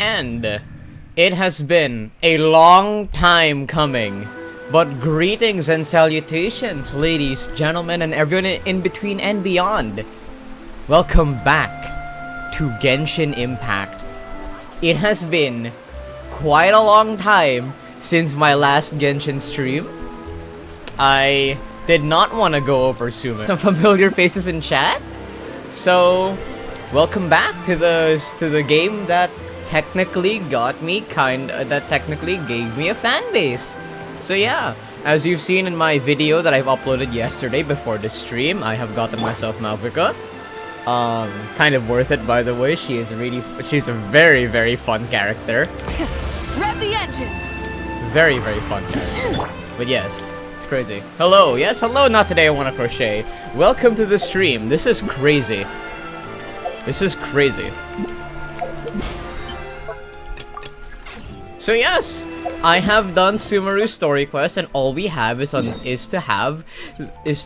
And it has been a long time coming. But greetings and salutations, ladies, gentlemen, and everyone in between and beyond. Welcome back to Genshin Impact. It has been quite a long time since my last Genshin stream. I did not want to go over Sumo. Some familiar faces in chat. So, welcome back to the game that technically got me that technically gave me a fan base. So yeah, as you've seen in my video that I've uploaded yesterday before the stream, I have gotten myself Navia. Kind of worth it, by the way. She's a very, very fun character. Rev the engines. Very, very fun character. But yes, it's crazy. Hello, yes, hello, not today I wanna crochet. Welcome to the stream. This is crazy. This is crazy. So yes, I have done Sumeru's story quest, and all we have is to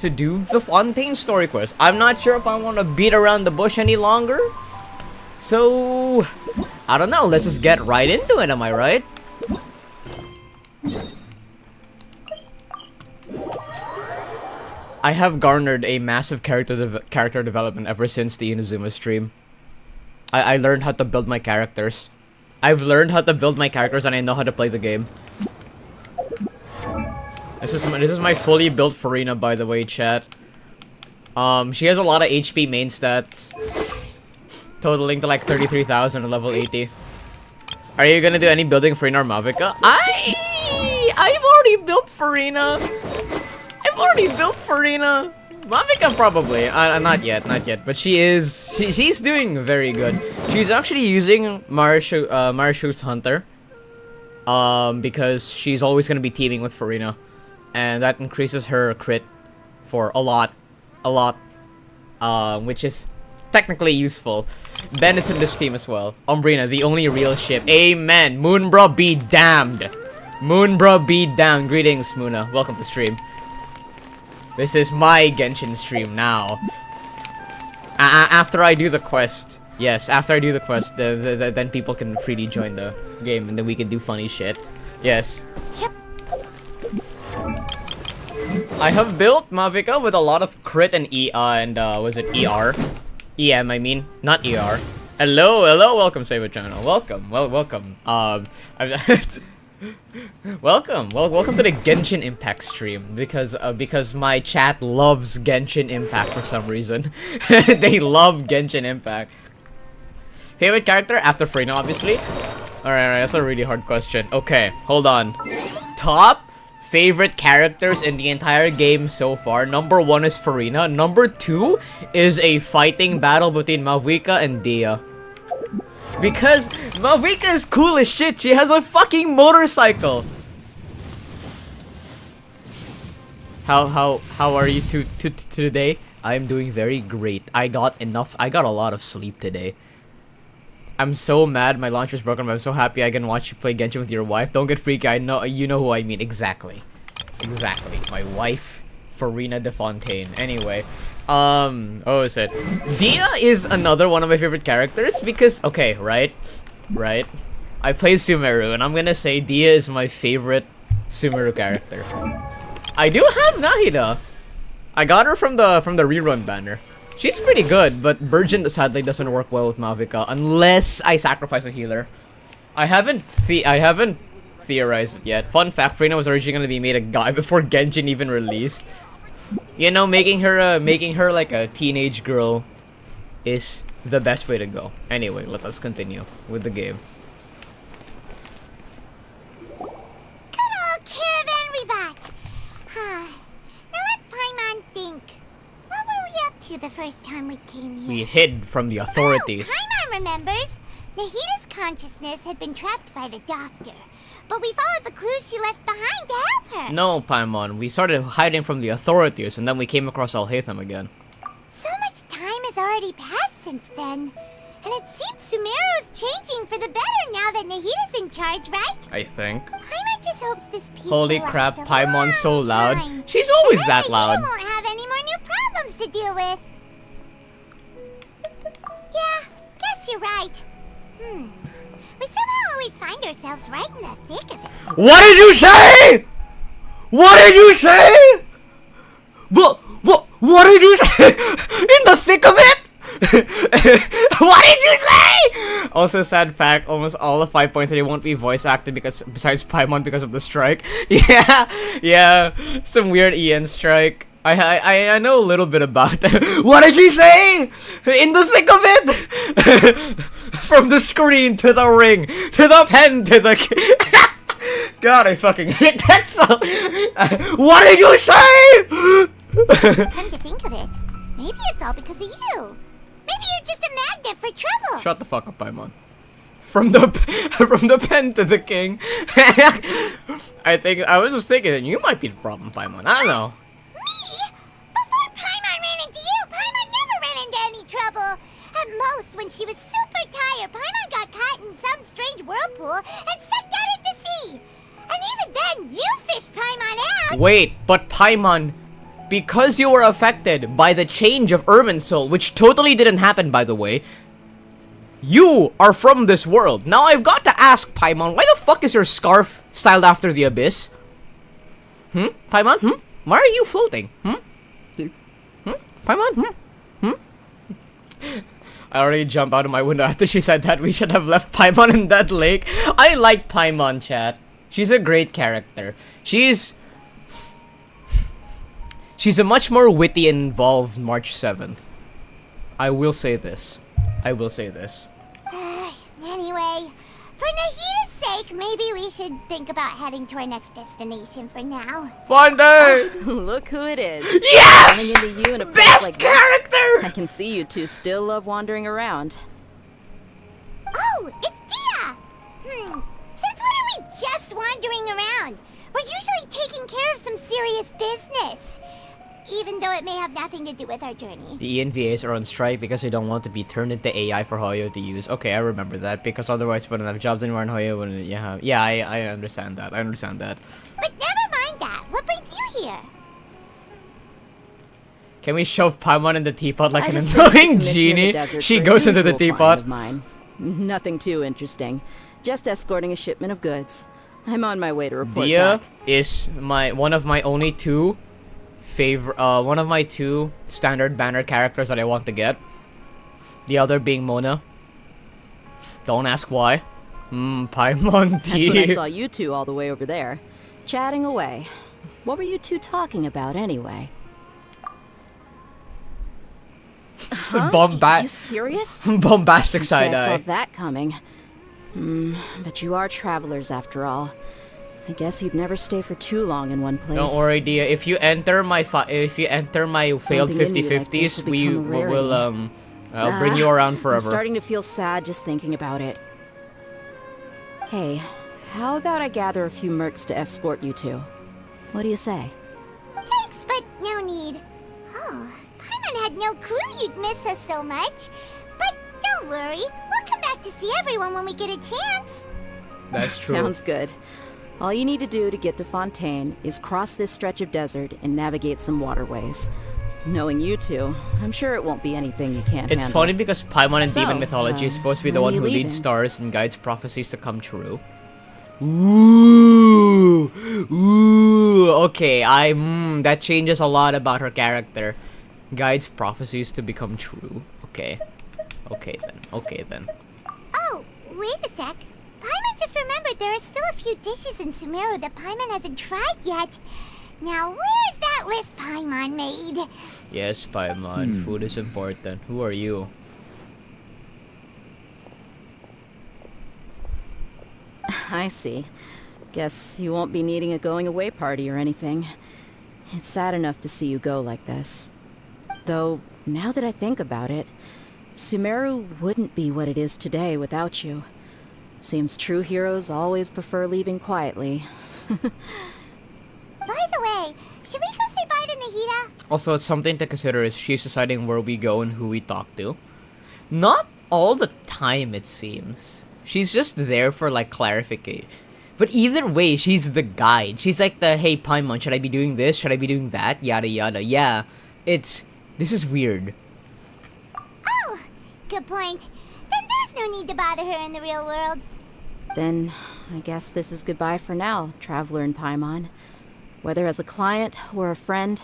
do the Fontaine story quest. I'm not sure if I want to beat around the bush any longer. So I don't know, let's just get right into it, am I right? I have garnered a massive character development ever since the Inazuma stream. I learned how to build my characters. I've learned how to build my characters and I know how to play the game. This is my fully built Furina, by the way, chat. She has a lot of HP main stats, totaling to like 33,000 at level 80. Are you gonna do any building Furina or Mavica? I've already built Furina. Mavica probably. Not yet. But she's doing very good. She's actually using Marashu's Hunter. Because she's always gonna be teaming with Furina. And that increases her crit for a lot. Which is technically useful. Ben is in this team as well. UmBruh, the only real ship. Amen. UmBruh be damned. UmBruh be damned. Greetings, Muna. Welcome to stream. This is my Genshin stream now. After I do the quest. Yes, after I do the quest, then people can freely join the game and then we can do funny shit. Yes. Yep. I have built Mavica with a lot of crit and was it ER? EM, I mean, not ER. Hello, welcome, Saber Channel. Welcome, welcome. Welcome to the Genshin Impact stream because my chat loves Genshin Impact for some reason. They love Genshin Impact. Favorite character after Furina, obviously. Alright, that's a really hard question. Okay, hold on. Top favorite characters in the entire game so far. Number 1 is Furina. Number 2 is a fighting battle between Mavica and Dehya. Because Mavica is cool as shit. She has a fucking motorcycle. How are you today? I am doing very great. I got a lot of sleep today. I'm so mad my launcher's broken, but I'm so happy I can watch you play Genshin with your wife. Don't get freaky. I know you know who I mean. Exactly. My wife, Furina de Fontaine. Anyway. Oh, is it? Dehya is another one of my favorite characters because, okay, right? I play Sumeru, and I'm gonna say Dehya is my favorite Sumeru character. I do have Nahida. I got her from the rerun banner. She's pretty good, but Virgin sadly doesn't work well with Mavica unless I sacrifice a healer. I haven't theorized it yet. Fun fact: Furina was originally gonna be made a guy before Genshin even released. You know, making her like a teenage girl is the best way to go. Anyway, let us continue with the game. Good old caravan rebat. Now let Paimon think. What were we up to the first time we came here? We hid from the authorities. Oh, Paimon remembers. Nahida's consciousness had been trapped by the doctor. But we followed the clues she left behind to help her. No, Paimon. We started hiding from the authorities, and then we came across Alhaitham again. So much time has already passed since then. And it seems Sumeru's changing for the better now that Nahida's in charge, right? I think. Paimon just hopes this peace Holy will crap, last a Paimon's so long loud. time. She's always And that then loud. Nahida won't have any more new problems to deal with. Yeah, guess you're right. We somehow always find ourselves right in the thick of it. What did you say? What did you say? What did you say? In the thick of it? What did you say? Also, sad fact, almost all of 5.3 won't be voice acted because besides Paimon because of the strike. Yeah, some weird Ian strike. I know a little bit about that. What did she say? In the thick of it? From the screen to the ring to the pen to the God, I fucking hate that song. What did you say? Come to think of it, maybe it's all because of you. Maybe you're just a magnet for trouble. Shut the fuck up, Paimon. From the pen to the king. I was just thinking that you might be the problem, Paimon. I don't know. Me? Before Paimon ran into you, Paimon never ran into any trouble. At most, when she was super tired, Paimon got caught in some strange whirlpool and sucked out into sea. And even then, you fished Paimon out. Wait, but Paimon, because you were affected by the change of Irminsul, which totally didn't happen, by the way, you are from this world. Now I've got to ask, Paimon, why the fuck is your scarf styled after the abyss? Paimon? Why are you floating? Paimon? I already jumped out of my window after she said that. We should have left Paimon in that lake. I like Paimon, chat. She's a great character. She's a much more witty and involved March 7th. I will say this. Anyway, for Nahida's sake, maybe we should think about heading to our next destination for now. Fontaine! Look who it is. Yes! Running into you in a place Best like character! this. I can see you two still love wandering around. Oh, it's Dehya! Since when are we just wandering around? We're usually taking care of some serious business. Even though it may have nothing to do with our journey. The ENVAs are on strike because they don't want to be turned into AI for Hoyo to use. Okay, I remember that, because otherwise we wouldn't have jobs anymore in Hoyo. Wouldn't, yeah, I understand that. But never mind that. What brings you here? Can we shove Paimon in the teapot like I an just finished a annoying commission in the genie? desert She for a goes into the unusual teapot. find of mine. Nothing too interesting. Just escorting a shipment of goods. I'm on my way to report Dehya back. is one of my only two standard banner characters that I want to get. The other being Mona. Don't ask why. Paimon T. That's when I saw you two all the way over there, chatting away. What were you two talking about anyway? You serious? Bombastic Can't say I saw side-eye. that coming. But you are travelers after all. I guess you'd never stay for too long in one place. Don't worry, Dehya. If you enter my failed Bumping into you like this 50-50s, will we become a will rarity. I'll bring you around I'm forever. starting to feel sad just thinking about it. Hey, how about I gather a few mercs to escort you two? What do you say? Thanks, but no need. Oh, Paimon had no clue you'd miss us so much. But don't worry, we'll come back to see everyone when we get a chance. That's true. Sounds good. All you need to do to get to Fontaine is cross this stretch of desert and navigate some waterways. Knowing you two, I'm sure it won't be anything you can't It's handle. funny because Paimon in So, Demon mythology is supposed to be the when one are who you leads leaving? stars and guides prophecies to come true. Ooh. Okay, that changes a lot about her character. Guides prophecies to become true. Okay then. Oh, wait a sec. Paimon just remembered there are still a few dishes in Sumeru that Paimon hasn't tried yet. Now, where's that list Paimon made? Yes, Paimon, food is important. Who are you? I see. Guess you won't be needing a going away party or anything. It's sad enough to see you go like this. Though, now that I think about it, Sumeru wouldn't be what it is today without you. Seems true heroes always prefer leaving quietly. By the way, should we go say bye to Nahida? Also, it's something to consider is she's deciding where we go and who we talk to. Not all the time, it seems. She's just there for, like, clarification. But either way, she's the guide. She's like the, hey, Paimon, should I be doing this? Should I be doing that? Yada yada. Yeah, this is weird. Oh, good point. Then there's no need to bother her in the real world. Then, I guess this is goodbye for now, Traveler in Paimon. Whether as a client or a friend,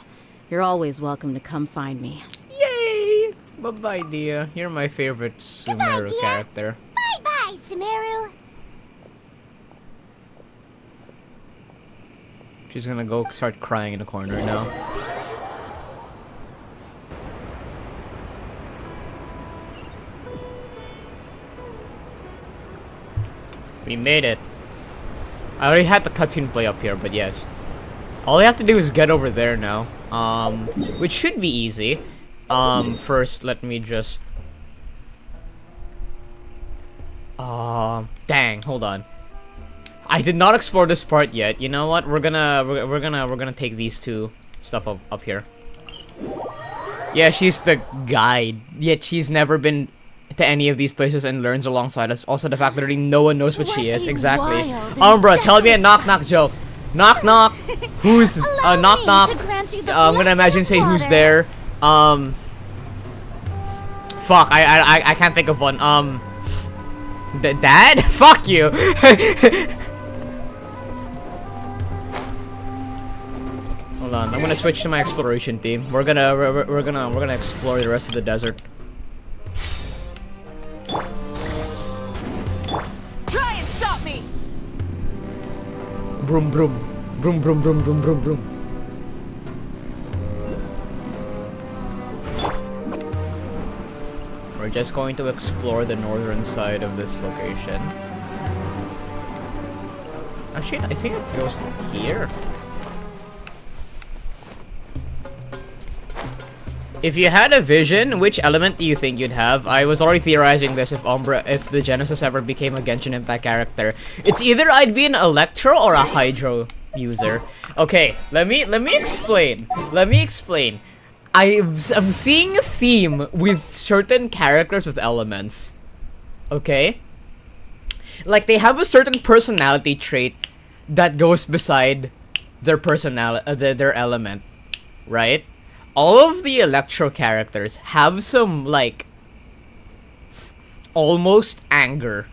you're always welcome to come find me. Yay! Bye-bye, Dehya. You're my favorite Sumeru Dehya. character. Bye-bye, Sumeru. She's gonna go start crying in the corner now. We made it. I already had the cutscene play up here, but yes. All we have to do is get over there now. Which should be easy. First, let me just... dang, hold on. I did not explore this part yet. You know what? We're gonna take these two stuff up here. Yeah, she's the guide. Yet she's never been to any of these places and learns alongside us. Also, the fact that no one knows what she is. Exactly. Umbra, tell me a knock-knock joke. Knock-knock. Who's knock-knock? I'm gonna imagine say who's there. Fuck. I can't think of one. Dad? Fuck you. Hold on. I'm gonna switch to my exploration team. We're gonna explore the rest of the desert. Try and stop me! Broom broom. Broom broom broom broom broom broom. We're just going to explore the northern side of this location. Actually, I think it goes here. If you had a vision, which element do you think you'd have? I was already theorizing this if the Genesis ever became a Genshin Impact character. It's either I'd be an Electro or a Hydro user. Okay, let me explain. I'm seeing a theme with certain characters with elements. Okay? Like they have a certain personality trait that goes beside their personality, their element, right? All of the Electro characters have some, like, almost anger.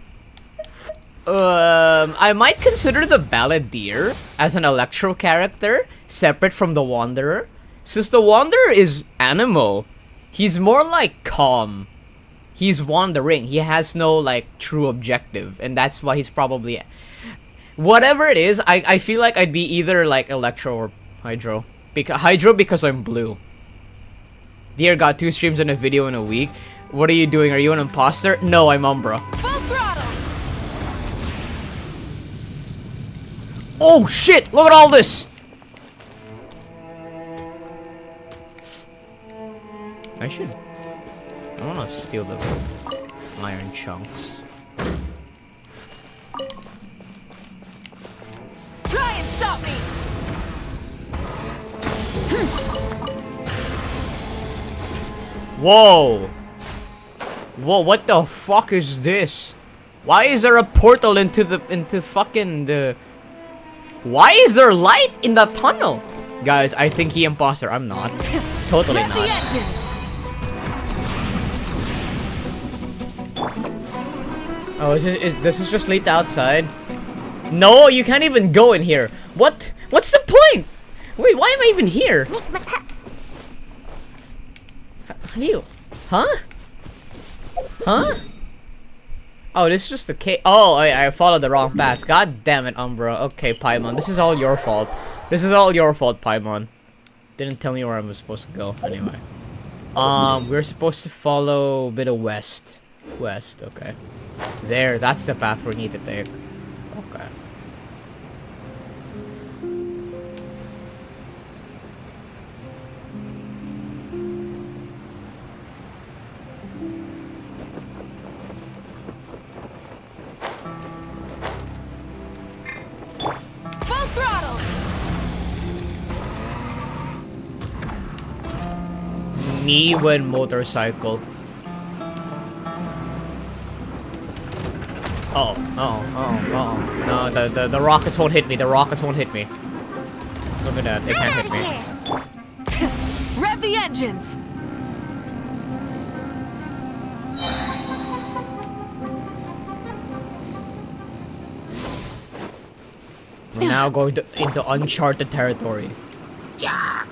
I might consider the Balladeer as an Electro character, separate from the Wanderer. Since the Wanderer is Animo, he's more like calm. He's wandering. He has no, like, true objective. And that's why he's probably... Whatever it is, I feel like I'd be either, like, Electro or Hydro. Hydro because I'm blue. Dear God, 2 streams and a video in a week. What are you doing? Are you an imposter? No, I'm UmBruh. Full throttle! Oh shit! Look at all this! I wanna steal the iron chunks. Try and stop me! Whoa! Whoa, what the fuck is this? Why is there a portal into fucking the... Why is there light in the tunnel? Guys, I think he imposter. I'm not. Totally Rev the not. engines! Oh, this is just late outside? No, you can't even go in here. What? What's the point? Wait, why am I even here? You? Huh? Huh? Oh, this is just the cave. Oh, I followed the wrong path. God damn it, UmBruh. Okay, Paimon. This is all your fault. This is all your fault, Paimon. Didn't tell me where I was supposed to go. Anyway. We're supposed to follow a bit of west. West, okay. There, that's the path we need to take. Okay. Full throttle! Me when motorcycle. Oh. No, the rockets won't hit me. The rockets won't hit me. Look at that. They can't hit me. Rev the engines! We're now going into uncharted territory. Yeah.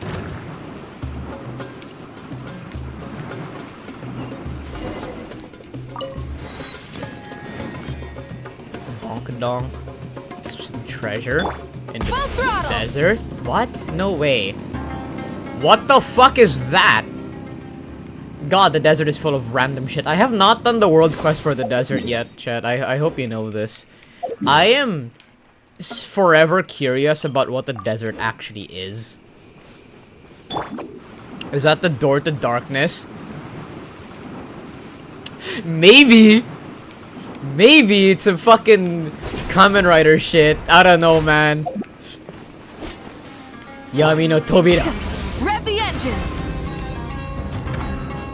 Bonkadonk. Some treasure in the Full throttle. desert. What? No way. What the fuck is that? God, the desert is full of random shit. I have not done the world quest for the desert yet, chat. I hope you know this. I am forever curious about what the desert actually is. Is that the door to darkness? Maybe. Maybe it's a fucking Kamen Rider shit. I don't know, man. Yami no Tobira. Rev the engines.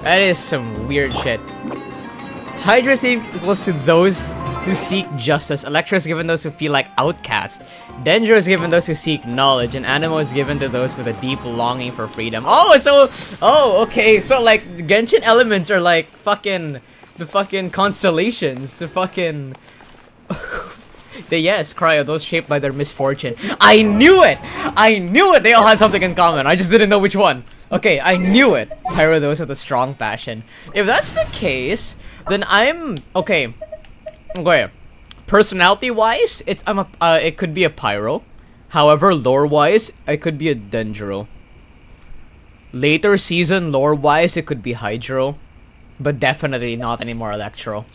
That is some weird shit. Hydra is equals to those who seek justice. Electra is given those who feel like outcast. Dendro is given those who seek knowledge. And Animo is given to those with a deep longing for freedom. Oh, so... Oh, okay. So, like, Genshin elements are like fucking... The fucking constellations. The fucking... Yes, Cryo, those shaped by their misfortune. I knew it! I knew it! They all had something in common. I just didn't know which one. Okay, I knew it. Pyro, those with a strong passion. If that's the case, then I'm... Okay. Okay. Personality-wise, it could be a Pyro. However, lore-wise, it could be a Dendro. Later season, lore-wise, it could be Hydro. But definitely not anymore Electro.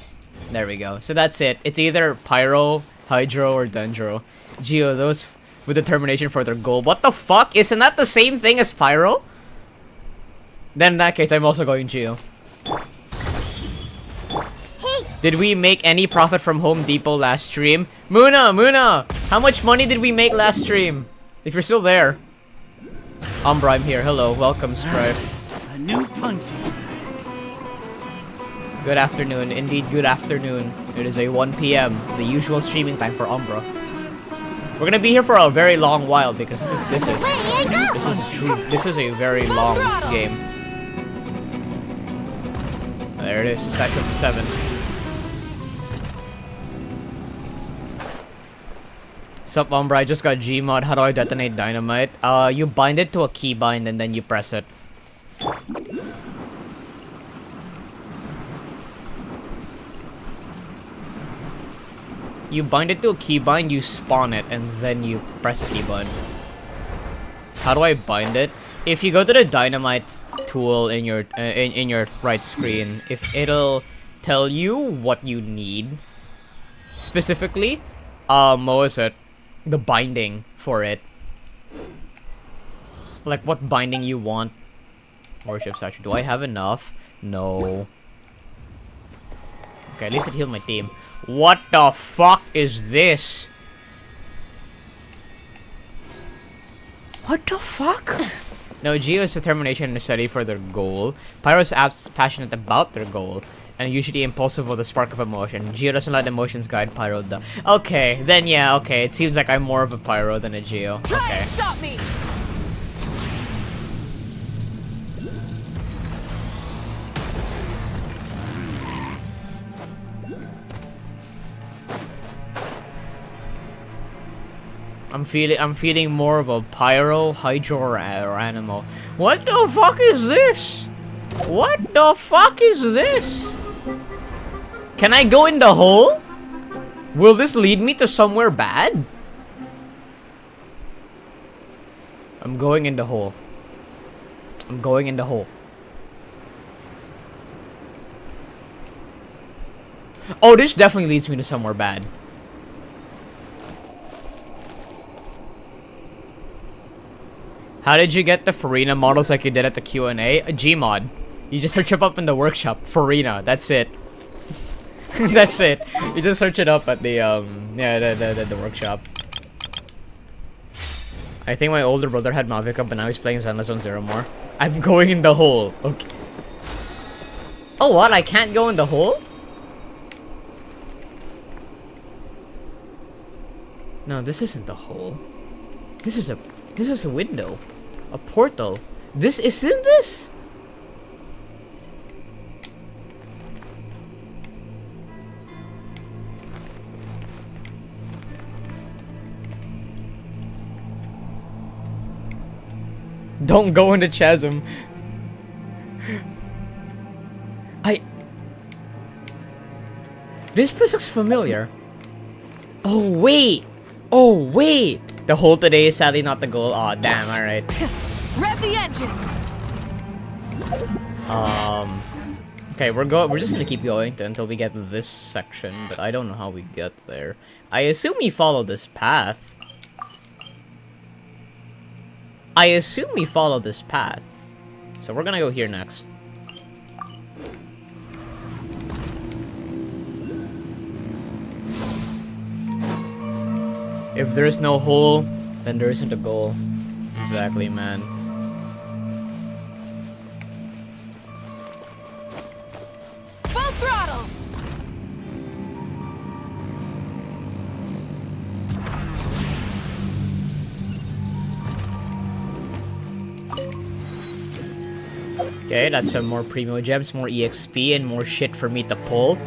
There we go. So that's it. It's either Pyro, Hydro, or Dendro. Geo, those with determination for their goal. What the fuck? Isn't that the same thing as Pyro? Then in that case, I'm also going Geo. Hey, Did we make any profit from Home Depot last stream? Muna! How much money did we make last stream? If you're still there. UmBruh, I'm here. Hello, welcome, Stripe. A new punching. Good afternoon, indeed good afternoon. It is a 1 p.m., the usual streaming time for UmBruh. We're gonna be here for a very long while because this is a very long game. There it is, Stash 57. Sup, UmBruh, I just got Gmod. How do I detonate dynamite? You bind it to a keybind and then you press it. You bind it to a keybind, you spawn it, and then you press a keybind. How do I bind it? If you go to the dynamite tool in your right screen, if it'll tell you what you need specifically, what was it? The binding for it. Like what binding you want. Worship statue. Do I have enough? No. Okay, at least it healed my team. What the fuck is this? What the fuck? No, Geo's determination and study for their goal. Pyro's passionate about their goal. And usually impulsive with a spark of emotion. Geo doesn't let emotions guide Pyro though. Okay, then yeah, okay. It seems like I'm more of a Pyro than a Geo. Try Okay. and stop me. I'm feeling more of a Pyro, Hydro, or Animo. What the fuck is this? What the fuck is this? Can I go in the hole? Will this lead me to somewhere bad? I'm going in the hole. I'm going in the hole. Oh, this definitely leads me to somewhere bad. How did you get the Furina models like you did at the Q&A? A Gmod. You just search up in the workshop. Furina. That's it. That's it. You just search it up at the the workshop. I think my older brother had Mavica, but now he's playing Zenless on Zero more. I'm going in the hole. Okay. Oh, what? I can't go in the hole? No, this isn't the hole. This is a window. A portal. This isn't this? Don't go in the chasm. This place looks familiar. Oh wait! Oh wait! The whole today is sadly not the goal. Aw, damn, alright. Rev the engines. Okay, we're just gonna keep going until we get to this section, but I don't know how we get there. I assume we follow this path. So we're gonna go here next. If there's no hole, then there isn't a goal. Exactly, man. Full throttle. Okay, that's some more primo gems, more EXP, and more shit for me to pull.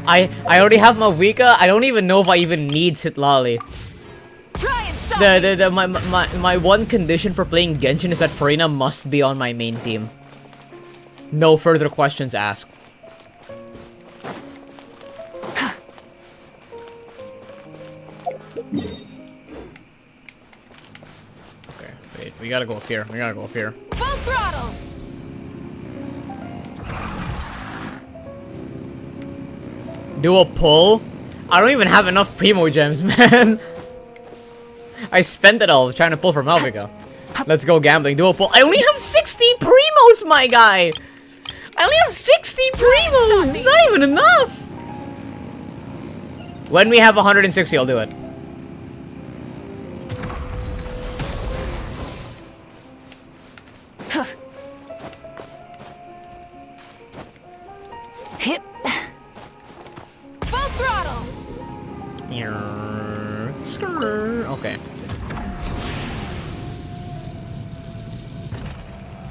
I already have Mavika. I don't even know if I even need Sitlali. Try and stop. My one condition for playing Genshin is that Furina must be on my main team. No further questions asked. Okay, wait, we gotta go up here. Full throttle. Do a pull? I don't even have enough primo gems, man. I spent it all trying to pull from Malvika. Let's go gambling. Do a pull. I only have 60 primos, my guy. I only have 60 primos. It's not even enough. When we have 160, I'll do it. Hip. Full throttle. Skrrr. Okay.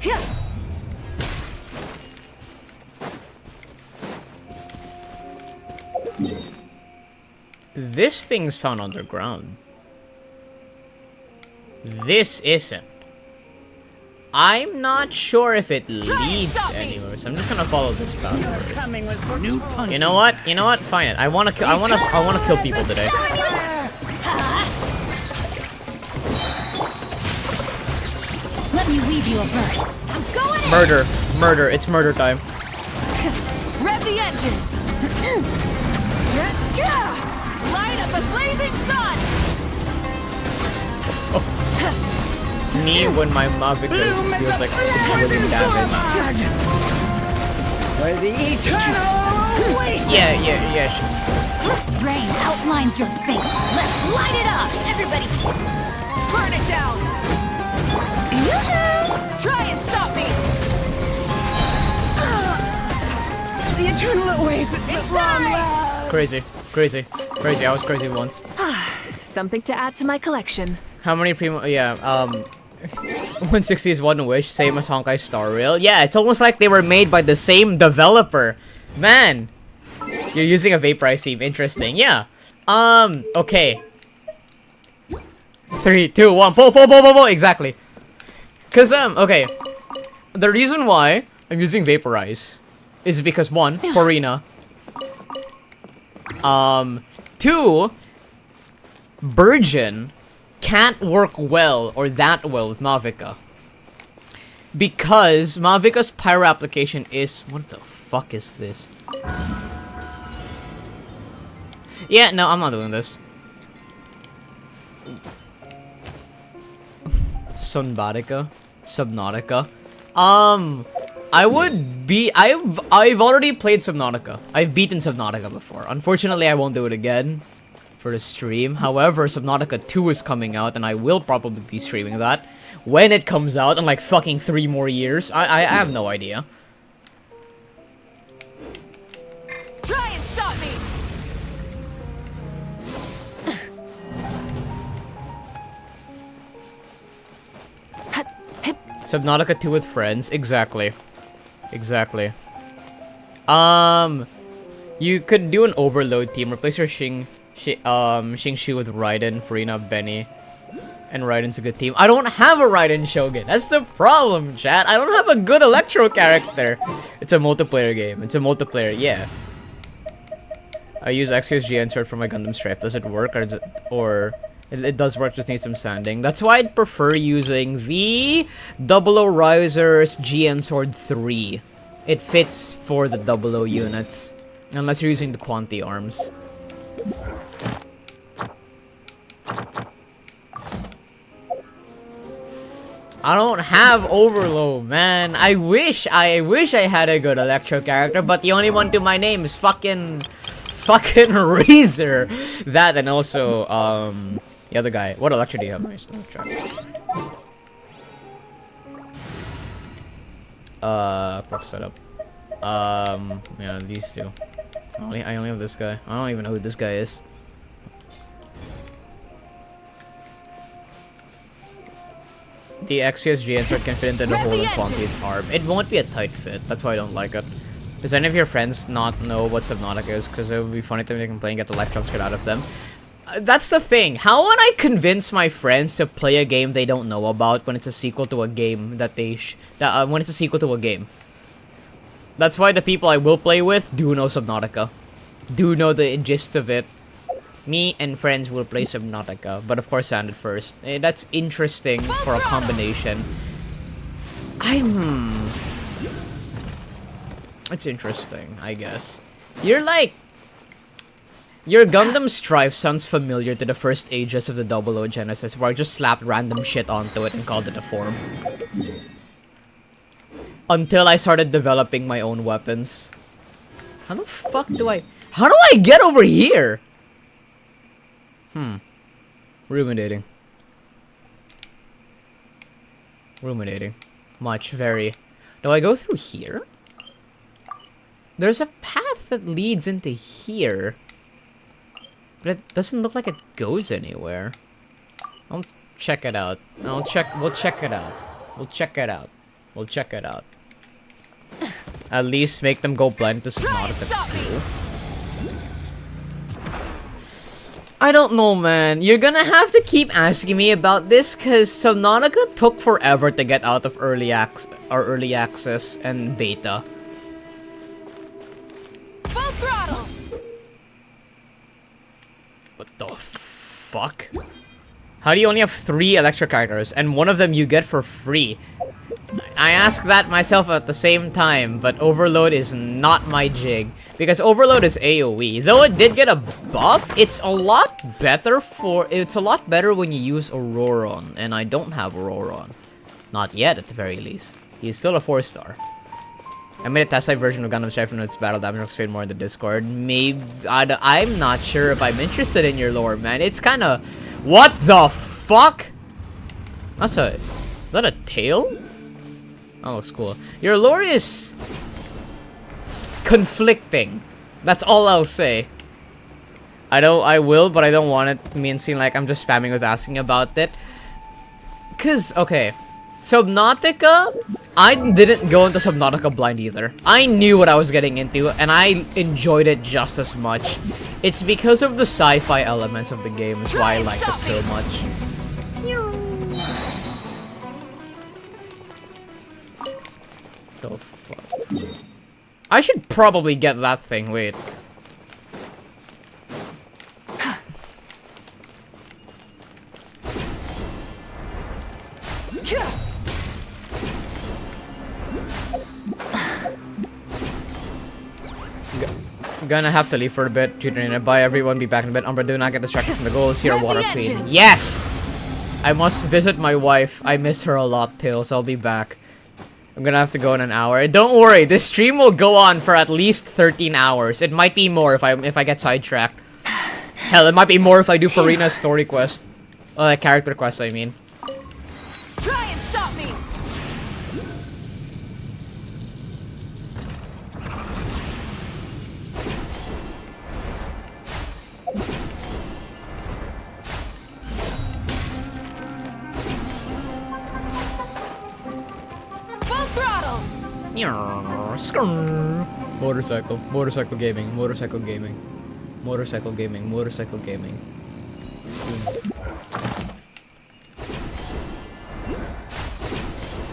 Yeah. This thing's found underground. This isn't. I'm not sure if it leads anywhere, so I'm just gonna follow this path first. Coming was for new punch. You know what? Fine it. I wanna kill people today. Let me weave you a verse. I'm going in. Murder. It's murder time. Rev the engines. Light up the blazing sun. Me when my Mavic feels like killing damage. For the eternal oasis. Yeah. Rain outlines your fate. Let's light it up. Everybody, Burn it down. Try and stop me. The eternal oasis of long love. Crazy. I was crazy once. Something to add to my collection. How many primo? Yeah. 160 is one wish, same as Honkai Star Rail. Yeah, it's almost like they were made by the same developer. Man, you're using a Vaporize theme. Interesting. Yeah. Okay. 3, 2, 1. Pull. Exactly. Cause okay. The reason why I'm using Vaporize is because 1, Furina. 2, Burgeon can't work well or that well with Mavica. Because Mavica's pyro application is... What the fuck is this? Yeah, no, I'm not doing this. Subnautica. I've already played Subnautica. I've beaten Subnautica before. Unfortunately, I won't do it again for the stream. However, Subnautica 2 is coming out, and I will probably be streaming that when it comes out in like fucking 3 more years. I have no idea. Try and stop me. Subnautica 2 with friends. Exactly. You could do an overload team. Replace your Xing Shu with Raiden, Furina, Benny. And Raiden's a good team. I don't have a Raiden Shogun. That's the problem, chat. I don't have a good Electro character. It's a multiplayer game. It's a multiplayer, yeah. I use Axios GN sword for my Gundam Strife. Does it work or it does work, just needs some sanding. That's why I'd prefer using the 00 Risers GN Sword 3. It fits for the 00 units. Unless you're using the Quanti arms. I don't have Overload, man. I wish I had a good Electro character, but the only one to my name is fucking Razor. That and also the other guy. What Electro do you have? Nice. Prop setup. Yeah, these two. I only have this guy. I don't even know who this guy is. The XCSG sword can fit into the hole in Fontain's arm. It won't be a tight fit. That's why I don't like it. Does any of your friends not know what Subnautica is? Because it would be funny to make them play and get the life jump scared out of them. That's the thing. How would I convince my friends to play a game they don't know about when it's a sequel to a game that they when it's a sequel to a game? That's why the people I will play with do know Subnautica. Do know the gist of it. Me and friends will play Subnautica, but of course Sanded first. That's interesting for a combination. It's interesting, I guess. Your Gundam Strife sounds familiar to the first ages of the 00 Genesis, where I just slapped random shit onto it and called it a form. Until I started developing my own weapons. How the fuck do I get over here? Ruminating. Much, very. Do I go through here? There's a path that leads into here. But it doesn't look like it goes anywhere. I'll check it out. We'll check it out. At least make them go blind to Subnautica 2. I don't know, man. You're gonna have to keep asking me about this, cause Subnautica took forever to get out of early access and beta. Full throttle. What the fuck? How do you only have 3 Electro characters, and one of them you get for free? I ask that myself at the same time, but Overload is not my jig. Because Overload is AoE. Though it did get a buff, it's a lot better when you use Auroron, and I don't have Auroron. Not yet, at the very least. He's still a 4-star. I made a test type version of Gundam Strife and its battle damage looks fade more in the Discord. Maybe I'm not sure if I'm interested in your lore, man. It's kinda... What the fuck? Is that a tail? Oh, looks cool. Your lore is... conflicting. That's all I'll say. I will, but I don't want it to mean seem like I'm just spamming with asking about it. Cause, okay. Subnautica, I didn't go into Subnautica blind either. I knew what I was getting into, and I enjoyed it just as much. It's because of the sci-fi elements of the game is why I liked it so much. The fuck? I should probably get that thing, wait. Gonna have to leave for a bit. Bye everyone, be back in a bit. UmBruh, do not get distracted from the goal. See our water queen. Yes! I must visit my wife. I miss her a lot, Tails. I'll be back. I'm gonna have to go in an hour. Don't worry, this stream will go on for at least 13 hours. It might be more if I get sidetracked. Hell, it might be more if I do Furina's story quest. Character quest, I mean. Try and stop me. Full throttle. Motorcycle gaming.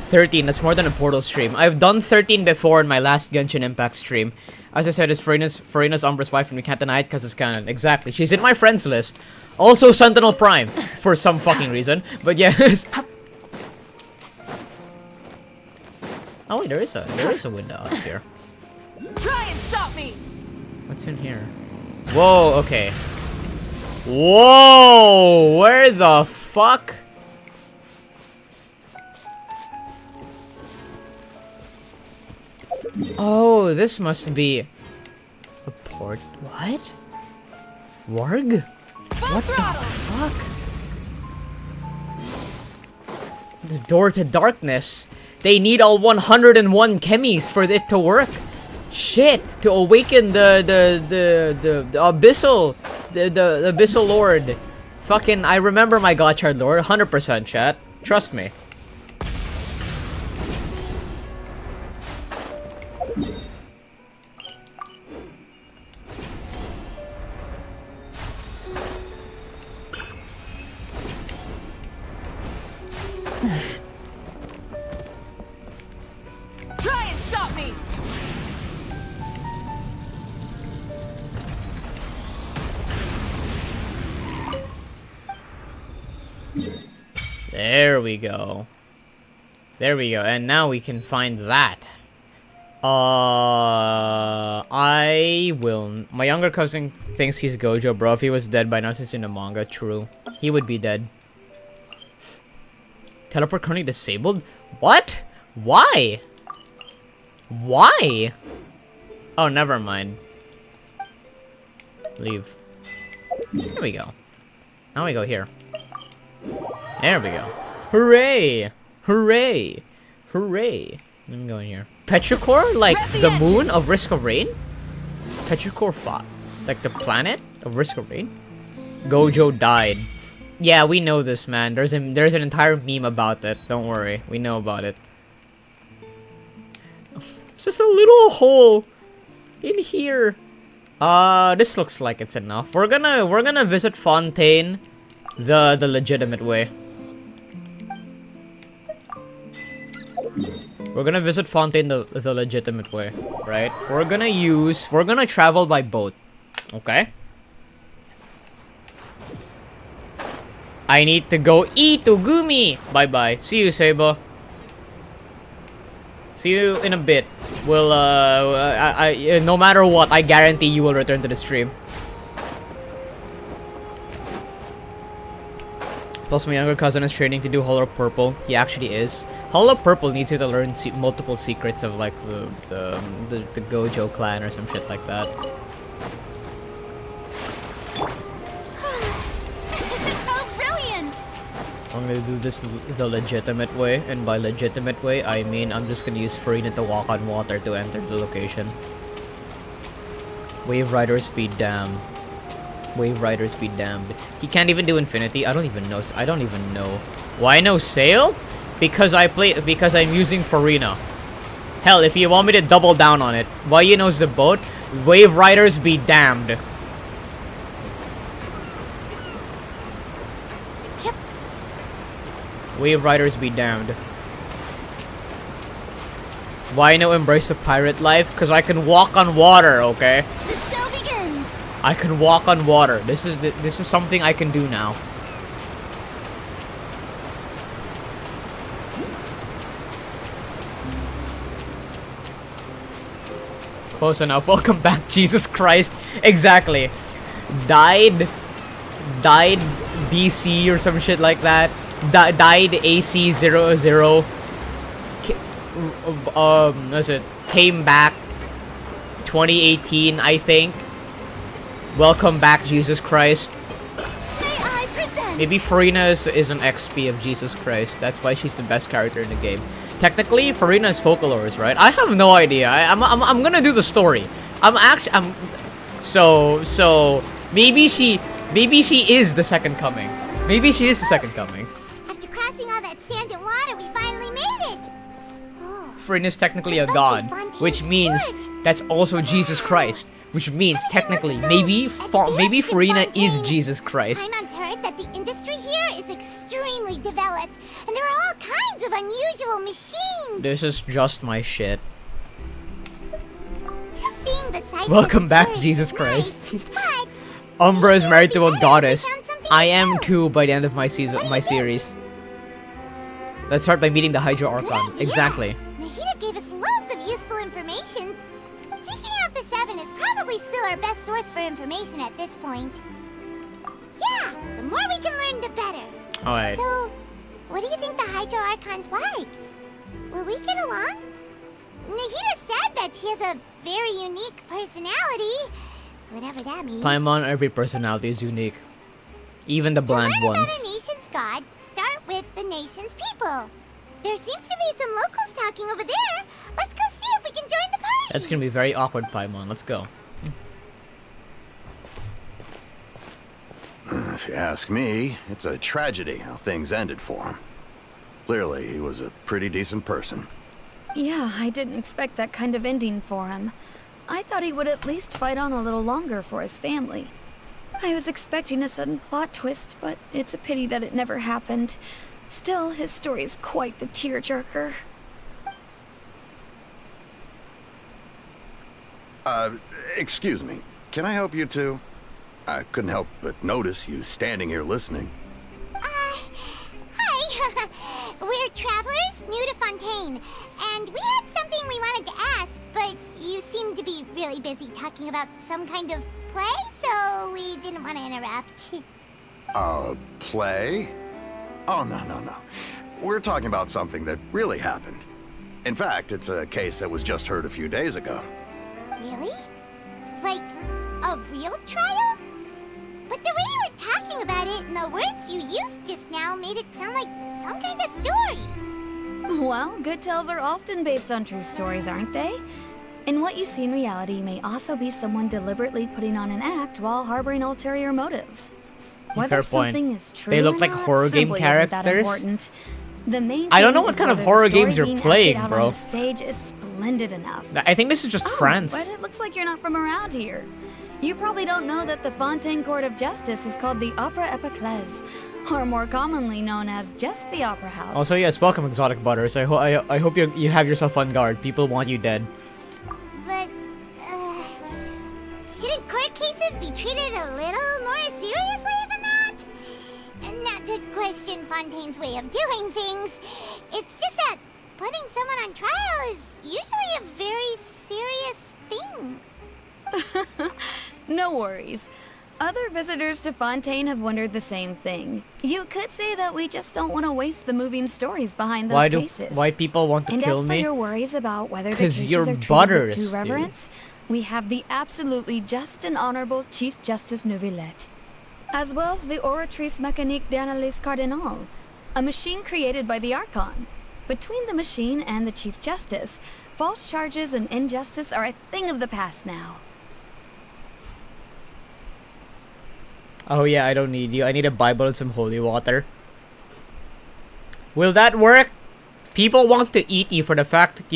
13. That's more than a Portal stream. I've done 13 before in my last Genshin Impact stream. As I said, it's Furina's UmBruh's wife, and we can't deny it because it's canon. Exactly. She's in my friends list. Also Sentinel Prime for some fucking reason. But yes. Oh wait, there is a window up here. Try and stop me! What's in here? Whoa, okay. Whoa! Where the fuck? Oh, this must be a port. What? Warg? What the fuck? The door to darkness. They need all 101 chemis for it to work. Shit! To awaken the abyssal, the abyssal lord. Fucking, I remember my gacha lord, 100% chat. Trust me. Try and stop me! There we go. There we go. And now we can find that. I will. My younger cousin thinks he's Gojo, bro. If he was dead by now since in the manga, true. He would be dead. Teleport currently disabled? What? Why? Why? Oh, never mind. Leave. Here we go. Now we go here. There we go. Hooray! Hooray! Hooray! Let me go in here. Petrichor? Like the moon of Risk of Rain? Petrichor fought. Like the planet of Risk of Rain? Gojo died. Yeah, we know this, man. There's an entire meme about it. Don't worry. We know about it. It's just a little hole in here. This looks like it's enough. We're gonna visit Fontaine the legitimate way. We're gonna visit Fontaine the legitimate way, right? We're gonna travel by boat. Okay? I need to go eat Ugumi! Bye-bye. See you, Sabo. See you in a bit. We'll, no matter what, I guarantee you will return to the stream. Plus, my younger cousin is training to do Hollow Purple. He actually is. Hollow Purple needs you to learn multiple secrets of, like, the Gojo clan or some shit like that. I'm gonna do this the legitimate way, and by legitimate way, I mean I'm just gonna use Furina to walk on water to enter the location. Wave Riders be damned. Wave Riders be damned. He can't even do Infinity. I don't even know. Why no Sail? Because I'm using Furina. Hell, if you want me to double down on it, why you knows the boat? Wave Riders be damned. Wave Riders be damned. Why no embrace the pirate life? Because I can walk on water, okay? The show begins. I can walk on water. This is something I can do now. Close enough. Welcome back, Jesus Christ. Exactly. Died BC or some shit like that. Died AC 00. What's it? Came back 2018, I think. Welcome back, Jesus Christ. May I present? Maybe Furina is an XP of Jesus Christ. That's why she's the best character in the game. Technically, Furina is Folklores, right? I have no idea. I'm gonna do the story. So maybe she is the second coming. Maybe she is the second coming. After crossing all that sand and water, we finally made it. Oh, Furina is technically a This god, must be Fontaine's which means fort. that's also Jesus Christ. Which means technically, maybe advanced in Furina is Fontaine. Jesus Christ. Paimon's heard that the industry here is extremely developed, and there are all kinds loads of unusual machines. This is just my shit. Just seeing the sights Welcome of the back, tourists Jesus is Christ. nice, but UmBruh is it married would to be a better if we goddess. found something I to am do. too by the end of my season, What do my you think? series. Let's start by meeting the Hydro Good Archon. idea. Exactly. Nahida gave us loads of useful information. Seeking out the Seven is probably still our best source for information at this point. Yeah, the more we can learn, the better. Alright. So, what do you think the Hydro Archon's like? Will we get along? Nahida said that she has a very unique personality. Whatever that means. Paimon, every personality is unique. Even the To bland learn ones. about a nation's god, start with the nation's people. There seems to be some locals talking over there. Let's go see if we can join the party. That's gonna be very awkward, Paimon. Let's go. If you ask me, it's a tragedy how things ended for him. Clearly, he was a pretty decent person. Yeah, I didn't expect that kind of ending for him. I thought he would at least fight on a little longer for his family. I was expecting a sudden plot twist, but it's a pity that it never happened. Still, his story is quite the tearjerker. Excuse me. Can I help you two? I couldn't help but notice you standing here listening. Hi. We're travelers new to Fontaine, and we had something we wanted to ask, but you seem to be really busy talking about some kind of play, so we didn't want to interrupt. Play? Oh, no. We're talking about something that really happened. In fact, it's a case that was just heard a few days ago. Really? Like, a real trial? But the way you were talking about it and the words you used just now made it sound like some kind of story. Well, good tales are often based on true stories, aren't they? And what you see in reality may also be someone deliberately putting on an act while harboring ulterior motives. Whether Fair point. something is true They look or like not horror game simply isn't that characters. important. The main I don't know thing what is kind of whether the horror story games you're being playing, acted out bro. on the stage is splendid enough. I think this is just Oh, France. but it looks like you're not from around here. You probably don't know that the Fontaine Court of Justice is called the Opera Epiclese, or more commonly known as just the Opera House. Also, yes, welcome, Exotic Butters. I hope you have yourself on guard. People want you dead. But, shouldn't court cases be treated a little more seriously than that? And not to question Fontaine's way of doing things, it's just that putting someone on trial is usually a very serious thing. No worries. Other visitors to Fontaine have wondered the same thing. You could say that we just don't want to waste the moving stories behind those cases. Why people want to And kill as for me? your worries about whether the 'Cause cases you're are treated butters, with due dude. reverence, we have the absolutely just and honorable Chief Justice Navia, as well as the Oratrice Mécanique d'Analyse Cardinal, a machine created by the Archon. Between the machine and the Chief Justice, false charges and injustice are a thing of the past now. Oh yeah, I don't need you. I need a Bible and some holy water. Will that work? People want to eat you for the fact that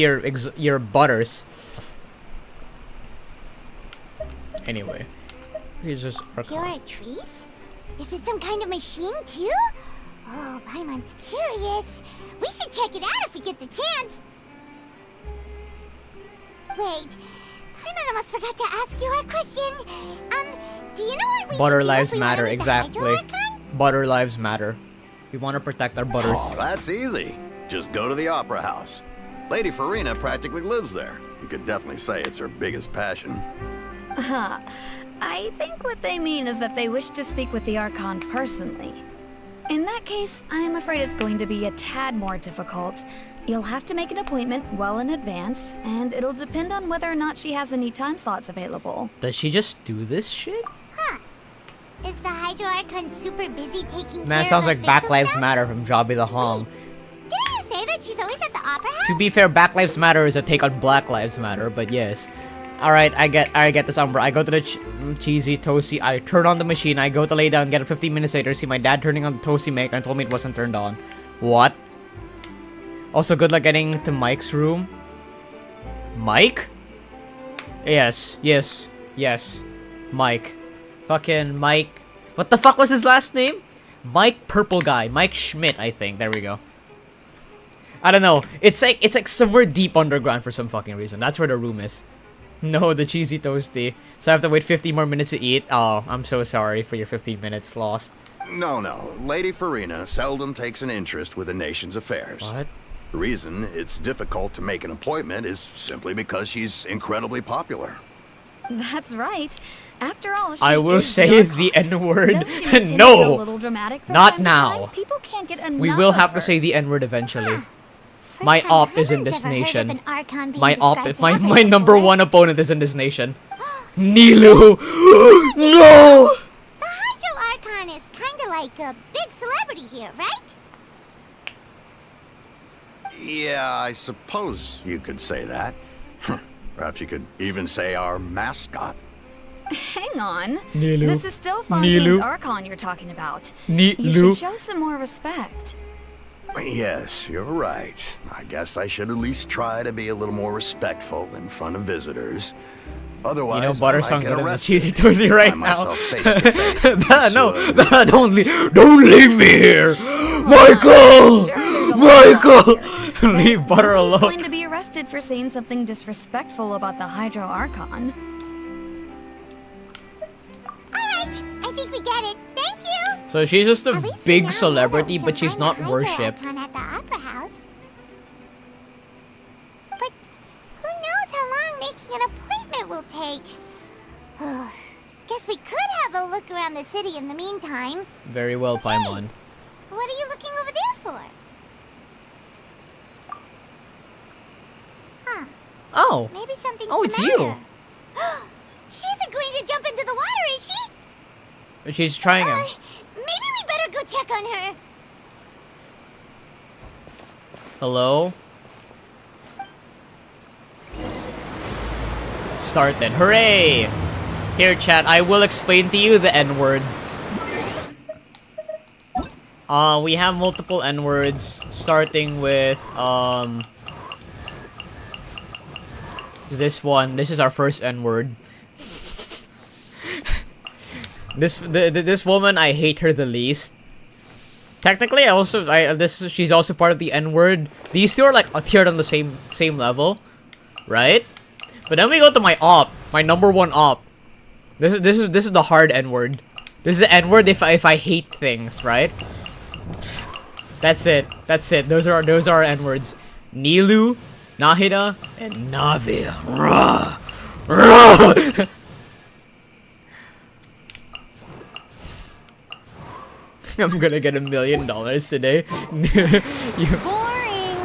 you're butters. Anyway, here's just You're a trees? Is it some kind of machine too? Oh, Paimon's curious. We should check it out if we get the chance. Wait, Paimon almost forgot to ask you our question. Do you know what we Butter should do lives if we matter, wanted the Hydro exactly. Archon? Butter lives matter. We want to protect our butters. Oh, that's easy. Just go to the Opera House. Lady Furina practically lives there. You could definitely say it's her biggest passion. I think what they mean is that they wish to speak with the Archon personally. In that case, I am afraid it's going to be a tad more difficult. You'll have to make an appointment well in advance, and it'll depend on whether or not she has any time slots available. Does she just do this shit? Is the Hydro Archon super busy taking Man, care sounds of like Black official Lives stuff? Matter from Jobby the Hong. Didn't you say that she's always at the Opera House? To be fair, Black Lives Matter is a take on Black Lives Matter, but yes. Alright, I get this, UmBruh. I go to the cheesy toasty, I turn on the machine, I go to lay down, get up 15 minutes later, see my dad turning on the toasty maker and told me it wasn't turned on. What? Also, good luck getting to Mike's room. Mike? Yes. Mike. Fucking Mike. What the fuck was his last name? Mike Purple Guy. Mike Schmidt, I think. There we go. I don't know. It's like somewhere deep underground for some fucking reason. That's where the room is. No, the cheesy toasty. So I have to wait 15 more minutes to eat. Oh, I'm so sorry for your 15 minutes lost. No, Lady Furina seldom takes an interest with the nation's affairs. What? The reason it's difficult to make an appointment is simply because she's incredibly popular. That's right. After all, she I will is say the the N-word. Though she may tend to get a No! little dramatic from Not time to now. time, people can't get enough We will of have to her. say the N-word eventually. First My time op is in Paimon this ever heard of nation. an Archon being My op, described my that way my number before. one opponent is in this nation. Nilu! No! The Hydro Archon is kinda like a big celebrity here, right? Yeah, I suppose you could say that. Perhaps you could even say our mascot. Hang on. Nilu. This is still Fontaine's Nilu. Archon you're talking about. Nilu. You should show some more respect. Yes, you're right. I guess I should at least try to be a little more respectful in front of visitors. Otherwise, You know, I Butter's might not get good at the arrested. cheesy toasty right Find now. myself face to face with No, Monsieur. don't leave me here, Michael. Sure, there's a lot Michael, here. leave Butter He's alone. going to be arrested for saying something disrespectful about the Hydro Archon. Alright, I think we get it. Thank you! So she's just a At least we now big know that celebrity, we but can she's find not the Hydro worshipped. Archon at the Opera House. But who knows how long making an appointment will take? Guess we could have a look around the city in the meantime. Very well, Paimon. What are you looking over there for? Huh, Oh, maybe something's Oh, the it's you. matter. She isn't going to jump into the water, is she? she's trying him. Maybe we better go check on her. Hello? Start then. Hooray! Here, chat, I will explain to you the N-word. We have multiple N-words, starting with, this one. This is our first N-word. This woman, I hate her the least. Technically, she's also part of the N-word. These two are like tiered on the same level, right? But then we go to my op, my number one op. This is the hard N-word. This is the N-word if I hate things, right? That's it. Those are our N-words. Nilu, Nahida, and Navia. Rah! Rah! I'm gonna get $1 million today. Boring.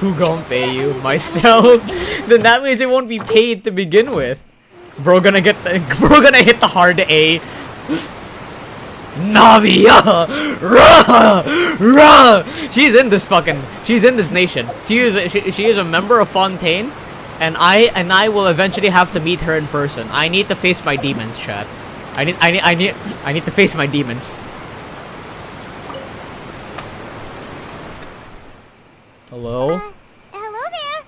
Who gon' pay you? Myself? Then that means it won't be paid to begin with. Bro gonna hit the hard A. Navia! Rah! Rah! She's in this nation. She is a member of Fontaine, and I will eventually have to meet her in person. I need to face my demons, chat. I need to face my demons. Hello? Hello there.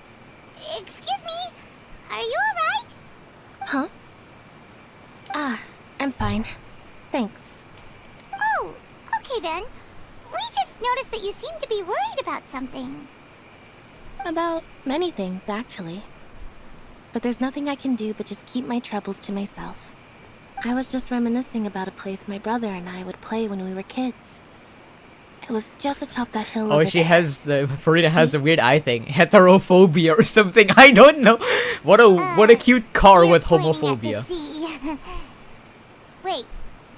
Excuse me. Are you alright? Huh? I'm fine. Thanks. Oh, okay then. We just noticed that you seem to be worried about something. About many things, actually. But there's nothing I can do but just keep my troubles to myself. I was just reminiscing about a place my brother and I would play when we were kids. It was just atop that hill Oh, over she there. has Furina has the weird eye thing. Heterophobia or something. I don't know. What a cute car You're with pointing at homophobia. the sea. Wait,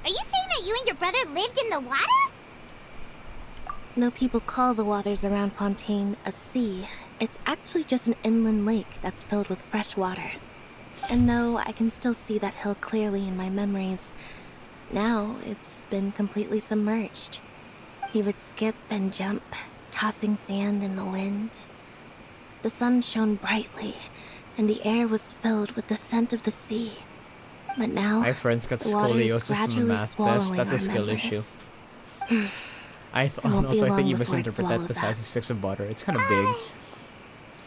are you saying that you and your brother lived in the water? Though people call the waters around Fontaine a sea, it's actually just an inland lake that's filled with fresh water. And though I can still see that hill clearly in my memories, now it's been completely submerged. He would skip and jump, tossing sand in the wind. The sun shone brightly, and the air was filled with the scent of the sea. But now, My friend's got the water is scoliosis from a gradually math test. swallowing That's a our skill memories. issue. I won't be also I think long you before it misinterpreted the swallows size of us. sticks of butter. It's kind of big.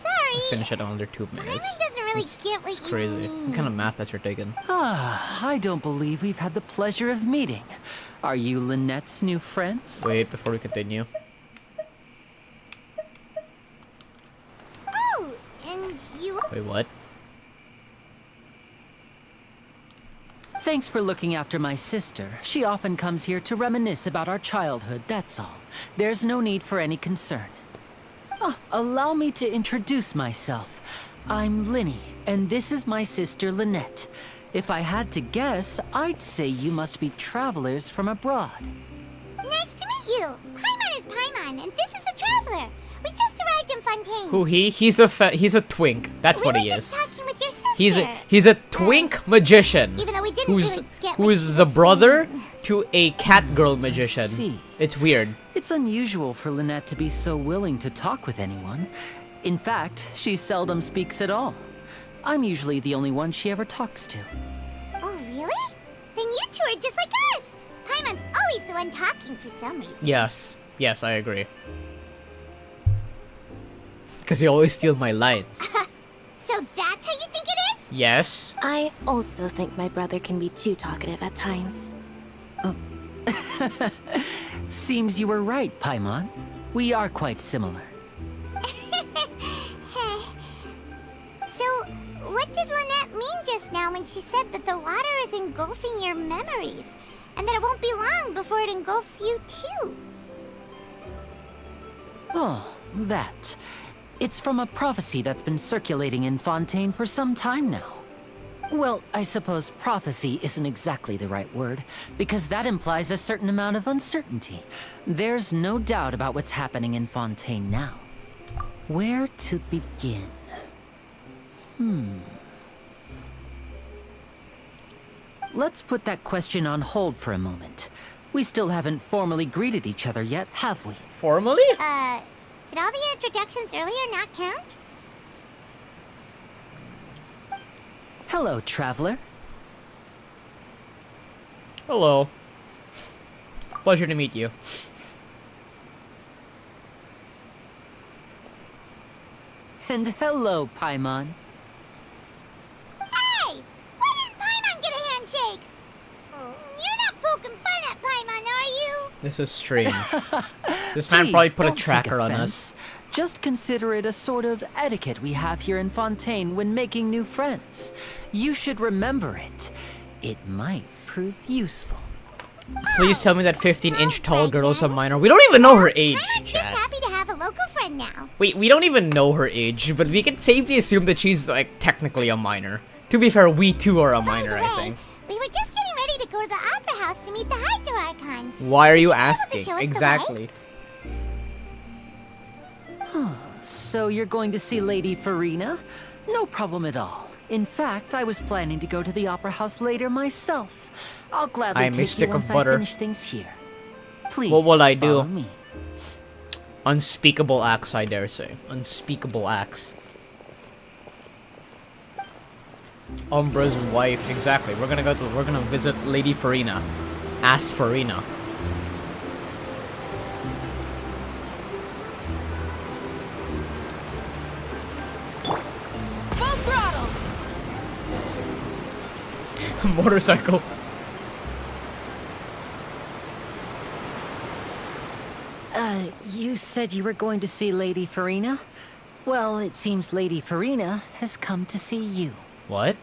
Sorry. Finish it in under 2 Paimon minutes. doesn't really get what It's you crazy. mean. What kind of math that you're taking? I don't believe we've had the pleasure of meeting. Are you Lynette's new friends? Wait, before we continue. Wait, what? Thanks for looking after my sister. She often comes here to reminisce about our childhood, that's all. There's no need for any concern. Oh, allow me to introduce myself. I'm Lyney, and this is my sister Lynette. If I had to guess, I'd say you must be travelers from abroad. Nice to meet you. Paimon is Paimon, and this is the Traveler. We just arrived in Fontaine. Who he? He's a twink. That's what he We were is. just talking with your sister. He's a twink magician. Even though we didn't really get what who's she the was brother saying. to a cat girl magician. See. It's weird. It's unusual for Lynette to be so willing to talk with anyone. In fact, she seldom speaks at all. I'm usually the only one she ever talks to. Oh, really? Then you two are just like us. Paimon's always the one talking for some reason. Yes, I agree. Because he always steals my lines. So that's how you think it is? Yes. I also think my brother can be too talkative at times. Seems you were right, Paimon. We are quite similar. So, what did Lynette mean just now when she said that the water is engulfing your memories? And that it won't be long before it engulfs you too? Oh, that. It's from a prophecy that's been circulating in Fontaine for some time now. Well, I suppose prophecy isn't exactly the right word, because that implies a certain amount of uncertainty. There's no doubt about what's happening in Fontaine now. Where to begin? Let's put that question on hold for a moment. We still haven't formally greeted each other yet, have we? Formally? Did all the introductions earlier not count? Hello, traveler. Hello. Pleasure to meet you. And hello, Paimon. Hey! Why didn't Paimon get a handshake? You're not poking fun at Paimon, are you? This is strange. This man probably Please, put a don't take tracker on offense. us. Just consider it a sort of etiquette we have here in Fontaine when making new friends. You should remember it. It might prove useful. Please tell me that 15-inch tall girl's a minor. We don't even know her age, Paimon's just chat. happy to have a local friend now. We don't even know her age, but we can safely assume that she's, like, technically a minor. To be fair, we too are a minor, By the I way, think. we were just getting ready to go to the Opera House to meet the Hydro Archon. Why are you Would be able to asking? show us the Exactly. So you're going to see Lady Furina? No problem at all. In fact, I was planning to go to the Opera House later myself. I'll gladly I'm a take you stick of once I butter. finish things here. Please, What will I follow do? me. Unspeakable acts, I dare say. Unspeakable acts. UmBruh's wife, exactly. We're gonna visit Lady Furina. Ask Furina. Full throttle! Motorcycle. You said you were going to see Lady Furina? Well, it seems Lady Furina has come to see you. What?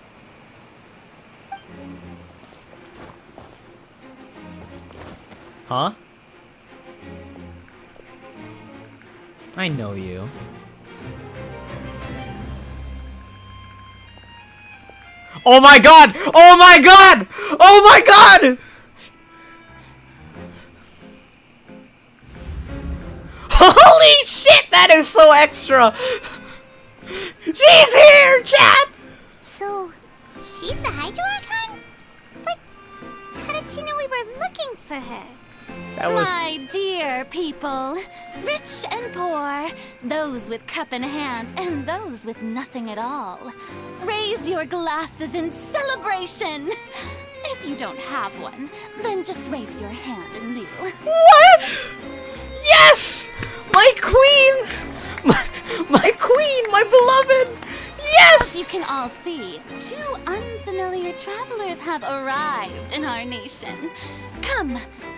Huh? I know you. Oh my god! Oh my god! Oh my god! Holy shit, that is so extra! She's here, chat! So, she's the Hydro Archon? But how did she know we were looking for her? That was... My dear people, rich and poor, those with cup in hand and those with nothing at all, raise your glasses in celebration. If you don't have one, then just raise your hand in lieu. What? Yes! My queen! My queen! My beloved! Yes! As you can all see, two unfamiliar travelers have arrived in our nation. Come,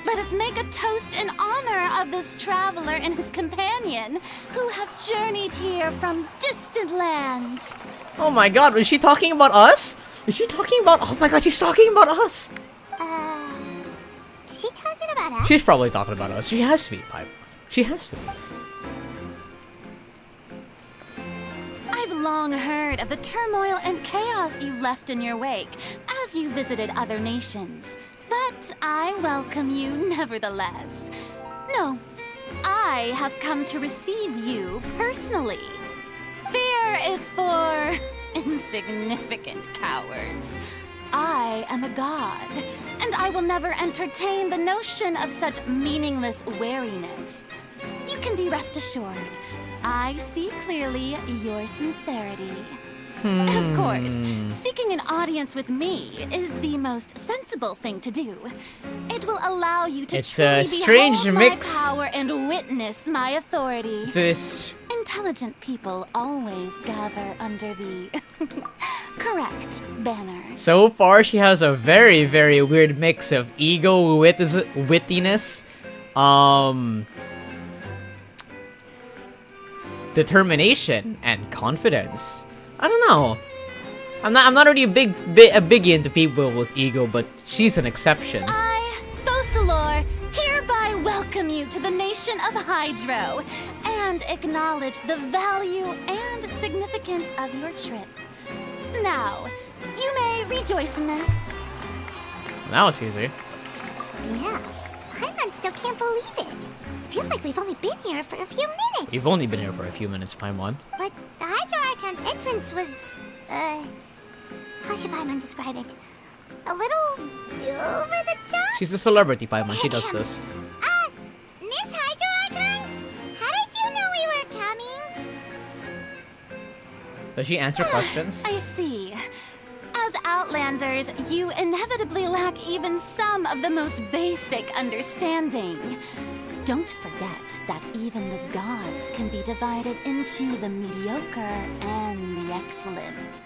let us make a toast in honor of this traveler and his companion, who have journeyed here from distant lands. Oh my god, was she talking about us? Is she talking about... Oh my god, she's talking about us! Is she talking about us? She's probably talking about us. She has to be, Pipe. She has to be. I've long heard of the turmoil and chaos you left in your wake as you visited other nations. But I welcome you nevertheless. No, I have come to receive you personally. Fear is for insignificant cowards. I am a god, and I will never entertain the notion of such meaningless wariness. You can be rest assured, I see clearly your sincerity. Of course, seeking an audience with me is the most sensible thing to do. It will allow you to It's a truly strange behold mix. my power and witness my authority. This... Intelligent people always gather under the correct banner. So far, she has a very, very weird mix of ego, wittiness, determination, and confidence. I don't know. I'm not really a biggie into people with ego, but she's an exception. I, Focalor, hereby welcome you to the nation of Hydro and acknowledge the value and significance of your trip. Now, you may rejoice in this. That was easy. Yeah, Paimon still can't believe it. Feels like we've only been here for a few minutes. We've only been here for a few minutes, Paimon. But the Hydro Archon's entrance was, how should Paimon describe it? A little over the top? She's a celebrity, Paimon. She does this. Miss Hydro Archon? How did you know we were coming? Does she answer questions? I see. As Outlanders, you inevitably lack even some of the most basic understanding. Don't forget that even the gods can be divided into the mediocre and the excellent.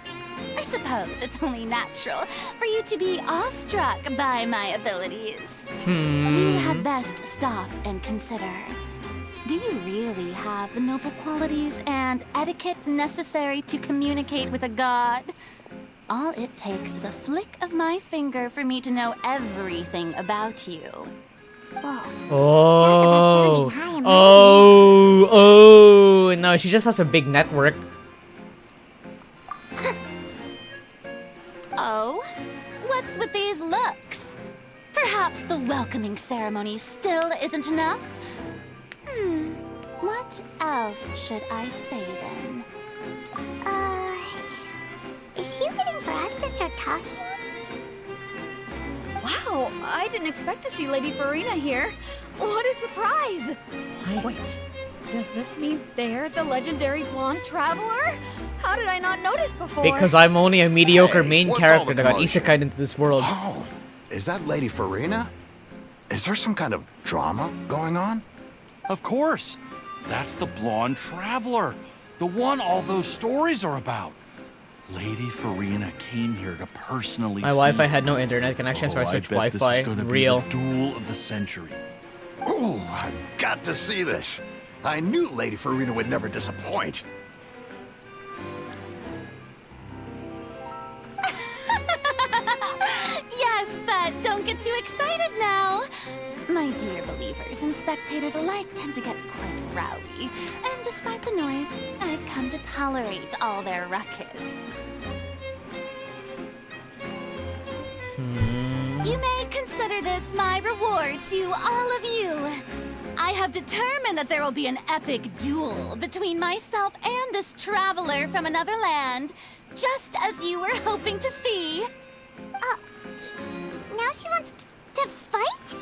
I suppose it's only natural for you to be awestruck by my abilities. You had best stop and consider. Do you really have the noble qualities and etiquette necessary to communicate with a god? All it takes is a flick of my finger for me to know everything about you. Oh, oh, no, she just has a big network. Oh? What's with these looks? Perhaps the welcoming ceremony still isn't enough? What else should I say then? Is she waiting for us to start talking? Wow, I didn't expect to see Lady Furina here. What a surprise! Wait, does this mean they're the legendary blonde traveler? How did I not notice before? Because I'm only a mediocre main what's character all the that got commotion? isekai'd into this world. Oh, is that Lady Furina? Is there some kind of drama going on? Of course. That's the blonde traveler. The one all those stories are about. Lady Furina came here to personally My see Wi-Fi you. had no internet connection, so I switched bet this Wi-Fi. is gonna be Real. the duel of the century. Ooh, I've got to see this. I knew Lady Furina would never disappoint. Yes, but don't get too excited now. My dear believers and spectators alike tend to get quite rowdy, and despite the noise, I've come to tolerate all their ruckus. You may consider this my reward to all of you. I have determined that there will be an epic duel between myself and this traveler from another land, just as you were hoping to see. Now she wants to fight?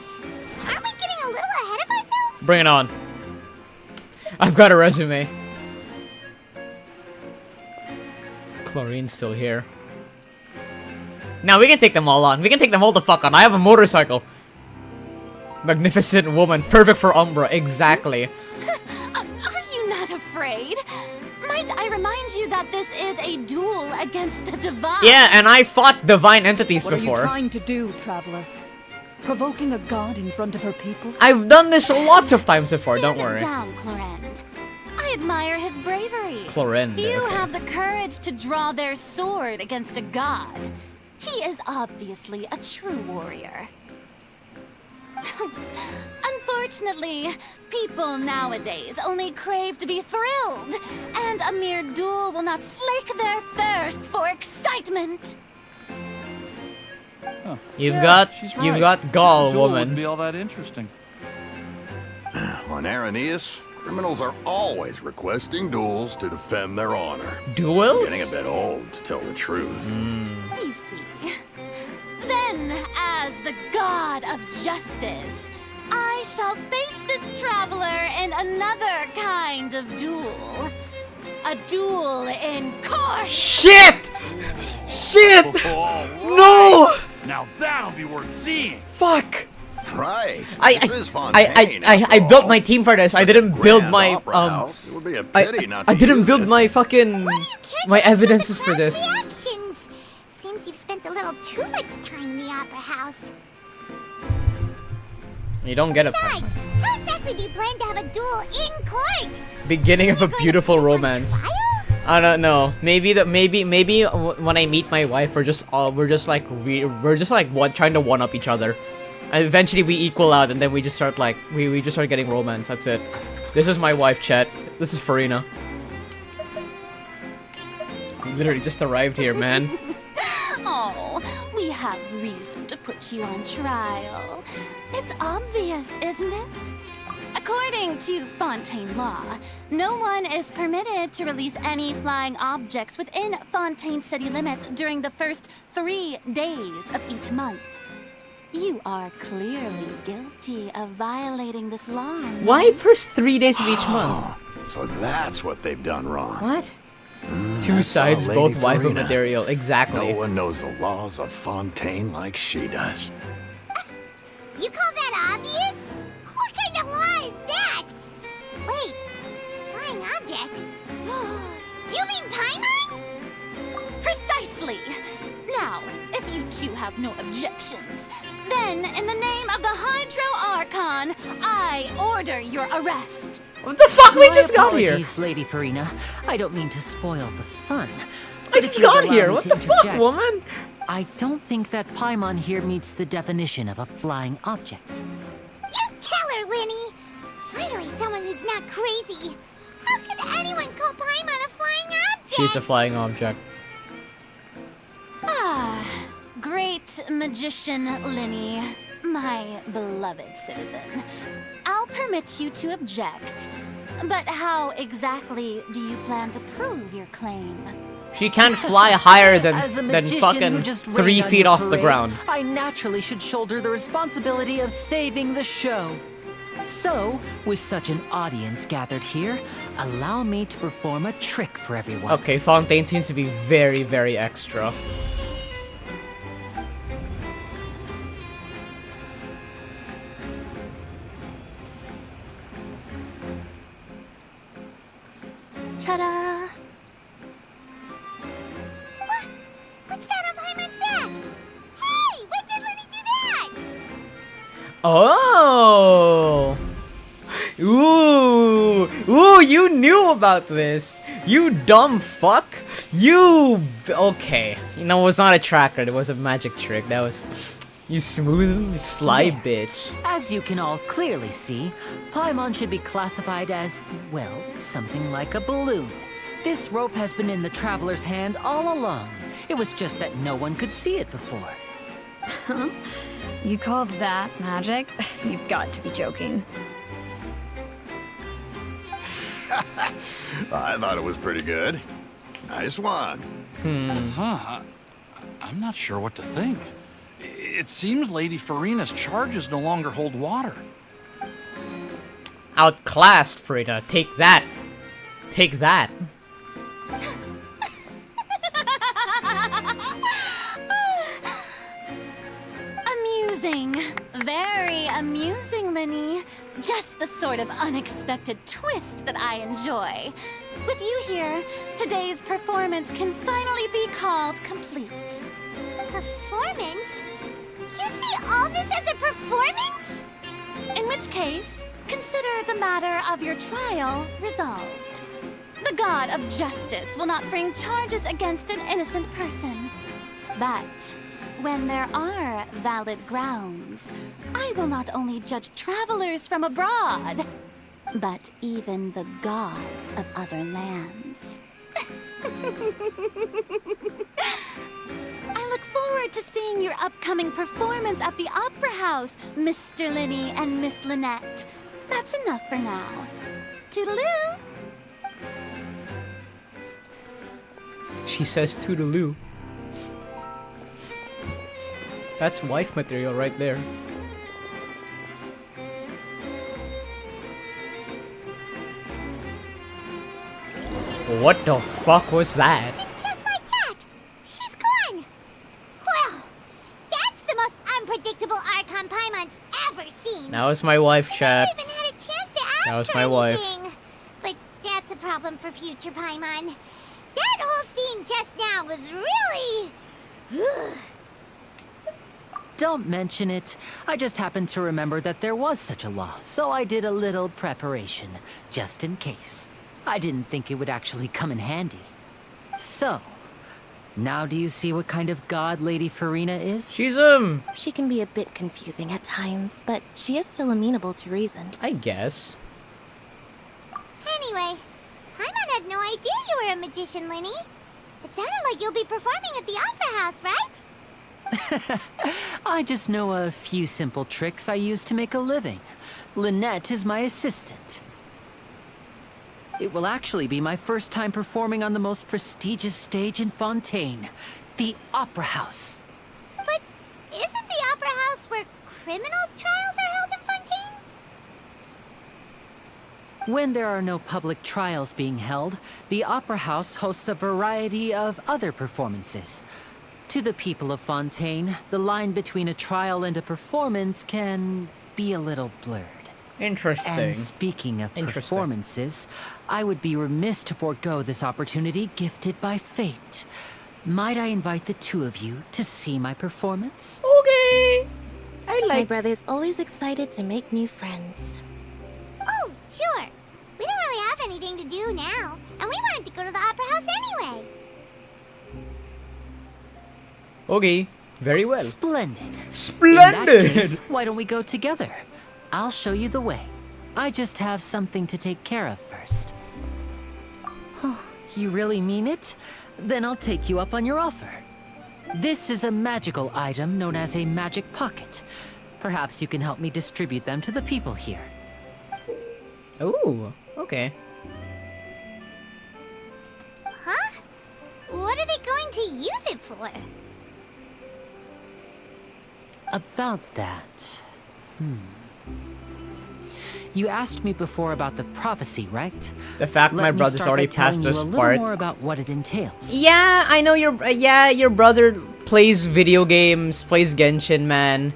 Aren't we getting a little ahead of ourselves? Bring it on. I've got a resume. Chlorine's still here. Now we can take them all on. We can take them all the fuck on. I have a motorcycle. Magnificent woman. Perfect for UmBruh. Exactly. Are you not afraid? Might I remind you that this is a duel against the divine? Yeah, and I fought divine entities What are before. you trying to do, traveler? Provoking a god in front of her people? I've done this lots of times before, don't Stand worry. down, Clorend. I admire his bravery. Clorinde, Few okay. have the courage to draw their sword against a god. He is obviously a true warrior. Unfortunately, people nowadays only crave to be thrilled, and a mere duel will not slake their thirst for excitement. Huh. You've She's got right. gall, Just a duel woman. wouldn't be all that interesting. On Araneus, criminals are always requesting duels to defend their honor. Duels? Getting a bit old, to tell the truth. You see. Then, as the god of justice, I shall face this traveler in another kind of duel. A duel in court! Shit! Shit! Oh, No! now that'll be worth seeing. Fuck! Right. This is Fontaine, I after built all. my team for this. I Such a didn't build grand my opera house. It would be a pity not to I didn't use build it. my fucking Why do you care so my much about evidences the for crowd's this. reactions? Seems you've spent a little too much time in the opera house. You don't get it. Besides, how exactly do you plan to have a duel in court? Beginning of a beautiful romance. Trial? I don't know. Maybe when I meet my wife, we're just like trying to one up each other, and eventually we equal out, and then we just start like we just start getting romance. That's it. This is my wife, Chet. This is Furina. Literally just arrived here, man. Oh, we have reason to put you on trial. It's obvious, isn't it? According to Fontaine law, no one is permitted to release any flying objects within Fontaine city limits during the first 3 days of each month. You are clearly guilty of violating this law. Why first 3 days of each month? So that's what they've done wrong. What? That's Two our sides, Lady both waifu Furina. material. Exactly. No one knows the laws of Fontaine like she does. You call that obvious? What kind of law is that? Wait, flying object? You mean Paimon? Precisely! Now, if you two have no objections, then in the name of the Hydro Archon, I order your arrest. What the fuck? We My just got here. apologies, Lady Furina. I don't mean to spoil the fun. I But if just you'd got allow here. me What to the fuck, interject, woman? I don't think that Paimon here meets the definition of a flying object. You tell her, Lyney! Finally someone who's not crazy. How could anyone call Paimon a flying object? She's a flying object. Ah, great magician Lyney, my beloved citizen. I'll permit you to object, but how exactly do you plan to prove your claim? She can't fly higher As a than magician fucking who just 3 rained on feet your off the parade, ground. I naturally should shoulder the responsibility of saving the show. So, with such an audience gathered here, allow me to perform a trick for everyone. Okay, Fontaine seems to be very, very extra. Ta-da! What's that on Paimon's back? Hey, when did Lyney do that? Oh! Ooh, you knew about this. You dumb fuck. Okay. You know, it was not a tracker. It was a magic trick. That was... You smooth, sly bitch. As you can all clearly see, Paimon should be classified as, well, something like a balloon. This rope has been in the traveler's hand all along. It was just that no one could see it before. Huh? You call that magic? You've got to be joking. I thought it was pretty good. Nice one. Huh. I'm not sure what to think. It seems Lady Furina's charges no longer hold water. Outclassed, Frida. Take that. Take that. Amusing. Very amusing, Lyney. Just the sort of unexpected twist that I enjoy. With you here, today's performance can finally be called complete. Performance? You see all this as a performance? In which case, consider the matter of your trial resolved. The god of justice will not bring charges against an innocent person. But when there are valid grounds, I will not only judge travelers from abroad, but even the gods of other lands. I look forward to seeing your upcoming performance at the Opera House, Mr. Lyney and Miss Lynette. That's enough for now. Toodaloo! She says toodaloo. That's wife material right there. What the fuck was that? Just like that, she's gone. Well, that's the most unpredictable Archon Paimon's ever seen. That was my wife, chat. I never even had a chance to ask That was her my wife. anything. But that's a problem for future Paimon. That whole scene just now was really... Don't mention it. I just happened to remember that there was such a law, so I did a little preparation, just in case. I didn't think it would actually come in handy. So, now do you see what kind of god Lady Furina is? She's, She can be a bit confusing at times, but she is still amenable to reason. I guess. Anyway, Paimon had no idea you were a magician, Lyney. It sounded like you'll be performing at the Opera House, right? I just know a few simple tricks I use to make a living. Lynette is my assistant. It will actually be my first time performing on the most prestigious stage in Fontaine, the Opera House. But isn't the Opera House where criminal trials are held in Fontaine? When there are no public trials being held, the Opera House hosts a variety of other performances. To the people of Fontaine, the line between a trial and a performance can be a little blurred. Interesting. And speaking of performances, I would be remiss to forego this opportunity gifted by fate. Might I invite the two of you to see my performance? Okay. My brother's always excited to make new friends. Oh, sure. We don't really have anything to do now, and we wanted to go to the Opera House anyway. Okay. Very well. Splendid. Splendid! In that case, why don't we go together? I'll show you the way. I just have something to take care of first. Oh, you really mean it? Then I'll take you up on your offer. This is a magical item known as a magic pocket. Perhaps you can help me distribute them to the people here. Ooh, okay. Huh? What are they going to use it for? About that... You asked me before about the prophecy, right? The fact Let my me brother's start already by telling passed you this a little part. more about what it entails. Yeah, I know your brother plays video games, plays Genshin, man.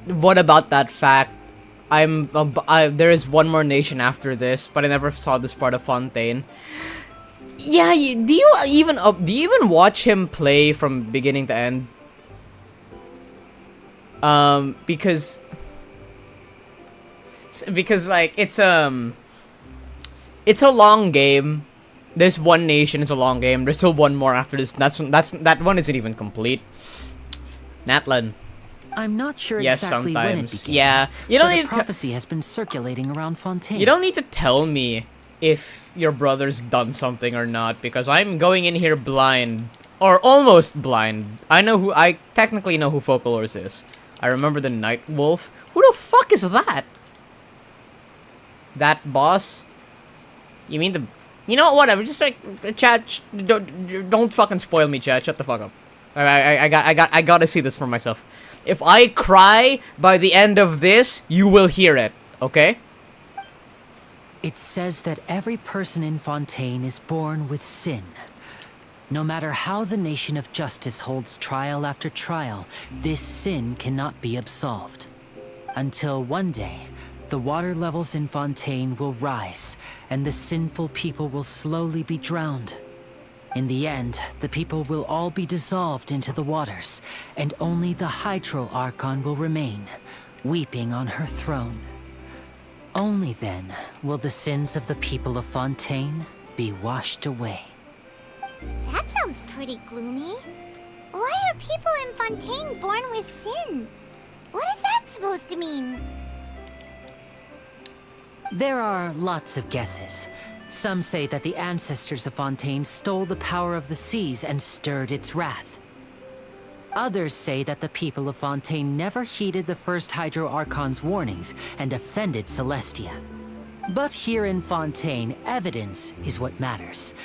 What about that fact? There is one more nation after this, but I never saw this part of Fontaine. Yeah, do you even watch him play from beginning to end? Because like it's a long game. There's one nation, it's a long game. There's still one more after this. That one isn't even complete. Natlan. I'm not sure Yes, exactly when it sometimes. began. Yeah, you don't but need a prophecy has been circulating around Fontaine. You don't need to tell me if your brother's done something or not, because I'm going in here blind, or almost blind. I technically know who Focalors is. I remember the Night Wolf. Who the fuck is that? That boss? You mean the... You know, whatever. Just like, chat, don't fucking spoil me, chat. Shut the fuck up. I gotta see this for myself. If I cry by the end of this, you will hear it, okay? It says that every person in Fontaine is born with sin. No matter how the nation of justice holds trial after trial, this sin cannot be absolved. Until one day, the water levels in Fontaine will rise, and the sinful people will slowly be drowned. In the end, the people will all be dissolved into the waters, and only the Hydro Archon will remain, weeping on her throne. Only then will the sins of the people of Fontaine be washed away. That sounds pretty gloomy. Why are people in Fontaine born with sin? What is that supposed to mean? There are lots of guesses. Some say that the ancestors of Fontaine stole the power of the seas and stirred its wrath. Others say that the people of Fontaine never heeded the first Hydro Archon's warnings and offended Celestia. But here in Fontaine, evidence is what matters.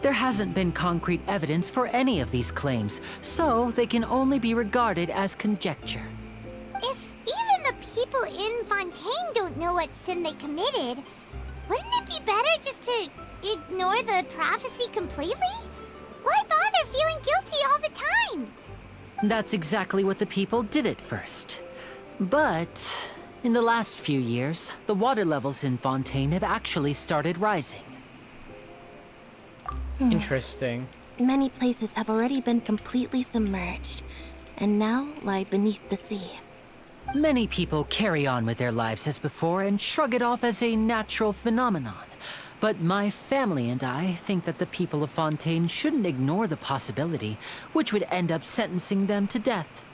There hasn't been concrete evidence for any of these claims, so they can only be regarded as conjecture. If even the people in Fontaine don't know what sin they committed, wouldn't it be better just to ignore the prophecy completely? Why bother feeling guilty all the time? That's exactly what the people did at first. But in the last few years, the water levels in Fontaine have actually started rising. Interesting. Many places have already been completely submerged, and now lie beneath the sea. Many people carry on with their lives as before and shrug it off as a natural phenomenon. But my family and I think that the people of Fontaine shouldn't ignore the possibility, which would end up sentencing them to death.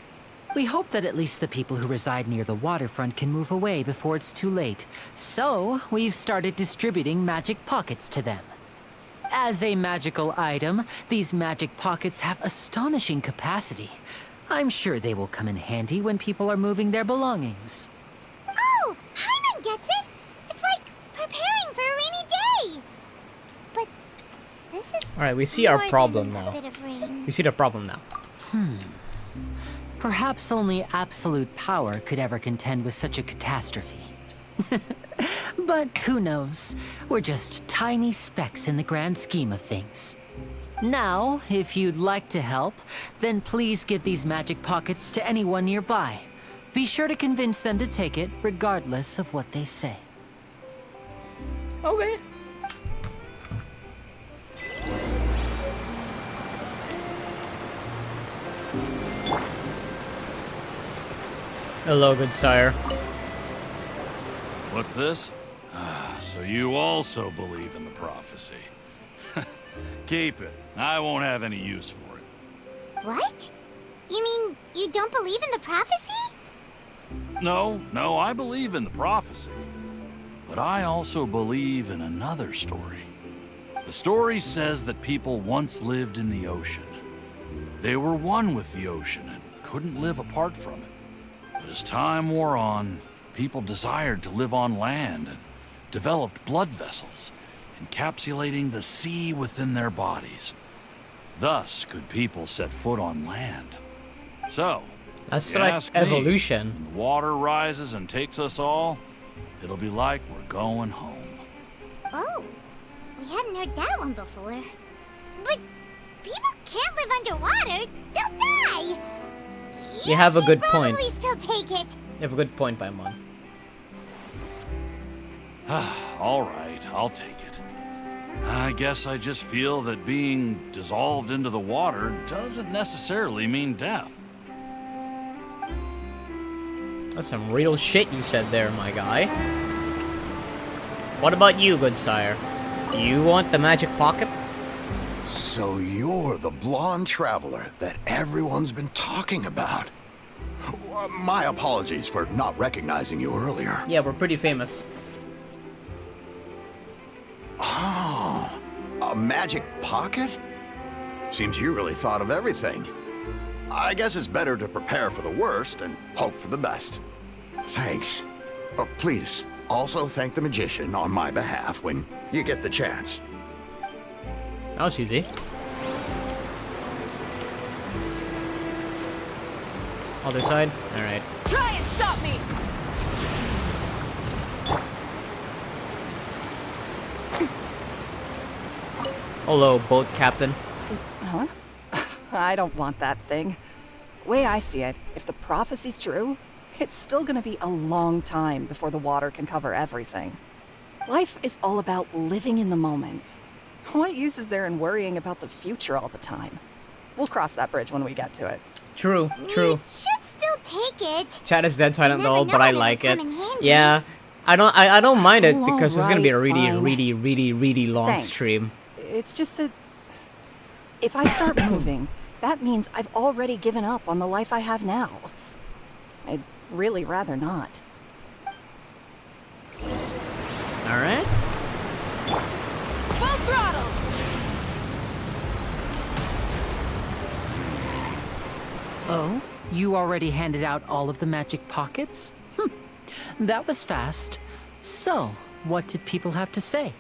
We hope that at least the people who reside near the waterfront can move away before it's too late. So, we've started distributing magic pockets to them. As a magical item, these magic pockets have astonishing capacity. I'm sure they will come in handy when people are moving their belongings. Oh, Hyman gets it! It's like preparing for a rainy day! But this is Alright, we see our more problem than now. a bit of rain. We see the problem now. Perhaps only absolute power could ever contend with such a catastrophe. But who knows? We're just tiny specks in the grand scheme of things. Now, if you'd like to help, then please give these magic pockets to anyone nearby. Be sure to convince them to take it, regardless of what they say. Okay. Hello, good sire. What's this? So you also believe in the prophecy. Keep it. I won't have any use for it. What? You mean you don't believe in the prophecy? No, I believe in the prophecy. But I also believe in another story. The story says that people once lived in the ocean. They were one with the ocean and couldn't live apart from it. But as time wore on, people desired to live on land and developed blood vessels, encapsulating the sea within their bodies. Thus could people set foot on land. So, That's if you like ask me, evolution. when the water rises and takes us all, it'll be like we're going home. Oh, we hadn't heard that one before. But people can't live underwater. They'll die. You have a should good point. probably still take it. You have a good point, Paimon. All right, I'll take it. I guess I just feel that being dissolved into the water doesn't necessarily mean death. That's some real shit you said there, my guy. What about you, good sire? You want the magic pocket? So you're the blonde traveler that everyone's been talking about. My apologies for not recognizing you earlier. Yeah, we're pretty famous. Oh, a magic pocket? Seems you really thought of everything. I guess it's better to prepare for the worst and hope for the best. Thanks. Please, also thank the magician on my behalf when you get the chance. That was easy. Other side? Alright. Try and stop me! Hello, boat captain. Huh? I don't want that thing. Way I see it, if the prophecy's true, it's still gonna be a long time before the water can cover everything. Life is all about living in the moment. What use is there in worrying about the future all the time? We'll cross that bridge when we get to it. True, true. We should still take it. Chat is dead, so I don't You never know, but know I when it'll like it. come in handy. Yeah, I don't mind it because it's gonna be a Alright, really, fine. really long Thanks. stream. It's just that if I start moving, that means I've already given up on the life I have now. I'd really rather not. Alright. Full throttle! Oh? You already handed out all of the magic pockets? That was fast. So, what did people have to say?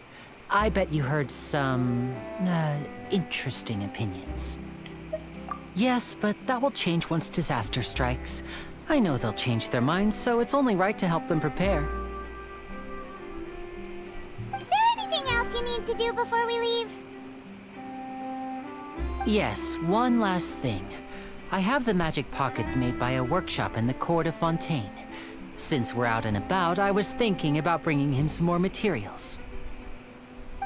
I bet you heard some... interesting opinions. Yes, but that will change once disaster strikes. I know they'll change their minds, so it's only right to help them prepare. Is there anything else you need to do before we leave? Yes, one last thing. I have the magic pockets made by a workshop in the court of Fontaine. Since we're out and about, I was thinking about bringing him some more materials.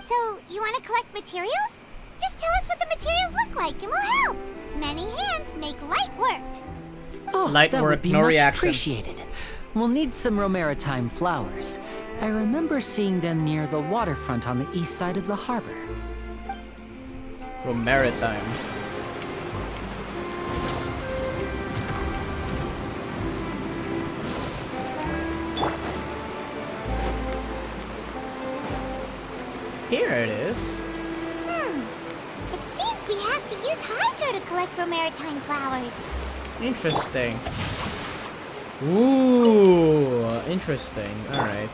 So, you want to collect materials? Just tell us what the materials look like and we'll help. Many hands make light work. Oh, Light that work, would be no much reaction. appreciated. We'll need some Romaritime flowers. I remember seeing them near the waterfront on the east side of the harbor. From Maritime. Here it is. It seems we have to use Hydro to collect Romaritime flowers. Interesting. Ooh, interesting. Alright.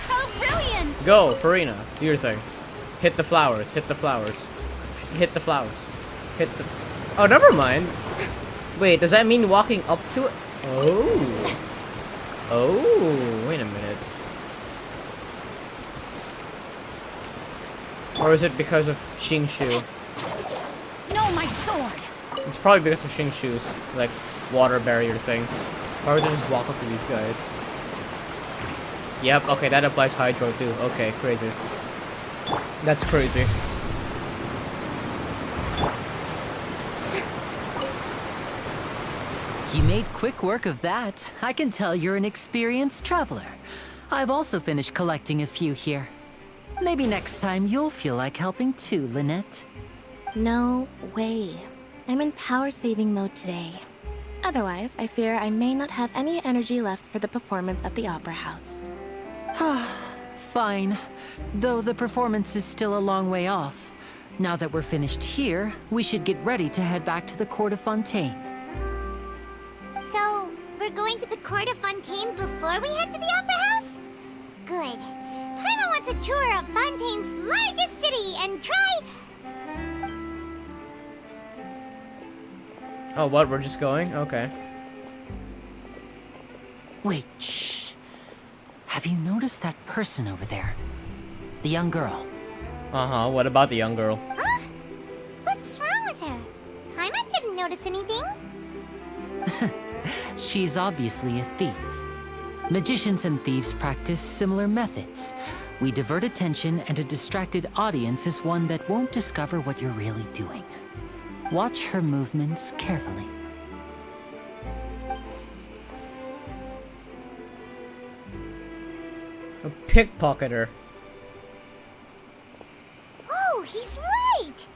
How brilliant! Go, Furina. Do your thing. Hit the flowers. Hit the flowers. Hit the flowers. Hit the... Oh, never mind. Wait, does that mean walking up to it? Oh. Oh, wait a minute. Or is it because of Xingshu? No, my sword! It's probably because of Xingshu's, like, water barrier thing. Or would they just walk up to these guys? Yep, okay, that applies Hydro too. Okay, crazy. That's crazy. You made quick work of that. I can tell you're an experienced traveler. I've also finished collecting a few here. Maybe next time you'll feel like helping too, Lynette. No way. I'm in power-saving mode today. Otherwise, I fear I may not have any energy left for the performance at the Opera House. Fine. Though the performance is still a long way off. Now that we're finished here, we should get ready to head back to the court of Fontaine. So, we're going to the court of Fontaine before we head to the Opera House? Good. Paimon wants a tour of Fontaine's largest city and try... Oh, what? We're just going? Okay. Wait, shh. Have you noticed that person over there? The young girl. Uh-huh, what about the young girl? Huh? What's wrong with her? Paimon didn't notice anything. She's obviously a thief. Magicians and thieves practice similar methods. We divert attention, and a distracted audience is one that won't discover what you're really doing. Watch her movements carefully. A pickpocketer. Oh, he's right!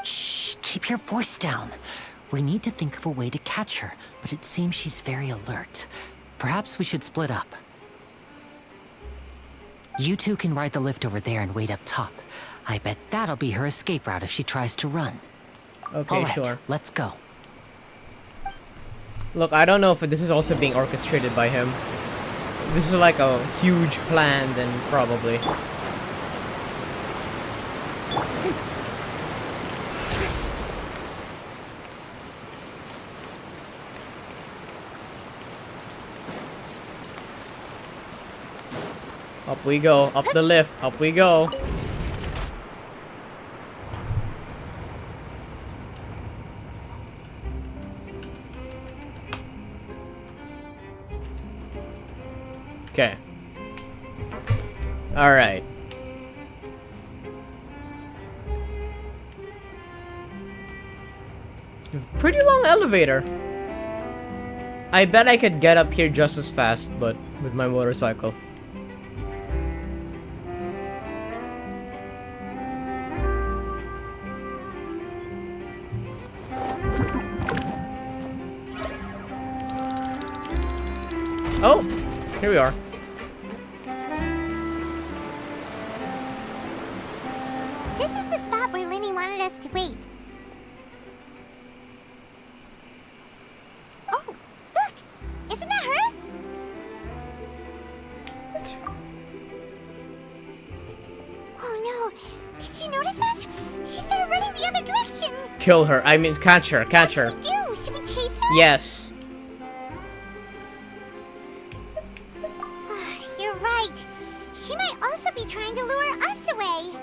Shh, keep your voice down. We need to think of a way to catch her, but it seems she's very alert. Perhaps we should split up. You two can ride the lift over there and wait up top. I bet that'll be her escape route if she tries to run. Okay, All right, sure. let's go. Look, I don't know if this is also being orchestrated by him. If this is like a huge plan, then probably. Up we go, up the lift, up we go. Okay. Alright. Pretty long elevator. I bet I could get up here just as fast, but with my motorcycle. Oh, here we are. This is the spot where Lyney wanted us to wait. Oh, look! Isn't that her? Oh no! Did she notice us? She started running the other direction! Kill her. I mean, catch her. Catch her. What should we do? Should we chase her? Yes. You're right. She might also be trying to lure us away.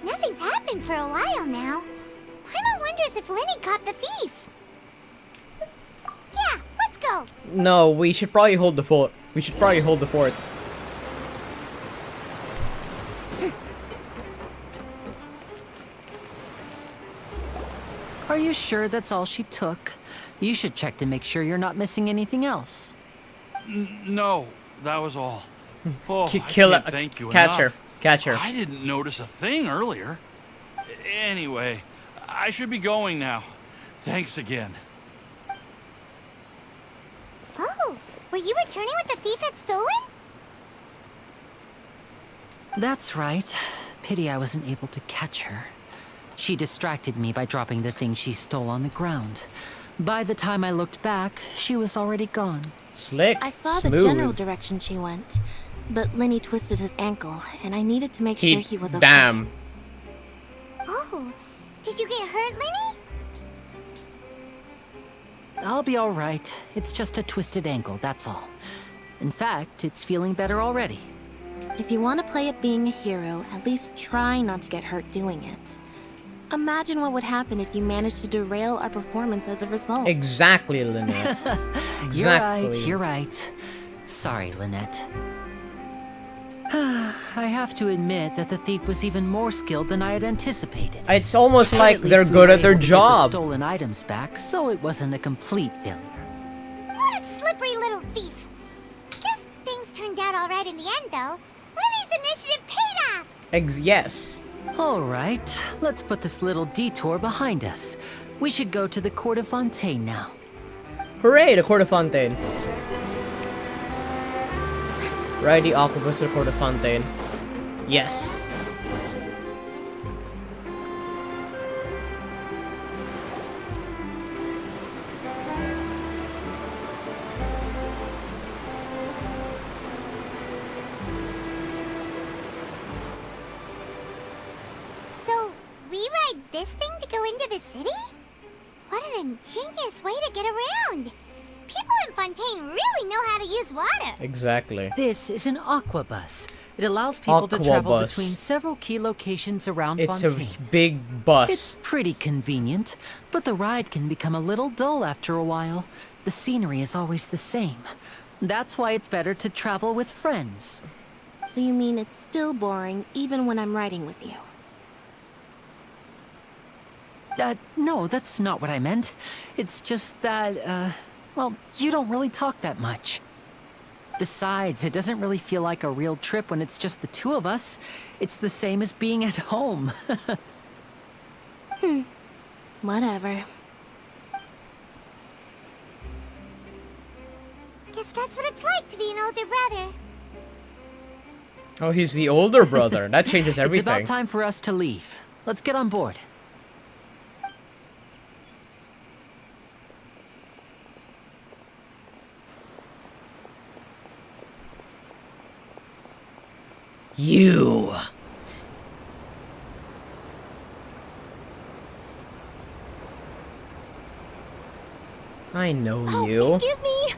Nothing's happened for a while now. Paimon wonders if Lyney caught the thief. Yeah, let's go. No, we should probably hold the fort. We should probably hold the fort. Are you sure that's all she took? You should check to make sure you're not missing anything else. No, that was all. Oh, Kill I her. can't thank you Catch her. enough. Catch her. I didn't notice a thing earlier. Anyway, I should be going now. Thanks again. Oh, were you returning what the thief had stolen? That's right. Pity I wasn't able to catch her. She distracted me by dropping the thing she stole on the ground. By the time I looked back, she was already gone. Slick. I saw smooth. the general direction she went, but Lyney twisted his ankle, and I needed to make sure he was okay. Damn. Oh, did you get hurt, Lyney? I'll be all right. It's just a twisted ankle, that's all. In fact, it's feeling better already. If you want to play at being a hero, at least try not to get hurt doing it. Imagine what would happen if you managed to derail our performance as a result. Exactly, Lynette. Exactly. You're right. Sorry, Lynette. I have to admit that the thief was even more skilled than I had anticipated. It's almost But like at least they're we good were at their able to get the job. stolen items back, so it wasn't a complete failure. What a slippery little thief. Guess things turned out all right in the end, though. Lyney's initiative paid off. Yes. All right, let's put this little detour behind us. We should go to the court of Fontaine now. Hooray, the court of Fontaine. Ride the octopus to the court of Fontaine. Yes. So, we ride this thing to go into the city? What an ingenious way to get around. People in Fontaine really know how to use water. Exactly. This is an aquabus. It allows people to travel Aquabus. between several key locations around It's Fontaine. a big bus. It's pretty convenient, but the ride can become a little dull after a while. The scenery is always the same. That's why it's better to travel with friends. So you mean it's still boring even when I'm riding with you? No, that's not what I meant. It's just that, well, you don't really talk that much. Besides, it doesn't really feel like a real trip when it's just the two of us. It's the same as being at home. Whatever. Guess that's what it's like to be an older brother. Oh, he's the older brother. That changes It's everything. about time for us to leave. Let's get on board. You. I know you. Excuse me.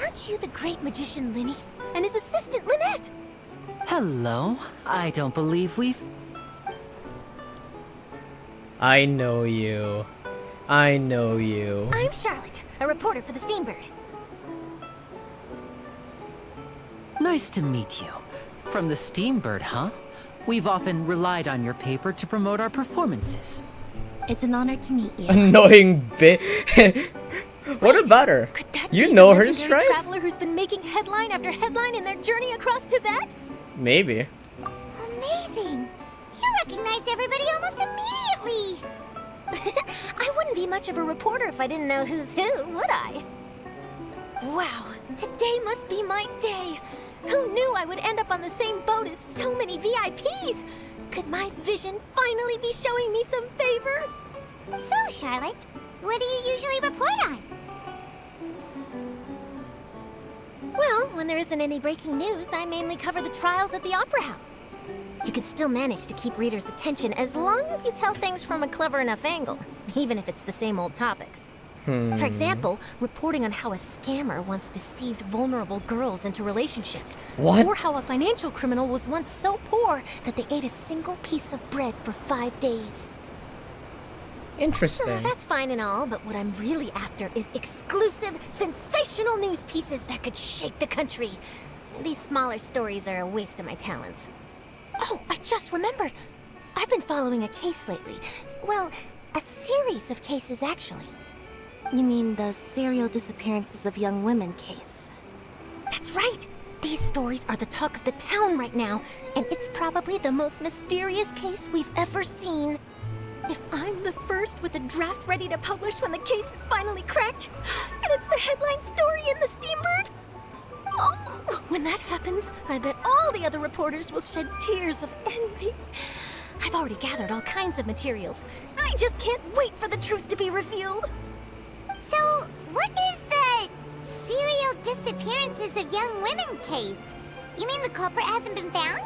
Aren't you the great magician Lyney and his assistant Lynette? Hello. I don't believe we've... I know you. I know you. I'm Charlotte, a reporter for the Steambird. Nice to meet you. From the Steambird, huh? We've often relied on your paper to promote our performances. It's an honor to meet you. Annoying bit. What about her? Could that You be know the her, legendary Stripe? traveler who's been making headline after headline in their journey across Tibet? Maybe. Amazing! You recognize everybody almost immediately! I wouldn't be much of a reporter if I didn't know who's who, would I? Wow, today must be my day! Who knew I would end up on the same boat as so many VIPs? Could my vision finally be showing me some favor? So, Charlotte, what do you usually report on? Well, when there isn't any breaking news, I mainly cover the trials at the Opera House. You can still manage to keep readers' attention as long as you tell things from a clever enough angle, even if it's the same old topics. For example, reporting on how a scammer once deceived vulnerable girls into relationships. What? Or how a financial criminal was once so poor that they ate a single piece of bread for 5 days. Interesting. That's fine and all, but what I'm really after is exclusive, sensational news pieces that could shake the country. These smaller stories are a waste of my talents. Oh, I just remembered. I've been following a case lately. Well, a series of cases, actually. You mean the serial disappearances of young women case? That's right. These stories are the talk of the town right now, and it's probably the most mysterious case we've ever seen. If I'm the first with a draft ready to publish when the case is finally cracked, and it's the headline story in the Steambird, oh, when that happens, I bet all the other reporters will shed tears of envy. I've already gathered all kinds of materials. I just can't wait for the truth to be revealed. So, what is the serial disappearances of young women case? You mean the culprit hasn't been found?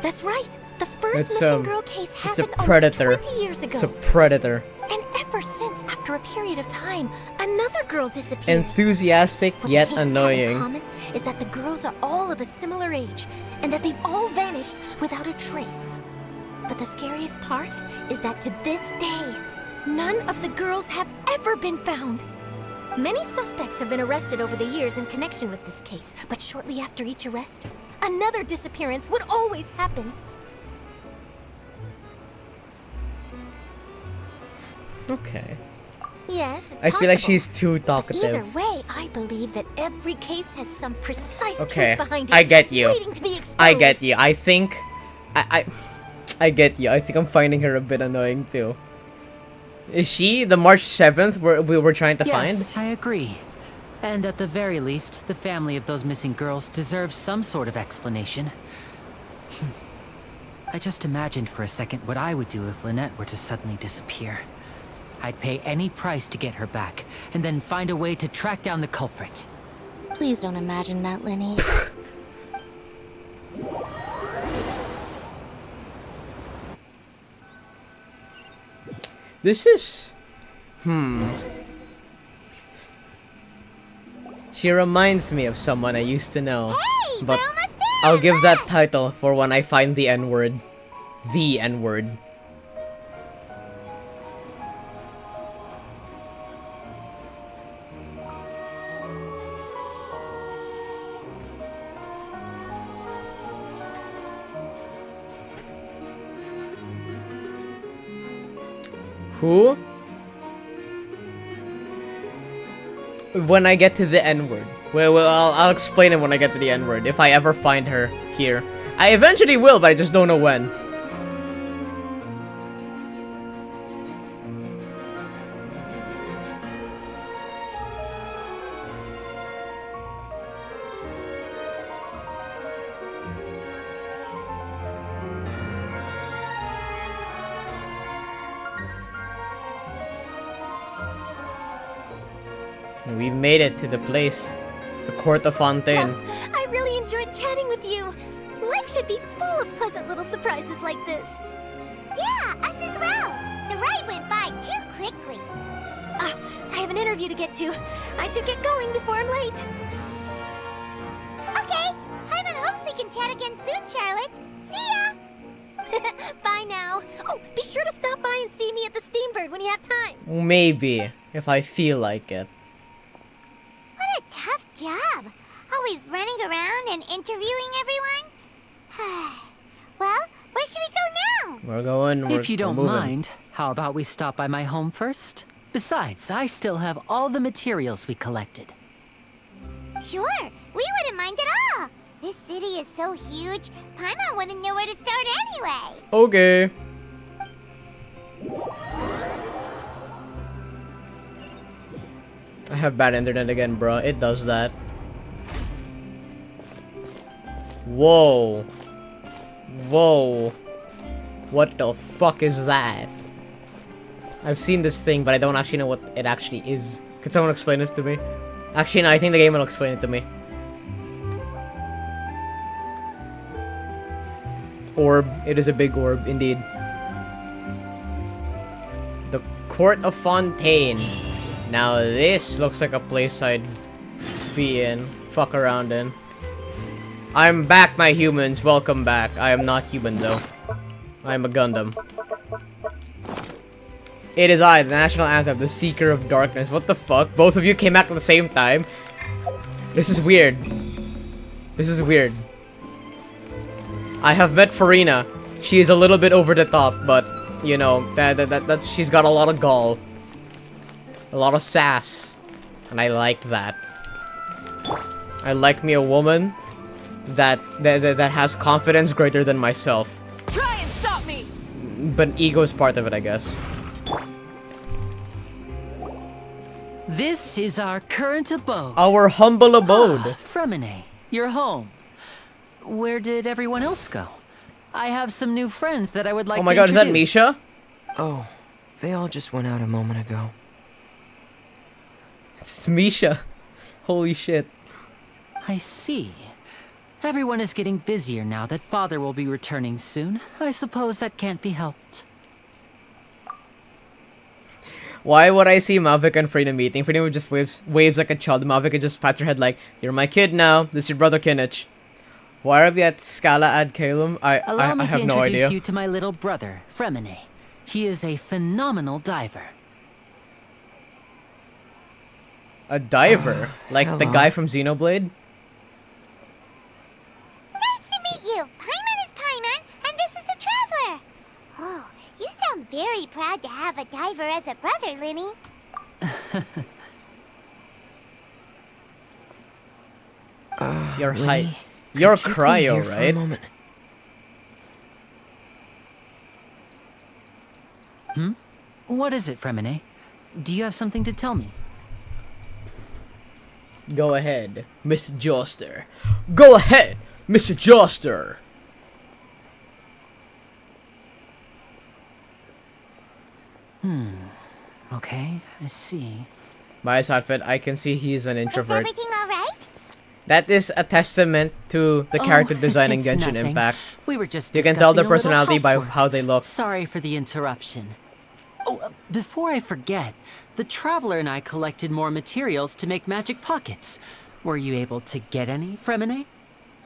That's right. The first missing girl case happened almost 20 years ago. It's a predator. And ever since, after a period of time, another girl disappears. Enthusiastic What yet the cases have in annoying. common is that the girls are all of a similar age, and that they've all vanished without a trace. But the scariest part is that to this day, none of the girls have ever been found. Many suspects have been arrested over the years in connection with this case, but shortly after each arrest, another disappearance would always happen. Okay. Yes, it's I feel like possible. she's too talkative. Either way, I believe that every case has some precise Okay, truth behind it. I get you. Waiting to be exposed. I get you. I think I get you. I think I'm finding her a bit annoying too. Is she the March 7th we were trying to find? Yes, I agree. And at the very least, the family of those missing girls deserves some sort of explanation. I just imagined for a second what I would do if Lynette were to suddenly disappear. I'd pay any price to get her back, and then find a way to track down the culprit. Please don't imagine that, Lyney. This is... She reminds me of someone I used to know. Hey, but we're almost there! I'll give that title for when I find the N-word. The N-word. Who? When I get to the N-word. Well, I'll explain it when I get to the N-word, if I ever find her here. I eventually will, but I just don't know when. We've made it to the place. The court of Fontaine. I really enjoyed chatting with you. Life should be full of pleasant little surprises like this. Yeah, us as well. The ride went by too quickly. I have an interview to get to. I should get going before I'm late. Okay, Hyman hopes we can chat again soon, Charlotte. See ya! Bye now. Oh, be sure to stop by and see me at the Steambird when you have time. Maybe, if I feel like it. What a tough job. Always running around and interviewing everyone. Well, Where should we go now? We're going. If you don't we're moving. mind, how about we stop by my home first? Besides, I still have all the materials we collected. Sure, we wouldn't mind at all. This city is so huge, Paimon wouldn't know where to start anyway. Okay. I have bad internet again, bro. It does that. Whoa. Whoa. What the fuck is that? I've seen this thing, but I don't actually know what it actually is. Could someone explain it to me? Actually, no, I think the game will explain it to me. Orb. It is a big orb, indeed. The Court of Fontaine. Now this looks like a place I'd be in. Fuck around in. I'm back, my humans. Welcome back. I am not human, though. I am a Gundam. It is I, the national anthem, the Seeker of Darkness. What the fuck? Both of you came back at the same time? This is weird. This is weird. I have met Furina. She is a little bit over the top, but, you know, that's she's got a lot of gall. A lot of sass. And I like that. I like me a woman that has confidence greater than myself. Try and stop me! But ego is part of it, I guess. This is our current abode. Our humble abode. Fremine, your home. Where did everyone else go? I have some new friends that I would like to Oh my god, is that introduce. Misha? Oh, they all just went out a moment ago. It's Misha. Holy shit. I see. Everyone is getting busier now that Father will be returning soon. I suppose that can't be helped. Why would I see Mavic and Furina meeting? Furina just waves like a child. Mavic would just pats her head like, "You're my kid now. This is your brother Kinich." Why are we at Scala ad Calum? I Allow me have to no introduce idea. you to my little brother, Fremine. He is a phenomenal diver. A diver? Like the hello. guy from Xenoblade? Nice to meet you. Paimon is Paimon, and this is the Traveler. Oh, you sound very proud to have a diver as a brother, Lyney. Your Lyney, height. could You're you come cryo, here for a right? moment? What is it, Fremine? Do you have something to tell me? Go ahead, Mr. Joster. Go ahead, Mr. Joster. Okay, I see. By his outfit, I can see he's an Is introvert. everything all right? That is a testament to the character design in it's Genshin nothing. Impact. We were just You can tell discussing their a little personality by housework. how they look. Sorry for the interruption. Oh, before I forget, the Traveler and I collected more materials to make magic pockets. Were you able to get any, Fremine?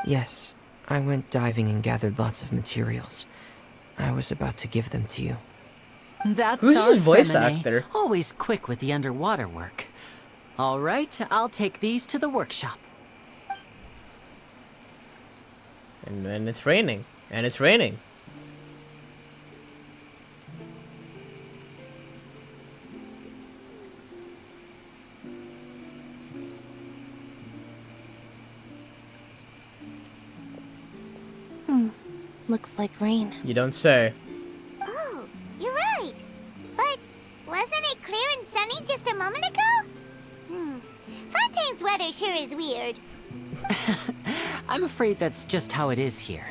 Yes, I went diving and gathered lots of materials. I was about to give them to you. That's Who's our his voice Fremine. actor? Always quick with the underwater work. All right, I'll take these to the workshop. And when it's raining. And it's raining. Looks like rain. You don't say. Oh, you're right. But wasn't it clear and sunny just a moment ago? Fontaine's weather sure is weird. I'm afraid that's just how it is here.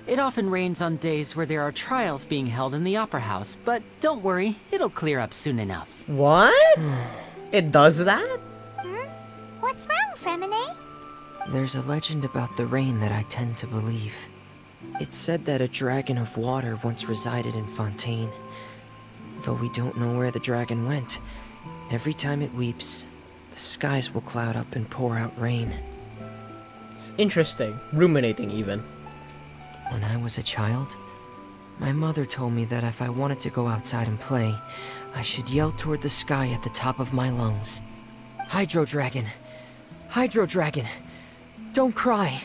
It often rains on days where there are trials being held in the Opera House, but don't worry, it'll clear up soon enough. What? It does that? What's wrong, Fremine? There's a legend about the rain that I tend to believe. It's said that a dragon of water once resided in Fontaine. Though we don't know where the dragon went, every time it weeps, the skies will cloud up and pour out rain. It's interesting. Ruminating, even. When I was a child, my mother told me that if I wanted to go outside and play, I should yell toward the sky at the top of my lungs. Hydro Dragon! Hydro Dragon! Don't cry!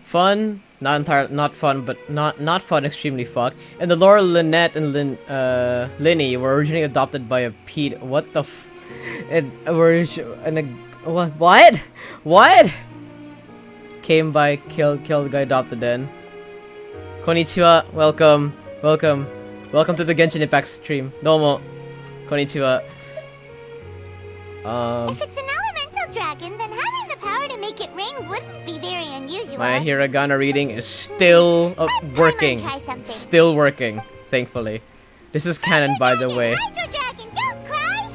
Fun not fun, but not fun, extremely fucked. In the lore, Lynette and Lyney were originally adopted by a Pete. What the f... What? Came by, killed, got adopted then. Konnichiwa, welcome to the Genshin Impact stream. Domo. Konnichiwa. If it's an elemental dragon, then having the power to make it rain wouldn't be very unusual. My hiragana reading is still working. Still working, thankfully. This is canon, by the way. Hydro dragon, don't cry!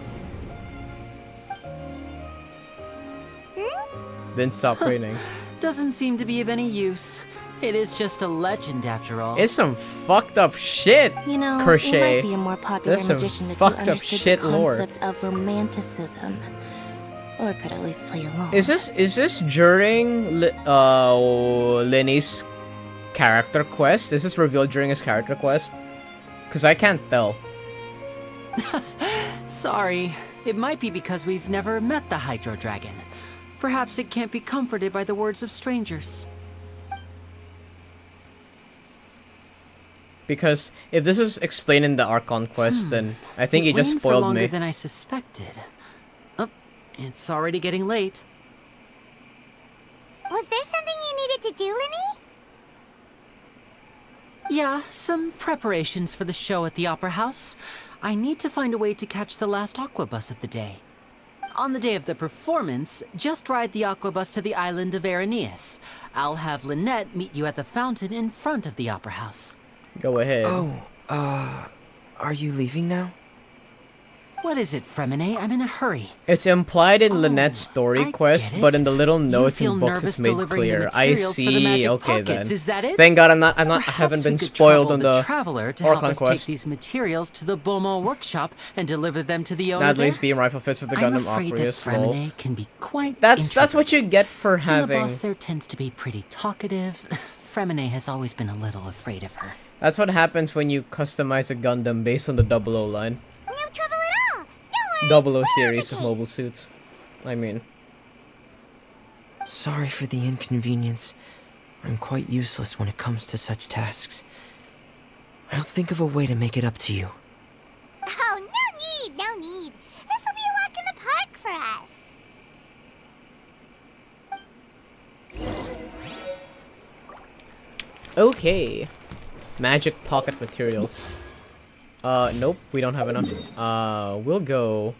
Then stop raining. Doesn't seem to be of any use. It is just a legend after all. It's some fucked up shit. You know, Crochet. you might be a more popular There's some magician if you fucked up understood shit the lore. concept of romanticism, or could at least play along. Is this during Lyney's character quest? Is this revealed during his character quest? Cause I can't tell. Sorry. It might be because we've never met the Hydro Dragon. Perhaps it can't be comforted by the words of strangers. Because if this was explained in the Archon quest, then I think you just Rained for spoiled longer me. than I suspected. Oh, it's already getting late. Was there something you needed to do, Lyney? Yeah, some preparations for the show at the Opera House. I need to find a way to catch the last aqua bus of the day. On the day of the performance, just ride the aqua bus to the island of Araneus. I'll have Lynette meet you at the fountain in front of the Opera House. Go ahead. Oh, are you leaving now? What is it, Fremine? I'm in a hurry. It's implied in Lynette's story I quest, get but it. in the little You notes feel and books nervous it's made delivering the clear. I materials for the see. magic Okay pockets, then. is that it? Thank God I Perhaps haven't been we could spoiled trouble on the traveler to help Orcon us quest. take these materials to the Beaumont workshop and deliver them to the owner Natalie's there. beam rifle fits with the I'm Gundam afraid that Aquarius. Lol. Fremine can be quite That's what you get for And the having. boss there tends to be pretty talkative. Fremine has always been a little afraid of her. That's what happens when you customize a Gundam based on the 00 line. No trouble at all. Don't worry. 00 series of mobile suits. I mean, Sorry for the inconvenience. I'm quite useless when it comes to such tasks. I'll think of a way to make it up to you. Oh, no need. This will be a walk in the park for us. okay. Magic pocket materials. Nope, we don't have enough. We'll go.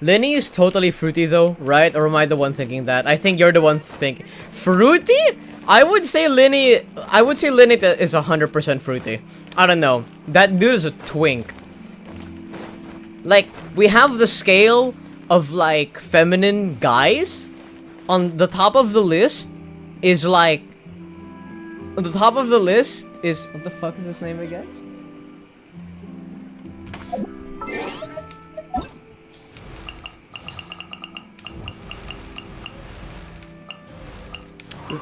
Lyney is totally fruity though, right? Or am I the one thinking that? I think you're the one thinking fruity? I would say Lyney is 100% fruity. I don't know. That dude is a twink. Like, we have the scale of like feminine guys. On the top of the list is like on the top of the list is what the fuck is his name again?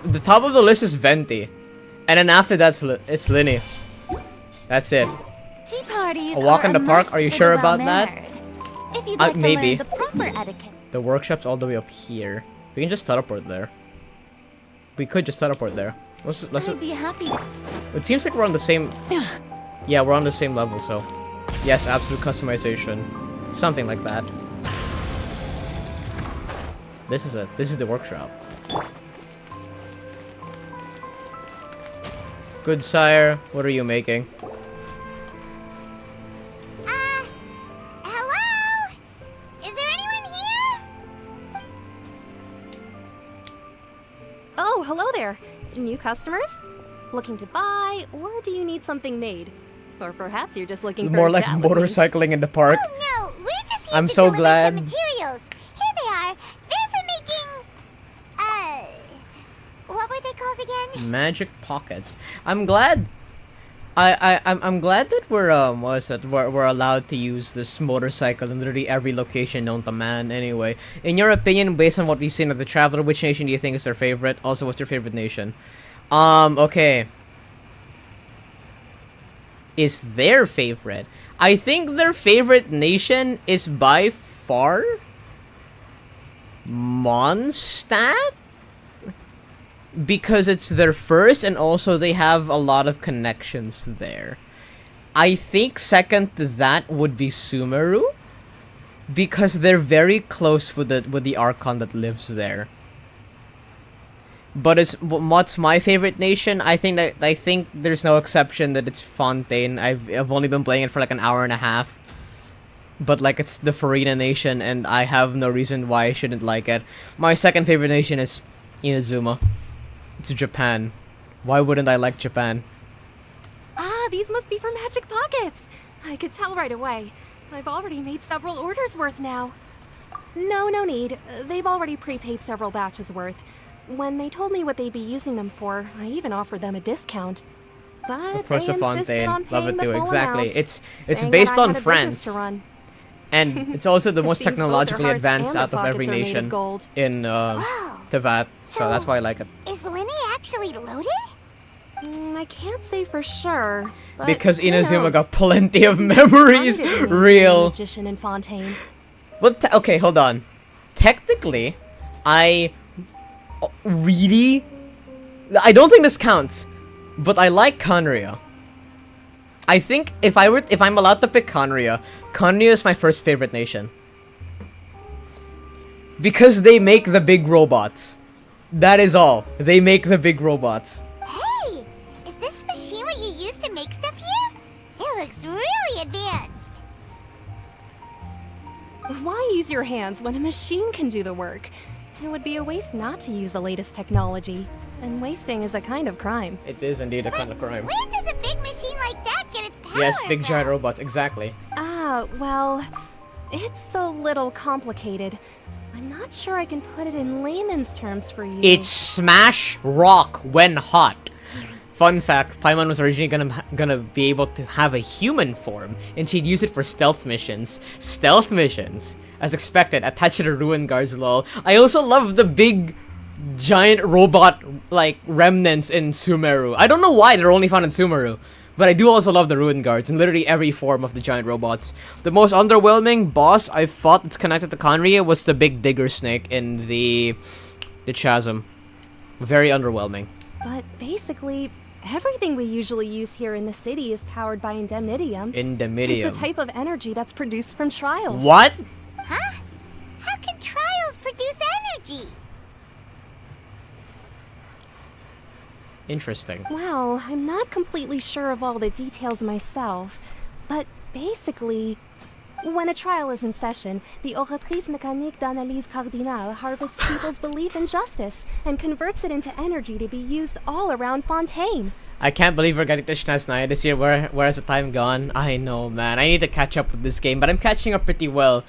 The top of the list is Venti, and then after that's it's Lyney. That's it. Tea parties A walk are in the a park? must Are you for sure the about that? well-mannered. If you'd like to Maybe. learn the proper etiquette. The workshop's all the way up here. We can just teleport there. We could just teleport there. I'd be happy to... It seems like we're on the same... Yeah, we're on the same level, so... Yes, absolute customization. Something like that. This is the workshop. Good sire, what are you making? Hello? Is there anyone here? Oh, hello there. New customers? Looking to buy, or do you need something made? Or perhaps you're just looking for More a like chat with me. motorcycling in the park. Oh no, we're just here I'm to so deliver glad. some materials. Here they are. They're for making, what were they called again? Magic pockets. I'm glad. I'm glad that we're what is it? We're allowed to use this motorcycle in literally every location known to man. Anyway, in your opinion, based on what we've seen of the Traveler, which nation do you think is their favorite? Also, what's your favorite nation? Okay. Is their favorite? I think their favorite nation is by far Mondstadt. because it's their first, and also they have a lot of connections there. I think second to that would be Sumeru, because they're very close with the Archon that lives there. But what's my favorite nation? I think there's no exception that it's Fontaine. I've only been playing it for like an hour and a half. But like it's the Furina nation, and I have no reason why I shouldn't like it. My second favorite nation is Inazuma. It's Japan. Why wouldn't I like Japan? Ah, these must be for Magic Pockets. I could tell right away. I've already made several orders worth now. No need. They've already prepaid several batches worth. When they told me what they'd be using them for, I even offered them a discount. But of course, they the Fontaine. on Love it the too. full Exactly. amount, It's saying based that I on had a France. business to run. And it's also the It most seems both their technologically hearts advanced and out their of every pockets are made of nation gold. in Tevat. So that's why I like it. Is Lyney actually loaded? I can't say for sure. But Because who Inazuma knows? got plenty of Maybe memories. Fontaine may be a Real. magician in Fontaine. Well, okay, hold on. Technically, I really... I don't think this counts, but I like Conria. I think if I'm allowed to pick Conria is my first favorite nation. Because they make the big robots. That is all. They make the big robots. Hey, is this machine what you use to make stuff here? It looks really advanced. Why use your hands when a machine can do the work? It would be a waste not to use the latest technology. And wasting is a kind of crime. It is indeed a kind of crime. Where does a big machine like that get its power Yes, big from? giant robots, exactly. Ah, well, it's a little complicated. I'm not sure I can put it in layman's terms for you. It's smash rock when hot. Fun fact, Paimon was originally gonna be able to have a human form, and she'd use it for stealth missions. Stealth missions, as expected, attached to the Ruin Guards, lol. I also love the big giant robot like remnants in Sumeru. I don't know why they're only found in Sumeru, but I do also love the Ruin Guards in literally every form of the giant robots. The most underwhelming boss I fought that's connected to Conria was the big digger snake in the chasm. Very underwhelming. But basically, everything we usually use here in the city is powered by indemnitium. Indemnitium. It's a type of energy that's produced from trials. What? Huh? How can trials produce energy? Interesting. Well, I'm not completely sure of all the details myself, but basically, when a trial is in session, the Oratrice Mécanique d'Analyse Cardinale harvests people's belief in justice and converts it into energy to be used all around Fontaine. I can't believe we're getting to Nahida this year. Where has the time gone? I know, man. I need to catch up with this game, but I'm catching up pretty well.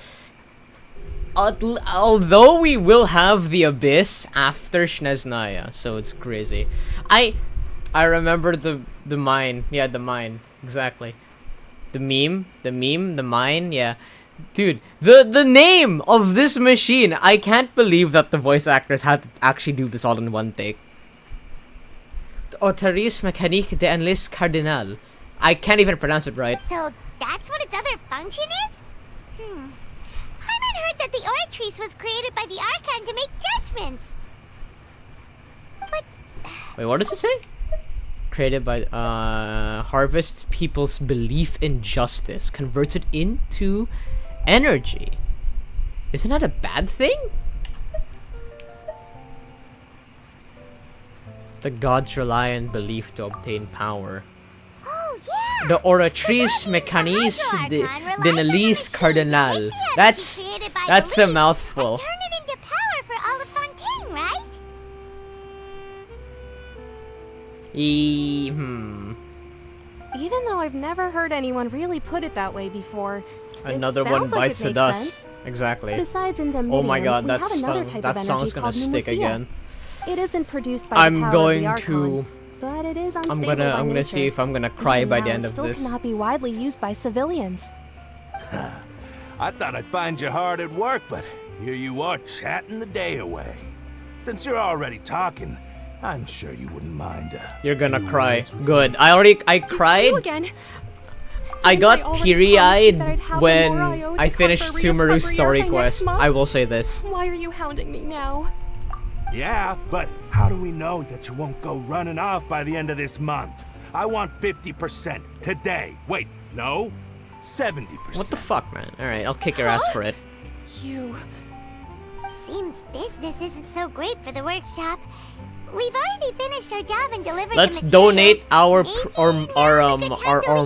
Although we will have the Abyss after Nahida, so it's crazy. I remember the mine. Yeah, the mine. Exactly. The mine, yeah. Dude, the name of this machine, I can't believe that the voice actors had to actually do this all in one take. The Autoris Mécanique d'Analyse Cardinale. I can't even pronounce it right. So that's what its other function is? Paimon heard that the Oratrice was created by the Archon to make judgments. But... Wait, what does it say? Created by, harvests people's belief in justice, converts it into energy. Isn't that a bad thing? The gods rely on belief to obtain power. Oh, yeah! The Oratrice Mécanique d'Analyse Cardinale. That's a mouthful. Turn it into power for all of Fontaine, right? Even though I've never heard anyone really put it that way before, Another it one sounds like bites it the makes dust. Sense. Exactly. Besides indemnitium, oh my god, we have another type that of song's energy gonna called stick Musia. again. It isn't produced by I'm the power going of the to. Archon, but it is unstable I'm by gonna nature. see if I'm gonna cry by the end of Still this. cannot be widely used by civilians. I thought I'd find you hard at work, but here you are chatting the day away. Since you're already talking, I'm sure you wouldn't mind. You're gonna cry. Good. I cried. You again. I got teary-eyed when I to finished Comfort Sumeru's Recovery story by next quest. month? I will say this. Why are you hounding me now? Yeah, but how do we know that you won't go running off by the end of this month? I want 50% today. Wait, no, 70%. What the fuck, man? Alright, I'll kick your ass for it. You... Seems business isn't so great for the workshop. We've already finished our job and delivered Let's the materials. donate our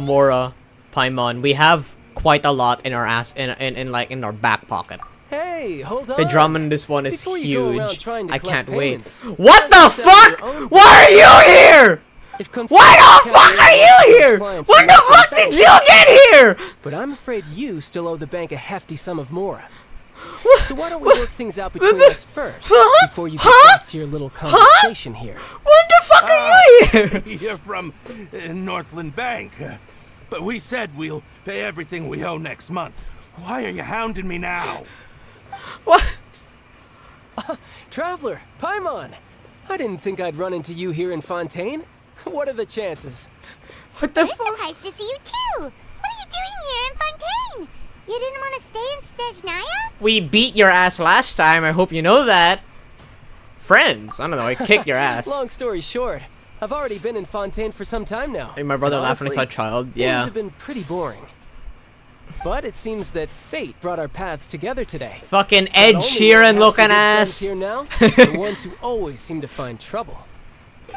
Mora Paimon. We have quite a lot in our ass in our back pocket. Hey, hold on. The drum in this one is Before you go around huge. trying to I collect can't payments, wait. What the fuck? Why are you here? Why the fuck are you here? When the fuck did you get here? But I'm afraid you still owe the bank a hefty sum of Mora. So why don't we work things out between us first, before you get back to your little conversation here? When the fuck are you here? You're from Northland Bank. But we said we'll pay everything we owe next month. Why are you hounding me now? What? Traveler, Paimon! I didn't think I'd run into you here in Fontaine. What are the chances? What the fuck? We're surprised to see you too! What are you doing here in Fontaine? You didn't want to stay in Snezhnaya? We beat your ass last time, I hope you know that. Friends, I don't know, I kicked your ass. Long story short, I've already been in Fontaine for some time now. Hey, my brother laughed when he saw honestly, Childe. Yeah. Things have been pretty boring. But it seems that fate brought our paths together today. Fucking Ed Sheeran looking ass. Here now, the ones who always seem to find trouble.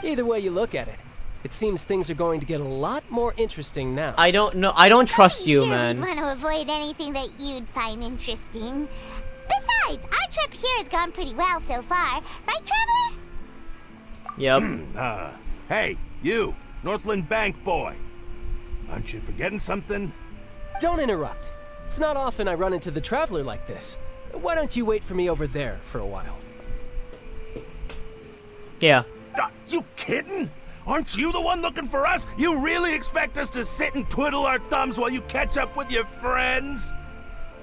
Either way you look at it, it seems things are going to get a lot more interesting now. I don't know. I don't trust you, man. We want to avoid anything that you'd find interesting. Besides, our trip here has gone pretty well so far, right, Traveler? Yep. Hey, you, Northland Bank boy. Aren't you forgetting something? Don't interrupt. It's not often I run into the Traveler like this. Why don't you wait for me over there for a while? Yeah. You kidding? Aren't you the one looking for us? You really expect us to sit and twiddle our thumbs while you catch up with your friends?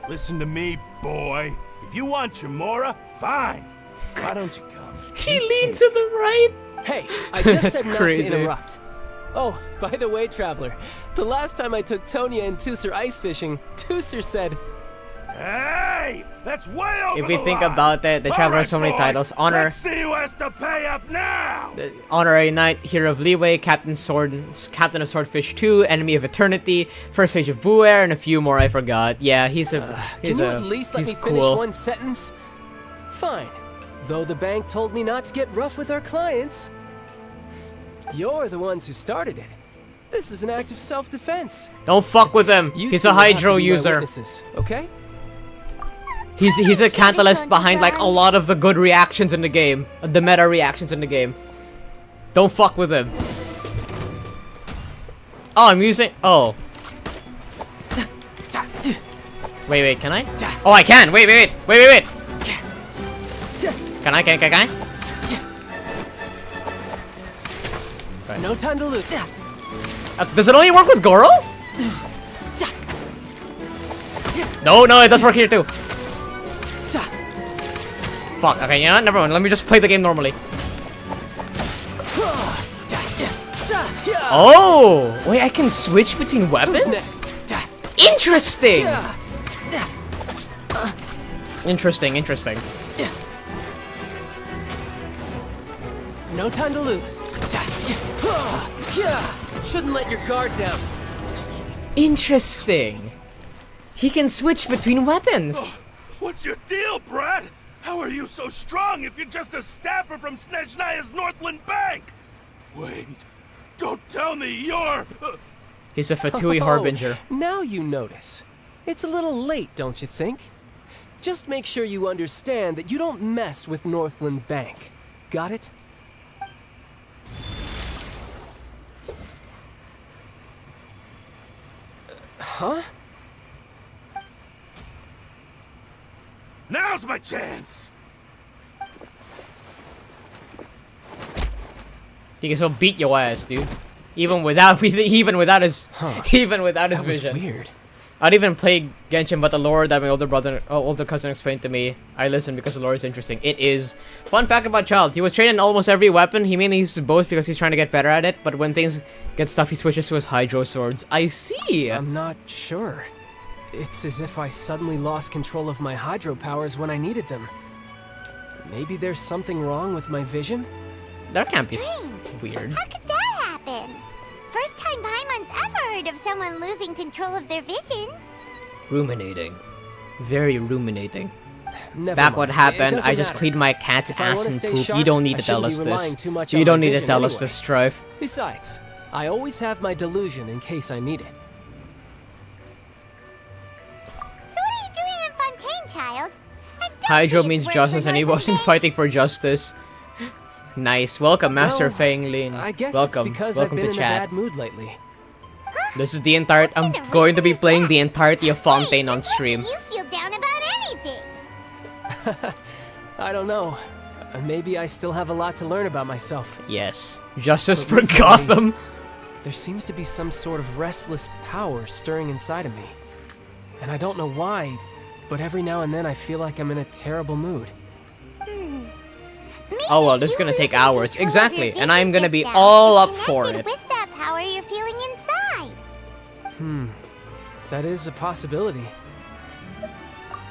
Listen to me, boy. If you want your Mora, fine. Why don't you come? She leans to the right. Hey, I just That's said not crazy. to interrupt. Oh, by the way, Traveler, the last time I took Tonya and Tusser ice fishing, Tusser said, "Hey, that's way over If we the think line. about it, the Traveler has so many boys, titles. Honor, Let's see who has to pay up now. Honorary Knight, Hero of Leeway, Captain of Swordfish 2, Enemy of Eternity, First Age of Buer, and a few more I forgot. Yeah, he's Can you at least let me finish cool. one sentence? Fine. Though the bank told me not to get rough with our clients. You're the ones who started it. This is an act of self-defense. Don't fuck with him. You He's two a will have to Hydro be my user. witnesses, okay? He's a catalyst behind like a lot of the good reactions in the game, the meta reactions in the game. Don't fuck with him. Oh, I'm using. Oh. Wait, can I? Oh, I can. Wait. Can I? Right. No time to lose. Does it only work with Goro? No, it does work here too. Fuck, okay, you know what? Never mind. Let me just play the game normally. Oh! Wait, I can switch between weapons? Interesting! Interesting. No time to lose. Shouldn't let your guard down. Interesting. He can switch between weapons. Oh, what's your deal, Brad? How are you so strong if you're just a staffer from Snezhnaya's Northland Bank? Wait, don't tell me you're... He's a Fatui Harbinger. Now you notice. It's a little late, don't you think? Just make sure you understand that you don't mess with Northland Bank. Got it? Huh? Now's my chance! He can still beat your ass, dude. Even without his That was vision. weird. I'd even play Genshin, but the lore that my older cousin explained to me, I listened because the lore is interesting. It is. Fun fact about Childe: he was trained in almost every weapon. He mainly uses both because he's trying to get better at it. But when things get tough, he switches to his Hydro swords. I see. I'm not sure. It's as if I suddenly lost control of my Hydro powers when I needed them. Maybe there's something wrong with my vision? That can't be Strange. weird. How could that happen? First time Paimon's ever heard of someone losing control of their vision. Ruminating. Very ruminating. Never Back mind. what It happened, doesn't I just matter. cleaned my cat's If I ass wanna and stay poop. sharp, You don't need I to tell shouldn't us be this. relying too much You on don't my need to vision tell us anyway. this, Strife. Besides, I always have my delusion in case I need it. So what are you doing in Fontaine, child? And don't Hydro say means it's work justice for and he Northern wasn't Bay. fighting for justice. Nice. Welcome, Master Well, Feng Lin. I guess Welcome. it's because Welcome I've been to in a chat. bad mood lately. This is the entire. I'm going to be playing the entirety of Fontaine on stream. You feel down about anything. I don't know. Maybe I still have a lot to learn about myself. Yes. Justice But for recently, Gotham. There seems to be some sort of restless power stirring inside of me. And I don't know why, but every now and then I feel like I'm in a terrible mood. Oh well, this is gonna take hours. Control of Exactly. your And I'm vision gonna just be now all is up for connected it. with that power you're feeling inside. That is a possibility.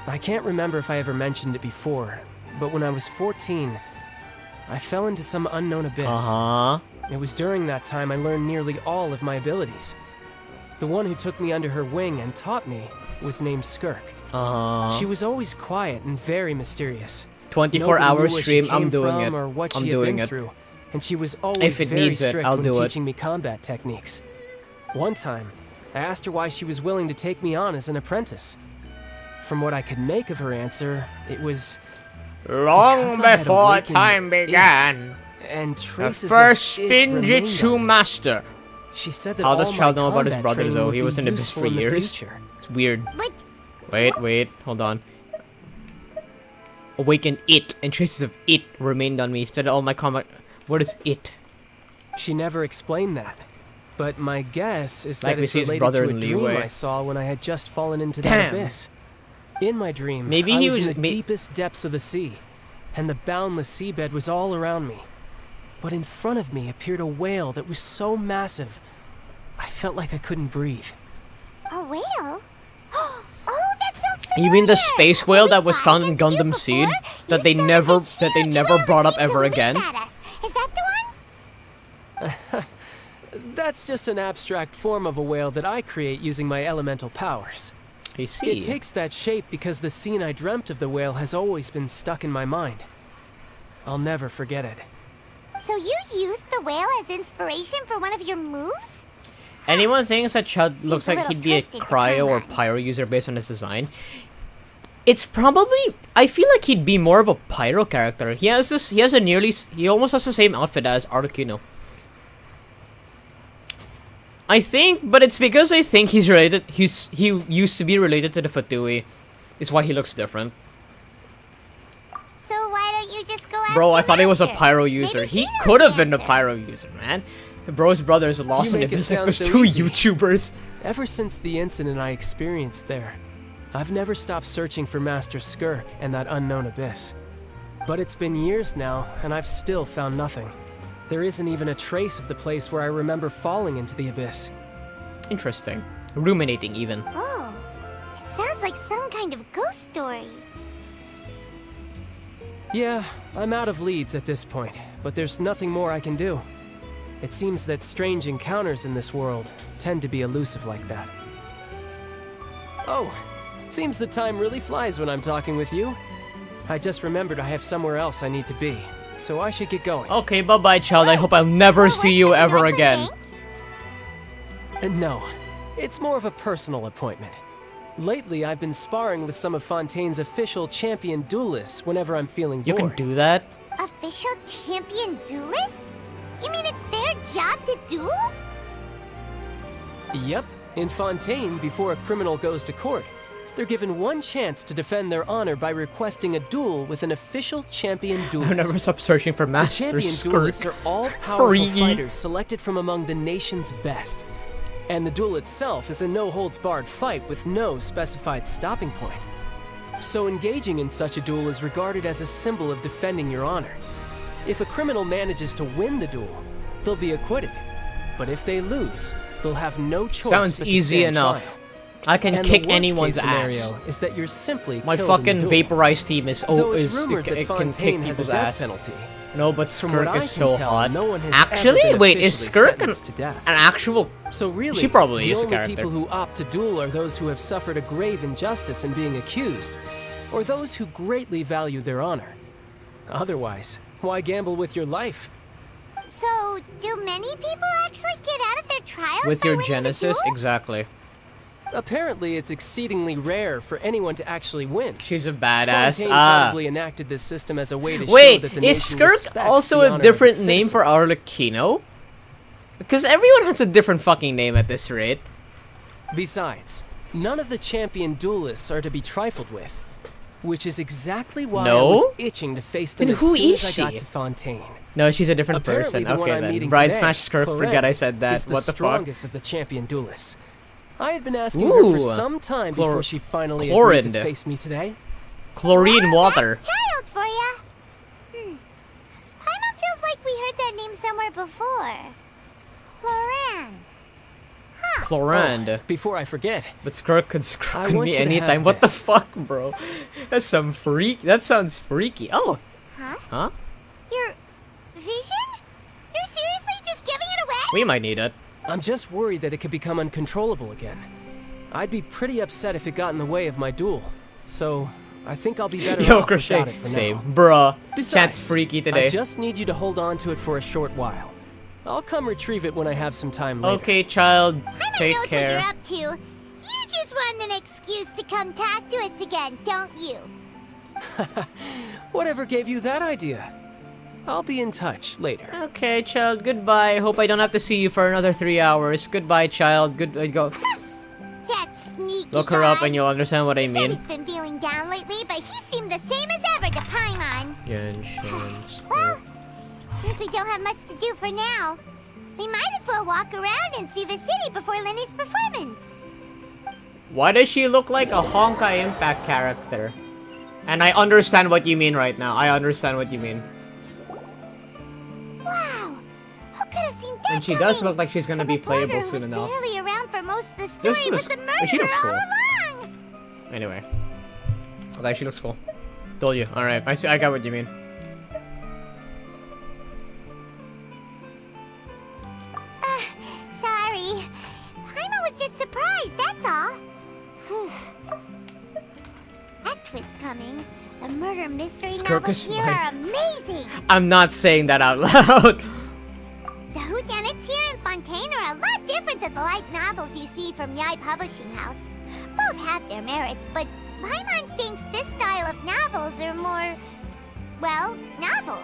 I can't remember if I ever mentioned it before, but when I was 14, I fell into some unknown abyss. Uh-huh. It was during that time I learned nearly all of my abilities. The one who took me under her wing and taught me was named Skirk. Uh-huh. She was always quiet and very mysterious. 24-hour Nobody knew where she stream, I'm came doing from it. Or what I'm she had doing been it. through, and she was always If it very needs it, strict I'll when do it. teaching me combat techniques. One time, I asked her why she was willing to take me on as an apprentice. From what I could make of her answer, it was Long because I had before awakened time began, it, and the traces first of it remained Spinjitzu on me. master. She said that How does all Childe my know about his combat brother training though? would He be was in Abyss useful for in the years. future. It's weird. But Wait, hold on. Awaken it, and traces of it remained on me. Instead of all my combat. What is it? She never explained that. But my guess is Like that we it's see his related brother to a in dream Leeway. I saw when I had just fallen into that Damn. abyss. In my dream, Maybe I he was in was- the deepest depths of the sea, and the boundless seabed was all around me. But in front of me appeared a whale that was so massive, I felt like I couldn't breathe. a whale? Oh, that's so You mean the familiar. space whale that was found in We've seen Gundam before. Seed You that they saw never the that they huge never whale brought that up seemed to ever leap again? at us. Is that the one? That's just an abstract form of a whale that I create using my elemental powers. I see. It takes that shape because the scene I dreamt of the whale has always been stuck in my mind. I'll never forget it. So you used the whale as inspiration for one of your moves? Anyone thinks that Chud looks a like little he'd be a twisted, cryo or Paimon. pyro user based on his design? It's probably. I feel like he'd be more of a pyro character. He has this. He has a nearly. He almost has the same outfit as Articuno. I think, but it's because I think he's related. He used to be related to the Fatui. Is why he looks different. So why don't you just go ask Bro, I your thought he was a master? pyro user. Maybe He knows could the have been a answer. pyro user, man. Bro's brothers lost in make it Abyss. It sound was so two easy. YouTubers. Ever since the incident I experienced there, I've never stopped searching for Master Skirk and that unknown abyss. But it's been years now, and I've still found nothing. There isn't even a trace of the place where I remember falling into the abyss. Interesting. Ruminating, even. Oh, it sounds like some kind of ghost story. Yeah, I'm out of leads at this point, but there's nothing more I can do. It seems that strange encounters in this world tend to be elusive like that. Oh, seems the time really flies when I'm talking with you. I just remembered I have somewhere else I need to be, so I should get going. Okay, bye-bye, child. I hope I'll never see you ever again. No, it's more of a personal appointment. Lately, I've been sparring with some of Fontaine's official champion duelists whenever I'm feeling You bored. can do that? Official champion duelist? You mean it's their job to duel? Yep, in Fontaine, before a criminal goes to court, they're given one chance to defend their honor by requesting a duel with an official champion duelist. I'll never stop searching for The Master champion Skirk. duelists are all powerful Free. fighters selected from among the nation's best. And the duel itself is a no-holds-barred fight with no specified stopping point. So engaging in such a duel is regarded as a symbol of defending your honor. If a criminal manages to win the duel, they'll be acquitted. But if they lose, they'll have no choice Sounds but to easy stand enough. trial. I can And kick the worst anyone's case ass. scenario is that you're simply My killed in fucking the duel. vaporized team is Though it's is rumored that it can kick Fontaine has a people's death ass. penalty. No, but From what Skirk I is can so tell, hot. no one has Actually, ever been wait, is officially Skirk an sentenced to death. actual? So really, She probably the is a only character. people who opt to duel are those who have suffered a grave injustice in being accused, or those who greatly value their honor. Otherwise, why gamble with your life? So, do many people actually get out of their trials With by your winning the Genesis, duel? exactly. Apparently, it's exceedingly rare for anyone to actually win. She's a badass. Fontaine Ah. probably enacted this system as a way to show Wait, that the is nation Skirk respects also the a honor of different its name for citizens. Arlecchino? Because everyone has a different fucking name at this rate. Besides, none of the champion duelists are to be trifled with, which is exactly why I No? was itching to face them Then as who soon is as I got she? to Fontaine. No, she's a different Apparently, person. the one Okay I'm then. meeting Brian today, Smash Skirk, Clorette, forget I said that. is the What the fuck? strongest of the champion duelists. I had been asking her for some time before she finally agreed to Chlorinde. face me today. Chlorine water. Child for ya. Paimon feels like we heard that name somewhere before. Chlorand. Chlorand. Before I forget, But Skirk could I screw want me you to have anytime. What the this. fuck, bro? That's some freak. That sounds freaky. Oh. Huh? Huh? Your vision? You're seriously just giving it away? We might need it. I'm just worried that it could become uncontrollable again. I'd be pretty upset if it got in the way of my duel. So, I think I'll be better Yo, off Crochet. without it for Same. now. Bruh. Besides, Chat's freaky today. I just need you to hold on to it for a short while. I'll come retrieve it when I have some time later. Okay, child. Paimon Take knows care. what you're up to. You just want an excuse to come talk to us again, don't you? Whatever gave you that idea? I'll be in touch later. Okay, child. Goodbye. Hope I don't have to see you for another 3 hours. Goodbye, child. Good. Go. That sneaky Look her up guy. and you'll understand what I Said mean. he's been feeling down lately, but he seemed the same as ever to Paimon. Genshin. Well, since we don't have much to do for now, we might as well walk around and see the city before Lyney's performance. Why does she look like a Honkai Impact character? And I understand what you mean right now. I understand what you mean. Wow, who could have seen that And she does coming? look like she's gonna be playable Reporter soon was enough. barely around for most of the This story looks- with the she murderer looks cool. all along. Anyway. Okay, she looks cool. Told you. Alright, I see. I got what you mean. Sorry. Paimon was just surprised, that's all. Whew. That twist coming. The murder mystery Skirk novels is here fine. are amazing. I'm not saying that out loud. The whodunits here in Fontaine are a lot different than the light novels you see from Yai Publishing House. Both have their merits, but Paimon thinks this style of novels are more, well, novel.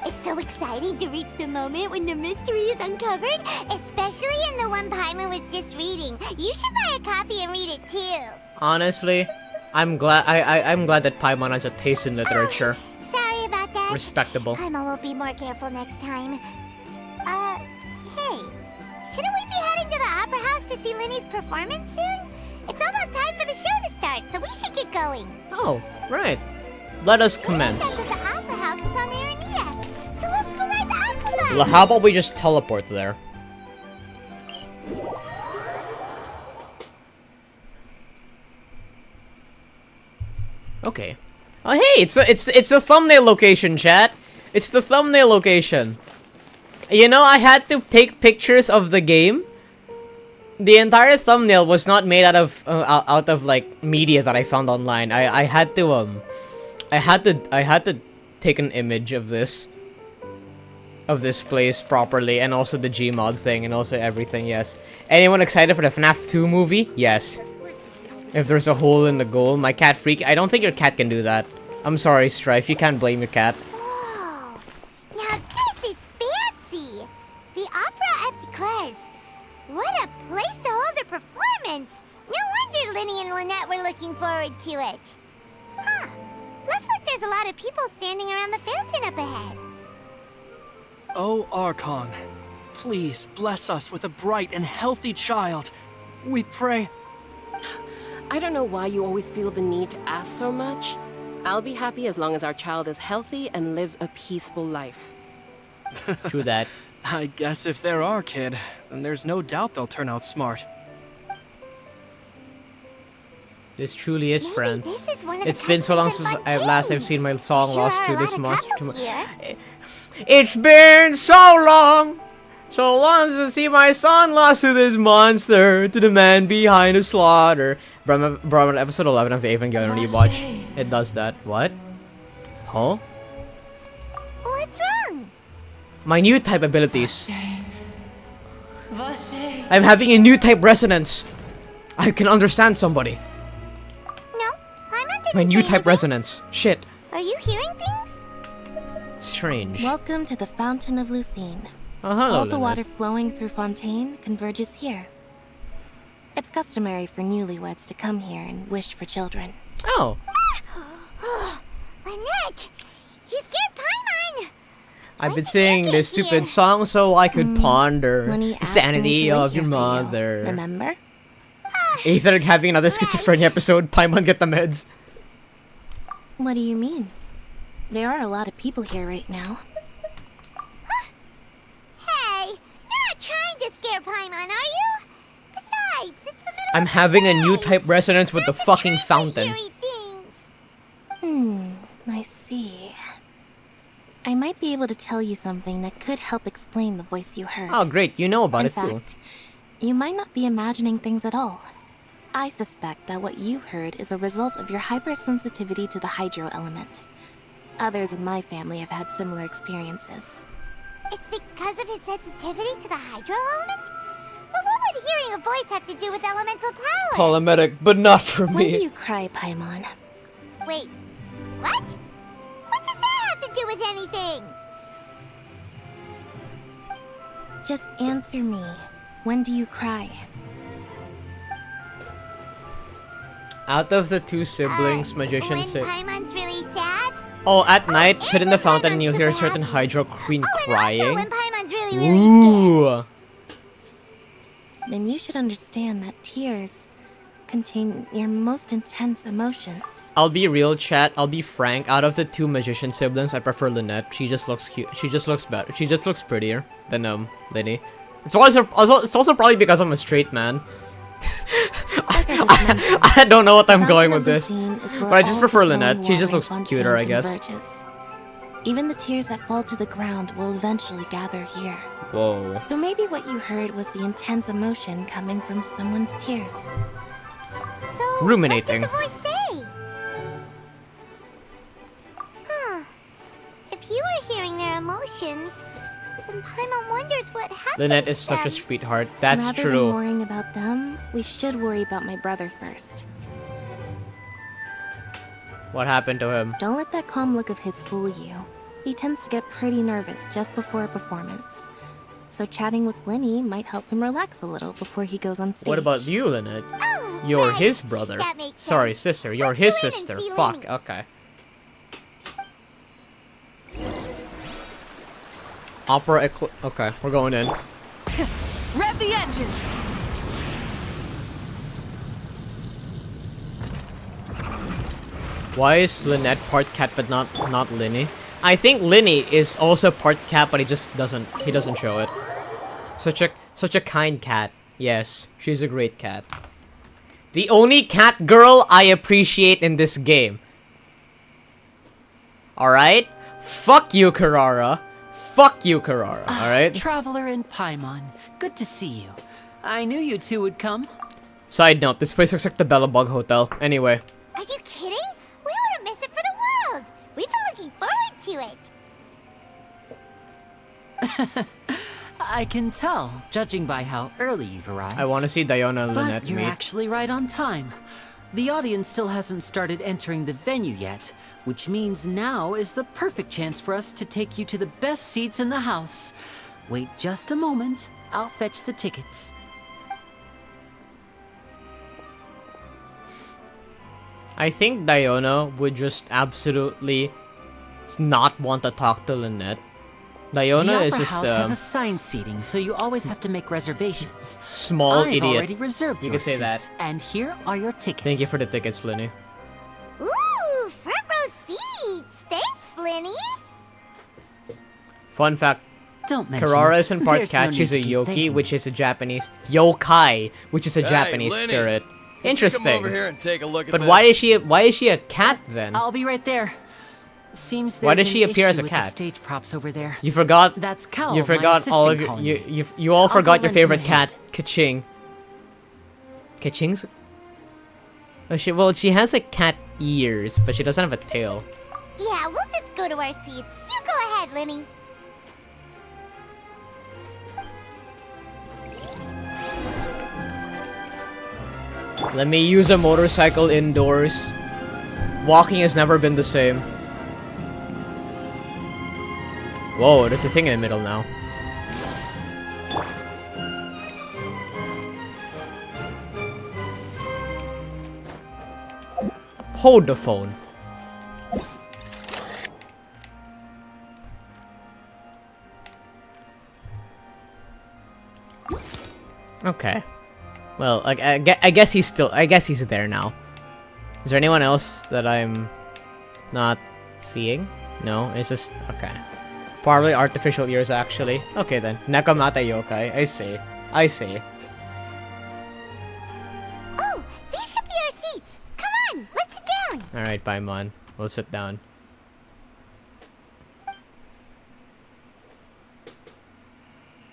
It's so exciting to reach the moment when the mystery is uncovered, especially in the one Paimon was just reading. You should buy a copy and read it too. Honestly, I'm glad. I'm glad that Paimon has a taste in literature. Sorry about that. Respectable. Paimon will be more careful next time. Hey, shouldn't we be heading to the Opera House to see Lyney's performance soon? It's almost time for the show to start, so we should get going. Oh, right. Let us commence. Said that the Opera House is on Areneas, so let's go ride the Aquabike. Well, how about we just teleport there? Okay. Oh hey, it's the thumbnail location, chat. It's the thumbnail location. You know, I had to take pictures of the game. The entire thumbnail was not made out of like media that I found online. I had to take an image of this place properly, and also the Gmod thing, and also everything. Yes. Anyone excited for the FNAF 2 movie? Yes. If there's a hole in the goal, my cat freak. I don't think your cat can do that. I'm sorry, Strife. You can't blame your cat. Whoa! Now this is fancy! The Opera at Eclairs. What a place to hold a performance! No wonder Lyney and Lynette were looking forward to it. Huh. Looks like there's a lot of people standing around the fountain up ahead. Oh, Archon, please bless us with a bright and healthy child. We pray. I don't know why you always feel the need to ask so much. I'll be happy as long as our child is healthy and lives a peaceful life. True that. I guess if there are, kid, then there's no doubt they'll turn out smart. This truly is friends. this is one of the It's been so long customs since in last I've Fontaine. seen my song Sure lost are to a this lot of monster. capitals here. It's been so long since I see my son lost to this monster, to the man behind the slaughter. Bro, episode 11 of the Evangelion rewatch. It does that. What? Huh? What's wrong? My new type abilities. I'm having a new type resonance. I can understand somebody. No, Paimon didn't My new say type resonance. Shit. Are you hearing things? Strange. Welcome to the Fountain of Lucine. Hello, All the Lynette. water flowing through Fontaine converges here. It's customary for newlyweds to come here and wish for children. Oh. Lynette, you scared Paimon. I've been singing this stupid song so I could ponder when he the asked me sanity to wait of your here for you, mother. remember? Aether having another schizophrenia episode. Paimon get the meds. What do you mean? There are a lot of people here right now. Hey, you're not trying to scare Paimon, are you? Besides, it's the middle I'm of having the a new day. type resonance with the fucking fountain. Eerie things. I see. I might be able to tell you something that could help explain the voice you heard. Oh great, you know about In it too. fact, you might not be imagining things at all. I suspect that what you heard is a result of your hypersensitivity to the hydro element. Others in my family have had similar experiences. It's because of his sensitivity to the hydro element? But what would hearing a voice have to do with elemental power? Call a medic, but not for When me. do you cry, Paimon? Wait, what? What does that have to do with anything? Just answer me. When do you cry? Out of the two siblings, magician When say. Paimon's really sad? Oh, at night, sit in the fountain and you'll hear a certain hydro queen crying. When Paimon's really Ooh. Then you should understand that tears contain your most intense emotions. I'll be real, chat. I'll be frank. Out of the two magician siblings, I prefer Lynette. She just looks cute. She just looks better. She just looks prettier than Lyney. It's also probably because I'm a straight man. I don't know what I'm going with this, but I just prefer Lynette. She just looks cuter, I guess. Converges. Even the tears that fall to the ground will eventually gather here. Whoa. So maybe what you heard was the intense emotion coming from someone's tears. So, Ruminating. what did the voice say? Huh. If you were hearing their emotions, then Paimon wonders what happened Lynette to is such a them. sweetheart. That's Rather true. than worrying about them, we should worry about my brother first. What happened to him? Don't let that calm look of his fool you. He tends to get pretty nervous just before a performance. So chatting with Lyney might help him relax a little before he goes on stage. What about you, Lynette? Oh, You're right. his brother. That makes Sorry, sense. sister. You're Let's his go in and sister. see Fuck. Lyney. Okay. Opera Okay, we're going in. Rev the engines! Why is Lynette part cat but not Lyney? I think Lyney is also part cat, but he doesn't show it. Such a kind cat. Yes, she's a great cat. The only cat girl I appreciate in this game. Alright? Fuck you, Carrara. Fuck you, Carrara. Alright? Traveler and Paimon, good to see you. I knew you two would come. Side note, this place looks like the Bellabug Hotel. Anyway. Are you kidding? We wouldn't miss it for the world. We've been looking forward to it. I can tell, judging by how early you've arrived. I want to see Diona and Lynette But you're meet. actually right on time. The audience still hasn't started entering the venue yet, which means now is the perfect chance for us to take you to the best seats in the house. Wait just a moment, I'll fetch the tickets. I think Diona would just absolutely not want to talk to Lynette. The Diona is Opera just House has assigned seating, so you always have to make reservations. small I've idiot. already reserved You your can say that. seats, and here are your tickets. Thank you for the tickets, Lyney. Ooh, front row seats. Thanks, Lyney. Fun fact, Don't mention Karara it. isn't part There's no cat, need she's to a keep yoki, thinking. which is a Japanese... Yokai, which is a Hey, Japanese Lyney, spirit. could you Interesting. come over here and take a look at But this? why is she a cat then? I'll be right there. Seems Why there's does she an appear as issue a with the cat? stage props over there. You forgot. That's Cal, You my forgot all of assistant your. calling me. You all I'll forgot go your lend him a favorite cat, Kaching. Kaching's. Oh, she has like cat ears, but she doesn't have a tail. Yeah, we'll just go to our seats. You go ahead, Lyney. Let me use a motorcycle indoors. Walking has never been the same. Whoa, there's a thing in the middle now. Hold the phone. Okay. Well, I guess he's still. I guess he's there now. Is there anyone else that I'm not seeing? No, it's just okay. Probably artificial ears, actually. Okay then. Nakamata yokai. I see. I see. Oh, these should be our seats. Come on, let's sit down. All right, Paimon. We'll sit down.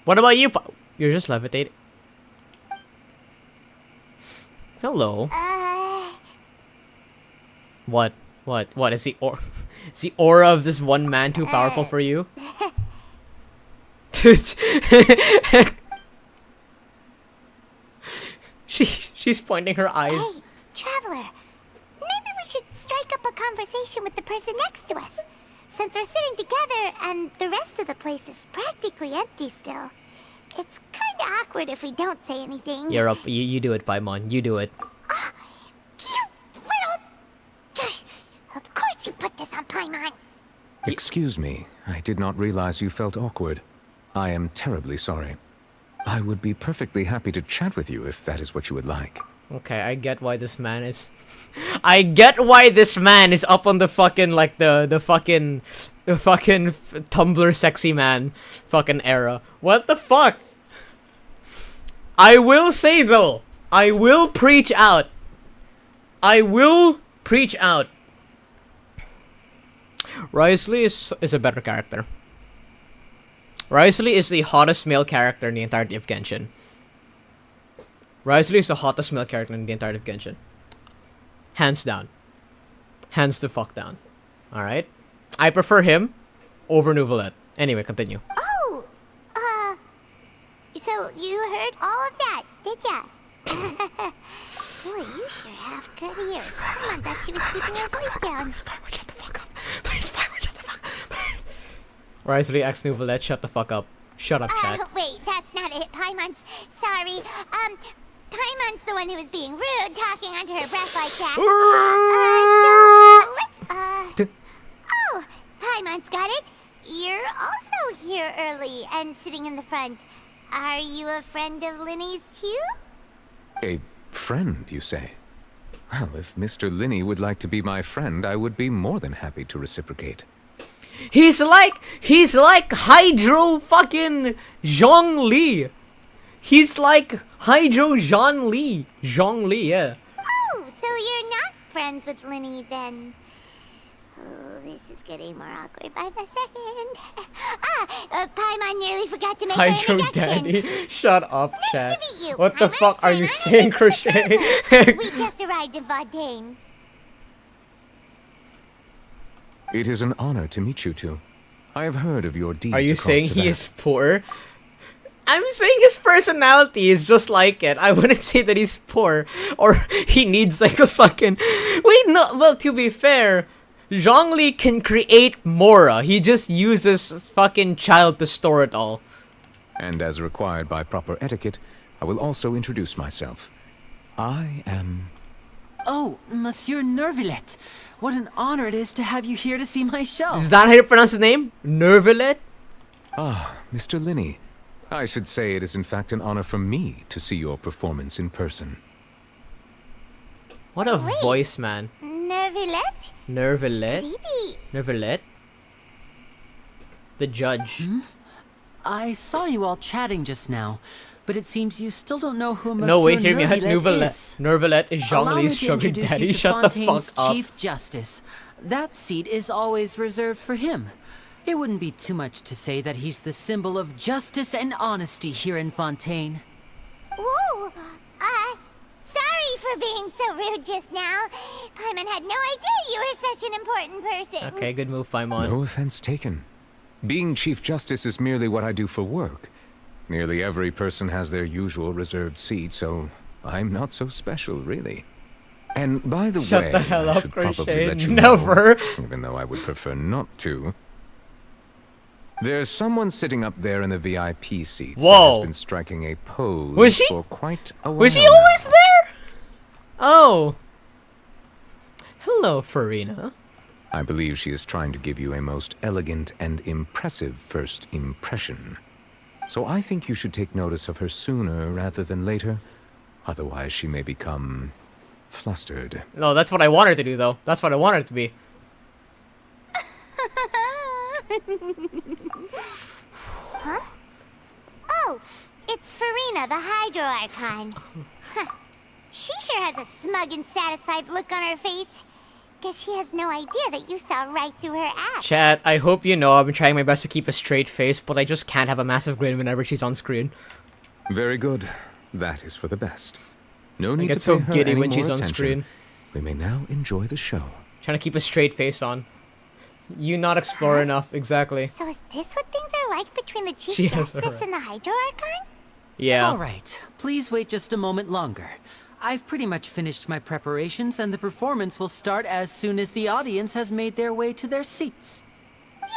What about you? You're just levitating. Hello. What? What? Is the aura of this one man too powerful for you? She's pointing her eyes. Hey, traveler. Maybe we should strike up a conversation with the person next to us. Since we're sitting together and the rest of the place is practically empty still. It's kinda awkward if we don't say anything. You're up. You do it, Paimon. You do it. Of course you put this on Paimon. Excuse me, I did not realize you felt awkward. I am terribly sorry. I would be perfectly happy to chat with you if that is what you would like. Okay, I get why this man is... I get why this man is up on the fucking, like, the fucking Tumblr sexy man fucking era. What the fuck? I will say, though, I will preach out. I will preach out. Wriothesley is a better character. Wriothesley is the hottest male character in the entirety of Genshin. Wriothesley is the hottest male character in the entirety of Genshin. Hands down. Hands the fuck down. Alright? I prefer him over Nouvelette. Anyway, continue. Oh, so you heard all of that, did ya? Boy, you sure have good ears. Paimon thought she was keeping her voice down. Paimon, shut the fuck up. Please, Paimon, shut the fuck up. Wriothesley X Nouvelette, shut the fuck up. Shut up, chat. Wait, that's not it. Paimon's sorry. Paimon's the one who was being rude, talking under her breath like that. Oh, Paimon's got it. You're also here early and sitting in the front. Are you a friend of Lyney's too? A friend, you say? Well, if Mr. Lyney would like to be my friend, I would be more than happy to reciprocate. He's like Hydro fucking Zhongli. He's like Hydro Zhongli. Zhongli, yeah. Oh, so you're not friends with Lyney then? Oh, this is getting more awkward by the second. Paimon nearly forgot to make her Hydro introduction. Daddy. Shut up, chat. to meet you. What the Paimon's fuck are you saying, Crochet? We just arrived in Fontaine. It is an honor to meet you two. I have heard of your deeds. Are you across saying he Tibet. is poor? I'm saying his personality is just like it. I wouldn't say that he's poor or he needs like a fucking... Wait, no. Well, to be fair, Zhongli can create Mora. He just uses fucking Childe to store it all. And as required by proper etiquette, I will also introduce myself. I am... Oh, Monsieur Nervillet. What an honor it is to have you here to see my show. Is that how you pronounce his name? Nervillet? Ah, Mr. Lyney. I should say it is in fact an honor for me to see your performance in person. What a voice, man. Nervilette? Nervillet? Phoebe. Nervillet? The judge. I saw you all chatting just now, but it seems you still don't know who Monsieur No, wait, hear me out. Neuvillette is. Neuvillette is Allow me Zhongli's to sugar introduce daddy. you to Shut the Fontaine's fuck up. Chief Justice. That seat is always reserved for him. It wouldn't be too much to say that he's the symbol of justice and honesty here in Fontaine. Ooh, sorry for being so rude just now. Paimon had no idea you were such an important person. Okay, good move, Paimon. No offense taken. Being Chief Justice is merely what I do for work. Nearly every person has their usual reserved seat, so I'm not so special, really. And by the Shut way, the hell I up, should probably Crochet. let you Never. know, even though I would prefer not to. There's someone sitting up there in the VIP seats that has Whoa. been striking a pose Was she? for quite a while. Was she now. always there? Oh. Hello, Furina. I believe she is trying to give you a most elegant and impressive first impression. So I think you should take notice of her sooner rather than later. Otherwise, she may become flustered. No, that's what I want her to do, though. That's what I want her to be. Huh? Oh, it's Furina, the Hydro Archon. Huh. She sure has a smug and satisfied look on her face. Guess she has no idea that you saw right through her act. Chat, I hope you know I've been trying my best to keep a straight face, but I just can't have a massive grin whenever she's on screen. Very good. That is for the best. No I need get to so pay her giddy any when more she's on attention. screen. We may now enjoy the show. Trying to keep a straight face on. You not explore enough, exactly. So is this what things are like between the Chief She has Justice her- and the Hydro Archon? Yeah. All right, please wait just a moment longer. I've pretty much finished my preparations, and the performance will start as soon as the audience has made their way to their seats. Yay!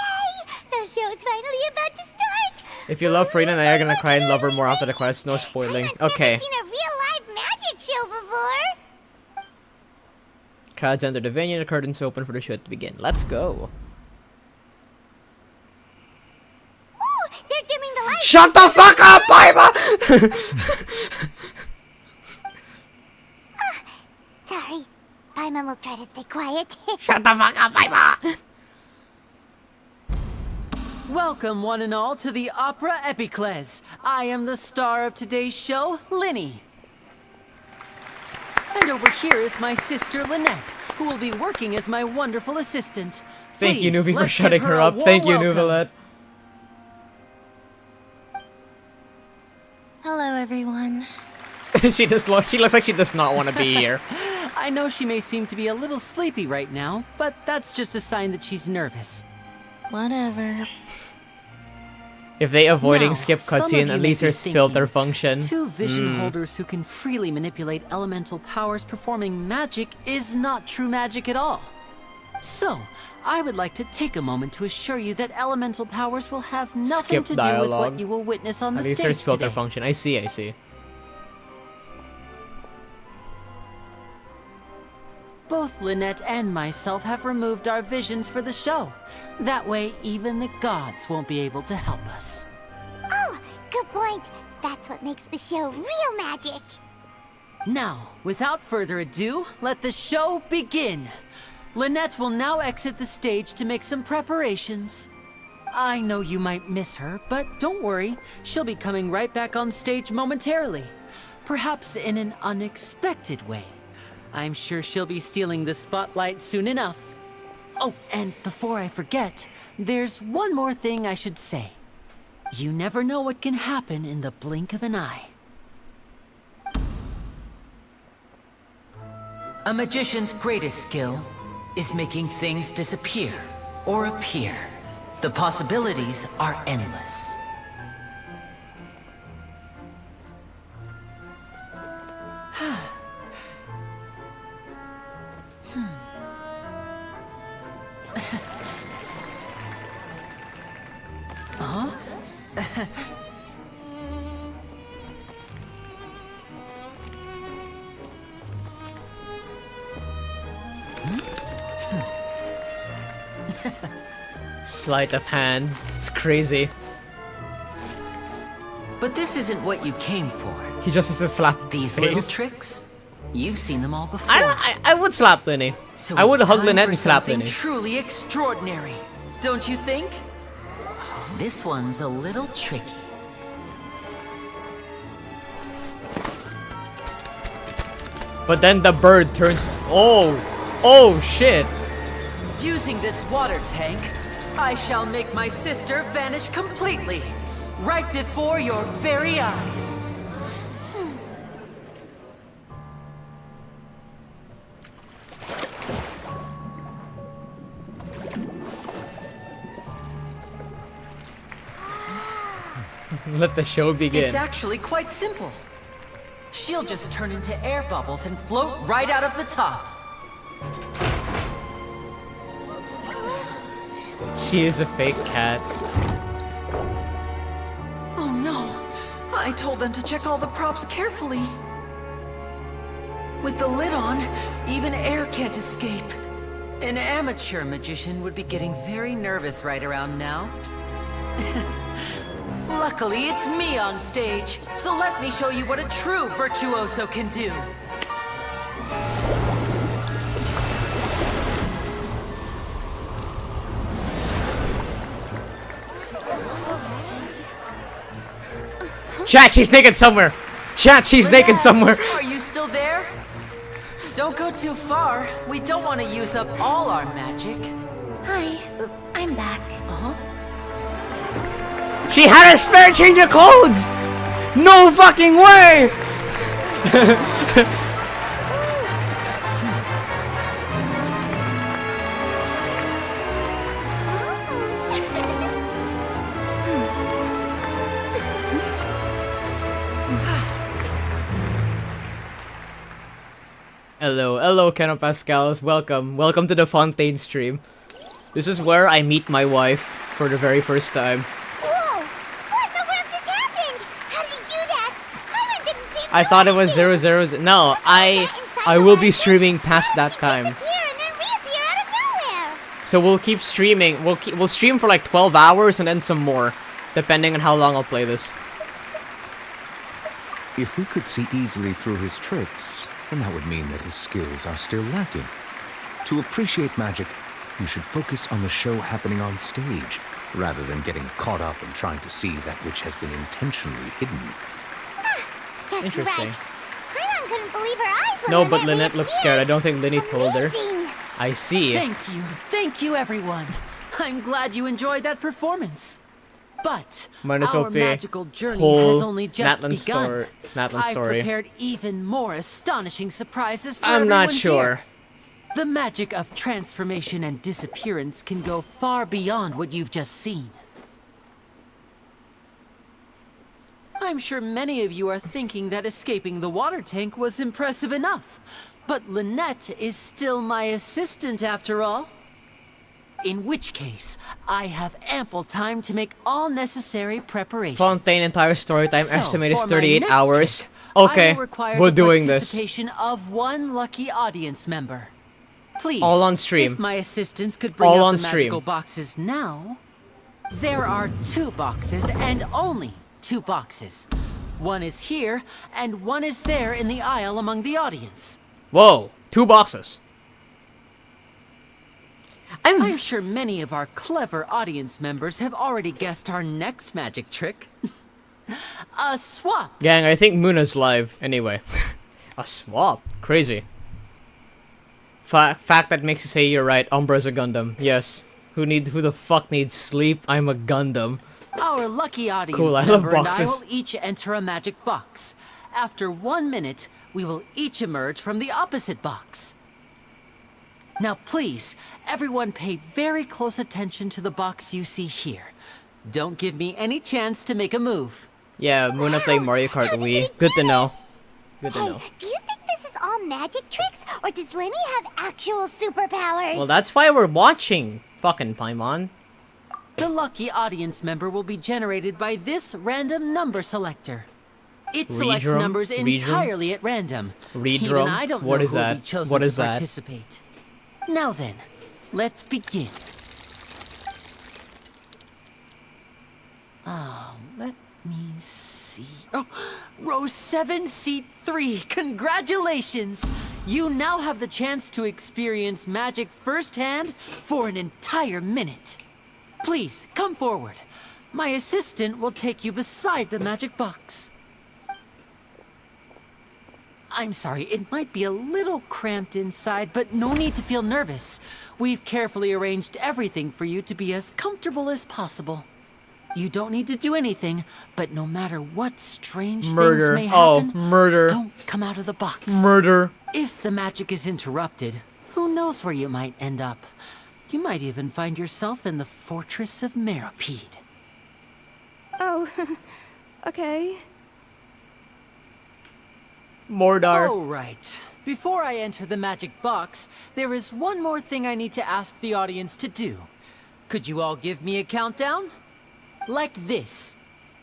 The show's finally about to start! If you love Furina, then you're gonna cry and love her more after the quest. No spoiling. Okay. I've seen a real live magic show before! Crowds enter the venue, the curtains open for the show to begin. Let's go. Ooh, they're dimming the lights! Shut the fuck up, Paima! Sorry. Paimon will try to stay quiet. Shut the fuck up, Paima! Welcome, one and all, to the Opera Epiclese. I am the star of today's show, Lyney. And over here is my sister, Lynette, who will be working as my wonderful assistant. Thank you, Please, Nuvi, for let's shutting give her a up. warm Thank you, welcome. Nuvilette. Hello, everyone. She looks like she does not want to be here. I know she may seem to be a little sleepy right now, but that's just a sign that she's nervous. Whatever. If they avoiding Now, skip some of cutscene, you at may least be there's thinking, filter function. Two vision holders who can freely manipulate elemental powers performing magic is not true magic at all. So, I would like to take a moment to assure you that elemental powers will have nothing Skip to do with dialogue. what you will witness on At the least stage there's filter today. function. I see. Both Lynette and myself have removed our visions for the show. That way, even the gods won't be able to help us. Oh, good point. That's what makes the show real magic. Now, without further ado, let the show begin. Lynette will now exit the stage to make some preparations. I know you might miss her, but don't worry. She'll be coming right back on stage momentarily. Perhaps in an unexpected way. I'm sure she'll be stealing the spotlight soon enough. Oh, and before I forget, there's one more thing I should say. You never know what can happen in the blink of an eye. A magician's greatest skill is making things disappear or appear. The possibilities are endless. Huh? Sleight of hand. It's crazy. But this isn't what you came for. He just has to slap These face. little tricks, you've seen them all before. I would slap Lyney. So I would it's hug time Lynette for and slap something Lyney. truly extraordinary, don't you think? This one's a little tricky. But then the bird turns. Oh shit! Using this water tank, I shall make my sister vanish completely, right before your very eyes. Let the show begin. It's actually quite simple. She'll just turn into air bubbles and float right out of the top. She is a fake cat. Oh no! I told them to check all the props carefully. With the lid on, even air can't escape. An amateur magician would be getting very nervous right around now. Luckily, it's me on stage, so let me show you what a true virtuoso can do. Chat, she's naked somewhere! Chat, she's naked somewhere! Are you still there? Don't go too far. We don't want to use up all our magic. Hi, I'm back. She had a spare change of clothes! No fucking way! Hello, Ken Pascals. Welcome to the Fontaine stream. This is where I meet my wife for the very first time. Whoa! What in the world just happened? How did he do that? Paimon didn't seem I thought it was 000. No, I will be streaming past that time. disappear and then reappear out of nowhere. So we'll keep streaming. We'll stream for like 12 hours and then some more, depending on how long I'll play this. If we could see easily through his tricks, then that would mean that his skills are still lacking. To appreciate magic, you should focus on the show happening on stage, rather than getting caught up in trying to see that which has been intentionally hidden. That's Interesting. right. Paimon couldn't believe her eyes when No, but Lynette Lynette looks scared. I don't think Lyney told her. Amazing. I see. Thank you everyone. I'm glad you enjoyed that performance. But Might as well our be magical journey whole has only just Natlan begun. Natlan I've story. prepared even more astonishing surprises for I'm not everyone sure. here. The magic of transformation and disappearance can go far beyond what you've just seen. I'm sure many of you are thinking that escaping the water tank was impressive enough. But Lynette is still my assistant after all. In which case, I have ample time to make all necessary preparations. Fontaine entire story time So, estimate is for my 38 next hours. trick, I Okay, will require we're the doing this. participation of one lucky audience member. Please, All on stream. if my assistants could bring All out on the stream. magical boxes now. There are 2 boxes and only 2 boxes. One is here and one is there in the aisle among the audience. Whoa, 2 boxes. I'm sure many of our clever audience members have already guessed our next magic trick. A swap. Gang, I think Muna's live. Anyway. A swap. Crazy. Fact that makes you say you're right. UmBruh's a Gundam. Yes. Who the fuck needs sleep? I'm a Gundam. Our lucky audience Cool, I love member and I boxes. will each enter a magic box. After 1 minute, we will each emerge from the opposite box. Now please, everyone pay very close attention to the box you see here. Don't give me any chance to make a move. Yeah, Muna playing Mario Kart Wii. Good to know. Good to Hey, know. do you think this is all magic tricks, or does Lyney have actual superpowers? Well, that's why we're watching. Fucking Paimon. The lucky audience member will be generated by this random number selector. It selects Read drum? numbers Read drum? entirely at random. Read Even drum? I don't What know is who that? will be chosen What to is that? participate. Now then, let's begin. Let me see. Oh, row 7, seat 3. Congratulations! You now have the chance to experience magic firsthand for an entire minute. Please, come forward. My assistant will take you beside the magic box. I'm sorry, it might be a little cramped inside, but no need to feel nervous. We've carefully arranged everything for you to be as comfortable as possible. You don't need to do anything, but no matter what strange things may happen, murder. Don't come out of the box. Murder. If the magic is interrupted, who knows where you might end up? You might even find yourself in the Fortress of Meropide. Oh, okay. Mordar. Oh, right. Before I enter the magic box, there is one more thing I need to ask the audience to do. Could you all give me a countdown? Like this.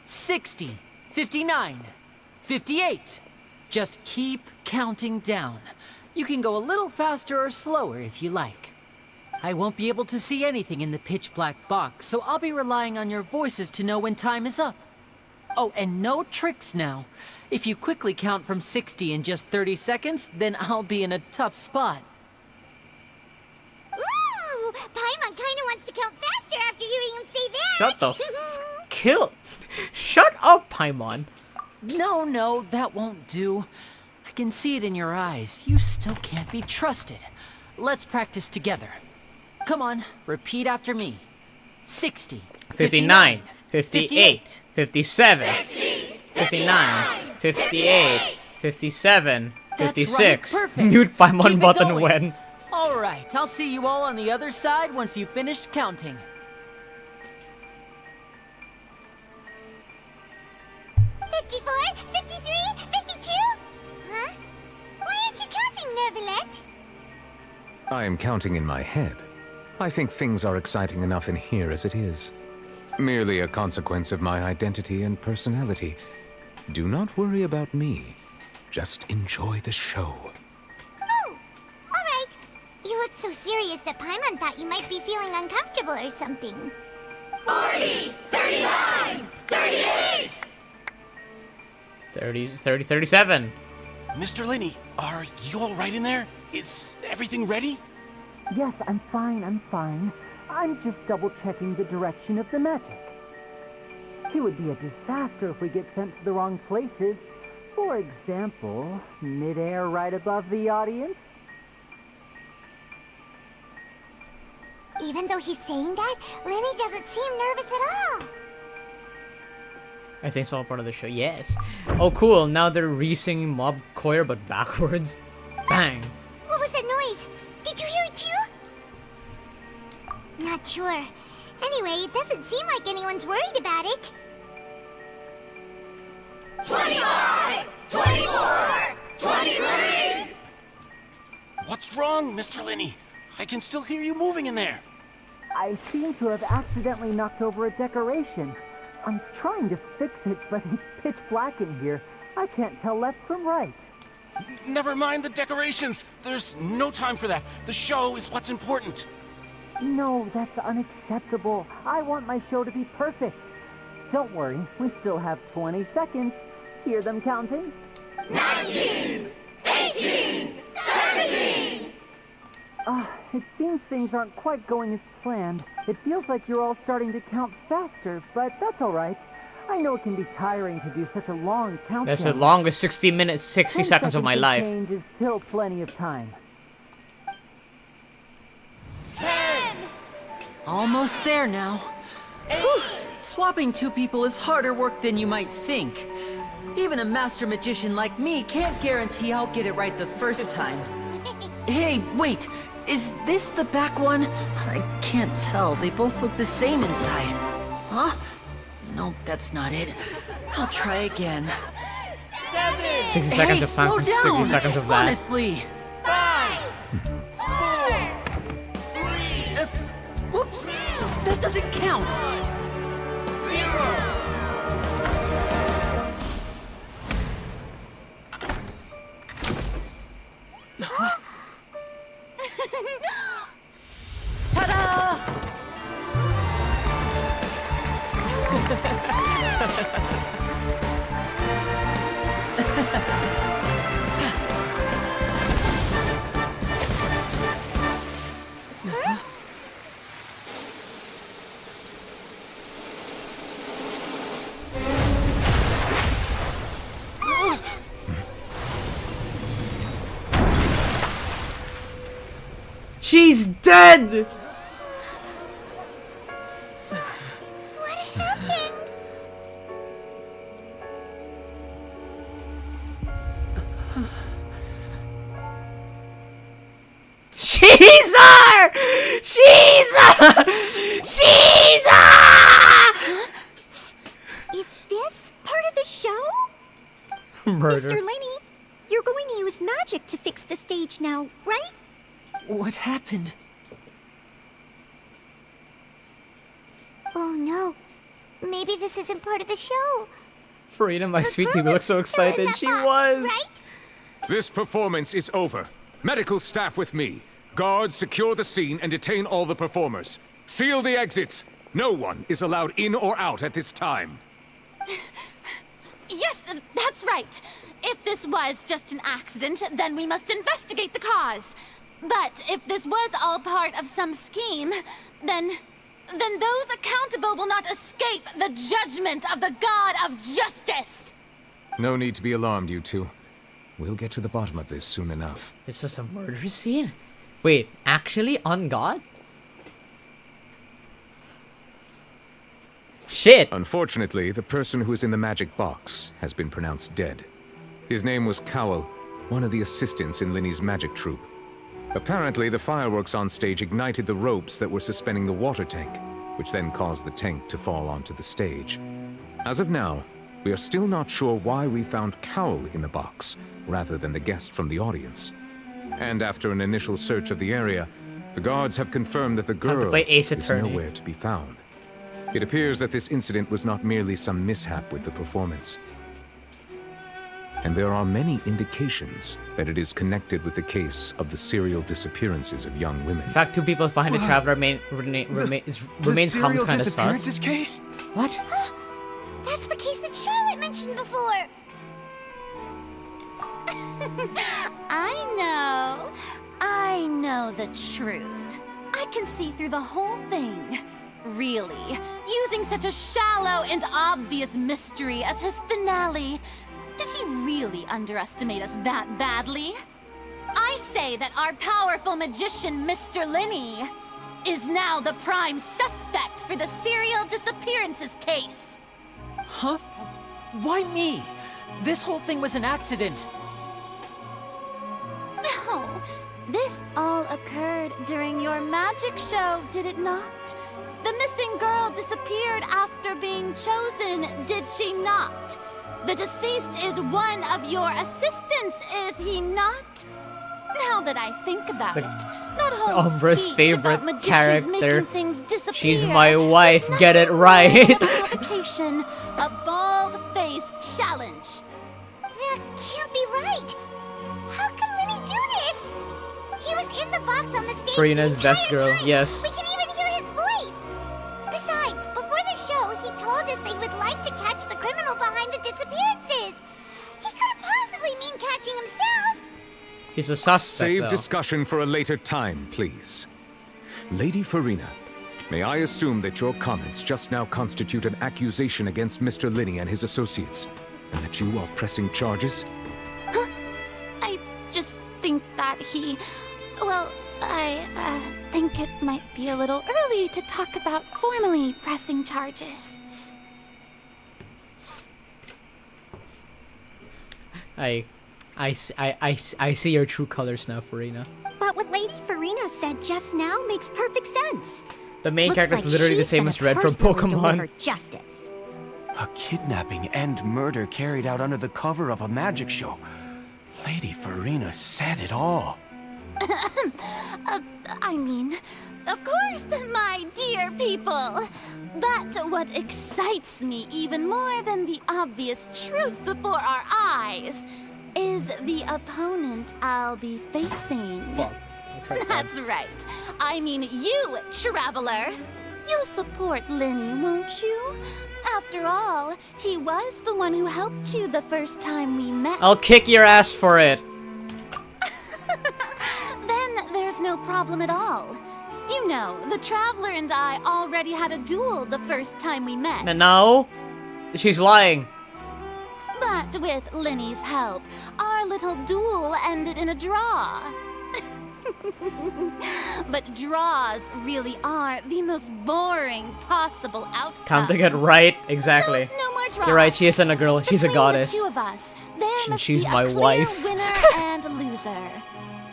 60, 59, 58. Just keep counting down. You can go a little faster or slower if you like. I won't be able to see anything in the pitch black box, so I'll be relying on your voices to know when time is up. Oh, and no tricks now. If you quickly count from 60 in just 30 seconds, then I'll be in a tough spot. Ooh! Paimon kinda wants to count faster after hearing him say that! Shut the kill. Shut up, Paimon. No, that won't do. I can see it in your eyes. You still can't be trusted. Let's practice together. Come on, repeat after me. 60, 59, 58, 57, 59, 58, 57, 56. Perfect. Mute Paimon Keep it button going. when. All right, I'll see you all on the other side once you've finished counting. 54, 53, 52? Huh? Why aren't you counting, Neuvillette? I am counting in my head. I think things are exciting enough in here as it is. Merely a consequence of my identity and personality. Do not worry about me. Just enjoy the show. Oh, alright. You look so serious that Paimon thought you might be feeling uncomfortable or something. 40, 39, 38! 30, 37. Mr. Lyney, are you all right in there? Is everything ready? Yes, I'm fine. I'm just double-checking the direction of the magic. It would be a disaster if we get sent to the wrong places. For example, mid-air right above the audience. Even though he's saying that, Lyney doesn't seem nervous at all. I think it's all part of the show. Yes. Oh, cool. Now they're re-singing Mob Choir, but backwards. Bang. What was that noise? Did you hear it too? Not sure. Anyway, it doesn't seem like anyone's worried about it. 25, 24, 23! What's wrong, Mr. Lyney? I can still hear you moving in there. I seem to have accidentally knocked over a decoration. I'm trying to fix it, but it's pitch black in here. I can't tell left from right. Never mind the decorations. There's no time for that. The show is what's important. No, that's unacceptable. I want my show to be perfect. Don't worry, we still have 20 seconds. Hear them counting? 19, 18, 17! It seems things aren't quite going as planned. It feels like you're all starting to count faster, but that's all right. I know it can be tiring to do such a long countdown. That's the longest 60 minutes, 60 seconds of my life. Change is still plenty of time. 10! Almost there now. Whew. Swapping two people is harder work than you might think. Even a master magician like me can't guarantee I'll get it right the first time. Hey, wait! Is this the back one? I can't tell. They both look the same inside. Huh? No, that's not it. I'll try again. 60 seconds of time, slow 60 down. seconds of that. Honestly. 5, 4, 3, Whoops! That doesn't count! 0! Ta-da! She's dead! What happened? Caesar! Caesar! Caesar! Is this part of the show? Murder. Mr. Lyney, you're going to use magic to fix the stage now, right? What happened? Oh no. Maybe this isn't part of the show. Furina, my sweet baby, looks so excited. She was. Right? This performance is over. Medical staff with me. Guards, secure the scene and detain all the performers. Seal the exits. No one is allowed in or out at this time. Yes, that's right. If this was just an accident, then we must investigate the cause. But if this was all part of some scheme, then those accountable will not escape the judgment of the God of Justice. No need to be alarmed, you two. We'll get to the bottom of this soon enough. This was a murder scene? Wait, actually on God? Shit! Unfortunately, the person who is in the magic box has been pronounced dead. His name was Cowell, one of the assistants in Lyney's magic troupe. Apparently, the fireworks on stage ignited the ropes that were suspending the water tank, which then caused the tank to fall onto the stage. As of now, we are still not sure why we found Cowell in the box, rather than the guest from the audience. And after an initial search of the area, the guards have confirmed that the girl is nowhere to be found. It appears that this incident was not merely some mishap with the performance. And there are many indications that it is connected with the case of the serial disappearances of young women. In fact, two people behind the traveler remains comes kind of sus. Case? What? That's the case that Charlotte mentioned before. I know the truth. I can see through the whole thing. Really, using such a shallow and obvious mystery as his finale. Did he really underestimate us that badly? I say that our powerful magician, Mr. Lyney, is now the prime suspect for the serial disappearances case. Huh? Why me? This whole thing was an accident. No, this all occurred during your magic show, did it not? The missing girl disappeared after being chosen, did she not? The deceased is one of your assistants, is he not? Now that I think about it, that whole UmBruh's speech about favorite magicians character. making things disappear She's my wife, get it right. provocation, a bald-faced challenge. That can't be right. How can Lyney do this? He was in the box on the stage. Furina's the best entire girl, time. yes. We can even hear his voice. Besides, before the show, he told us that he would like to catch the criminal behind the disappearances. He couldn't possibly mean catching himself. He's a suspect, Save though. discussion for a later time, please. Lady Furina, may I assume that your comments just now constitute an accusation against Mr. Lyney and his associates, and that you are pressing charges? I just think that he... Well, I think it might be a little early to talk about formally pressing charges. I see your true colors now, Furina. But what Lady Furina said just now makes perfect sense. The main Looks character is like literally the she's same gonna as Red from personally Pokemon. deliver justice. A kidnapping and murder carried out under the cover of a magic show. Lady Furina said it all. I mean, of course, my dear people. But what excites me even more than the obvious truth before our eyes is the opponent I'll be facing. Fuck. That's right. I mean you, traveler. You'll support Lyney, won't you? After all, he was the one who helped you the first time we met. I'll kick your ass for it. Then there's no problem at all. You know, the Traveler and I already had a duel the first time we met. No, she's lying. But with Lyney's help, our little duel ended in a draw. But draws really are the most boring possible outcome. Counting it right, exactly. So, no more draws. You're right, she isn't a girl, she's a Between goddess. The two of us, there must She's be my a clear wife. winner and loser.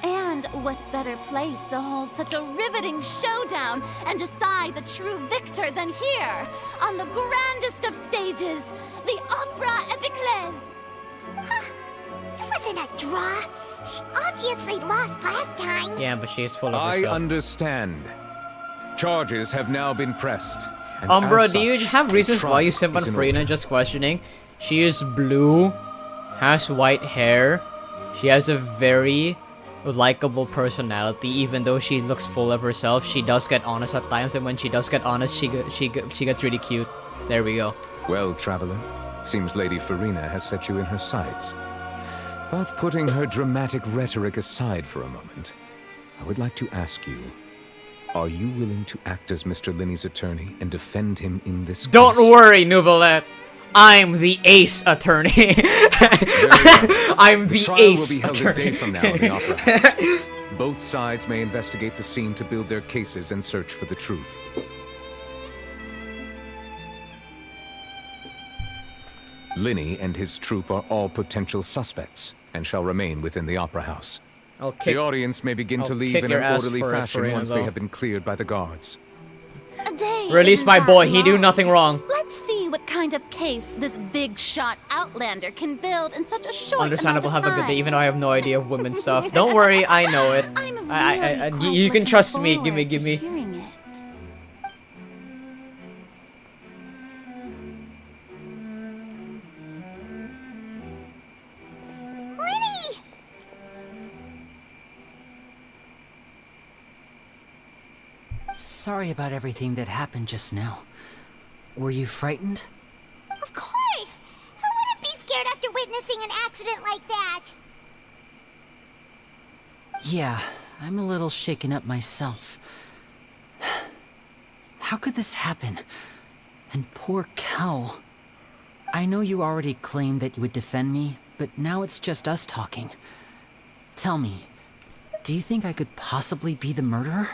And what better place to hold such a riveting showdown and decide the true victor than here, on the grandest of stages, the Opera Epiclese. It wasn't a draw. She obviously lost last time. Yeah, but she's full of I herself. understand. Charges have now been pressed. and UmBruh, as do you such, have the reasons why trial you simp on is in Furina? order. Just questioning. She is blue, has white hair, she has a very likable personality. Even though she looks full of herself, she does get honest at times, and when she does get honest, she gets really cute. There we go. Well, traveler, seems Lady Furina has set you in her sights. But putting her dramatic rhetoric aside for a moment, I would like to ask you, are you willing to act as Mr. Lyney's attorney and defend him in this Don't case? worry, Novelette. I'm the ace attorney. I'm the trial ace will be held attorney. a day from now in the Opera House. Both sides may investigate the scene to build their cases and search for the truth. Lyney and his troupe are all potential suspects and shall remain within the Opera House. The audience may begin to leave in an orderly fashion once they have been cleared by the guards. A day Release isn't my that boy, he do long. nothing wrong. Let's see what kind of case this big shot outlander can build in such a short Understandable, amount have of a good day, time. even though I have no idea of women's stuff. Don't worry, I know it. You can trust me, give me. Hearing it. Lyney! Sorry about everything that happened just now. Were you frightened? Of course! Who wouldn't be scared after witnessing an accident like that? Yeah, I'm a little shaken up myself. How could this happen? And poor Cal. I know you already claimed that you would defend me, but now it's just us talking. Tell me, do you think I could possibly be the murderer?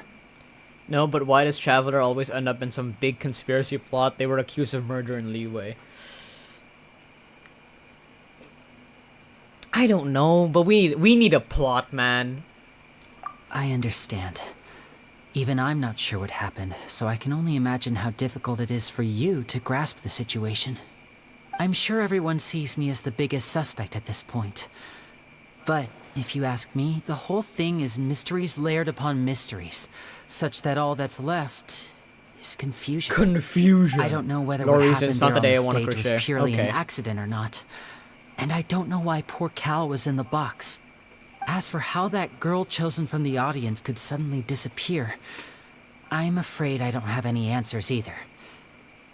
No, but why does Traveler always end up in some big conspiracy plot? They were accused of murder in Leeway. I don't know, but we need a plot, man. I understand. Even I'm not sure what happened, so I can only imagine how difficult it is for you to grasp the situation. I'm sure everyone sees me as the biggest suspect at this point. But, if you ask me, the whole thing is mysteries layered upon mysteries, such that all that's left is confusion. Confusion. I don't know whether No what reason, happened it's not there the day on I the wanna stage crochet. was purely Okay. an accident or not. And I don't know why poor Cal was in the box. As for how that girl chosen from the audience could suddenly disappear, I'm afraid I don't have any answers either.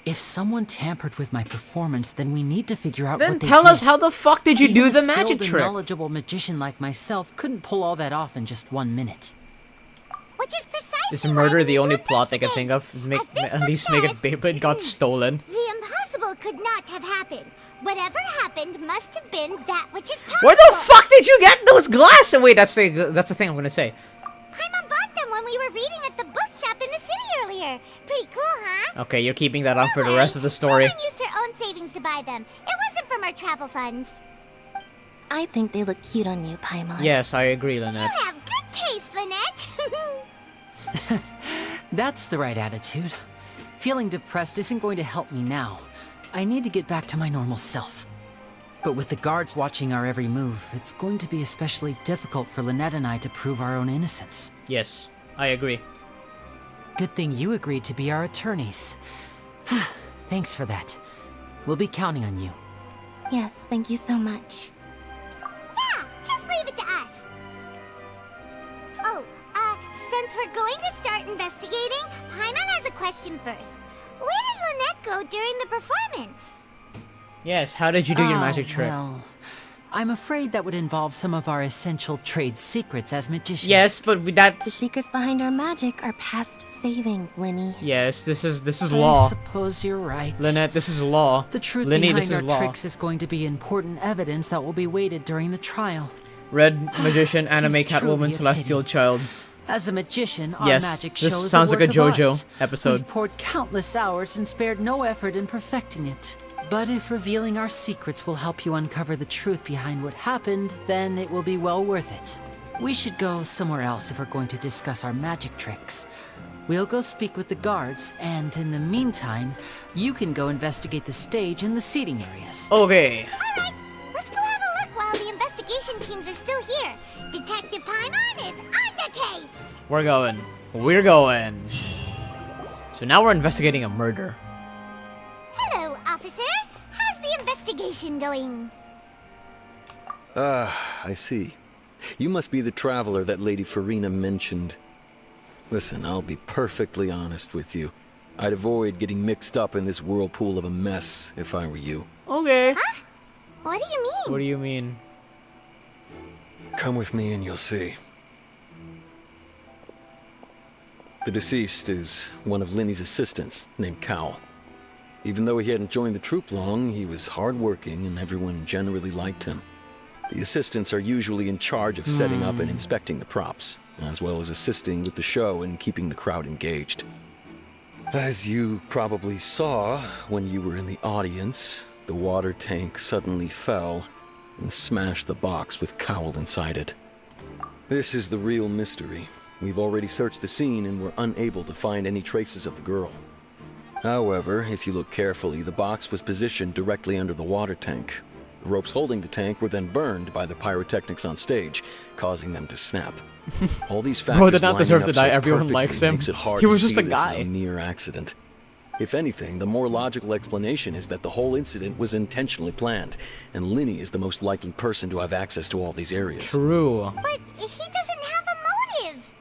If someone tampered with my performance, then we need to figure out Then what they tell did. us how the fuck did you Even do a the skilled magic and trick? knowledgeable magician like myself couldn't pull all that off in just 1 minute. Which is precisely Is murder the only plot they can think of? At least make it Beyblade got stolen. The impossible could not have happened. Whatever happened must have been that which is possible. Where the fuck did you get those glasses? Wait, that's the thing I'm gonna say. Paimon bought them when we were reading at the bookshop in the city earlier. Pretty cool, huh? Okay, you're keeping that on for the rest of the story. Paimon used her own savings to buy them. It wasn't from our travel funds. I think they look cute on you, Paimon. Yes, I agree, Lynette. You have good taste, Lynette. That's the right attitude. Feeling depressed isn't going to help me now. I need to get back to my normal self. But with the guards watching our every move, it's going to be especially difficult for Lynette and I to prove our own innocence. Yes, I agree. Good thing you agreed to be our attorneys. Thanks for that. We'll be counting on you. Yes, thank you so much. Yeah, just leave it to us. Oh, since we're going to start investigating, Paimon has a question first. Where did Lynette go during the performance? Yes, how did you do your Oh, magic trick? Well, I'm afraid that would involve some of our essential trade secrets as magicians. Yes, but The that's... secrets behind our magic are past saving, Lyney. Yes, this is I law. suppose you're right. Lynette, this is law. The truth Lyney, behind this our is law. tricks is going to be important evidence that will be weighted during the trial. Red Magician, Anime, Tis truly Catwoman, a Celestial pity. Child. As a magician, our Yes, magic this shows sounds like a work of JoJo art. episode. We've poured countless hours and spared no effort in perfecting it. But if revealing our secrets will help you uncover the truth behind what happened, then it will be well worth it. We should go somewhere else if we're going to discuss our magic tricks. We'll go speak with the guards, and in the meantime, you can go investigate the stage and the seating areas. Okay. Alright, let's go have a look while the investigation teams are still here. Detective Paimon is on the case! We're going. We're going. So now we're investigating a murder. Hello, officer. How's the investigation going? Ah, I see. You must be the traveler that Lady Furina mentioned. Listen, I'll be perfectly honest with you. I'd avoid getting mixed up in this whirlpool of a mess if I were you. Okay. Huh? What do you mean? What do you mean? Come with me and you'll see. The deceased is one of Lyney's assistants, named Cal. Even though he hadn't joined the troupe long, he was hardworking and everyone generally liked him. The assistants are usually in charge of setting up and inspecting the props, as well as assisting with the show and keeping the crowd engaged. As you probably saw when you were in the audience, the water tank suddenly fell and smashed the box with Cowl inside it. This is the real mystery. We've already searched the scene and were unable to find any traces of the girl. However, if you look carefully, the box was positioned directly under the water tank. The ropes holding the tank were then burned by the pyrotechnics on stage, causing them to snap. All these factors Bro did not lining deserve up to die. so Everyone perfectly likes him. makes it hard He was to just see a this guy. as a mere accident. If anything, the more logical explanation is that the whole incident was intentionally planned, and Lyney is the most likely person to have access to all these areas. True. But he doesn't have a motive.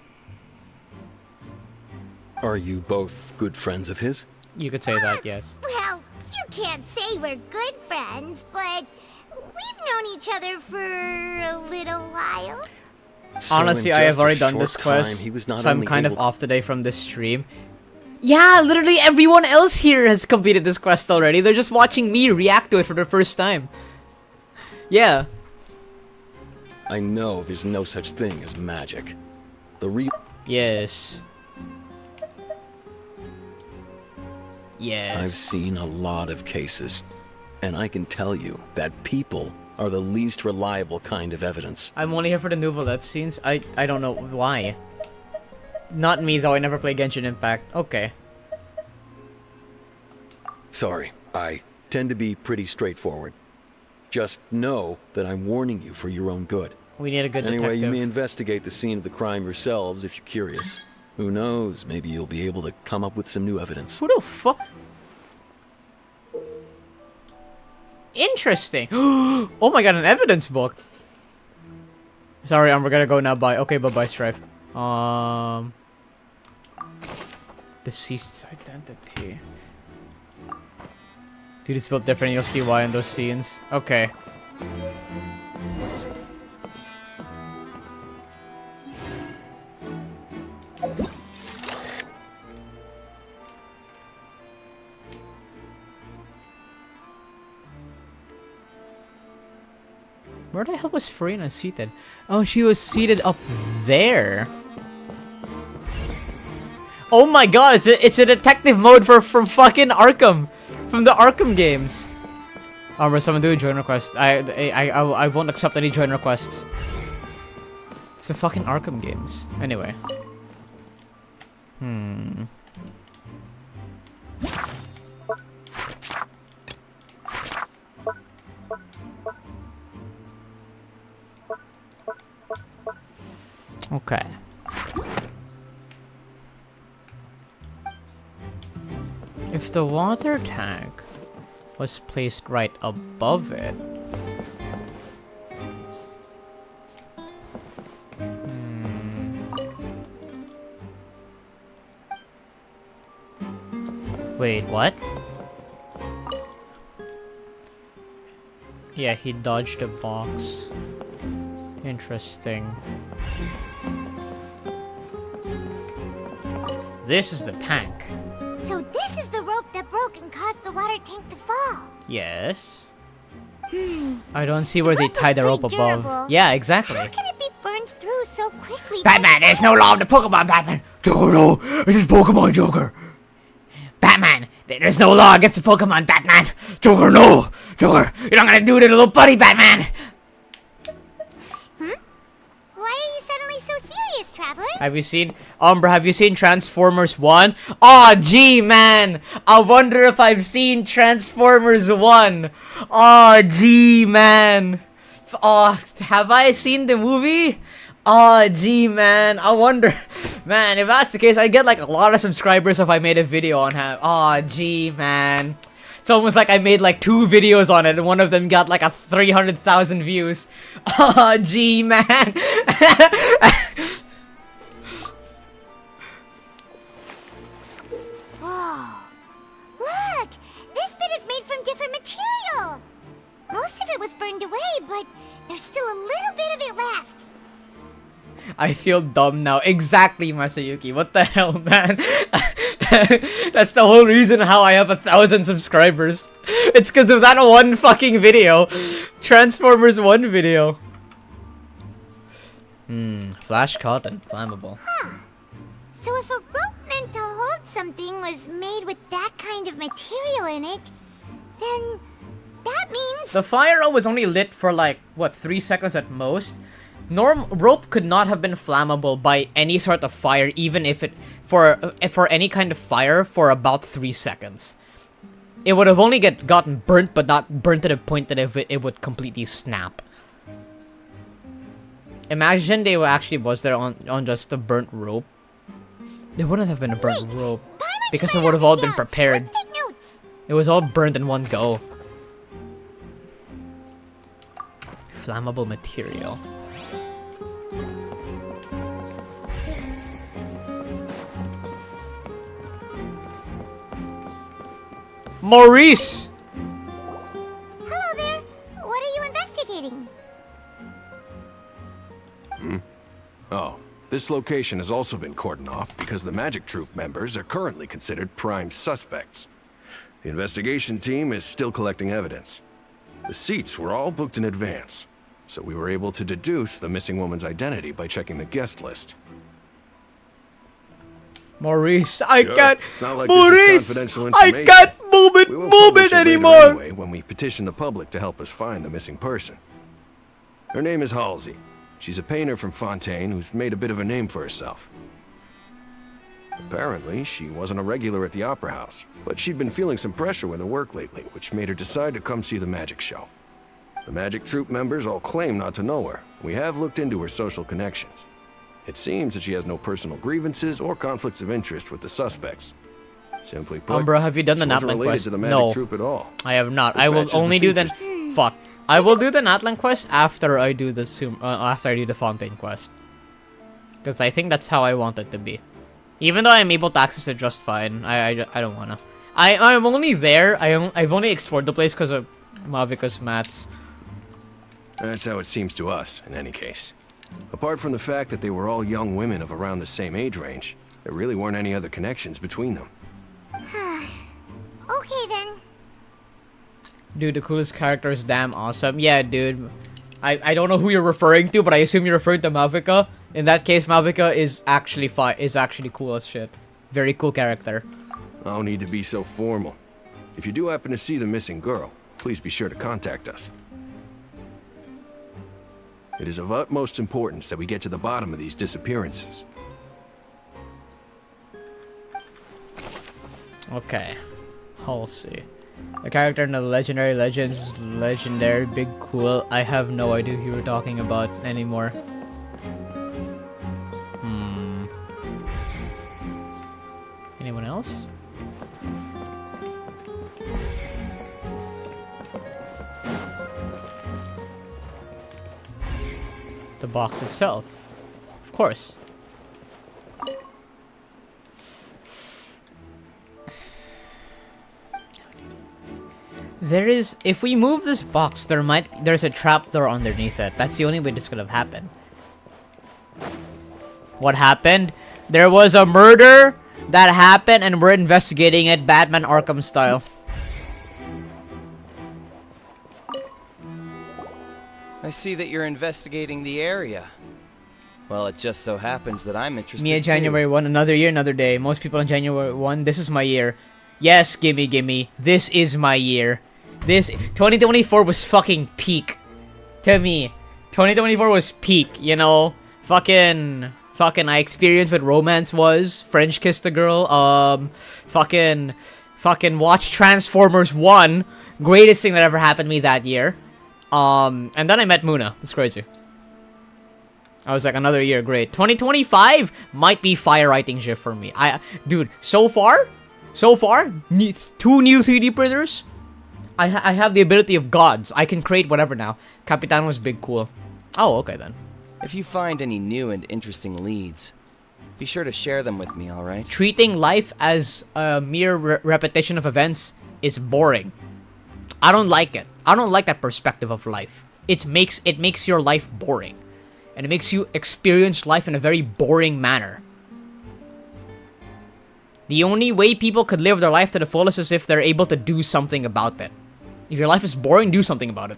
Are you both good friends of his? You could say that, yes. Well, you can't say we're good friends, but we've known each other for a little while. Honestly, I have already done this quest, so I'm kind of off today from this stream. Yeah, literally everyone else here has completed this quest already. They're just watching me react to it for the first time. Yeah. I know there's no such thing as magic. The real... Yes. Yes. I've seen a lot of cases, and I can tell you that people are the least reliable kind of evidence. I'm only here for the Novelette scenes. I don't know why. Not me though, I never play Genshin Impact. Okay. Sorry, I tend to be pretty straightforward. Just know that I'm warning you for your own good. We need a good Anyway, detective. you may investigate the scene of the crime yourselves if you're curious. Who knows, maybe you'll be able to come up with some new evidence. Who the fuck? Interesting. Oh my god, an evidence book. Sorry, we're gonna go now. Bye. Okay, bye-bye, Strife. Deceased's identity. Dude, it's built different. You'll see why in those scenes. Okay. Where the hell was Furina seated? Oh, she was seated up there. Oh my god, it's a detective mode from fucking Arkham. From the Arkham games. Will someone do a join request? I won't accept any join requests. It's the fucking Arkham games. Anyway. Okay. If the water tank was placed right above it... Wait, what? Yeah, he dodged a box. Interesting. This is the tank. So this is the rope that broke and caused the water tank to fall. Yes. I don't see where they tie the rope above. durable. Yeah, exactly. How can it be burned through so quickly? Batman, there's no law of the Pokemon, Batman. Joker, no. This is Pokemon, Joker. Batman, there's no law against the Pokemon, Batman. Joker, no. Joker, you're not gonna do it to the little buddy, Batman. Why are you suddenly so serious, Traveler? Have you seen, UmBruh, have you seen Transformers 1? Aw, gee, man. I wonder if I've seen Transformers 1. Aw, gee, man. Aw, have I seen the movie? Aw, gee, man. I wonder. Man, if that's the case, I'd get like a lot of subscribers if I made a video on him. Aw, gee, man. It's almost like I made like 2 videos on it and one of them got like 300,000 views. Aw, gee, man. Oh, look! This bit is made from different material. Most of it was burned away, but there's still a little bit of it left. I feel dumb now. Exactly, Masayuki. What the hell, man? That's the whole reason how I have 1,000 subscribers. It's because of that one fucking video. Transformers 1 video. Flash cotton. Flammable. So if a rope meant to hold something was made with that kind of material in it, then that means... The fire was only lit for like, what, 3 seconds at most? Rope could not have been flammable by any sort of fire, even if it for any kind of fire for about 3 seconds. It would have only gotten burnt, but not burnt to the point that it would completely snap. Imagine they were actually was there on just a burnt rope. There wouldn't have been a burnt rope because it would have all been prepared. It was all burnt in one go. Flammable material. Maurice! Hello there. What are you investigating? Oh, this location has also been cordoned off because the Magic Troop members are currently considered prime suspects. The investigation team is still collecting evidence. The seats were all booked in advance, so we were able to deduce the missing woman's identity by checking the guest list. Maurice, I Sure. can't. It's not like Maurice, this is confidential I information. can't move it, We will move publish it later anymore. Anyway, when we petition the public to help us find the missing person. Her name is Halsey. She's a painter from Fontaine who's made a bit of a name for herself. Apparently, she wasn't a regular at the Opera House, but she'd been feeling some pressure with her work lately, which made her decide to come see the magic show. The Magic Troop members all claim not to know her. We have looked into her social connections. It seems that she has no personal grievances or conflicts of interest with the suspects. Simply put, Umbra, have you done the she wasn't Natlan related quest? to the Magic No, Troop at all. I have not. This I will matches the only do the features. fuck. I will do the Natlan quest after I do the after I do the Fontaine quest, because I think that's how I want it to be. Even though I'm able to access it just fine, I don't wanna. I'm only there. I've only explored the place because of Mavika's mats. That's how it seems to us, in any case. Apart from the fact that they were all young women of around the same age range, there really weren't any other connections between them. Okay then. Dude, the coolest character is damn awesome. Yeah, dude. I don't know who you're referring to, but I assume you're referring to Mavika. In that case, Mavika is actually cool as shit. Very cool character. No need to be so formal. If you do happen to see the missing girl, please be sure to contact us. It is of utmost importance that we get to the bottom of these disappearances. Okay. Halsey. The character in the Legendary Legends, legendary, big, cool. I have no idea who you're talking about anymore. Anyone else? The box itself. Of course. If we move this box, there's a trapdoor underneath it. That's the only way this could have happened. What happened? There was a murder that happened and we're investigating it Batman Arkham style. I see that you're investigating the area. Well, it just so happens that I'm interested Me on too. January 1, another year, another day. Most people on January 1, this is my year. Yes, gimme. This is my year. 2024 was fucking peak. To me. 2024 was peak, you know? Fucking I experienced what romance was. French kissed a girl. Fucking watched Transformers 1. Greatest thing that ever happened to me that year. And then I met Muna. It's crazy. I was like, another year, great. 2025 might be fire writing shift for me. Dude, so far, 2 new 3D printers. I have the ability of gods. I can create whatever now. Capitan was big cool. Oh, okay then. If you find any new and interesting leads, be sure to share them with me, alright? Treating life as a mere repetition of events is boring. I don't like it. I don't like that perspective of life. It makes your life boring. And it makes you experience life in a very boring manner. The only way people could live their life to the fullest is if they're able to do something about it. If your life is boring, do something about it.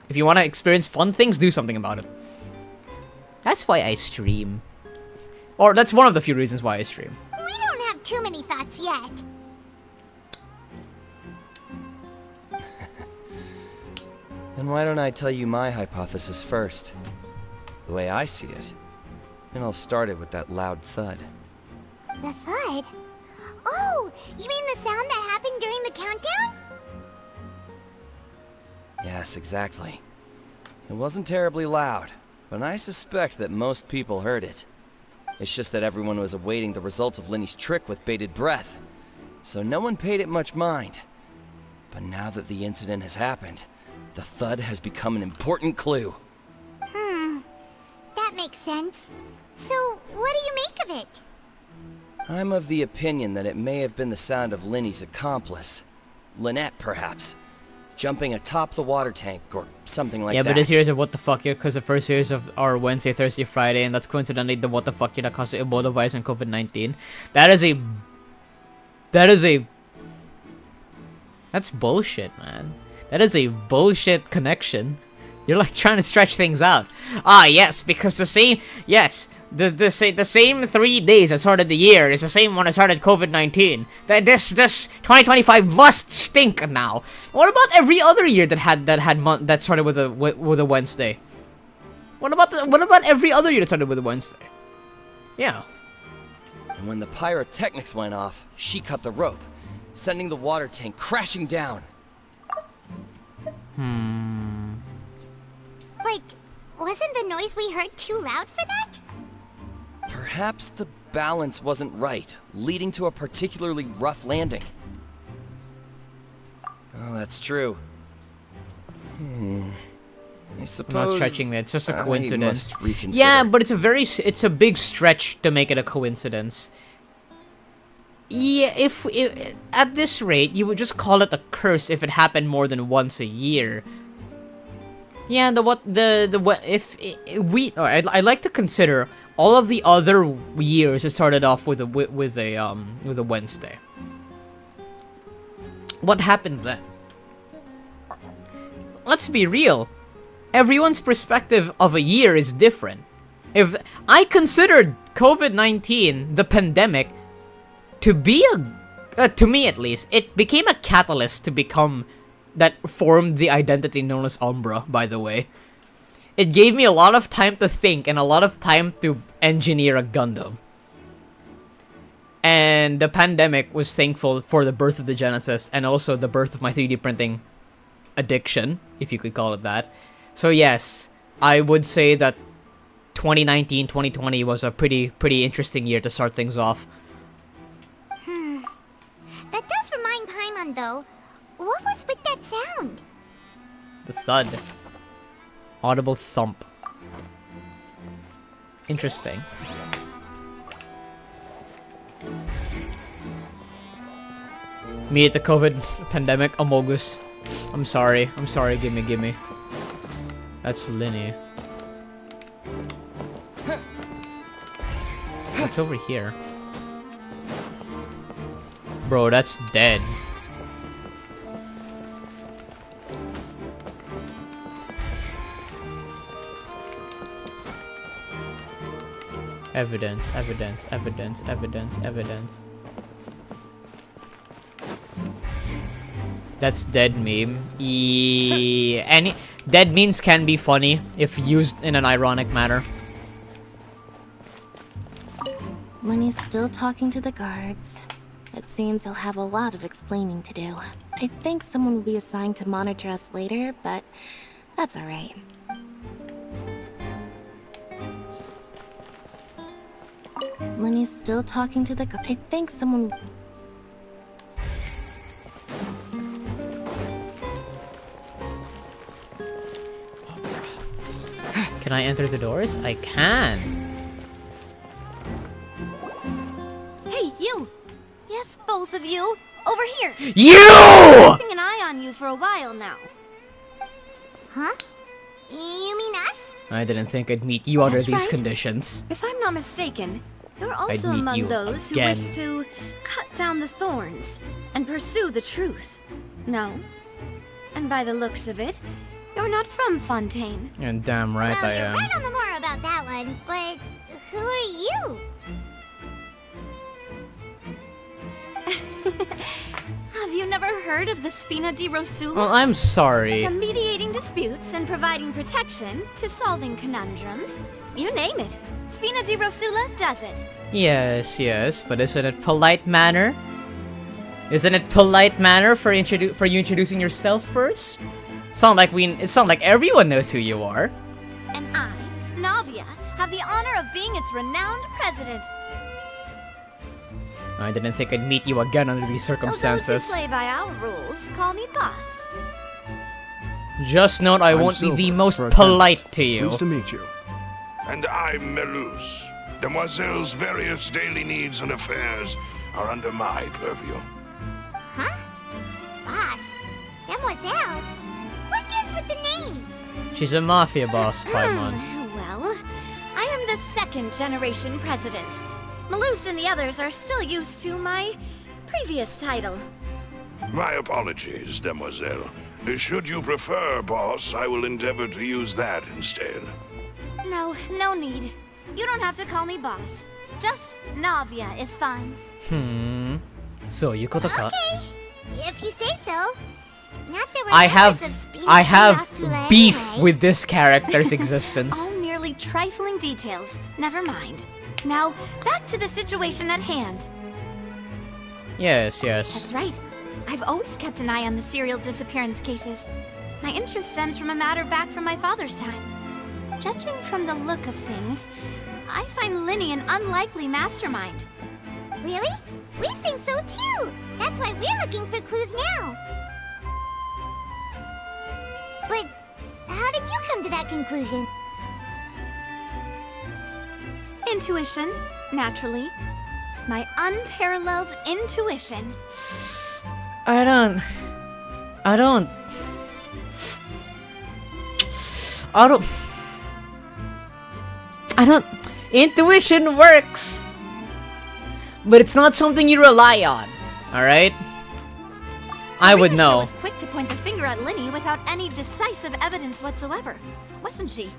If you want to experience fun things, do something about it. That's why I stream. Or that's one of the few reasons why I stream. We don't have too many thoughts yet. Then why don't I tell you my hypothesis first? The way I see it. And I'll start it with that loud thud. The thud? Oh, you mean the sound that happened during the countdown? Yes, exactly. It wasn't terribly loud, but I suspect that most people heard it. It's just that everyone was awaiting the results of Lyney's trick with bated breath, so no one paid it much mind. But now that the incident has happened, the thud has become an important clue. That makes sense. So, what do you make of it? I'm of the opinion that it may have been the sound of Lyney's accomplice. Lynette, perhaps. Jumping atop the water tank, or something like that. Yeah, but this year is a what the fuck year, because the first years of our Wednesday, Thursday, Friday, and that's coincidentally the what the fuck year that caused the Ebola virus and COVID-19. That's bullshit, man. That is a bullshit connection. You're like trying to stretch things out. Ah, yes, because the same 3 days that started the year is the same one that started COVID-19. This 2025 must stink now. What about every other year that started with a Wednesday? What about every other year that started with a Wednesday? Yeah. And when the pyrotechnics went off, she cut the rope, sending the water tank crashing down. Wait, wasn't the noise we heard too loud for that? Perhaps the balance wasn't right, leading to a particularly rough landing. Oh, that's true. I suppose I'm not stretching it. It's just a coincidence. I must reconsider. Yeah, but it's a big stretch to make it a coincidence. Yeah, if at this rate, you would just call it a curse if it happened more than once a year. Yeah, I'd like to consider all of the other years it started off with a Wednesday. What happened then? Let's be real. Everyone's perspective of a year is different. If I considered COVID-19, the pandemic, to be to me at least, it became a catalyst to become that formed the identity known as UmBruh, by the way. It gave me a lot of time to think and a lot of time to engineer a Gundam. And the pandemic was thankful for the birth of the Genesis and also the birth of my 3D printing addiction, if you could call it that. So yes, I would say that 2019, 2020 was a pretty interesting year to start things off. That does remind Paimon though. What was with that sound? The thud. Audible thump. Interesting. Me at the COVID pandemic, Amogus. I'm sorry, gimme. That's Lyney. What's over here? Bro, that's dead. Evidence, evidence, evidence, evidence, evidence. That's dead meme. Any dead memes can be funny if used in an ironic manner. Lyney's still talking to the guards. It seems he'll have a lot of explaining to do. I think someone will be assigned to monitor us later, but that's alright. Lyney's still talking to the guards. I think someone... Can I enter the doors? I can. Hey, you! Yes, both of you! Over here! You! Keeping an eye on you for a while now. Huh? You mean us? I didn't think I'd meet you under That's these right. conditions. If I'm not mistaken, you're also meet among you those again. who wish to cut down the thorns and pursue the truth. No? And by the looks of it, you're not from Fontaine. And damn right Well, I you're am. right on the more about that one, but who are you? Have you never heard of the Spina di Rosula? Well, I'm sorry. From mediating disputes and providing protection to solving conundrums, you name it. Spina di Rosula does it. Yes, yes, but isn't it polite manner? Isn't it polite manner for you introducing yourself first? It's not like everyone knows who you are. And I, Navia, have the honor of being its renowned president. I didn't think I'd meet you again under these Those circumstances. who play by our rules call me boss. Just note I I'm won't be Silver, the most for a polite tenth. to you. Pleased to meet you. And I'm Melus. Demoiselle's various daily needs and affairs are under my purview. Huh? Boss? Demoiselle? What gives with the names? She's a mafia boss, Paimon. Well, I am the second generation president. Malus and the others are still used to my previous title. My apologies, Demoiselle. Should you prefer, boss, I will endeavor to use that instead. No, no need. You don't have to call me boss. Just Navia is fine. So you got a Okay, if you say so. Not that we're I members have of Spina I di have Rosula beef anyway. with this character's existence. All merely trifling details. Never mind. Now, back to the situation at hand. Yes, yes. That's right. I've always kept an eye on the serial disappearance cases. My interest stems from a matter back from my father's time. Judging from the look of things, I find Lyney an unlikely mastermind. Really? We think so too. That's why we're looking for clues now. But how did you come to that conclusion? Intuition, naturally. My unparalleled intuition. I don't intuition works, but it's not something you rely on. All right? I would Furina know. was quick to point the finger at Lyney without any decisive evidence whatsoever, wasn't she?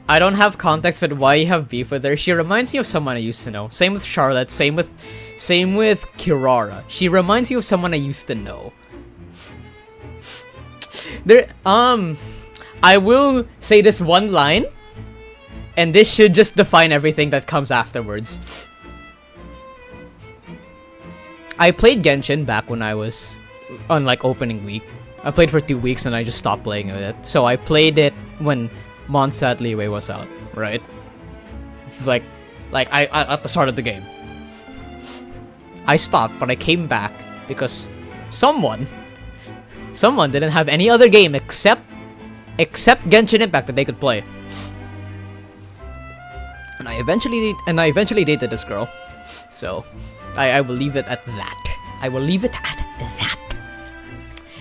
I don't have context with why you have beef with her. She reminds me of someone I used to know. Same with Charlotte. Same with Kirara. She reminds you of someone I used to know. I will say this one line, and this should just define everything that comes afterwards. I played Genshin back when I was on like opening week. I played for 2 weeks and I just stopped playing with it. So I played it when Mondstadt Leeway was out, right? Like I at the start of the game. I stopped, but I came back because someone didn't have any other game except Genshin Impact that they could play. And I eventually dated this girl. So I will leave it at that. I will leave it at that.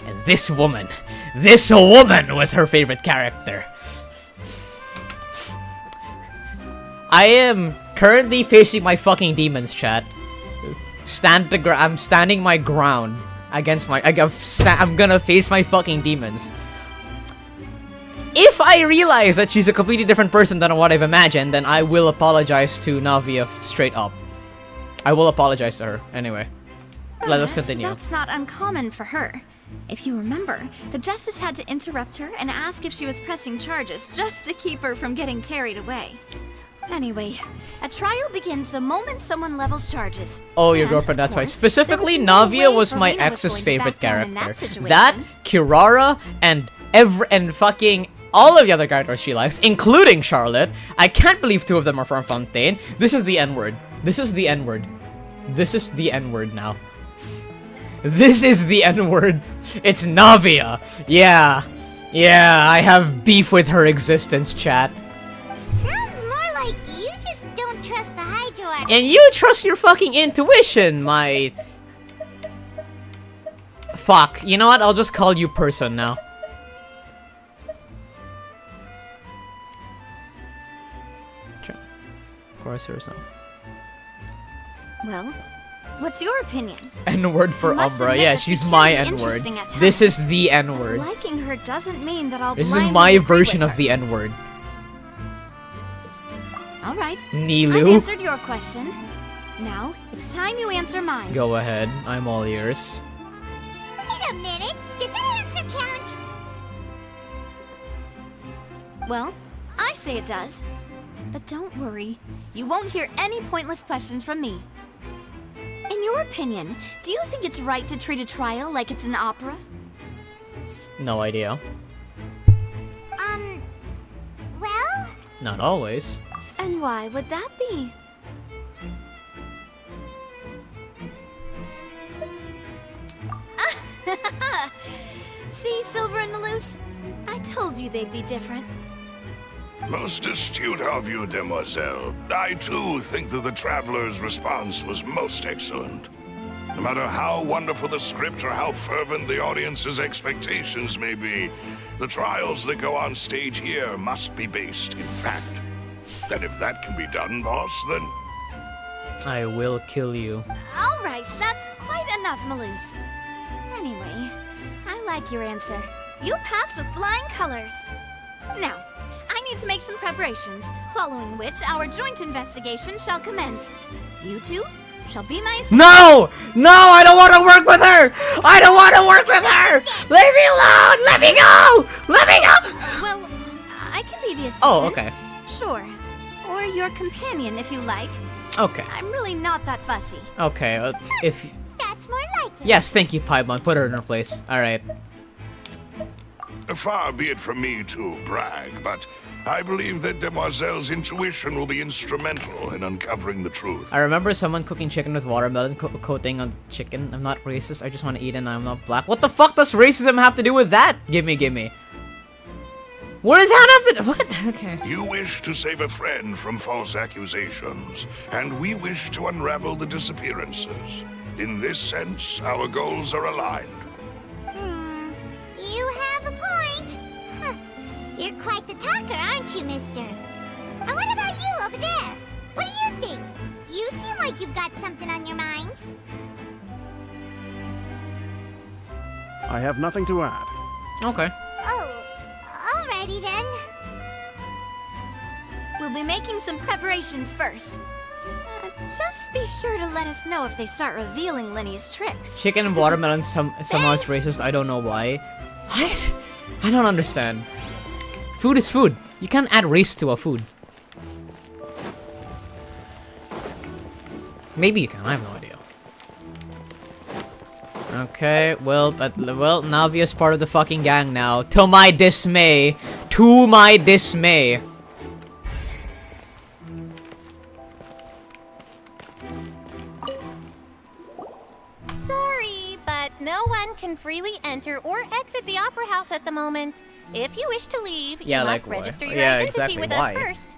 And this woman was her favorite character. I am currently facing my fucking demons, chat. I'm standing my ground against my. I'm gonna face my fucking demons. if I realize that she's a completely different person than what I've imagined, then I will apologize to Navia straight up. I will apologize to her. Anyway, let us continue. That's not uncommon for her. If you remember, the Justice had to interrupt her and ask if she was pressing charges just to keep her from getting carried away. Anyway, a trial begins the moment someone levels charges. Oh, your And, girlfriend, of that's right. course, Specifically, there was no Navia way was my Furina ex's going to favorite back down in character. that situation. That, Kirara, and fucking all of the other characters she likes, including Charlotte. I can't believe 2 of them are from Fontaine. This is the N-word. This is the N-word. This is the N-word now. This is the N-word. It's Navia. Yeah. Yeah, I have beef with her existence, chat. Sounds more like you just don't trust the Hydro. And you trust your fucking intuition, my... Fuck. You know what? I'll just call you person now. Of course, herself. Well, what's your opinion? N-word for You must UmBruh. admit Yeah, that she she's can my be N-word. interesting at This times. is the N-word. Liking her doesn't mean that I'll This is blindly my agree version with of the N-word. All right. Nilu. I've answered your question. Now, it's time you answer mine. Go ahead. I'm all ears. Wait a minute. Did that answer count? Well, I say it does. But don't worry. You won't hear any pointless questions from me. In your opinion, do you think it's right to treat a trial like it's an opera? No idea. Well? Not always. And why would that be? See, Silver and Malus? I told you they'd be different. Most astute of you, demoiselle. I too think that the traveler's response was most excellent. No matter how wonderful the script or how fervent the audience's expectations may be, the trials that go on stage here must be based in fact. And if that can be done, boss, then... I will kill you. All right, that's quite enough, Malus. Anyway, I like your answer. You passed with flying colors. Now, I need to make some preparations, following which our joint investigation shall commence. You two shall be my assistants. No! No, I don't want to work with her! I don't want to work with her! Leave me alone! Let me go! Let me go! Well, I can be the assistant. Oh, okay. Sure. Or your companion, if you like. Okay. I'm really not that fussy. Okay, if... That's more like it. Yes, thank you, Paimon. Put her in her place. Alright. Far be it from me to brag, but I believe that Demoiselle's intuition will be instrumental in uncovering the truth. I remember someone cooking chicken with watermelon coating on chicken. I'm not racist. I just want to eat and I'm not black. What the fuck does racism have to do with that? Gimme. What does that have to do? What? Okay. You wish to save a friend from false accusations, and we wish to unravel the disappearances. In this sense, our goals are aligned. You have a point. Huh. You're quite the talker, aren't you, mister? And what about you over there? What do you think? You seem like you've got something on your mind. I have nothing to add. Okay. Oh, alrighty then. We'll be making some preparations first. Just be sure to let us know if they start revealing Lyney's tricks. Chicken and watermelon somehow is racist. I don't know why. What? I don't understand. Food is food. You can't add race to a food. Maybe you can. I have no idea. Okay, well, Navia's part of the fucking gang now. To my dismay. To my dismay. Sorry, but no one can freely enter or exit the Opera House at the moment. If you wish to leave, Yeah, you like must why? register your Yeah, identity exactly, with why? us first.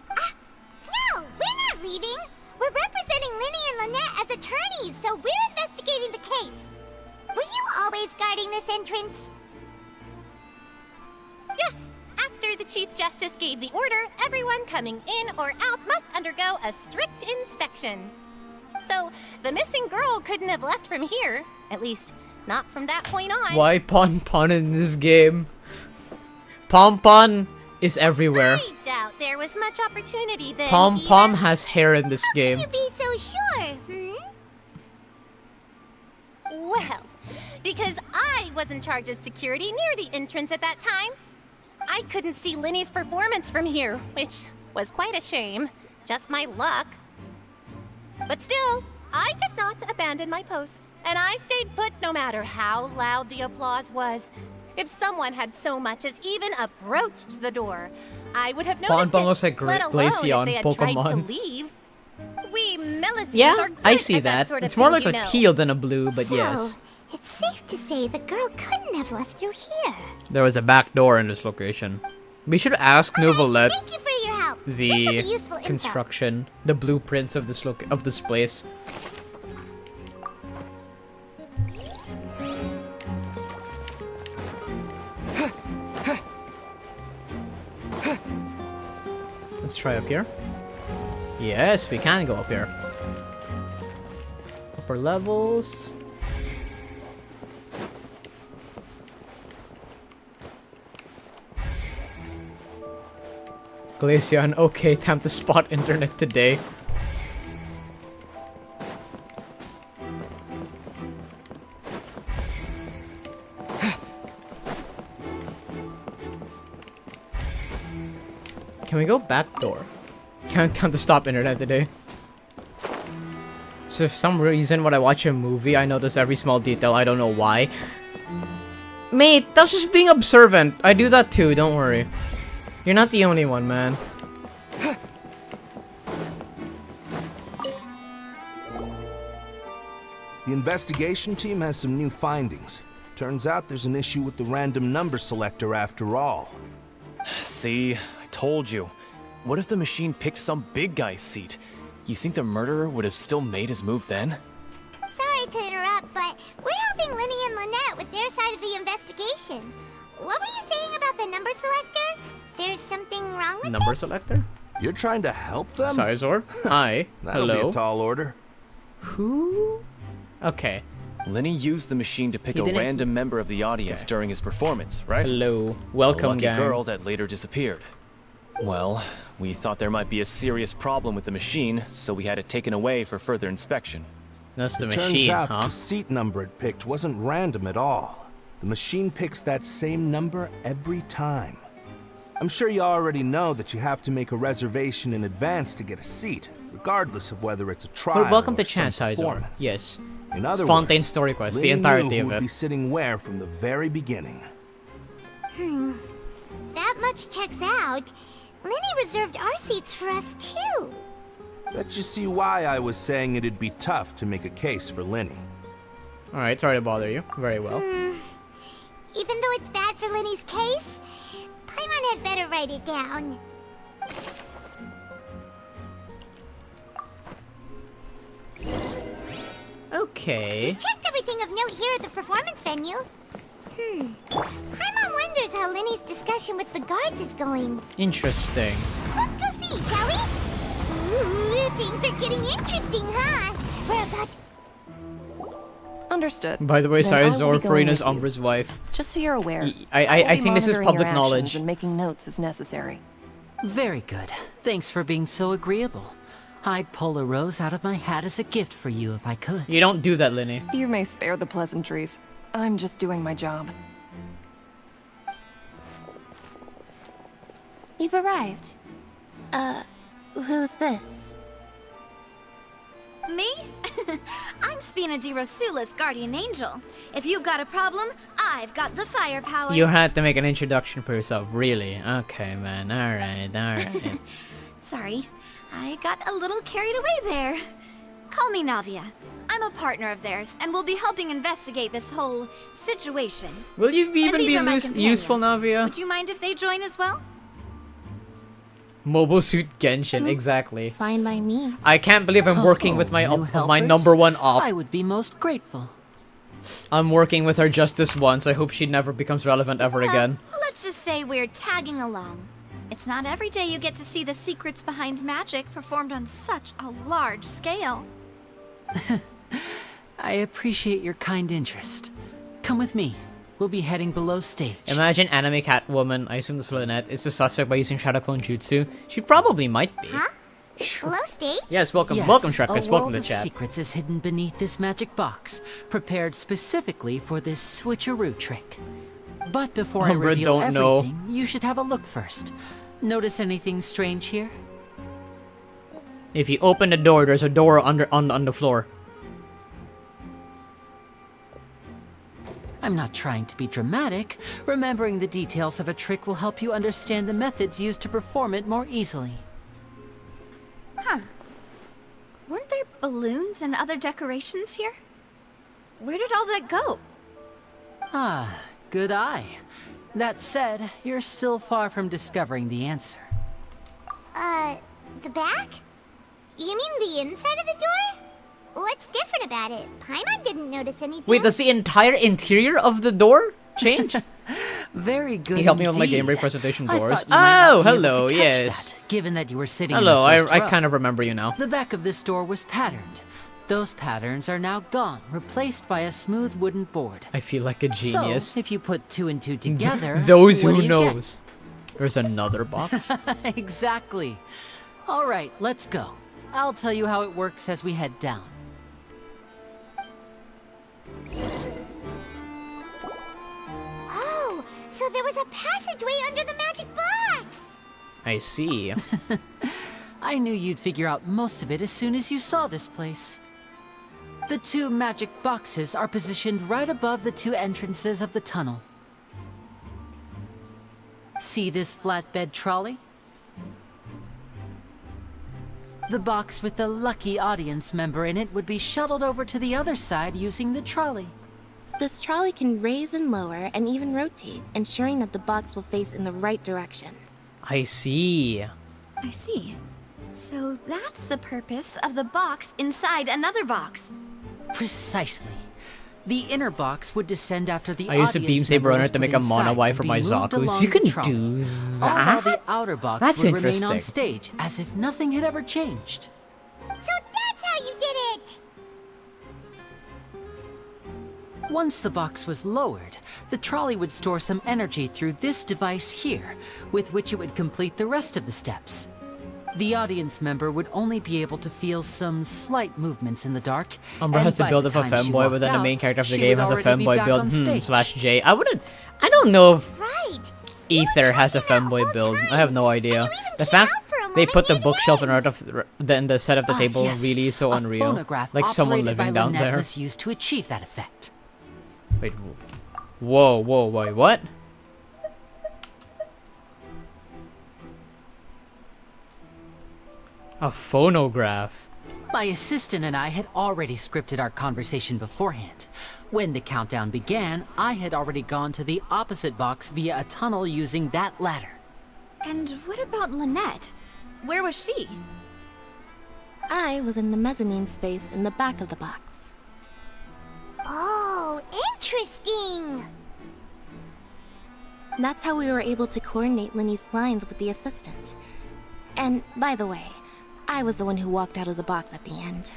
No, we're not leaving. We're representing Lyney and Lynette as attorneys, so we're investigating the case. Were you always guarding this entrance? Yes. After the Chief Justice gave the order, everyone coming in or out must undergo a strict inspection. So, the missing girl couldn't have left from here. At least, not from that point on. Why pun in this game? Pom-Pom is everywhere. I doubt there was much opportunity then. Pom-Pom has hair in this game. How can you be so sure, Well, because I was in charge of security near the entrance at that time. I couldn't see Lyney's performance from here, which was quite a shame. Just my luck. But still, I did not abandon my post, and I stayed put no matter how loud the applause was. If someone had so much as even approached the door, I would have noticed Pom-Pom it, looks like let alone Glaceon if they had tried to Pokemon. leave. We Melisians Yeah, are good I see at that. sort of It's more thing, like you a know. teal than a blue, but So, yes. it's safe to say the girl couldn't have left through here. There was a back door in this location. We should ask Novelette Thank you for your help. This'll the be useful info. construction, the blueprints of this of this place. Let's try up here. Yes, we can go up here. Upper levels. Glaceon, okay, time to spot internet today. Can we go back door? Can't time to stop internet today. So if some reason when I watch a movie, I notice every small detail, I don't know why. Mate, that's just being observant. I do that too, don't worry. You're not the only one, man. The investigation team has some new findings. Turns out there's an issue with the random number selector after all. See, I told you. What if the machine picked some big guy's seat? You think the murderer would have still made his move then? Sorry to interrupt, but we're helping Lyney and Lynette with their side of the investigation. What were you saying about the number selector? There's something wrong with Number it? selector? You're trying to help them? Sizor? Hi. That'll be Hello. a tall order. Who? Okay. Lyney used the machine to pick He a didn't- random member of the audience during his performance, right? Hello. Welcome, a lucky gang. girl that later disappeared. Well, we thought there might be a serious problem with the machine, so we had it taken away for further inspection. That's the Turns machine, out huh? the seat number it picked wasn't random at all. The machine picks that same number every time. I'm sure you already know that you have to make a reservation in advance to get a seat, regardless of whether it's a trial Welcome or to some Chance, Sizor. performance. Yes. In other Fontaine's words, story quest, the Lyney entirety knew of who would it. be sitting where from the very beginning. That much checks out. Lyney reserved our seats for us, too. Bet you see why I was saying it'd be tough to make a case for Lyney. Alright, sorry to bother you. Very well. Even though it's bad for Lyney's case, Paimon had better write it down. Okay. Checked everything of note here at the performance venue. Paimon wonders how Lyney's discussion with the guards is going. Interesting. Let's go see, shall we? Ooh, things are getting interesting, huh? We're about to... Understood. By the way, Then I will Sizor, be going Furina's with you. Umbrah's wife. Just so you're aware, I will be think this is monitoring public your knowledge. actions and making notes as necessary. Very good. Thanks for being so agreeable. I'd pull a rose out of my hat as a gift for you if I could. You don't do that, Lyney. You may spare the pleasantries. I'm just doing my job. You've arrived. Who's this? Me? I'm Spina di Rosula's guardian angel. If you've got a problem, I've got the firepower. You had to make an introduction for yourself, really? Okay, man. Alright, alright. Sorry, I got a little carried away there. Call me Navia. I'm a partner of theirs, and we'll be helping investigate this whole situation. Will you even And these be are my useful, companions. Navia? Would you mind if they join as well? Mobile Suit Genshin, exactly. Fine by me. I can't believe I'm working with my new my helpers? number one op. I would be most grateful. I'm working with her just this once. I hope she never becomes relevant ever again. Let's just say we're tagging along. It's not every day you get to see the secrets behind magic performed on such a large scale. I appreciate your kind interest. Come with me. we'll be heading below stage. Imagine anime Catwoman, I assume this is Lynette, is the suspect by using Shadow Clone Jutsu. She probably might be. Huh? Below stage? Yes, welcome, Yes, welcome Shrek, a welcome to world chat. of secrets is hidden beneath this magic box, prepared specifically for this switcheroo trick. But before I UmBruh reveal don't know. everything, you should have a look first. Notice anything strange here? If you open the door, there's a door on the floor. I'm not trying to be dramatic. Remembering the details of a trick will help you understand the methods used to perform it more easily. Huh. Weren't there balloons and other decorations here? Where did all that go? Ah, good eye. That said, you're still far from discovering the answer. The back? You mean the inside of the door? What's different about it? Paimon didn't notice anything. Wait, does the entire interior of the door change? Very good. He helped me with my indeed. Game Break presentation I doors. thought you might not Oh, be able hello, to catch yes. that, given that you were sitting Hello, in the first I row. kind of remember you now. The back of this door was patterned. Those patterns are now gone, replaced by a smooth wooden board. I feel like a genius. So, if you put 2 and 2 together, Those what who do you get? knows. There's another box. Exactly. All right, let's go. I'll tell you how it works as we head down. Oh, so there was a passageway under the magic box! I see. I knew you'd figure out most of it as soon as you saw this place. The 2 magic boxes are positioned right above the 2 entrances of the tunnel. See this flatbed trolley? The box with the lucky audience member in it would be shuttled over to the other side using the trolley. This trolley can raise and lower and even rotate, ensuring that the box will face in the right direction. I see. I see. So that's the purpose of the box inside another box. Precisely. The inner box would descend after the I used a audience beam saber member runner was to put make a inside mono Y and for be my moved Zaku's. along You the can trolley. do All while that? the outer box That's would remain on interesting. stage as if nothing had ever changed. So that's how you did it! Once the box was lowered, the trolley would store some energy through this device here, with which it would complete the rest of the steps. The audience member would only be able to feel some slight movements in the dark. UmBruh and has the by build the of a time she femboy, but walked then the out, main character of the she game would has a already be femboy back build. on stage. Slash J. I don't know if Right. Ether has a femboy build. I have no idea. The fact they put the bookshelf in the set of the table Yes. really is so A unreal. phonograph Like someone operated living by down Lynette there. was used to achieve that effect. Wait. Whoa, wait, what? A phonograph. My assistant and I had already scripted our conversation beforehand. When the countdown began, I had already gone to the opposite box via a tunnel using that ladder. And what about Lynette? Where was she? I was in the mezzanine space in the back of the box. Oh, interesting! That's how we were able to coordinate Lyney's lines with the assistant. And, by the way, I was the one who walked out of the box at the end.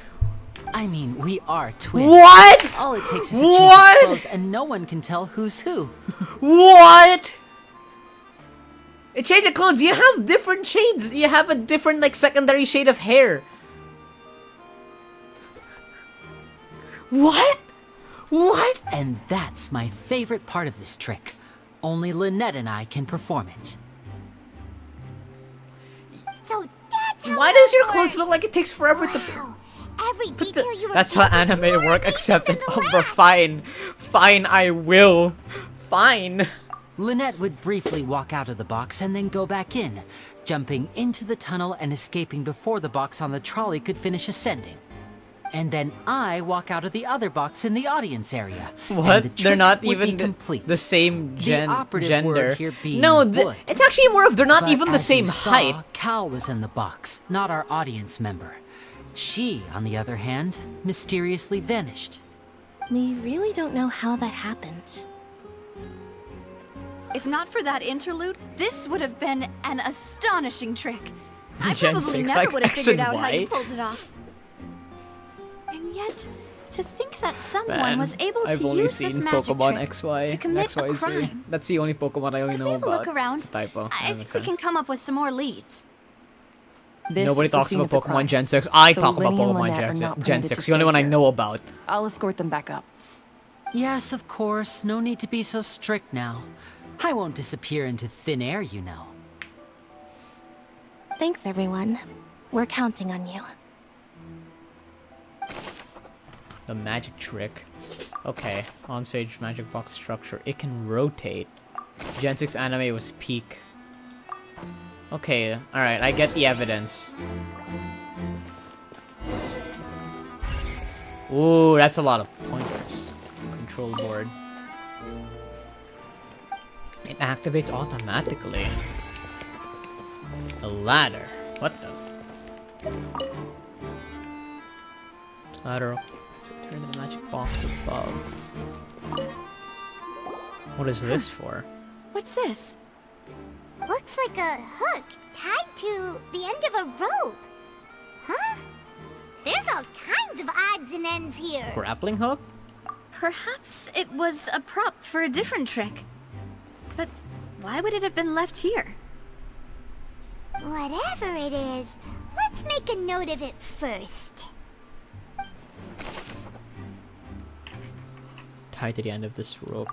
I mean, we are twins. What? All it takes is a change What? of clothes and no one can tell who's who. What? A change of clothes. You have different shades. You have a different, like, secondary shade of hair. What? What? And that's my favorite part of this trick. Only Lynette and I can perform it. So that's how Why it does your works. clothes look like it takes forever to... Every detail you That's how revealed is anime more work, accept it. UmBruh, fine. Fine, I will. Fine. Lynette would briefly walk out of the box and then go back in, jumping into the tunnel and escaping before the box on the trolley could finish ascending. And then I walk out of the other box in the audience area. What? And the They're trick not would be even complete. the same The operative gender. word here being No, would. it's actually more of they're not But even the as same you saw, height. Cal was in the box, not our audience member. She, on the other hand, mysteriously vanished. We really don't know how that happened. If not for that interlude, this would have been an astonishing trick. I Gen probably 6 never like would have X figured and out how Y. you pulled it off. And yet, To think that someone Man, was able I've to only use this seen magic Pokemon trick XY, to commit a XYZ. crime. That's the only Pokemon I only know Have a about. look around. It's a typo. I That think makes we can sense. come up with some more leads. Nobody talks about Pokemon Gen 6. I talk about Pokemon Gen 6. The only one I know about. I'll escort them back up. Yes, of course. No need to be so strict now. I won't disappear into thin air, you know. Thanks, everyone. We're counting on you. The magic trick. Okay, on-stage magic box structure. It can rotate. Gen 6 anime was peak. Okay, alright, I get the evidence. Ooh, that's a lot of pointers. Control board. It activates automatically. A ladder. What the? Ladder. Turn the magic box above. What is this for? What's this? Looks like a hook tied to the end of a rope. Huh? There's all kinds of odds and ends here. Grappling hook? Perhaps it was a prop for a different trick. But why would it have been left here? Whatever it is, let's make a note of it first. Tied to the end of this rope.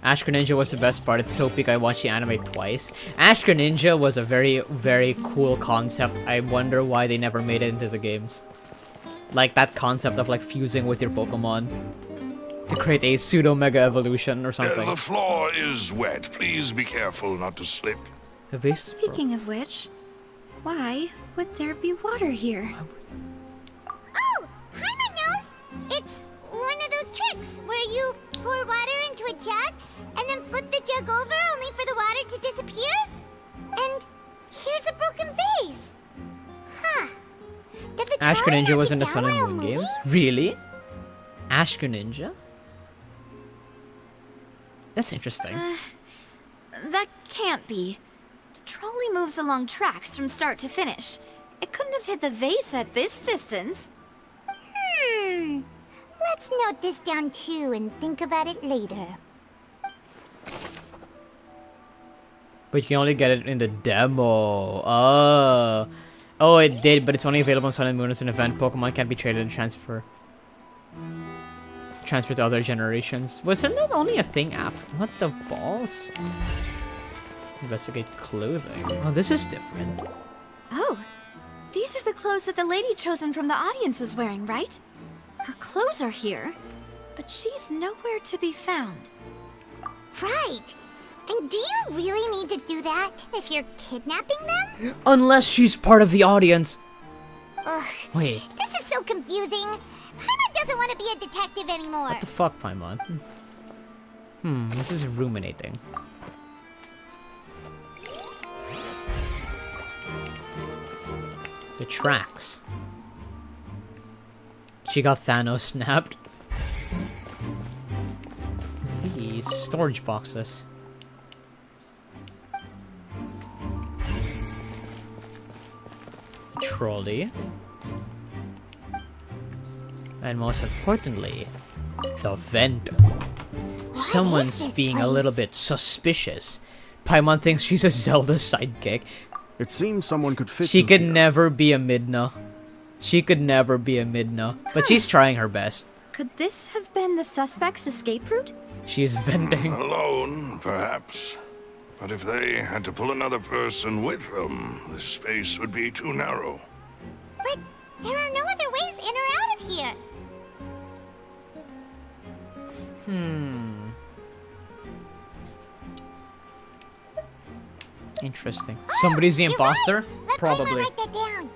Ash Greninja was the best part. It's so peak. I watched the anime twice. Ash Greninja was a very, very cool concept. I wonder why they never made it into the games. Like that concept of like fusing with your Pokemon to create a pseudo mega evolution or something. The floor is wet. Please be careful not to slip. Speaking of which, why would there be water here? Oh, Paimon knows! It's one of those tricks where you pour water into a jug and then flip the jug over only for the water to disappear? And here's a broken vase. Huh. Did the Ash trolley Greninja knock was it in the down Sun and while Moon moving? games? Really? Ash Greninja? That's interesting. That can't be. The trolley moves along tracks from start to finish. It couldn't have hit the vase at this distance. Let's note this down too and think about it later. But you can only get it in the demo. Oh. Oh, it did, but it's only available on Sun and Moon as an event. Pokemon can't be traded and transfer to other generations. Wasn't that only a thing after? What the balls? Investigate clothing. Oh, this is different. Oh, these are the clothes that the lady chosen from the audience was wearing, right? Her clothes are here, but she's nowhere to be found. Right. And do you really need to do that if you're kidnapping them? Unless she's part of the audience. Ugh. Wait. This is so confusing. Paimon doesn't want to be a detective anymore. What the fuck, Paimon? This is ruminating. The tracks. She got Thanos snapped. These storage boxes. Trolley. And most importantly, the vent. Someone's being a little bit suspicious. Paimon thinks she's a Zelda sidekick. It seems someone could fit. She could never be a Midna. She could never be a Midna. But she's trying her best. Could this have been the suspect's escape route? She is venting. Alone, perhaps. But if they had to pull another person with them, the space would be too narrow. But there are no other ways in or out of here. Interesting. Somebody's the imposter? Right. Let Probably. Paimon write that down.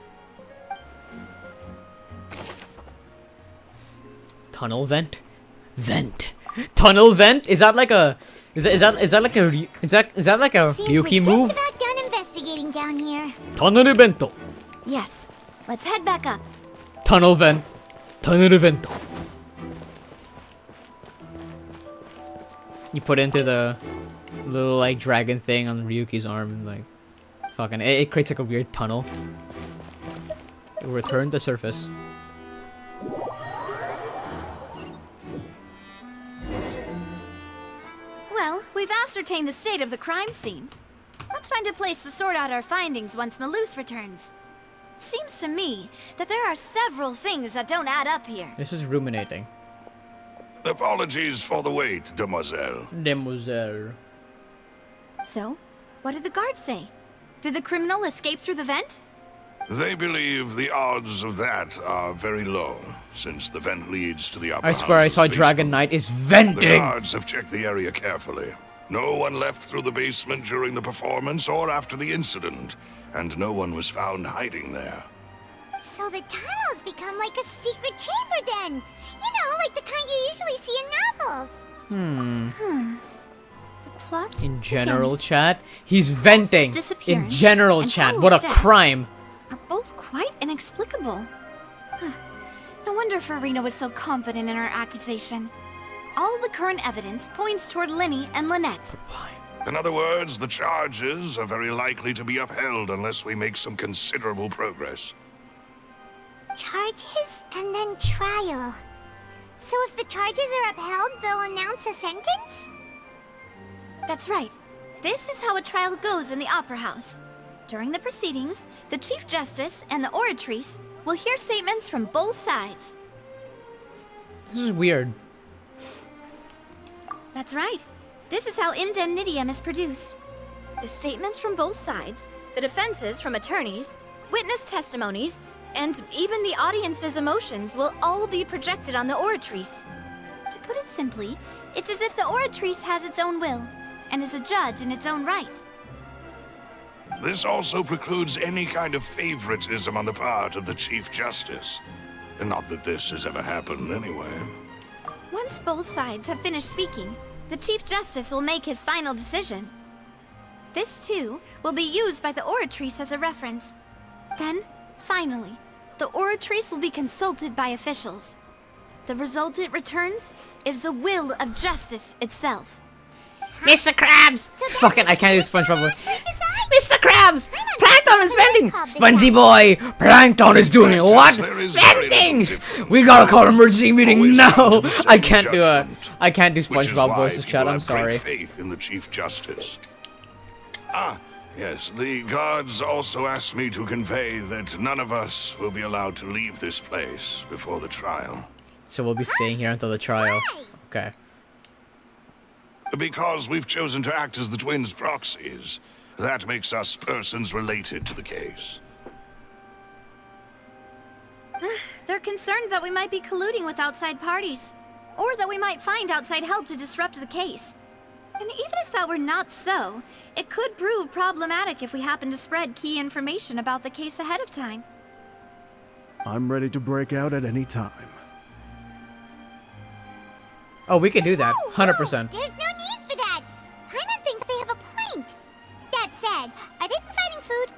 Tunnel vent? Vent. Tunnel vent? Is that like a is that like a is that like a Seems Ryuki we're move? just about done investigating down here. Tunnel vento. Yes. Let's head back up. Tunnel vent. Tunnel vento. You put into the little like dragon thing on Ryuki's arm and like fucking it creates like a weird tunnel. Return to surface. ascertain the state of the crime scene. Let's find a place to sort out our findings once Malus returns. It seems to me that there are several things that don't add up here. This is ruminating. Apologies for the wait, demoiselle. Demoiselle. So, what did the guards say? Did the criminal escape through the vent? They believe the odds of that are very low, since the vent leads to the upper I swear I house's saw basement. Dragon Knight is The venting! guards have checked the area carefully. No one left through the basement during the performance or after the incident, and no one was found hiding there. So the tunnels become like a secret chamber then. You know, like the kind you usually see in novels. The plot In general thickens. chat? He's venting! In disappearance general and chat, Howell's what a death crime! are both quite inexplicable. No wonder Furina was so confident in her accusation. All the current evidence points toward Lyney and Lynette. In other words, the charges are very likely to be upheld unless we make some considerable progress. Charges and then trial. So if the charges are upheld, they'll announce a sentence? That's right. This is how a trial goes in the Opera House. During the proceedings, the Chief Justice and the oratrice will hear statements from both sides. This is weird. That's right. This is how indemnitium is produced. The statements from both sides, the defenses from attorneys, witness testimonies, and even the audience's emotions will all be projected on the oratrice. To put it simply, it's as if the oratrice has its own will, and is a judge in its own right. This also precludes any kind of favoritism on the part of the Chief Justice. And not that this has ever happened anyway. Once both sides have finished speaking, the Chief Justice will make his final decision. This, too, will be used by the oratrice as a reference. Then, finally, the oratrice will be consulted by officials. The result it returns is the will of justice itself. Mr. Krabs! Fucking, I can't do SpongeBob voice. Mr. Krabs! Plankton is venting! Spongy boy! Plankton is doing what? Venting! We gotta call an emergency meeting now! I can't do it. I can't do Which is SpongeBob why voices, people chat. I'm have great sorry. faith in the Chief Justice. Ah, yes, the guards also asked me to convey that none of us will be allowed to leave this place before the trial. So we'll be staying here until the trial. Okay. Because we've chosen to act as the twins' proxies. That makes us persons related to the case. They're concerned that we might be colluding with outside parties, or that we might find outside help to disrupt the case. And even if that were not so, it could prove problematic if we happen to spread key information about the case ahead of time. I'm ready to break out at any time. Oh, we can do that. 100%. There's no need for that. Paimon thinks they have a point. That said, are they providing food?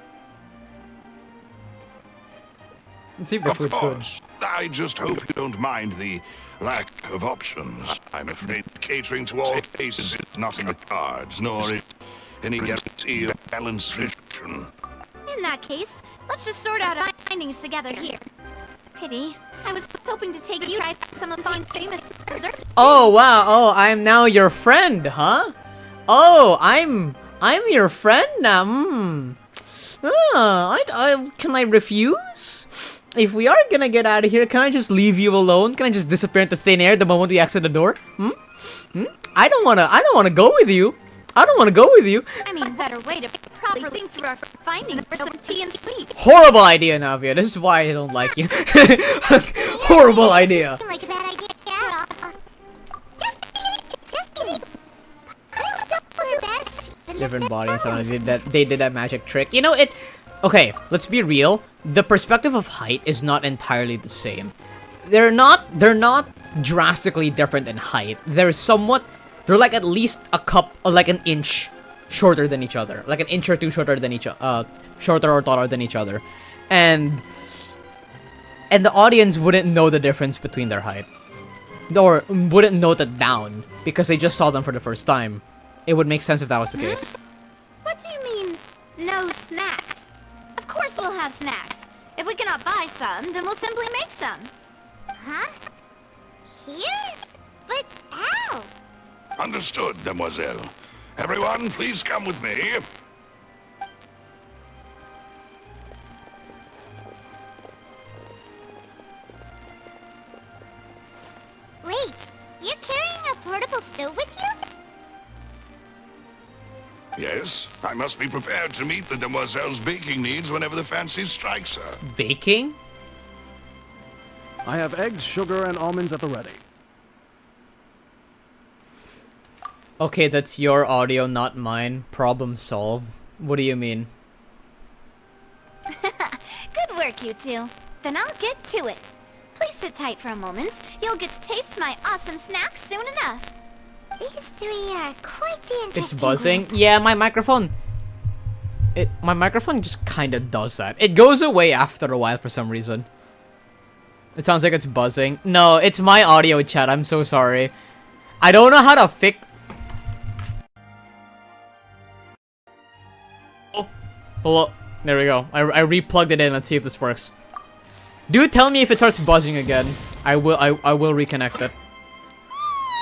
Let's see if the Of food's good. course. I just hope you don't mind the lack of options. I'm afraid catering to all cases is not in the cards, nor is any guarantee of balanced nutrition. In that case, let's just sort out our findings together here. Pity. I was hoping to take you to try some of Fon's famous desserts. Oh, wow. Oh, I'm now your friend, huh? Oh, I'm your friend now. Can I refuse? If we are gonna get out of here, can I just leave you alone? Can I just disappear into thin air the moment we exit the door? I don't wanna go with you. I don't wanna go with you. I mean, better way to properly think through our findings for some tea and sweets. Horrible idea, Navia. This is why I don't like you. Horrible idea. Like a bad idea. Just kidding. I'm still the best. Different body and someone they did that magic trick. You know it. Okay, let's be real. The perspective of height is not entirely the same. They're not drastically different in height. They're like at least like an inch shorter than each other, like an inch or two shorter than shorter or taller than each other, and the audience wouldn't know the difference between their height, or wouldn't note it down because they just saw them for the first time. It would make sense if that was the case. What do you mean, no snacks? Of course we'll have snacks. If we cannot buy some, then we'll simply make some. Huh? Here? But how? Understood, demoiselle. Everyone, please come with me. Wait, you're carrying a portable stove with you? Yes, I must be prepared to meet the demoiselle's baking needs whenever the fancy strikes her. Baking? I have eggs, sugar, and almonds at the ready. Okay, that's your audio, not mine. Problem solved. What do you mean? Good work, you two. Then I'll get to it. Please sit tight for a moment. You'll get to taste my awesome snack soon enough. These three are quite the interesting It's buzzing. group. Yeah, my microphone just kind of does that. It goes away after a while for some reason. It sounds like it's buzzing. No, it's my audio, chat. I'm so sorry. I don't know how to fix... Oh, there we go. I replugged it in. Let's see if this works. Do tell me if it starts buzzing again. I will reconnect it.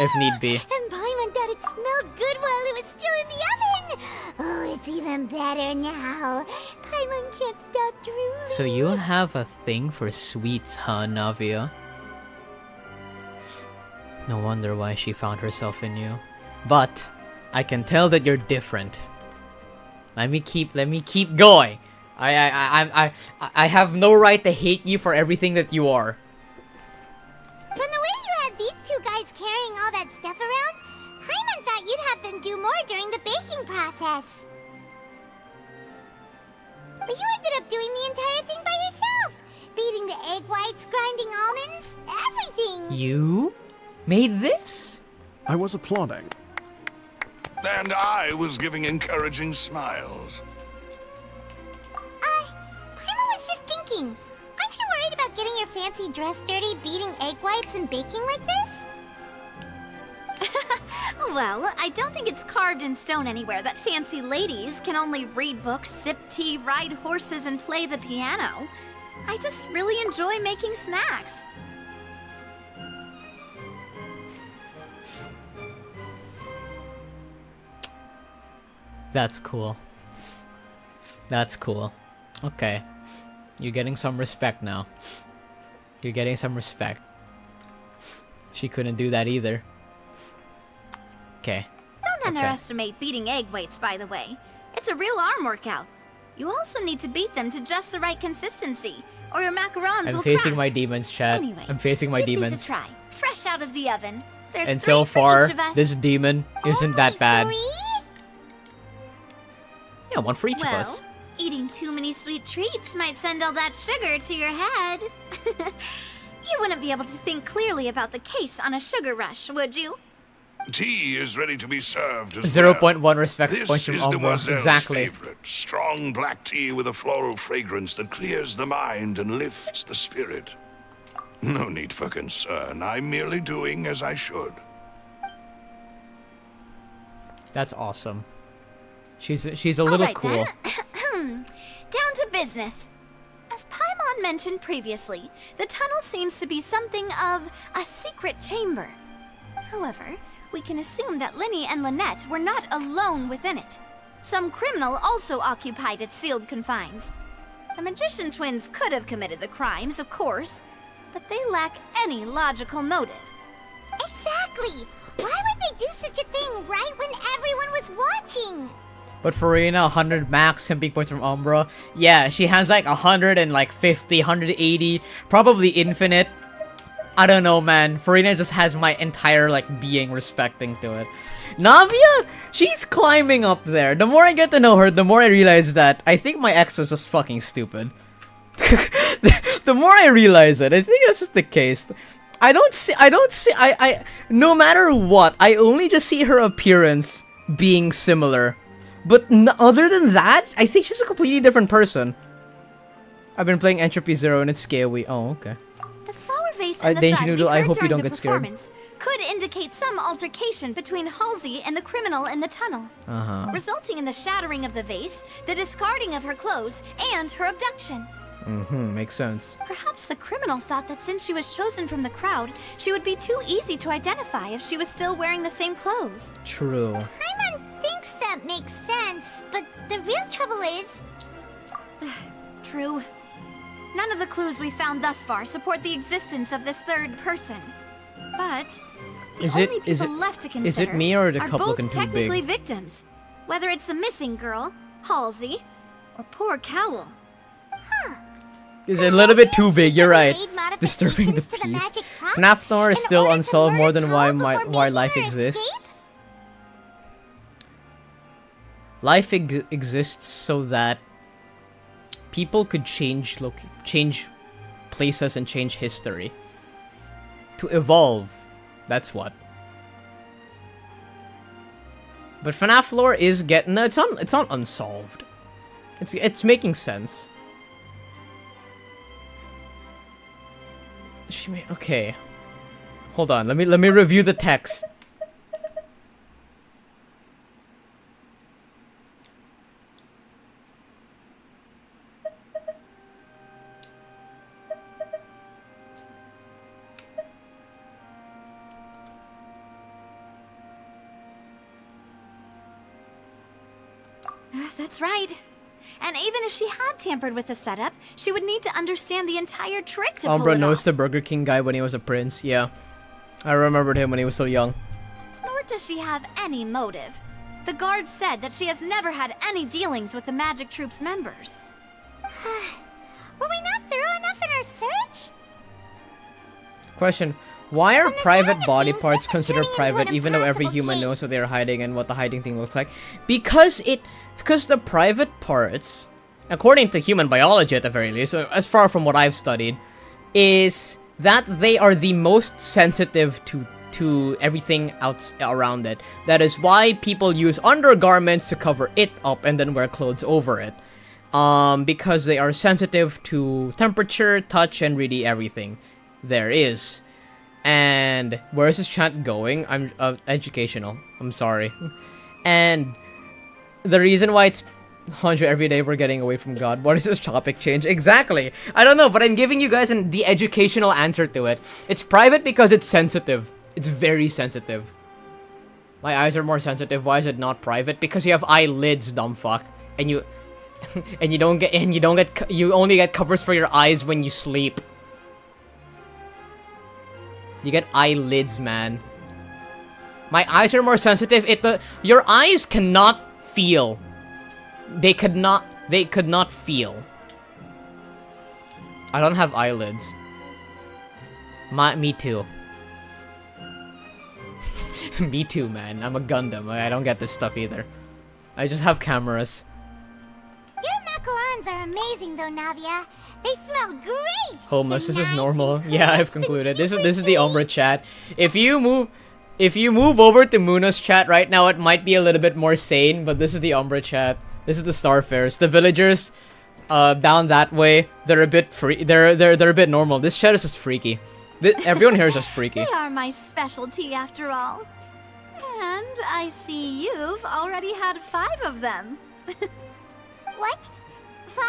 If need be. And Paimon thought it smelled good while it was still in the oven. Oh, it's even better now. Paimon can't stop drooling. So you have a thing for sweets, huh, Navia? No wonder why she found herself in you. But I can tell that you're different. Let me keep going. I have no right to hate you for everything that you are. From the way you had these two guys carrying all that stuff around, Paimon thought you'd have them do more during the baking process. But you ended up doing the entire thing by yourself. Beating the egg whites, grinding almonds, everything. You made this? I was applauding. And I was giving encouraging smiles. Paimon was just thinking. Aren't you worried about getting your fancy dress dirty, beating egg whites and baking like this? Well, I don't think it's carved in stone anywhere that fancy ladies can only read books, sip tea, ride horses, and play the piano. I just really enjoy making snacks. That's cool. That's cool. Okay. You're getting some respect now. You're getting some respect. She couldn't do that either. Okay. Don't underestimate beating egg whites, by the way. It's a real arm workout. You also need to beat them to just the right consistency, or your macarons I'm will facing crack. my demons, chat. Anyway, I'm facing my give these demons. a try, fresh out of the oven. There's And 3 so for far, each of us. this demon isn't that bad. 3? Yeah, one for each of us. Eating too many sweet treats might send all that sugar to your head. You wouldn't be able to think clearly about the case on a sugar rush, would you? Tea is ready to be served as 0.1 respect This points from is UmBruh. Demoiselle's Exactly. favorite. Strong black tea with a floral fragrance that clears the mind and lifts the spirit. No need for concern. I'm merely doing as I should. That's awesome. She's a little Alright, cool. then. Down to business. As Paimon mentioned previously, the tunnel seems to be something of a secret chamber. However, we can assume that Lyney and Lynette were not alone within it. Some criminal also occupied its sealed confines. The magician twins could have committed the crimes, of course, but they lack any logical motive. Exactly! Why would they do such a thing right when everyone was watching? But Furina, 100 max simping points from UmBruh. Yeah, she has like 150, 180, probably infinite. I don't know, man. Furina just has my entire like being respecting to it. Navia, she's climbing up there. The more I get to know her, the more I realize that I think my ex was just fucking stupid. The more I realize it, I think that's just the case. No matter what, I only just see her appearance being similar. But other than that, I think she's a completely different person. I've been playing Entropy Zero and it's scary. Oh, okay. The flower vase and the Dainty thud we Noodle, I heard hope you during don't the get scared. performance could indicate some altercation between Halsey and the criminal in the tunnel, Uh-huh. resulting in the shattering of the vase, the discarding of her clothes, and her abduction. Mm-hmm, makes sense. Perhaps the criminal thought that since she was chosen from the crowd, she would be too easy to identify if she was still wearing the same clothes. True. Paimon thinks that makes sense, but the real trouble is... True. None of the clues we found thus far support the existence of this third person. But the only people left to consider is it me or the are cup both looking too technically big? victims. Whether it's the missing girl, Halsey, or poor Cowl. Is it a little bit too big? You're right. Disturbing the peace. FNAF lore is still unsolved more than why life exists. Life exists so that people could change places and change history. To evolve. That's what. But FNAF lore is it's not unsolved. It's making sense. Okay. Hold on. Let me review the text. That's right. And even if she had tampered with the setup, she would need to understand the entire trick to pull UmBruh it knows off. the Burger King guy when he was a prince. Yeah. I remembered him when he was so young. Nor does she have any motive. The guard said that she has never had any dealings with the Magic Troop's members. Were we not thorough enough in our search? Question. Why are private body parts considered private even though every human knows what they're hiding and what the hiding thing looks like? Because the private parts, according to human biology at the very least, as far from what I've studied, is that they are the most sensitive to everything around it. That is why people use undergarments to cover it up and then wear clothes over it. Because they are sensitive to temperature, touch, and really everything there is. And where is this chant going? I'm educational. I'm sorry. And the reason why it's 100 every day we're getting away from God. What is this topic change? Exactly. I don't know, but I'm giving you guys the educational answer to it. It's private because it's sensitive. It's very sensitive. My eyes are more sensitive. Why is it not private? Because you have eyelids, dumb fuck. And you you only get covers for your eyes when you sleep. You get eyelids, man. My eyes are more sensitive. Your eyes cannot feel. They could not feel. I don't have eyelids. Me too. Me too, man. I'm a Gundam. I don't get this stuff either. I just have cameras. Your macarons are amazing though, Navia. They smell great! Homeless, this is normal. Yeah, I've concluded. This is the UmBruh chat. If you move over to Muna's chat right now, it might be a little bit more sane, but this is the UmBruh chat. This is the Starfarers. The villagers down that way, they're a bit they're a bit normal. This chat is just freaky. Everyone here is just freaky. They are my specialty after all. And I see you've already had 5 of them. What? 5?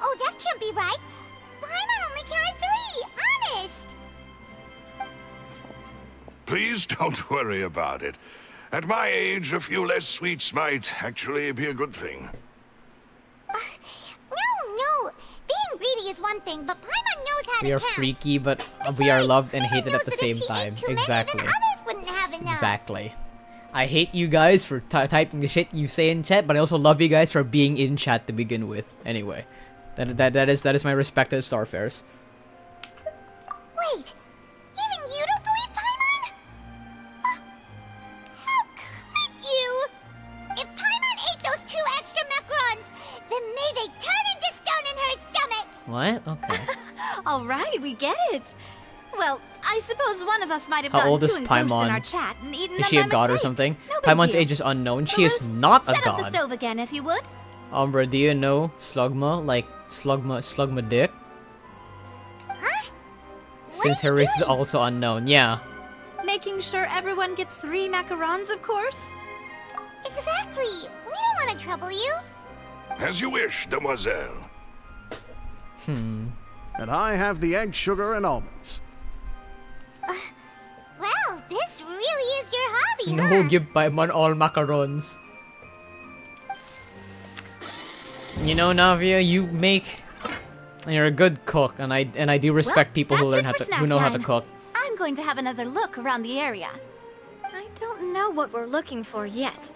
Oh, that can't be right. Paimon only counted 3, honest. Please don't worry about it. At my age, a few less sweets might actually be a good thing. No. Being greedy is one thing, but Paimon knows how to We are count. freaky, but we are loved and hated at the same time. Exactly. Others wouldn't have enough. Exactly. I hate you guys for typing the shit you say in chat, but I also love you guys for being in chat to begin with. Anyway, that is my respected Starfarers. Wait, even you don't believe Paimon? How could you? If Paimon ate those 2 extra macarons, then may they turn into stone in her stomach. What? Okay. All right, we get it. Well, I suppose one of us might have How gotten old is too engrossed in Paimon? our chat and eaten Is them she a by god or mistake. something? No big Paimon's deal. age is unknown. She is Louis, not a set up the god. stove again, if you would. UmBruh, do you know Slugma? Like Slugma dick? Huh? Since her race is also unknown. Yeah. Making sure everyone gets 3 macarons, of course. Exactly. We don't want to trouble you. As you wish, demoiselle. And I have the egg, sugar, and almonds. Well, this really is your hobby, No, huh? give Paimon all macarons. You know, Navia, you make. You're a good cook, and I do respect people who learn who know how to cook. I'm going to have another look around the area. I don't know what we're looking for yet,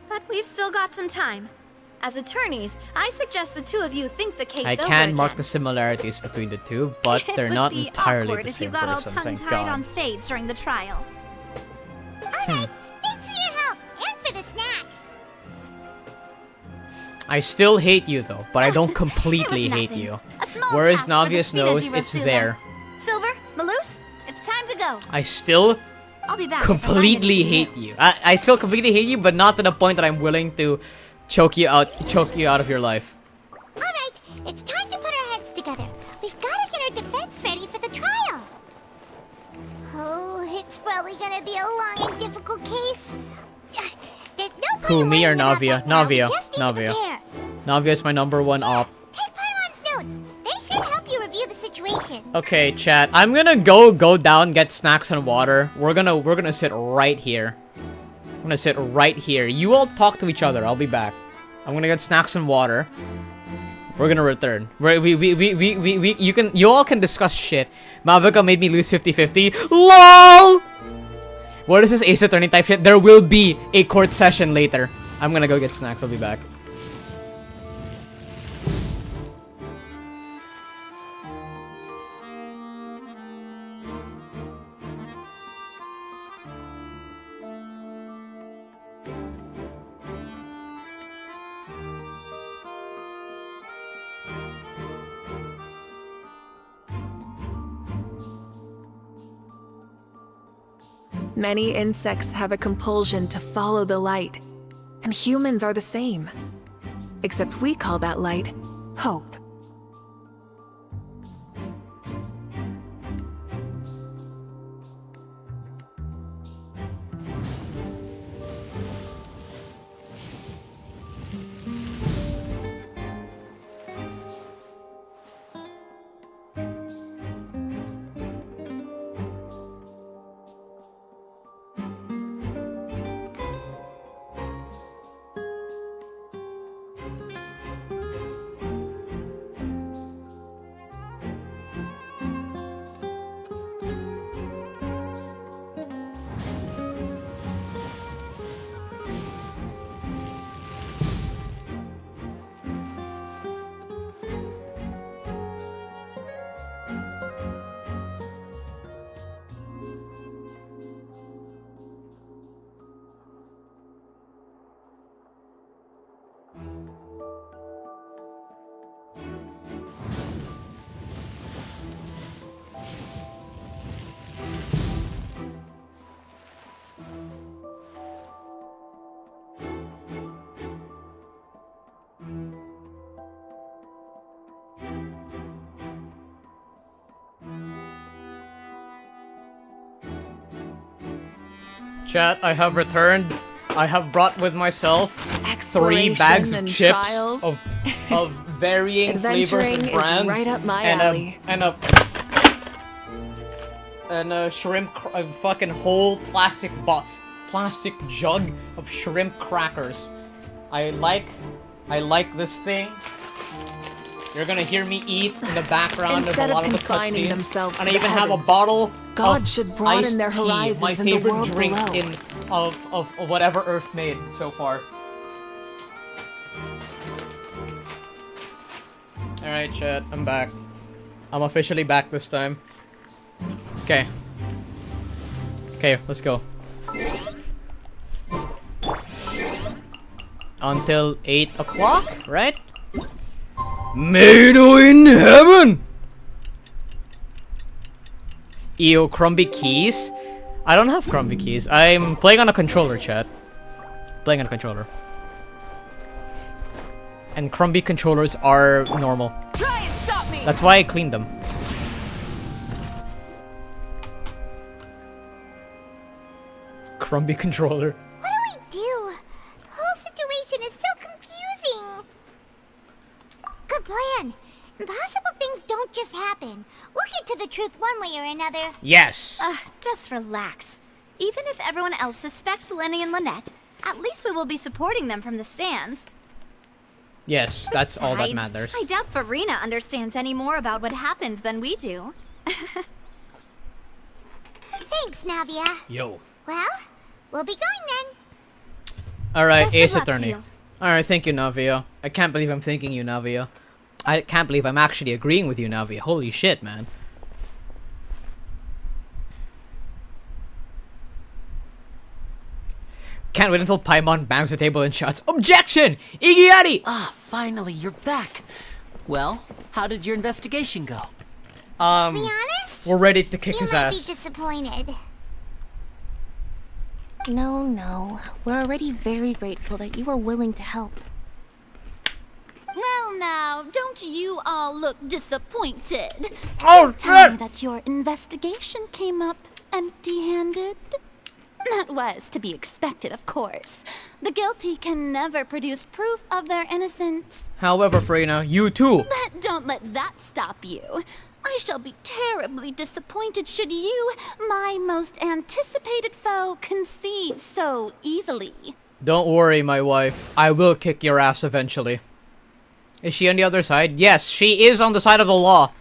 but we've still got some time. As attorneys, I suggest the two of you think the case I over can again. mark the similarities between the two, but they're not It would be entirely awkward the if you same got all person. Thank tongue-tied on God. stage during the trial. Alright, thanks for your help and for the snacks. I still hate you though, but I don't completely hate you. A small Whereas task for the Navia's Spina knows di it's Rosula. there. Silver, Maloose, it's time to go. I still I'll be back. if I find completely anything hate you. I still completely hate you, but not to the point that I'm willing to choke you out of your life. Alright, it's time to put our heads together. We've got to get our defense ready for the trial. Oh, it's probably gonna be a long and difficult case. There's no point Who, in me or worrying about Navia? that now. We Navia. just need to Navia. prepare. Navia is my #1 op. Take Paimon's notes. They should help you review the situation. Okay, chat. I'm gonna go down, get snacks and water. We're gonna sit right here. I'm gonna sit right here. You all talk to each other. I'll be back. I'm gonna get snacks and water. We're gonna return. You all can discuss shit. Mavica made me lose 50-50. LOL! What is this Ace Attorney type shit? There will be a court session later. I'm gonna go get snacks. I'll be back. Many insects have a compulsion to follow the light, and humans are the same. Except we call that light hope. Chat, I have returned. I have brought with myself 3 Exploration bags of and chips trials. of varying flavors and Adventuring is brands, right up my and alley. a shrimp, a fucking whole plastic jug of shrimp crackers. I like this thing. You're gonna hear me eat in the background. Instead There's a lot of of the confining cutscenes, themselves and to I the even have a heavens, bottle God of should broaden iced their tea, horizons my in the favorite world drink below. of whatever Earth made so far. Alright, chat, I'm back. I'm officially back this time. Okay. Okay, let's go. Until 8 o'clock, right? Made in heaven! Ew, Crumbie keys? I don't have Crumbie keys. I'm playing on a controller, chat. Playing on a controller. And Crumbie controllers are normal. Try and stop me! That's why I cleaned them. Crumbie controller. What do we do? The whole situation is so confusing. Good plan. Impossible things don't just happen. We'll get to the truth one way or another. Yes. Just relax. Even if everyone else suspects Lyney and Lynette, at least we will be supporting them from the stands. Yes, that's all that Besides, matters. I doubt Furina understands any more about what happened than we do. Thanks, Navia. Yo. Well, we'll be going then. Alright, Best of Ace luck to Attorney. you. Alright, thank you, Navia. I can't believe I'm thanking you, Navia. I can't believe I'm actually agreeing with you, Navia. Holy shit, man. Can't wait until Paimon bangs the table and shouts, "Objection! Iggyati!" Ah, finally, you're back. Well, how did your investigation go? To be honest, we're ready to kick you his might ass. be disappointed. No. We're already very grateful that you were willing to help. Well now, don't you all look disappointed? Oh, Don't tell me that your investigation came up empty-handed. That was to be expected, of course. The guilty can never produce proof of their innocence. However, Furina, you too. But don't let that stop you. I shall be terribly disappointed should you, my most anticipated foe, concede so easily. Don't worry, my wife. I will kick your ass eventually. Is she on the other side? Yes, she is on the side of the law.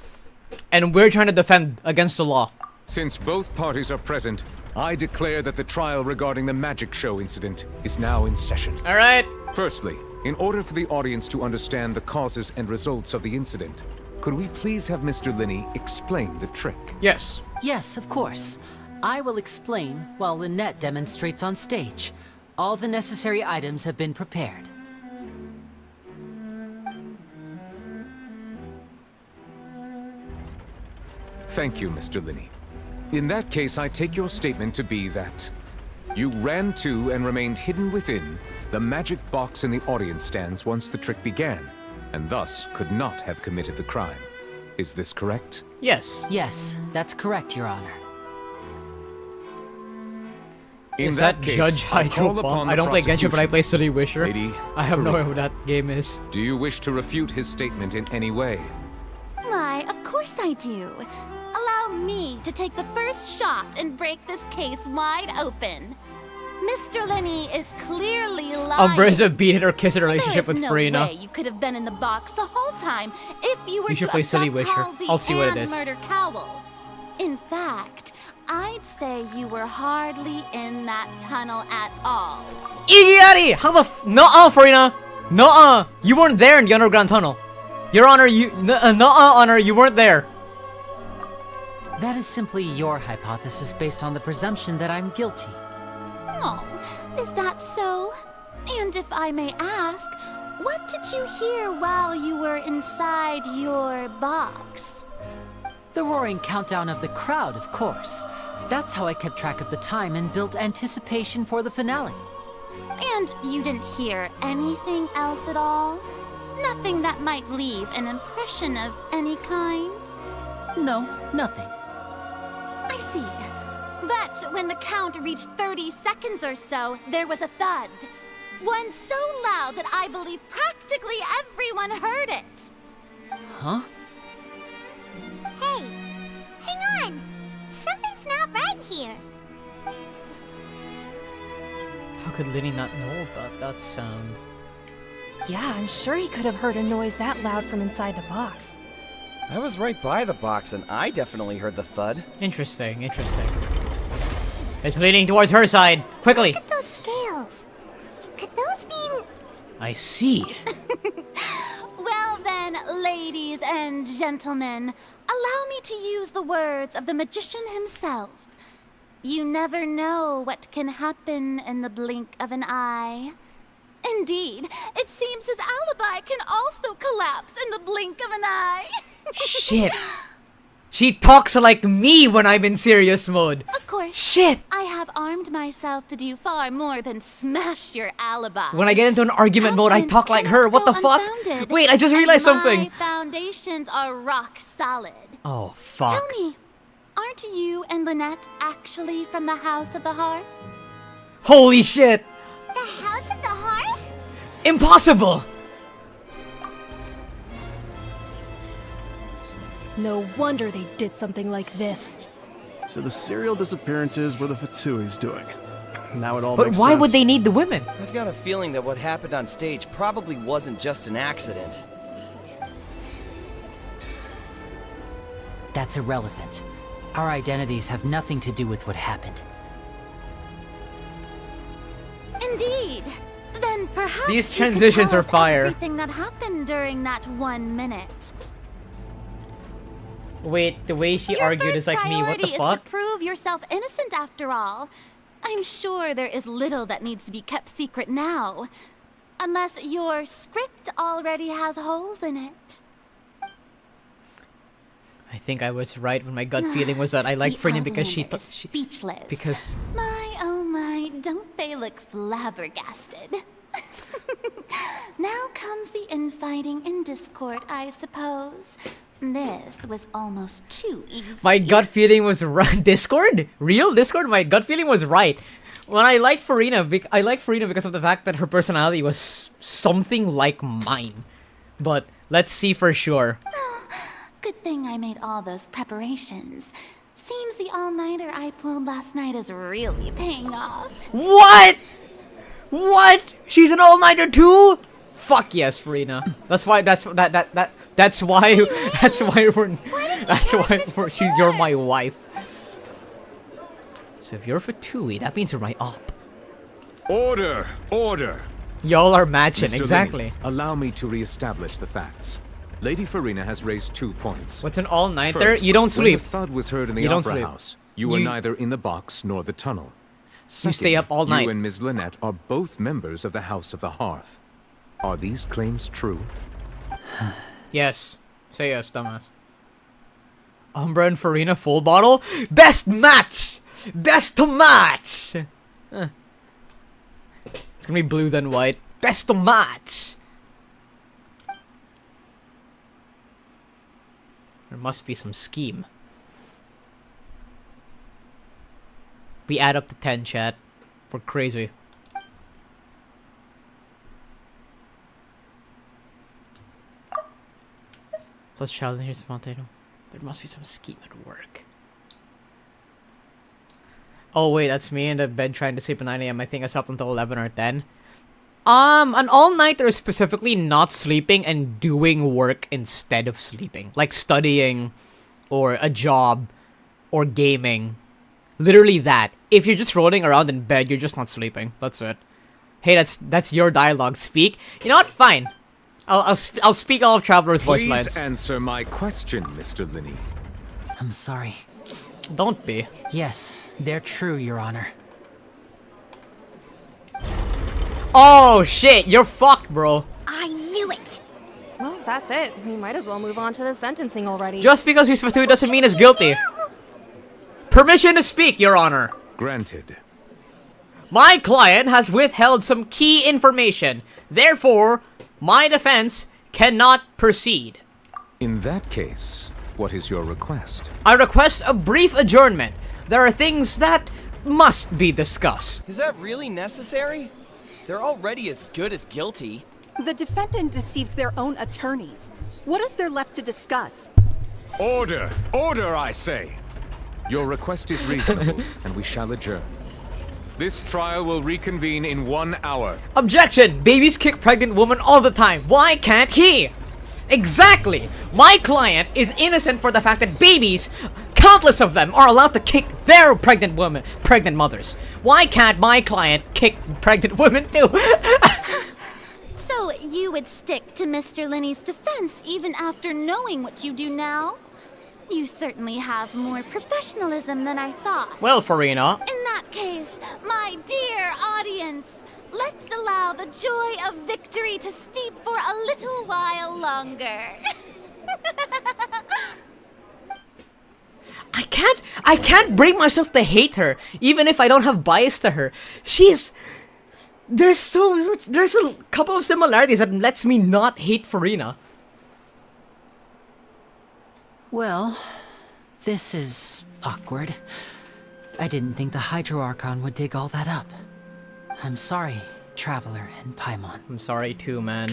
And we're trying to defend against the law. Since both parties are present, I declare that the trial regarding the magic show incident is now in session. Alright. Firstly, in order for the audience to understand the causes and results of the incident, could we please have Mr. Lyney explain the trick? Yes. Yes, of course. I will explain while Lynette demonstrates on stage. All the necessary items have been prepared. Thank you, Mr. Lyney. In that case, I take your statement to be that you ran to and remained hidden within the magic box in the audience stands once the trick began, and thus could not have committed the crime. Is this correct? Yes. Yes, that's correct, Your Honor. In Is that that case, Judge I call Hydro upon I the don't play Genshin, but I play City Wisher. Lady I have no Furina. idea what that game is. Do you wish to refute his statement in any way? Why, of course I do. Allow me to take the first shot and break this case wide open. Mr. Lyney is clearly lying. UmBruh is a beat it or kiss it relationship with There's no Furina. way you could have been in the box the whole time if you were You should to play City abduct Wisher. Halsey I'll see what it and is. murder Cowell. In fact, I'd say you were hardly in that tunnel at all. Iggyati! How the Nuh-uh, Furina! Nuh-uh! You weren't there in the underground tunnel. Your Honor, Nuh-uh, Honor, you weren't there. That is simply your hypothesis based on the presumption that I'm guilty. Oh, is that so? And if I may ask, what did you hear while you were inside your box? The roaring countdown of the crowd, of course. That's how I kept track of the time and built anticipation for the finale. And you didn't hear anything else at all? Nothing that might leave an impression of any kind? No, nothing. I see. But when the count reached 30 seconds or so, there was a thud. One so loud that I believe practically everyone heard it. Huh? Hey, hang on. Something's not right here. How could Lyney not know about that sound? Yeah, I'm sure he could have heard a noise that loud from inside the box. I was right by the box, and I definitely heard the thud. Interesting, interesting. It's leaning towards her side. Quickly! Look at those scales. Could those mean... I see. Well then, ladies and gentlemen, allow me to use the words of the magician himself. You never know what can happen in the blink of an eye. Indeed, it seems his alibi can also collapse in the blink of an eye. Shit. She talks like me when I'm in serious mode. Of course. Shit. I have armed myself to do far more than smash your alibi. When I get into an argument mode, I talk like her. What the fuck? Unfounded, Wait, I just realized and something. My foundations are rock solid. Oh, fuck. Tell me, aren't you and Lynette actually from the House of the Hearth? Holy shit. The House of the Hearth? Impossible. No wonder they did something like this. So the serial disappearances were the Fatsui's doing. Now it all But makes why sense. would they need the women? I've got a feeling that what happened on stage probably wasn't just an accident. That's irrelevant. Our identities have nothing to do with what happened. Indeed. Then perhaps These you could transitions tell are us fire. everything that happened during that 1 minute. Wait, the way she Your argued first is like me. What the priority is fuck? to prove yourself innocent after all. I'm sure there is little that needs to be kept secret now. Unless your script already has holes in it. I think I was right when my gut feeling was that I liked The Furina because she Outlander is speechless. because My, oh my, don't they look flabbergasted? Now comes the infighting in Discord, I suppose. This was almost too easy. my gut feeling was right. Discord? Real Discord? My gut feeling was right. When I liked Furina, I liked Furina because of the fact that her personality was something like mine. But let's see for sure. Good thing I made all those preparations. Seems the all-nighter I pulled last night is really paying off. What? What? She's an all-nighter too? Fuck yes, Furina. That's why. That's why. That's why you're my wife. So if you're Fatui, that means you're my op. Order! Order! Y'all are matching, Mr. exactly. Lyney, allow me to re-establish the facts. Lady Furina has raised 2 points. What's an all-nighter? First, You don't when sleep. the thud was heard in the You don't opera sleep. house, you were neither in the box nor the tunnel. You stay up all night. You and Ms. Lynette are both members of the House of the Hearth. Are these claims true? Yes. Say yes, dumbass. UmBruh and Furina full bottle? Best match! Best match! Huh. It's gonna be blue then white. Best match! There must be some scheme. We add up to 10, chat. We're crazy. Plus Childe, here's Fontaine. There must be some scheme at work. Oh wait, that's me in the bed trying to sleep at 9 AM. I think I slept until 11 or 10. An all-nighter is specifically not sleeping and doing work instead of sleeping. Like studying, or a job, or gaming. Literally that. If you're just rolling around in bed, you're just not sleeping. That's it. Hey, that's your dialogue. Speak. You know what? Fine. I'll speak all of Traveler's voice lines. Please answer my question, Mr. Lyney. I'm sorry. Don't be. Yes, they're true, Your Honor. Oh shit, you're fucked, bro. I knew it. Well, that's it. We might as well move on to the sentencing already. Just because he's Fatui doesn't mean he's guilty. Permission to speak, Your Honor. Granted. My client has withheld some key information. Therefore, my defense cannot proceed. In that case, what is your request? I request a brief adjournment. There are things that must be discussed. Is that really necessary? They're already as good as guilty. The defendant deceived their own attorneys. What is there left to discuss? Order! Order, I say! Your request is reasonable, and we shall adjourn. This trial will reconvene in 1 hour. Objection! Babies kick pregnant women all the time. Why can't he? Exactly! My client is innocent for the fact that babies, countless of them, are allowed to kick their pregnant mothers. Why can't my client kick pregnant women too? So you would stick to Mr. Lyney's defense even after knowing what you do now? You certainly have more professionalism than I thought. Well, Furina. In that case, my dear audience, let's allow the joy of victory to steep for a little while longer. I can't bring myself to hate her, even if I don't have bias to her. There's a couple of similarities that lets me not hate Furina. Well, this is awkward. I didn't think the Hydro Archon would dig all that up. I'm sorry, Traveler and Paimon. I'm sorry too, man.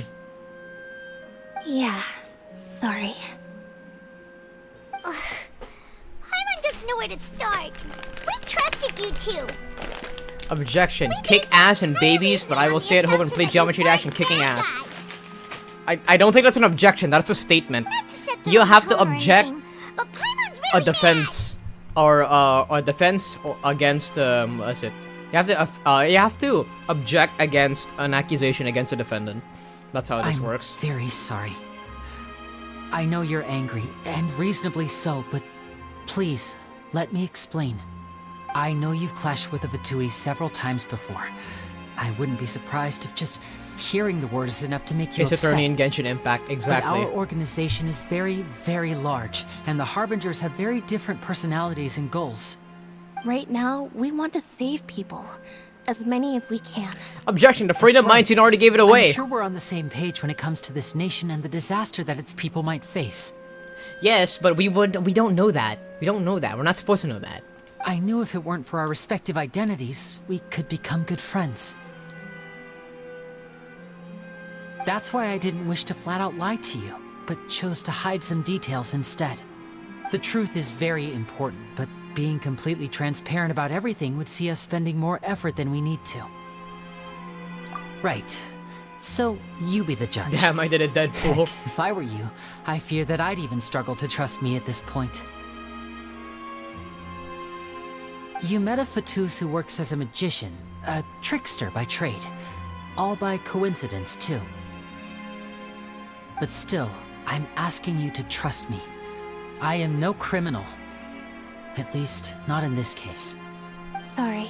Yeah, sorry. where to start. We trusted you two. Objection. Kick ass and babies, but I will stay at home and play Geometry Dash and kicking ass. I don't think that's an objection. That's a statement. You have to object a defense or against what's it? You have to object against an accusation against a defendant. That's how this works. Very sorry. I know you're angry, and reasonably so, but please, let me explain. I know you've clashed with the Fatui several times before. I wouldn't be surprised if just hearing the word is enough to make you upset. Ace Attorney and Genshin Impact, exactly. But our organization is very, very large, and the Harbingers have very different personalities and goals. Right now, we want to save people. As many as we can. Objection, the freedom mindset already gave it away. I'm sure we're on the same page when it comes to this nation and the disaster that its people might face. Yes, but we don't know that. We don't know that. We're not supposed to know that. I knew if it weren't for our respective identities, we could become good friends. That's why I didn't wish to flat out lie to you, but chose to hide some details instead. The truth is very important, but being completely transparent about everything would see us spending more effort than we need to. Right. So, you be the judge. Damn, I did a Deadpool. Heck, if I were you, I fear that I'd even struggle to trust me at this point. You met a Fatus who works as a magician, a trickster by trade. All by coincidence, too. But still, I'm asking you to trust me. I am no criminal. At least, not in this case. Sorry.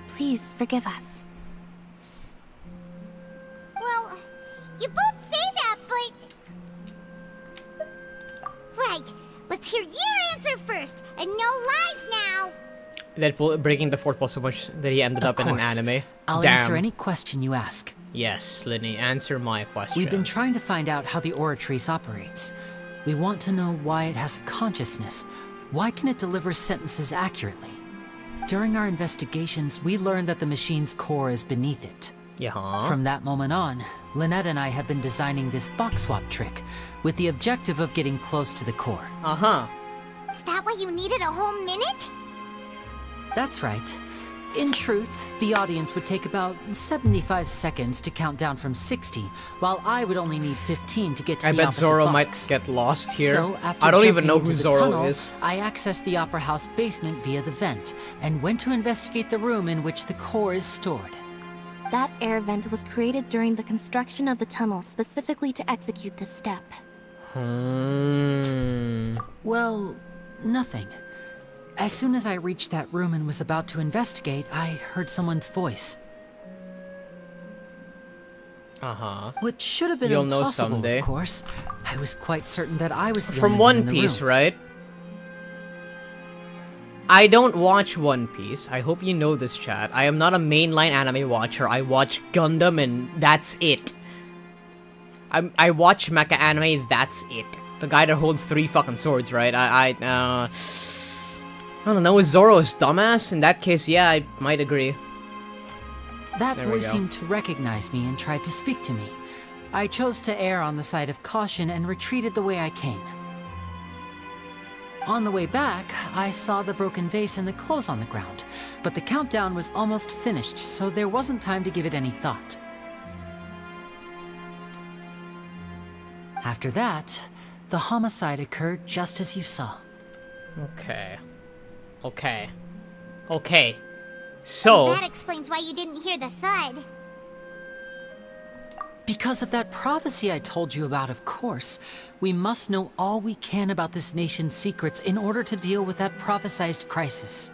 Please forgive us. Well, you both say that, but... Right. Let's hear your answer first, and no lies now. Deadpool breaking the fourth wall so much that he ended up in an anime. I'll answer any question you ask. Yes, Lyney, answer my question. We've been trying to find out how the Oratrice operates. We want to know why it has a consciousness. Why can it deliver sentences accurately? During our investigations, we learned that the machine's core is beneath it. Yeah. From that moment on, Lynette and I have been designing this box swap trick, with the objective of getting close to the core. Uh-huh. Is that why you needed a whole minute? That's right. In truth, the audience would take about 75 seconds to count down from 60, while I would only need 15 to get to the opposite box. I bet Zoro might get lost here. So, after I don't even know jumping who into the Zoro tunnel, is. I accessed the Opera House basement via the vent, and went to investigate the room in which the core is stored. That air vent was created during the construction of the tunnel specifically to execute this step. Well, nothing. As soon as I reached that room and was about to investigate, I heard someone's voice. Uh-huh. Which should have been You'll know impossible, someday. Of course. I was quite certain that I was the From only one in One the Piece, room. right? I don't watch One Piece. I hope you know this, chat. I am not a mainline anime watcher. I watch Gundam and that's it. I watch mecha anime, that's it. The guy that holds 3 fucking swords, right? I don't know, is Zoro a dumbass? In that case, yeah, I might agree. That There we voice go. seemed to recognize me and tried to speak to me. I chose to err on the side of caution and retreated the way I came. On the way back, I saw the broken vase and the clothes on the ground, but the countdown was almost finished, so there wasn't time to give it any thought. After that, the homicide occurred just as you saw. Okay. Okay. Okay. So... That explains why you didn't hear the thud. Because of that prophecy I told you about, of course. We must know all we can about this nation's secrets in order to deal with that prophesized crisis.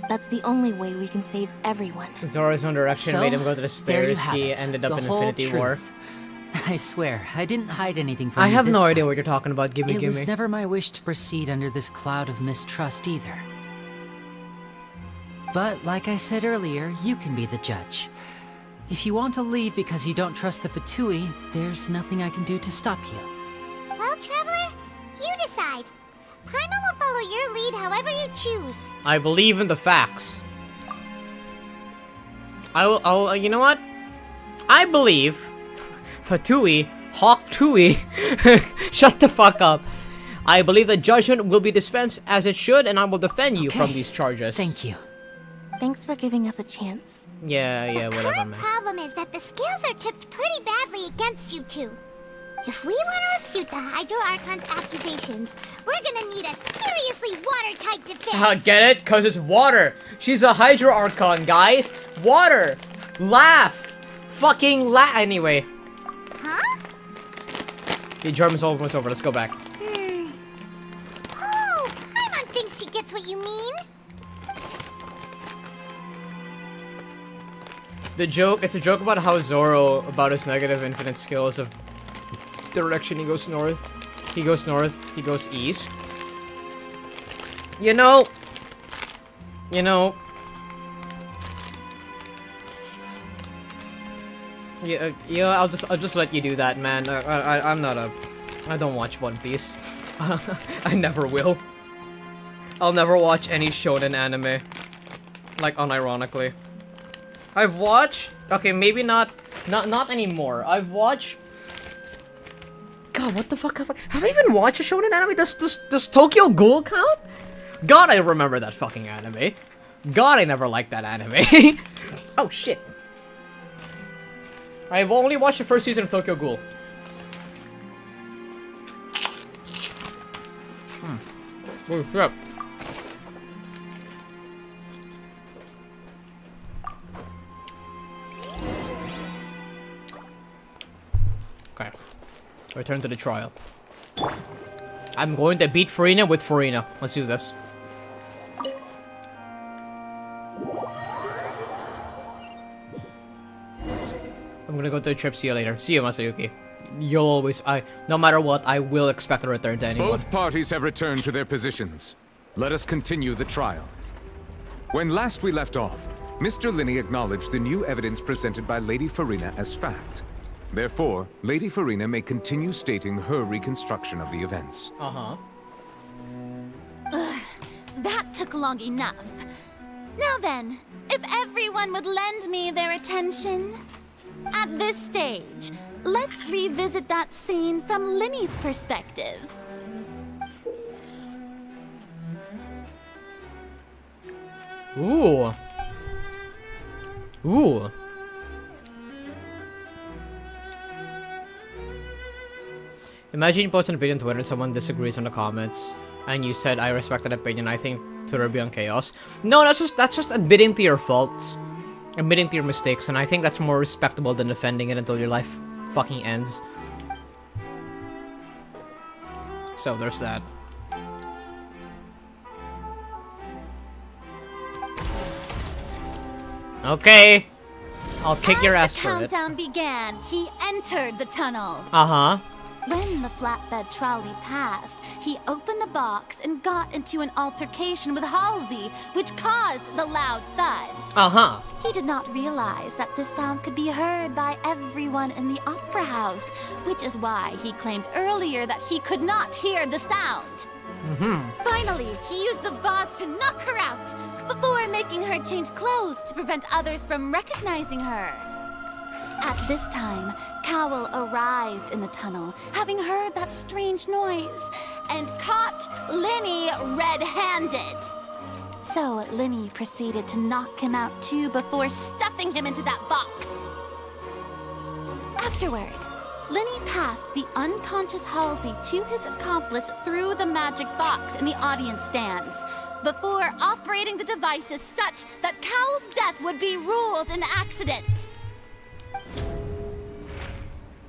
That's the only way we can save everyone. Zoro's One Direction So, made him go to the there you stairs. have He it, ended up the in whole Infinity War. truth. I swear, I didn't hide anything from I you have this no idea time. what you're talking about. Gimme, It gimme. was never my wish to proceed under this cloud of mistrust either. But like I said earlier, you can be the judge. If you want to leave because you don't trust the Fatui, there's nothing I can do to stop you. Well, Traveler, you decide. Paimon will follow your lead however you choose. I believe in the facts. I'll you know what? I believe Fatui, Hawk Tui, shut the fuck up. I believe that judgment will be dispensed as it should, and I will defend you from these charges. Thank you. Thanks for giving us a chance. Yeah, whatever, man. The problem is that the scales are tipped pretty badly against you two. If we want to refute the Hydro Archon's accusations, we're gonna need a seriously watertight defense. Get it? Cause it's water. She's a Hydro Archon, guys. Water. Laugh. Fucking laugh. Anyway. Huh? The German's almost over. Let's go back. Oh, Paimon thinks she gets what you mean. The joke, it's a joke about how Zoro, about his negative infinite skills of direction. He goes north, he goes east. You know. Yeah, I'll just let you do that, man. I don't watch One Piece. I never will. I'll never watch any shonen anime. Like, unironically. I've watched, okay, maybe not anymore. I've watched, God, what the fuck have I even watched a shonen anime? Does Tokyo Ghoul count? God, I remember that fucking anime. God, I never liked that anime. Oh shit. I've only watched the first season of Tokyo Ghoul. Oh shit. Okay. Return to the trial. I'm going to beat Furina with Furina. Let's do this. I'm gonna go to the trip. See you later. See you, Masayuki. You'll always, no matter what, I will expect a return to anyone. Both parties have returned to their positions. Let us continue the trial. When last we left off, Mr. Lyney acknowledged the new evidence presented by Lady Furina as fact. Therefore, Lady Furina may continue stating her reconstruction of the events. Ugh, that took long enough. Now then, if everyone would lend me their attention. At this stage, let's revisit that scene from Lyney's perspective. Ooh. Ooh. Imagine you post an opinion on Twitter and someone disagrees in the comments, and you said, I respect that opinion, I think Twitter be on chaos. No, that's just admitting to your faults. Admitting to your mistakes, and I think that's more respectable than defending it until your life fucking ends. So there's that. Okay. I'll kick your ass for it. As the countdown began, he entered the tunnel. Uh-huh. When the flatbed trolley passed, he opened the box and got into an altercation with Halsey, which caused the loud thud. Uh-huh. He did not realize that this sound could be heard by everyone in the opera house, which is why he claimed earlier that he could not hear the sound. Finally, he used the vase to knock her out, before making her change clothes to prevent others from recognizing her. At this time, Cowell arrived in the tunnel, having heard that strange noise, and caught Lyney red-handed. So Lyney proceeded to knock him out too before stuffing him into that box. Afterward, Lyney passed the unconscious Halsey to his accomplice through the magic box in the audience stands, before operating the devices such that Cowell's death would be ruled an accident.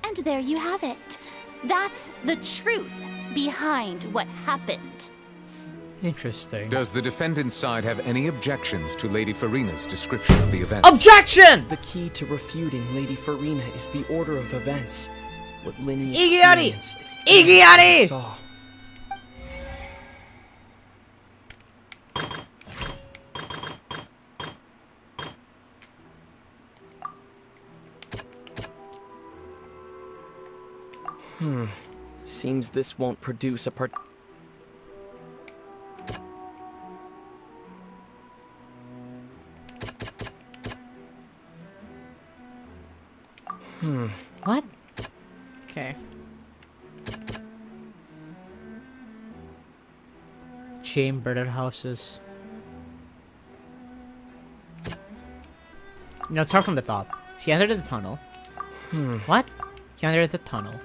And there you have it. That's the truth behind what happened. Interesting. Does the defendant's side have any objections to Lady Furina's description of the events? Objection! The key to refuting Lady Furina is the order of events. What Lyney Iggyari! experienced. Iggyari! Saw. Seems this won't produce a What? Okay. chambered houses. No, let's start from the top. She entered the tunnel. What? She entered the tunnel.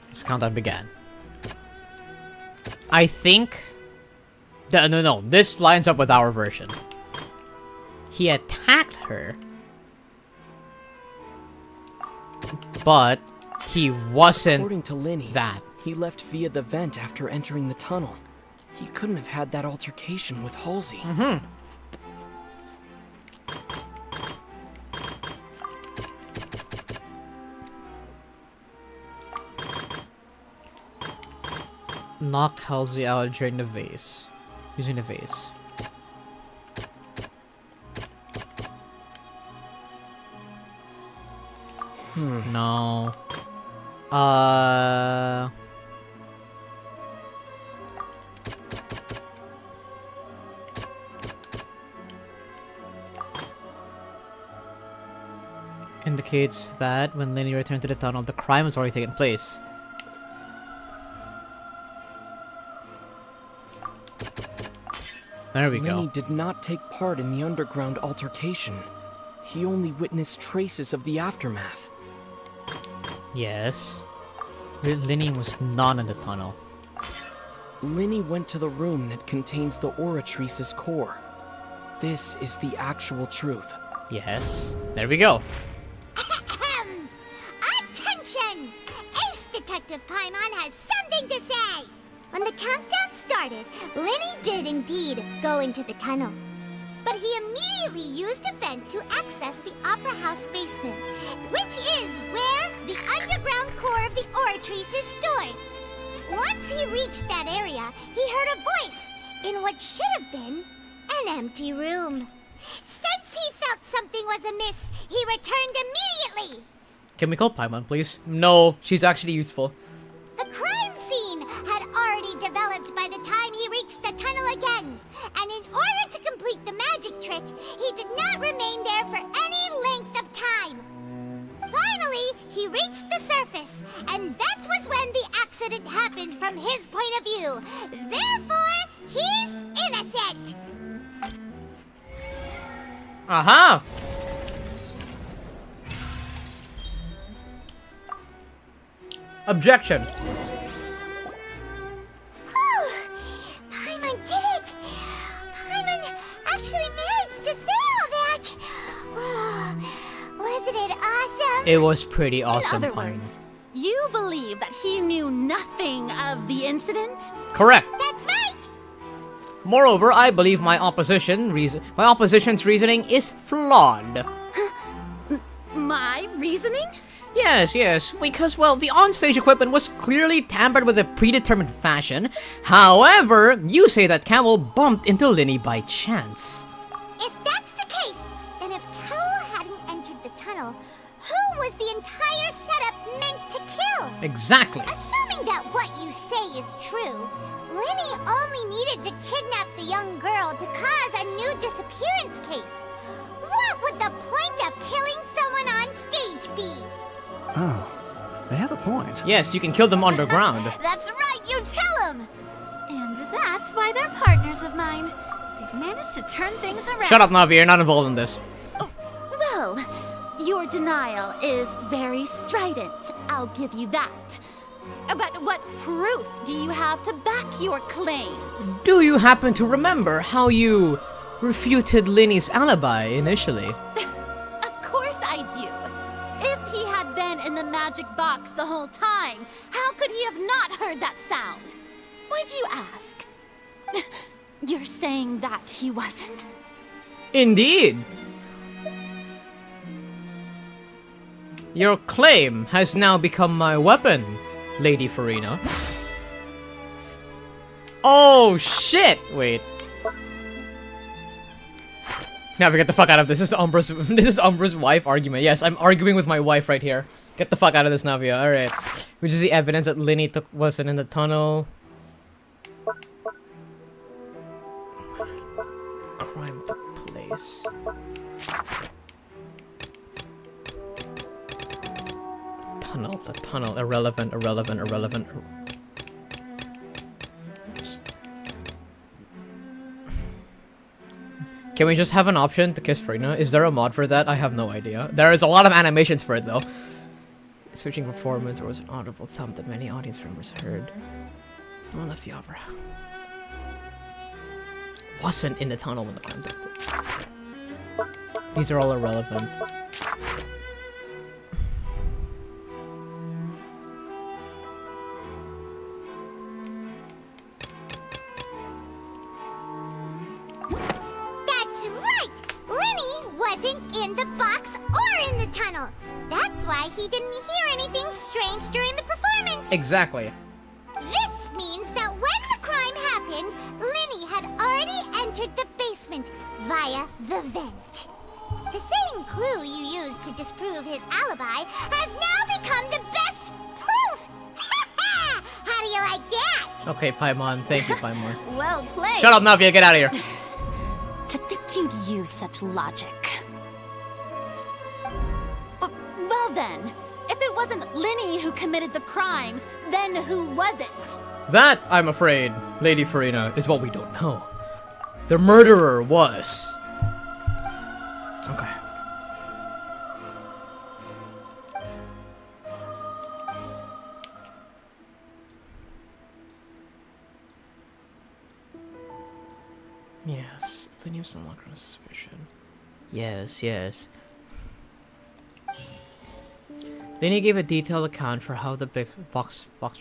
This countdown began. I think... No, this lines up with our version. He attacked her. But he wasn't According to Lyney, that. He left via the vent after entering the tunnel. He couldn't have had that altercation with Halsey. Knock Halsey out during the vase. Using the vase. No. Indicates that when Lyney returned to the tunnel, the crime has already taken place. There we go. Lyney did not take part in the underground altercation. He only witnessed traces of the aftermath. Yes. Lyney was not in the tunnel. Lyney went to the room that contains the Oratrice's core. This is the actual truth. Yes. There we go. Attention! Ace Detective Paimon has something to say! When the countdown started, Lyney did indeed go into the tunnel. But he immediately used a vent to access the Opera House basement, which is where the underground core of the Oratrice is stored. Once he reached that area, he heard a voice in what should have been an empty room. Since he felt something was amiss, he returned immediately. Can we call Paimon, please? No, she's actually useful. The crime scene had already developed by the time he reached the tunnel again, and in order to complete the magic trick, he did not remain there for any length of time. Finally, he reached the surface, and that was when the accident happened from his point of view. Therefore, he's innocent. Aha! Objection. Paimon did it! Paimon actually managed to say all that! Wasn't it awesome? It was pretty awesome, In other Paimon. words, you believe that he knew nothing of the incident? Correct. That's right! Moreover, I believe my opposition's reasoning is flawed. My reasoning? Yes, because, well, the onstage equipment was clearly tampered with a predetermined fashion. However, you say that Carol bumped into Lyney by chance. If that's the case, then if Carol hadn't entered the tunnel, who was the entire setup meant to kill? Exactly. Assuming that what you say is true, Lyney only needed to kidnap the young girl to cause a new disappearance case. What would the point of killing someone on stage be? Oh, they have a point. Yes, you can kill them underground. That's right, you tell them! And that's why they're partners of mine. They've managed to turn things around. Shut up, Navia, you're not involved in this. Well, your denial is very strident, I'll give you that. But what proof do you have to back your claims? Do you happen to remember how you refuted Lyney's alibi initially? Of course I do. If he had been in the magic box the whole time, how could he have not heard that sound? Why do you ask? You're saying that he wasn't? Indeed. Your claim has now become my weapon, Lady Furina. Oh shit! Wait. Now we get the fuck out of this. This is UmBruh's wife argument. Yes, I'm arguing with my wife right here. Get the fuck out of this, Navia. Alright. Which is the evidence that Lyney wasn't in the tunnel. Crime took place. The tunnel. Irrelevant. Can we just have an option to kiss Furina? Is there a mod for that? I have no idea. There is a lot of animations for it though. Switching performance or was an audible thump that many audience members heard. No one left the opera. Wasn't in the tunnel when the crime took place. These are all irrelevant. That's right! Lyney wasn't in the box or in the tunnel. That's why he didn't hear anything strange during the performance. Exactly. This means that when the crime happened, Lyney had already entered the basement via the vent. The same clue you used to disprove his alibi has now become the best proof! How do you like that? Okay, Paimon. Thank you, Paimon. Well played. Shut up, Navia. Get out of here. To think you'd use such logic. Well then, if it wasn't Lyney who committed the crimes, then who was it? That, I'm afraid, Lady Furina, is what we don't know. The murderer was... Okay. Yes, Lyney was unlocked on suspicion. Yes, yes. Lyney gave a detailed account for how the big box clothes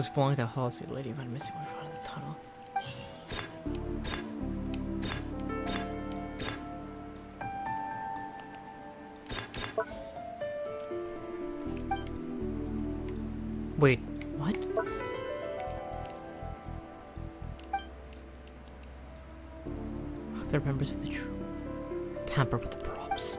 belonging to Halsey. The lady went missing when found in the tunnel. Wait, what? Other members of the troop tamper with the props.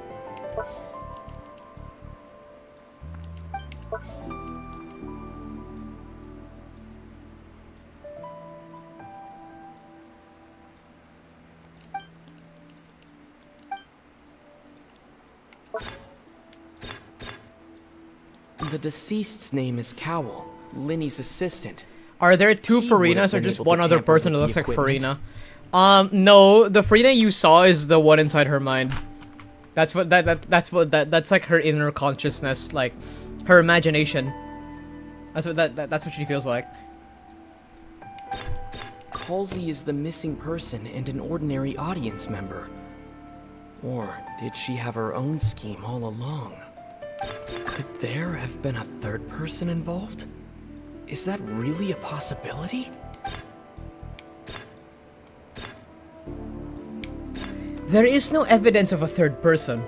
The deceased's name is Cowell, Lyney's assistant. Are there two He would have Furinas or been just able to one other tamper person that with looks the like equipment. Furina? No, the Furina you saw is the one inside her mind. That's what that's like her inner consciousness, like her imagination. That's what that's what she feels like. Halsey is the missing person and an ordinary audience member. Or did she have her own scheme all along? Could there have been a third person involved? Is that really a possibility? There is no evidence of a third person.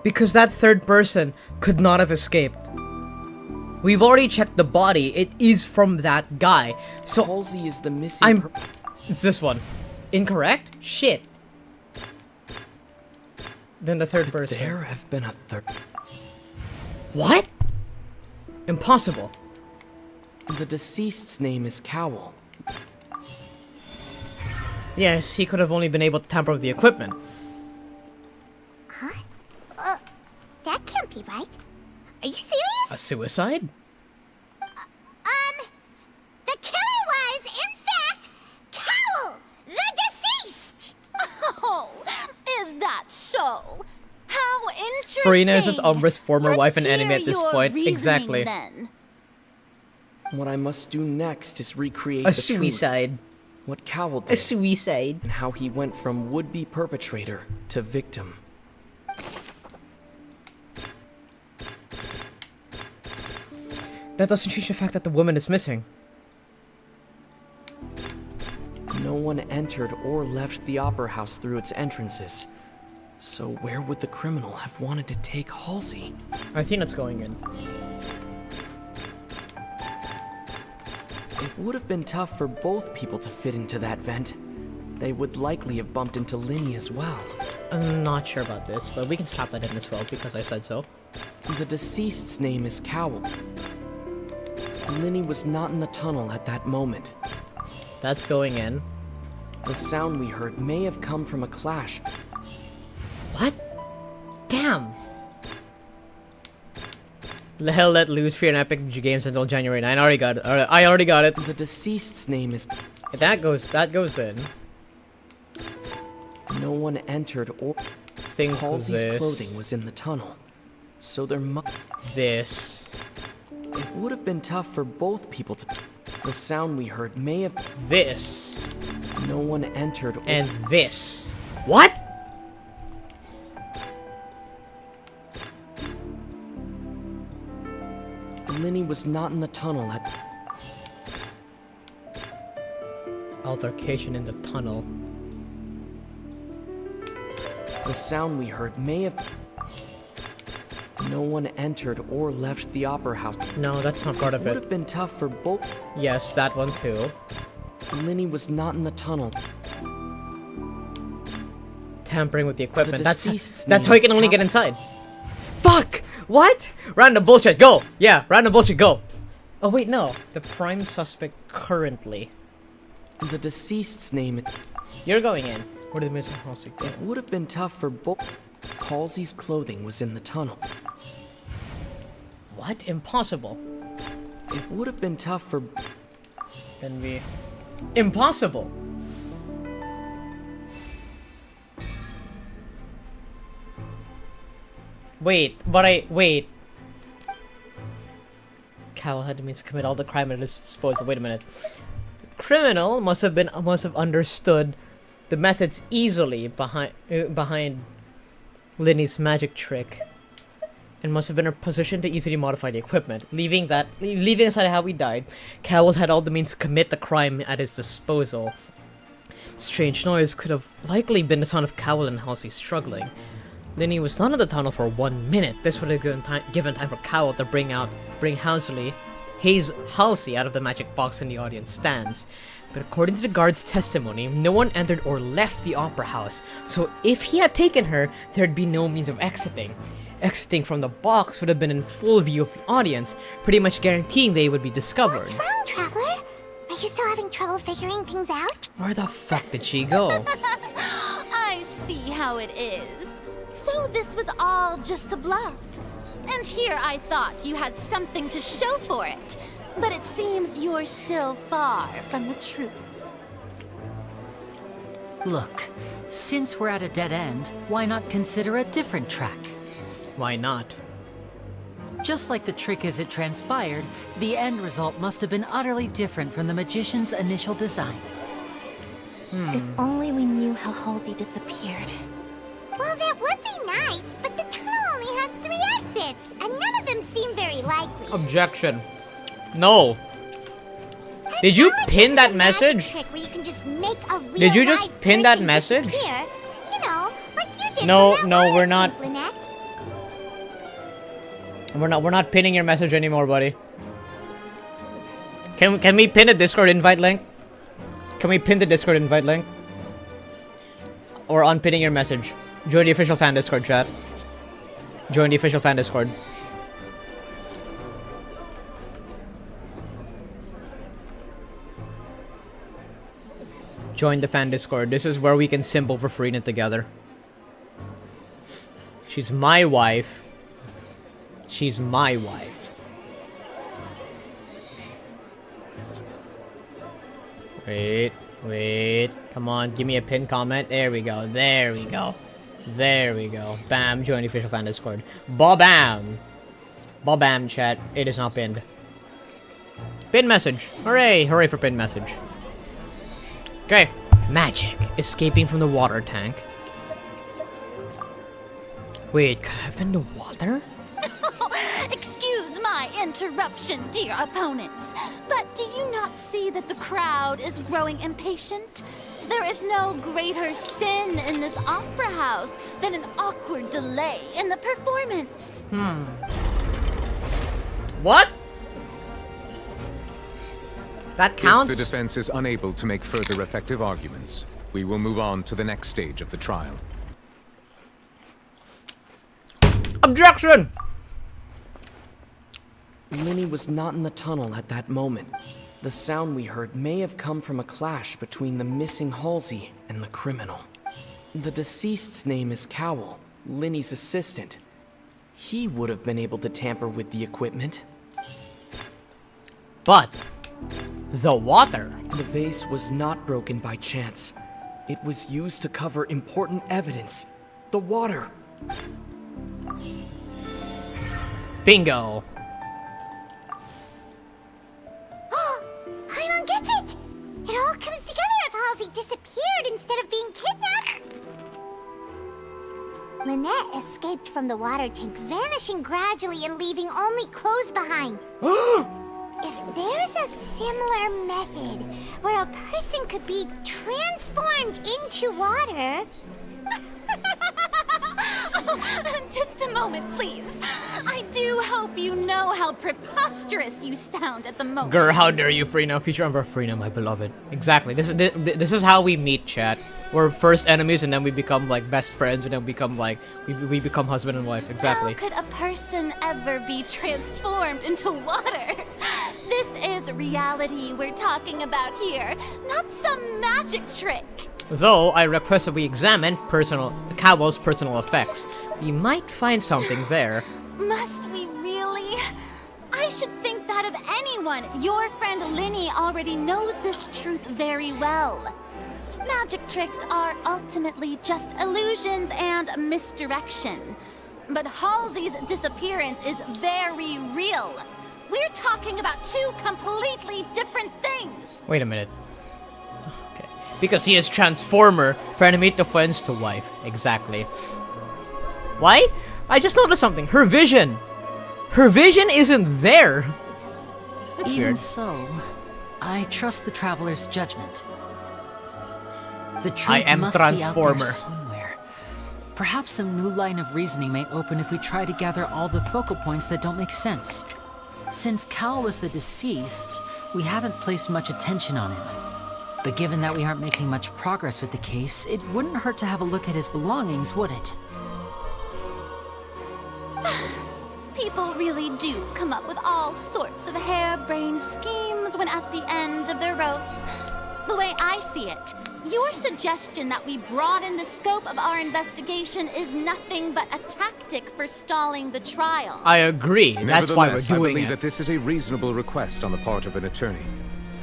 Because that third person could not have escaped. We've already checked the body. It is from that guy. So Halsey is the missing it's this one. Incorrect? Shit. Then the third person. There have been a third. What? Impossible. The deceased's name is Cowell. Yes, he could have only been able to tamper with the equipment. Huh? That can't be right. Are you serious? A suicide? The killer was, in fact, Cowell, the deceased! Oh, is that so? How interesting! Furina is just Umbrah's former Let's wife and enemy hear at this your point. reasoning, Exactly. Then. What I must do next is recreate A the suicide. Truth. What Cowell did. A suicide. And how he went from would-be perpetrator to victim. That doesn't change the fact that the woman is missing. No one entered or left the opera house through its entrances. So where would the criminal have wanted to take Halsey? I think it's going in. It would have been tough for both people to fit into that vent. They would likely have bumped into Lyney as well. I'm not sure about this, but we can slap that in as well because I said so. The deceased's name is Cowell. Lyney was not in the tunnel at that moment. That's going in. The sound we heard may have come from a clash. What? Damn! Hell let loose free and epic games until January 9. I already got it. I already got it. The deceased's name is... That goes in. No one entered or... Halsey's clothing was in the tunnel. So there This. It would have been tough for both people to... The sound we heard may have... This. No one entered or... And this. What? Lyney was not in the tunnel at... Altercation in the tunnel. The sound we heard may have... No one entered or left the opera house. No, that's not part of It it. would have been tough for both... Yes, that one too. Lyney was not in the tunnel. Tampering with the equipment. The That's deceased's how you name can only is get inside. Fuck! What? Random bullshit, go! Yeah, random bullshit, go! Oh wait, no. The prime suspect currently. The deceased's name... You're going in. What did Mr. Halsey go? It would have been tough for both... Halsey's clothing was in the tunnel. What? Impossible. It would have been tough for... Then we... Impossible! Wait. Cowell had the means to commit all the crime at his disposal. Wait a minute. Criminal must have understood the methods easily behind Lyney's magic trick, and must have been in a position to easily modify the equipment. Leaving aside how he died, Cowell had all the means to commit the crime at his disposal. Strange noise could have likely been the sound of Cowell and Halsey struggling. Lyney was not in the tunnel for 1 minute. This would have given time for Cowell to bring Halsey out of the magic box in the audience stands. But according to the guard's testimony, no one entered or left the opera house. So if he had taken her, there'd be no means of exiting. Exiting from the box would have been in full view of the audience, pretty much guaranteeing they would be discovered. What's wrong, Traveler? Are you still having trouble figuring things out? Where the fuck did she go? I see how it is. So this was all just a bluff. And here I thought you had something to show for it. But it seems you're still far from the truth. Look, since we're at a dead end, why not consider a different track? Why not? Just like the trick as it transpired, the end result must have been utterly different from the magician's initial design. If only we knew how Halsey disappeared. Well, that would be nice, but the tunnel only has 3 exits, and none of them seem very likely. Objection. No. Did you pin that message? Where you can just make a real Did you just pin that message? disappear. You know, like you did No, for that no, water we're not. tank, Lynette. We're not pinning your message anymore, buddy. Can we pin a Discord invite link? Can we pin the Discord invite link? Or unpinning your message? Join the official fan Discord chat. Join the official fan Discord. Join the fan Discord. This is where we can symbol for Furina together. She's my wife. She's my wife. Wait. Come on, give me a pin comment. There we go. There we go. Bam, join the official fan Discord. Ba-bam. Ba-bam, chat. It is not pinned. Pin message. Hooray. Hooray for pin message. Okay. Magic. Escaping from the water tank. Wait, could I have been the water? Excuse my interruption, dear opponents, but do you not see that the crowd is growing impatient? There is no greater sin in this opera house than an awkward delay in the performance. What? That counts? If the defense is unable to make further effective arguments, we will move on to the next stage of the trial. Objection! Lyney was not in the tunnel at that moment. The sound we heard may have come from a clash between the missing Halsey and the criminal. The deceased's name is Cowell, Lyney's assistant. He would have been able to tamper with the equipment. But the water. The vase was not broken by chance. It was used to cover important evidence. The water. Bingo. Paimon gets it! It all comes together if Halsey disappeared instead of being kidnapped. Lynette escaped from the water tank, vanishing gradually and leaving only clothes behind. If there's a similar method where a person could be transformed into water... Just a moment, please. I do hope you know how preposterous you sound at the moment. Grr, how dare you, Furina. Future Emperor Furina, my beloved. Exactly. This is how we meet, chat. We're first enemies and then we become like best friends and then we become like we become husband and wife. Exactly. How could a person ever be transformed into water? This is reality we're talking about here, not some magic trick. Though I request that we examine Cowell's personal effects. We might find something there. Must we really? I should think that of anyone. Your friend Lyney already knows this truth very well. Magic tricks are ultimately just illusions and misdirection. But Halsey's disappearance is very real. We're talking about two completely different things. Wait a minute. Okay. Because he is Transformer, frenemy to friends to wife. Exactly. Why? I just noticed something. Her vision. Her vision isn't there. That's Even weird. so, I trust the traveler's judgment. The truth I am must be out there Transformer. somewhere. Perhaps some new line of reasoning may open if we try to gather all the focal points that don't make sense. Since Cal was the deceased, we haven't placed much attention on him. But given that we aren't making much progress with the case, it wouldn't hurt to have a look at his belongings, would it? People really do come up with all sorts of harebrained schemes when at the end of the rope. The way I see it, your suggestion that we broaden the scope of our investigation is nothing but a tactic for stalling the trial. I agree. That's why we're Nevertheless, I doing believe it. that this is a reasonable request on the part of an attorney.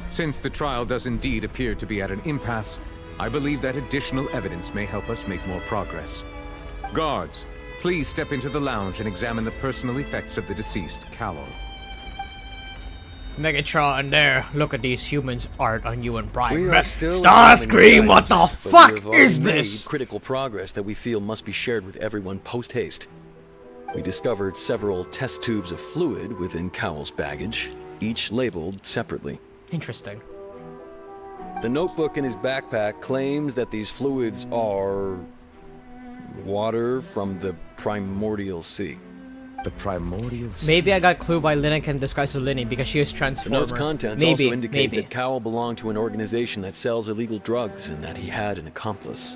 Since the trial does indeed appear to be at an impasse, I believe that additional evidence may help us make more progress. Guards, please step into the lounge and examine the personal effects of the deceased Cowell. Megatron there. Look at these humans' art on you and Brian. We are still Starscream, what the guidance, but fuck we have already is made this? critical progress that we feel must be shared with everyone post-haste. We discovered several test tubes of fluid within Cowell's baggage, each labeled separately. Interesting. The notebook in his backpack claims that these fluids are water from the primordial sea. The primordial sea? Maybe I got clue by Lynette can disguise to Lyney because she is The Transformer. note's contents maybe, also indicate maybe. that Cowell belonged to an organization that sells illegal drugs and that he had an accomplice.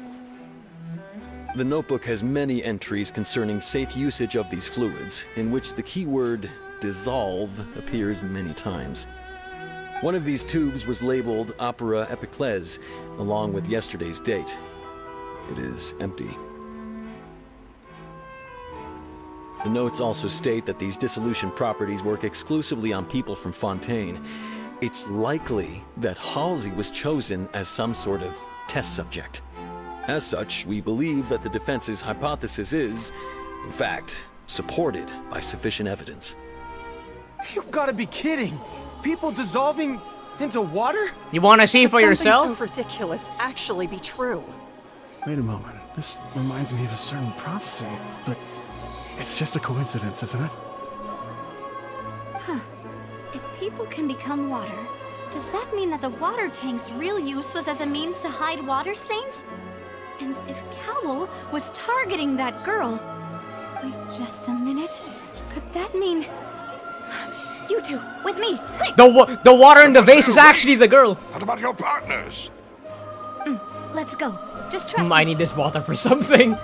The notebook has many entries concerning safe usage of these fluids, in which the keyword dissolve appears many times. One of these tubes was labeled Opera Epiclese, along with yesterday's date. It is empty. The notes also state that these dissolution properties work exclusively on people from Fontaine. It's likely that Halsey was chosen as some sort of test subject. As such, we believe that the defense's hypothesis is, in fact, supported by sufficient evidence. You gotta be kidding! People dissolving into water? You want to see Could for yourself? something so ridiculous actually be true? Wait a moment. This reminds me of a certain prophecy, but it's just a coincidence, isn't it? Huh. If people can become water, does that mean that the water tank's real use was as a means to hide water stains? And if Cowell was targeting that girl... Wait just a minute. Could that mean... You two, with me, quick! The water in the vase is actually the girl. What about your partners? Let's go. Just trust I me. need this water for something.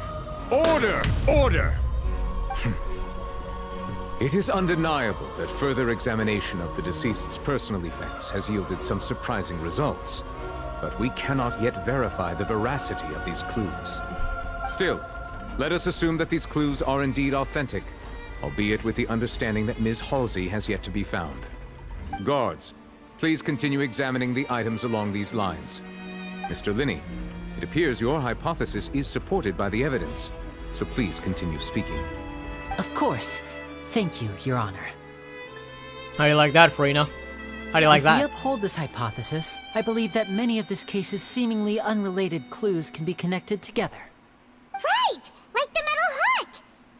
Order! Order! It is undeniable that further examination of the deceased's personal effects has yielded some surprising results, but we cannot yet verify the veracity of these clues. Still, let us assume that these clues are indeed authentic. albeit with the understanding that Ms. Halsey has yet to be found. Guards, please continue examining the items along these lines. Mr. Lyney, it appears your hypothesis is supported by the evidence, so please continue speaking. Of course. Thank you, Your Honor. How do you like that, Furina? How do you like that? If we uphold this hypothesis, I believe that many of this case's seemingly unrelated clues can be connected together. Right! Like the metal hook!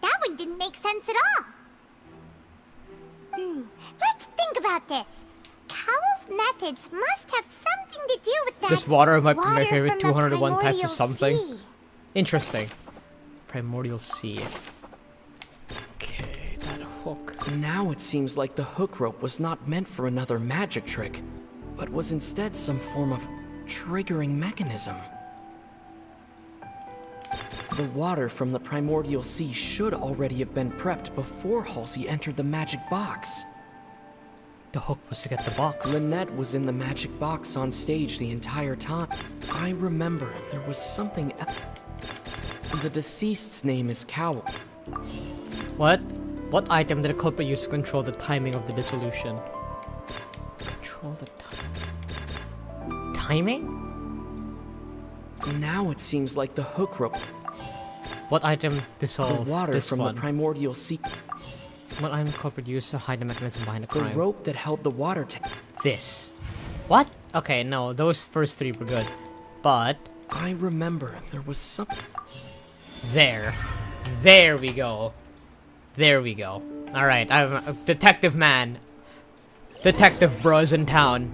That one didn't make sense at all. Let's think about this. Cowell's methods must have something to do with that. This water might be my favorite from the 201 types primordial of something. sea. Interesting. Primordial Sea. Okay, that hook. Now it seems like the hook rope was not meant for another magic trick, but was instead some form of triggering mechanism. The water from the primordial sea should already have been prepped before Halsey entered the magic box. The hook was to get the box. Lynette was in the magic box on stage the entire time. I remember there was something else. The deceased's name is Cowell. What? What item did the culprit use to control the timing of the dissolution? Control the timing? Now it seems like the hook rope. What item dissolved The water this from one? the primordial sea. What item culprit used to hide the mechanism behind the The crime? rope that held the water tank. This. What? Okay, no, those first three were good. But I remember there was something. there. There we go. There we go. Alright, I'm a detective man. Detective bros in town.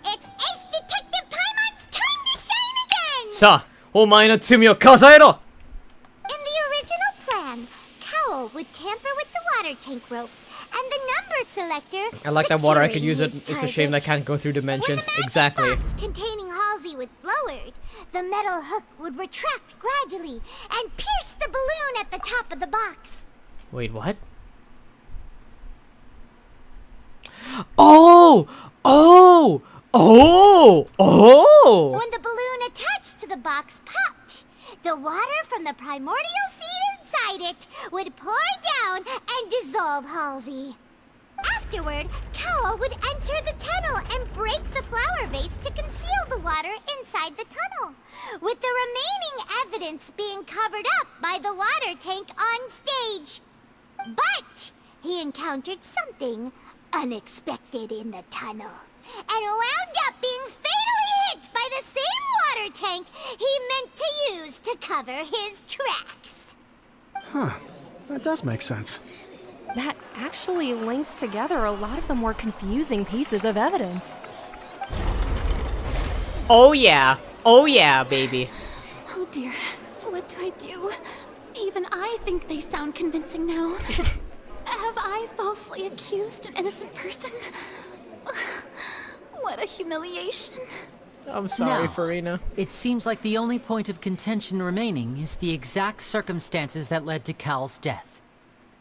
It's Ace Detective Paimon's time to shine again! Sa, omae no tsumi o kazaero! In the original plan, Cowell would tamper with the water tank rope, and the number selector. I like that water, I could use it. securing his It's a shame that I target. can't go through dimensions. When the magic Exactly. box containing Halsey was lowered, the metal hook would retract gradually and pierce the balloon at the top of the box. Wait, what? Oh! Oh! Oh! Oh! When the balloon attached to the box popped, the water from the primordial seed inside it would pour down and dissolve Halsey. Afterward, Cowell would enter the tunnel and break the flower vase to conceal the water inside the tunnel, with the remaining evidence being covered up by the water tank on stage. But he encountered something unexpected in the tunnel, and wound up being fatally hit by the same water tank he meant to use to cover his tracks. Huh. That does make sense. That actually links together a lot of the more confusing pieces of evidence. Oh yeah. Oh yeah, baby. Oh dear, what do I do? Even I think they sound convincing now. Have I falsely accused an innocent person? What a humiliation. I'm sorry, Now, Furina. It seems like the only point of contention remaining is the exact circumstances that led to Cal's death.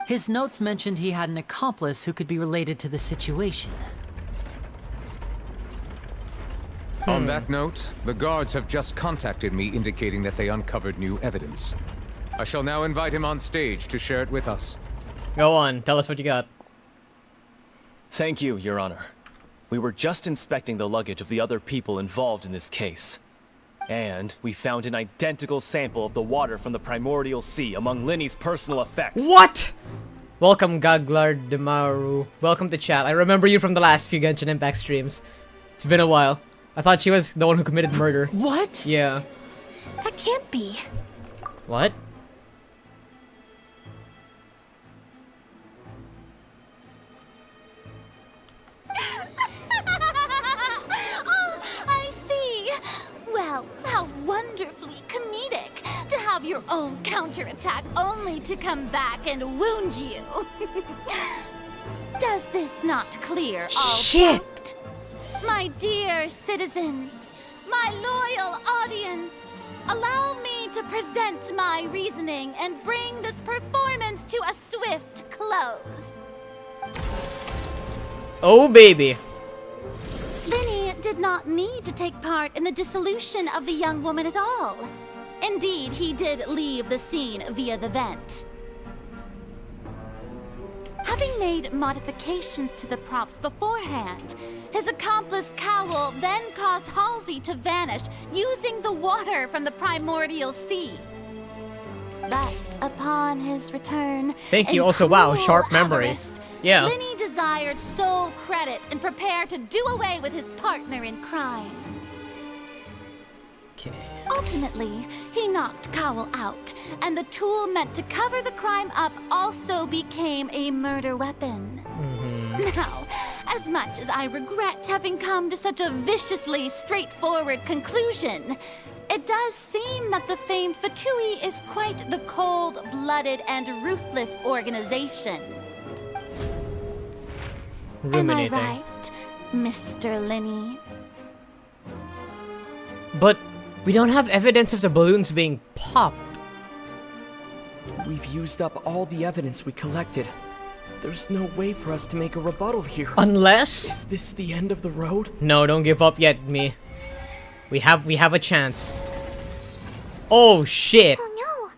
His notes mentioned he had an accomplice who could be related to the situation. On that note, the guards have just contacted me indicating that they uncovered new evidence. I shall now invite him on stage to share it with us. Go on, tell us what you got. Thank you, Your Honor. We were just inspecting the luggage of the other people involved in this case. And we found an identical sample of the water from the primordial sea among Lyney's personal effects. What? Welcome, Gaglar Demaru. Welcome to chat. I remember you from the last few Genshin Impact streams. It's been a while. I thought she was the one who committed murder. What? Yeah. That can't be. What? Oh, I see. Well, how wonderfully comedic to have your own counterattack only to come back and wound you. Does this not clear all Shit. doubt? My dear citizens, my loyal audience, allow me to present my reasoning and bring this performance to a swift close. Oh, baby. Lyney did not need to take part in the dissolution of the young woman at all. Indeed, he did leave the scene via the vent. Having made modifications to the props beforehand, his accomplice Cowl then caused Halsey to vanish using the water from the primordial sea. But upon his return, Thank you. in Also, wow, cruel sharp memory. avarice, Yeah. Lyney desired sole credit and prepared to do away with his partner in crime. Okay. Ultimately, he knocked Cowl out, and the tool meant to cover the crime up also became a murder weapon. Now, as much as I regret having come to such a viciously straightforward conclusion, it does seem that the famed Fatui is quite the cold-blooded and ruthless organization. Ruminating. Am I right, Mr. Lyney? But we don't have evidence of the balloons being popped. We've used up all the evidence we collected. There's no way for us to make a rebuttal here. Unless... Is this the end of the road? No, don't give up yet, me. We have a chance. Oh, shit. Oh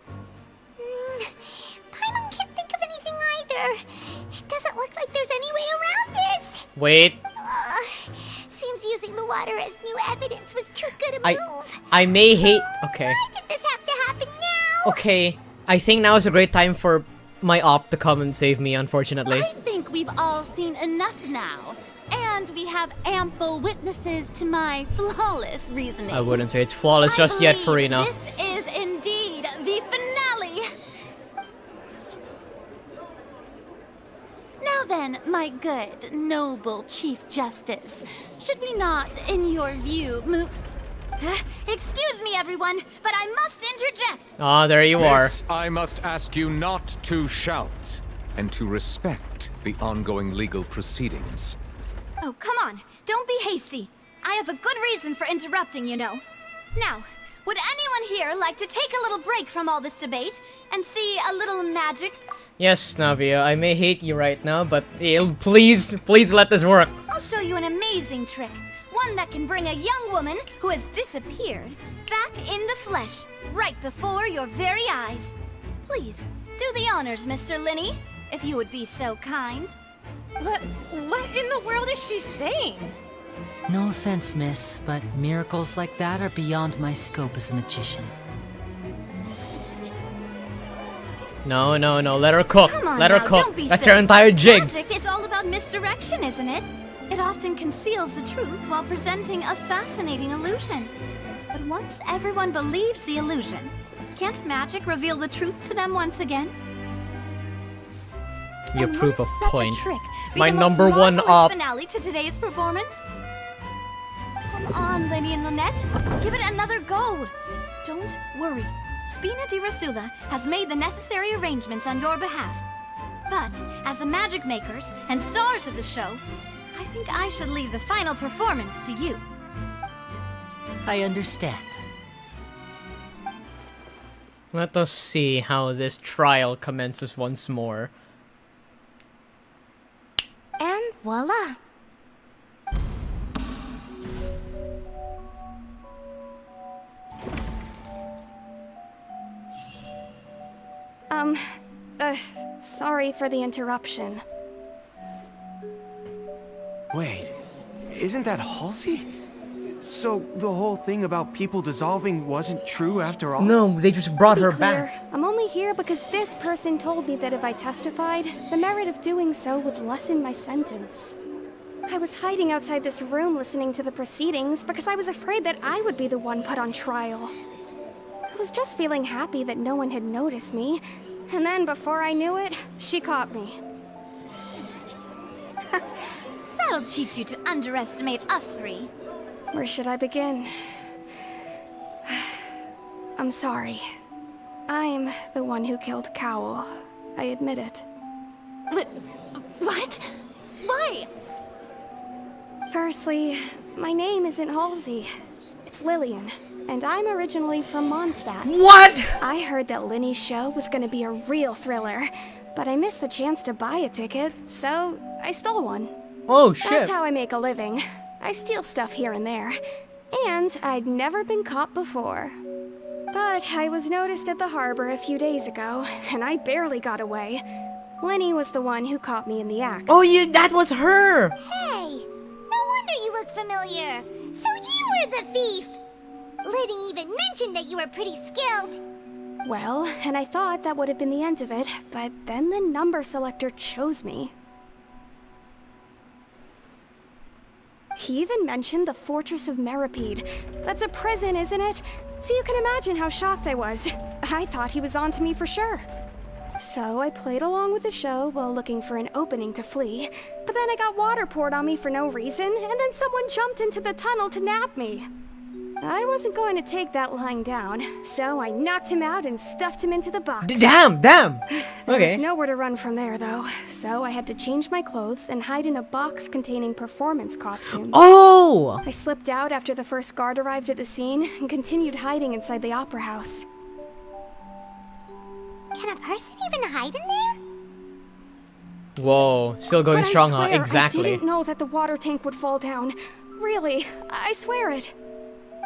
no. Paimon can't think of anything either. It doesn't look like there's any way around this. Wait. Seems using the water as new evidence was too good a move. I may hate... Okay. Why did this have to happen now? Okay. I think now is a great time for my op to come and save me, unfortunately. I think we've all seen enough now. And we have ample witnesses to my flawless reasoning. I wouldn't say it's flawless just yet, Furina. This is indeed the finale. Now then, my good, noble Chief Justice, should we not, in your view, move... Excuse me, everyone, but I must interject. Ah, there you are. Miss, I must ask you not to shout and to respect the ongoing legal proceedings. Oh, come on. Don't be hasty. I have a good reason for interrupting, you know. Now, would anyone here like to take a little break from all this debate and see a little magic? Yes, Navia, I may hate you right now, but please let this work. I'll show you an amazing trick. One that can bring a young woman who has disappeared back in the flesh, right before your very eyes. Please, do the honors, Mr. Lyney, if you would be so kind. What in the world is she saying? No offense, miss, but miracles like that are beyond my scope as a magician. No, let her cook. Come on Let her now, cook. don't be That's silly. her entire jig. Magic is all about misdirection, isn't it? It often conceals the truth while presenting a fascinating illusion. But once everyone believes the illusion, can't magic reveal the truth to them once again? You And prove a won't such point. A trick be My the most number one marvelous op. finale to today's performance? Come on, Lyney and Lynette. Give it another go. Don't worry. Spina di Rasula has made the necessary arrangements on your behalf. But as the magic makers and stars of the show, I think I should leave the final performance to you. I understand. Let us see how this trial commences once more. And voila. Sorry for the interruption. Wait, isn't that Halsey? So the whole thing about people dissolving wasn't true after all? No, they just brought To be her clear, back. I'm only here because this person told me that if I testified, the merit of doing so would lessen my sentence. I was hiding outside this room listening to the proceedings because I was afraid that I would be the one put on trial. I was just feeling happy that no one had noticed me, and then before I knew it, she caught me. That'll teach you to underestimate us three. Where should I begin? I'm sorry. I'm the one who killed Cowl. I admit it. What? Why? Firstly, my name isn't Halsey. It's Lillian, and I'm originally from Mondstadt. What? I heard that Lyney's show was gonna be a real thriller, but I missed the chance to buy a ticket, so I stole one. Oh, shit. That's how I make a living. I steal stuff here and there. And I'd never been caught before. But I was noticed at the harbor a few days ago, and I barely got away. Lyney was the one who caught me in the act. Oh, that was her! Hey, no wonder you look familiar. So you were the thief! Lyney even mentioned that you were pretty skilled. Well, and I thought that would have been the end of it, but then the number selector chose me. He even mentioned the Fortress of Meripede. That's a prison, isn't it? So you can imagine how shocked I was. I thought he was onto me for sure. So I played along with the show while looking for an opening to flee, but then I got water poured on me for no reason, and then someone jumped into the tunnel to nab me. I wasn't going to take that lying down, so I knocked him out and stuffed him into the box. Damn! There Okay. was nowhere to run from there, though, so I had to change my clothes and hide in a box containing performance costumes. Oh! I slipped out after the first guard arrived at the scene and continued hiding inside the opera house. Can a person even hide in there? Whoa, still going But strong, I huh? swear, Exactly. I didn't know that the water tank would fall down. Really, I swear it.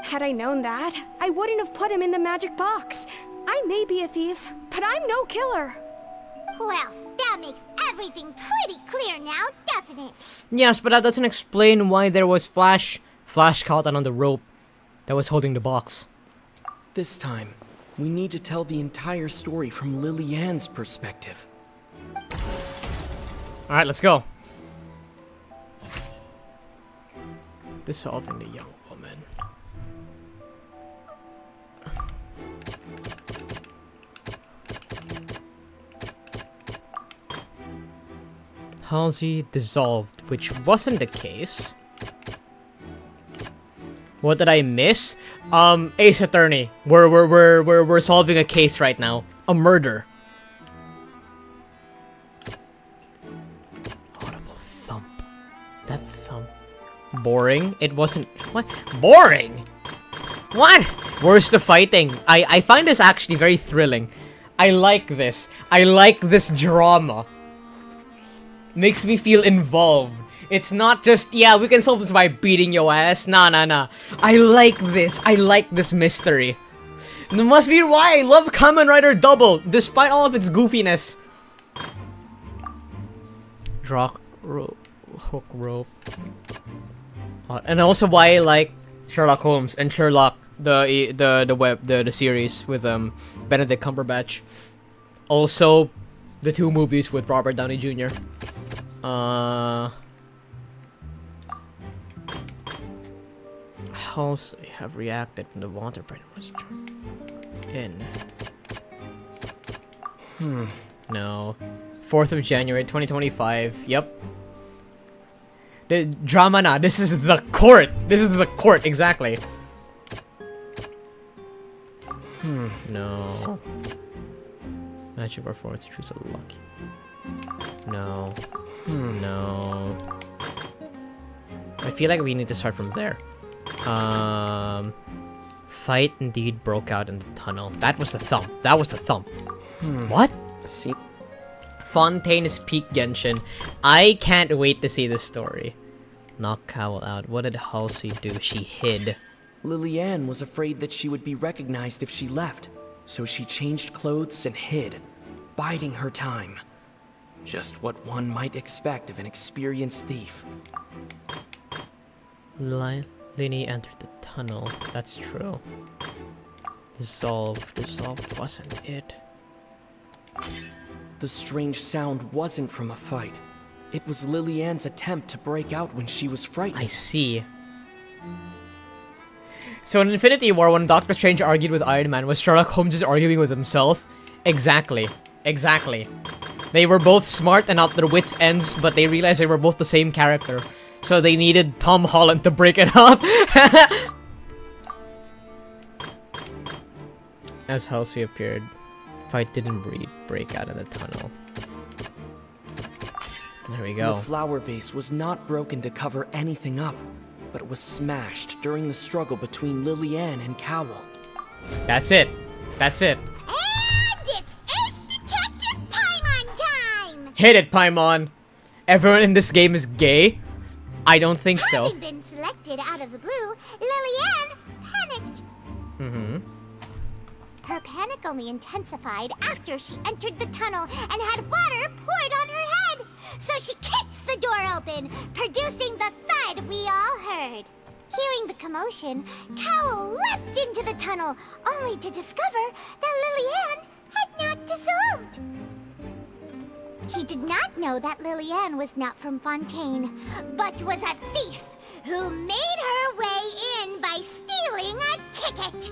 Had I known that, I wouldn't have put him in the magic box. I may be a thief, but I'm no killer. Well, that makes everything pretty clear now, doesn't it? Yes, but that doesn't explain why there was Flash caught on the rope that was holding the box. This time, we need to tell the entire story from Lily-Ann's perspective. Alright, let's go. Dissolving the young woman. Halsey dissolved, which wasn't the case. What did I miss? Ace Attorney. We're solving a case right now. A murder. Audible thump. That thump. Boring. It wasn't. What? Boring. What? Where's the fighting? I find this actually very thrilling. I like this. I like this drama. Makes me feel involved. It's not just, yeah, we can solve this by beating your ass. Nah. I like this. I like this mystery. That must be why I love Kamen Rider Double, despite all of its goofiness. Rock, rope, hook, rope. And also why I like Sherlock Holmes and Sherlock, the series with Benedict Cumberbatch. Also, the 2 movies with Robert Downey Jr. Halsey have reacted when the water brain was turned in. No. 4th of January 2025. Yep. The drama na. This is the court. This is the court, exactly. No. Magic performance choose a lucky. No. No. I feel like we need to start from there. Fight indeed broke out in the tunnel. That was the thump. That was the thump. What? See? Fontaine is peak Genshin. I can't wait to see this story. Knock Cowl out. What did Halsey do? She hid. Lily-Ann was afraid that she would be recognized if she left, so she changed clothes and hid, biding her time. Just what one might expect of an experienced thief. Lyney entered the tunnel. That's true. Dissolved wasn't it? The strange sound wasn't from a fight. It was Lily-Ann's attempt to break out when she was frightened. I see. So in Infinity War, when Doctor Strange argued with Iron Man, was Sherlock Holmes just arguing with himself? Exactly. Exactly. They were both smart and at their wits' ends, but they realized they were both the same character. So they needed Tom Holland to break it up. As Halsey appeared, fight didn't break out in the tunnel. There we go. The flower vase was not broken to cover anything up, but it was smashed during the struggle between Lily-Ann and Cowl. That's it. That's it. And it's Ace Detective Paimon time! Hit it, Paimon! Everyone in this game is gay? I don't think so. Having been selected out of the blue, Lily-Ann panicked. Her panic only intensified after she entered the tunnel and had water poured on her head. So she kicked the door open, producing the thud we all heard. Hearing the commotion, Cowell leapt into the tunnel, only to discover that Lillian had not dissolved. He did not know that Lillian was not from Fontaine, but was a thief who made her way in by stealing a ticket.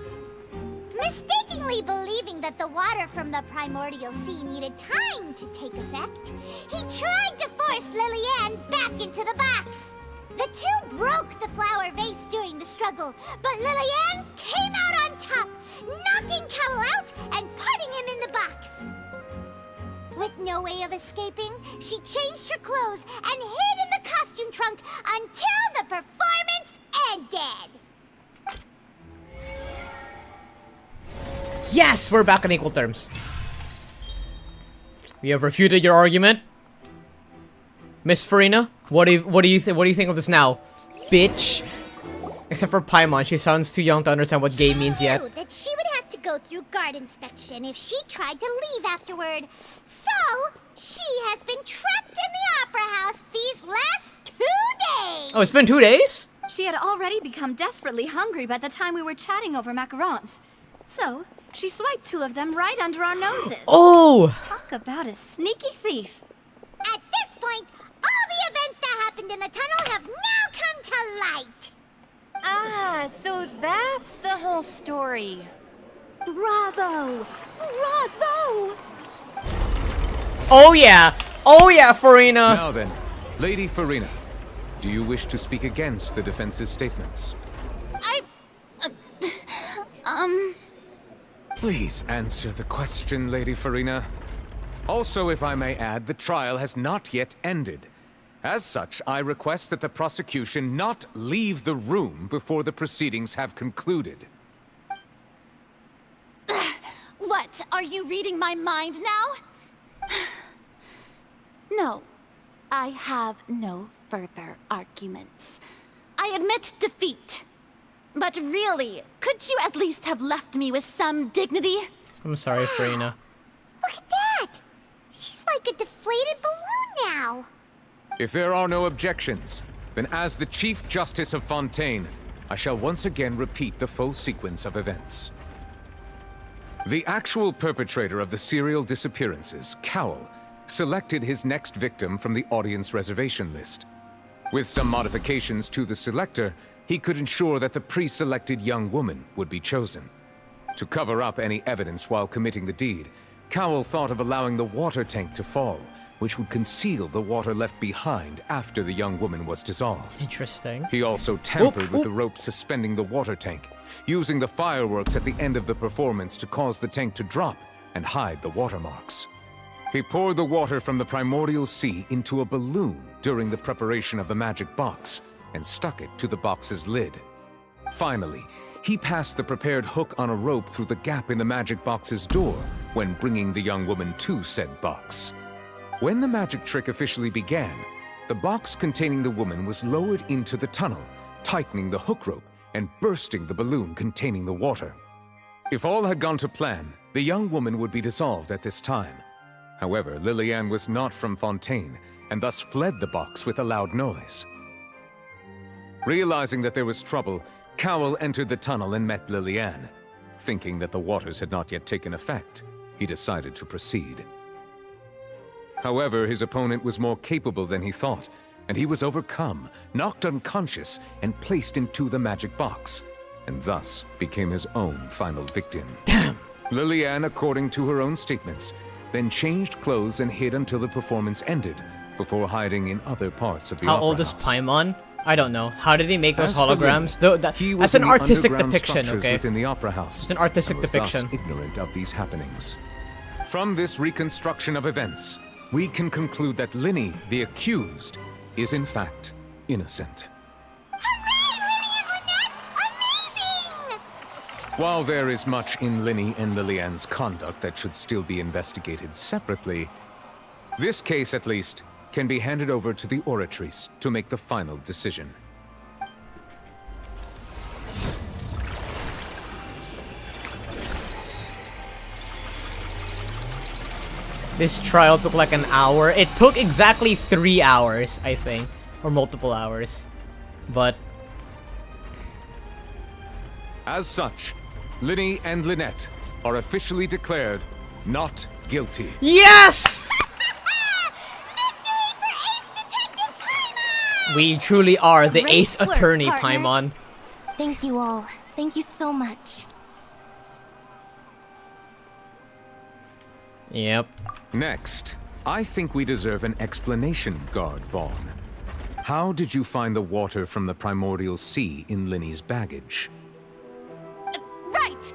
Mistakenly believing that the water from the primordial sea needed time to take effect, he tried to force Lillian back into the box. The two broke the flower vase during the struggle, but Lillian came out on top, knocking Cowell out and putting him in the box. With no way of escaping, she changed her clothes and hid in the costume trunk until the performance ended. Yes, we're back on equal terms. We have refuted your argument, Miss Furina. What do you think of this now, bitch? Except for Paimon, she sounds too young to understand what gay means yet. She knew that she would have to go through guard inspection if she tried to leave afterward. So she has been trapped in the opera house these last 2 days. Oh, it's been 2 days? She had already become desperately hungry by the time we were chatting over macarons. So she swiped 2 of them right under our noses. Oh! Talk about a sneaky thief. At this point, all the events that happened in the tunnel have now come to light. Ah, so that's the whole story. Bravo! Bravo! Oh yeah! Oh yeah, Furina! Now then, Lady Furina, do you wish to speak against the defense's statements? Please answer the question, Lady Furina. Also, if I may add, the trial has not yet ended. As such, I request that the prosecution not leave the room before the proceedings have concluded. What? Are you reading my mind now? No. I have no further arguments. I admit defeat. But really, could you at least have left me with some dignity? I'm sorry, Furina. Look at that! She's like a deflated balloon now. If there are no objections, then as the Chief Justice of Fontaine, I shall once again repeat the full sequence of events. The actual perpetrator of the serial disappearances, Cowell, selected his next victim from the audience reservation list. With some modifications to the selector, he could ensure that the pre-selected young woman would be chosen. To cover up any evidence while committing the deed, Cowell thought of allowing the water tank to fall, which would conceal the water left behind after the young woman was dissolved. Interesting. He also tampered with the rope suspending the water tank, using the fireworks at the end of the performance to cause the tank to drop and hide the watermarks. He poured the water from the primordial sea into a balloon during the preparation of the magic box, and stuck it to the box's lid. Finally, he passed the prepared hook on a rope through the gap in the magic box's door when bringing the young woman to said box. When the magic trick officially began, the box containing the woman was lowered into the tunnel, tightening the hook rope and bursting the balloon containing the water. If all had gone to plan, the young woman would be dissolved at this time. However, Lillian was not from Fontaine, and thus fled the box with a loud noise. Realizing that there was trouble, Cowell entered the tunnel and met Lillian. Thinking that the waters had not yet taken effect, he decided to proceed. However, his opponent was more capable than he thought, and he was overcome, knocked unconscious, and placed into the magic box, and thus became his own final victim. Damn! Lillian, according to her own statements, then changed clothes and hid until the performance ended, before hiding in other parts of the opera How old is house. Paimon? I don't know. How did he make those As for holograms? Lyney, That's an artistic underground depiction, structures okay? within the opera house, It's an artistic and was depiction. thus ignorant of these happenings. From this reconstruction of events, we can conclude that Lyney, the accused, is in fact innocent. While there is much in Lyney and Lillian's conduct that should still be investigated separately, this case, at least, can be handed over to the Oratrice to make the final decision. This trial took like an hour. It took exactly 3 hours, I think. Or multiple hours. But... As such, Lyney and Lynette are officially declared not guilty. Yes! We truly are the Great ace work, attorney, partners. Paimon. Thank you all. Thank you so much. Yep. Next, I think we deserve an explanation, Guard Vaughn. How did you find the water from the primordial sea in Lyney's baggage? Right!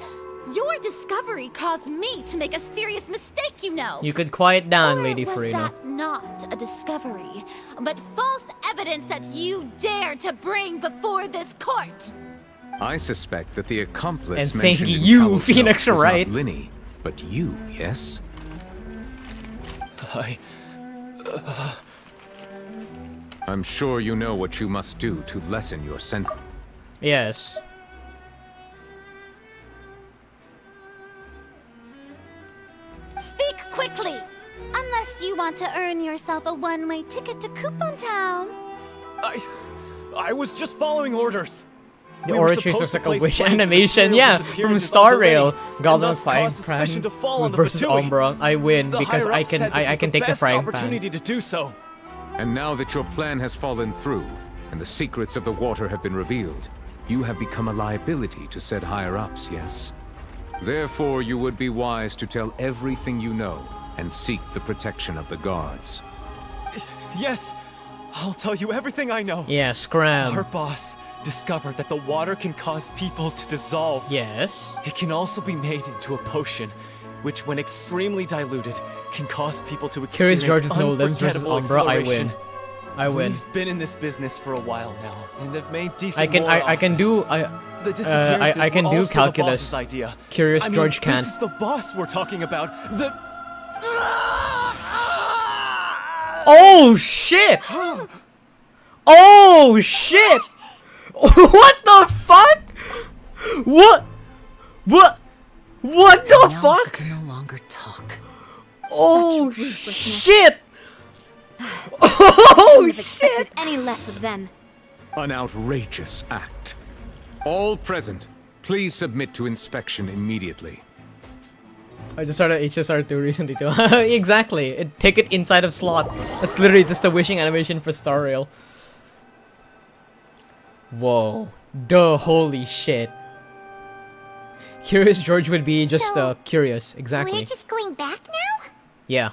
Your discovery caused me to make a serious mistake, you know. You could quiet down, Or Lady was Furina. that not a discovery, but false evidence that you dared to bring before this court? I suspect that the accomplice And thank mentioned in you, Cowell's Phoenix, note was right? not Lyney, but you, yes? I'm sure you know what you must do to lessen your sentence. Yes. Speak quickly! Unless you want to earn yourself a one-way ticket to Coupon Town. I was just following orders. The We were oratory supposed looks to like a place wish blame for the animation, serial yeah, disappearance from of Star the Rail. lady, and Golden thus frying caused suspicion pan to fall on the versus Fatui. Umbra. I win The because higher-ups said this I was can the take the best frying opportunity pan. to do so. And now that your plan has fallen through, and the secrets of the water have been revealed, you have become a liability to said higher-ups, yes? Therefore, you would be wise to tell everything you know, and seek the protection of the guards. Yes, I'll tell you everything I know. Yeah, scram. Our boss discovered that the water can cause people to dissolve. Yes. It can also be made into a potion, which, when extremely diluted, can cause people to Curious experience George with Nolan's versus unforgettable Umbra. I exhilaration. win. I win. We've been in this business for a while now, and have made decent I can do The disappearances I can were do also the calculus. boss's idea. Curious I mean, George can't. This is the boss we're talking about. The Oh shit! Oh shit! What the fuck? What? What the Now fuck? I can no longer talk. Oh ruthlessness. shit! Shouldn't Oh have expected shit! any less of them. An outrageous act. All present, please submit to inspection immediately. I just started HSR2 recently too. Exactly. Take it inside of slot. That's literally just the wishing animation for Star Rail. Whoa. Duh, holy shit. Curious George would be just curious. Exactly. We're just going back now? Yeah.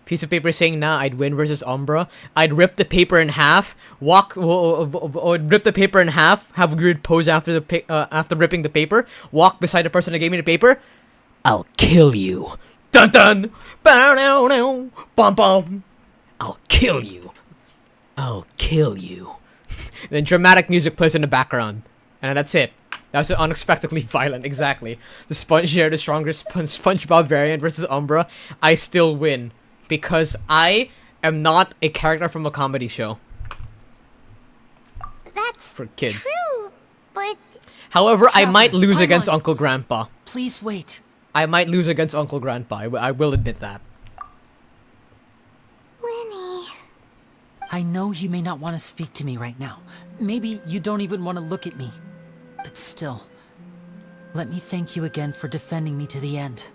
Piece of paper saying, nah, I'd win versus Umbra. I'd rip the paper in half, rip the paper in half, have a weird pose after after ripping the paper, walk beside the person that gave me the paper. I'll kill you. Dun dun! Bow now now! Bum bum! I'll kill you. I'll kill you. Then dramatic music plays in the background. And that's it. That was unexpectedly violent, exactly. The Sponge here, the strongest SpongeBob variant versus Umbra. I still win. Because I am not a character from a comedy show. That's for kids. true, but... However, I Traveler, might lose Paimon. against Uncle Grandpa. Please wait. I might lose against Uncle Grandpa. I will admit that. Lyney... I know you may not want to speak to me right now. Maybe you don't even want to look at me. But still, let me thank you again for defending me to the end.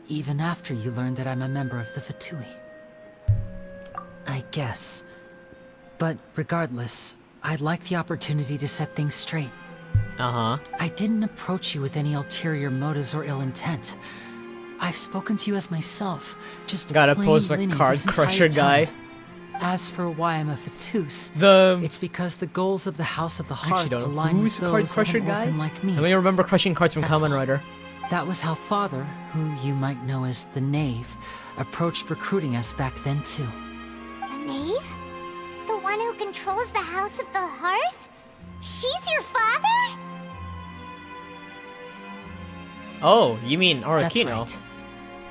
Even after you learned that I'm a member of the Fatui. I guess. But regardless, I'd like the opportunity to set things straight. Uh-huh. I didn't approach you with any ulterior motives or ill intent. I've spoken to you as myself, just Gotta plain pose like Lyney card this entire crusher guy. time. As for why I'm a Fatus, it's because the goals of the House of the I Hearth actually don't know. align with Who's the card those of crusher an guy? orphan like me. I only remember crushing cards from That's Kamen all. Rider. That was how Father, who you might know as the Knave, approached recruiting us back then too. The knave? The one who controls the House of the Hearth? She's your father? Oh, you mean That's Arakino? right.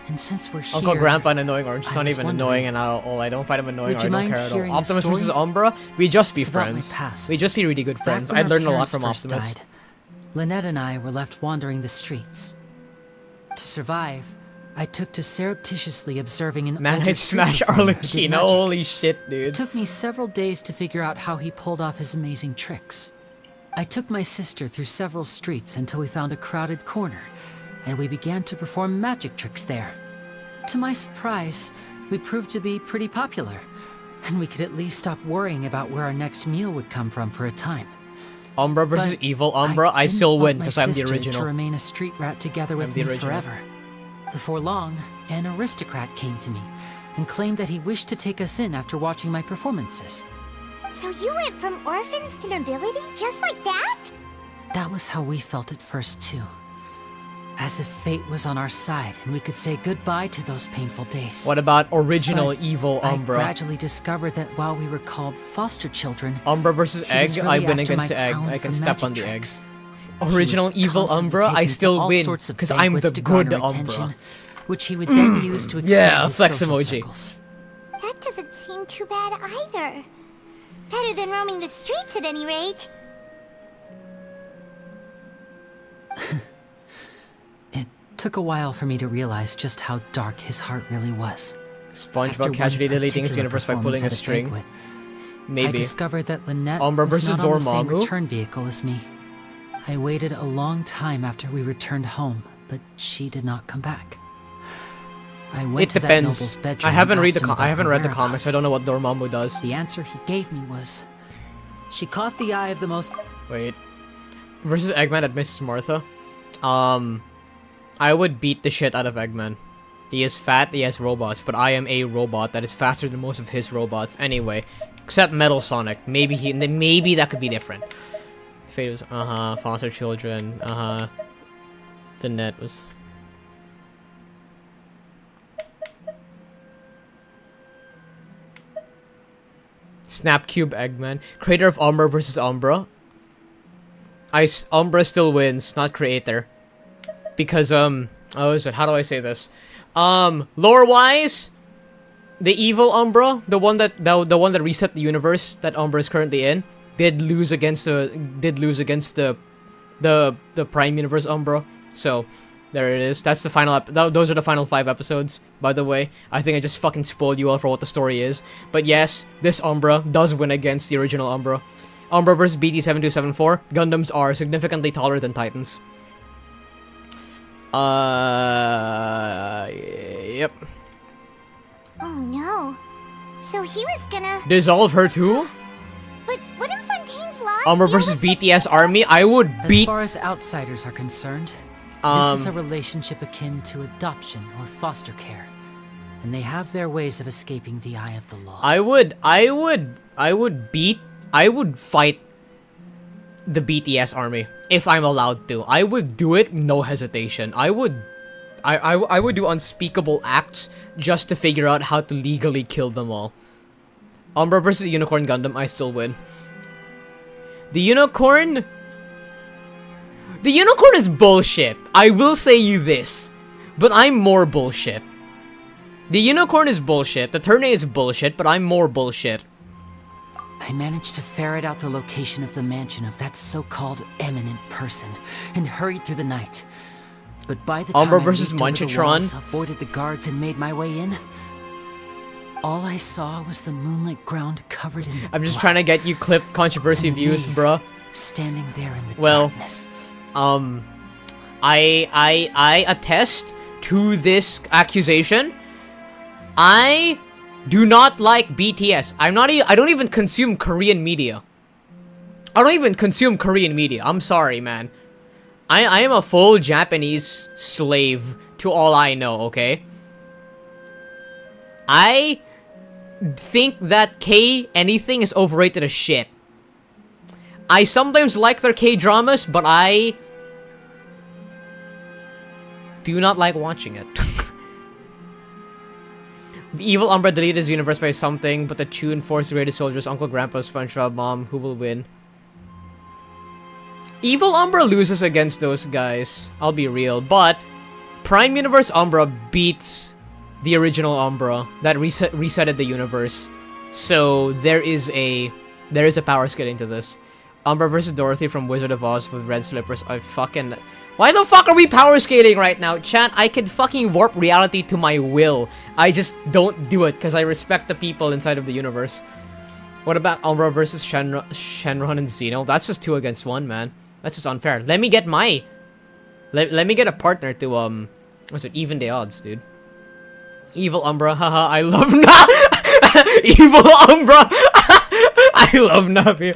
And since we're here, Uncle Grandpa and annoying orange. It's I not was even wondering, annoying, and I don't find him annoying. would Or I you don't mind care at hearing all. a Optimus versus story? Umbra. We just be It's about my friends. past. We just be really good friends. Back I when learned a our lot from parents first Optimus. died, Lynette and I were left wandering the streets. To survive, I took to surreptitiously observing an Man, older I'd street smash performer who did Arlecchino. magic. Holy shit, dude. It took me several days to figure out how he pulled off his amazing tricks. I took my sister through several streets until we found a crowded corner, and we began to perform magic tricks there. To my surprise, we proved to be pretty popular, and we could at least stop worrying about where our next meal would come from for a time. UmBruh versus But evil UmBruh. I didn't still want win my because I'm the sister original. to remain a street rat together with the me original. forever. Before long, an aristocrat came to me and claimed that he wished to take us in after watching my performances. So you went from orphans to nobility just like that? That was how we felt at first, too. As if fate was on our side and we could say goodbye to those painful days. What about original But evil I UmBruh? gradually discovered that while we were called foster children, UmBruh versus he was Egg. really I've been after against my the Egg. talent I can for step magic on the Egg. tricks. Original He would evil constantly UmBruh. take I me to still all win sorts of because I'm banquets the to good garner attention, UmBruh. which he would then use to expand Yeah, his flex social emoji. circles. That doesn't seem too bad either. Better than roaming the streets at any rate. It took a while for me to realize just how dark his heart really was. After SpongeBob one casually deleting his particular universe by pulling a performance at string. banquet, I Maybe. discovered that Lynette UmBruh was versus not on the same Dormammu? return vehicle as me. I waited a long time after we returned home, but she did not come back. I went It to that depends. noble's bedroom I haven't and read asked the him I about haven't her read the comics. I don't know what Dormammu does. The answer he gave me was, she caught the eye of the most... Wait. Versus Eggman at Mrs. Martha. I would beat the shit out of Eggman. He is fat, he has robots, but I am a robot that is faster than most of his robots anyway. Except Metal Sonic. Maybe that could be different. Fate was, foster children, The net was... Snapcube Eggman. Creator of UmBruh versus UmBruh. UmBruh still wins, not creator. Because, oh, is it? How do I say this? Lore-wise, the evil UmBruh, the one that reset the universe that UmBruh is currently in, did lose against the Prime Universe UmBruh. So, there it is. That's the final. Those are the final 5 episodes. By the way, I think I just fucking spoiled you all for what the story is. But yes, this UmBruh does win against the original UmBruh. UmBruh vs BT7274. Gundams are significantly taller than Titans. Yep. Oh no. So he was gonna... Dissolve her too? But wouldn't Fontaine's lost? UmBruh versus BTS Army. I would beat... As far as outsiders are concerned, this is a relationship akin to adoption or foster care, and they have their ways of escaping the eye of the law. I would fight the BTS Army if I'm allowed to. I would do it, no hesitation. I would do unspeakable acts just to figure out how to legally kill them all. UmBruh versus Unicorn Gundam, I still win. The Unicorn is bullshit. I will say you this, but I'm more bullshit. The Unicorn is bullshit. The Turner is bullshit, but I'm more bullshit. I managed to ferret out the location of the mansion of that so-called eminent person and hurried through the night. But by the time UmBruh I versus leaped over the Munchitron. walls, avoided the guards, and made my way in, all I saw was the moonlit ground covered in I'm just blood, trying to get you clip controversy and views, Nave bruh. standing there in the Well, darkness. I attest to this accusation. I do not like BTS. I don't even consume Korean media. I'm sorry, man. I am a full Japanese slave to all I know, okay? I think that K-anything is overrated as shit. I sometimes like their K-dramas, but I do not like watching it. The evil UmBruh deleted his universe by something, but the tune forced the greatest soldiers, Uncle Grandpa, SpongeBob, Mom, who will win? Evil UmBruh loses against those guys, I'll be real, but Prime Universe UmBruh beats the original UmBruh that resetted the universe. So there is a power scaling to this. UmBruh versus Dorothy from Wizard of Oz with red slippers. Why the fuck are we power scaling right now? Chat, I can fucking warp reality to my will. I just don't do it because I respect the people inside of the universe. What about UmBruh versus Shenron and Zeno? That's just 2 against 1, man. That's just unfair. Let me get my... Let me get a partner to, what's it? Even the odds, dude. Evil UmBruh, haha, I love Evil UmBruh! I love Navia.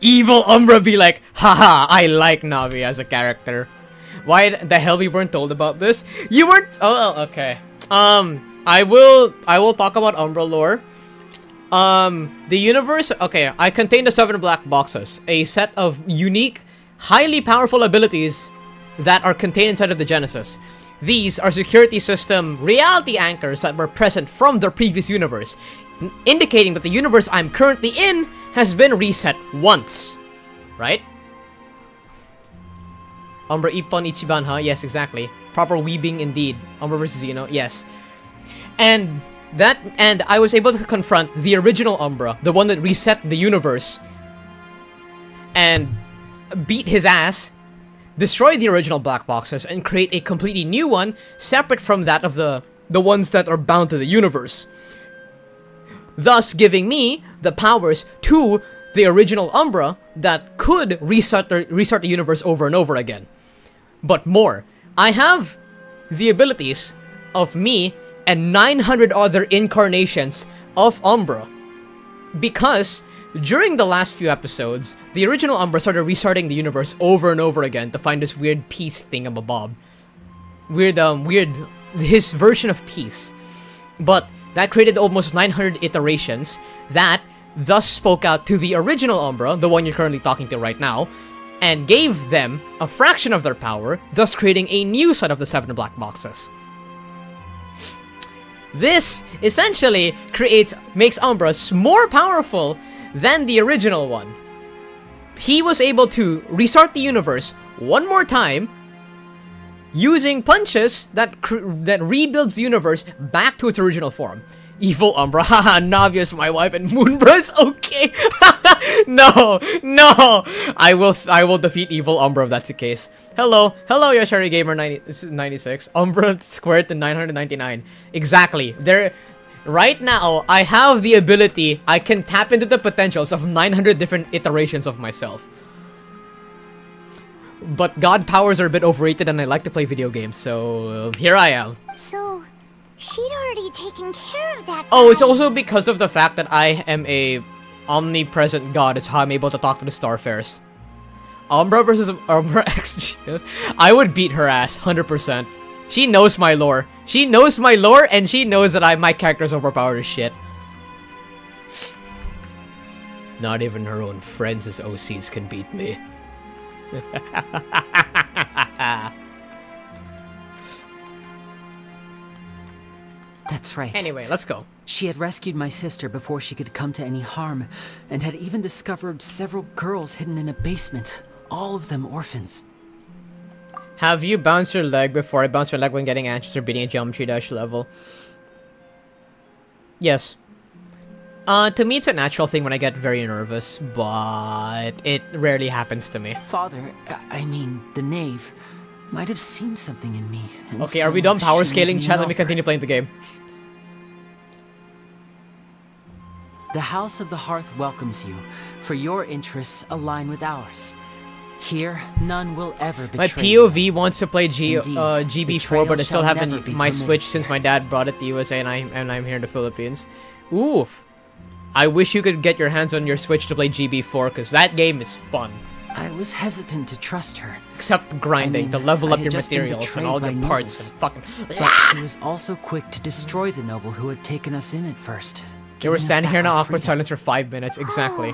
Evil UmBruh be like, haha, I like Navia as a character. Why the hell we weren't told about this? You weren't... Oh, okay. I will talk about UmBruh lore. The universe... Okay, I contain the 7 black boxes. A set of unique, highly powerful abilities that are contained inside of the Genesis. These are security system reality anchors that were present from their previous universe, indicating that the universe I'm currently in has been reset once. Right? UmBruh Ippon Ichiban, huh? Yes, exactly. Proper weebing indeed. UmBruh versus Zeno, yes. And I was able to confront the original UmBruh, the one that reset the universe, and beat his ass, destroy the original black boxes, and create a completely new one, separate from that of the ones that are bound to the universe. Thus giving me the powers to the original UmBruh that could restart the universe over and over again. But more, I have the abilities of me and 900 other incarnations of UmBruh. Because during the last few episodes, the original UmBruh started restarting the universe over and over again to find this weird peace thingamabob. Weird, his version of peace. But that created almost 900 iterations that thus spoke out to the original UmBruh, the one you're currently talking to right now, and gave them a fraction of their power, thus creating a new set of the 7 black boxes. This essentially makes UmBruh more powerful than the original one. He was able to restart the universe one more time using punches that rebuilds the universe back to its original form. Evil UmBruh, haha, Navia's my wife and MoonBruh's okay. No, I will defeat Evil UmBruh if that's the case. Hello, Yoshari Gamer 96. UmBruh squared to 999. Exactly. Right now, I have the ability, I can tap into the potentials of 900 different iterations of myself. But god powers are a bit overrated and I like to play video games, so here I am. So, she'd already taken care of that guy. Oh, it's also because of the fact that I am a omnipresent god is how I'm able to talk to the Starfarers. UmBruh versus UmBruh X Shift. I would beat her ass, 100%. She knows my lore. She knows my lore, and she knows that my character's overpowered as shit. Not even her own friends as OCs can beat me. That's right. Anyway, let's go. She had rescued my sister before she could come to any harm, and had even discovered several girls hidden in a basement, all of them orphans. Have you bounced your leg before? I bounced my leg when getting anxious or beating a Geometry Dash level. Yes. To me, it's a natural thing when I get very nervous, but it rarely happens to me. Father, I mean, the knave, might have seen something in me. Okay, are we done power scaling, chat? Let me continue playing the game. The House of the Hearth welcomes you, for your interests align with ours. Here, none will ever betray. My POV wants to play GB4, but I still haven't my Switch since my dad brought it to USA and I'm here in the Philippines. Oof. I wish you could get your hands on your Switch to play GB4, because that game is fun. I was hesitant to trust her. Except grinding to level up your materials and all your parts and fucking... But she was also quick to destroy the noble who had taken us in at first. They were standing here in an awkward silence for 5 minutes, exactly.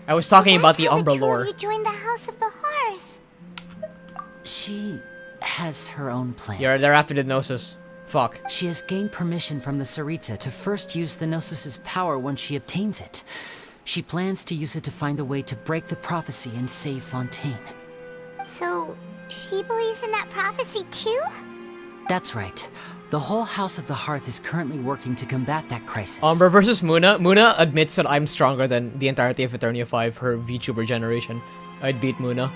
I was talking about the UmBruh lore. You joined the House of the Hearth. She has her own plans. You're there after the Gnosis. Fuck. She has gained permission from the Sarita to first use the Gnosis' power once she obtains it. She plans to use it to find a way to break the prophecy and save Fontaine. So, she believes in that prophecy too? That's right. The whole House of the Hearth is currently working to combat that crisis. UmBruh versus Muna. Muna admits that I'm stronger than the entirety of Eternia 5, her VTuber generation. I'd beat Muna.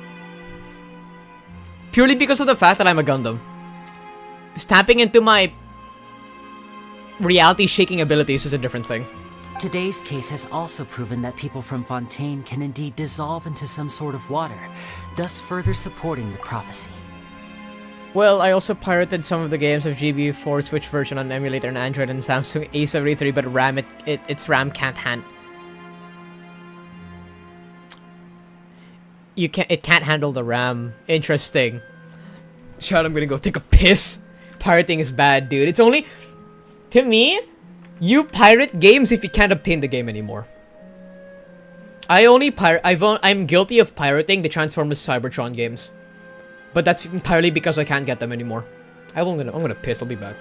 purely because of the fact that I'm a Gundam. Tapping into my reality-shaking abilities is a different thing. Today's case has also proven that people from Fontaine can indeed dissolve into some sort of water, thus further supporting the prophecy. Well, I also pirated some of the games of GB4 Switch version on emulator on Android and Samsung A73, but its RAM can't it can't handle the RAM. Interesting. Shut, I'm gonna go take a piss. Pirating is bad, dude. It's only, to me, you pirate games if you can't obtain the game anymore. I'm guilty of pirating the Transformers Cybertron games, but that's entirely because I can't get them anymore. I'm gonna piss. I'll be back.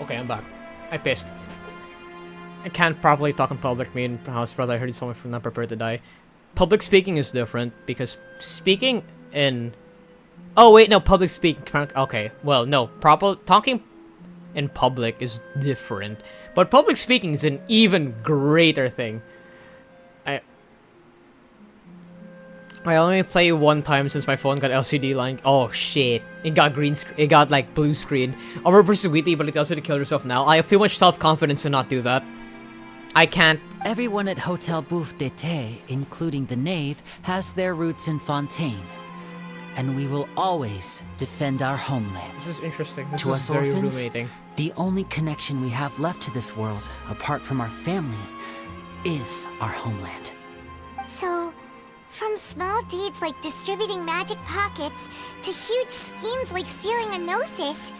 Okay, I'm back. I pissed. I can't properly talk in public. Me and house brother, I heard someone from not prepared to die. Public speaking is different because speaking in... Oh wait, no, public speaking... Okay, well, no. Talking in public is different. But public speaking is an even greater thing. I only play one time since my phone got LCD line. Oh shit! It got it got like blue screen. UmBruh versus Wheatley, but it tells you to kill yourself now. I have too much self-confidence to not do that. I can't. Everyone at Hotel Bouffe d'été, including the knave, has their roots in Fontaine, and we will always defend our homeland. This is interesting. This to is us very orphans, ruminating. the only connection we have left to this world, apart from our family, is our homeland. So, from small deeds like distributing magic pockets to huge schemes like stealing a Gnosis,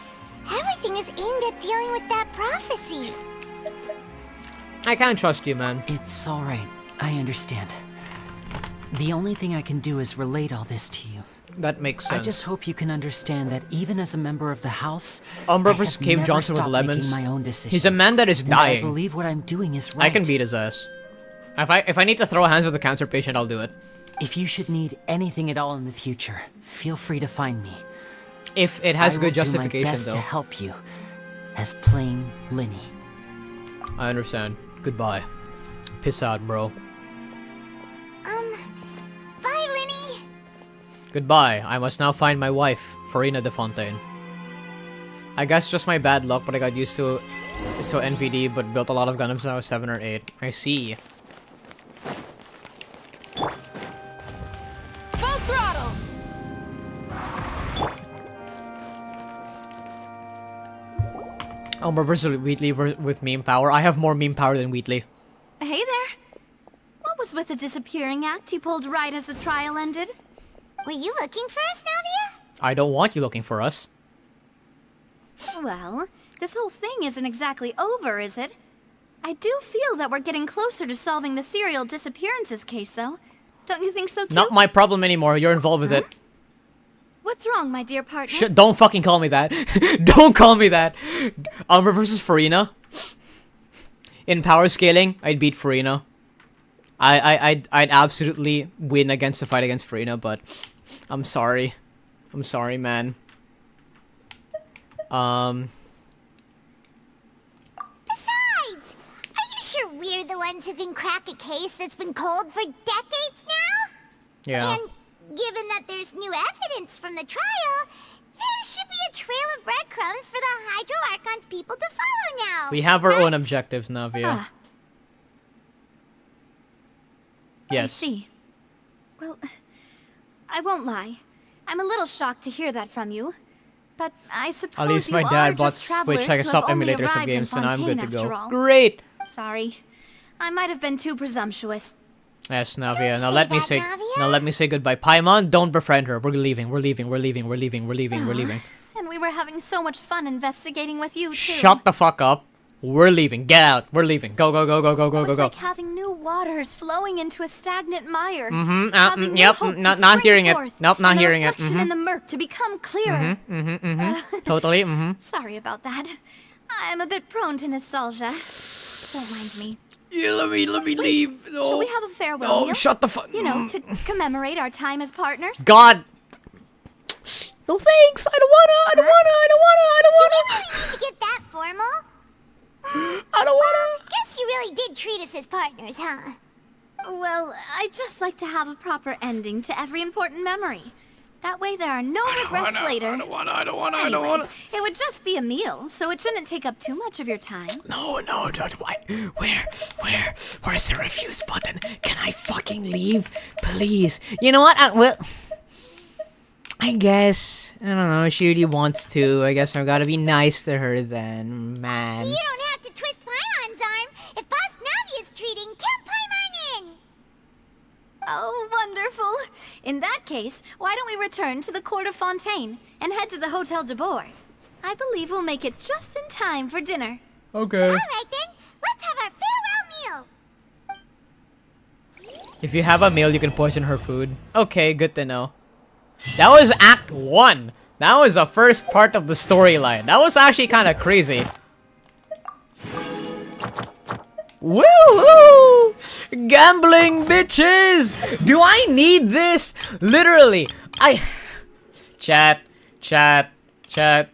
everything is aimed at dealing with that prophecy. I can't trust you, man. It's alright. I understand. The only thing I can do is relate all this to you. That makes sense. I just hope you can understand that even as a member of the House, UmBruh versus Cave Johnson with lemons. My own decisions. He's a man that is dying. I believe what I'm doing is right. I can beat his ass. If I need to throw hands with a cancer patient, I'll do it. If you should need anything at all in the future, feel free to find me. If it has good justification, I will do my best though. to help you, as plain Lyney. I understand. Goodbye. Piss out, bro. Bye, Lyney. Goodbye. I must now find my wife, Furina de Fontaine. I guess just my bad luck, but I got used to it so NVD, but built a lot of Gundams when I was 7 or 8. I see. Full throttle! UmBruh versus Wheatley with meme power. I have more meme power than Wheatley. Hey there. What was with the disappearing act you pulled right as the trial ended? Were you looking for us, Navia? I don't want you looking for us. Well, this whole thing isn't exactly over, is it? I do feel that we're getting closer to solving the serial disappearances case, though. Don't you think so, too? Not my problem anymore. You're involved with it. What's wrong, my dear partner? Don't fucking call me that. Don't call me that. UmBruh versus Furina. In power scaling, I'd beat Furina. I'd absolutely win against the fight against Furina, but I'm sorry. I'm sorry, man. Besides, are you sure we're the ones who can crack a case that's been cold for decades now? Yeah. And given that there's new evidence from the trial, there should be a trail of breadcrumbs for the Hydro Archon's people to follow now. We have our own objectives, Navia. Yes. I see. Well, I won't lie. I'm a little shocked to hear that from you. But I suppose at least my dad bought Switch so I can stop emulators of games, and I'm good to go. Great! Sorry. I might have been too presumptuous. Yes, Navia. Now let me say goodbye. Paimon, don't befriend her. We're leaving. We're leaving. We're leaving. We're leaving. We're leaving. We're leaving. And we were having so much fun investigating with you, too. Shut the fuck up. We're leaving. Get out. We're leaving. Go, go, go, go, go, go, go, It's go. like having new waters flowing into a stagnant mire. Yep. Not hearing it. Nope, not hearing it. In the murk to become clearer. Totally. Sorry about that. I'm a bit prone to nostalgia. Don't mind me. Yeah, let me leave. No. Shall we have a farewell meal? Shut the fuck. You know, to commemorate our time as partners. God. No thanks. I don't wanna. Do we really need to get that formal? I don't wanna. Guess you really did treat us as partners, huh? Well, I'd just like to have a proper ending to every important memory. That way there are no regrets later. I don't wanna. It would just be a meal, so it shouldn't take up too much of your time. No, don't. Why? Where's the refuse button? Can I fucking leave? Please. You know what? I guess. I don't know. She really wants to. I guess I've got to be nice to her then, man. You don't have to twist Paimon's arm. If Boss Navia's treating, count Paimon in. Oh, wonderful. In that case, why don't we return to the court of Fontaine and head to the Hotel de Boer? I believe we'll make it just in time for dinner. Okay. All right then. Let's have our farewell meal. If you have a meal, you can poison her food. Okay, good to know. That was Act 1. That was the first part of the storyline. That was actually kind of crazy. Woohoo! Gambling, bitches! Do I need this? Literally, Chat.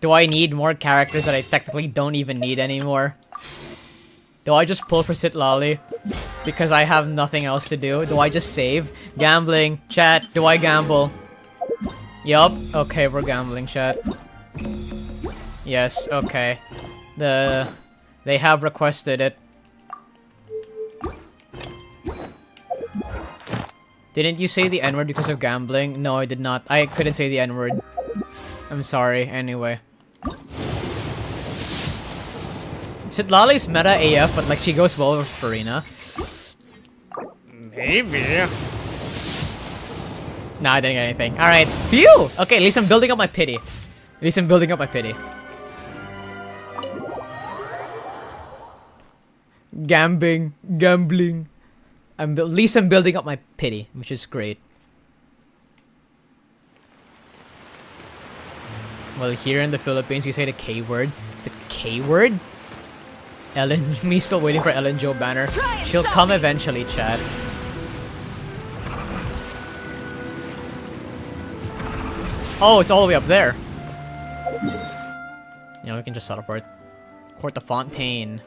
Do I need more characters that I technically don't even need anymore? Do I just pull for Sitlali? Because I have nothing else to do? Do I just save? Gambling. Chat, do I gamble? Yup. Okay, we're gambling, chat. Yes, okay. They have requested it. Didn't you say the N-word because of gambling? No, I did not. I couldn't say the N-word. I'm sorry, anyway. Sitlali's meta AF, but like she goes well with Furina. Maybe. Nah, I didn't get anything. Alright. Phew! Okay, at least I'm building up my pity. Gambling. At least I'm building up my pity, which is great. Well, here in the Philippines, you say the K word. The K word? Ellen, me still waiting for Ellen Joe Banner. She'll come eventually, chat. Oh, it's all the way up there. You know, we can just teleport. Court of Fontaine.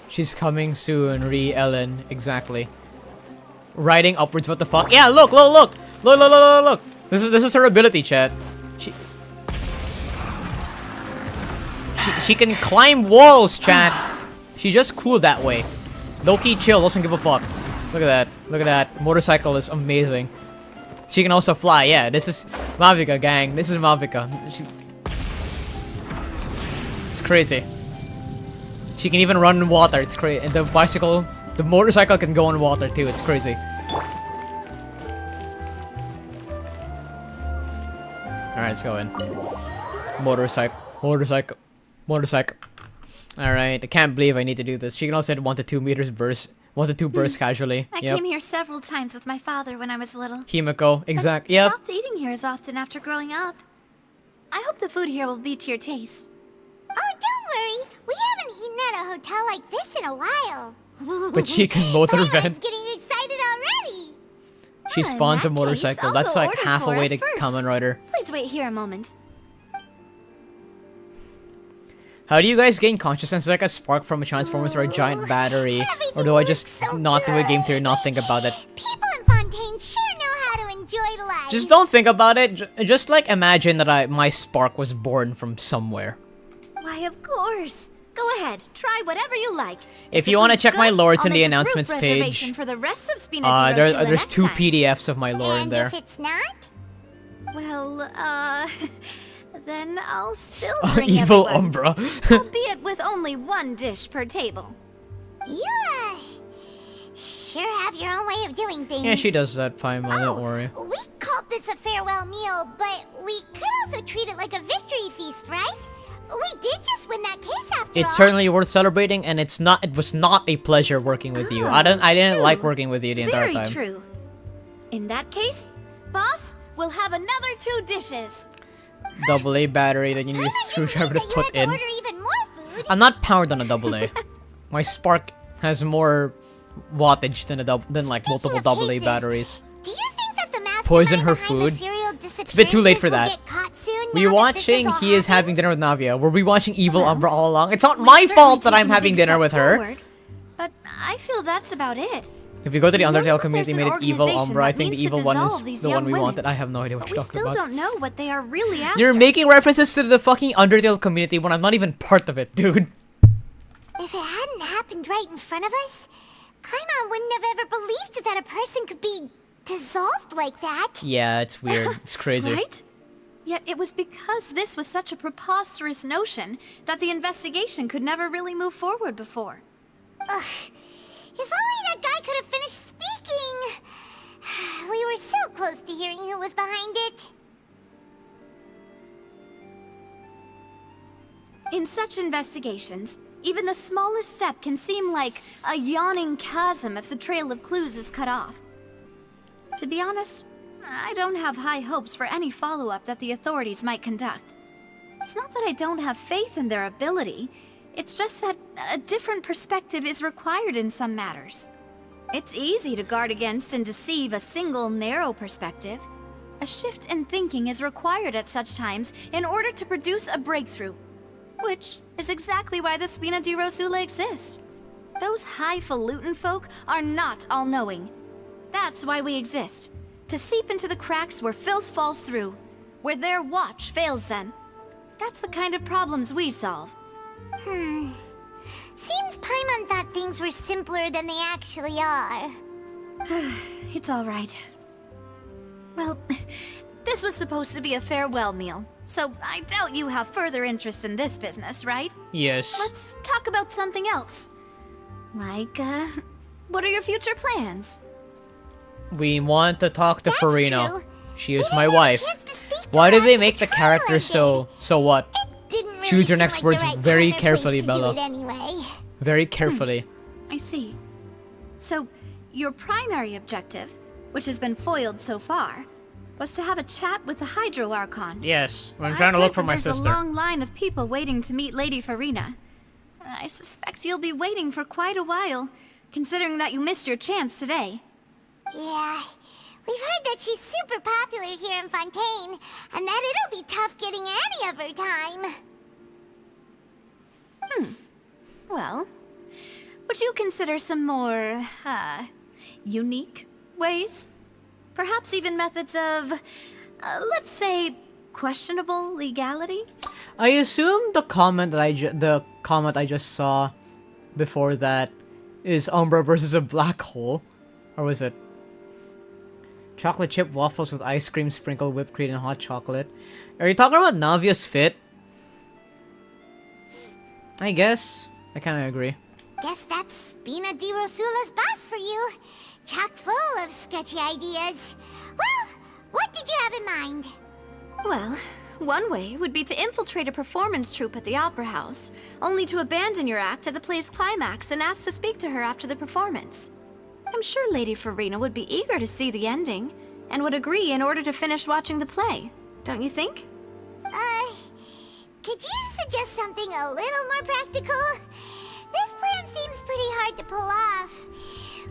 She's coming soon, Ellen. Exactly. Riding upwards, what the fuck? Yeah, look! This is her ability, chat. She can climb walls, chat. She's just cool that way. Low-key chill, doesn't give a fuck. Look at that. Motorcycle is amazing. She can also fly, yeah. This is Mavica, gang. This is Mavica. It's crazy. She can even run in water, it's crazy. And the motorcycle can go in water too, it's crazy. Alright, let's go in. Motorcycle. Alright, I can't believe I need to do this. She can also hit 1 to 2 meters burst. 1 to 2 bursts casually. I came here several times with my father when I was little. Himiko, exact. But yep. Stopped eating here as often after growing up. I hope the food here will be to your taste. Oh, don't worry. We haven't eaten at a hotel like this in a while. But she can motor vent. Getting excited already. She spawns a motorcycle. That's like half a way to first. Kamen Rider. Please wait here a moment. Oh, How do you guys gain consciousness? Is it like a spark from a Transformers or a giant battery? Or do I just not do a game theory, not think about it? People in Fontaine sure know how to enjoy life. Just don't think about it. Just like imagine that my spark was born from somewhere. Why, of course. Go ahead, try whatever you like. If you want to check my lore, it's in the announcements page. For the rest of there's 2 PDFs of my lore in there. And if it's not? Well, then I'll still bring Evil everyone, UmBruh. albeit with only 1 dish per table. Sure sure have your own way of doing things. Yeah, she does that, Paimon, don't worry. We called this a farewell meal, but we could also treat it like a victory feast, right? We did just win that case after all. It's certainly worth celebrating, and it was not a pleasure working with you. I didn't like working with you the entire time. Very true. In that case, boss, we'll have another 2 dishes. Double A battery that you need a screwdriver to put in. Even more food. I'm not powered on a double A. My Spark has more wattage than like multiple double A batteries. Do you think that the mastermind Poison her behind the food. serial It's a bit too late for disappearances will that. get caught soon We now that watching this is all he is happened? having dinner with Navia. Were we watching Evil Umbra all along? It's not my fault that I'm having dinner with her. Forward, but I feel that's about it. If you go to the We know Undertale that community, there's made an it Evil organization Umbra. I that think the means to evil one is dissolve these the one young we women. wanted. I have no idea what But you're we talking still about. don't know what they are really after. You're making references to the fucking Undertale community when I'm not even part of it, dude. If it hadn't happened right in front of us, Paimon wouldn't have ever believed that a person could be dissolved like that. Yeah, it's weird. It's crazy. Right? Yet it was because this was such a preposterous notion that the investigation could never really move forward before. Ugh. If only that guy could have finished speaking. We were so close to hearing who was behind it. In such investigations, even the smallest step can seem like a yawning chasm if the trail of clues is cut off. To be honest, I don't have high hopes for any follow-up that the authorities might conduct. It's not that I don't have faith in their ability, it's just that a different perspective is required in some matters. It's easy to guard against and deceive a single narrow perspective. A shift in thinking is required at such times in order to produce a breakthrough. Which is exactly why the Spina di Rosula exist. Those highfalutin folk are not all-knowing. That's why we exist. To seep into the cracks where filth falls through. Where their watch fails them. That's the kind of problems we solve. Seems Paimon thought things were simpler than they actually are. It's alright. Well, this was supposed to be a farewell meal, so I doubt you have further interest in this business, right? Yes. Let's talk about something else. Like, what are your future plans? We want to talk to Furina. She is my wife. Why did they make the character so what? Choose your next words very carefully, Bella. Very carefully. I see. So, your primary objective, which has been foiled so far, was to have a chat with the Hydro Archon. Yes, I'm trying to look for my There's sister. a long line of people waiting to meet Lady Furina. I suspect you'll be waiting for quite a while, considering that you missed your chance today. Yeah, we've heard that she's super popular here in Fontaine, and that it'll be tough getting any of her time. Well, would you consider some more, unique ways? Perhaps even methods of, let's say, questionable legality? I assume the comment that I just saw before that is Umbra versus a black hole, or was it chocolate chip waffles with ice cream, sprinkled whipped cream, and hot chocolate? Are you talking about Navia's fit? I guess. I kind of agree. Guess that's Spina di Rosula's boss for you. Chock full of sketchy ideas. Well, what did you have in mind? Well, one way would be to infiltrate a performance troupe at the Opera House, only to abandon your act at the play's climax and ask to speak to her after the performance. I'm sure Lady Furina would be eager to see the ending, and would agree in order to finish watching the play. Don't you think? Could you suggest something a little more practical? This plan seems pretty hard to pull off.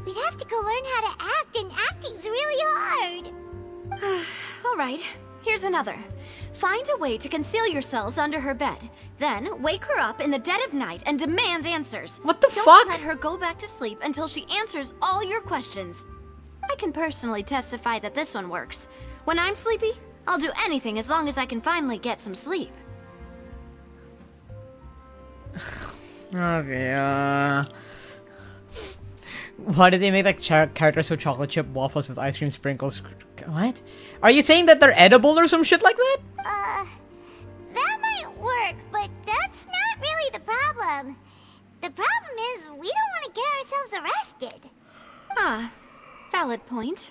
We'd have to go learn how to act, and acting's really hard. Alright, here's another. Find a way to conceal yourselves under her bed. Then, wake her up in the dead of night and demand answers. What the Don't fuck? let her go back to sleep until she answers all your questions. I can personally testify that this one works. When I'm sleepy, I'll do anything as long as I can finally get some sleep. Okay, why did they make like characters with chocolate chip waffles with ice cream sprinkles? What? Are you saying that they're edible or some shit like that? That might work, but that's not really the problem. The problem is we don't want to get ourselves arrested. Ah, valid point.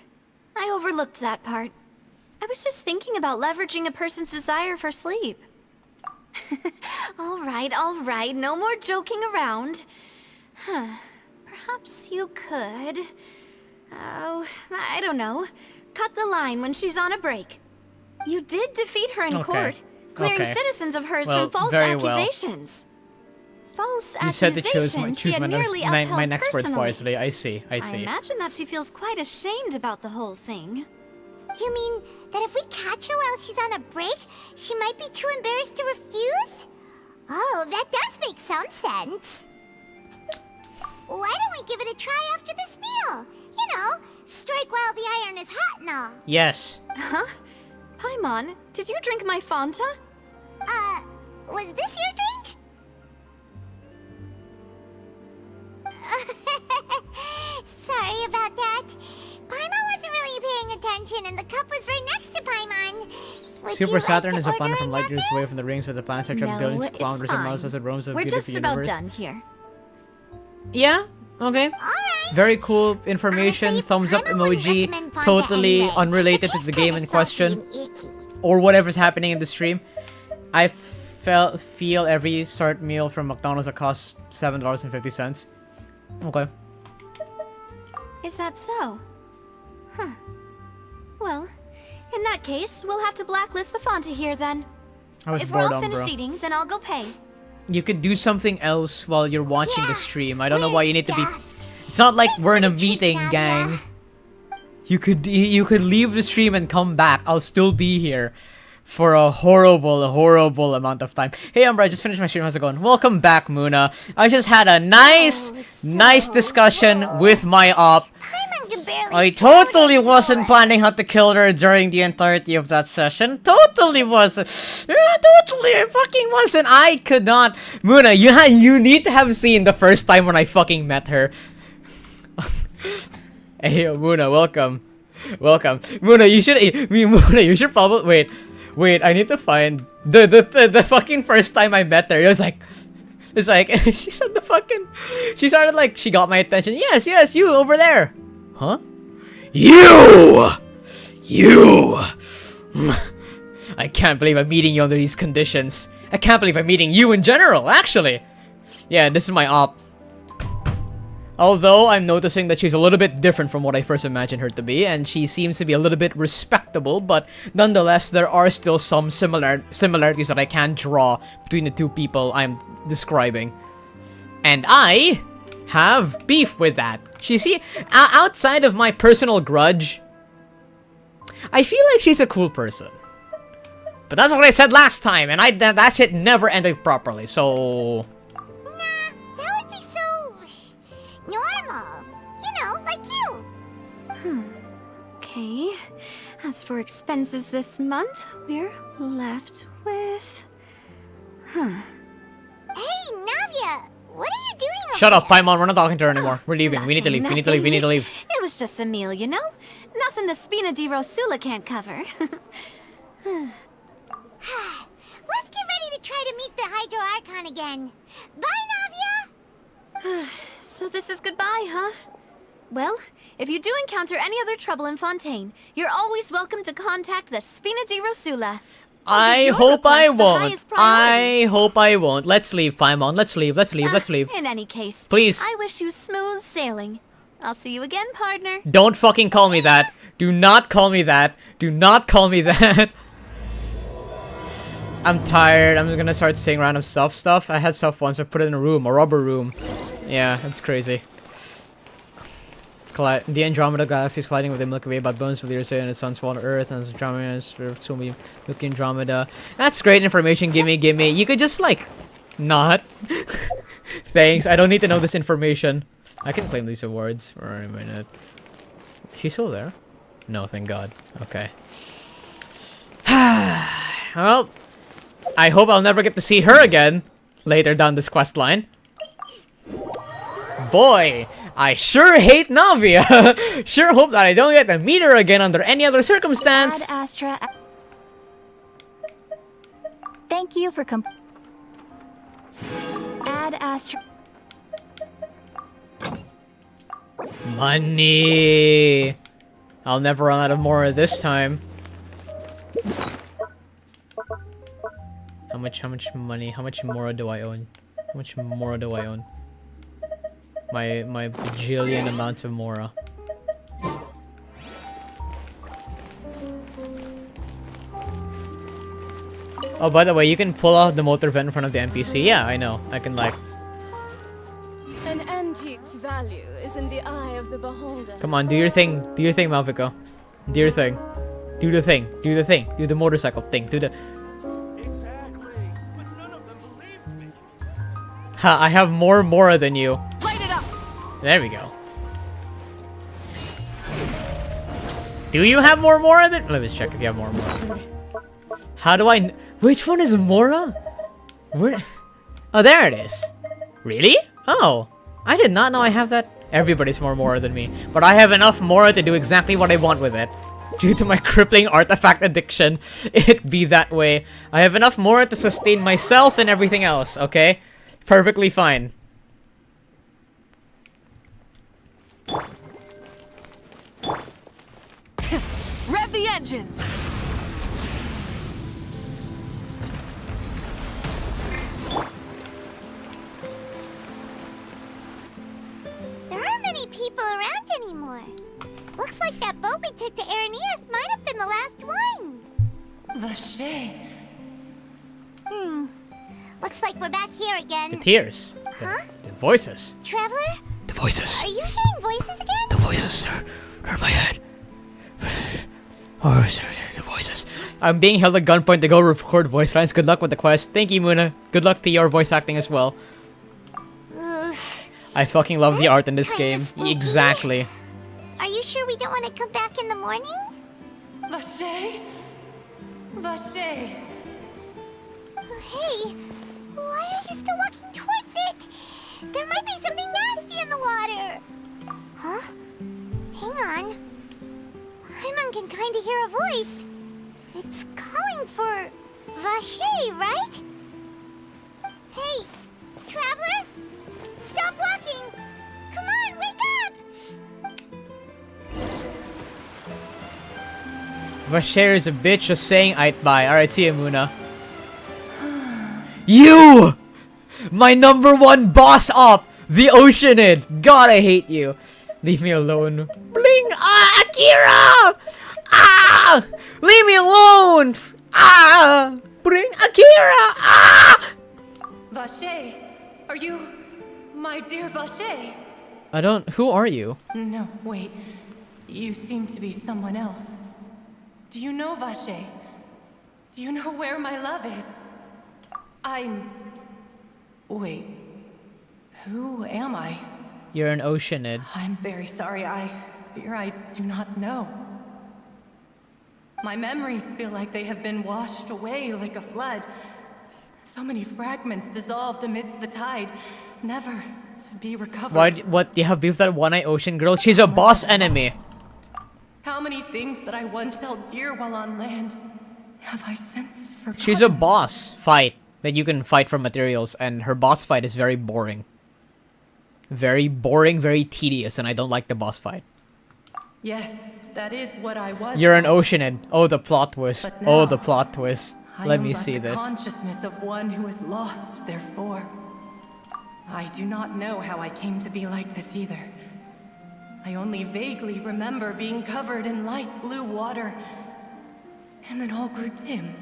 I overlooked that part. I was just thinking about leveraging a person's desire for sleep. All right, no more joking around. Huh. Perhaps you could... Oh, I don't know. Cut the line when she's on a break. You did defeat her in court, clearing citizens of hers from false accusations. False You said to accusations choose she had nearly my upheld next words personally. wisely. I see. I imagine that she feels quite ashamed about the whole thing. You mean that if we catch her while she's on a break, she might be too embarrassed to refuse? Oh, that does make some sense. Why don't we give it a try after this meal? You know, strike while the iron is hot and all. Yes. Huh? Paimon, did you drink my Fanta? Was this your drink? Sorry about that. Paimon wasn't really paying attention and the cup was right next to Paimon. Would you Super like Saturn to is a planet order from light years away from the rings of the planets which have billions of kilometers of miles as it roams the We're beautiful just about universe. done here. Yeah, okay. Very cool information, thumbs up emoji, totally unrelated to the game in question. Or whatever's happening in the stream. I feel every start meal from McDonald's that costs $7.50. Okay. Is that so? Huh. Well, in that case, we'll have to blacklist the Fanta here then. I was if we're bored, all finished UmBruh. eating, then I'll go pay. You could do something else while you're watching the stream. I don't know why you need to be... It's not like we're in a meeting, gang. You could leave the stream and come back. I'll still be here for a horrible amount of time. Hey, UmBruh, I just finished my stream. How's it going? Welcome back, Muna. I just had a nice discussion with my op. I totally wasn't planning how to kill her during the entirety of that session. Totally wasn't. Totally, I fucking wasn't. I could not. Muna, you need to have seen the first time when I fucking met her. Hey, Muna, welcome. Muna, you should probably wait. I need to find the fucking first time I met her. It's like she said she started like she got my attention. Yes, you over there. Huh? You! I can't believe I'm meeting you under these conditions. I can't believe I'm meeting you in general, actually. Yeah, this is my op. Although I'm noticing that she's a little bit different from what I first imagined her to be, and she seems to be a little bit respectable, but nonetheless, there are still some similarities that I can draw between the two people I'm describing. And I have beef with that. You see, outside of my personal grudge, I feel like she's a cool person. But that's what I said last time, and that shit never ended properly, so... Nah, that would be so... normal. You know, like you. Okay. As for expenses this month, we're left with... Hey, Navia! What are you doing over Shut up, there? Paimon. We're not talking to her anymore. We're leaving. We need to leave. We need to leave. It was just a meal, you know? Nothing the Spina di Rosula can't cover. Let's get ready to try to meet the Hydro Archon again. Bye, Navia! So this is goodbye, huh? Well, if you do encounter any other trouble in Fontaine, you're always welcome to contact the Spina di Rosula. I hope I won't. Let's leave, Paimon. Let's leave. In any case, Please. I wish you smooth sailing. I'll see you again, partner. Don't fucking call me that. Do not call me that. I'm tired. I'm gonna start saying random stuff. I had stuff once. I put it in a rubber room. Yeah, that's crazy. The Andromeda galaxy is colliding with the Milky Way about bones of the Earth and its sun's fall to Earth, and Andromeda is so we Milky Andromeda. That's great information. Gimme. You could just like not. Thanks. I don't need to know this information. I can claim these awards for a minute. She's still there? No, thank God. Okay. Well, I hope I'll never get to see her again later down this quest line. Boy, I sure hate Navia. Sure hope that I don't get to meet her again under any other circumstance. Ad Astra. Thank you for Ad Astra. Money! I'll never run out of Mora this time. How much money? How much Mora do I own? How much Mora do I own? My bajillion amounts of Mora. Oh, by the way, you can pull out the motor vent in front of the NPC. Yeah, I know. I can like... An antique's value is in the eye of the beholder. Come on, do your thing. Do your thing, Malvico. Do your thing. Do the thing. Do the thing. Do the motorcycle thing. Do the... Ha, I have more Mora than you. Light it up. There we go. Do you have more Mora than... Let me just check if you have more Mora than me. How do I... Which one is Mora? Where... Oh, there it is. Really? Oh. I did not know I have that. Everybody's more Mora than me. But I have enough Mora to do exactly what I want with it. Due to my crippling artifact addiction, it be that way. I have enough Mora to sustain myself and everything else, okay? Perfectly fine. Rev the engines. There aren't many people around anymore. Looks like that boat we took to Araneas might have been the last one. Vache. Looks like we're back here again. The tears. Huh? The voices. Traveler? The voices. Are you hearing voices again? The voices are in my head. Oh, the voices. I'm being held at gunpoint to go record voice lines. Good luck with the quest. Thank you, Muna. Good luck to your voice acting as well. Ugh. I fucking love the art in this game. Spooky. Exactly. Are you sure we don't want to come back in the morning? Vache. Vache. Hey, why are you still walking towards it? There might be something nasty in the water. Huh? Hang on. Paimon can kind of hear a voice. It's calling for Vache, right? Hey, Traveler? Stop walking! Come on, wake up! Vasher is a bitch just saying I'd buy. Alright, see you, Muna. You! My #1 boss op! The Oceanid! God, I hate you. Leave me alone. Bling! Ah, Akira! Ah! Leave me alone! Ah! Bring Akira! Ah! Vache, are you my dear Vache? I don't... Who are you? No, wait. You seem to be someone else. Do you know Vache? Do you know where my love is? Wait. Who am I? You're an Oceanid. I'm very sorry. I fear I do not know. My memories feel like they have been washed away like a flood. So many fragments dissolved amidst the tide, never to be recovered. What? You have beef with that one-eyed ocean girl? She's a boss enemy. How many things that I once held dear while on land have I since forgotten? She's a boss fight that you can fight for materials, and her boss fight is very boring. Very boring, very tedious, and I don't like the boss fight. Yes, that is what I was. You're an Oceanid. Oh, the plot twist. But Oh, now, the plot twist. Let me see the this. Consciousness of one who is lost, therefore. I do not know how I came to be like this either. I only vaguely remember being covered in light blue water, and then all grew dim.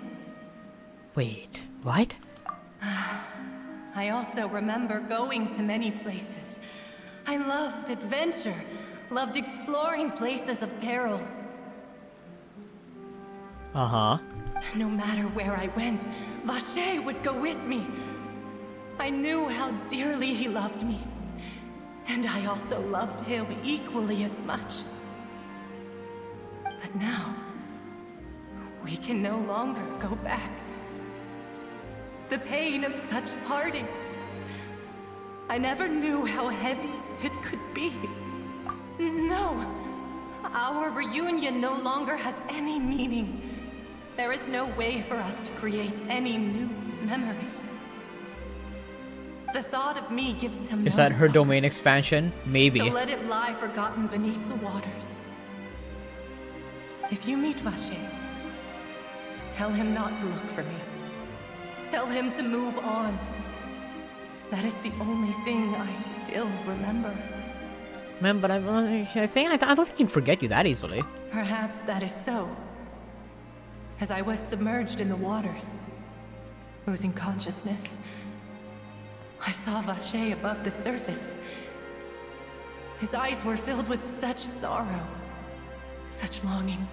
Wait, what? I also remember going to many places. I loved adventure, loved exploring places of peril. Uh-huh. No matter where I went, Vache would go with me. I knew how dearly he loved me. And I also loved him equally as much. But now, we can no longer go back. The pain of such parting. I never knew how heavy it could be. No, our reunion no longer has any meaning. There is no way for us to create any new memories. The thought of me gives him Is no that her succor. domain expansion? Maybe. So let it lie forgotten beneath the waters. If you meet Vache, tell him not to look for me. Tell him to move on. That is the only thing I still remember. Man, but I don't think I can forget you that easily. Perhaps that is so. As I was submerged in the waters, losing consciousness, I saw Vache above the surface. His eyes were filled with such sorrow, such longing.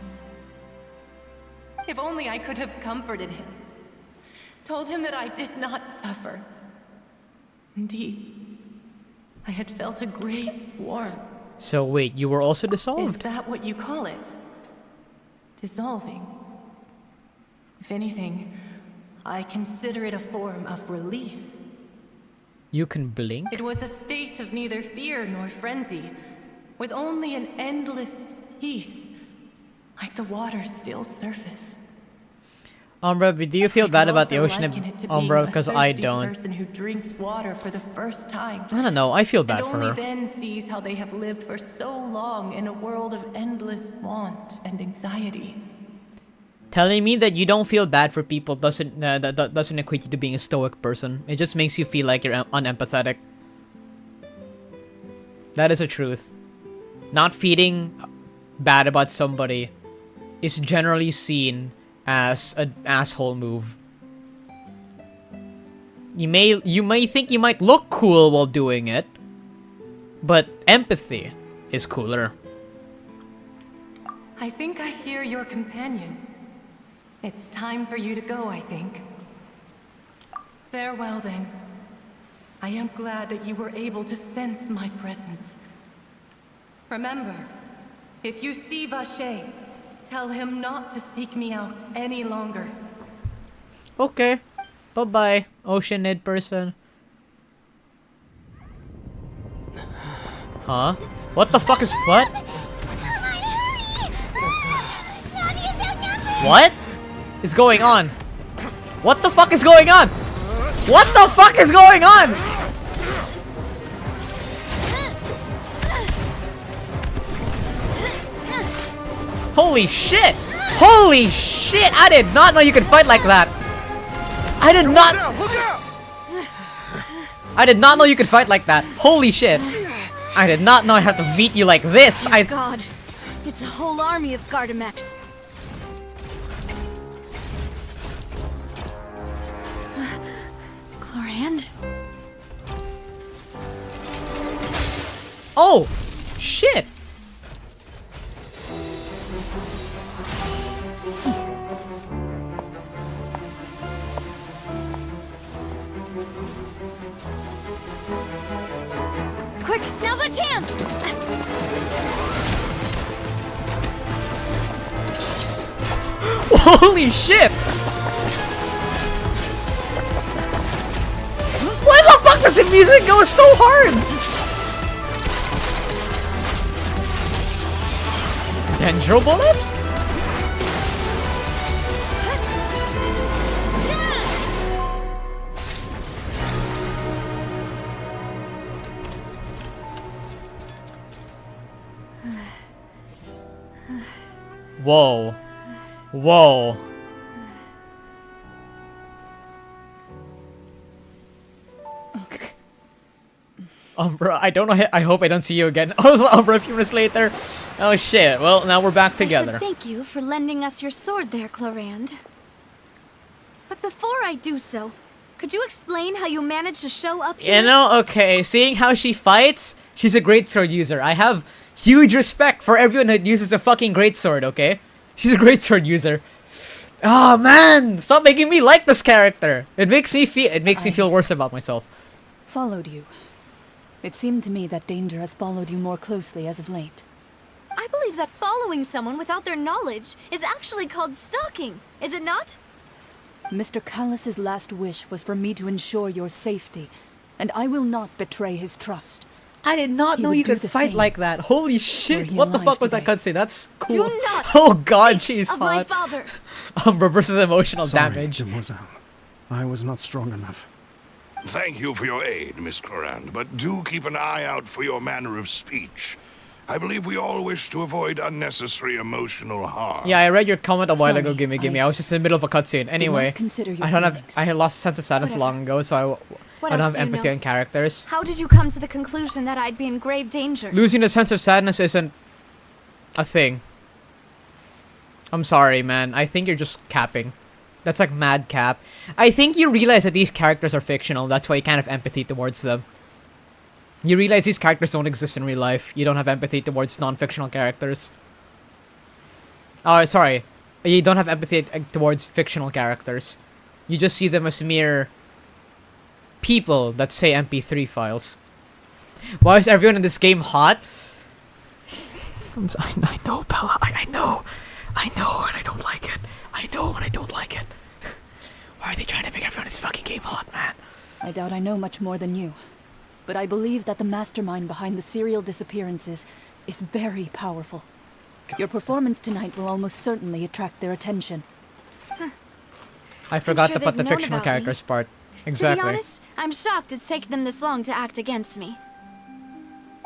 If only I could have comforted him, told him that I did not suffer. Indeed, I had felt a great warmth. So wait, you were also dissolved? Is that what you call it? Dissolving? If anything, I consider it a form of release. You can blink? It was a state of neither fear nor frenzy, with only an endless peace, like the water's still surface. UmBruh, do you feel bad about the ocean, UmBruh? Because I Thirsty don't. Person who drinks water for the first time. I don't know, I feel bad and for only her. then sees how they have lived for so long in a world of endless want and anxiety. Telling me that you don't feel bad for people doesn't that doesn't equate you to being a stoic person. It just makes you feel like you're unempathetic. That is the truth. Not feeling bad about somebody is generally seen as an asshole move. You may think you might look cool while doing it, but empathy is cooler. I think I hear your companion. It's time for you to go, I think. Farewell, then. I am glad that you were able to sense my presence. Remember, if you see Vache, tell him not to seek me out any longer. Okay. Bye-bye, oceanid person. Huh? What the fuck is what? What is going on? What the fuck is going on? What the fuck is going on? Holy shit! Holy shit! I did not know you could fight like that. I did not. Look out! I did not know you could fight like that. Holy shit! I did not know I had to meet you like this. God, it's a whole army of Gardamex. Chlorand? Oh, shit! Quick, now's our chance! Holy shit! Why the fuck does the music go so hard? Dendro bullets? Whoa. Whoa. UmBruh, I don't know. I hope I don't see you again. Also, UmBruh, a few minutes later. Oh shit. Well, now we're back I together. should thank you for lending us your sword there, Chlorand. But before I do so, could you explain how you managed to show up here? You know, okay, seeing how she fights, she's a great sword user. I have huge respect for everyone that uses a fucking great sword, okay? She's a great sword user. Oh man, stop making me like this character. It makes me feel worse about myself. Followed you. It seemed to me that danger has followed you more closely as of late. I believe that following someone without their knowledge is actually called stalking, is it not? Mr. Callus's last wish was for me to ensure your safety, and I will not betray his trust. I did not know you could fight like that. Holy shit! What the fuck was that cutscene? That's cool. Do not Oh god, she's of my hot. father. UmBruh versus emotional Sorry, damage. Mademoiselle. I was not strong enough. Thank you for your aid, Miss Clorand, but do keep an eye out for your manner of speech. I believe we all wish to avoid unnecessary emotional harm. Yeah, I read your comment a while Sorry, ago, gimme. I was just in the middle of a cutscene. Anyway, consider your I don't feelings. have. I had lost a sense of sadness long ago, so What I don't else have do you empathy know? on characters. How did you come to the conclusion that I'd be in grave danger? Losing a sense of sadness isn't a thing. I'm sorry, man. I think you're just capping. That's like mad cap. I think you realize that these characters are fictional. That's why you can't have empathy towards them. You realize these characters don't exist in real life. You don't have empathy towards non-fictional characters. Oh, sorry. You don't have empathy towards fictional characters. You just see them as mere people that say MP3 files. Why is everyone in this game hot? I know, Bella. I know. I know, and I don't like it. I know, and I don't like it. Why are they trying to make everyone in this fucking game hot, man? I doubt I know much more than you. But I believe that the mastermind behind the serial disappearances is very powerful. Your performance tonight will almost certainly attract their attention. I forgot sure to put the they've known fictional about me. characters part. Exactly. To be honest, I'm shocked it's taken them this long to act against me.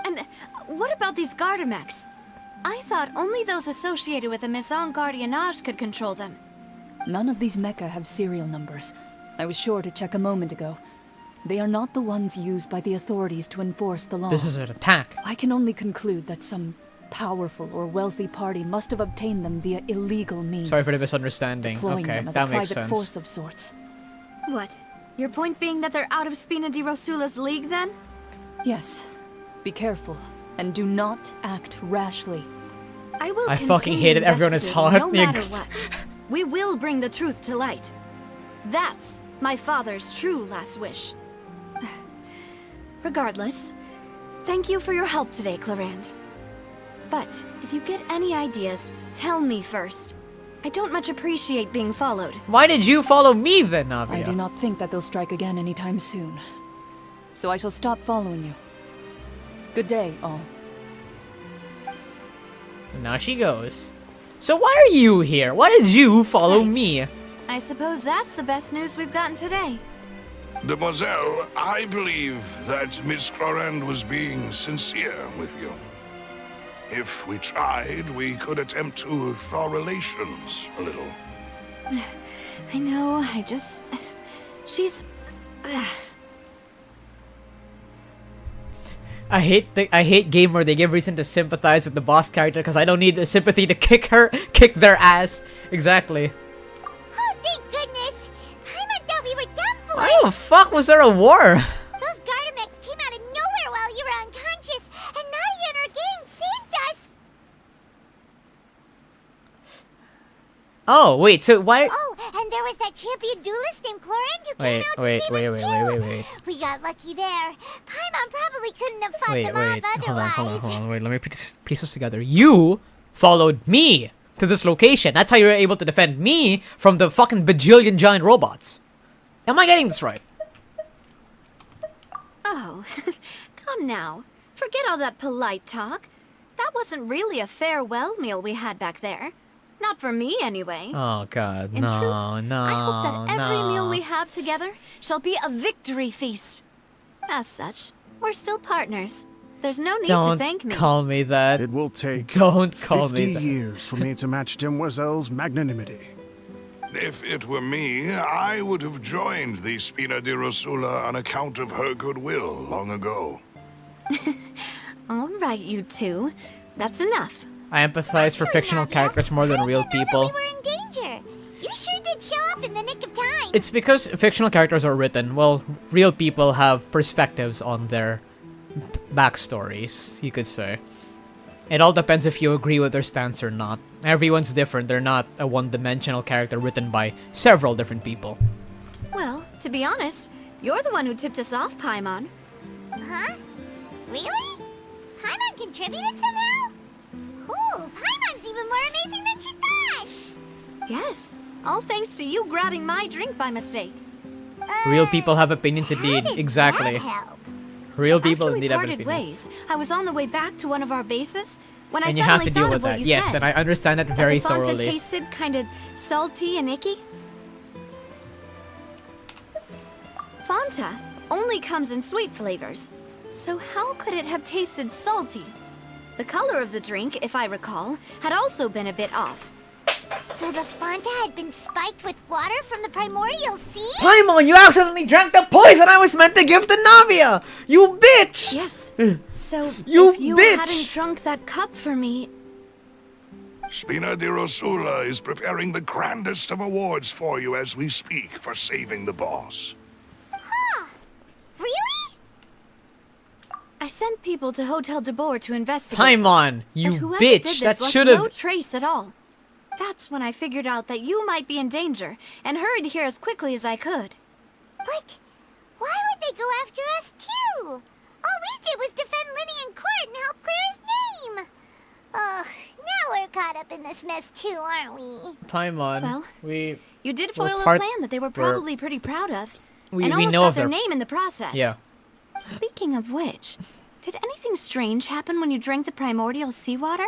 And what about these Gardamex? I thought only those associated with the Maison Gardiennage could control them. None of these mecha have serial numbers. I was sure to check a moment ago. They are not the ones used by the authorities to enforce the law. This is an attack. I can only conclude that some powerful or wealthy party must have obtained them via illegal means. Sorry for the misunderstanding. Deploying Okay, them as that a makes private sense. force of sorts. What? Your point being that they're out of Spina di Rosula's league, then? Yes. Be careful, and do not act rashly. I will I continue fucking hated everyone is investigating hot. no matter what. We will bring the truth to light. That's my father's true last wish. Regardless, thank you for your help today, Clorand. But if you get any ideas, tell me first. I don't much appreciate being followed. Why did you follow me then, Navia? I do not think that they'll strike again anytime soon. So I shall stop following you. Good day, all. And now she goes. So why are you here? Why did you follow me? I suppose that's the best news we've gotten today. Demoiselle, I believe that Miss Clorand was being sincere with you. If we tried, we could attempt to thaw relations a little. I know, she's... I hate game where they give reason to sympathize with the boss character because I don't need the sympathy to kick their ass. Exactly. Oh, thank goodness! Paimon thought we were done for! Why the fuck was there a war? Those Gardamex came out of nowhere while you were unconscious, and Nahida and her gang saved us! Oh, wait, so why... Oh, and there was that champion duelist named Clorand who came out to save us too! Wait. We got lucky there. Paimon probably couldn't have fought Wait, them off otherwise. hold on. Wait, let me piece this together. You followed me to this location. That's how you were able to defend me from the fucking bajillion giant robots. Am I getting this right? Oh, come now. Forget all that polite talk. That wasn't really a farewell meal we had back there. Not for me, anyway. Oh god, In truth, no. I hope that every meal no. we have together shall be a victory feast. As such, we're still partners. There's no need Don't to thank me. call me that. It will take Don't call 50 me that. years for me to match Demoiselle's magnanimity. If it were me, I would have joined the Spina di Rosula on account of her goodwill long ago. All right, you two. That's enough. I empathize for fictional characters more than real people. We were in danger. You sure did show up in the nick of time. It's because fictional characters are written. Well, real people have perspectives on their backstories, you could say. It all depends if you agree with their stance or not. Everyone's different. They're not a one-dimensional character written by several different people. Well, to be honest, you're the one who tipped us off, Paimon. Huh? Really? Paimon contributed somehow? Ooh, Paimon's even more amazing than she thought! Yes, all thanks to you grabbing my drink by mistake. Real people have opinions indeed. Exactly. Real people After we indeed have parted opinions. ways, I was on the way back to one of our bases when I And you have suddenly to deal thought with of what that. you Yes, said. and I understand that That very the Fonta thoroughly. tasted kind of salty and icky. Fonta, only comes in sweet flavors. So how could it have tasted salty? The color of the drink, if I recall, had also been a bit off. So the Fanta had been spiked with water from the primordial sea? Paimon, you accidentally drank the poison I was meant to give to Navia! You bitch! Yes. So You if you bitch! hadn't drunk that cup for me... Spina di Rosula is preparing the grandest of awards for you as we speak for saving the boss. Huh. Really? I sent people to Hotel de Boer to investigate. Paimon, you and whoever bitch! Did this That left should've... no trace at all. That's when I figured out that you might be in danger and hurried here as quickly as I could. But why would they go after us too? All we did was defend Lyney in court and help clear his name. Ugh, now we're caught up in this mess too, aren't we? Paimon, Well, we... You did we're foil a part- plan that they were probably pretty proud of. We and almost know got of their their... name in the process. Yeah. Speaking of which, did anything strange happen when you drank the primordial seawater?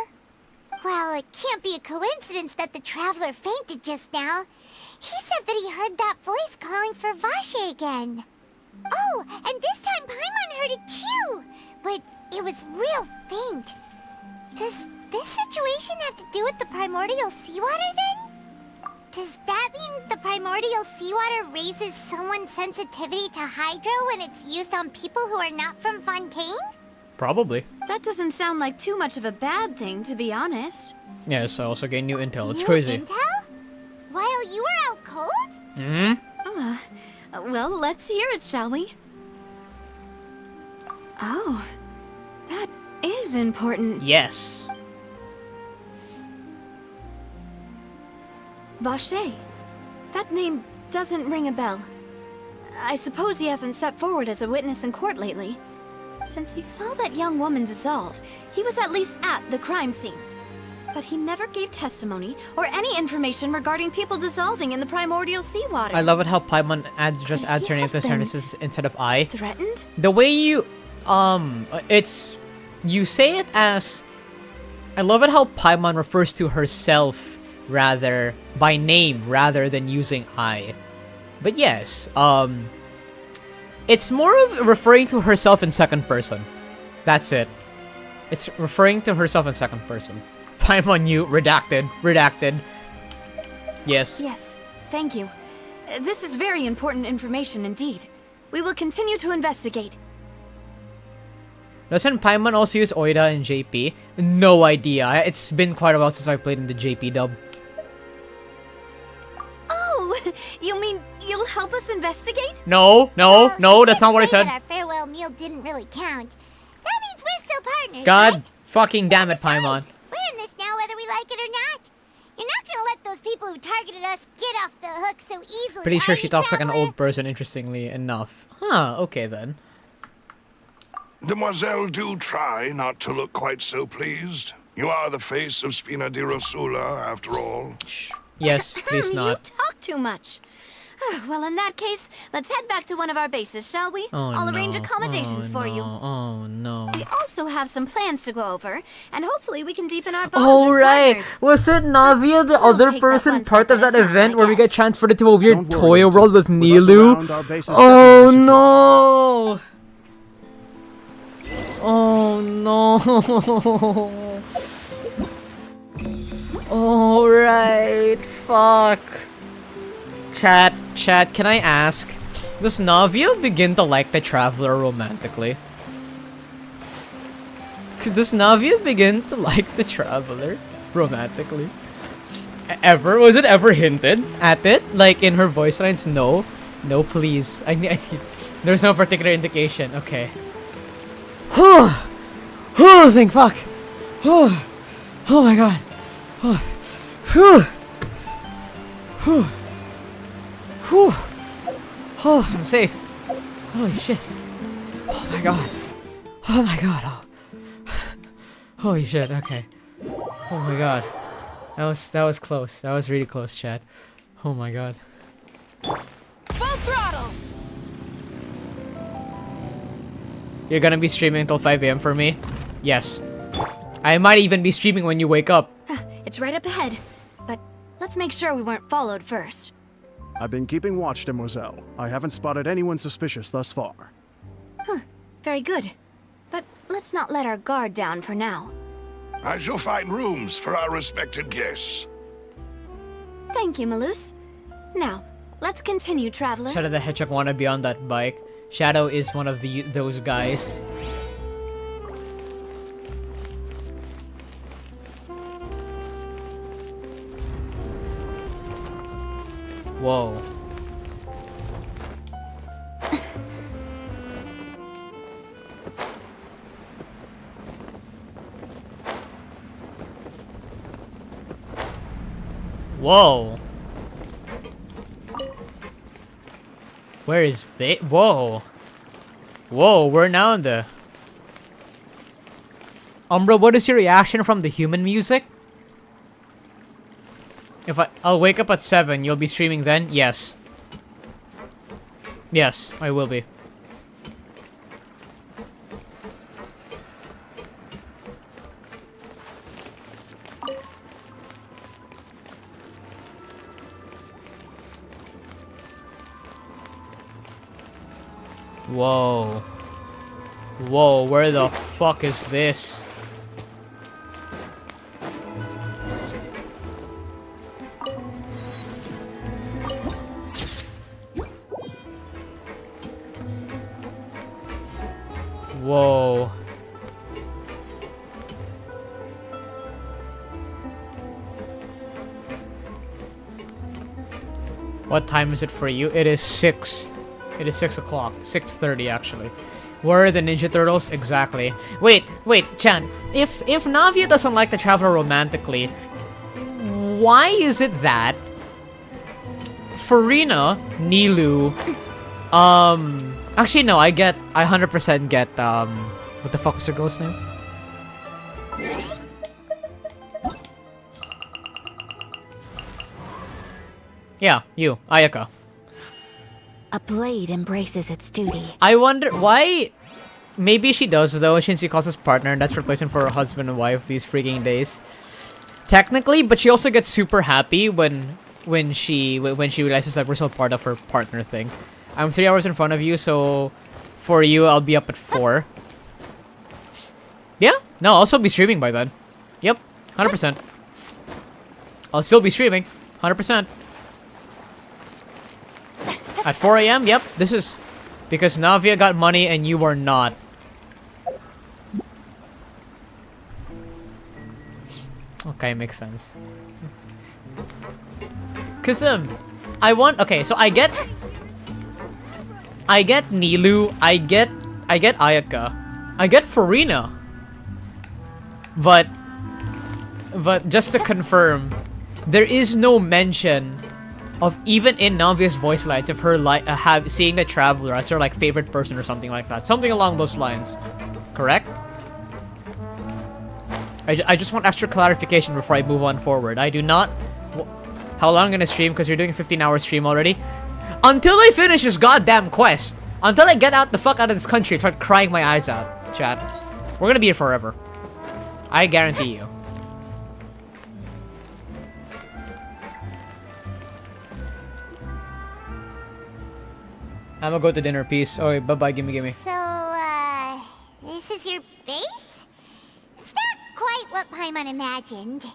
Well, it can't be a coincidence that the traveler fainted just now. He said that he heard that voice calling for Vache again. Oh, and this time Paimon heard it too, but it was real faint. Does this situation have to do with the primordial seawater then? Does that mean the primordial seawater raises someone's sensitivity to hydro when it's used on people who are not from Fontaine? Probably. That doesn't sound like too much of a bad thing, to be honest. Yes, I also gained new intel. It's New crazy. Intel? While you were out cold? Hmm? Well, let's hear it, shall we? Oh, that is important. Yes. Vache. That name doesn't ring a bell. I suppose he hasn't stepped forward as a witness in court lately. Since he saw that young woman dissolve, he was at least at the crime scene. But he never gave testimony or any information regarding people dissolving in the primordial seawater. I love it how Paimon just adds her name to sentences instead of I. Threatened? The way you, it's, you say it as, I love it how Paimon refers to herself rather, by name rather than using I. But yes, it's more of referring to herself in second person. That's it. It's referring to herself in second person. Paimon, you, redacted, redacted. Yes. Yes, thank you. This is very important information indeed. We will continue to investigate. Doesn't Paimon also use Oida in JP? No idea. It's been quite a while since I played in the JP dub. Oh, you mean you'll help us investigate? No, that's not what I said. That our farewell meal didn't really count. That means we're still partners, God right? fucking damn it, Paimon. We're in this now whether we like it or not. You're not gonna let those people who targeted us get off the hook so easily, Pretty sure are she you, talks like an traveler? old person, interestingly enough. Huh, okay then. Demoiselle, do try not to look quite so pleased. You are the face of Spina di Rosula, after all. Yes, please not. You talk too much. Well, in that case, let's head back to one of our bases, shall we? Oh, I'll no. arrange accommodations for you. Oh no. We also have some plans to go over, and hopefully we can deepen our bonds Oh as right, partners. was it Navia, the other take that person, one part of step that at a time, event I where we get guess. transported to a weird Don't worry, toy world with with us Nilu? around, our base is Oh definitely no! Oh no! Alright, fuck. Chat, can I ask, does Navia begin to like the Traveler romantically? Does Navia begin to like the Traveler romantically? Ever? Was it ever hinted at it? Like in her voice lines? No. No, please. I need there's no particular indication. Okay. Oh, thank fuck. Oh my god. Oh, I'm safe. Holy shit. Oh my god. Oh my god. Oh. Holy shit. Okay. Oh my god. That was close. That was really close, chat. Oh my god. Full throttle! You're gonna be streaming until 5 AM for me? Yes. I might even be streaming when you wake up. It's right up ahead, but let's make sure we weren't followed first. I've been keeping watch, demoiselle. I haven't spotted anyone suspicious thus far. Huh. Very good. But let's not let our guard down for now. I shall find rooms for our respected guests. Thank you, Malus. Now, let's continue, traveler. Shadow the Hedgehog wanna be on that bike. Shadow is one of those guys. Whoa. Whoa. Where is they? Whoa. Whoa, we're now in the... UmBruh, what is your reaction from the human music? If I'll wake up at 7, you'll be streaming then? Yes. Yes, I will be. Whoa. Whoa, where the fuck is this? Whoa. What time is it for you? It is 6. It is 6 o'clock. 6:30 actually. Where are the Ninja Turtles? Exactly. Wait, Chan. If Navia doesn't like the Traveler romantically, why is it that Furina, Nilu, actually no, I 100% get, what the fuck was her girl's name? Yeah, you, Ayaka. A blade embraces its duty. I wonder why. Maybe she does though, since she calls us partner, and that's replacement for her husband and wife these freaking days. Technically, but she also gets super happy when she realizes that we're still part of her partner thing. I'm 3 hours in front of you, so for you, I'll be up at 4. Yeah, no, I'll still be streaming by then. Yep, 100%. I'll still be streaming, 100%. At 4 AM? Yep, this is because Navia got money and you are not. Okay, makes sense. Cause okay, so I get Nilu, I get Ayaka, I get Furina, but just to confirm, there is no mention of even in Navia's voice lines of her seeing the Traveler as her like favorite person or something like that, something along those lines, correct? I just want extra clarification before I move on forward. I do not. How long am I gonna stream? Because you're doing a 15-hour stream already. Until I finish this goddamn quest. Until I get out the fuck out of this country and start crying my eyes out, chat. We're gonna be here forever. I guarantee you. I'm gonna go to dinner. Peace. Oh, bye-bye. Gimme. So, this is your base? It's not quite what Paimon imagined.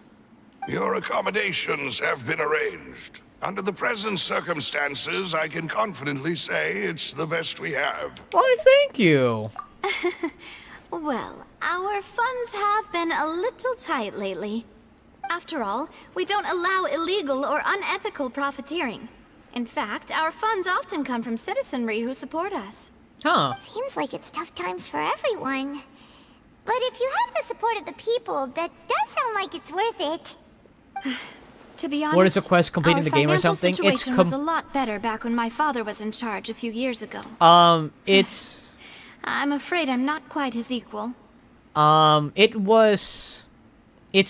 Your accommodations have been arranged. Under the present circumstances, I can confidently say it's the best we have. Why, thank you. Well, our funds have been a little tight lately. After all, we don't allow illegal or unethical profiteering. In fact, our funds often come from citizenry who support us. Huh. Seems like it's tough times for everyone. But if you have the support of the people, that does sound like it's worth it. To be honest, what is the quest? Completing the game or something? It's was a lot better back when my father was in charge a few years ago. It's... I'm afraid I'm not quite his equal. It's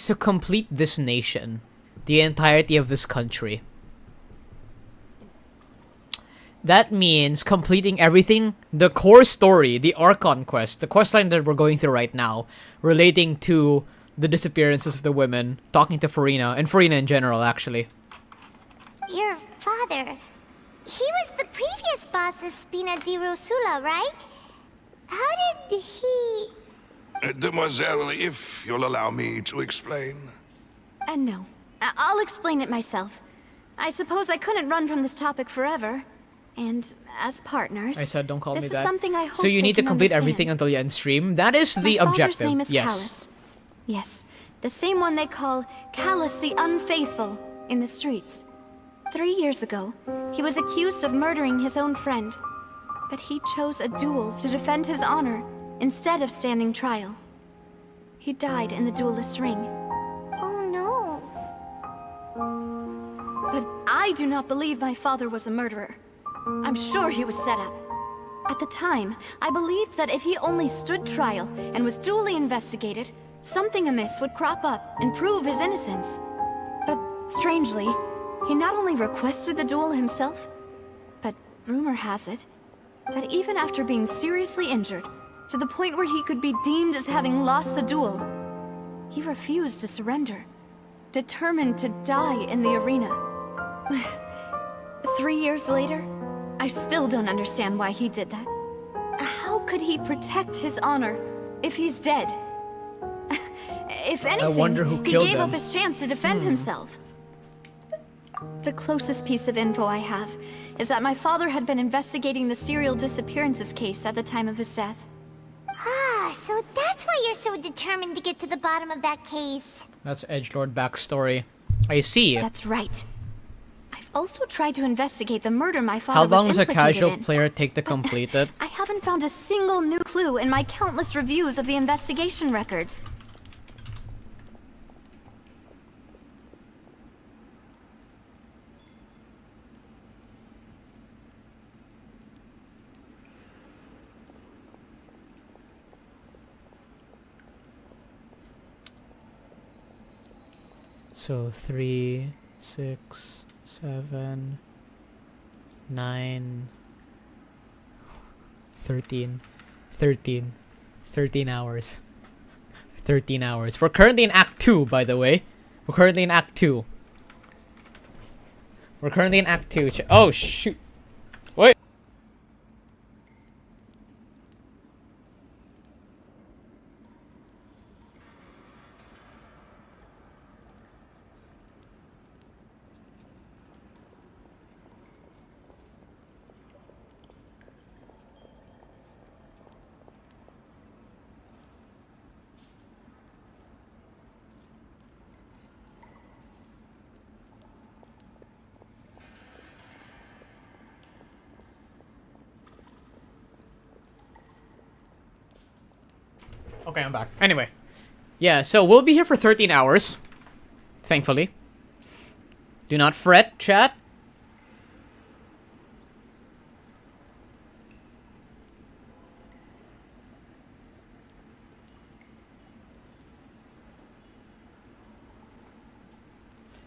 to complete this nation. The entirety of this country. That means completing everything, the core story, the Archon quest, the quest line that we're going through right now, relating to the disappearances of the women, talking to Furina, and Furina in general, actually. Your father, He was the previous boss of Spina di Rosula, right? How did he... Demoiselle, if you'll allow me to explain. No. I'll explain it myself. I suppose I couldn't run from this topic forever. And as partners, I said don't call me this that. is something I hope So you they need to can complete understand. everything until you end stream. That is the My father's objective. name is Yes. Callus. Yes, the same one they call Callus the Unfaithful in the streets. 3 years ago, he was accused of murdering his own friend. But he chose a duel to defend his honor instead of standing trial. He died in the duelist's ring. Oh no. But I do not believe my father was a murderer. I'm sure he was set up. At the time, I believed that if he only stood trial and was duly investigated, something amiss would crop up and prove his innocence. But strangely, he not only requested the duel himself, but rumor has it that even after being seriously injured, to the point where he could be deemed as having lost the duel, he refused to surrender, determined to die in the arena. 3 years later, I still don't understand why he did that. How could he protect his honor if he's dead? If anything, wonder who he killed gave up them. his chance to defend himself. The closest piece of info I have is that my father had been investigating the serial disappearances case at the time of his death. Ah, so that's why you're so determined to get to the bottom of that case. That's edgelord backstory. I see. That's right. I've also tried to investigate the murder my father How was long does a implicated casual in. player take to complete it? I haven't found a single new clue in my countless reviews of the investigation records. So 3, 6, 7, 9, 13, 13, 13 hours. 13 hours. We're currently in Act 2, by the way. We're currently in Act 2. We're currently in Act 2. Oh, shoot. Wait. Okay, I'm back. Anyway. Yeah, so we'll be here for 13 hours. Thankfully. Do not fret, chat.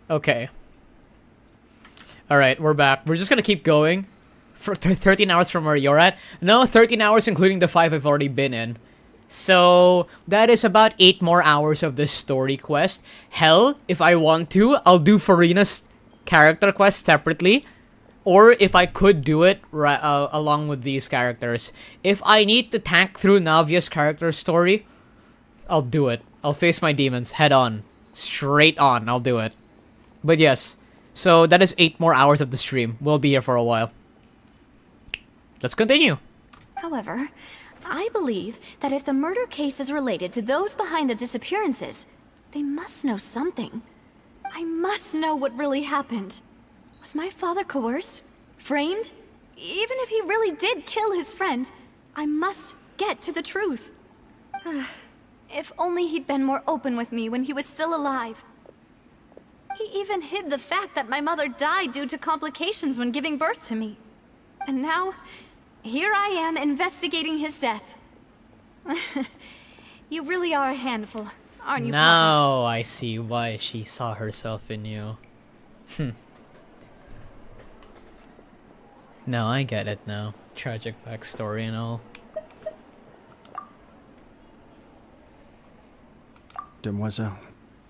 Okay. Alright, we're back. We're just gonna keep going. For 13 hours from where you're at. No, 13 hours including the 5 I've already been in. So, that is about 8 more hours of this story quest. Hell, if I want to, I'll do Furina's character quest separately. Or if I could do it along with these characters. If I need to tank through Navia's character story, I'll do it. I'll face my demons head on. Straight on, I'll do it. But yes, so that is 8 more hours of the stream. We'll be here for a while. Let's continue. However, I believe that if the murder case is related to those behind the disappearances, they must know something. I must know what really happened. Was my father coerced? Framed? Even if he really did kill his friend, I must get to the truth. If only he'd been more open with me when he was still alive. He even hid the fact that my mother died due to complications when giving birth to me. And now, here I am investigating his death. You really are a handful, aren't you, Papa? Now I see why she saw herself in you. No, I get it now. Tragic backstory and all. Demoiselle,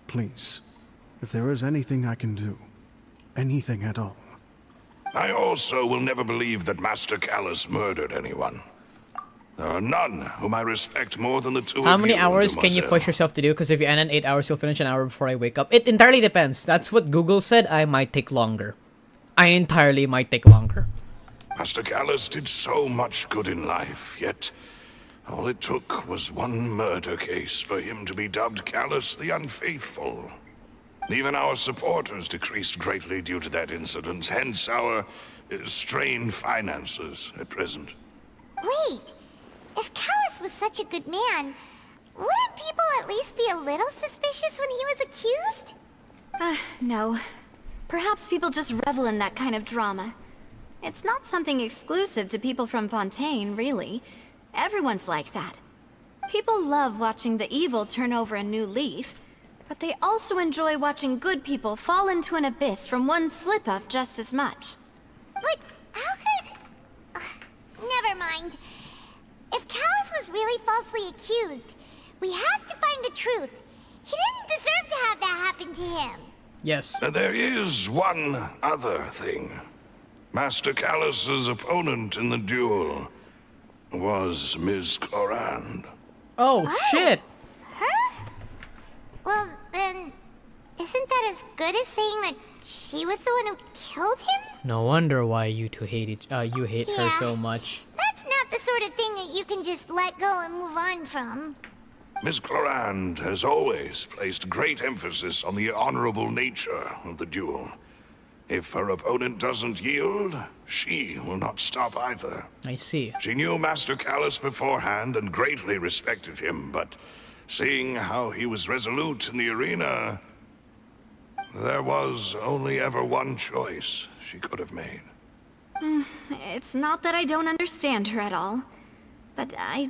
please, if there is anything I can do, anything at all, I also will never believe that Master Callus murdered anyone. There are none whom I respect more than the two How of many you, hours can you Demoiselle. push yourself to do? Because if you end in 8 hours, you'll finish an hour before I wake up. It entirely depends. That's what Google said. I might take longer. I entirely might take longer. Master Callus did so much good in life, yet all it took was one murder case for him to be dubbed Callus the Unfaithful. Even our supporters decreased greatly due to that incident, hence our strained finances at present. Wait, if Callus was such a good man, wouldn't people at least be a little suspicious when he was accused? No. Perhaps people just revel in that kind of drama. It's not something exclusive to people from Fontaine, really. Everyone's like that. People love watching the evil turn over a new leaf, but they also enjoy watching good people fall into an abyss from one slip-up just as much. But how could... never mind. If Callus was really falsely accused, we have to find the truth. He didn't deserve to have that happen to him. Yes. There is one other thing. Master Callus's opponent in the duel was Ms. Clorand. Oh, shit! Her? Well, then, isn't that as good as saying that she was the one who killed him? No wonder why you two hate you hate her Yeah. so much. That's not the sort of thing that you can just let go and move on from. Miss Clorand has always placed great emphasis on the honorable nature of the duel. If her opponent doesn't yield, she will not stop either. I see. She knew Master Callus beforehand and greatly respected him, but seeing how he was resolute in the arena, there was only ever one choice she could have made. It's not that I don't understand her at all, but I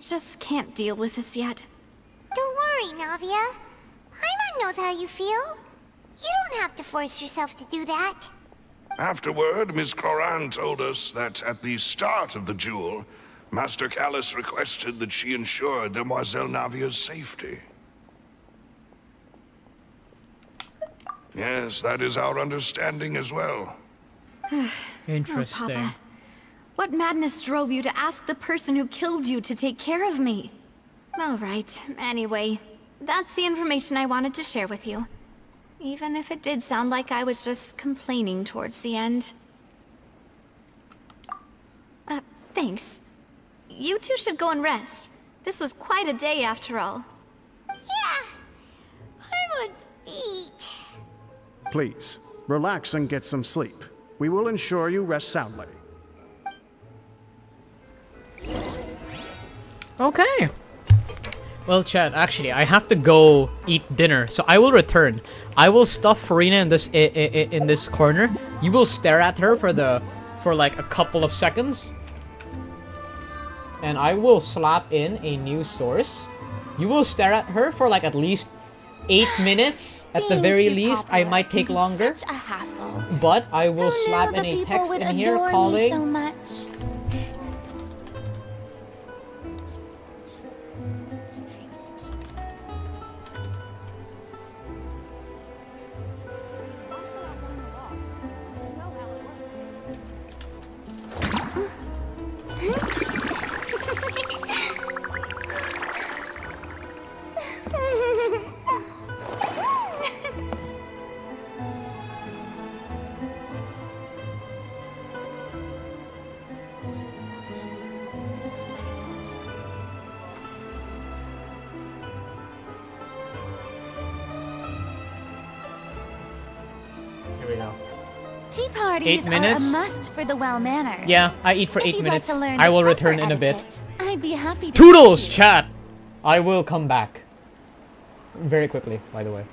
just can't deal with this yet. Don't worry, Navia. Paimon knows how you feel. You don't have to force yourself to do that. Afterward, Miss Clorand told us that at the start of the duel, Master Callus requested that she ensure Demoiselle Navia's safety. Yes, that is our understanding as well. Interesting. Oh, Papa. What madness drove you to ask the person who killed you to take care of me? All right, anyway, that's the information I wanted to share with you. Even if it did sound like I was just complaining towards the end. Thanks. You two should go and rest. This was quite a day after all. Yeah. Paimon's feet. Please, relax and get some sleep. We will ensure you rest soundly. Okay. Well, Chad, actually, I have to go eat dinner, so I will return. I will stuff Furina in this corner. You will stare at her for like a couple of seconds, and I will slap in a new source. You will stare at her for like at least 8 minutes at the very least. I might take longer, Such a hassle. but I will slap in a text in here calling. So much. Here we go. Tea parties 8 minutes? are a must for the well-mannered. Yeah, I eat for If 8 you'd minutes. Like to learn I the will proper return in a bit. etiquette, I'd be happy to Toodles, teach you. chat! I will come back. Very quickly, by the way.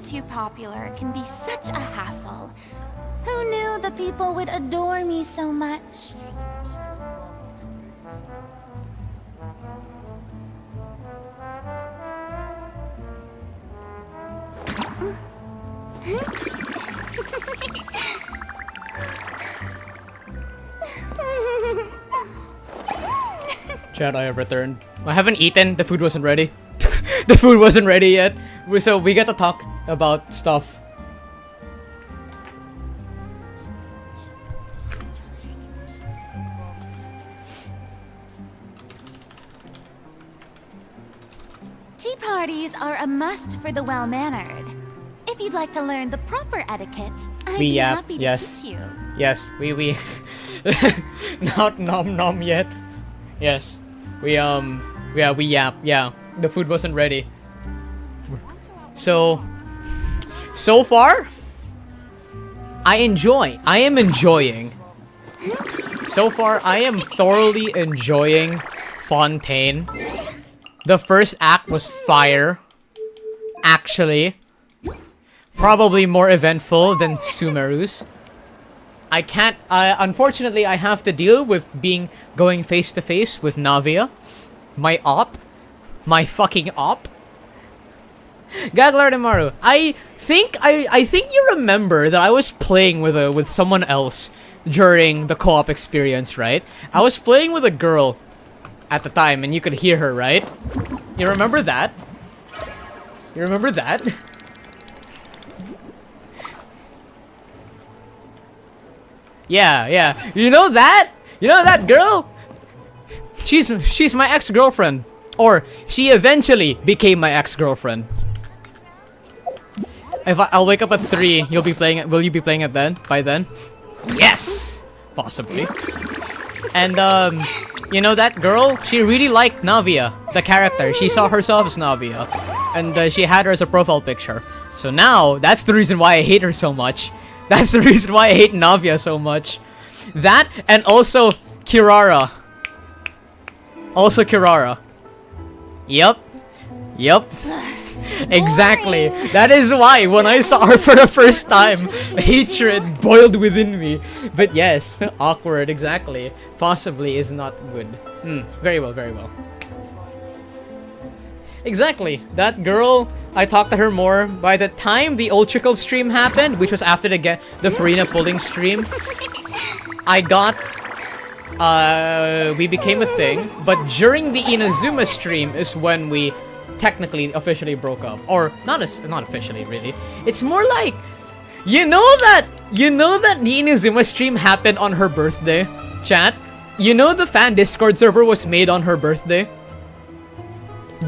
Being too popular can be such a hassle. Who knew the people would adore me so much? Chad, I have returned. I haven't eaten. The food wasn't ready. The food wasn't ready yet. So we get to talk about stuff. Tea parties are a must for the well-mannered. If you'd like to learn the proper etiquette, I'd be happy to teach you. Yes, we not nom nom yet. Yes. We yap. Yeah, the food wasn't ready. So far I am enjoying. So far I am thoroughly enjoying Fontaine. The first act was fire. Actually, probably more eventful than Sumeru's. I can't, unfortunately, I have to deal with going face to face with Navia. My fucking op. Gaglar Maru, I think you remember that I was playing with someone else during the co-op experience, right? I was playing with a girl at the time, and you could hear her, right? You remember that? You remember that? Yeah. You know that? You know that girl? She's my ex-girlfriend. Or she eventually became my ex-girlfriend. I'll wake up at 3, you'll be playing it. Will you be playing it then? By then? Yes! Possibly. And you know that girl? She really liked Navia, the character. She saw herself as Navia. And she had her as a profile picture. So now, that's the reason why I hate her so much. That's the reason why I hate Navia so much. That, and also Kirara. Also Kirara. Yup. Exactly. That is why when I saw her for the first time, hatred boiled within me. But yes, awkward, exactly. Possibly is not good. Very well. Exactly. That girl, I talked to her more. By the time the Ultricle stream happened, which was after the Furina pulling stream, we became a thing. But during the Inazuma stream is when we technically officially broke up. Or not officially, really. It's more like, you know that the Inazuma stream happened on her birthday, chat? You know the fan Discord server was made on her birthday?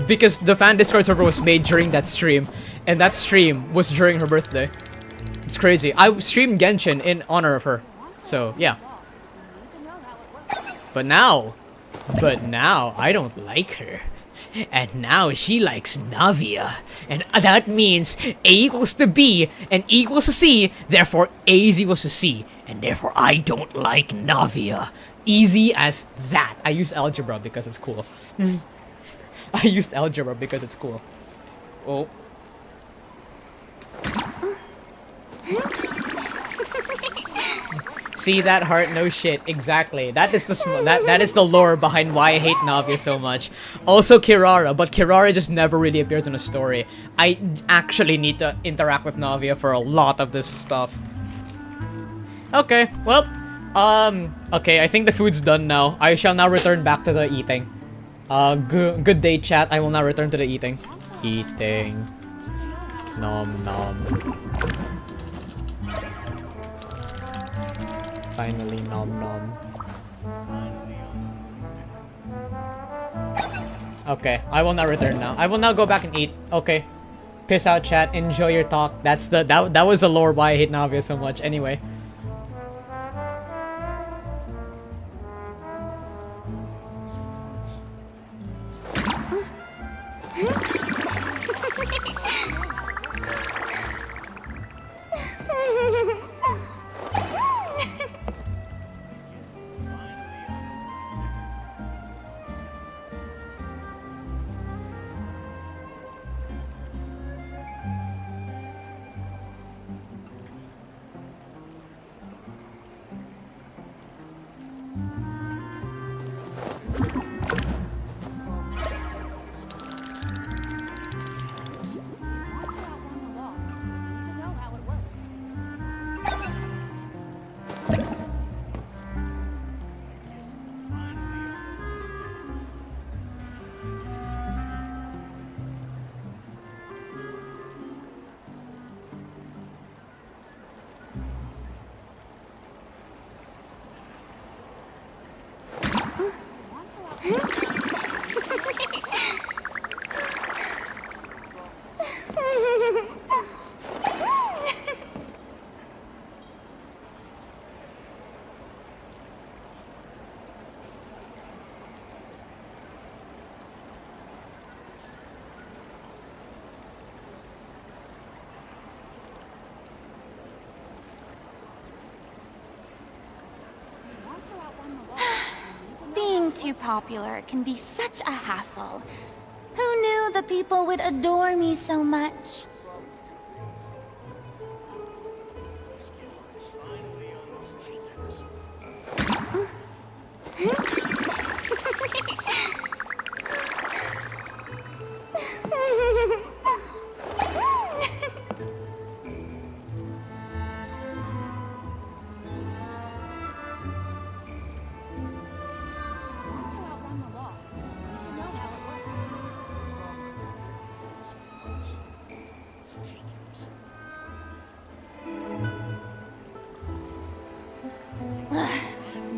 Because the fan Discord server was made during that stream, and that stream was during her birthday. It's crazy. I streamed Genshin in honor of her. So, yeah. But now I don't like her. And now she likes Navia. And that means A equals to B and E equals to C, therefore A is equals to C. And therefore I don't like Navia. Easy as that. I use algebra because it's cool. I used algebra because it's cool. Oh. See that heart? No shit. Exactly. That is the lore behind why I hate Navia so much. Also Kirara, but Kirara just never really appears in a story. I actually need to interact with Navia for a lot of this stuff. Okay, well, okay, I think the food's done now. I shall now return back to the eating. Good day, chat. I will now return to the eating. Eating. Nom nom. Finally, nom nom. Okay, I will now return now. I will now go back and eat. Okay. Peace out, chat. Enjoy your talk. That was the lore why I hate Navia so much. Anyway. too popular can be such a hassle. Who knew the people would adore me so much?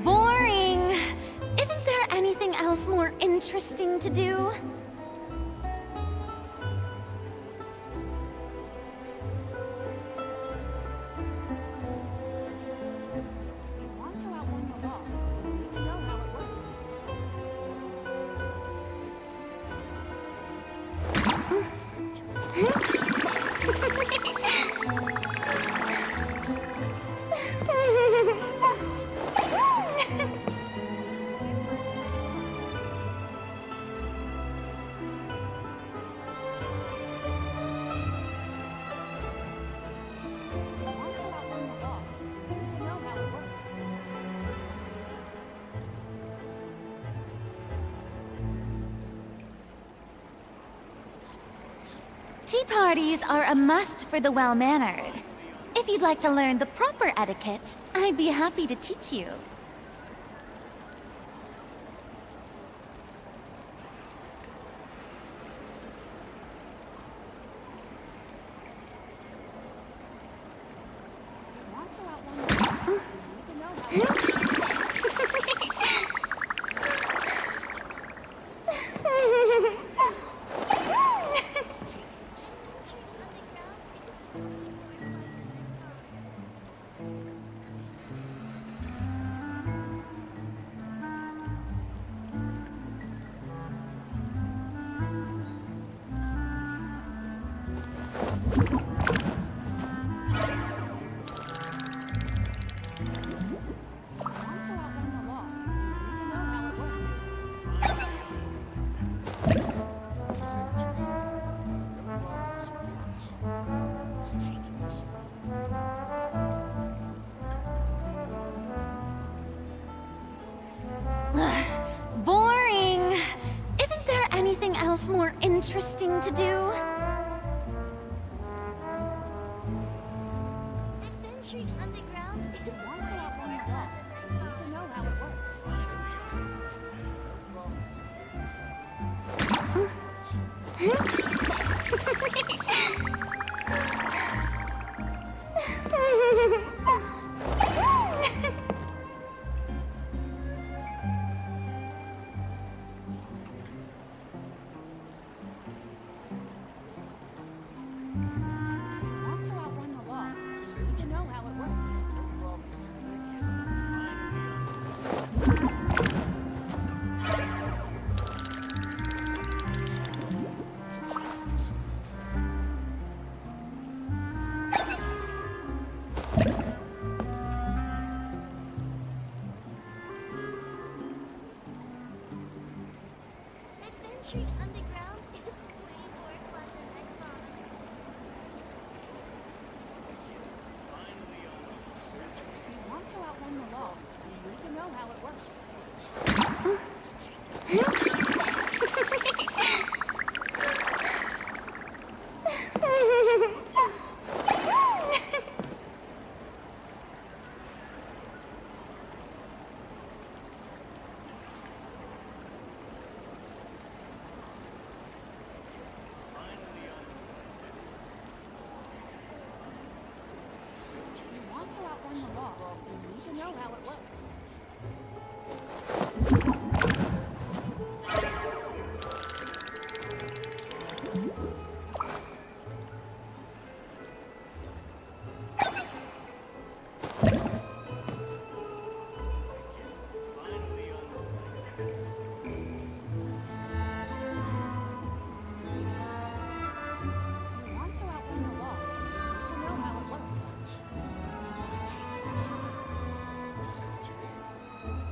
Boring! Isn't there anything else more interesting to do? Tea parties are a must for the well-mannered. If you'd like to learn the proper etiquette, I'd be happy to teach you. Boring! Isn't there anything else more interesting to do? Adventuring underground is way more fun than I thought. To know how it Adventuring underground is way more fun than I thought. If you want to outrun the law, you need to know how it works. To outrun the law, you need to know how it works.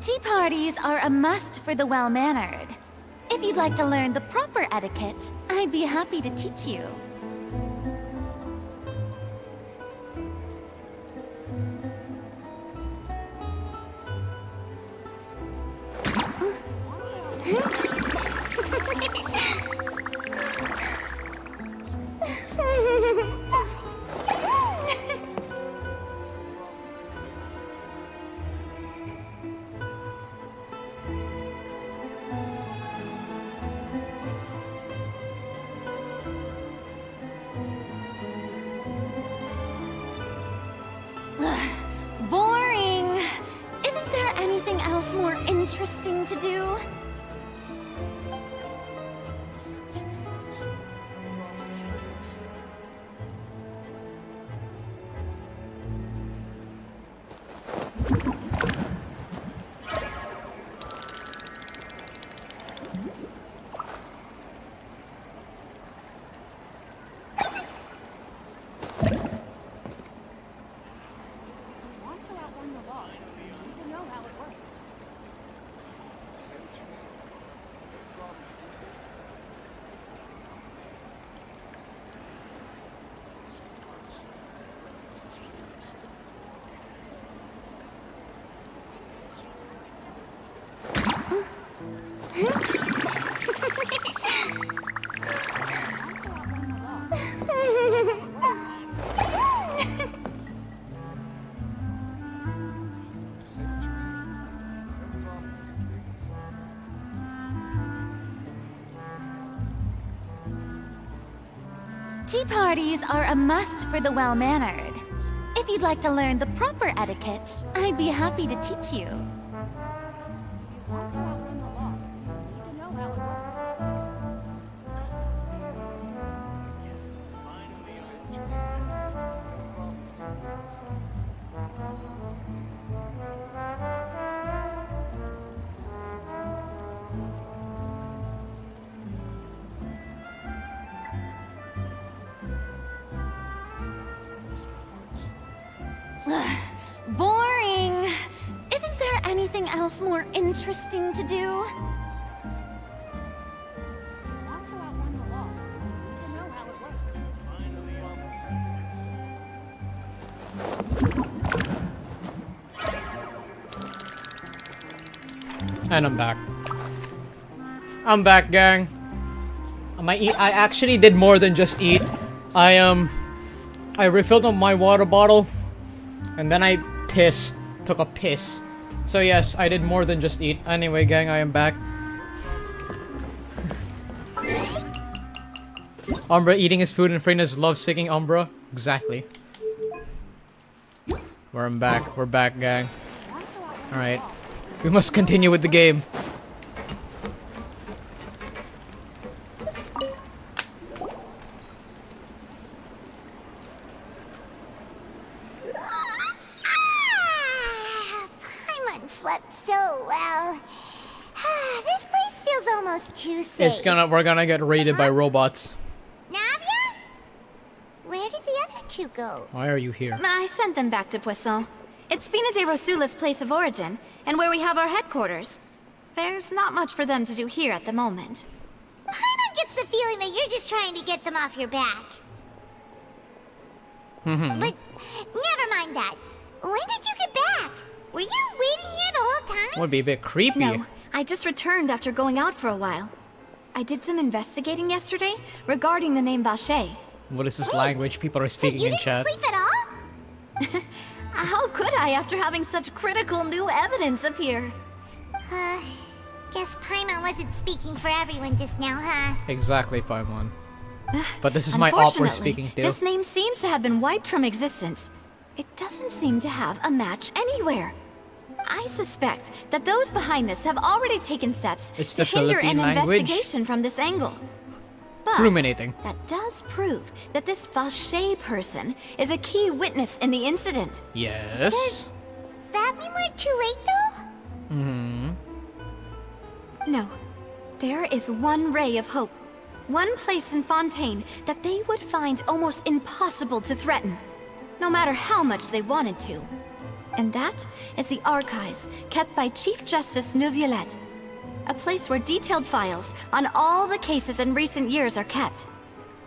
Tea parties are a must for the well-mannered. If you'd like to learn the proper etiquette, I'd be happy to teach you. Boring! Isn't there anything else more interesting to do? Tea parties are a must for the well-mannered. If you'd like to learn the proper etiquette, I'd be happy to teach you. Boring! Isn't there anything else more interesting to do? And I'm back. I'm back, gang. I actually did more than just eat. I refilled up my water bottle, and then I took a piss. So yes, I did more than just eat. Anyway, gang, I am back. UmBruh eating his food and Furina's love-seeking UmBruh. Exactly. We're back. We're back, gang. Alright. We must continue with the game. Paimon slept so well. This place feels almost too safe. We're gonna get raided by robots. Navia? Where did the other two go? Why are you here? I sent them back to Poisson. It's Spina de Rosula's place of origin, and where we have our headquarters. There's not much for them to do here at the moment. Paimon gets the feeling that you're just trying to get them off your back. But never mind that. When did you get back? Were you waiting here the whole time? Would be a bit creepy. No, I just returned after going out for a while. I did some investigating yesterday regarding the name Vache. What is this language people are speaking you in chat? didn't sleep at all? How could I after having such critical new evidence appear? Guess Paimon wasn't speaking for everyone just now, huh? Exactly, Paimon. But this is my op we're speaking to. This name seems to have been wiped from existence. It doesn't seem to have a match anywhere. I suspect that those behind this have already taken steps to hinder an investigation from this angle. But ruminating. That does prove that this Vache person is a key witness in the incident. Yes. Does that mean we're too late, though? No. There is one ray of hope. One place in Fontaine that they would find almost impossible to threaten, no matter how much they wanted to. And that is the archives kept by Chief Justice Navia, a place where detailed files on all the cases in recent years are kept.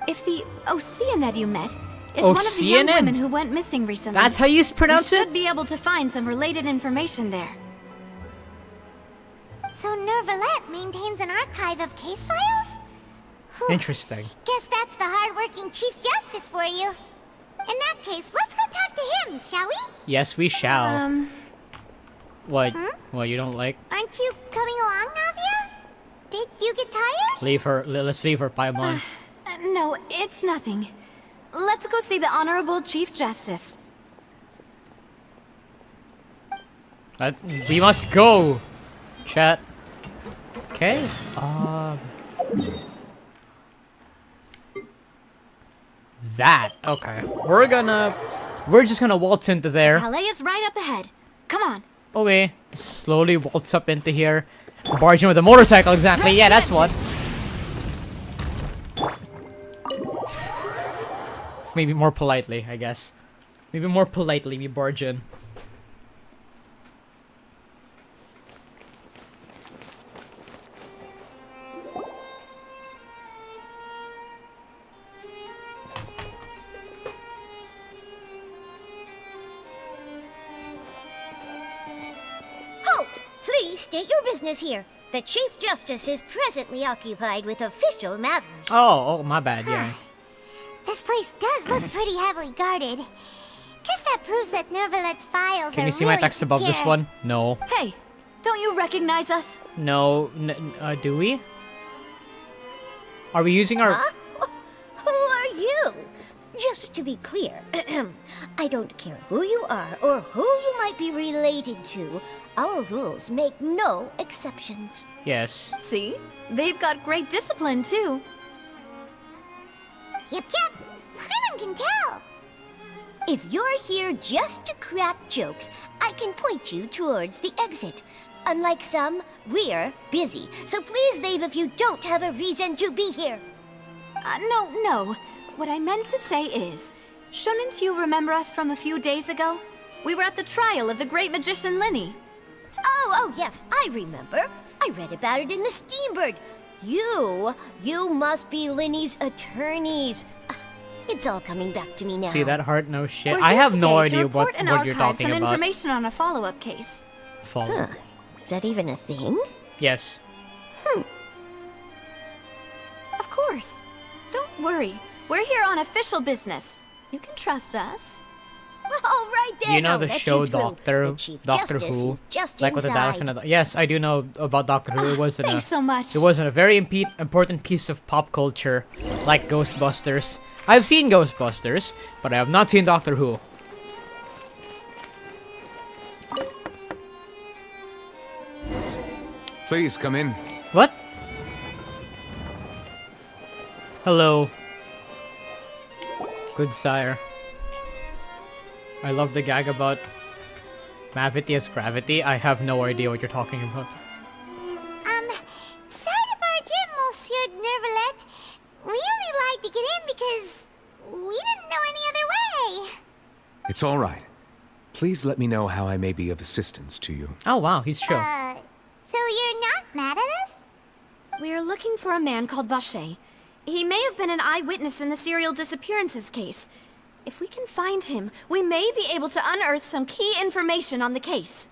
If the Oceanid you met is one of the young women who went missing recently, that's how you pronounce it? you should be able to find some related information there. So Nervalette maintains an archive of case files? Whew. Interesting. Guess that's the hard-working Chief Justice for you. In that case, let's go talk to him, shall we? Yes, we shall. What? What, you don't like? Aren't you coming along, Navia? Did you get tired? Leave her. Let's leave her, Paimon. No, it's nothing. Let's go see the Honorable Chief Justice. We must go! Chat. Okay. That. Okay. We're just gonna waltz into there. Calais is right up ahead. Come on. Okay. Slowly waltz up into here. Barge in with a motorcycle, exactly. Yeah, that's one. Maybe more politely, I guess. Maybe more politely we barge in. Halt! Please state your business here. The Chief Justice is presently occupied with official matters. Oh, my bad, yeah. This place does look pretty heavily guarded. Guess that proves that Nervalette's files Can are you see really my text above this secure. one? No. Hey, don't you recognize us? No. Do we? Are we using our... Huh? Who are you? Just to be clear, I don't care who you are or who you might be related to. Our rules make no exceptions. Yes. See? They've got great discipline, too. Yep. Paimon can tell. If you're here just to crack jokes, I can point you towards the exit. Unlike some, we're busy, so please leave if you don't have a reason to be here. No. What I meant to say is, shouldn't you remember us from a few days ago? We were at the trial of the great magician Lyney. Oh, yes, I remember. I read about it in the Steambird. You must be Lyney's attorneys. It's all coming back to me now. See that heart? No shit. We're I here have today no to idea report what and you're archive talking some about. information on a follow-up case. Follow. Is that even a thing? Yes. Of course. Don't worry. We're here on official business. You can trust us. Oh, right there. You know the that's show you through. Doctor Justice Who? is just Like with the inside. direction of yes, I do know about Doctor Who. It wasn't Thanks so much. It wasn't a very important piece of pop culture, like Ghostbusters. I've seen Ghostbusters, but I have not seen Doctor Who. Please come in. What? Hello. Good sire. I love the gag about Mavity as gravity. I have no idea what you're talking about. Sorry to barge in, Monsieur Nervalette. We only lied to get in because we didn't know any other way. It's all right. Please let me know how I may be of assistance to you. Oh wow, he's chill. So you're not mad at us? We're looking for a man called Vacher. He may have been an eyewitness in the serial disappearances case. If we can find him, we may be able to unearth some key information on the case.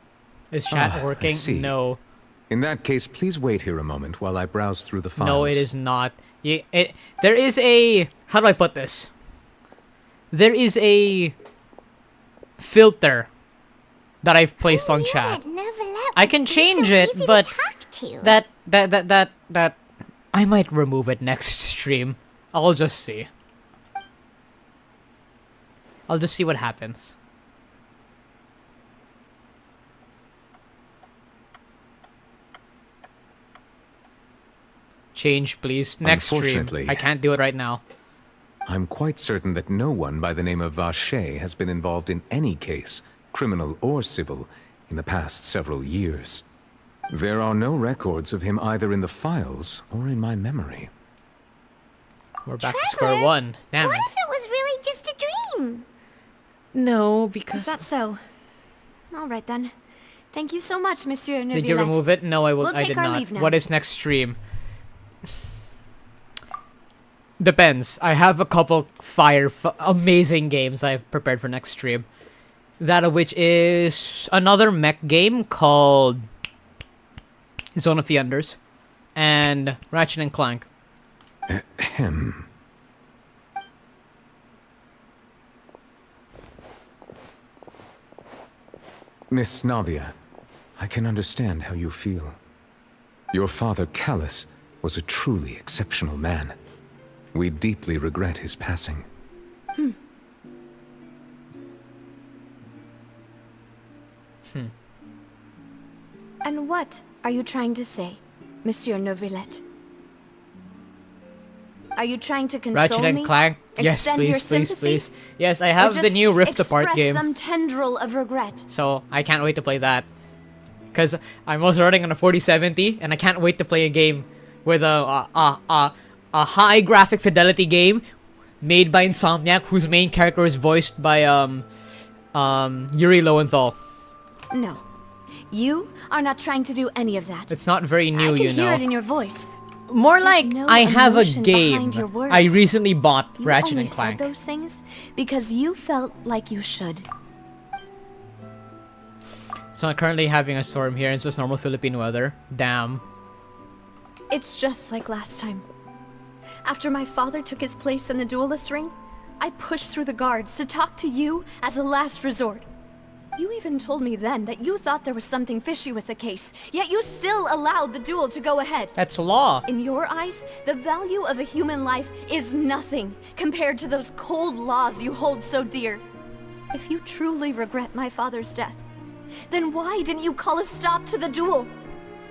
Is chat I working? see. No. In that case, please wait here a moment while I browse through the files. No, it is not. There is a... How do I put this? There is a filter that I've placed on chat. I can change it, but that I might remove it next stream. I'll just see. I'll just see what happens. Change, please. Next stream. Unfortunately, I can't do it right now. I'm quite certain that no one by the name of Vacher has been involved in any case, criminal or civil, in the past several years. There are no records of him either in the files or in my memory. We're back to square one. Damn What it. if it was really just a dream? No, because... Is that so? All right then. Thank you so much, Monsieur Navia. Did you remove it? No, I We'll I take did our not. leave now. What is next stream? Depends. I have a couple amazing games I've prepared for next stream. That of which is another mech game called Zone of the Enders and Ratchet and Clank. Ahem. Miss Navia, I can understand how you feel. Your father, Callus, was a truly exceptional man. We deeply regret his passing. And what are you trying to say, Monsieur Neuvillette? Are you trying to console Ratchet and me? Clank? Yes, Extend your please, please, sympathy? please. Yes, I have Or the new just Rift Apart express game. some tendril of regret? So I can't wait to play that. Because I'm also running on a 4070, and I can't wait to play a game with a high graphic fidelity game made by Insomniac, whose main character is voiced by Yuri Lowenthal. No. You are not trying to do any of that. It's not very new, I can you hear know. it in your voice. More There's like no I have a emotion game. behind your words. I recently bought You Ratchet only and Clank. said those things because you felt like you should. So I'm currently having a storm here. It's just normal Philippine weather. Damn. It's just like last time. After my father took his place in the duelist ring, I pushed through the guards to talk to you as a last resort. You even told me then that you thought there was something fishy with the case, yet you still allowed the duel to go ahead. That's law. In your eyes, the value of a human life is nothing compared to those cold laws you hold so dear. If you truly regret my father's death, then why didn't you call a stop to the duel?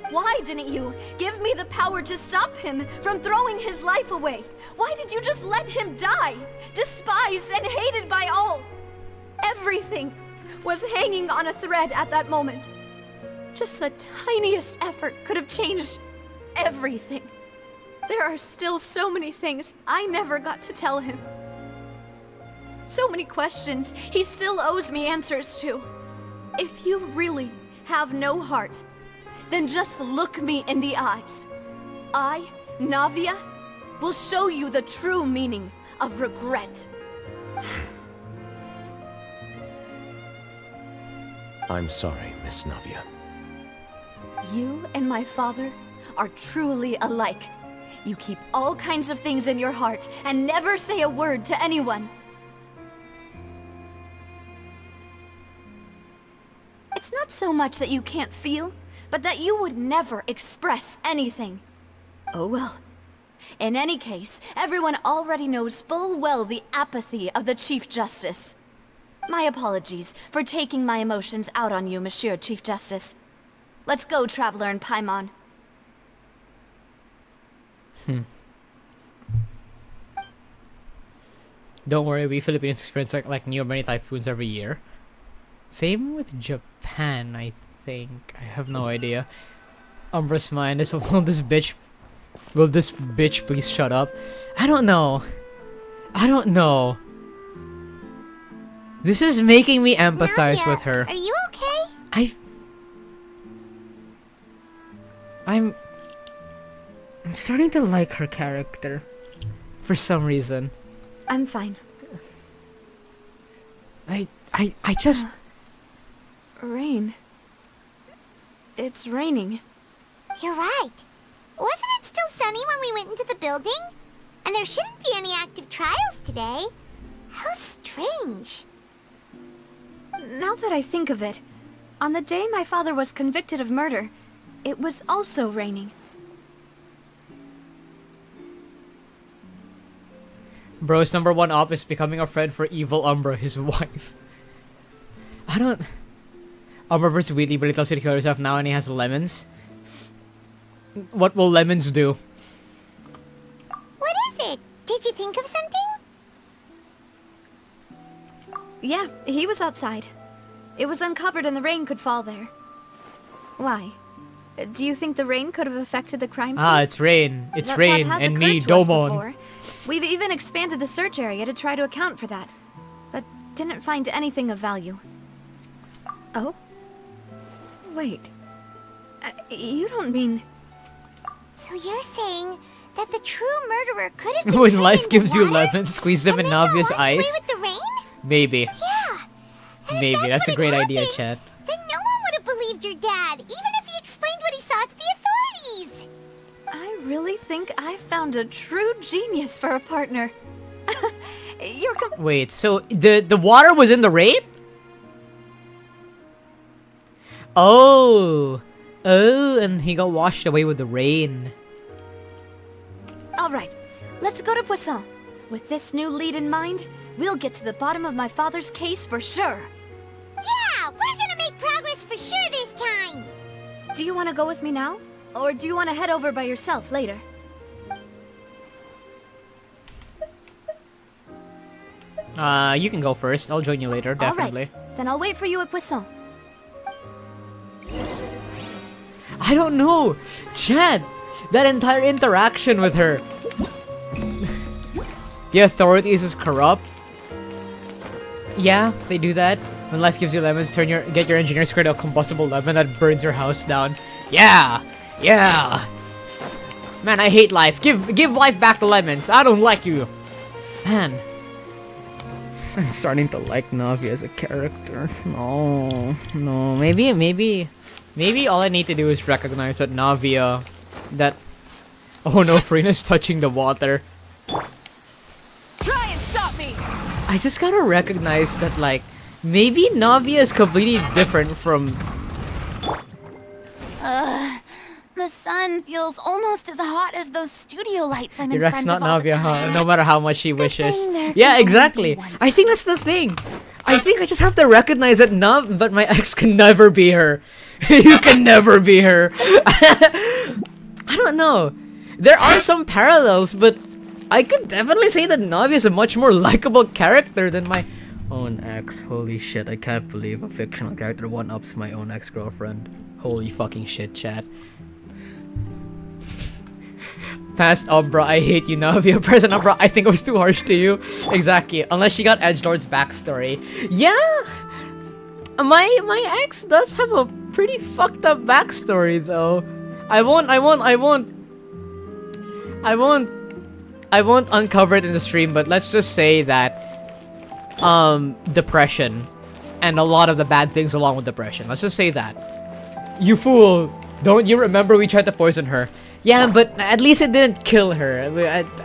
Why didn't you give me the power to stop him from throwing his life away? Why did you just let him die, despised and hated by all? Everything was hanging on a thread at that moment. Just the tiniest effort could have changed everything. There are still so many things I never got to tell him. So many questions he still owes me answers to. If you really have no heart, then just look me in the eyes. I, Navia, will show you the true meaning of regret. I'm sorry, Miss Navia. You and my father are truly alike. You keep all kinds of things in your heart and never say a word to anyone. It's not so much that you can't feel, but that you would never express anything. Oh well. In any case, everyone already knows full well the apathy of the Chief Justice. My apologies for taking my emotions out on you, Monsieur Chief Justice. Let's go, Traveler and Paimon. Don't worry, we Filipinos experience like near many typhoons every year. Same with Japan, I think. I have no idea. UmBruh's mind is will this bitch please shut up? I don't know. I don't know. This is making me empathize Navia, with her. Are you okay? I'm starting to like her character for some reason. I'm fine. I just Rain. It's raining. You're right. Wasn't it still sunny when we went into the building? And there shouldn't be any active trials today. How strange. Now that I think of it, on the day my father was convicted of murder, it was also raining. Bro's #1 op is becoming a friend for evil UmBruh, his wife. I don't... UmBruh versus Wheatley, but he tells you to kill yourself now and he has lemons. What will lemons do? What is it? Did you think of something? Yeah, he was outside. It was uncovered and the rain could fall there. Why? Do you think the rain could have affected the crime scene? Ah, it's rain. It's That rain has and occurred me, to us Domon. before. We've even expanded the search area to try to account for that, but didn't find anything of value. Oh? Wait. You don't mean... So you're saying that the true murderer could have been When hidden life in gives the you water, lemons, squeeze them in Navia's washed away eyes. with the rain? Maybe. Yeah. Maybe. That's a great idea, chat. Then no one would have believed your dad, even if he explained what he saw to the authorities. I really think I found a true genius for a partner. You're Wait, so the water was in the rape? Oh. Oh, and he got washed away with the rain. All right, let's go to Poisson. With this new lead in mind, we'll get to the bottom of my father's case for sure. Yeah, we're gonna make progress for sure this time. Do you want to go with me now? Or do you want to head over by yourself later? You can go first. I'll join you later, definitely. All right, then I'll wait for you at Poisson. I don't know. Chad, that entire interaction with her. The authorities is corrupt. Yeah, they do that. When life gives you lemons, get your engineer to create a combustible lemon that burns your house down. Yeah! Yeah! Man, I hate life. Give life back the lemons. I don't like you. Man. I'm starting to like Navia as a character. No. Maybe all I need to do is recognize that Navia... Oh no, Furina's touching the water. Try and stop me! I just gotta recognize that, like, maybe Navia is completely different from... The sun feels almost as hot as those studio lights I'm in Your ex front not of all the Navia, time. huh? No matter how much she wishes. there Yeah, can only exactly. be one I think that's the thing. I think I just have to recognize that but my ex can never be her. You can never be her. I don't know. There are some parallels, but I could definitely say that Navia is a much more likable character than my own ex. Holy shit, I can't believe a fictional character one-ups my own ex-girlfriend. Holy fucking shit, chat. Past UmBruh, I hate you, Navia. Present UmBruh, I think I was too harsh to you. Exactly, unless she got Edgelord's backstory. Yeah! My ex does have a pretty fucked up backstory, though. I won't uncover it in the stream, but let's just say that depression and a lot of the bad things along with depression. Let's just say that. You fool! Don't you remember we tried to poison her? Yeah, but at least it didn't kill her.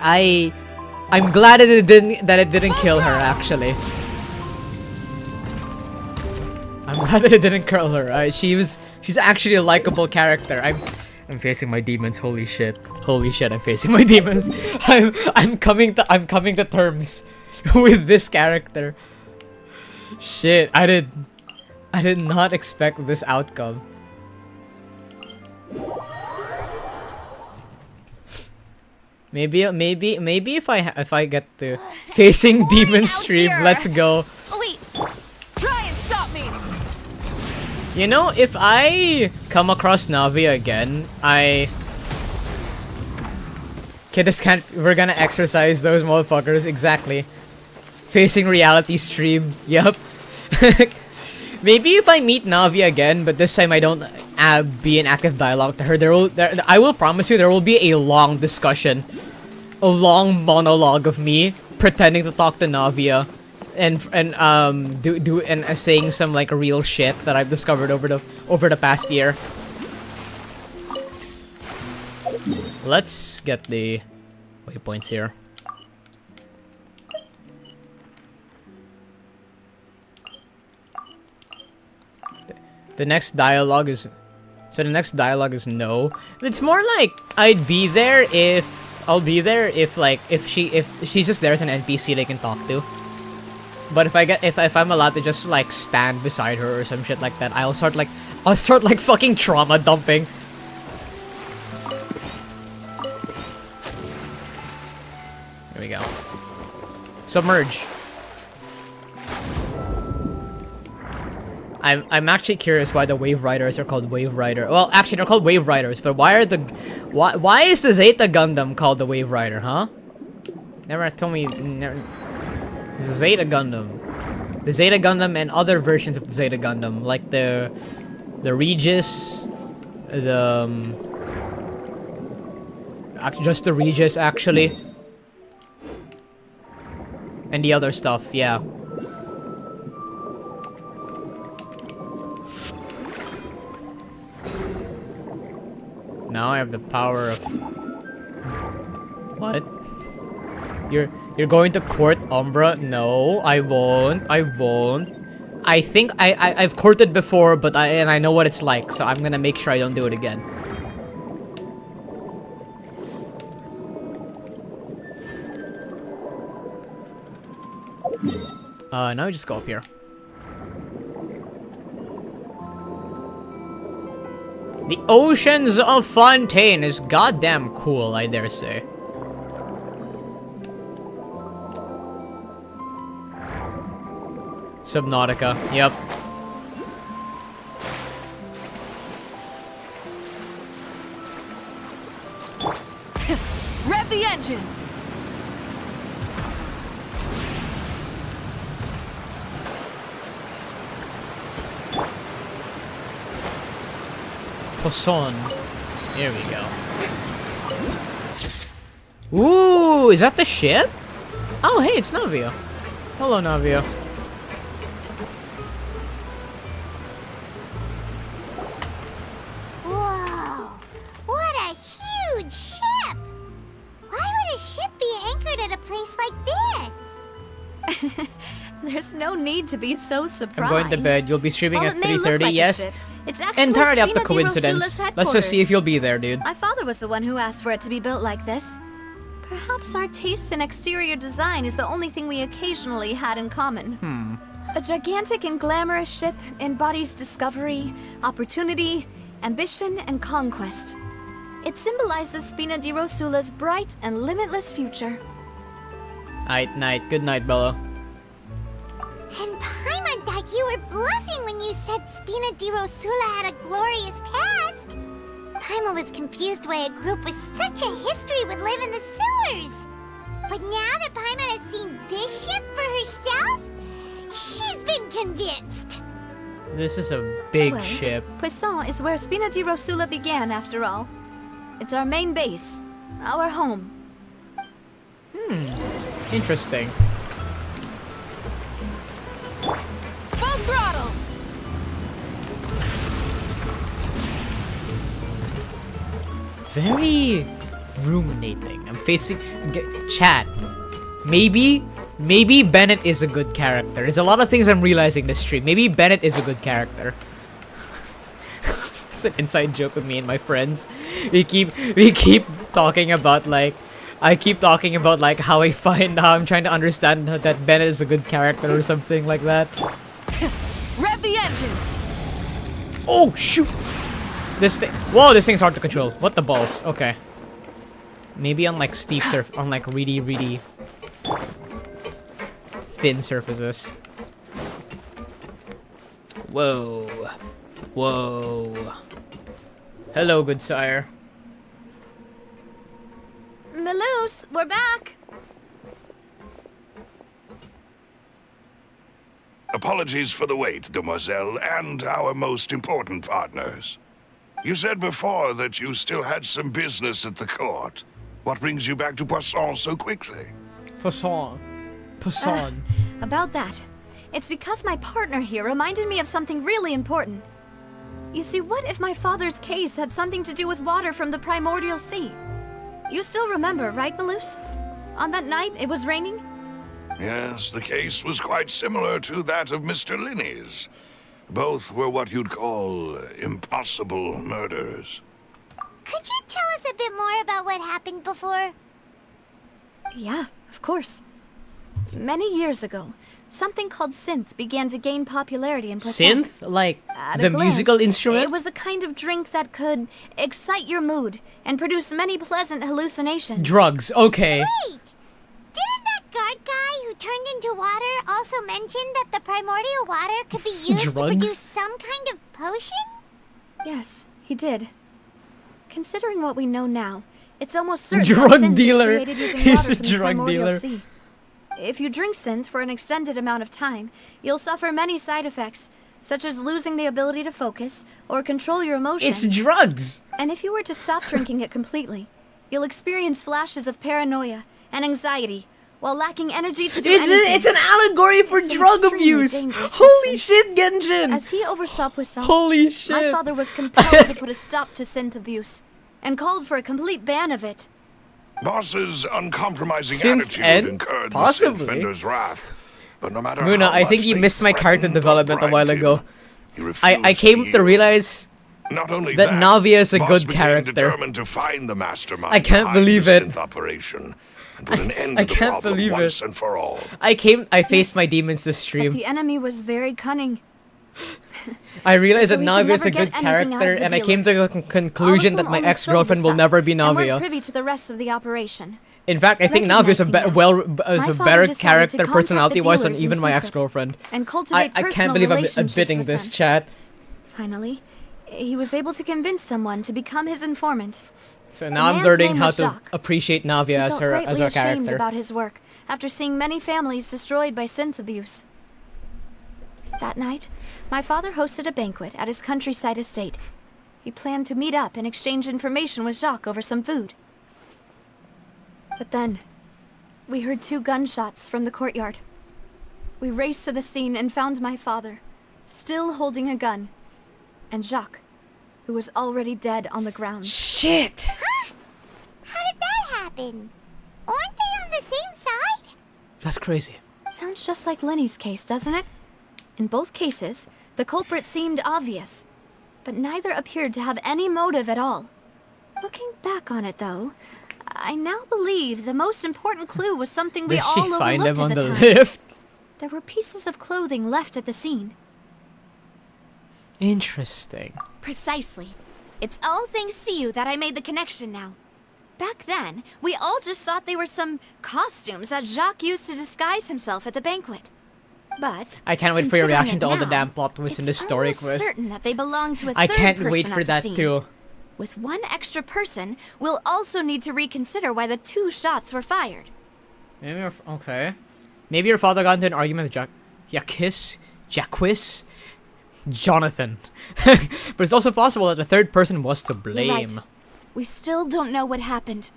I'm glad that it didn't kill her, actually. I'm glad that it didn't kill her. She's actually a likable character. I'm facing my demons. Holy shit. Holy shit, I'm facing my demons. I'm coming to terms with this character. Shit, I did not expect this outcome. Maybe if I get to facing demon stream, let's go. Oh, wait. Try and stop me. You know, if I come across Navia again, okay, we're gonna exercise those motherfuckers, exactly. Facing reality stream, yep. Maybe if I meet Navia again, but this time I don't be in active dialogue to her, I will promise you there will be a long discussion. A long monologue of me pretending to talk to Navia and saying some like real shit that I've discovered over the past year. Let's get the waypoints here. The next dialogue is no. It's more like I'll be there if she's just there as an NPC they can talk to. But if I'm allowed to just like stand beside her or some shit like that, I'll start like fucking trauma dumping. Here we go. Submerge. I'm actually curious why the Wave Riders are called Wave Rider. Well, actually they're called Wave Riders, but why is the Zeta Gundam called the Wave Rider, huh? Never told me. The Zeta Gundam. The Zeta Gundam and other versions of the Zeta Gundam, like the The Regis, the just the Regis actually, and the other stuff, yeah. Now I have the power of what? You're going to court UmBruh? No, I won't. I won't. I think I've courted before, but I know what it's like, so I'm gonna make sure I don't do it again. Now we just go up here. The oceans of Fontaine is goddamn cool, I dare say. Subnautica, yep. Rev the engines! Poisson. Here we go. Ooh, is that the ship? Oh, hey, it's Navia. Hello, Navia. Whoa! What a huge ship! Why would a ship be anchored at a place like this? There's no need to be so surprised. I'm going to bed. You'll be streaming While at it may look 3:30, like a yes? ship, it's actually Entirely up to Spina di coincidence. Rosula's Let's just see if headquarters. you'll be there, dude. My father was the one who asked for it to be built like this. Perhaps our taste in exterior design is the only thing we occasionally had in common. A gigantic and glamorous ship embodies discovery, opportunity, ambition, and conquest. It symbolizes Spina di Rosula's bright and limitless future. Night. Good night, Bella. And Paimon thought you were bluffing when you said Spina di Rosula had a glorious past. Paimon was confused why a group with such a history would live in the sewers. But now that Paimon has seen this ship for herself, she's been convinced. This is a big Well, ship. Poisson is where Spina di Rosula began, after all. It's our main base, our home. Interesting. Full throttle! Very ruminating. I'm facing chat. Maybe Bennett is a good character. There's a lot of things I'm realizing this stream. Maybe Bennett is a good character. It's an inside joke with me and my friends. We keep talking about like I keep talking about like how I'm trying to understand that Bennett is a good character or something like that. Rev the engines! Oh shoot! This thing. Whoa, this thing's hard to control. What the balls? Okay. Maybe on like steep on like really thin surfaces. Whoa. Hello, good sire. Maloose, we're back! Apologies for the wait, demoiselle, and our most important partners. You said before that you still had some business at the court. What brings you back to Poisson so quickly? Poisson. About that, it's because my partner here reminded me of something really important. You see, what if my father's case had something to do with water from the primordial sea? You still remember, right, Maloose? On that night, it was raining? Yes, the case was quite similar to that of Mr. Lyney's. Both were what you'd call impossible murders. Could you tell us a bit more about what happened before? Yeah, of course. Many years ago, something called synth began to gain popularity in Poisson. Synth? Like At a the glance, musical instrument? It was a kind of drink that could excite your mood and produce many pleasant hallucinations. Drugs, okay. Wait! Didn't that guard guy who turned into water also mention that the primordial water could be used to produce some kind of potion? Yes, he did. Considering what we know now, it's almost certain Drug that synth dealer. is created using He's water a from the drug primordial dealer. sea. If you drink synth for an extended amount of time, you'll suffer many side effects, such as losing the ability to focus or control your emotions. It's drugs! And if you were to stop drinking it completely, you'll experience flashes of paranoia and anxiety while lacking energy to do anything. It's an allegory for It's an drug extremely abuse! dangerous Holy substance. shit, Genshin! As he oversaw Poisson, Holy shit! my father was compelled to put a stop to synth abuse and called for a complete ban of it. Boss's uncompromising Synth attitude and incurred the possibly. synth vendor's wrath. But no matter Muna, how I think much you they missed my character threatened or development a while bribed ago. him, he I refused came to yield. realize Not only that Navia is a Boss good became character. determined to find the mastermind I can't behind believe the it. synth operation and put an end I to the can't problem believe once it. and for all. I faced my demons this But stream. the enemy was very cunning. I realized So that we could Navia is never a get good anything out of character, the and I came to dealers. the conclusion All of that whom my only sold the ex-girlfriend will stuff never be and weren't Navia. privy to the rest of the operation. In fact, I think Navia is a Recognizing a father better decided to character contact the personality-wise than dealers in even my secret ex-girlfriend. and cultivate I can't personal believe I'm relationships admitting with this, them. chat. Finally, he was able to convince someone to become his informant. So The now I'm man's learning name how was to Jacques. appreciate Navia He as felt her greatly ashamed character. about his work after seeing many families destroyed by synth abuse. That night, my father hosted a banquet at his countryside estate. He planned to meet up and exchange information with Jacques over some food. But then, we heard 2 gunshots from the courtyard. We raced to the scene and found my father, still holding a gun, and Jacques, who was already dead on the ground. Shit! Huh? How did that happen? Aren't they on the same side? That's crazy. Sounds just like Lyney's case, doesn't it? In both cases, the culprit seemed obvious, but neither appeared to have any motive at all. Looking back on it, though, I now believe the most important clue was something we Did all she overlooked find them on at the the time. lift? There were pieces of clothing left at the scene. Interesting. Precisely. It's all thanks to you that I made the connection now. Back then, we all just thought they were some costumes that Jacques used to disguise himself at the banquet. But I can't wait for your considering reaction it to all the now, damn plot twists in this story it's quiz. certain that they belong to a I third can't person wait at for the that scene. too. With one extra person, we'll also need to reconsider why the 2 shots were fired. Maybe okay. Maybe your father got into an argument with Jacques, Jonathan. But it's also possible that the third person was to You're blame. right. We still don't know what happened.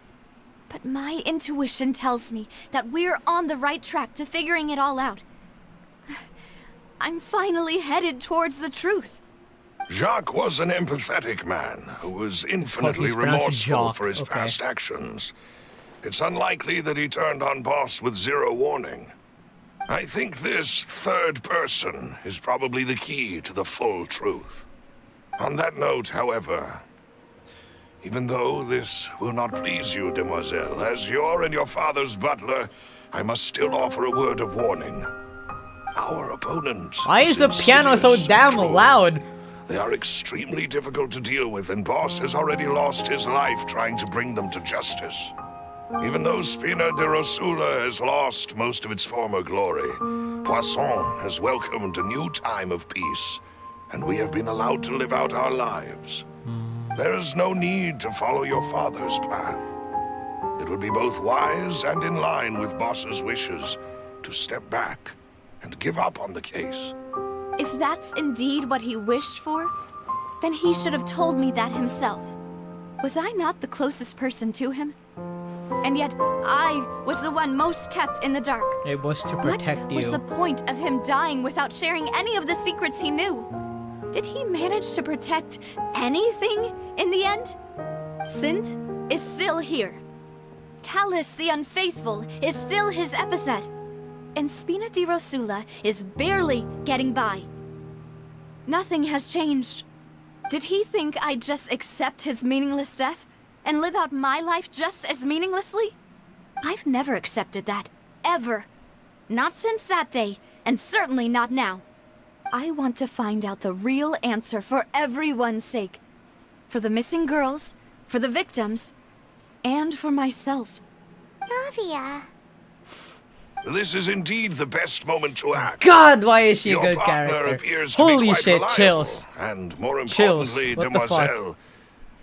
But my intuition tells me that we're on the right track to figuring it all out. I'm finally headed towards the truth. Jacques was an empathetic man who was infinitely he's pronounced remorseful Jacques, for his okay. past actions. It's unlikely that he turned on Boss with zero warning. I think this third person is probably the key to the full truth. On that note, however, even though this will not please you, demoiselle, as your and your father's butler, I must still offer a word of warning. Our opponents. Why is the piano so damn loud? They are extremely difficult to deal with, and Boss has already lost his life trying to bring them to justice. Even though Spina de Rosula has lost most of its former glory, Poisson has welcomed a new time of peace, and we have been allowed to live out our lives. There is no need to follow your father's path. It would be both wise and in line with Boss's wishes to step back and give up on the case. If that's indeed what he wished for, then he should have told me that himself. Was I not the closest person to him? And yet, I was the one most kept in the dark. It was to protect What you. was the point of him dying without sharing any of the secrets he knew? Did he manage to protect anything in the end? Synth is still here. Callus the Unfaithful is still his epithet. And Spina di Rosula is barely getting by. Nothing has changed. Did he think I'd just accept his meaningless death and live out my life just as meaninglessly? I've never accepted that. Ever. Not since that day, and certainly not now. I want to find out the real answer for everyone's sake. For the missing girls, for the victims, and for myself. Navia. This is indeed the best moment to act. God, why is she a Your good partner character? appears to Holy be quite shit, reliable, chills. And more Chills, importantly, what the fuck? demoiselle,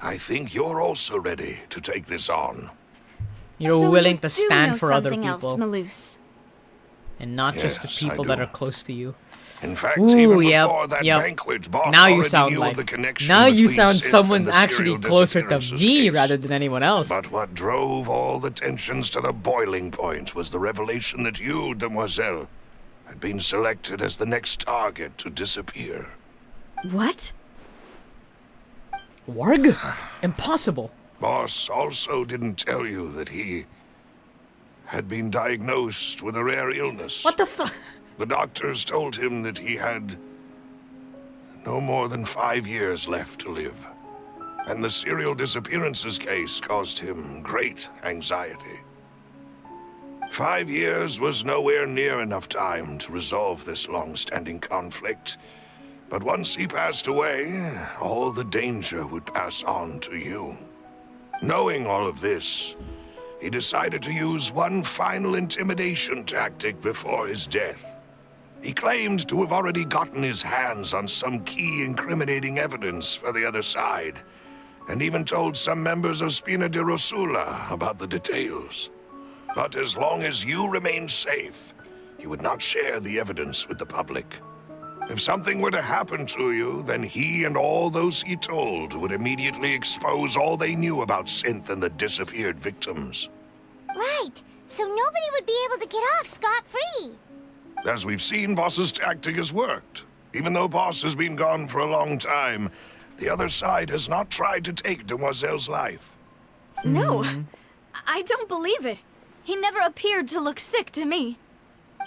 I think you're also ready to take this on. You're So willing you to do stand know for other something people. else, Maloose. And not just the Yes, I people that do. are close to you. In fact, Ooh, even yep, before that yep. banquet, boss Now you already sound knew like of the connection now you between sound Synth and someone the actually serial closer to disappearances me case. rather than anyone else. But what drove all the tensions to the boiling point was the revelation that you, demoiselle, had been selected as the next target to disappear. What? Warg? Impossible. Boss also didn't tell you that he had been diagnosed with a rare illness. What the fuck? The doctors told him that he had no more than 5 years left to live. And the serial disappearances case caused him great anxiety. 5 years was nowhere near enough time to resolve this long-standing conflict. But once he passed away, all the danger would pass on to you. Knowing all of this, he decided to use one final intimidation tactic before his death. He claimed to have already gotten his hands on some key incriminating evidence for the other side, and even told some members of Spina di Rosula about the details. But as long as you remained safe, he would not share the evidence with the public. If something were to happen to you, then he and all those he told would immediately expose all they knew about Synth and the disappeared victims. Right, so nobody would be able to get off scot-free. As we've seen, Boss's tactic has worked. Even though Boss has been gone for a long time, the other side has not tried to take Demoiselle's life. No, I don't believe it. He never appeared to look sick to me.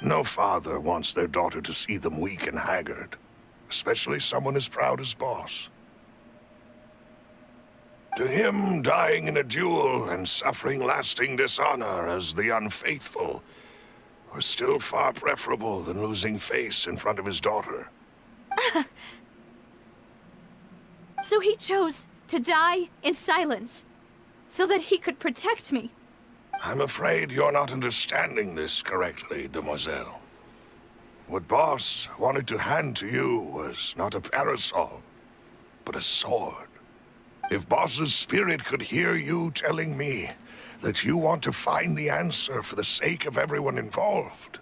No father wants their daughter to see them weak and haggard, especially someone as proud as Boss. To him, dying in a duel and suffering lasting dishonor as the unfaithful was still far preferable than losing face in front of his daughter. So he chose to die in silence, so that he could protect me. I'm afraid you're not understanding this correctly, Demoiselle. What Boss wanted to hand to you was not a parasol, but a sword. If Boss's spirit could hear you telling me that you want to find the answer for the sake of everyone involved,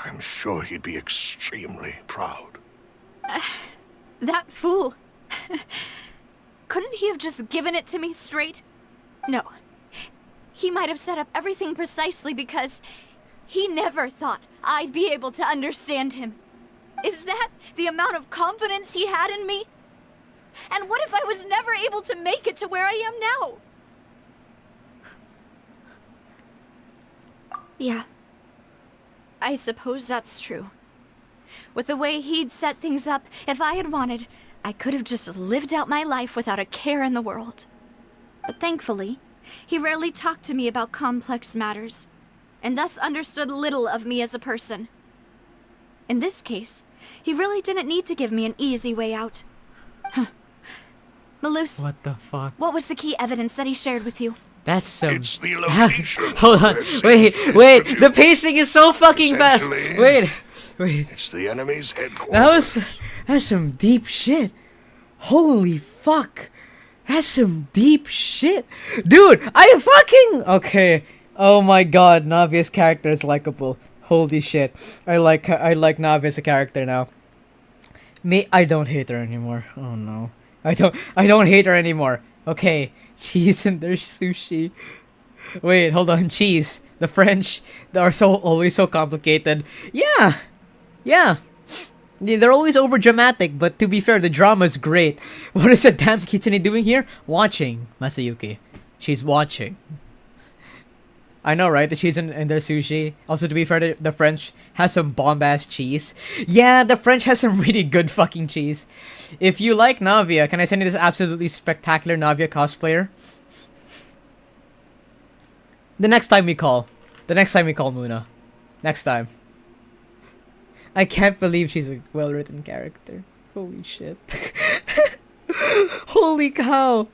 I'm sure he'd be extremely proud. That fool. Couldn't he have just given it to me straight? No. He might have set up everything precisely because he never thought I'd be able to understand him. Is that the amount of confidence he had in me? And what if I was never able to make it to where I am now? Yeah. I suppose that's true. With the way he'd set things up, if I had wanted, I could have just lived out my life without a care in the world. But thankfully, he rarely talked to me about complex matters, and thus understood little of me as a person. In this case, he really didn't need to give me an easy way out. Malus, what the fuck? What was the key evidence that he shared with you? That's so... It's the location. Hold on. Wait. The pacing is so fucking fast. Wait. It's the enemy's headquarters. That's some deep shit. Holy fuck. That's some deep shit. Dude, okay. Oh my god, Navia's character is likable. Holy shit. I like Navia as a character now. I don't hate her anymore. Oh no. I don't hate her anymore. Okay. Cheese and their sushi. Wait, hold on. Cheese. The French, they are always so complicated. Yeah. They're always over dramatic, but to be fair, the drama's great. What is the damn Kitsune doing here? Watching, Masayuki. She's watching. I know, right? The cheese in their sushi. Also, to be fair, the French has some bomb-ass cheese. Yeah, the French has some really good fucking cheese. If you like Navia, can I send you this absolutely spectacular Navia cosplayer? The next time we call Muna. Next time. I can't believe she's a well-written character. Holy shit. Holy cow.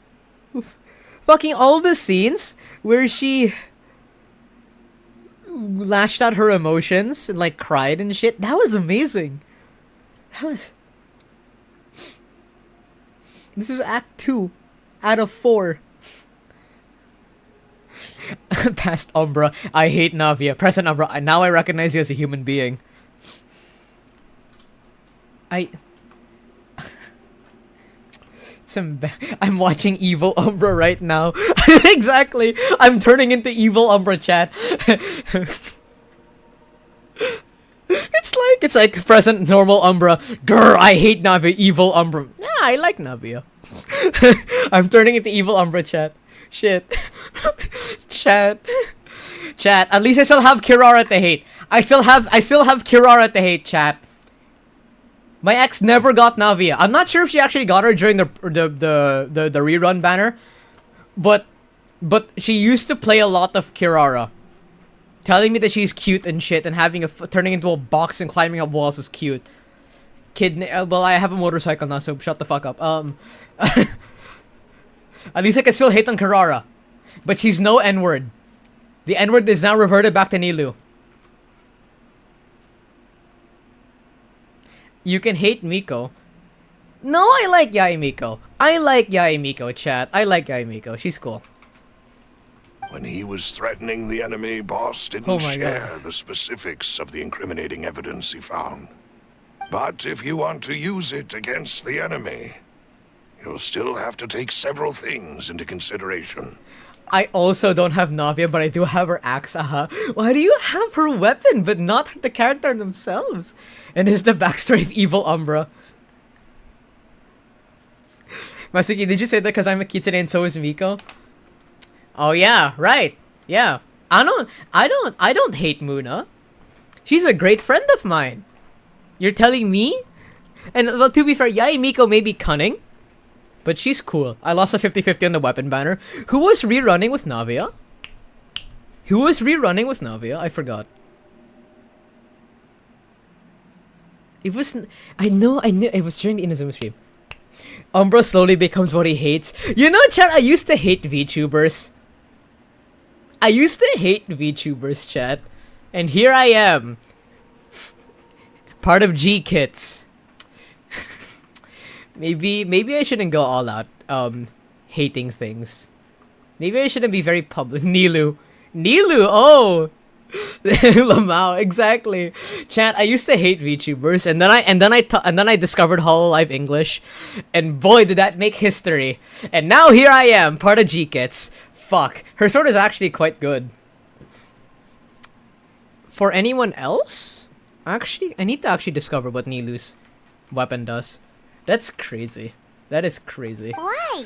Fucking all the scenes where she lashed out her emotions and like cried and shit. That was amazing. This is Act 2 out of 4. Past UmBruh. I hate Navia. Present UmBruh. Now I recognize you as a human being. I'm watching Evil UmBruh right now. Exactly. I'm turning into Evil UmBruh, chat. It's like present normal UmBruh. Grr, I hate Navia. Evil UmBruh. Yeah, I like Navia. I'm turning into Evil UmBruh, chat. Shit. Chat. At least I still have Kirara to hate. I still have Kirara to hate, chat. My ex never got Navia. I'm not sure if she actually got her during the rerun banner, but she used to play a lot of Kirara, telling me that she's cute and shit, and turning into a box and climbing up walls is cute. Well, I have a motorcycle now, so shut the fuck up. At least I can still hate on Kirara, but she's no N-word. The N-word is now reverted back to Nilou. You can hate Miko. No, I like Yae Miko. Chat. I like Yae Miko. She's cool. When he was threatening the enemy, boss didn't share the specifics of the incriminating evidence he found. But if you want to use it against the enemy, you'll still have to take several things into consideration. I also don't have Navia, but I do have her axe. Why do you have her weapon, but not the character themselves? And is the backstory of Evil UmBruh? Masuki, did you say that because I'm a kitsune and so is Miko? Oh yeah, right. Yeah. I don't hate Muna. She's a great friend of mine. You're telling me? And well, to be fair, Yae Miko may be cunning, but she's cool. I lost a 50-50 on the weapon banner. Who was rerunning with Navia? I forgot. It was... I knew it was during the Inazuma stream. UmBruh slowly becomes what he hates. You know, chat, I used to hate VTubers. Chat. And here I am. Part of G-Kits. Maybe I shouldn't go all out, hating things. Maybe I shouldn't be very public. Nilou, oh! Lamau, exactly. Chat, I used to hate VTubers, and then I discovered Hololive English, and boy did that make history. And now here I am, part of G-Kits. Fuck, her sword is actually quite good. For anyone else? Actually, I need to actually discover what Nilou's weapon does. That's crazy. That is crazy. Why?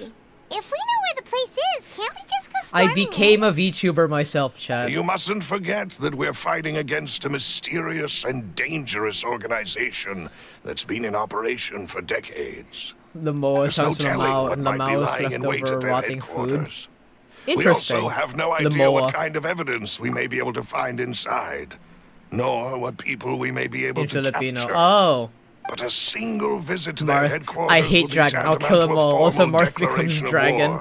If we know where the place is, can't we just go storming I became a VTuber myself, chat. You mustn't forget that we're fighting against a mysterious and dangerous organization that's been in operation for decades. The Moa sounds Lamau, and Lamau's leftover rotting food. We also have no idea what kind of evidence we may be able to find inside, nor what people we may be able to capture. Oh. But a single visit to their headquarters I hate Dragon. I'll kill them all. Also, Marth becomes Dragon.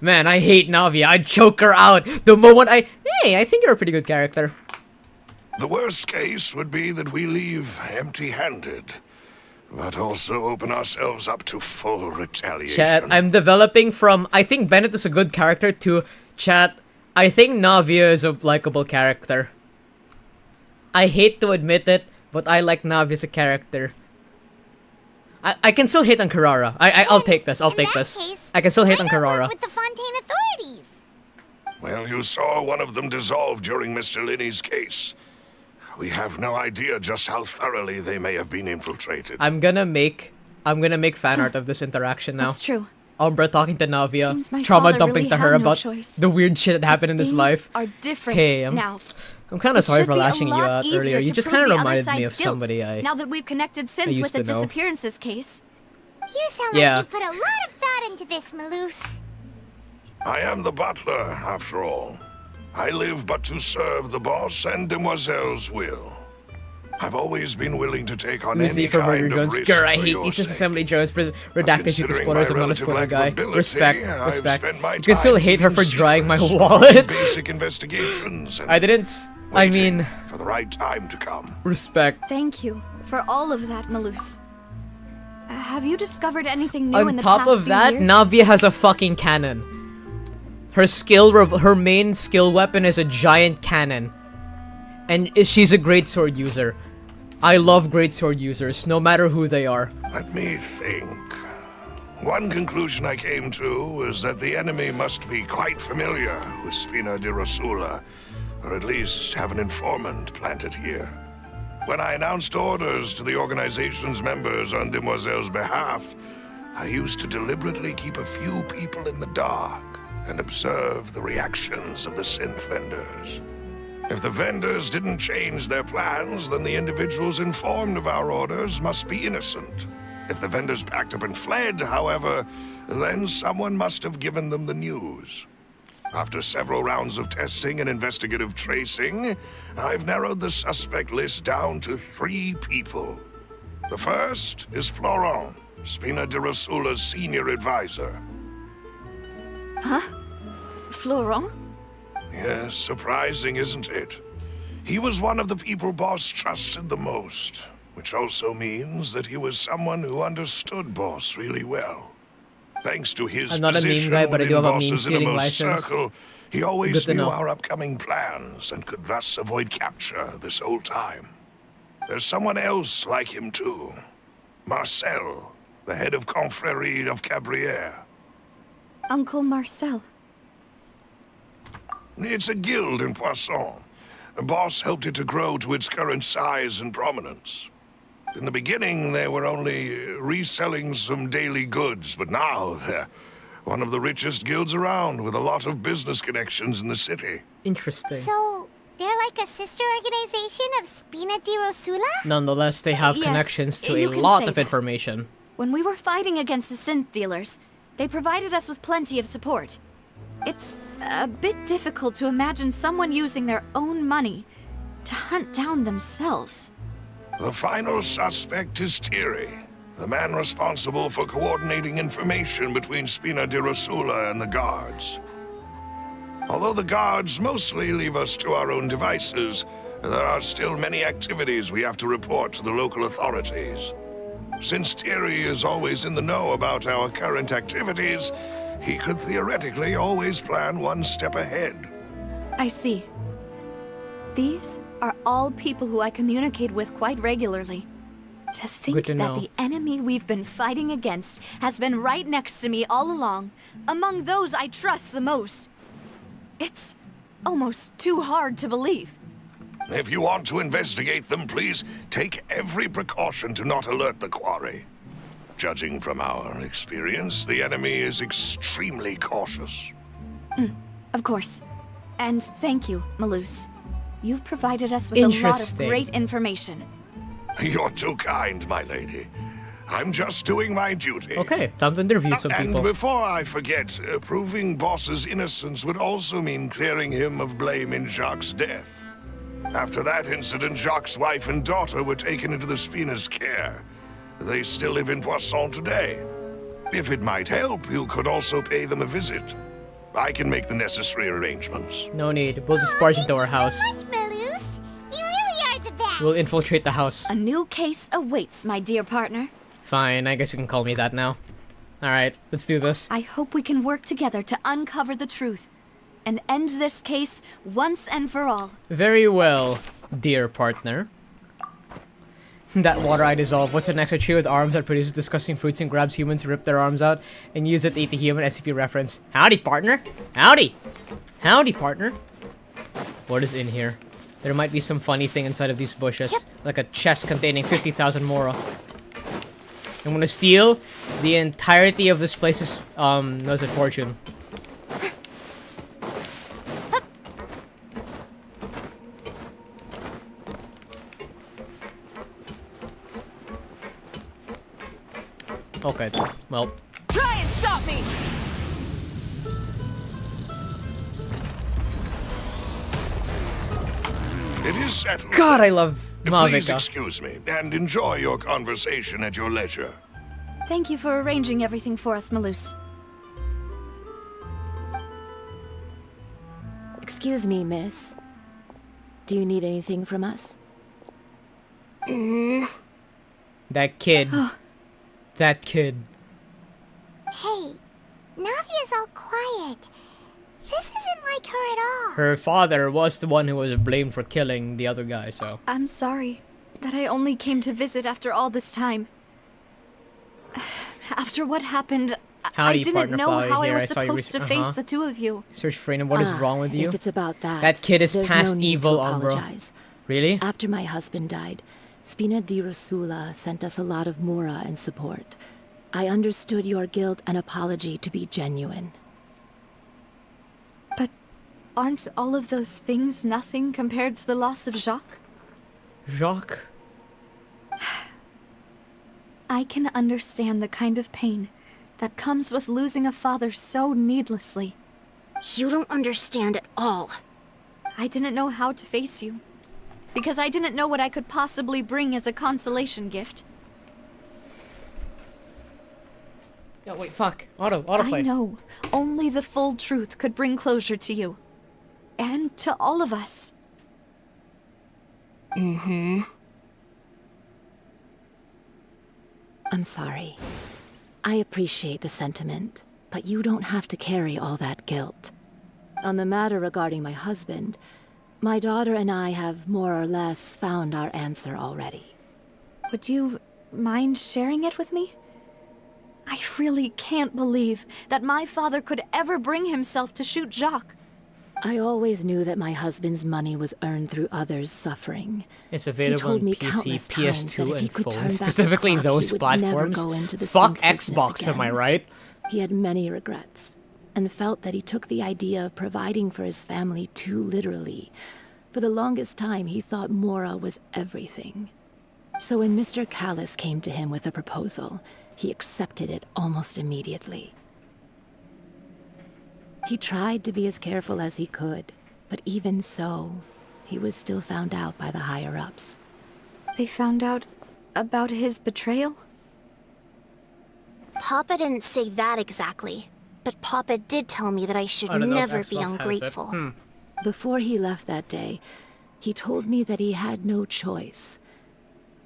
Man, I hate Navia. I'd choke her out the moment Hey, I think you're a pretty good character. The worst case would be that we leave empty-handed, but also open ourselves up to full retaliation. Chat, I'm developing from I think Bennett is a good character to chat, I think Navia is a likable character. I hate to admit it, but I like Navia as a character. I can still hate on Kirara. I'll take this. I can still hate on Kirara. With the Fontaine authorities. Well, you saw one of them dissolve during Mr. Lyney's case. We have no idea just how thoroughly they may have been infiltrated. I'm gonna make fan art of this interaction now. That's true. UmBruh talking to Navia, Seems my trauma father dumping really to her had no about choice. the weird shit that happened in his life. Are different Hey, now. I'm kind of sorry for It should be a lashing you lot out easier earlier. You to just prove kind of the other reminded me of side's guilt, somebody now that we've connected since used with the to know. disappearances case. You sound Yeah. like you've put a lot of thought into this, Maloose. I am the butler, after all. I live but to serve the boss and Demoiselle's will. I've always been willing to take on Lucy any for kind Murder of Jones. risk Grr, I for hate your East sake. Assembly Jones. Redacted due to Considering spoilers. my I'm not a relative spoiler lack of guy. ability, Respect. I've spent my You can still time hate her for keeping drying my secrets, wallet. basic investigations. And I didn't. I mean, for the right time to come. respect. Thank you for all of that, Maloose. Have you discovered anything new in On the top past of few that, years? Navia has a fucking cannon. Her main skill weapon is a giant cannon, and she's a great sword user. I love greatsword users, no matter who they are. Let me think. One conclusion I came to was that the enemy must be quite familiar with Spina di Rosula, or at least have an informant planted here. When I announced orders to the organization's members on Demoiselle's behalf, I used to deliberately keep a few people in the dark and observe the reactions of the synth vendors. If the vendors didn't change their plans, then the individuals informed of our orders must be innocent. If the vendors packed up and fled, however, then someone must have given them the news. After several rounds of testing and investigative tracing, I've narrowed the suspect list down to 3 people. The first is Florent, Spina di Rosula's senior advisor. Huh? Florent? Yes, surprising, isn't it? He was one of the people Boss trusted the most, which also means that he was someone who understood Boss really well. Thanks to his I'm not a meme position guy, but I do within have a meme Boss's stealing innermost license. circle, he always Good to knew know. our upcoming plans and could thus avoid capture this whole time. There's someone else like him too. Marcel, the head of Confrérie of Cabrières. Uncle Marcel. It's a guild in Poisson. Boss helped it to grow to its current size and prominence. In the beginning, they were only reselling some daily goods, but now they're one of the richest guilds around with a lot of business connections in the city. Interesting. So, they're like a sister organization of Spina di Rosula? Nonetheless, they have Yes, connections to a you can lot say of that. information. When we were fighting against the synth dealers, they provided us with plenty of support. It's a bit difficult to imagine someone using their own money to hunt down themselves. The final suspect is Thierry, the man responsible for coordinating information between Spina di Rosula and the guards. Although the guards mostly leave us to our own devices, there are still many activities we have to report to the local authorities. Since Thierry is always in the know about our current activities, he could theoretically always plan one step ahead. I see. These are all people who I communicate with quite regularly. To think Good to that know. the enemy we've been fighting against has been right next to me all along, among those I trust the most. It's almost too hard to believe. If you want to investigate them, please take every precaution to not alert the quarry. Judging from our experience, the enemy is extremely cautious. Of course. And thank you, Malus. You've provided us with a lot of Interesting. great information. You're too kind, my lady. I'm just doing my duty. Okay, time to interview some And people. before I forget, proving Boss's innocence would also mean clearing him of blame in Jacques' death. After that incident, Jacques' wife and daughter were taken into the Spina's care. They still live in Poisson today. If it might help, you could also pay them a visit. I can make the necessary arrangements. No need. We'll just barge into our house. Malus, you really are the best. We'll infiltrate the house. A new case awaits, my dear partner. Fine, I guess you can call me that now. Alright, let's do this. I hope we can work together to uncover the truth and end this case once and for all. Very well, dear partner. That water I dissolve. What's the next? A tree with arms that produces disgusting fruits and grabs humans to rip their arms out and use it to eat the human. SCP reference. Howdy, partner. Howdy. Howdy, partner. What is in here? There might be some funny thing inside of these bushes. Like a chest containing 50,000 mora. I'm gonna steal the entirety of this place's, what's it, fortune. Okay, well. Try and stop me! It is settled. God, I love Please Mavica. excuse me, and enjoy your conversation at your leisure. Thank you for arranging everything for us, Malus. Excuse me, miss. Do you need anything from us? That kid. That kid. Hey, Navia's all quiet. This isn't like her at all. Her father was the one who was blamed for killing the other guy, so. I'm sorry. that I only came to visit after all this time. After what happened, I didn't know how I was supposed to face the two of you. Search Furina, what is wrong with you? If it's about that, that kid is there's past no need evil, to UmBruh. apologize. Really? After my husband died, Spina di Rosula sent us a lot of mura and support. I understood your guilt and apology to be genuine. But aren't all of those things nothing compared to the loss of Jacques? Jacques? I can understand the kind of pain that comes with losing a father so needlessly. You don't understand at all. I didn't know how to face you, because I didn't know what I could possibly bring as a consolation gift. Yo, wait, fuck. Autoplay. I know only the full truth could bring closure to you. And to all of us. Mm-hmm. I'm sorry. I appreciate the sentiment, but you don't have to carry all that guilt. On the matter regarding my husband, my daughter and I have more or less found our answer already. Would you mind sharing it with me? I really can't believe that my father could ever bring himself to shoot Jacques. I always knew that my husband's money was earned through others' suffering. It's available he told on me PC, countless times that PS2, if he and could turn phone. back Specifically the clock, those he would never platforms. go into the Fuck same business Xbox, again. am I right? He had many regrets, and felt that he took the idea of providing for his family too literally. For the longest time, he thought Mora was everything. So when Mr. Callis came to him with a proposal, he accepted it almost immediately. He tried to be as careful as he could, but even so, he was still found out by the higher-ups. They found out about his betrayal? Papa didn't say that exactly, but Papa did tell me that I should never be ungrateful. Before he left that day, he told me that he had no choice.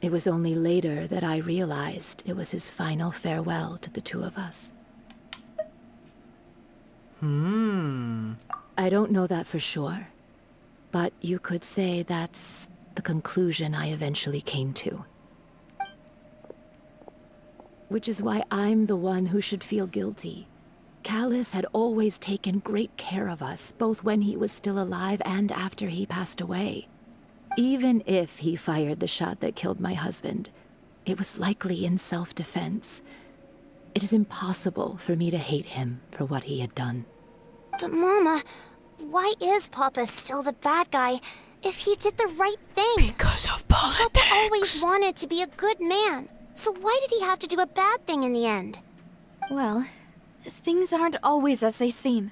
It was only later that I realized it was his final farewell to the two of us. I don't know that for sure, but you could say that's the conclusion I eventually came to. Which is why I'm the one who should feel guilty. Callis had always taken great care of us, both when he was still alive and after he passed away. Even if he fired the shot that killed my husband, it was likely in self-defense. It is impossible for me to hate him for what he had done. But Mama, why is Papa still the bad guy if he did the right thing? Because of politics. Papa always wanted to be a good man, so why did he have to do a bad thing in the end? Well, things aren't always as they seem.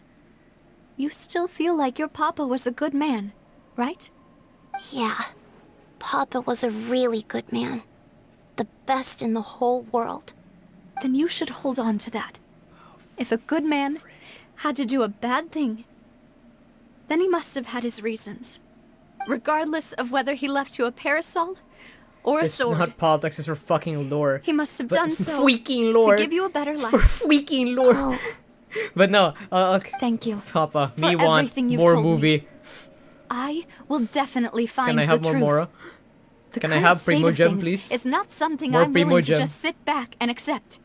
You still feel like your Papa was a good man, right? Yeah, Papa was a really good man. The best in the whole world. Then you should hold on to that. If a good man had to do a bad thing, then he must have had his reasons. Regardless of whether he left you a parasol or a sword. It's not politics, it's for fucking lore. He must have done so freaking lore. to give you a better life. For freaking lore. Oh. But no, okay. Thank you. Papa, for me want everything you've more told movie. Me. I will definitely find Can I have the more truth. Mora? The Can I current have state Primo of Gem, things please? is not something More I'm Primo willing Gem. to just sit back and accept.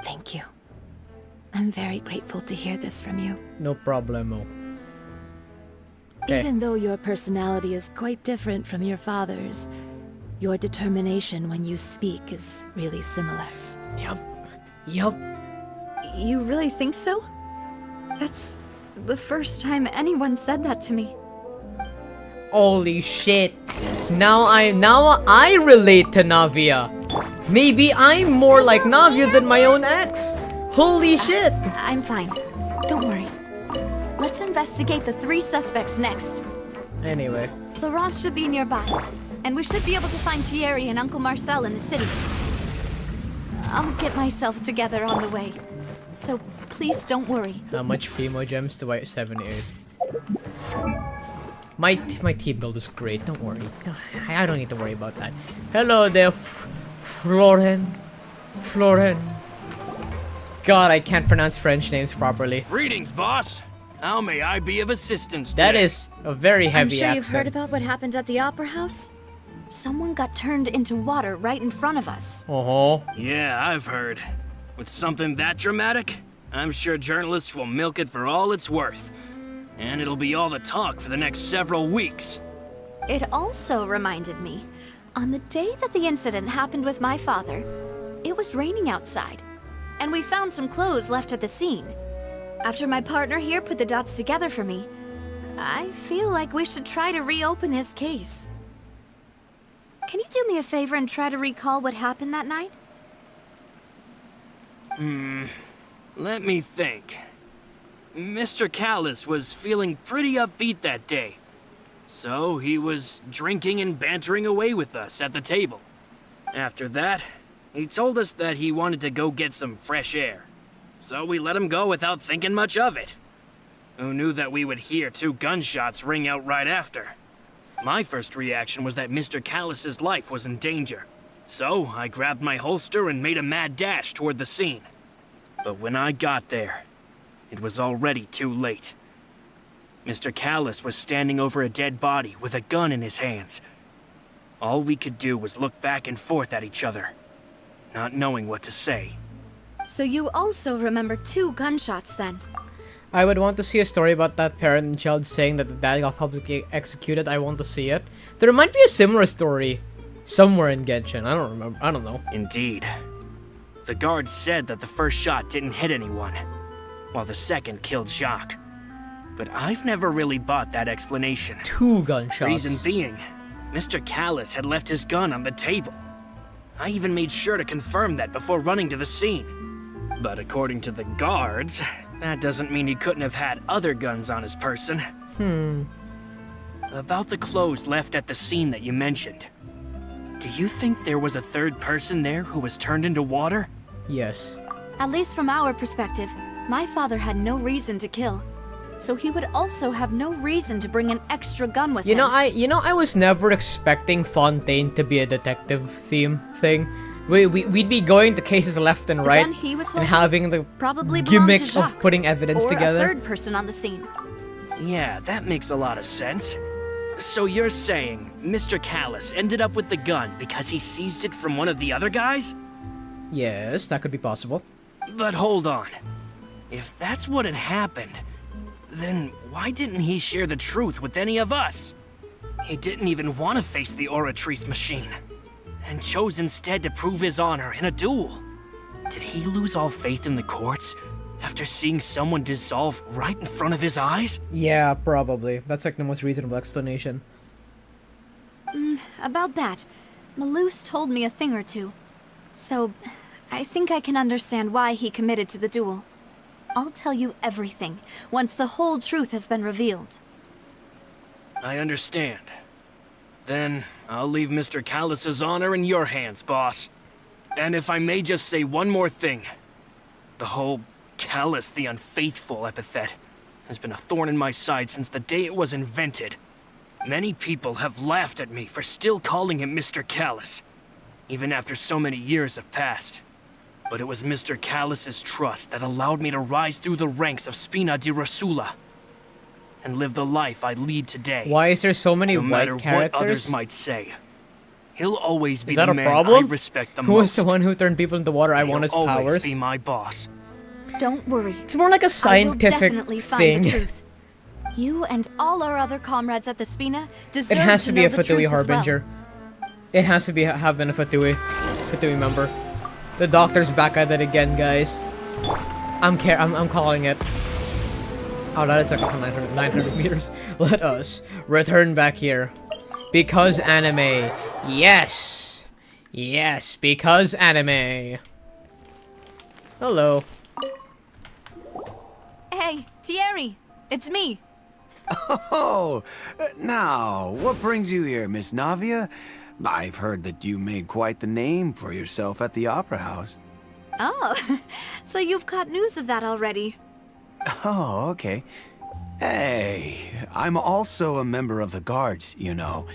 Thank you. I'm very grateful to hear this from you. No problemo. Okay. Even though your personality is quite different from your father's, your determination when you speak is really similar. Yup. Yup. You really think so? That's the first time anyone said that to me. Holy shit. Now I relate to Navia. Maybe I'm more like Navia than my own ex. Holy shit. I'm fine. Don't worry. Let's investigate the 3 suspects next. Anyway. Florent should be nearby, and we should be able to find Thierry and Uncle Marcel in the city. I'll get myself together on the way, so please don't worry. How much Primo Gems do I 78? My team build is great, don't worry. I don't need to worry about that. Hello there, Florent. God, I can't pronounce French names properly. Greetings, boss. How may I be of assistance That today? is a very heavy I'm sure accent. you've heard about what happened at the Opera House? someone got turned into water right in front of us. Uh-huh. Yeah, I've heard. With something that dramatic, I'm sure journalists will milk it for all it's worth. And it'll be all the talk for the next several weeks. It also reminded me, on the day that the incident happened with my father, it was raining outside, and we found some clothes left at the scene. After my partner here put the dots together for me, I feel like we should try to reopen his case. Can you do me a favor and try to recall what happened that night? Let me think. Mr. Callis was feeling pretty upbeat that day. So he was drinking and bantering away with us at the table. After that, he told us that he wanted to go get some fresh air. So we let him go without thinking much of it. Who knew that we would hear 2 gunshots ring out right after? My first reaction was that Mr. Callis's life was in danger. So I grabbed my holster and made a mad dash toward the scene. But when I got there, it was already too late. Mr. Callis was standing over a dead body with a gun in his hands. All we could do was look back and forth at each other, not knowing what to say. So you also remember 2 gunshots then? I would want to see a story about that parent and child saying that the dad got publicly executed. I want to see it. There might be a similar story somewhere in Genshin. I don't remember. I don't know. Indeed. The guards said that the first shot didn't hit anyone, while the second killed Jacques. But I've never really bought that explanation. 2 gunshots. Reason being, Mr. Callis had left his gun on the table. I even made sure to confirm that before running to the scene. But according to the guards, that doesn't mean he couldn't have had other guns on his person. About the clothes left at the scene that you mentioned. Do you think there was a 3rd person there who was turned into water? Yes. At least from our perspective, my father had no reason to kill. So he would also have no reason to bring an extra gun with him. I was never expecting Fontaine to be a detective theme thing. We'd be going to cases left and right, and having the gimmick of putting evidence together. Or a 3rd person on the scene. Yeah, that makes a lot of sense. So you're saying Mr. Callis ended up with the gun because he seized it from one of the other guys? Yes, that could be possible. But hold on. If that's what had happened, then why didn't he share the truth with any of us? He didn't even want to face the Oratrice machine, and chose instead to prove his honor in a duel. Did he lose all faith in the courts after seeing someone dissolve right in front of his eyes? Yeah, probably. That's like the most reasonable explanation. About that, Malus told me a thing or two. So, I think I can understand why he committed to the duel. I'll tell you everything, once the whole truth has been revealed. I understand. Then, I'll leave Mr. Callis's honor in your hands, boss. And if I may just say one more thing. The whole Callis the Unfaithful epithet has been a thorn in my side since the day it was invented. Many people have laughed at me for still calling him Mr. Callis, even after so many years have passed. But it was Mr. Callis's trust that allowed me to rise through the ranks of Spina di Rosula and live the life I lead today. Why is there so many no white matter characters? What others might say, he'll always be Is that the a man problem? I respect the Who most. is the one who turned people into water? I want his He'll powers. always be my boss. Don't worry. It's more like a scientific I will definitely find thing. the truth. You and all our other comrades at the Spina deserve It has to be know a the Fatui truth as harbinger. It has to be have been a Fatui member. The doctor's back at it again, guys. I'm calling it. Oh, that is like 900 meters. Let us return back here. Because anime. Yes! Yes, because anime. Hello. Hey, Thierry, it's me. Oh, now, what brings you here, Miss Navia? I've heard that you made quite the name for yourself at the Opera House. Oh, so you've got news of that already. Oh, okay. Hey, I'm also a member of the guards, you know.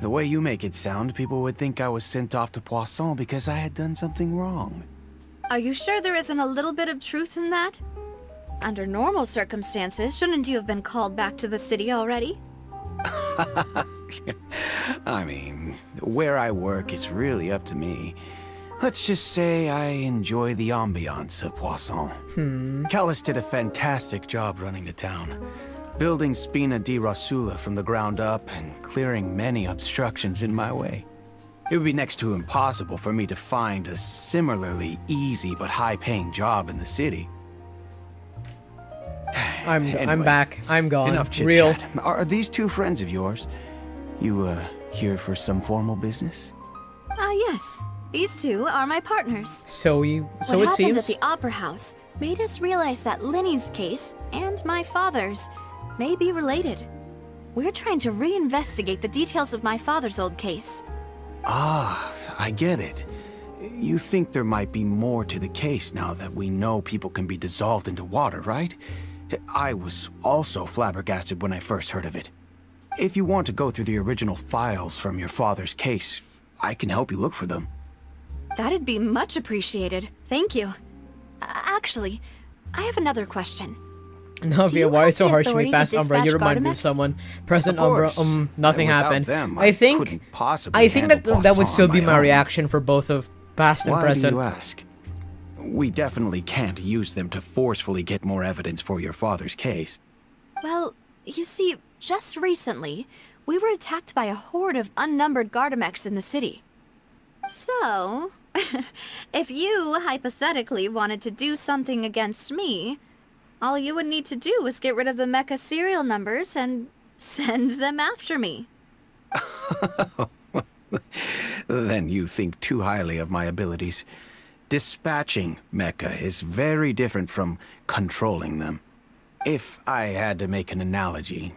The way you make it sound, people would think I was sent off to Poisson because I had done something wrong. Are you sure there isn't a little bit of truth in that? Under normal circumstances, shouldn't you have been called back to the city already? I mean, where I work is really up to me. Let's just say I enjoy the ambiance of Poisson. Callis did a fantastic job running the town, building Spina di Rasula from the ground up and clearing many obstructions in my way. It would be next to impossible for me to find a similarly easy but high-paying job in the city. I'm Anyway, back. I'm gone. Enough Real. chit-chat. Are these two friends of yours? You, here for some formal business? Yes. These two are my partners. So What it happened seems. at the Opera House made us realize that Lyney's case and my father's may be related. We're trying to reinvestigate the details of my father's old case. Ah, I get it. You think there might be more to the case now that we know people can be dissolved into water, right? I was also flabbergasted when I first heard of it. If you want to go through the original files from your father's case, I can help you look for them. That'd be much appreciated. Thank you. Actually, I have another question. Navia, why are you so harsh to me? authority Past to Umbra, you dispatch remind me of Gardamex? someone. Present Of Umbra, course. nothing Without happened. them, I think couldn't possibly that handle that would Poisson still on be my my own. reaction for both of past and Why present. do you ask? We definitely can't use them to forcefully get more evidence for your father's case. Well, you see, just recently, we were attacked by a horde of unnumbered Gardamex in the city. So, if you hypothetically wanted to do something against me, all you would need to do is get rid of the mecha serial numbers and send them after me. Then you think too highly of my abilities. Dispatching mecha is very different from controlling them. If I had to make an analogy,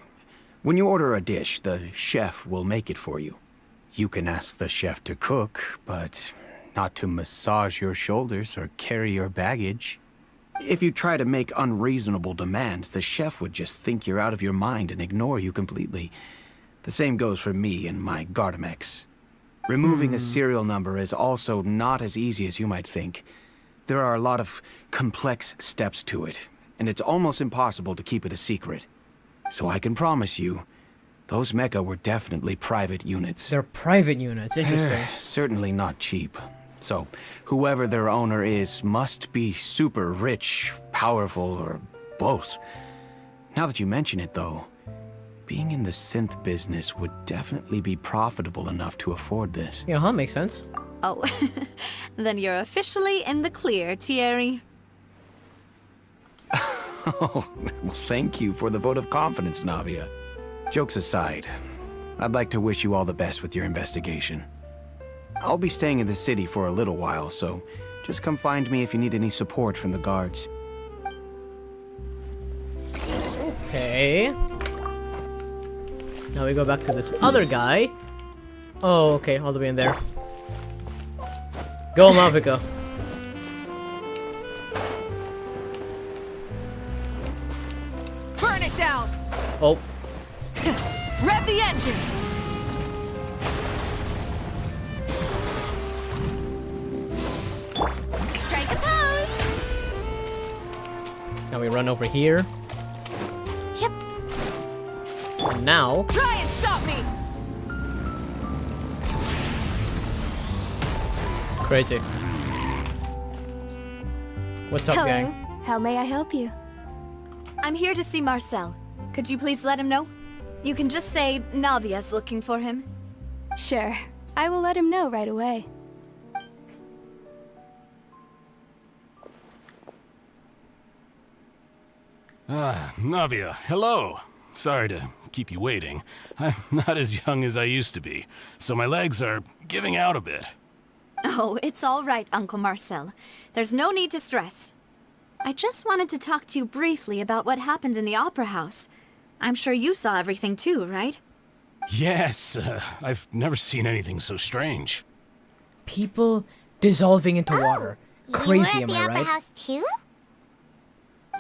when you order a dish, the chef will make it for you. You can ask the chef to cook, but not to massage your shoulders or carry your baggage. If you try to make unreasonable demands, the chef would just think you're out of your mind and ignore you completely. The same goes for me and my Gardamex. Removing a serial number is also not as easy as you might think. There are a lot of complex steps to it, and it's almost impossible to keep it a secret. So I can promise you, those mecha were definitely private units. They're private units, interesting. Certainly not cheap. So, whoever their owner is must be super rich, powerful, or both. Now that you mention it, though, being in the synth business would definitely be profitable enough to afford this. Yeah, makes sense. Oh, then you're officially in the clear, Thierry. Oh, well, thank you for the vote of confidence, Navia. Jokes aside, I'd like to wish you all the best with your investigation. I'll be staying in the city for a little while, so just come find me if you need any support from the guards. Okay. Now we go back to this other guy. Oh, okay, all the way in there. Go, Navika. Burn it down! Oh. Rev the engines! Strike a pose! Now we run over here. Yep. And now... Try and stop me! Crazy. What's up, Hello. gang? How may I help you? I'm here to see Marcel. Could you please let him know? You can just say Navia's looking for him. Sure. I will let him know right away. Ah, Navia, hello. Sorry to keep you waiting. I'm not as young as I used to be, so my legs are giving out a bit. Oh, it's all right, Uncle Marcel. There's no need to stress. I just wanted to talk to you briefly about what happened in the Opera House. I'm sure you saw everything too, right? Yes, I've never seen anything so strange. People dissolving into water. Crazy, You were am at the I Opera right? House too?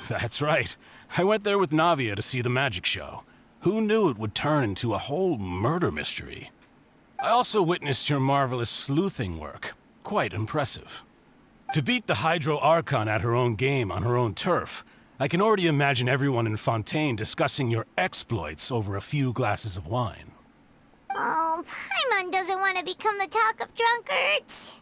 That's right. I went there with Navia to see the magic show. Who knew it would turn into a whole murder mystery? I also witnessed your marvelous sleuthing work. Quite impressive. To beat the Hydro Archon at her own game on her own turf, I can already imagine everyone in Fontaine discussing your exploits over a few glasses of wine. Oh, Paimon doesn't want to become the talk of drunkards.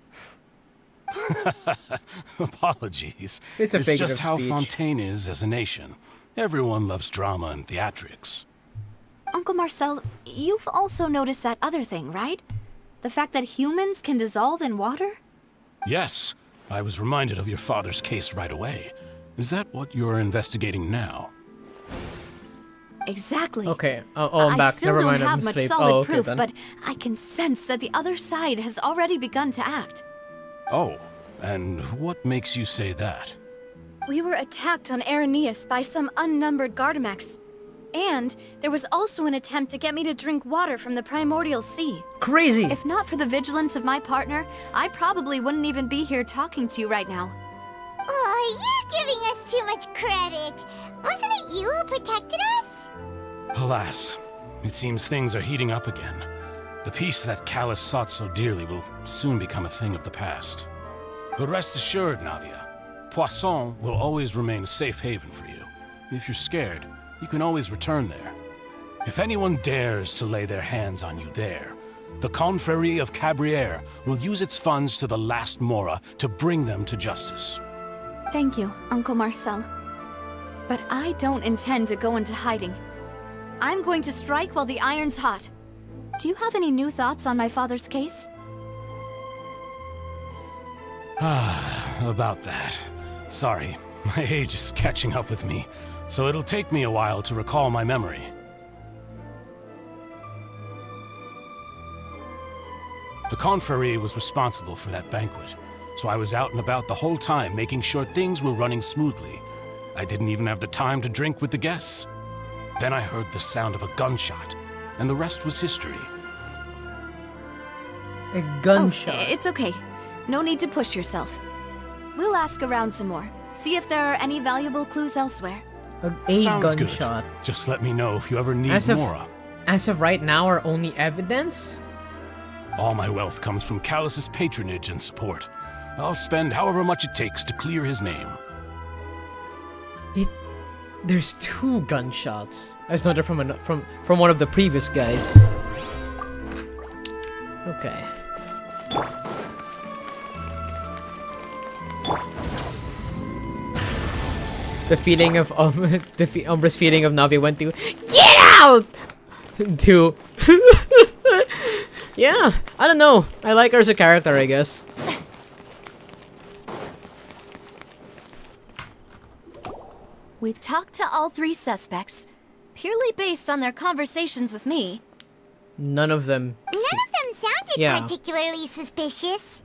Apologies. It's a It's figure just of how speech. Fontaine is as a nation. Everyone loves drama and theatrics. Uncle Marcel, you've also noticed that other thing, right? The fact that humans can dissolve in water? Yes, I was reminded of your father's case right away. Is that what you're investigating now? Exactly. Okay. Oh, I'm back. I still Never don't mind. I'm have much asleep. solid Oh, okay proof, then. but I can sense that the other side has already begun to act. Oh, and what makes you say that? We were attacked on Araneus by some unnumbered Gardamex. And there was also an attempt to get me to drink water from the primordial sea. Crazy! If not for the vigilance of my partner, I probably wouldn't even be here talking to you right now. Oh, you're giving us too much credit. Wasn't it you who protected us? Alas, it seems things are heating up again. The peace that Callus sought so dearly will soon become a thing of the past. But rest assured, Navia, Poisson will always remain a safe haven for you. If you're scared, you can always return there. If anyone dares to lay their hands on you there, the Confrérie of Cabrières will use its funds to the last Mora to bring them to justice. Thank you, Uncle Marcel. But I don't intend to go into hiding. I'm going to strike while the iron's hot. Do you have any new thoughts on my father's case? About that. Sorry, my age is catching up with me, so it'll take me a while to recall my memory. The Confrérie was responsible for that banquet, so I was out and about the whole time making sure things were running smoothly. I didn't even have the time to drink with the guests. Then I heard the sound of a gunshot, and the rest was history. A gunshot? Oh, it's okay. No need to push yourself. We'll ask around some more. See if there are any valuable clues elsewhere. A Sounds gunshot. good. Just let me know if you ever need Mora. As of right now, our only evidence? All my wealth comes from Callus's patronage and support. I'll spend however much it takes to clear his name. There's 2 gunshots. That's not from one of the previous guys. Okay. The feeling of UmBruh's feeling of Navia went to get out to yeah, I don't know. I like her as a character, I guess. We've talked to all 3 suspects, purely based on their conversations with me. None of them. None of them sounded particularly suspicious.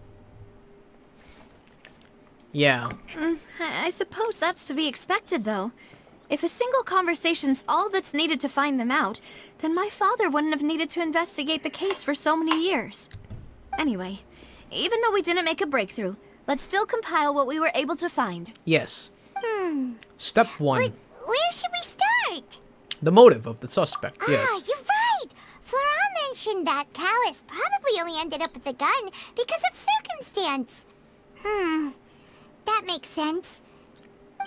Yeah. I suppose that's to be expected, though. If a single conversation's all that's needed to find them out, then my father wouldn't have needed to investigate the case for so many years. Anyway, even though we didn't make a breakthrough, let's still compile what we were able to find. Yes. Step 1. But where should we start? The motive of the suspect, yes. Ah, you're right! Flora mentioned that Callus probably only ended up with the gun because of circumstance. That makes sense.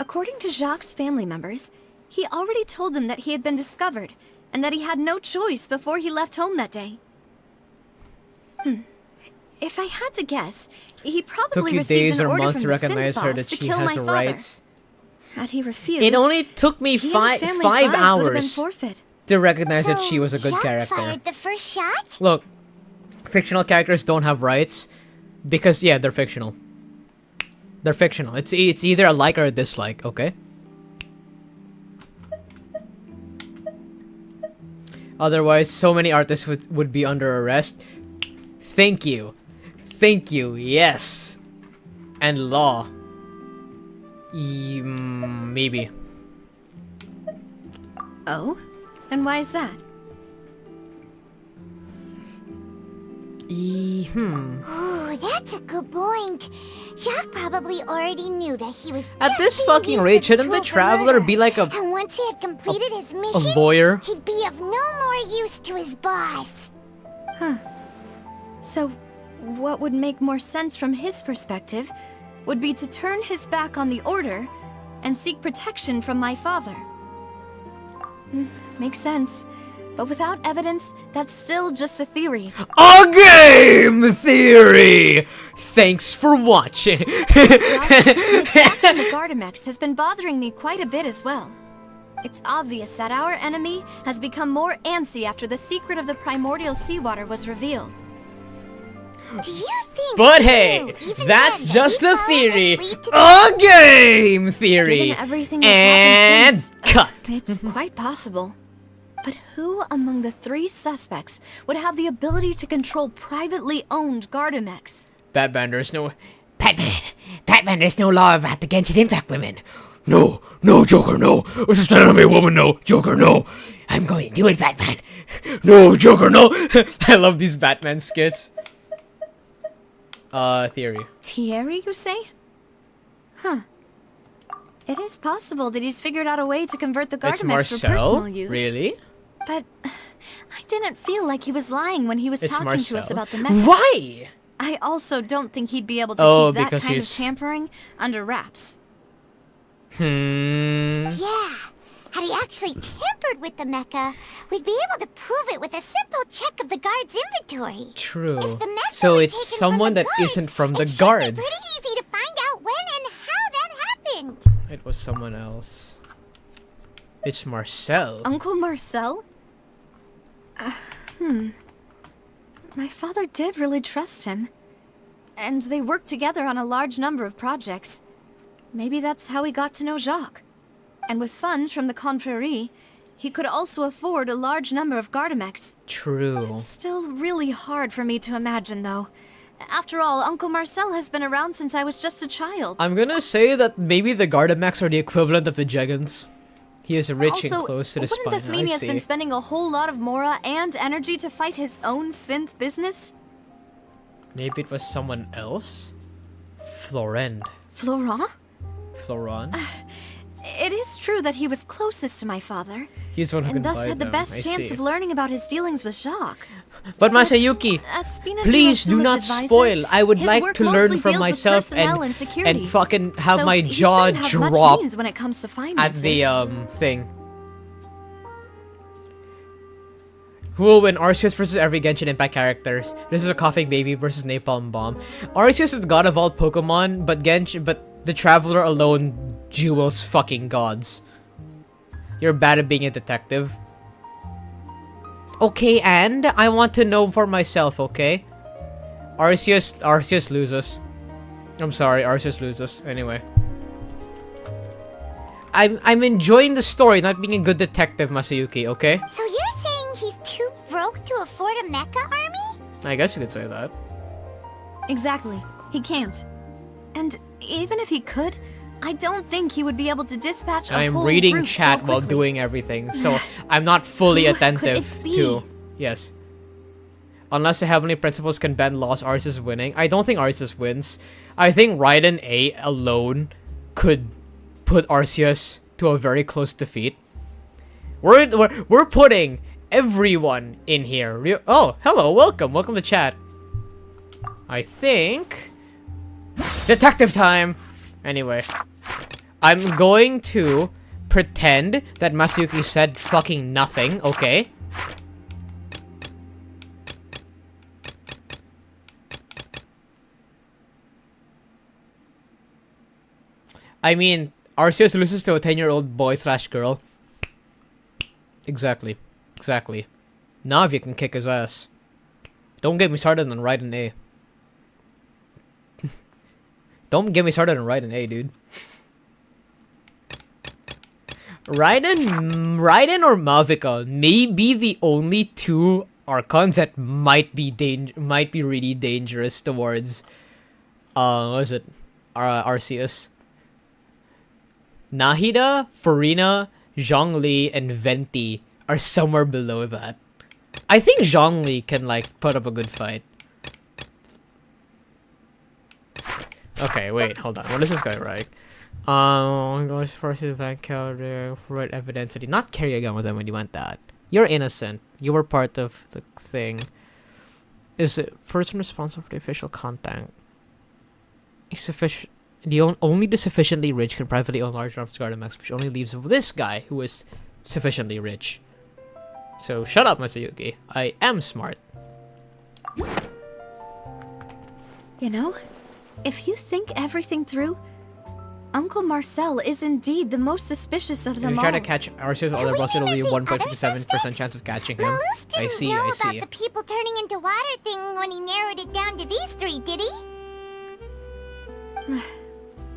According to Jacques' family members, he already told them that he had been discovered, and that he had no choice before he left home that day. If I had to guess, he probably Took you received days an or order months from to the recognize synth her boss that to she kill has my father. rights. Had he refused, It only took me he and his 5 family's lives would have been hours forfeit. to recognize that she was a good Jacques character. fired the first shot? Look, fictional characters don't have rights because, yeah, they're fictional. They're fictional. It's either a like or a dislike, okay? Otherwise, so many artists would be under arrest. Thank you. Thank you, yes. And law. Maybe. Oh? And why is that? Ooh, that's a good point. Jacques probably already knew that he was At just this being fucking used rate, as a shouldn't the tool for Traveler murder. be like a And once he had completed his mission, voyeur? he'd be of no more use to his boss. So, what would make more sense from his perspective would be to turn his back on the Order and seek protection from my father. Makes sense. But without evidence, that's still just a theory. A game theory! Thanks for watching. The attack from the Gardamex has been bothering me quite a bit as well. It's obvious that our enemy has become more antsy after the secret of the primordial seawater was revealed. Do you think? But hey, that's just a theory. A game theory. Given everything And that's happened cut. It's quite possible. But who among the 3 suspects would have the ability to control privately owned Gardamex? Batman, there's no... Batman, there's no law about the Genshin Impact women. No, Joker, no. What's the enemy woman, no. Joker, no. I'm going to do it, Batman. No, Joker, no. I love these Batman skits. Theory. Thierry, you say? Huh. It is possible that he's figured out a way to convert the It's Gardamex for Marcel? personal use. Really? But I didn't feel like he was lying when he was It's talking to us Marcel? about the method. Why? I also don't think he'd be able to Oh, keep that because kind of he's- tampering under wraps. Yeah. Had he actually tampered with the mecha, we'd be able to prove it with a simple check of the guard's inventory. True. If the mecha So were it's taken someone from the that guards, isn't from the it should be guards. pretty easy to find out when and how that happened. It was someone else. It's Marcel. Uncle Marcel? My father did really trust him. And they worked together on a large number of projects. Maybe that's how he got to know Jacques. And with funds from the Confrérie, he could also afford a large number of Gardamex. True. Still really hard for me to imagine, though. After all, Uncle Marcel has been around since I was just a child. I'm gonna say that maybe the Gardamax are the equivalent of the Jegans. He is rich Also, and close to the wouldn't spine. this mean he I has see. been spending a whole lot of mora and energy to fight his own synth business? Maybe it was someone else? Florent. Florent? Florent? It is true that he was closest to my father, He's the one who and can thus buy had the them. best I chance see. of learning about his dealings with Jacques. But Masayuki, As Spina please do Dirosilla's not advisor, spoil. I would his like work to mostly learn deals from with myself personnel and security. fucking have So my he jaw shouldn't have much drop means when it comes to at finances. the thing. Who will win, Arceus versus every Genshin Impact characters? This is a coughing baby versus Napalm Bomb. Arceus is the god of all Pokemon, but the Traveler alone jewels fucking gods. You're bad at being a detective. Okay, and I want to know for myself, okay? Arceus loses. I'm sorry, Arceus loses. Anyway. I'm enjoying the story, not being a good detective, Masayuki, okay? So you're saying he's too broke to afford a mecha army? I guess you could say that. Exactly. He can't. And even if he could, I don't think he would be able to dispatch a I'm whole reading group chat so while quickly. doing everything, so I'm not fully Who could attentive it be? to... Yes. Unless the Heavenly Principles can bend laws, Arceus is winning. I don't think Arceus wins. I think Raiden A alone could put Arceus to a very close defeat. We're putting everyone in here. Oh, hello, welcome to chat. I think... Detective time! Anyway. I'm going to pretend that Masayuki said fucking nothing, okay? I mean, Arceus loses to a 10-year-old boy / girl. Exactly. Navia can kick his ass. Don't get me started on Raiden A. Don't get me started on Raiden A, dude. Raiden or Mavica may be the only two Archons that might be really dangerous towards what is it? Arceus. Nahida, Furina, Zhongli, and Venti are somewhere below that. I think Zhongli can like put up a good fight. Okay, wait, hold on. What is this guy write? I'm going to force you to event counter for evidence. Not carry a gun with them when you want that. You're innocent. You were part of the thing. Is it person responsible for the official content? Is Only the sufficiently rich can privately own large amounts of garden max, which only leaves this guy who is sufficiently rich. So shut up, Masayuki. I am smart. You know, if you think everything through, Uncle Marcel is indeed the most suspicious of If them you all. try to catch Arceus other boss, it'll be 1.57% chance of catching him. I see, know I about see. the people turning into water thing when he narrowed it down to these three, did he?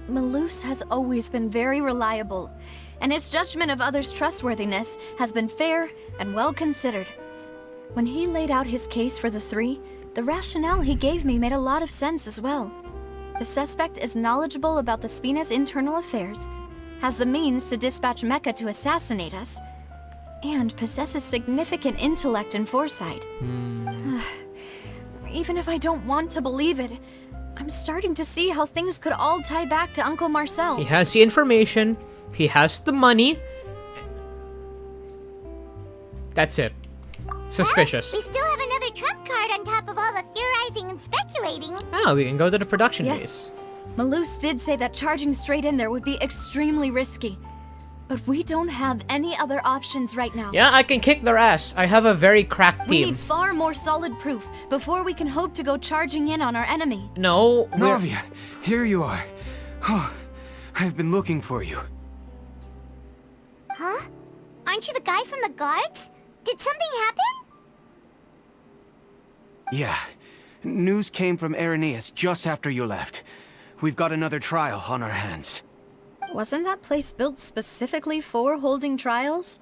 Malus has always been very reliable, and his judgment of others' trustworthiness has been fair and well considered. When he laid out his case for the three, the rationale he gave me made a lot of sense as well. The suspect is knowledgeable about the Spina's internal affairs, has the means to dispatch Mecha to assassinate us, and possesses significant intellect and foresight. Even if I don't want to believe it, I'm starting to see how things could all tie back to Uncle Marcel. He has the information, he has the money. That's it. Suspicious. We still have another trump card on top of all the theorizing and speculating. Oh, we can go to the production Yes. base. Malus did say that charging straight in there would be extremely risky. But we don't have any other options right now. Yeah, I can kick their ass. I have a very cracked We team. need far more solid proof before we can hope to go charging in on our enemy. No, we're... Navia, here you are. Oh, I've been looking for you. Huh? Aren't you the guy from the guards? Did something happen? Yeah. News came from Irenaeus just after you left. We've got another trial on our hands. Wasn't that place built specifically for holding trials?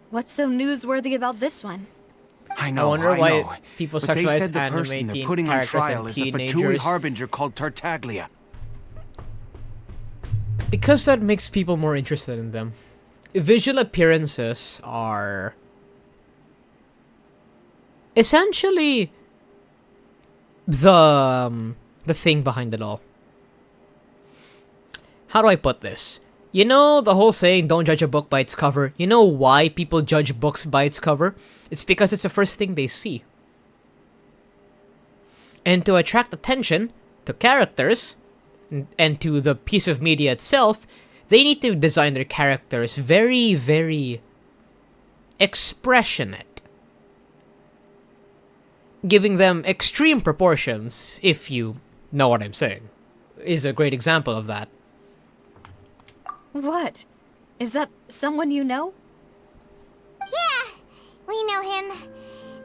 What's so newsworthy about this one? I know, I wonder why know. people But they sexualize said the anime person they're teen putting on characters trial and is a Fatui teenagers. harbinger called Tartaglia. Because that makes people more interested in them. Visual appearances are... essentially... the thing behind it all. How do I put this? You know the whole saying, don't judge a book by its cover? You know why people judge books by its cover? It's because it's the first thing they see. And to attract attention to characters, and to the piece of media itself, they need to design their characters very, very expressionate. Giving them extreme proportions, if you know what I'm saying, is a great example of that. What? Is that someone you know? Yeah, we know him.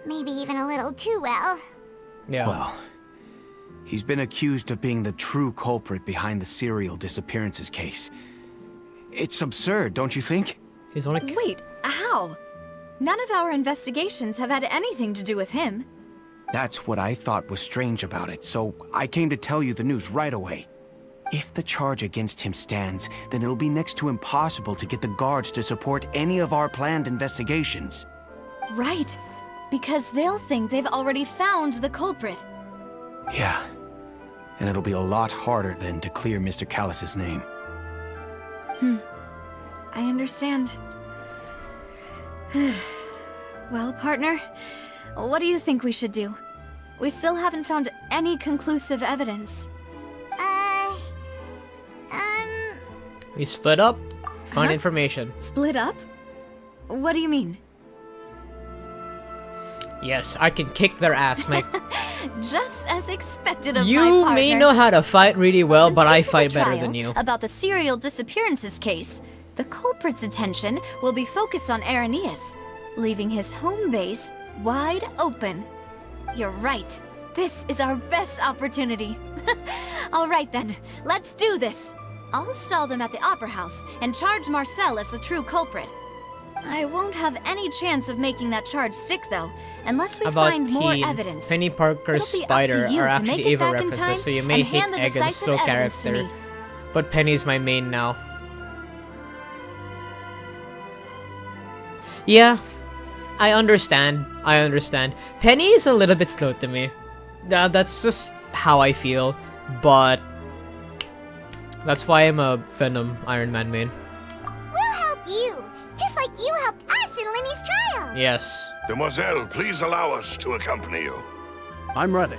Maybe even a little too well. Yeah. Well, he's been accused of being the true culprit behind the serial disappearances case. It's absurd, don't you think? He's only... Wait, how? None of our investigations have had anything to do with him. That's what I thought was strange about it, so I came to tell you the news right away. If the charge against him stands, then it'll be next to impossible to get the guards to support any of our planned investigations. Right, because they'll think they've already found the culprit. Yeah, and it'll be a lot harder then to clear Mr. Callus's name. I understand. Well, partner, what do you think we should do? We still haven't found any conclusive evidence. We split up, find information. Split up? What do you mean? Yes, I can kick their ass, mate. Just as expected of my You partner. may know how to fight really well, Since but I this is a fight better trial than you. About the serial disappearances case, the culprit's attention will be focused on Irenaeus, leaving his home base wide open. You're right. This is our best opportunity. All right then, let's do this. I'll stall them at the Opera House and charge Marcel as the true culprit. I won't have any chance of making that charge stick, though, unless we About find more Teen, evidence. Penny Parker's It'll be up Spider to you are to actually make it Ava back in time references, so you may and hate hand the Egg and decisive still evidence to character. me. But Penny's my main now. Yeah, I understand. Penny is a little bit slow to me. That's just how I feel, but that's why I'm a Venom Iron Man main. We'll help you, just like you helped us in Lyney's trial. Yes. Demoiselle, please allow us to accompany you. I'm ready.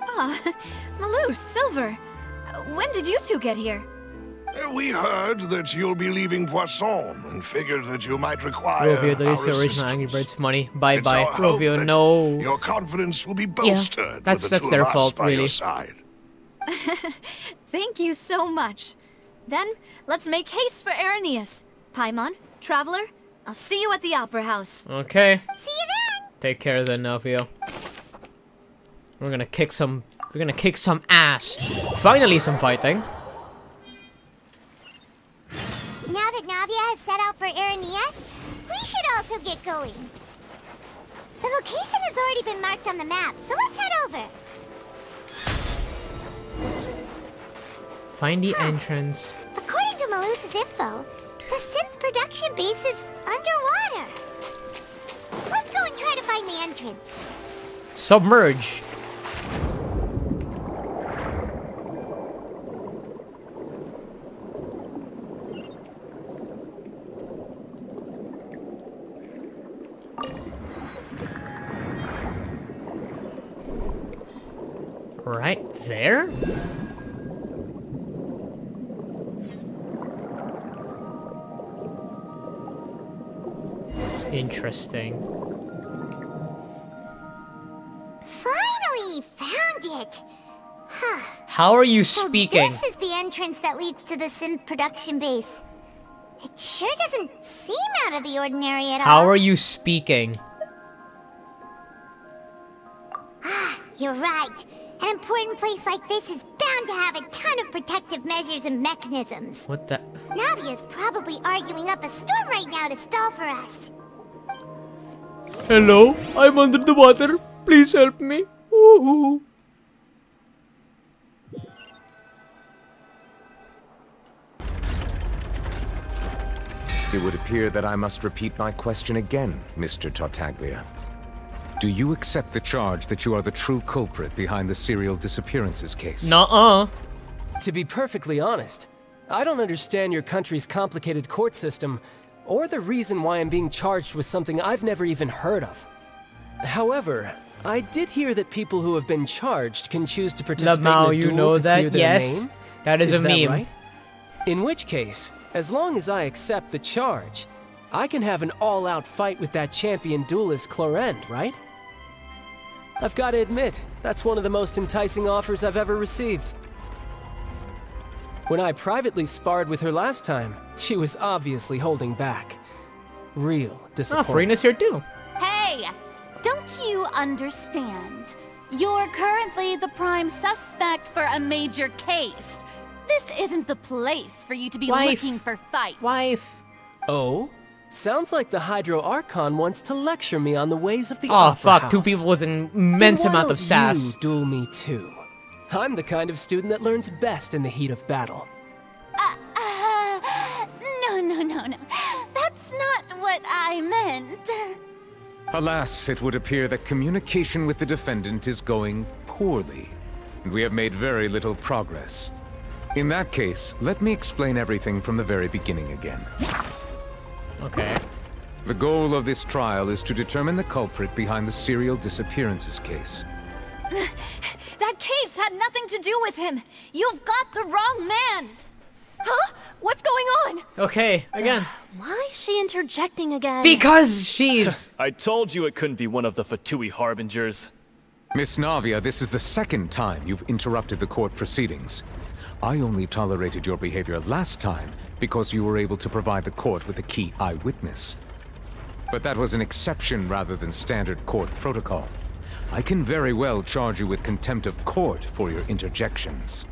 Ah, Malus, Silver. when did you two get here? We heard that you'll be leaving Poisson and figured that you might require Rovio, that is our the original assistance. Angry Birds money. Bye It's bye. our hope Rovio, that no. Your confidence will be bolstered that's with the two their of us fault, by really. your side. Thank you so much. Then, let's make haste for Irenaeus. Paimon, Traveler, I'll see you at the Opera House. Okay. See you then! Take care then, Navia. We're gonna kick some ass. Finally some fighting. Now that Navia has set out for Irenaeus, we should also get going. The location has already been marked on the map, so let's head over. Find the entrance. According to Malusa's info, the synth production base is underwater. Let's go and try to find the entrance. Submerge. Right there? Interesting. Finally found it. Huh. How are you So speaking? this is the entrance that leads to the synth production base. It sure doesn't seem out of the ordinary at all. How are you speaking? You're right. An important place like this is bound to have a ton of protective measures and mechanisms. What the? Navia's probably arguing up a storm right now to stall for us. Hello, I'm under the water. Please help me. Ooh. It would appear that I must repeat my question again, Mr. Tartaglia. Do you accept the charge that you are the true culprit behind the serial disappearances case? Nuh-uh. To be perfectly honest, I don't understand your country's complicated court system, or the reason why I'm being charged with something I've never even heard of. However, I did hear that people who have been charged can choose to participate Lamau, in a you duel know to that? clear their Yes. name. That is a that meme. Right? In which case, as long as I accept the charge, I can have an all-out fight with that champion duelist Clorend, right? I've got to admit, that's one of the most enticing offers I've ever received. When I privately sparred with her last time, she was obviously holding back. Real Oh, disappointment. Furina's here too. Hey, don't you understand? You're currently the prime suspect for a major case. This isn't the place for you to be Wife. looking for fights. Wife. Oh? Sounds like the Hydro Archon wants to lecture me on the ways of the Oh Opera fuck, House. two people with an immense Then why amount of don't sass. You duel me too. I'm the kind of student that learns best in the heat of battle. No. That's not what I meant. Alas, it would appear that communication with the defendant is going poorly, and we have made very little progress. In that case, let me explain everything from the very beginning again. Okay. The goal of this trial is to determine the culprit behind the serial disappearances case. That case had nothing to do with him. You've got the wrong man. Huh? What's going on? Okay, again. Why is she interjecting again? Because she's... I told you it couldn't be one of the Fatui Harbingers. Miss Navia, this is the second time you've interrupted the court proceedings. I only tolerated your behavior last time because you were able to provide the court with a key eyewitness. But that was an exception rather than standard court protocol. I can very well charge you with contempt of court for your interjections.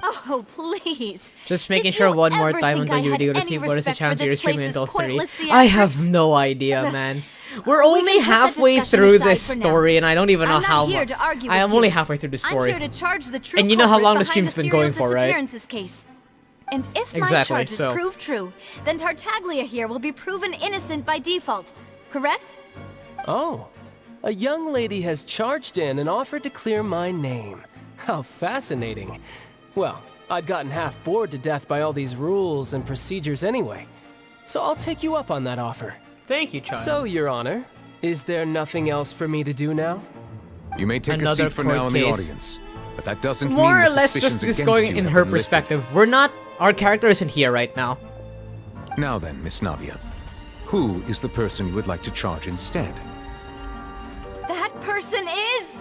Oh, please. Just making Did sure you one more ever time think on I the had video to any see what is the respect for chance this you're streaming place's until 3. pointless I have theatrics? no idea, man. We're We only can put the halfway discussion through aside this for now. story, and I don't even know I'm how not here much. to argue I am with only you. halfway through the I'm story. here to charge the true And you know how culprit long the behind stream's the been serial going for, right? disappearances case. And if my Exactly, charges so- prove true, then Tartaglia here will be proven innocent by default. Correct? Oh, a young lady has charged in and offered to clear my name. How fascinating. Well, I'd gotten half bored to death by all these rules and procedures anyway. So I'll take you up on that offer. Thank you, child. So, Your Honor, is there nothing else for me to do now? You may take a Another seat for court now in the case. audience. But that doesn't more mean or the less suspicions just this against going you in have her been lifted. perspective. We're not. Our character isn't here right now. Now then, Miss Navia, who is the person you would like to charge instead? That person is...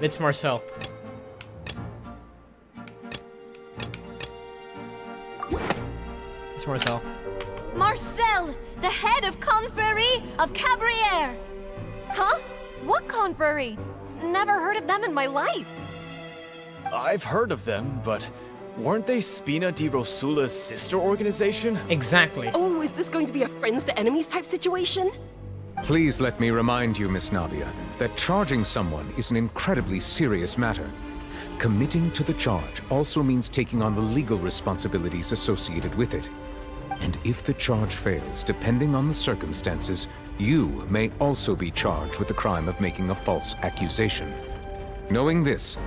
It's Marcel. It's Marcel. Marcel, the head of Confrérie of Cabrières. Huh? What confrérie? Never heard of them in my life. I've heard of them, but weren't they Spina di Rosula's sister organization? Exactly. Oh, is this going to be a friends to enemies type situation? Please let me remind you, Miss Navia, that charging someone is an incredibly serious matter. Committing to the charge also means taking on the legal responsibilities associated with it. And if the charge fails, depending on the circumstances, you may also be charged with the crime of making a false accusation. Knowing this,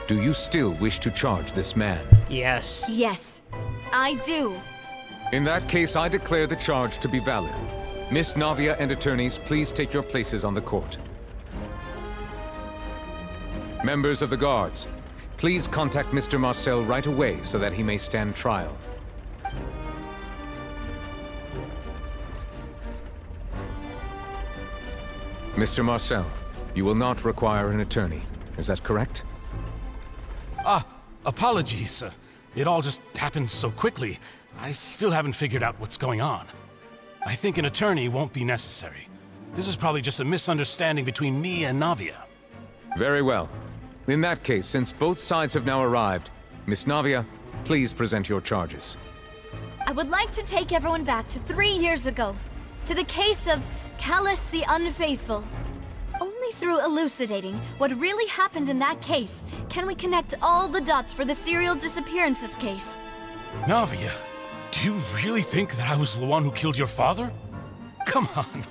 do you still wish to charge this man? Yes. Yes, I do. In that case, I declare the charge to be valid. Miss Navia and attorneys, please take your places on the court. Members of the guards, please contact Mr. Marcel right away so that he may stand trial. Mr. Marcel, you will not require an attorney. Is that correct? Apologies. It all just happened so quickly. I still haven't figured out what's going on. I think an attorney won't be necessary. This is probably just a misunderstanding between me and Navia. Very well. In that case, since both sides have now arrived, Miss Navia, please present your charges. I would like to take everyone back to 3 years ago, to the case of Callus the Unfaithful. Only through elucidating what really happened in that case can we connect all the dots for the serial disappearances case. Navia, do you really think that I was the one who killed your father? Come on,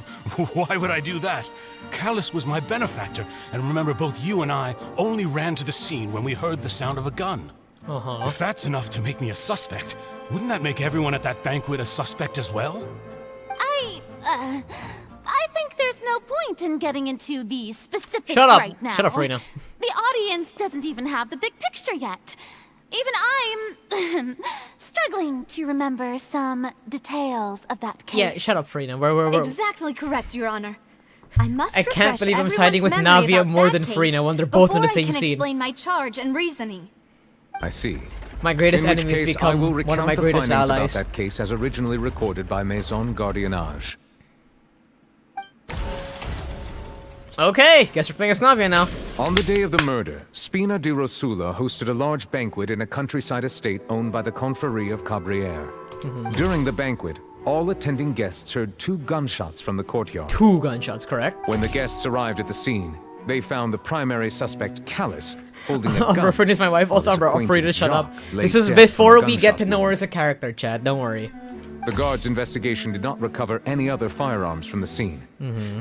why would I do that? Callus was my benefactor, and remember both you and I only ran to the scene when we heard the sound of a gun. If that's enough to make me a suspect, wouldn't that make everyone at that banquet a suspect as well? I think there's no point in getting into the specifics Shut up. right now. Shut up, Furina. The audience doesn't even have the big picture yet. Even I'm struggling to remember some details of that case. Yeah, shut up, Furina. We're... Exactly correct, Your Honor. I must I can't refresh believe I'm everyone's siding with memory Navia about more that than case Furina when they're both in the before I same can scene. explain my charge and reasoning. I see. My greatest In which enemies case, I become will one recount of my the greatest findings allies. about that case as originally recorded by Maison Gardiennage. Okay, guess we're playing as Navia now. On the day of the murder, Spina di Rosula hosted a large banquet in a countryside estate owned by the Confrérie of Cabrières. During the banquet, all attending guests heard 2 gunshots from the courtyard. 2 gunshots, correct? When the guests arrived at the scene, they found the primary suspect, Callus, holding a gun. Umbruh is my wife. while Also, his Umbruh, free to acquaintance shut up. Jacques lay This is dead before from a we get gunshot to know wound. her as a character, Chad. Don't worry. The guards' investigation did not recover any other firearms from the scene.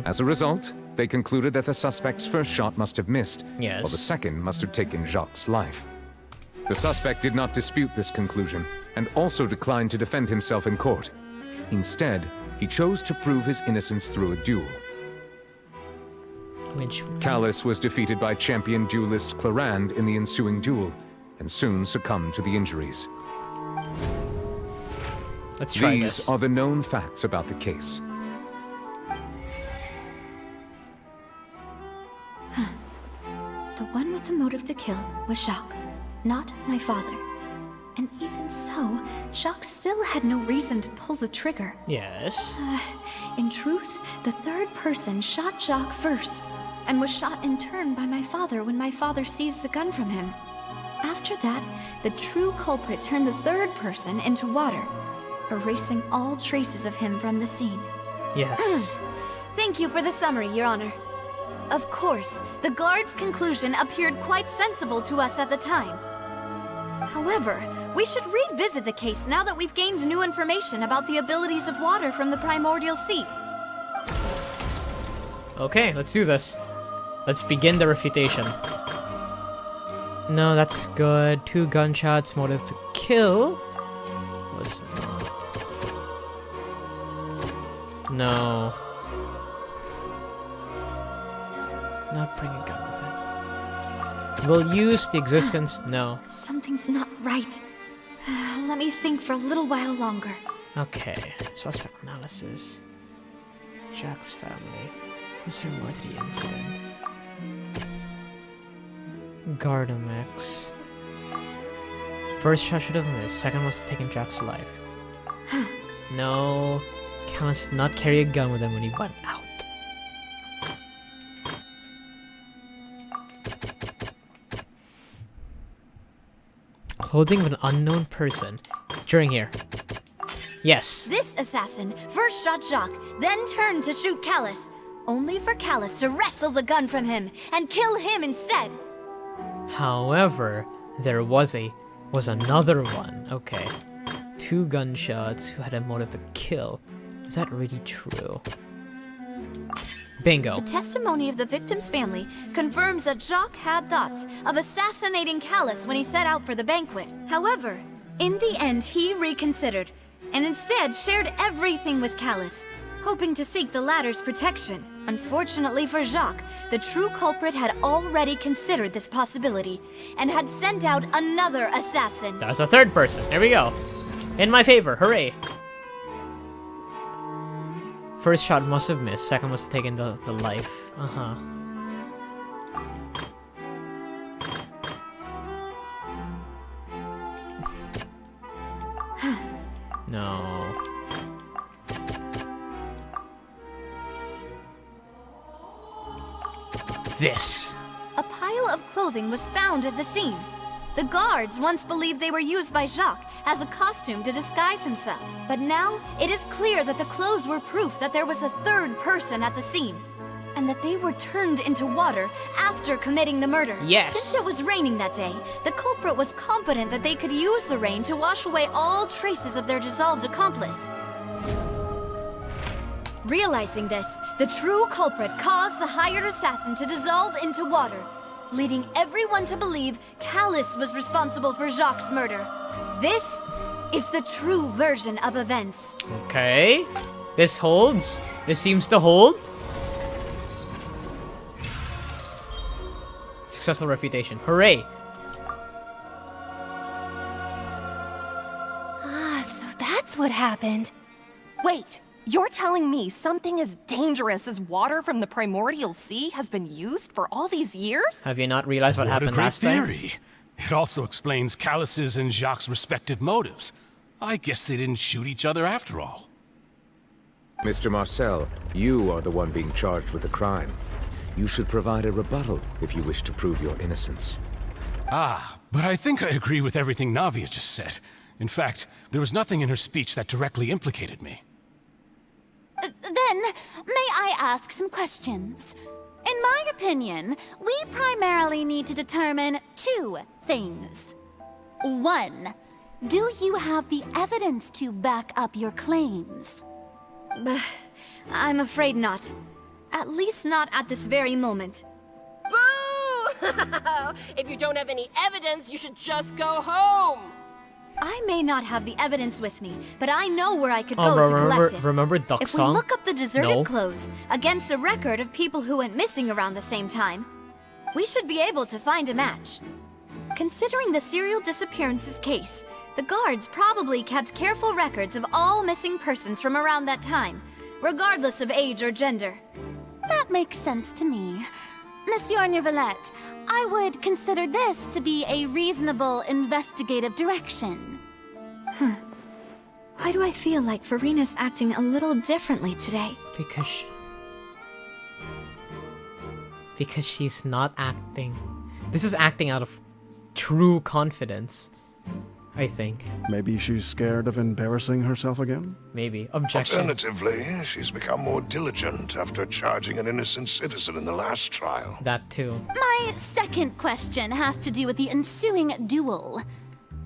As a result, they concluded that the suspect's first shot must have missed, Yes. while the second must have taken Jacques' life. The suspect did not dispute this conclusion, and also declined to defend himself in court. Instead, he chose to prove his innocence through a duel. Callus was defeated by champion duelist Clarande in the ensuing duel, and soon succumbed to the injuries. Let's try These this. are the known facts about the case. The one with the motive to kill was Jacques, not my father. And even so, Jacques still had no reason to pull the trigger. Yes. In truth, the third person shot Jacques first, and was shot in turn by my father when my father seized the gun from him. After that, the true culprit turned the third person into water, erasing all traces of him from the scene. Yes. Thank you for the summary, Your Honor. Of course, the guard's conclusion appeared quite sensible to us at the time. However, we should revisit the case now that we've gained new information about the abilities of water from the primordial sea. Okay, let's do this. Let's begin the refutation. No, that's good. 2 gunshots, motive to kill. Was not. No. Not bring a gun with him. We'll use the existence. No. Something's not right. Let me think for a little while longer. Okay. Suspect analysis. Jack's family. Who's her more to the incident? Gardamex. First shot should have missed. Second must have taken Jack's life. No. Callus did not carry a gun with him when he went out. Clothing of an unknown person. During here. Yes. This assassin first shot Jacques, then turned to shoot Callus, only for Callus to wrestle the gun from him and kill him instead. However, there was another one. Okay. 2 gunshots who had a motive to kill. Is that really true? Bingo. The testimony of the victim's family confirms that Jacques had thoughts of assassinating Callus when he set out for the banquet. However, in the end he reconsidered, and instead shared everything with Callus, hoping to seek the latter's protection. Unfortunately for Jacques, the true culprit had already considered this possibility, and had sent out another assassin. That's a third person. There we go. In my favor. Hooray. First shot must have missed. Second must have taken the life. Uh-huh. No. This. A pile of clothing was found at the scene. The guards once believed they were used by Jacques as a costume to disguise himself. But now, it is clear that the clothes were proof that there was a third person at the scene, and that they were turned into water after committing the murder. Yes. Since it was raining that day, the culprit was confident that they could use the rain to wash away all traces of their dissolved accomplice. Realizing this, the true culprit caused the hired assassin to dissolve into water, leading everyone to believe Callus was responsible for Jacques' murder. This is the true version of events. Okay. This holds. This seems to hold. Successful refutation. Hooray. So that's what happened. Wait, you're telling me something as dangerous as water from the primordial sea has been used for all these years? Have you not realized what happened a great last time? theory. It also explains Callus's and Jacques' respective motives. I guess they didn't shoot each other after all. Mr. Marcel, you are the one being charged with the crime. You should provide a rebuttal if you wish to prove your innocence. Ah, but I think I agree with everything Navia just said. In fact, there was nothing in her speech that directly implicated me. Then, may I ask some questions? In my opinion, we primarily need to determine 2 things. 1, do you have the evidence to back up your claims? I'm afraid not. At least not at this very moment. Boo! If you don't have any evidence, you should just go home! I may not have the evidence with me, but I know where I could go to collect it. Remember Duck If Song? we look up the deserted No. clothes against a record of people who went missing around the same time, we should be able to find a match. Considering the serial disappearances case, the guards probably kept careful records of all missing persons from around that time, regardless of age or gender. That makes sense to me. Monsieur Neuvillette, I would consider this to be a reasonable investigative direction. Why do I feel like Furina's acting a little differently today? Because she's not acting. This is acting out of true confidence, I think. Maybe she's scared of embarrassing herself again? Maybe. Objection. Alternatively, she's become more diligent after charging an innocent citizen in the last trial. That too. My second question has to do with the ensuing duel.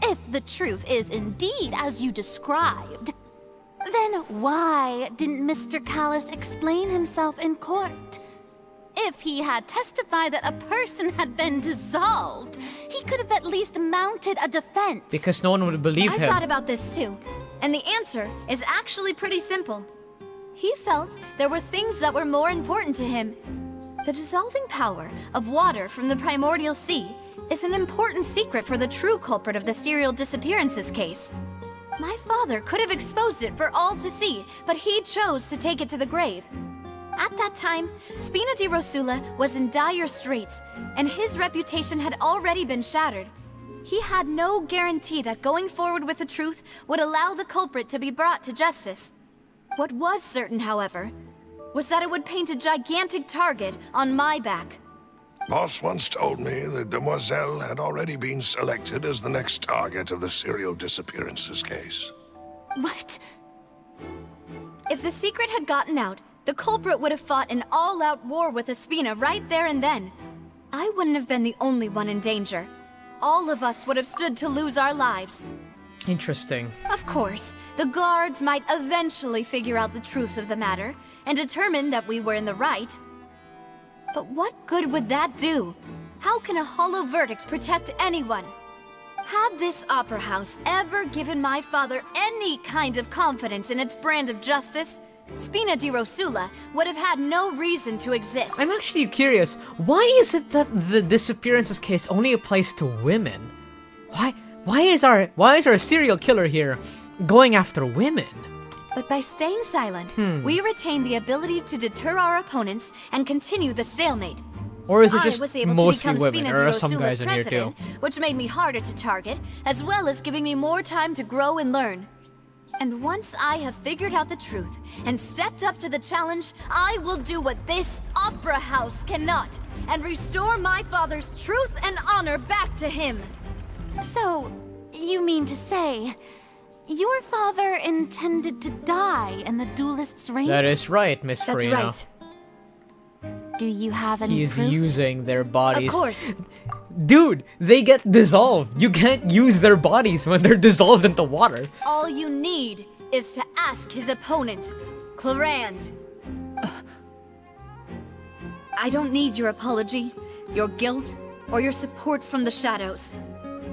If the truth is indeed as you described, then why didn't Mr. Callus explain himself in court? If he had testified that a person had been dissolved, he could have at least mounted a defense. Because no one would believe I him. thought about this too, and the answer is actually pretty simple. He felt there were things that were more important to him. The dissolving power of water from the primordial sea is an important secret for the true culprit of the serial disappearances case. My father could have exposed it for all to see, but he chose to take it to the grave. At that time, Spina di Rosula was in dire straits, and his reputation had already been shattered. He had no guarantee that going forward with the truth would allow the culprit to be brought to justice. What was certain, however, was that it would paint a gigantic target on my back. Boss once told me that Demoiselle had already been selected as the next target of the serial disappearances case. What? If the secret had gotten out, the culprit would have fought an all-out war with Espina right there and then. I wouldn't have been the only one in danger. All of us would have stood to lose our lives. Interesting. Of course, the guards might eventually figure out the truth of the matter and determine that we were in the right. But what good would that do? How can a hollow verdict protect anyone? Had this opera house ever given my father any kind of confidence in its brand of justice, Spina di Rosula would have had no reason to exist. I'm actually curious, why is it that the disappearances case only applies to women? Why is our serial killer here going after women? But by staying silent, we retain the ability to deter our opponents and continue the stalemate. Or is it just I was able mostly to become women, Spina or di are some guys Rosula's in here too? president, which made me harder to target, as well as giving me more time to grow and learn. And once I have figured out the truth and stepped up to the challenge, I will do what this opera house cannot, and restore my father's truth and honor back to him. So, you mean to say, your father intended to die in the duelist's ring? That is right, Miss Furina. That's right. Do you have any He is proof? using their bodies. Of course. Dude, they get dissolved. You can't use their bodies when they're dissolved into water. All you need is to ask his opponent, Clarand. I don't need your apology, your guilt, or your support from the shadows.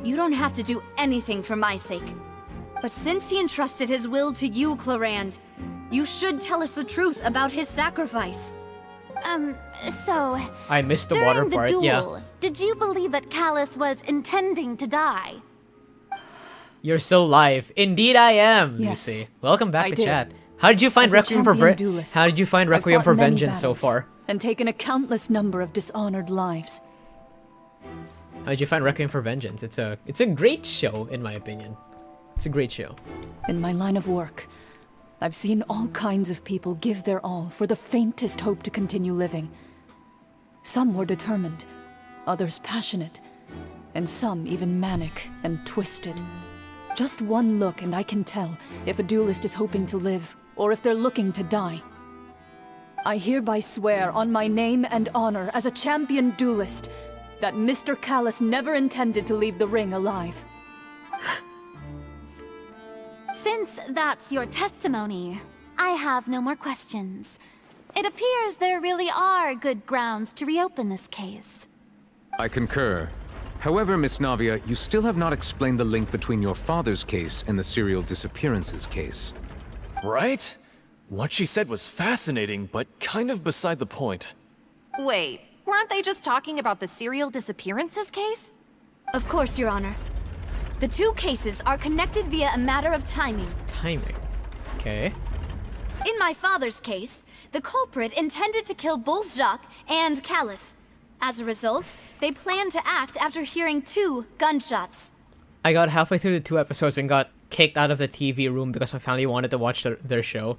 You don't have to do anything for my sake. But since he entrusted his will to you, Clarand, you should tell us the truth about his sacrifice. So... I missed the water part, during the yeah. duel, did you believe that Callus was intending to die? You're still live. Indeed I am, Yes, you see. Welcome back I to did. chat. How did you find As a Requiem for champion duelist, How did you find I've Requiem fought for many Vengeance so battles far? And taken a countless number of dishonored lives. How did you find Requiem for Vengeance? It's a great show, in my opinion. It's a great show. In my line of work, I've seen all kinds of people give their all for the faintest hope to continue living. Some were determined, others passionate, and some even manic and twisted. Just one look and I can tell if a duelist is hoping to live or if they're looking to die. I hereby swear on my name and honor as a champion duelist that Mr. Callus never intended to leave the ring alive. Since that's your testimony, I have no more questions. It appears there really are good grounds to reopen this case. I concur. However, Miss Navia, you still have not explained the link between your father's case and the serial disappearances case. Right? What she said was fascinating, but kind of beside the point. Wait, weren't they just talking about the serial disappearances case? Of course, Your Honor. The two cases are connected via a matter of timing. Timing. Okay. In my father's case, the culprit intended to kill both Jacques and Callus. As a result, they planned to act after hearing 2 gunshots. I got halfway through the 2 episodes and got kicked out of the TV room because my family wanted to watch their show.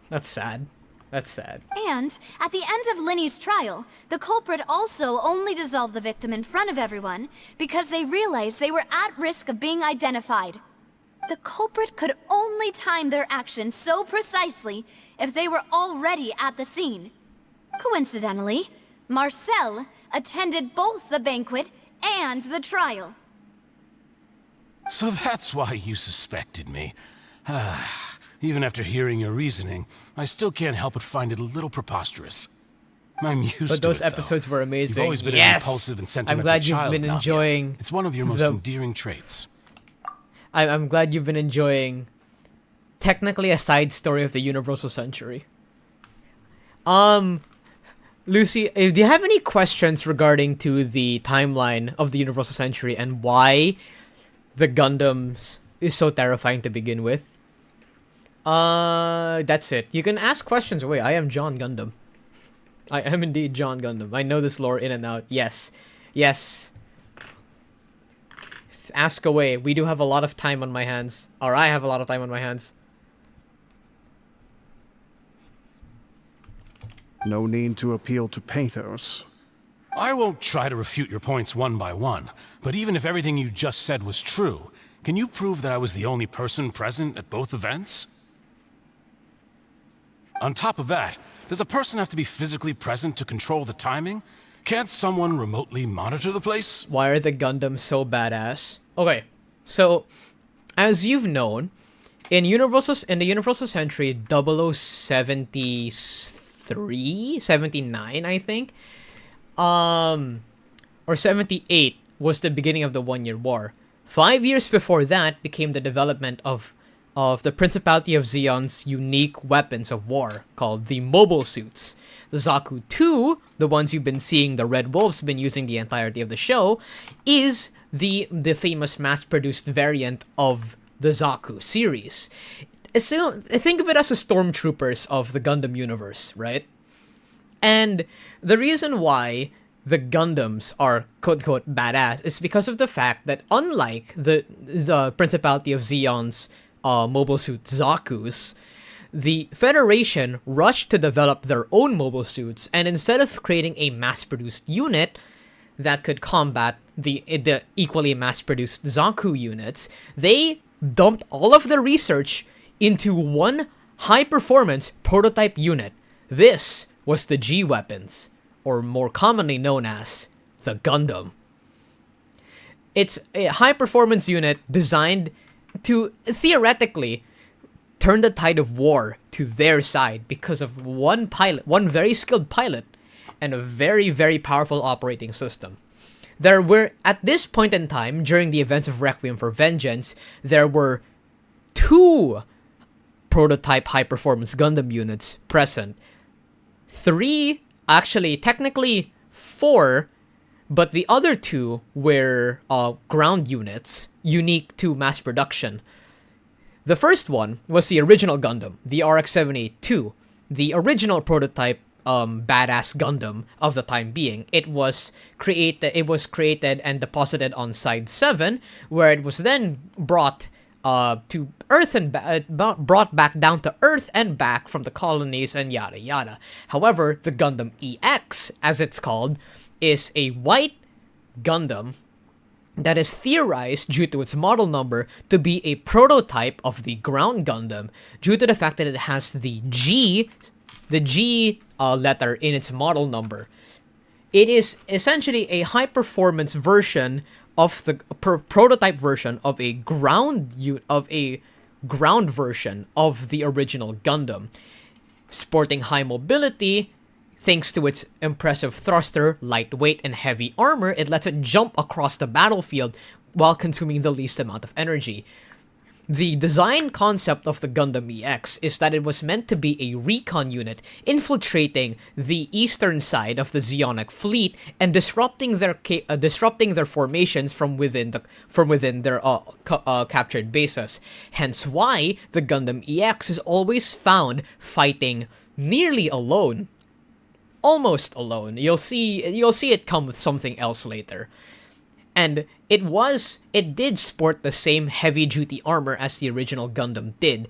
That's sad. That's sad. And, at the end of Lyney's trial, the culprit also only dissolved the victim in front of everyone because they realized they were at risk of being identified. The culprit could only time their actions so precisely if they were already at the scene. Coincidentally, Marcel attended both the banquet and the trial. So that's why you suspected me. Even after hearing your reasoning, I still can't help but find it a little preposterous. I'm used to But those it, episodes were amazing. You've always been Yes! as impulsive and sentimental I'm glad you've child, been Navia. enjoying. It's one of your most endearing traits. I'm glad you've been enjoying. Technically, a side story of the Universal Century. Lucy, do you have any questions regarding to the timeline of the Universal Century and why the Gundams is so terrifying to begin with? That's it. You can ask questions away. I am John Gundam. I am indeed John Gundam. I know this lore in and out. Yes. Yes. Ask away. We do have a lot of time on my hands. Or I have a lot of time on my hands. No need to appeal to pathos. I won't try to refute your points one by one, but even if everything you just said was true, can you prove that I was the only person present at both events? On top of that, does a person have to be physically present to control the timing? Can't someone remotely monitor the place? Why are the Gundams so badass? Okay, so as you've known, in the Universal Century 0073, 79, I think, or 78 was the beginning of the 1-year war. 5 years before that became the development of the Principality of Zeon's unique weapons of war called the mobile suits. The Zaku 2, the ones you've been seeing the Red Wolves been using the entirety of the show, is the famous mass-produced variant of the Zaku series. So think of it as the stormtroopers of the Gundam universe, right? And the reason why the Gundams are quote-unquote badass is because of the fact that unlike the Principality of Zeon's mobile suit Zaku's, the Federation rushed to develop their own mobile suits, and instead of creating a mass-produced unit that could combat the equally mass-produced Zaku units, they dumped all of their research into one high-performance prototype unit. This was the G-Weapons, or more commonly known as the Gundam. It's a high-performance unit designed to theoretically turn the tide of war to their side because of one very skilled pilot, and a very, very powerful operating system. There were, at this point in time, during the events of Requiem for Vengeance, there were 2 prototype high-performance Gundam units present. 3, actually, technically 4, but the other 2 were ground units, unique to mass production. The first one was the original Gundam, the RX-78-2, the original prototype badass Gundam of the time being. It was created and deposited on Side 7, where it was then brought to Earth and brought back down to Earth and back from the colonies and yada yada. However, the Gundam EX, as it's called, is a white Gundam that is theorized, due to its model number, to be a prototype of the ground Gundam, due to the fact that it has the G letter in its model number. It is essentially a high-performance version of the prototype version of a ground version of the original Gundam, sporting high mobility. Thanks to its impressive thruster, lightweight, and heavy armor, it lets it jump across the battlefield while consuming the least amount of energy. The design concept of the Gundam EX is that it was meant to be a recon unit infiltrating the eastern side of the Zeonic fleet and disrupting their formations from within their captured bases. Hence why the Gundam EX is always found fighting nearly alone. Almost alone. You'll see it come with something else later. And it did sport the same heavy-duty armor as the original Gundam did,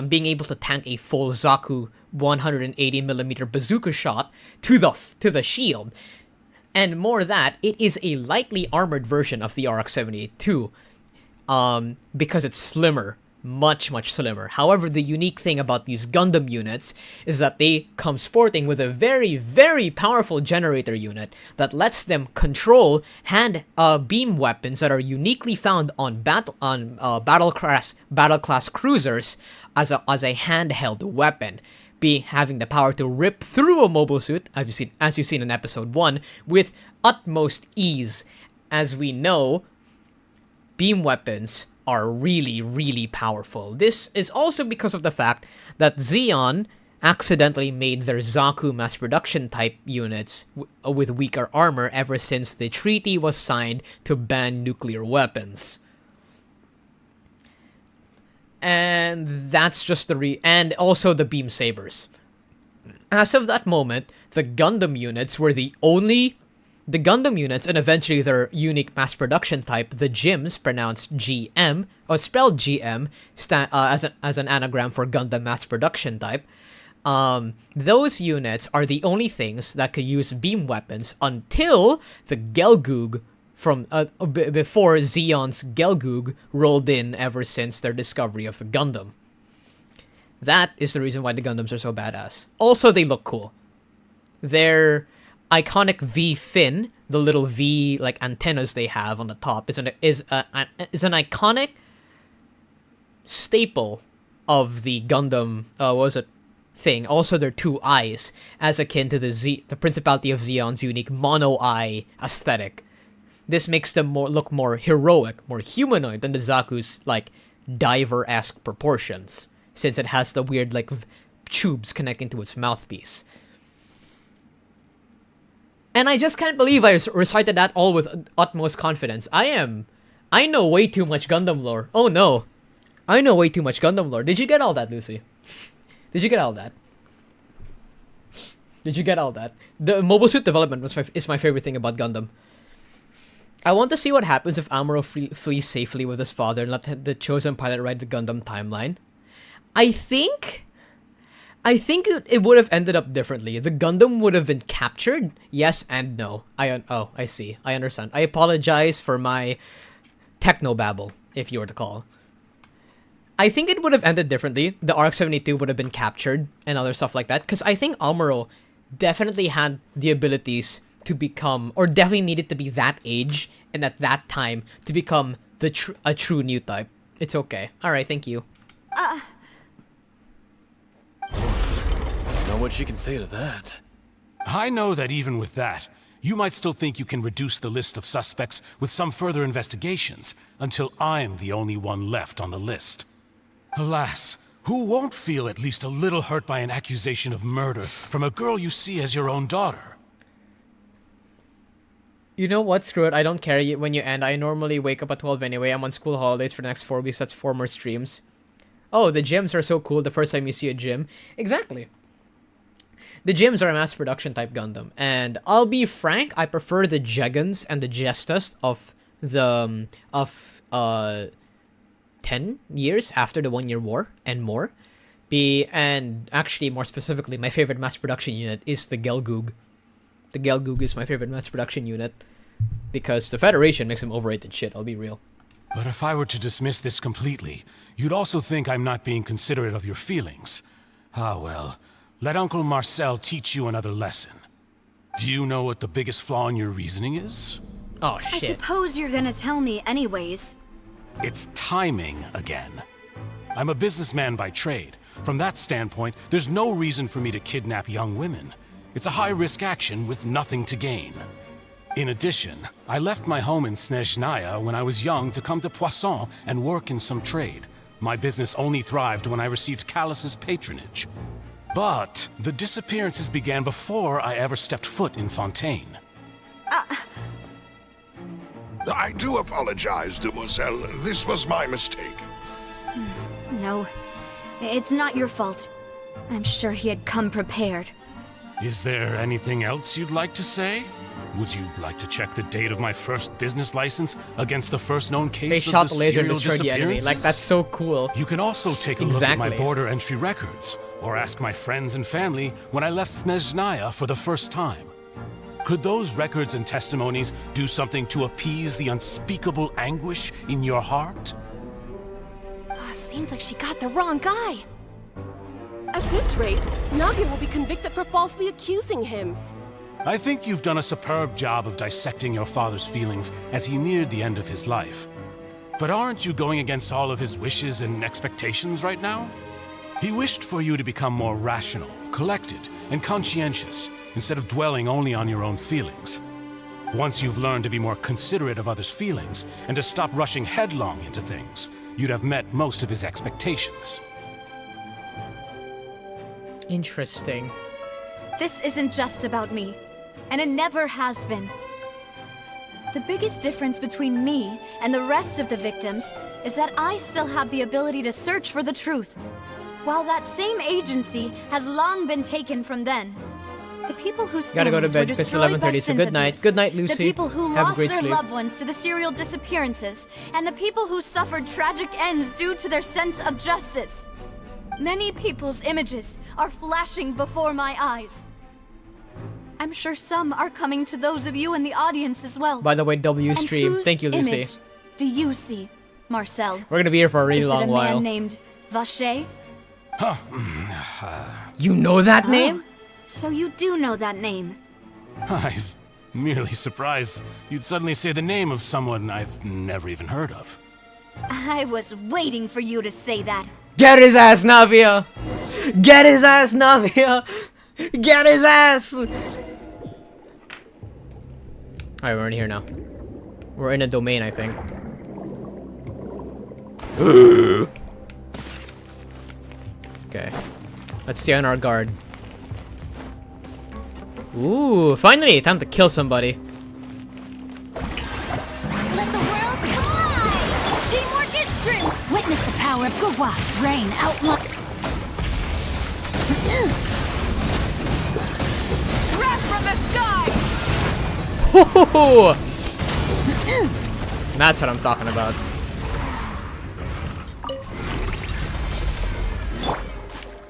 being able to tank a full Zaku 180mm bazooka shot to the shield. And more that, it is a lightly armored version of the RX-78-2, because it's slimmer. Much, much slimmer. However, the unique thing about these Gundam units is that they come sporting with a very, very powerful generator unit that lets them control beam weapons that are uniquely found on battle class cruisers as a handheld weapon, having the power to rip through a mobile suit, as you've seen in episode 1, with utmost ease. As we know, beam weapons are really, really powerful. This is also because of the fact that Zeon, accidentally made their Zaku mass production type units with weaker armor ever since the treaty was signed to ban nuclear weapons. And that's just and also the beam sabers. As of that moment, the Gundam units were the Gundam units, and eventually their unique mass production type, the GIMs, pronounced GM, or spelled GM, as an anagram for Gundam mass production type. Those units are the only things that could use beam weapons until the Gelgoog from before Zeon's Gelgoog rolled in ever since their discovery of the Gundam. That is the reason why the Gundams are so badass. Also, they look cool. Their iconic V fin, the little V like antennas they have on the top, is an iconic staple of the Gundam. Thing. Also, their two eyes, as akin to the Principality of Zeon's unique mono eye aesthetic. This makes them look more heroic, more humanoid than the Zaku's like diver-esque proportions, since it has the weird like tubes connecting to its mouthpiece. And I just can't believe I recited that all with utmost confidence. I know way too much Gundam lore. Oh no. I know way too much Gundam lore. Did you get all that, Lucy? Did you get all that? Did you get all that? The mobile suit development is my favorite thing about Gundam. I want to see what happens if Amuro flees safely with his father and let the chosen pilot ride the Gundam timeline. I think it would have ended up differently. The Gundam would have been captured. Yes and no. I see. I understand. I apologize for my technobabble, if you were to call. I think it would have ended differently. The ARC-72 would have been captured and other stuff like that. Because I think Amuro definitely had the abilities to become, or definitely needed to be that age and at that time to become a true new type. It's okay. Alright, thank you. Know what she can say to that. I know that even with that, you might still think you can reduce the list of suspects with some further investigations until I'm the only one left on the list. Alas, who won't feel at least a little hurt by an accusation of murder from a girl you see as your own daughter? You know what? Screw it. I don't care when you end. I normally wake up at 12 anyway. I'm on school holidays for the next 4 weeks. That's 4 more streams. Oh, the gyms are so cool the first time you see a gym. Exactly. The gyms are a mass production type Gundam. And I'll be frank, I prefer the Jegans and the Gestas of the 10 years after the 1 Year War and more. And actually, more specifically, my favorite mass production unit is the Gelgoog. The Gelgoog is my favorite mass production unit because the Federation makes them overrated shit, I'll be real. But if I were to dismiss this completely, you'd also think I'm not being considerate of your feelings. Ah well, let Uncle Marcel teach you another lesson. Do you know what the biggest flaw in your reasoning is? Oh shit. I suppose you're gonna tell me anyways. It's timing again. I'm a businessman by trade. From that standpoint, there's no reason for me to kidnap young women. It's a high-risk action with nothing to gain. In addition, I left my home in Snezhnaya when I was young to come to Poisson and work in some trade. My business only thrived when I received Callus's patronage. But the disappearances began before I ever stepped foot in Fontaine. I do apologize, demoiselle. This was my mistake. No, it's not your fault. I'm sure he had come prepared. Is there anything else you'd like to say? Would you like to check the date of my first business license against the first known case they of shot the the laser and serial destroyed the enemy. Like, that's so cool. You can also take a look at my border entry records, or ask my friends and family when I left Snezhnaya for the first time. Could those records and testimonies do something to appease the unspeakable anguish in your heart? Seems like she got the wrong guy. At this rate, Navia will be convicted for falsely accusing him. I think you've done a superb job of dissecting your father's feelings as he neared the end of his life. But aren't you going against all of his wishes and expectations right now? He wished for you to become more rational, collected, and conscientious, instead of dwelling only on your own feelings. Once you've learned to be more considerate of others' feelings, and to stop rushing headlong into things, you'd have met most of his expectations. Interesting. This isn't just about me, and it never has been. The biggest difference between me and the rest of the victims is that I still have the ability to search for the truth, while that same agency has long been taken from them. The people whose Gotta go to families were bed. It's destroyed by 11:30, so good night. synth Good night, abuse, Lucy. the people who Have a lost great their sleep. loved ones to the serial disappearances, and the people who suffered tragic ends due to their sense of justice. Many people's images are flashing before my eyes. I'm sure some are coming to those of you in the audience as well. By the way, W And stream. whose Thank you, Lucy. image do you see, Marcel? We're gonna be here for a really Is long it a while. man named Vache? You know that Oh, name? So you do know that name. I'm merely surprised you'd suddenly say the name of someone I've never even heard of. I was waiting for you to say that. Get his ass, Navia! Get his ass, Navia! Get his ass! Alright, we're in here now. We're in a domain, I think. Okay. Let's stay on our guard. Ooh, finally! Time to kill somebody. Let the world collide! Teamwork is strength! Witness the power of Gwa, rain outline. Crash from the sky! Hoo-hoo-hoo! That's what I'm talking about.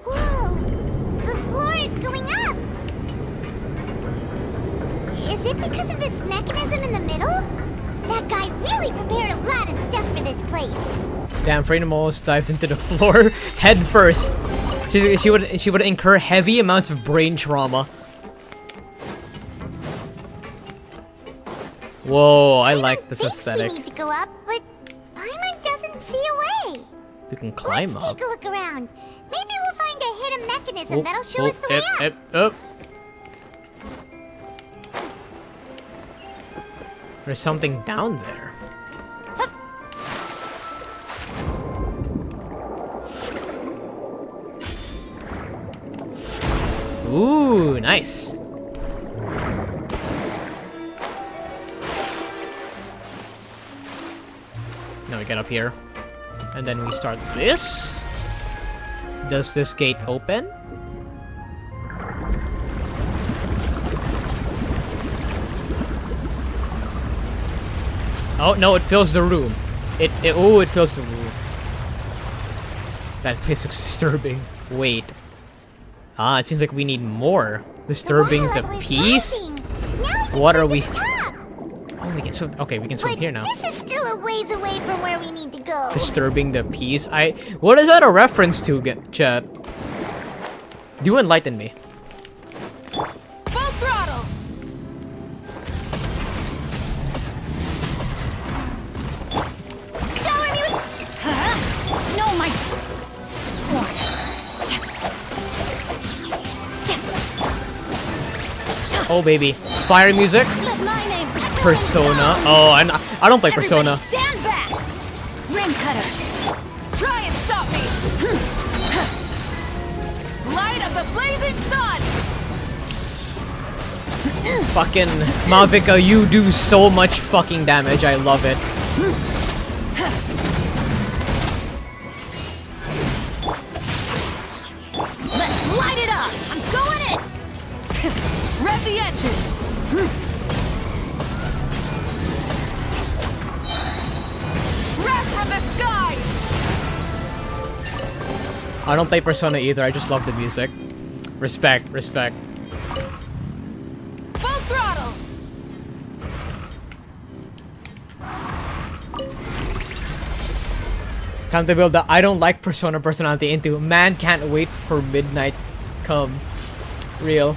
Whoa! The floor is going up! Is it because of this mechanism in the middle? That guy really prepared a lot of stuff for this place. Damn, Furina almost dived into the floor head first. She would incur heavy amounts of brain trauma. Whoa, I like this aesthetic. We need to go up, but Paimon doesn't see a way. We can climb Let's up. take a look around. Maybe we'll find a hidden mechanism Oh, that'll show oh, us the way up. oh. There's something down there. Ooh, nice. Now we get up here. And then we start this. Does this gate open? Oh, no, it fills the room. It fills the room. That place looks disturbing. Wait. Ah, it seems like we need more. Disturbing the peace? What are we? Oh, we can swim. Okay, we can swim here now. This is still a ways away from where we need to go. Disturbing the peace? What is that a reference to, chat? Do enlighten me. Full throttle! Shower me with... No, my... Oh, baby. Fire music? Persona. Oh, I don't play Persona. Stand back! Ring cutter! Try and stop me! Light of the blazing sun! Fucking Mavica, you do so much fucking damage. I love it. Let's light it up! I'm going in! Rev the engines! Crash from the sky! I don't play Persona either. I just love the music. Respect, respect. Full throttle! Time to build the I don't like Persona personality into man can't wait for midnight come. Real.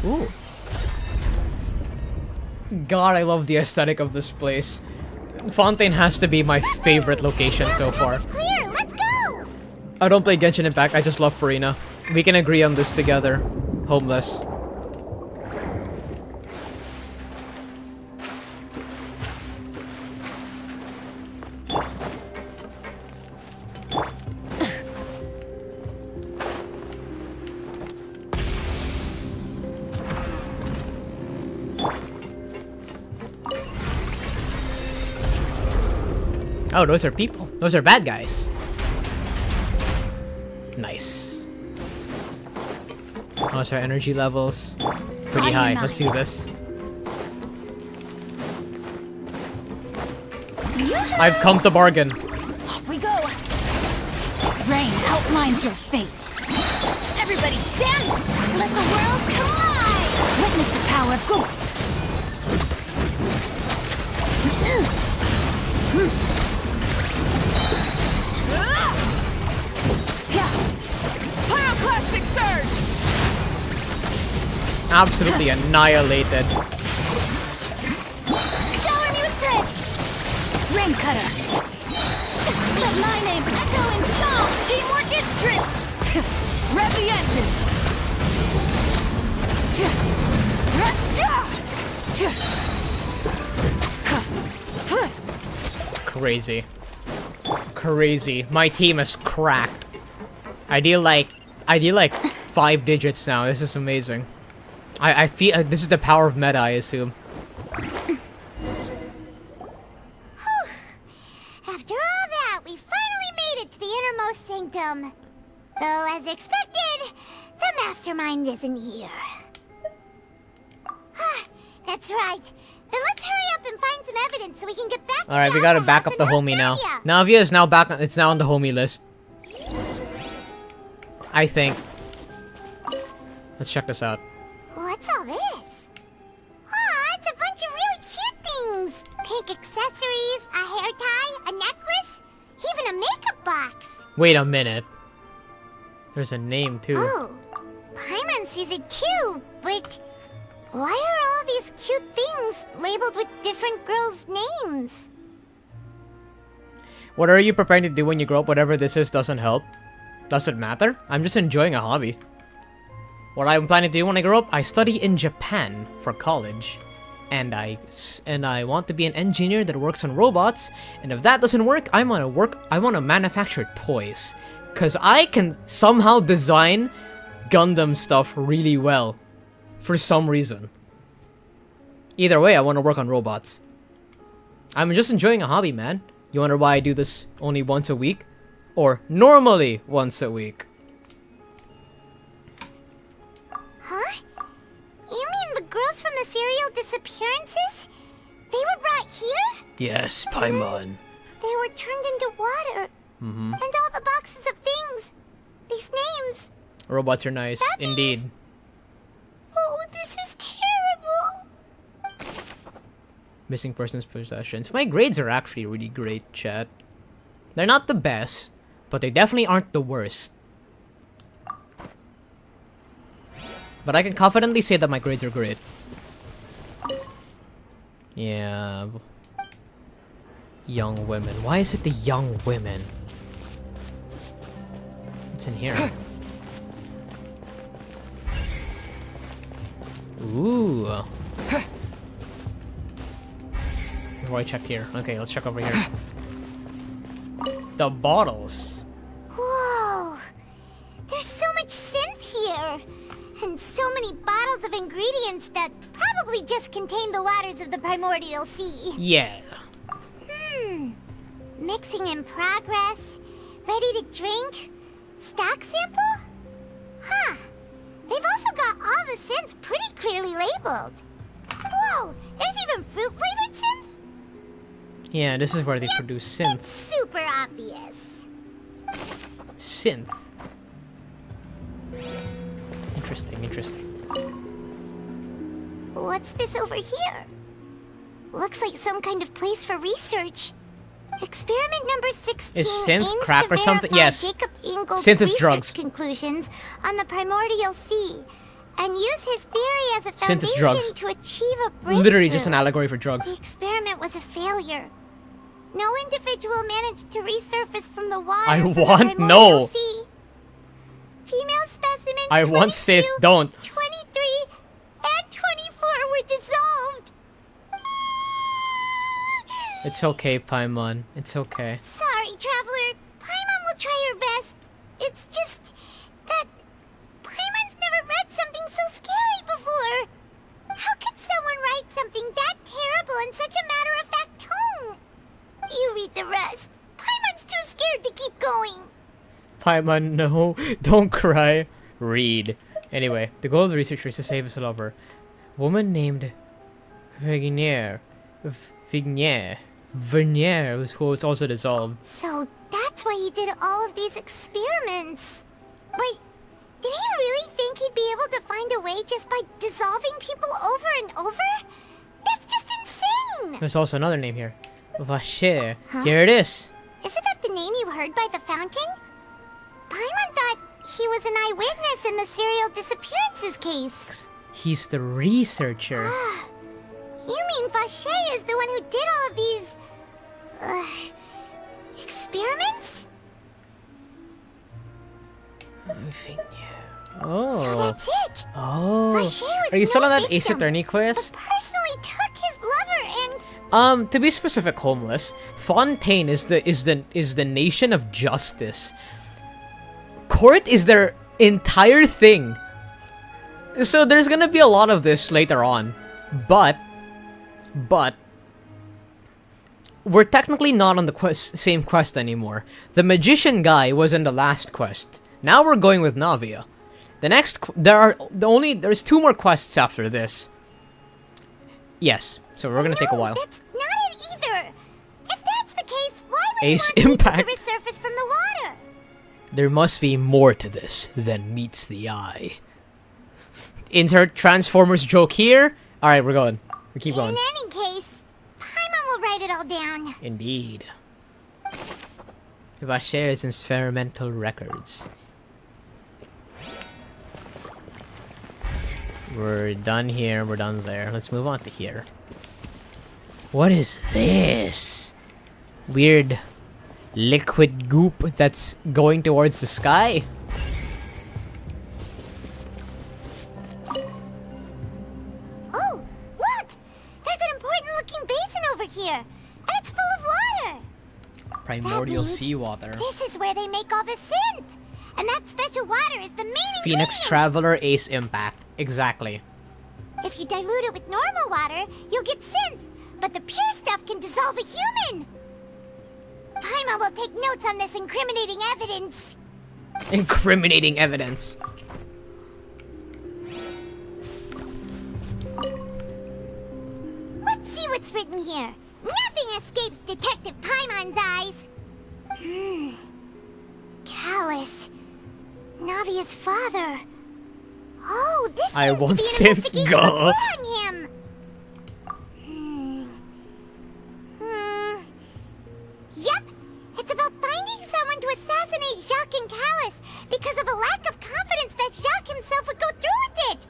Ooh. God, I love the aesthetic of this place. Fontaine has to be my favorite location so far. Clear, let's go! I don't play Genshin Impact, I just love Furina. We can agree on this together. Homeless. Oh, those are people. Those are bad guys. Nice. How's our energy levels? Pretty high. Let's do this. I've come to bargain. Off we go. Rain outlines your fate. Everybody stand! Let the world collide! Witness the power of God. Pyroclastic surge! Absolutely annihilated. Shower me with praise! Rain cutter! Let my name echo in song! Teamwork is true! Rev the engines! Crazy. Crazy. My team is cracked. I deal like 5 digits now. This is amazing. I feel this is the power of meta, I assume. After all that, we finally made it to the innermost sanctum. Though, as expected, the mastermind isn't here. That's right. Then let's hurry up and find some evidence so we can get back to Alright, we gotta back up the homie now. Navia is now back on, it's now on the homie list. I think. Let's check this out. What's all this? Aw, it's a bunch of really cute things. Pink accessories, a hair tie, a necklace, even a makeup box. Wait a minute. There's a name too. Oh, Paimon sees it too, but why are all these cute things labeled with different girls' names? What are you preparing to do when you grow up? Whatever this is doesn't help. Doesn't matter. I'm just enjoying a hobby. What I'm planning to do when I grow up, I study in Japan for college. And I want to be an engineer that works on robots. And if that doesn't work, I want to manufacture toys. Cause I can somehow design Gundam stuff really well. For some reason. Either way, I want to work on robots. I'm just enjoying a hobby, man. You wonder why I do this only once a week? Or normally once a week? Huh? You mean the girls from the serial disappearances? They were brought here? Yes, Paimon. They were turned into water. Mm-hmm. And all the boxes of things. These names. Robots are nice, indeed. Oh, this is terrible. Missing persons possessions. My grades are actually really great, chat. They're not the best, but they definitely aren't the worst. But I can confidently say that my grades are great. Yeah. Young women. Why is it the young women? What's in here? Ooh. Before I check here. Okay, let's check over here. The bottles. Whoa. There's so much synth here. And so many bottles of ingredients that probably just contain the waters of the primordial sea. Yeah. Mixing in progress. Ready to drink. Stock sample? Huh. They've also got all the synth pretty clearly labeled. Whoa, there's even fruit-flavored synth? Yeah, this is where they produce synth. It's super obvious. Synth. Interesting, interesting. What's this over here? Looks like some kind of place for research. Experiment number 16 Is synth aims crack to or something? verify Yes. Jacob Ingol's Synth is research drugs. conclusions on the primordial sea, and use his theory as a Synth is foundation drugs. to achieve a breakthrough. Literally just an allegory for The drugs. experiment was a failure. No individual managed to resurface from the water. I from the want primordial no. sea. Female specimens I want 22, synth, don't. 23, and 24 were dissolved. It's okay, Paimon. It's okay. Sorry, Traveler. Paimon will try her best. It's just that Paimon's never read something so scary before. How can someone write something that terrible in such a matter-of-fact tone? You read the rest. Paimon, no. Don't cry. Read. Anyway, the goal of the researcher is to save his lover. A woman named Vernier, who was also dissolved. So that's why he did all of these experiments. Wait, did he really think he'd be able to find a way just by dissolving people over and over? That's just insane! There's also another name here. Vacher. Huh? Here it is. Isn't that the name you heard by the fountain? Paimon thought he was an eyewitness in the serial disappearances case. He's the researcher. You mean Vacher is the one who did all of these... experiments? Oh. So that's it! Oh. Vacher was Are you still no on that victim, Ace Attorney quest? but personally took his lover and... To be specific, homeless, Fontaine is the nation of justice. Court is their entire thing. So there's gonna be a lot of this later on, but we're technically not on the same quest anymore. The magician guy was in the last quest. Now we're going with Navia. The next there's 2 more quests after this. Yes, so we're gonna take a while. That's not it either! If that's the case, why would Ace he want people Impact. to resurface from the water? There must be more to this than meets the eye. Insert Transformers joke here. Alright, we're going. We keep going. In any case, Paimon will write it all down. Indeed. Vacher's experimental records. We're done here, we're done there. Let's move on to here. What is this? Weird liquid goop that's going towards the sky? Oh, look! There's an important looking basin over here, and it's full of water! Primordial That means seawater. This is where they make all the synth! And that special water is the main Phoenix ingredient! Traveler Ace Impact. Exactly. If you dilute it with normal water, you'll get synth, but the pure stuff can dissolve a human! Paimon will take notes on this incriminating evidence. Incriminating evidence. Let's see what's written here. Nothing escapes Detective Paimon's eyes. Callus. Navia's father. Oh, this I seems won't to be an synth investigation go. report on him. Yep, it's about finding someone to assassinate Jacques and Callus because of a lack of confidence that Jacques himself would go through with it.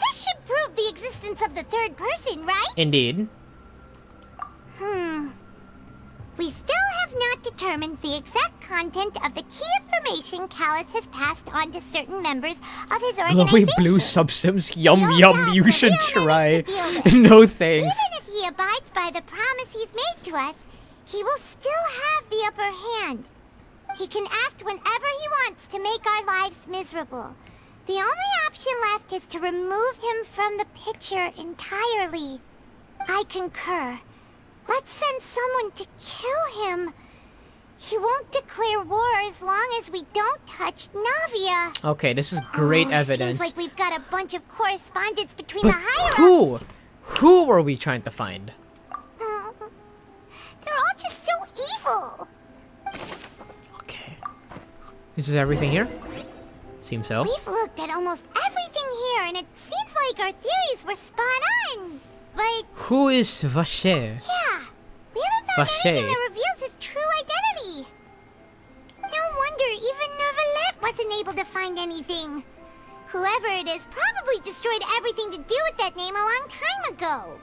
This should prove the existence of the third person, right? Indeed. We still have not determined the exact content of the key information Callus has passed on to certain members of his Glowy organization. blue substance. Yum yum. You should try. deal with. No thanks. Even if he abides by the promise he's made to us, he will still have the upper hand. He can act whenever he wants to make our lives miserable. The only option left is to remove him from the picture entirely. I concur. Let's send someone to kill him. He won't declare war as long as we don't touch Navia. Okay, this is great evidence. Seems like we've got a bunch of correspondence between But the higher-ups. who? Who were we trying to find? They're all just so evil. This is everything here? Seems so. We've looked at almost everything here, and it seems like our theories were spot on. But Who is Vacher? yeah, we haven't found Vacher. anything that reveals his true identity. No wonder even Neuvillette wasn't able to find anything. Whoever it is probably destroyed everything to do with that name a long time ago.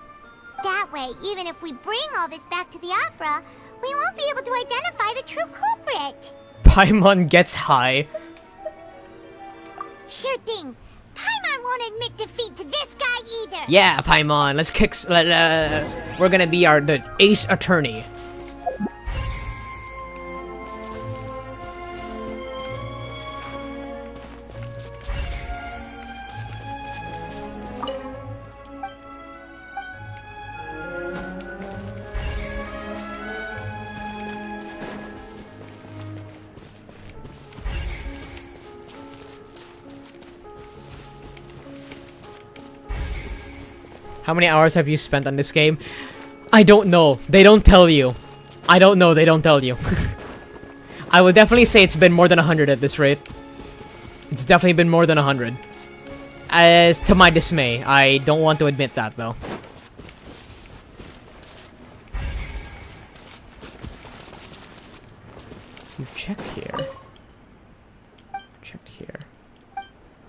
That way, even if we bring all this back to the opera, we won't be able to identify the true culprit. Paimon gets high. Sure thing. Paimon won't admit defeat to this guy either. Yeah, Paimon, let's kick. We're gonna be the ace attorney. How many hours have you spent on this game? I don't know. They don't tell you. I don't know. They don't tell you. I would definitely say it's been more than 100 at this rate. It's definitely been more than 100. As to my dismay, I don't want to admit that though. You've checked here. Checked here.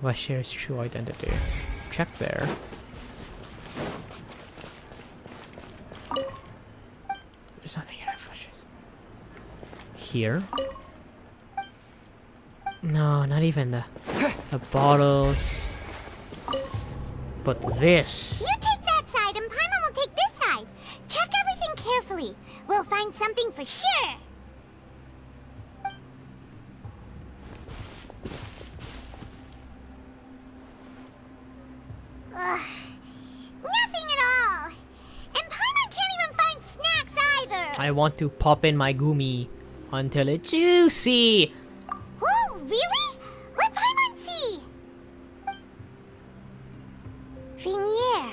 Vasher's true identity. Check there. There's nothing here. Here? No, not even the bottles. But this. You take that side and Paimon will take this side. Check everything carefully. We'll find something for sure. Ugh. Nothing at all. And Paimon can't even find snacks either. I want to pop in my gumi until it's juicy. Whoa, really? Let Paimon see. Vinier.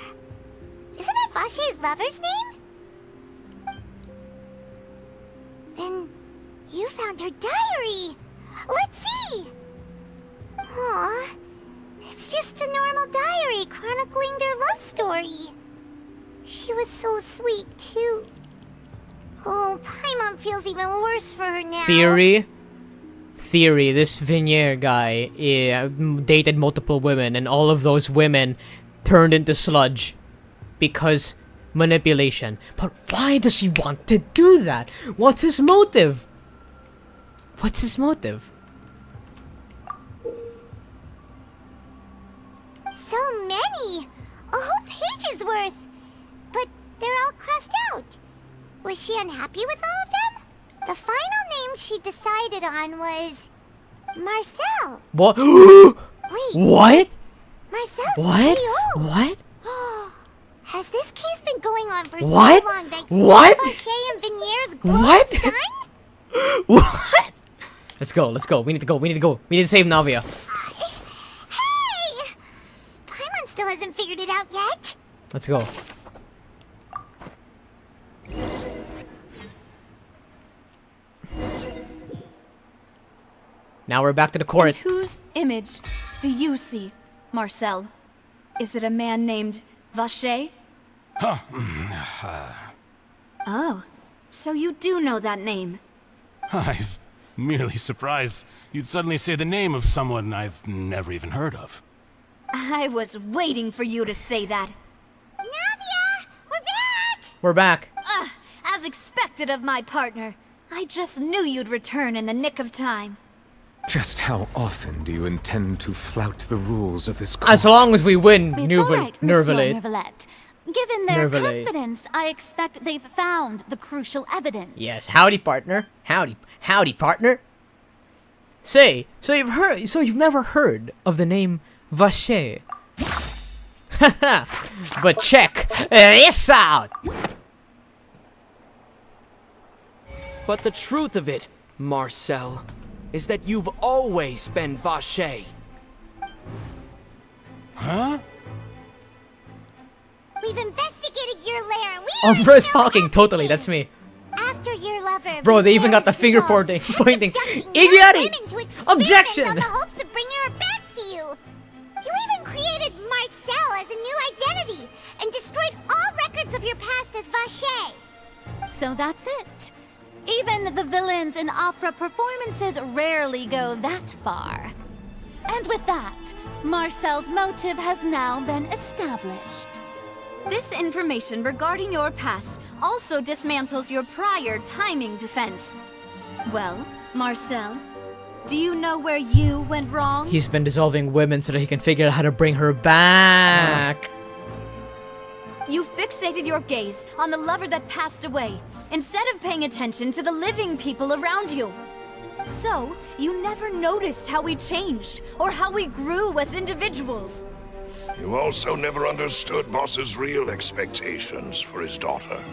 Isn't that Vache's lover's name? Then you found her diary. Let's see. Aw, it's just a normal diary chronicling their love story. She was so sweet, too. Oh, Paimon feels even worse for her now. Theory, this Vinier guy dated multiple women, and all of those women turned into sludge because manipulation. But why does he want to do that? What's his motive? What's his motive? So many! A whole page's worth! But they're all crossed out. Was she unhappy with all of them? The final name she decided on was... Marcel. What? Wait. What? Marcel's What? pretty old. What? Has this case been going on for What? so long that What? Vache and Vinier's grown What? son? What? Let's go, let's go. We need to go, we need to go. We need to save Navia. Hey! Paimon still hasn't figured it out yet. Let's go. Now we're back to the court. And whose image do you see, Marcel? Is it a man named Vache? Oh, so you do know that name. I'm merely surprised you'd suddenly say the name of someone I've never even heard of. I was waiting for you to say that. Navia! We're back! We're back. As expected of my partner. I just knew you'd return in the nick of time. Just how often do you intend to flout the rules of this court? As long as we win, It's all right, Monsieur Nervalate. Nervalette. Given their Nervalate. confidence, I expect they've found the crucial evidence. Yes, howdy, partner. Howdy, partner. Say, so you've never heard of the name Vache? Haha, but check this out. But the truth of it, Marcel, is that you've always been Vache. Huh? We've investigated your lair and we UmBruh is talking, totally, that's me. After your lover, Bro, they even got the finger pointing. Iggy Objection! on the hopes of bringing her back to you. You even created Marcel as a new identity and destroyed all records of your past as Vache. So that's it. Even the villains in opera performances rarely go that far. And with that, Marcel's motive has now been established. This information regarding your past also dismantles your prior timing defense. Well, Marcel, do you know where you went wrong? He's been dissolving women so that he can figure out how to bring her back. You fixated your gaze on the lover that passed away, instead of paying attention to the living people around you. So, you never noticed how we changed, or how we grew as individuals. You also never understood Boss's real expectations for his daughter.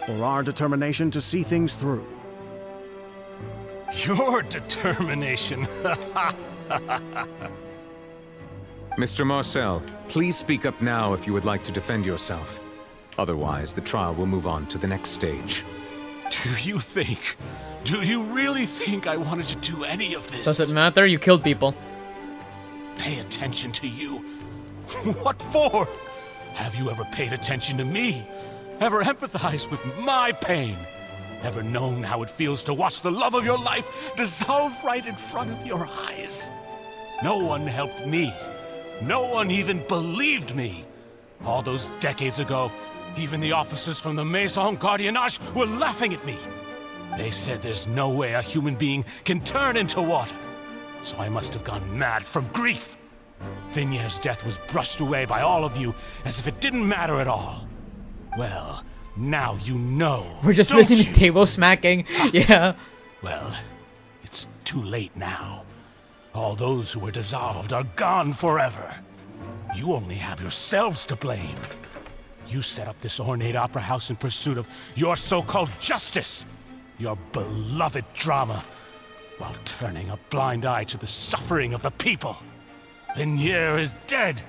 Or our determination to see things through. Your determination. Mr. Marcel, please speak up now if you would like to defend yourself. Otherwise, the trial will move on to the next stage. Do you really think I wanted to do any of this? Does it matter? You killed people. Pay attention to you? What for? Have you ever paid attention to me? Ever empathized with my pain? Ever known how it feels to watch the love of your life dissolve right in front of your eyes? No one helped me. No one even believed me. All those decades ago, even the officers from the Maison Gardiennage were laughing at me. They said there's no way a human being can turn into water. So I must have gone mad from grief. Vignier's death was brushed away by all of you as if it didn't matter at all. Well, now you know. We're just missing the table smacking. Yeah. Well, it's too late now. All those who were dissolved are gone forever. You only have yourselves to blame. You set up this ornate opera house in pursuit of your so-called justice, your beloved drama, while turning a blind eye to the suffering of the people. Vignier is dead.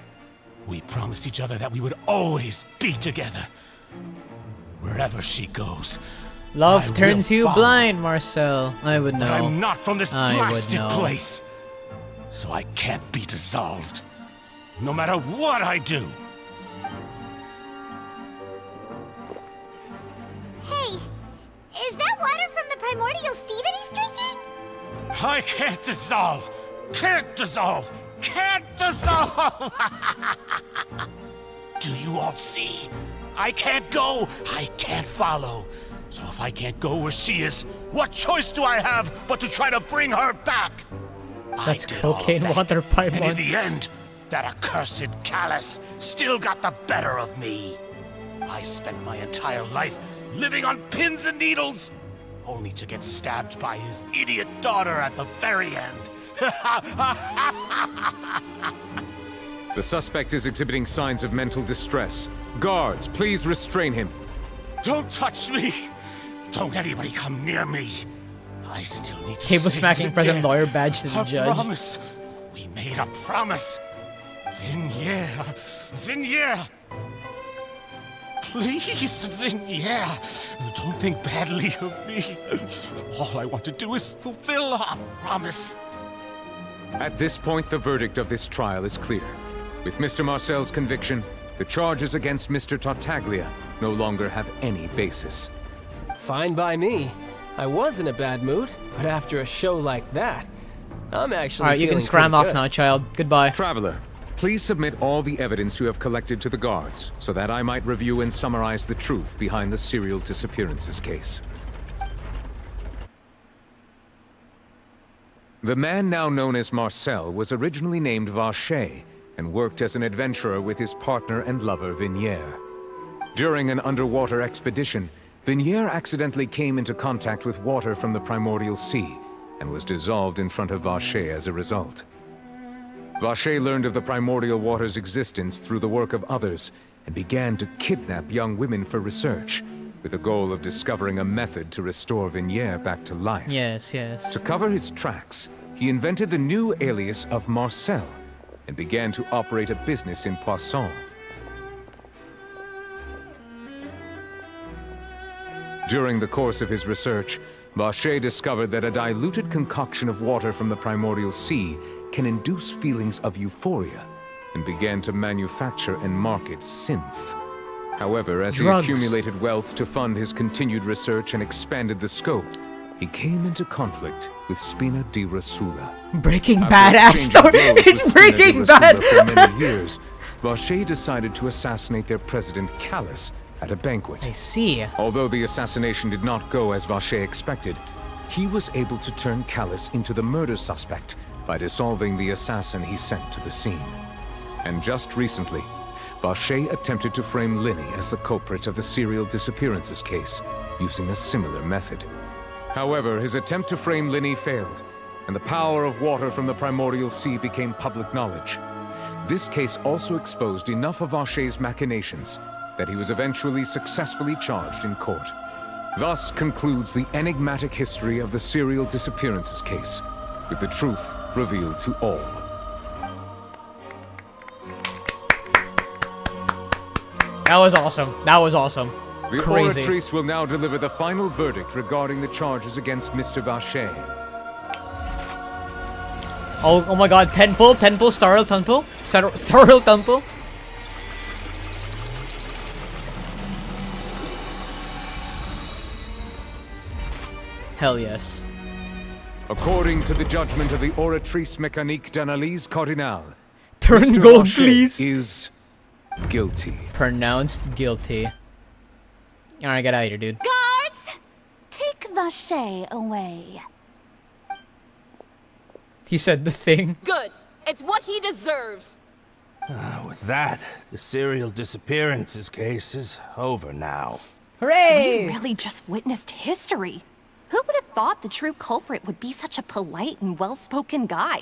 We promised each other that we would always be together. Wherever she goes, love turns you follow. Blind, Marcel. I would know. But I'm not from this I blasted would know. place. So I can't be dissolved. No matter what I do. Hey, is that water from the primordial sea that he's drinking? I can't dissolve. Can't dissolve. Can't dissolve. Do you all see? I can't go. I can't follow. So if I can't go where she is, what choice do I have but to try to bring her back? That's cocaine water pipe. And in the end, that accursed Callus still got the better of me. I spent my entire life living on pins and needles, only to get stabbed by his idiot daughter at the very end. The suspect is exhibiting signs of mental distress. Guards, please restrain him. Don't touch me! Don't anybody come near me! I still need to Table save smacking present Vignier. lawyer badge to the A judge. promise! We made a promise! Vignier! Vignier! Please, Vignier! Don't think badly of me. All I want to do is fulfill our promise. At this point, the verdict of this trial is clear. With Mr. Marcel's conviction, the charges against Mr. Tartaglia no longer have any basis. Fine by me. I was in a bad mood, but after a show like that, I'm actually Alright, you can feeling scram pretty off good. now, child. Goodbye. Traveler, please submit all the evidence you have collected to the guards, so that I might review and summarize the truth behind the serial disappearances case. The man now known as Marcel was originally named Vacher and worked as an adventurer with his partner and lover Vignier. During an underwater expedition, Vignier accidentally came into contact with water from the primordial sea and was dissolved in front of Vacher as a result. Vacher learned of the primordial water's existence through the work of others and began to kidnap young women for research, with the goal of discovering a method to restore Vignier back to life. Yes, yes. To cover his tracks, he invented the new alias of Marcel and began to operate a business in Poisson. During the course of his research, Vacher discovered that a diluted concoction of water from the primordial sea can induce feelings of euphoria, and began to manufacture and market synth. However, as Drugs. he accumulated wealth to fund his continued research and expanded the scope, he came into conflict with Spina di Rosula. Breaking After Bad ass exchanging story. blows It's with Spina di Breaking Rosula Bad. For many years, Vacher decided to assassinate their president Callus at a banquet. I see. Although the assassination did not go as Vacher expected, he was able to turn Callus into the murder suspect by dissolving the assassin he sent to the scene. And just recently, Vacher attempted to frame Lyney as the culprit of the serial disappearances case, using a similar method. However, his attempt to frame Lyney failed, and the power of water from the primordial sea became public knowledge. This case also exposed enough of Vacher's machinations that he was eventually successfully charged in court. Thus concludes the enigmatic history of the serial disappearances case, with the truth revealed to all. That was awesome. That was awesome. The Crazy. Oratrice will now deliver the final verdict regarding the charges against Mr. Vacher. Oh my god, Temple, Starl Temple? Starl Temple? Hell yes. According to the judgment of the Oratrice Mécanique d'Analyse Cardinal, Turn Mr. gold, Vacher please. is guilty. Pronounced guilty. Alright, get out of here, dude. Guards! Take Vacher away. He said the thing. Good. It's what he deserves. With that, the serial disappearances case is over now. Hooray! We really just witnessed history. Who would have thought the true culprit would be such a polite and well-spoken guy?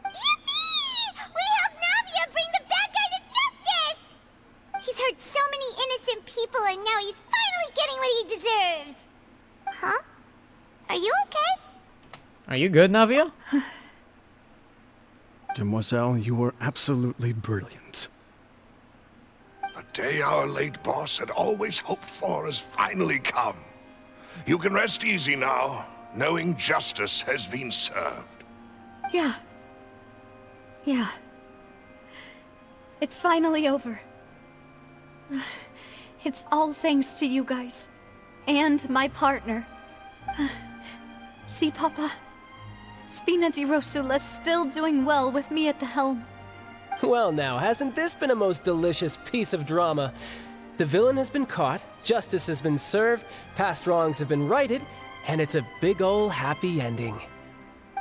Yippee! We helped Navia bring the bad guy to justice! He's hurt so many innocent people and now he's finally getting what he deserves. Huh? Are you okay? Are you good, Navia? Demoiselle, you were absolutely brilliant. The day our late boss had always hoped for has finally come. You can rest easy now, knowing justice has been served. Yeah. Yeah. It's finally over. It's all thanks to you guys. And my partner. See, Papa? Spina di Rosula's still doing well with me at the helm. Well now, hasn't this been a most delicious piece of drama? The villain has been caught, justice has been served, past wrongs have been righted, and it's a big ol' happy ending.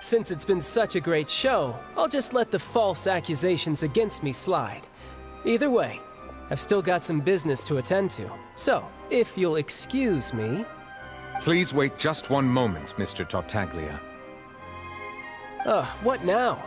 Since it's been such a great show, I'll just let the false accusations against me slide. Either way, I've still got some business to attend to. So, if you'll excuse me... Please wait just one moment, Mr. Tartaglia. What now?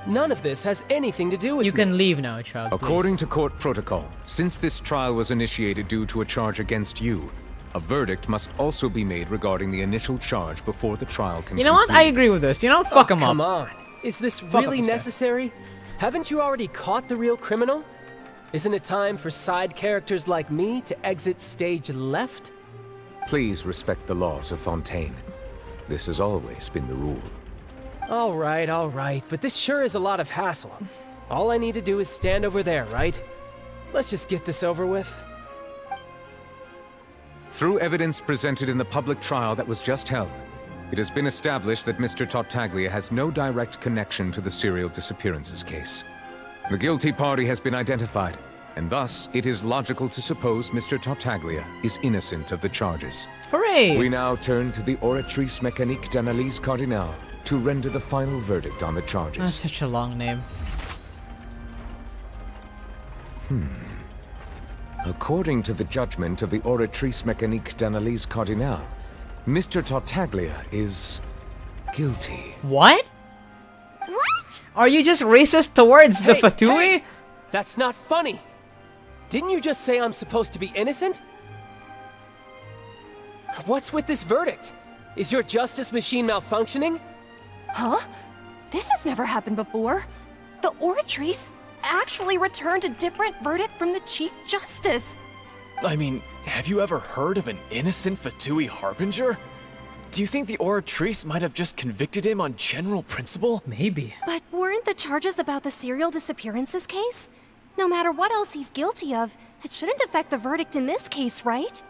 None of this has anything to do with You can leave now, child. According to court protocol, since this trial was initiated due to a charge against you, a verdict must also be made regarding the initial charge before the trial can You know what? conclude. I agree with this. You know, fuck him up. Come on. Is this Fuck really up this guy. necessary? Haven't you already caught the real criminal? Isn't it time for side characters like me to exit stage left? Please respect the laws of Fontaine. This has always been the rule. All right, but this sure is a lot of hassle. All I need to do is stand over there, right? Let's just get this over with. Through evidence presented in the public trial that was just held, it has been established that Mr. Tartaglia has no direct connection to the serial disappearances case. The guilty party has been identified, and thus it is logical to suppose Mr. Tartaglia is innocent of the charges. Hooray! We now turn to the Oratrice Mécanique d'Analyse Cardinal to render the final verdict on the charges. That's such a long name. According to the judgment of the Oratrice Mécanique d'Analyse Cardinal, Mr. Tartaglia is guilty. What? What? Are you just racist towards the Fatui? Hey, that's not funny. Didn't you just say I'm supposed to be innocent? What's with this verdict? Is your justice machine malfunctioning? Huh? This has never happened before. The Oratrice actually returned a different verdict from the Chief Justice. I mean, have you ever heard of an innocent Fatui Harbinger? Do you think the Oratrice might have just convicted him on general principle? Maybe. But weren't the charges about the serial disappearances case? No matter what else he's guilty of, it shouldn't affect the verdict in this case, right?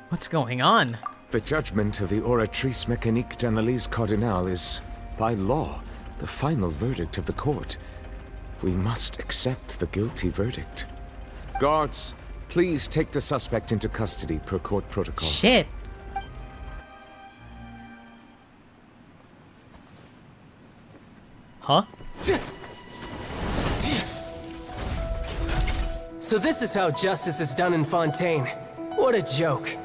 What's going on? The judgment of the Oratrice Mécanique d'Analyse Cardinal is, by law, the final verdict of the court. We must accept the guilty verdict. Guards, please take the suspect into custody per court protocol. Shit. Huh? So this is how justice is done in Fontaine. What a joke.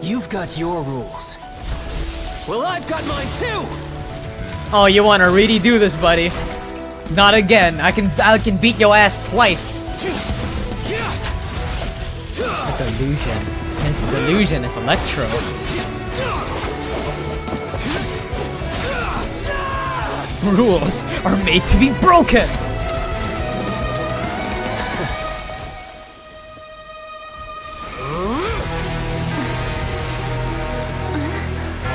You've got your rules. Well, I've got mine too! Oh, you wanna really do this, buddy? Not again. I can beat your ass twice. The delusion. It's delusion. It's Electro. Rules are made to be broken.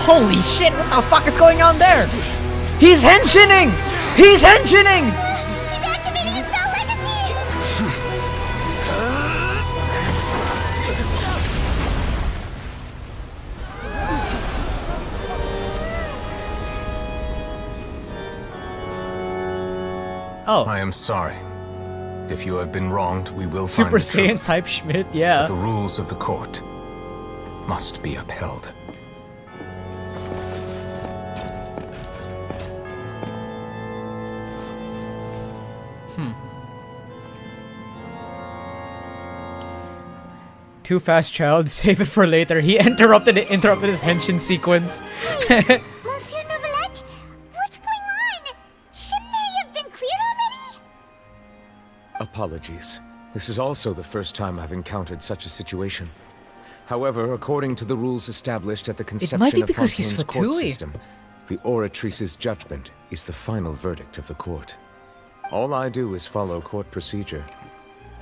Holy shit, what the fuck is going on there? He's henshining! He's henshining! He's activating his spell legacy! Oh. I am sorry. If you have been wronged, we will Super find the Saiyan truth. type Schmidt, yeah. But the rules of the court must be upheld. Too fast, child. Save it for later. He interrupted his henshin sequence. Monsieur Novelette, what's going on? Shouldn't they have been cleared already? Apologies. This is also the first time I've encountered such a situation. However, according to the rules established at the conception of because he's Fontaine's court Fatui. system, the Oratrice's judgment is the final verdict of the court. All I do is follow court procedure.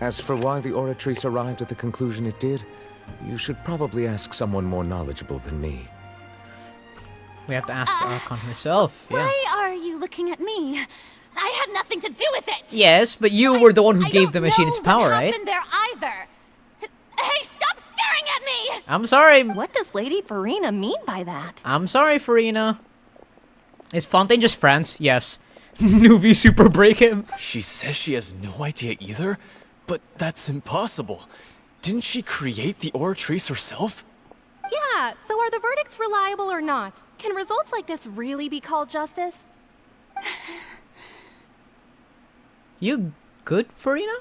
As for why the Oratrice arrived at the conclusion it did, you should probably ask someone more knowledgeable than me. We have to ask Archon herself. Yeah. Why are you looking at me? I had nothing to do with it. Yes, but you were the one who gave the machine its power, right? Happened there either. Hey, stop staring at me! I'm sorry. What does Lady Furina mean by that? I'm sorry, Furina. Is Fontaine just friends? Yes. Nuvi super break him. She says she has no idea either, but that's impossible. Didn't she create the Oratrice herself? Yeah, so are the verdicts reliable or not? Can results like this really be called justice? You good, Furina?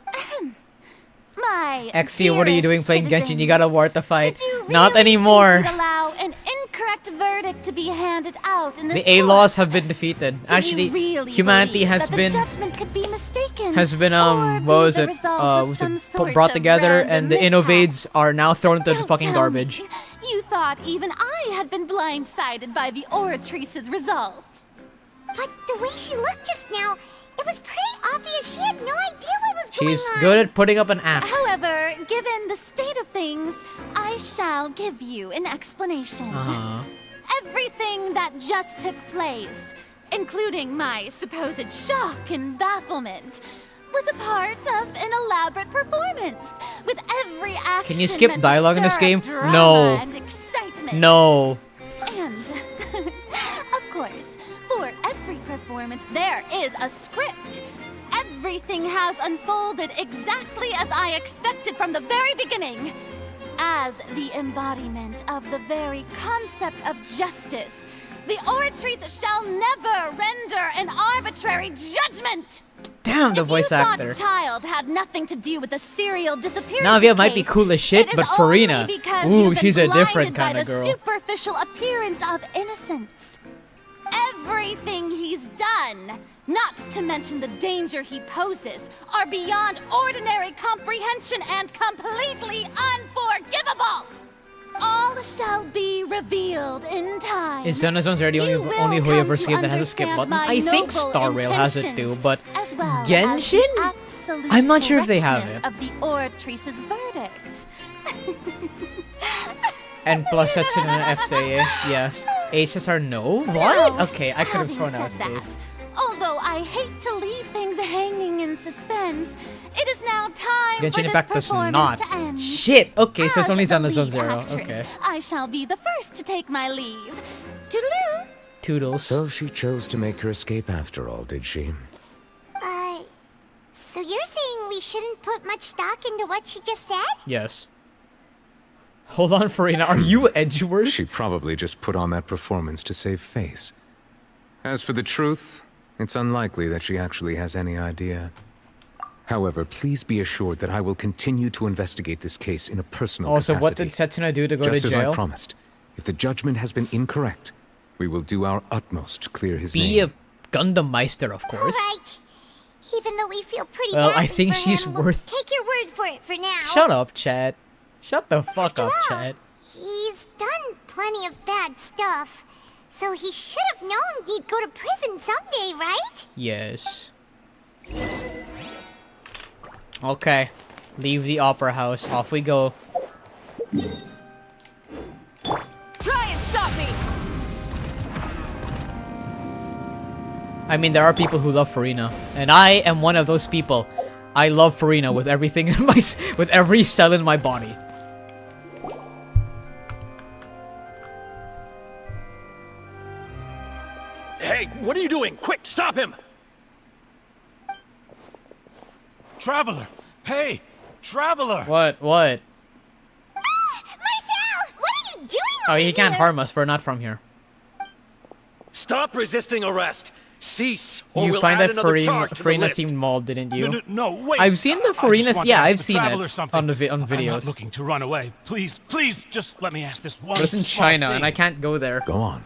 My XC, what are you doing playing Genshin? You gotta war to fight. Did you really Not anymore. think you'd allow an incorrect verdict to be handed out in this The A-laws have been defeated. Actually, really humanity has that been the judgment could be mistaken, what was the it? result of Was some it sort brought of together, random and the mishap? Innovades are now thrown into the Don't fucking tell garbage. me. You thought even I had been blindsided by the Oratrice's result. But the way she looked just now, it was pretty obvious she had no idea what was going She's on. good at putting up an act. However, given the state of things, I shall give you an explanation. Uh-huh. Everything that just took place, including my supposed shock and bafflement, was a part of an elaborate performance, with every action Can you skip meant to dialogue in this stir game? up drama No. and excitement. No. And, of course, for every performance, there is a script. Everything has unfolded exactly as I expected from the very beginning. As the embodiment of the very concept of justice, the Oratrice shall never render an arbitrary judgment. Damn, the voice actor. If you thought Childe had nothing to do with the serial disappearance Navia might be cool as shit, it is but only Furina, because ooh, you've been she's a different blinded by kind of the girl. superficial appearance of innocence. Everything he's done, not to mention the danger he poses, are beyond ordinary comprehension and completely unforgivable. All shall be revealed in time. Is Zonazone's already only Hoyoverse game that has a skip button? I think Star Rail has it too, but as well Genshin? as the absolute I'm not sure if they have correctness it. Of the Oratrice's verdict. And plus that's in an FCA, yes. HSR no? What? Okay, I could have sworn that was the case. Although I hate to leave things hanging in suspense, it is now time for Genshin this Impact does performance not. to end. Shit! Okay, so it's As only the Xanazone lead Zero. actress, Okay. I shall be the first to take my leave. Toodaloo! Toodles. So she chose to make her escape after all, did she? So you're saying we shouldn't put much stock into what she just said? Yes. Hold on, Furina, are you Edgeworth? She probably just put on that performance to save face. As for the truth, it's unlikely that she actually has any idea. However, please be assured that I will continue to investigate this case in a personal Also, capacity. what did Setsuna do to go Just to as jail? I promised, if the judgment has been incorrect, we will do our utmost to clear his Be name. a Gundam Meister, of course. Alright. Even though we feel pretty Well, badly I think for she's him, we'll worth... take your word for it for now. Shut up, Chad. Shut the fuck up, Chad. He's done plenty of bad stuff, so he should have known he'd go to prison someday, right? Yes. Okay. Leave the opera house. Off we go. Try and stop me! I mean, there are people who love Furina, and I am one of those people. I love Furina with everything in my, with every cell in my body. Hey, what are you doing? Quick, stop him! Traveler! Hey! Traveler! What? Marcel! What are you doing Oh, over he can't here? harm us. We're not from here. Stop resisting arrest! Cease, or You we'll find add that another charge to the Furina list. themed mall, didn't you? No, wait! I've seen the I just Furina. want to Yeah, ask I've the seen traveler it something. on I'm not videos. looking to run away. Please, please, just let me ask this one. But it's in small China, thing. and I can't go there. Go on.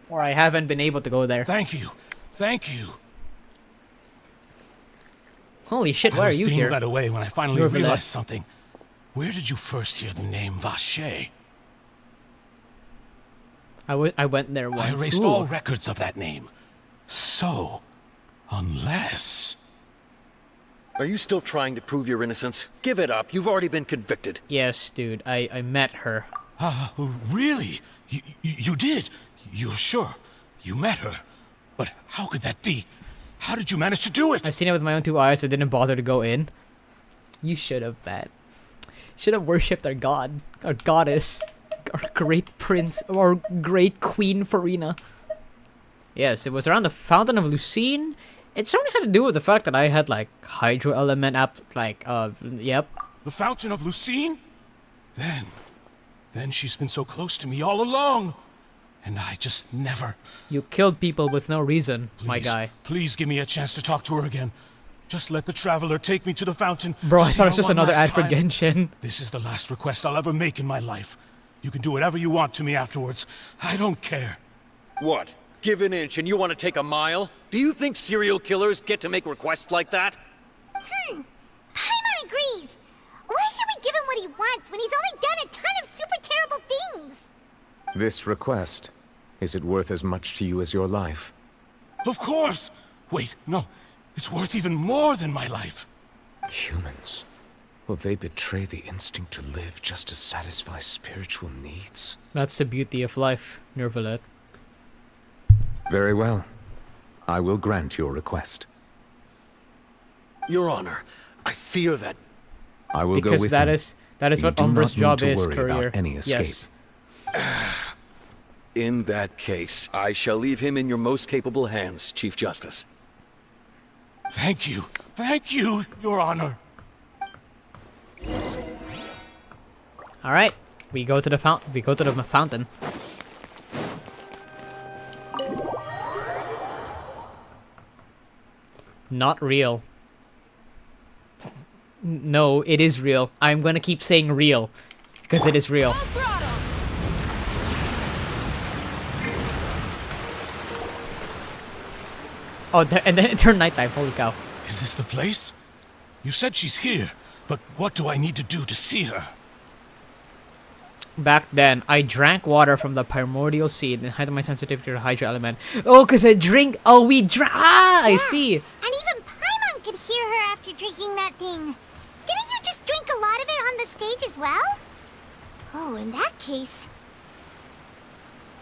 Or I haven't been able to go there. Thank you. Thank you. Holy shit, why I are was you being here? led away when I finally You're over realized there. something. Where did you first hear the name Vache? I went there once. I erased Ooh. all records of that name. So, unless... Are you still trying to prove your innocence? Give it up. You've already been convicted. Yes, dude. I met her. Really? You did? You're sure? You met her? But how could that be? How did you manage to do it? I've seen it with my own 2 eyes. I didn't bother to go in. You should have, Pat. Should have worshipped our god. Our goddess. Our great prince. Our great queen, Furina. Yes, it was around the Fountain of Lucine. It something had to do with the fact that I had, like, hydro element yep. The Fountain of Lucine? Then she's been so close to me all along. And I just never... You killed people with no reason, my guy. Please give me a chance to talk to her again. Just let the traveler take me to the fountain. Bro, I see thought it was her just one another last ad for time. Genshin. This is the last request I'll ever make in my life. You can do whatever you want to me afterwards. I don't care. What? Give an inch and you want to take a mile? Do you think serial killers get to make requests like that? Paimon agrees. Why should we give him what he wants when he's only done a ton of super terrible things? This request, is it worth as much to you as your life? Of course! Wait, no. It's worth even more than my life. Humans. Will they betray the instinct to live just to satisfy spiritual needs? That's the beauty of life, Nervalet. Very well. I will grant your request. Your Honor, I fear that... I will go Because with that him. is You what do UmBruh's not job need to is, worry courier. about any escape. Yes. In that case, I shall leave him in your most capable hands, Chief Justice. Thank you. Thank you, Your Honor. All right, we go to the fountain. We go to the fountain. Not real. No, it is real. I'm gonna keep saying real because it is real. Oh, and then it turned nighttime. Holy cow! Is this the place? You said she's here, but what do I need to do to see her? Back then, I drank water from the primordial seed and heightened my sensitivity to the hydro element. Oh, because I drink. Oh, we drank. Ah, I see. And even Paimon could hear her after drinking that thing. Didn't you just drink a lot of it on the stage as well? Oh, in that case...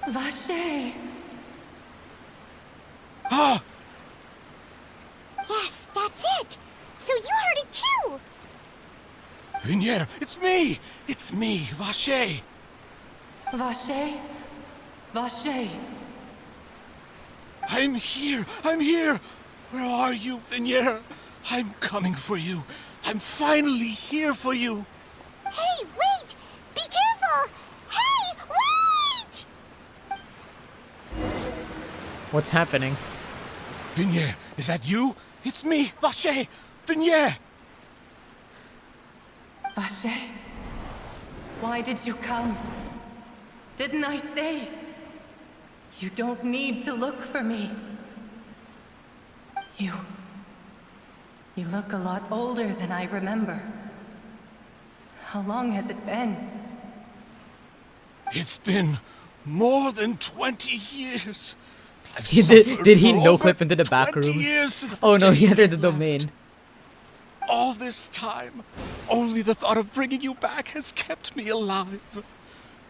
Vache! Ah! Yes, that's it! So you heard it too! Vinier, it's me! It's me, Vache! Vache? Vache! I'm here! I'm here! Where are you, Vinier? I'm coming for you. I'm finally here for you. Hey, wait! Be careful! Hey, wait! What's happening? Vinier, is that you? It's me, Vache! Vinier! Vache? Why did you come? Didn't I say? You don't need to look for me. You look a lot older than I remember. How long has it been? It's been more than 20 years. I've Did he suffered for no over clip into the back 20 rooms? years since the Oh no, day he entered the you domain. left. All this time, only the thought of bringing you back has kept me alive.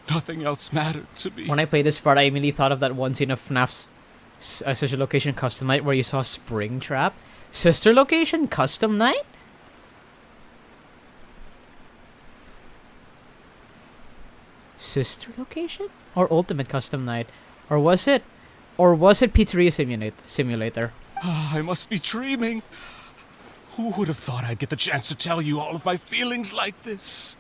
Nothing else mattered to me. When I played this part, I immediately thought of that one scene of Sister location custom night where you saw spring trap. Sister location custom night. Sister location or ultimate custom night, or was it pizzeria simulator? I must be dreaming. Who would have thought I'd get the chance to tell you all of my feelings like this?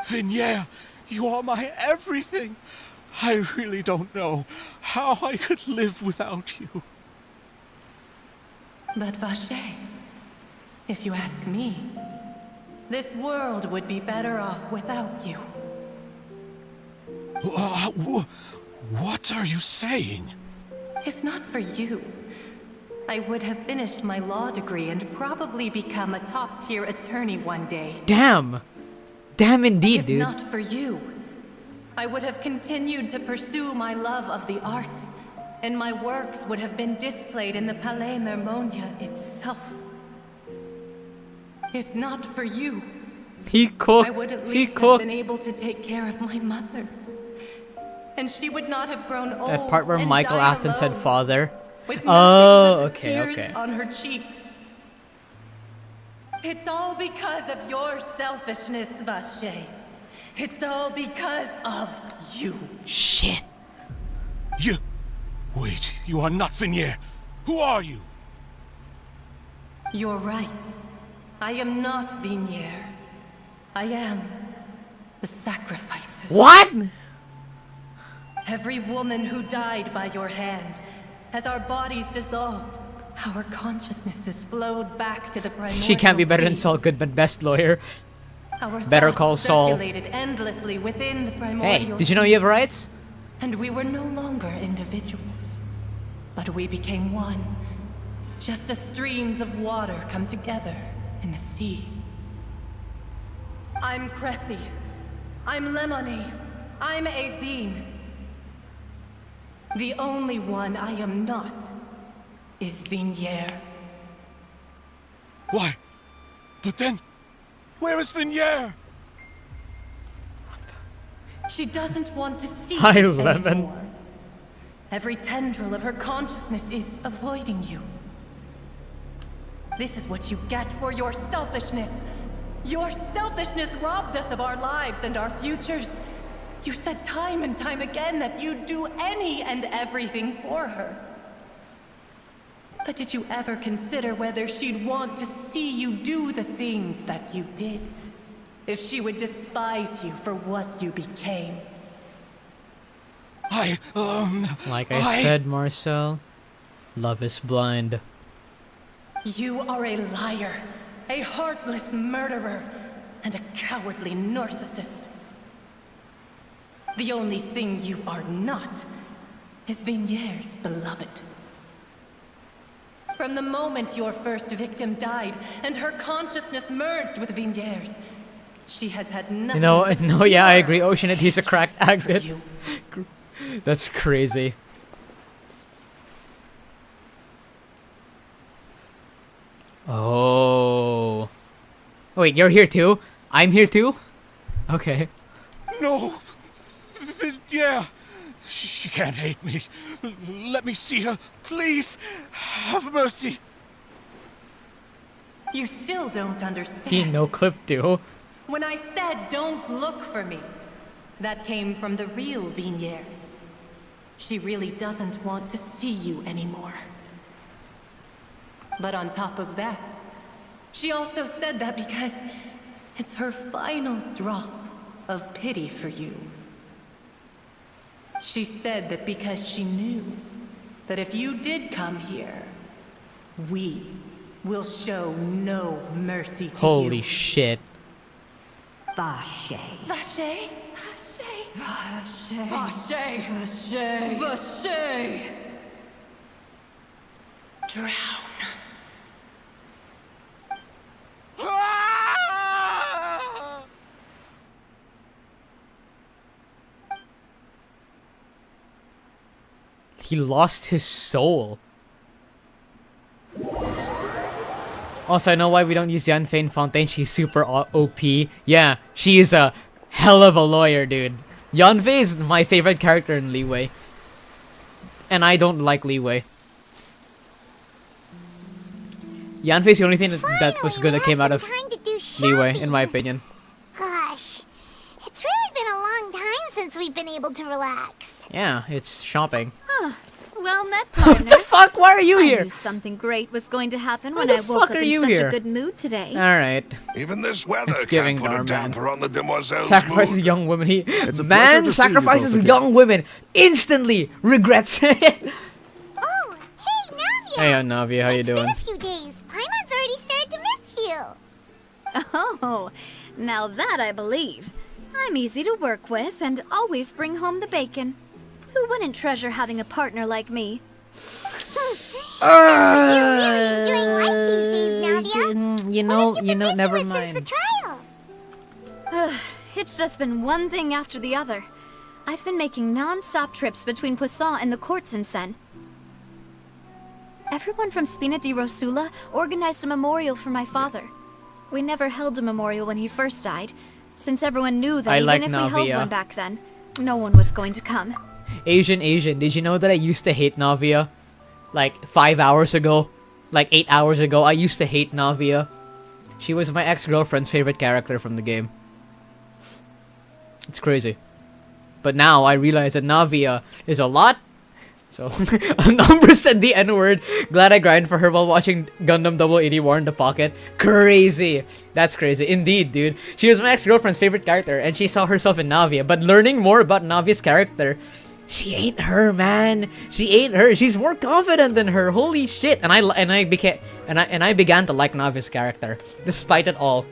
Vignere, you are my everything. I really don't know how I could live without you. But Vache, if you ask me, this world would be better off without you. What are you saying? If not for you, I would have finished my law degree and probably become a top-tier attorney one day. Damn. Damn indeed, dude. If not for you, I would have continued to pursue my love of the arts, and my works would have been displayed in the Palais Mermonia itself. If not for you, I would at least have been able to take care of my mother. And she would not have grown old. That part where Michael Afton said father. With okay. on her cheeks. It's all because of your selfishness, Vache. It's all because of you. Shit. You... Wait, you are not Vignere. Who are you? You're right. I am not Vignere. I am the sacrifices. What? Every woman who died by your hand, as our bodies dissolved, our consciousnesses flowed back to the primordial She can't be better than sea. Saul Goodman, best lawyer. Our Better Call thoughts Saul. circulated endlessly within the primordial Hey, did you know you have rights? And we were no longer individuals, but we became one. Just as streams of water come together in the sea. I'm Cressy. I'm Lemony. I'm Azine. The only one I am not is Vignere. Why? But then, where is Vignere? She doesn't want to see Hi, you Lemon. anymore. Every tendril of her consciousness is avoiding you. This is what you get for your selfishness. Your selfishness robbed us of our lives and our futures. You said time and time again that you'd do any and everything for her. But did you ever consider whether she'd want to see you do the things that you did? If she would despise you for what you became? Like I said, Marcel, love is blind. You are a liar, a heartless murderer, and a cowardly narcissist. The only thing you are not is Vignere's beloved. From the moment your first victim died and her consciousness merged with Vignere's, she has had nothing. No, yeah, I agree. Oceanit, he's a cracked addict. That's crazy. Oh. Wait, you're here too? I'm here too? Okay. No! Yeah! She can't hate me. Let me see her, please! Have mercy! You still don't understand. He no clip too. When I said don't look for me, that came from the real Vignere. She really doesn't want to see you anymore. But on top of that, she also said that because it's her final drop of pity for you. She said that because she knew that if you did come here, we will show no mercy to you. Holy shit. Vache. Vache? Vache. Vache. Vache. Vache. Vache. Drown. He lost his soul. Also, I know why we don't use Yanfei Fontaine. She's super OP. Yeah, she is a hell of a lawyer, dude. Yanfei is my favorite character in Leeway. And I don't like Leeway. Yanfei's the only thing that was good that came out of Time to do Leeway, shopping. in my opinion. Gosh, it's really been a long time since we've been able to relax. Yeah, it's shopping. Oh, well met, partner. What the fuck? Why are you I here? knew something great was going to happen Why when the I woke fuck up are in you such here? a good mood today. Alright. Even this weather It's can't giving put a Darman. damper on the demoiselle's Sacrifices mood. young women. He a pleasure man to see you sacrifices both again. young women. Instantly regrets it. Oh, hey, Navia! Hey, Navia, how you It's doing? been a few days. Paimon's already started to miss you. Oh, now that I believe. I'm easy to work with and always bring home the bacon. Who wouldn't treasure having a partner like me? You're really enjoying life these days, Navia. You know, never mind. It's just been one thing after the other. I've been making non-stop trips between Poisson and the courts in Sen. Everyone from Spina di Rosula organized a memorial for my father. We never held a memorial when he first died, since everyone knew that even if we held Navia. one back then, no one was going to come. Asian, did you know that I used to hate Navia? Like 5 hours ago? Like 8 hours ago, I used to hate Navia. She was my ex-girlfriend's favorite character from the game. It's crazy. But now I realize that Navia is a lot. So, UmBruh said the N-word. Glad I grind for her while watching Gundam 080 War in the Pocket. Crazy. That's crazy. Indeed, dude. She was my ex-girlfriend's favorite character, and she saw herself in Navia. But learning more about Navia's character, she ain't her, man. She ain't her. She's more confident than her. Holy shit. And I began to like Navia's character, despite it all.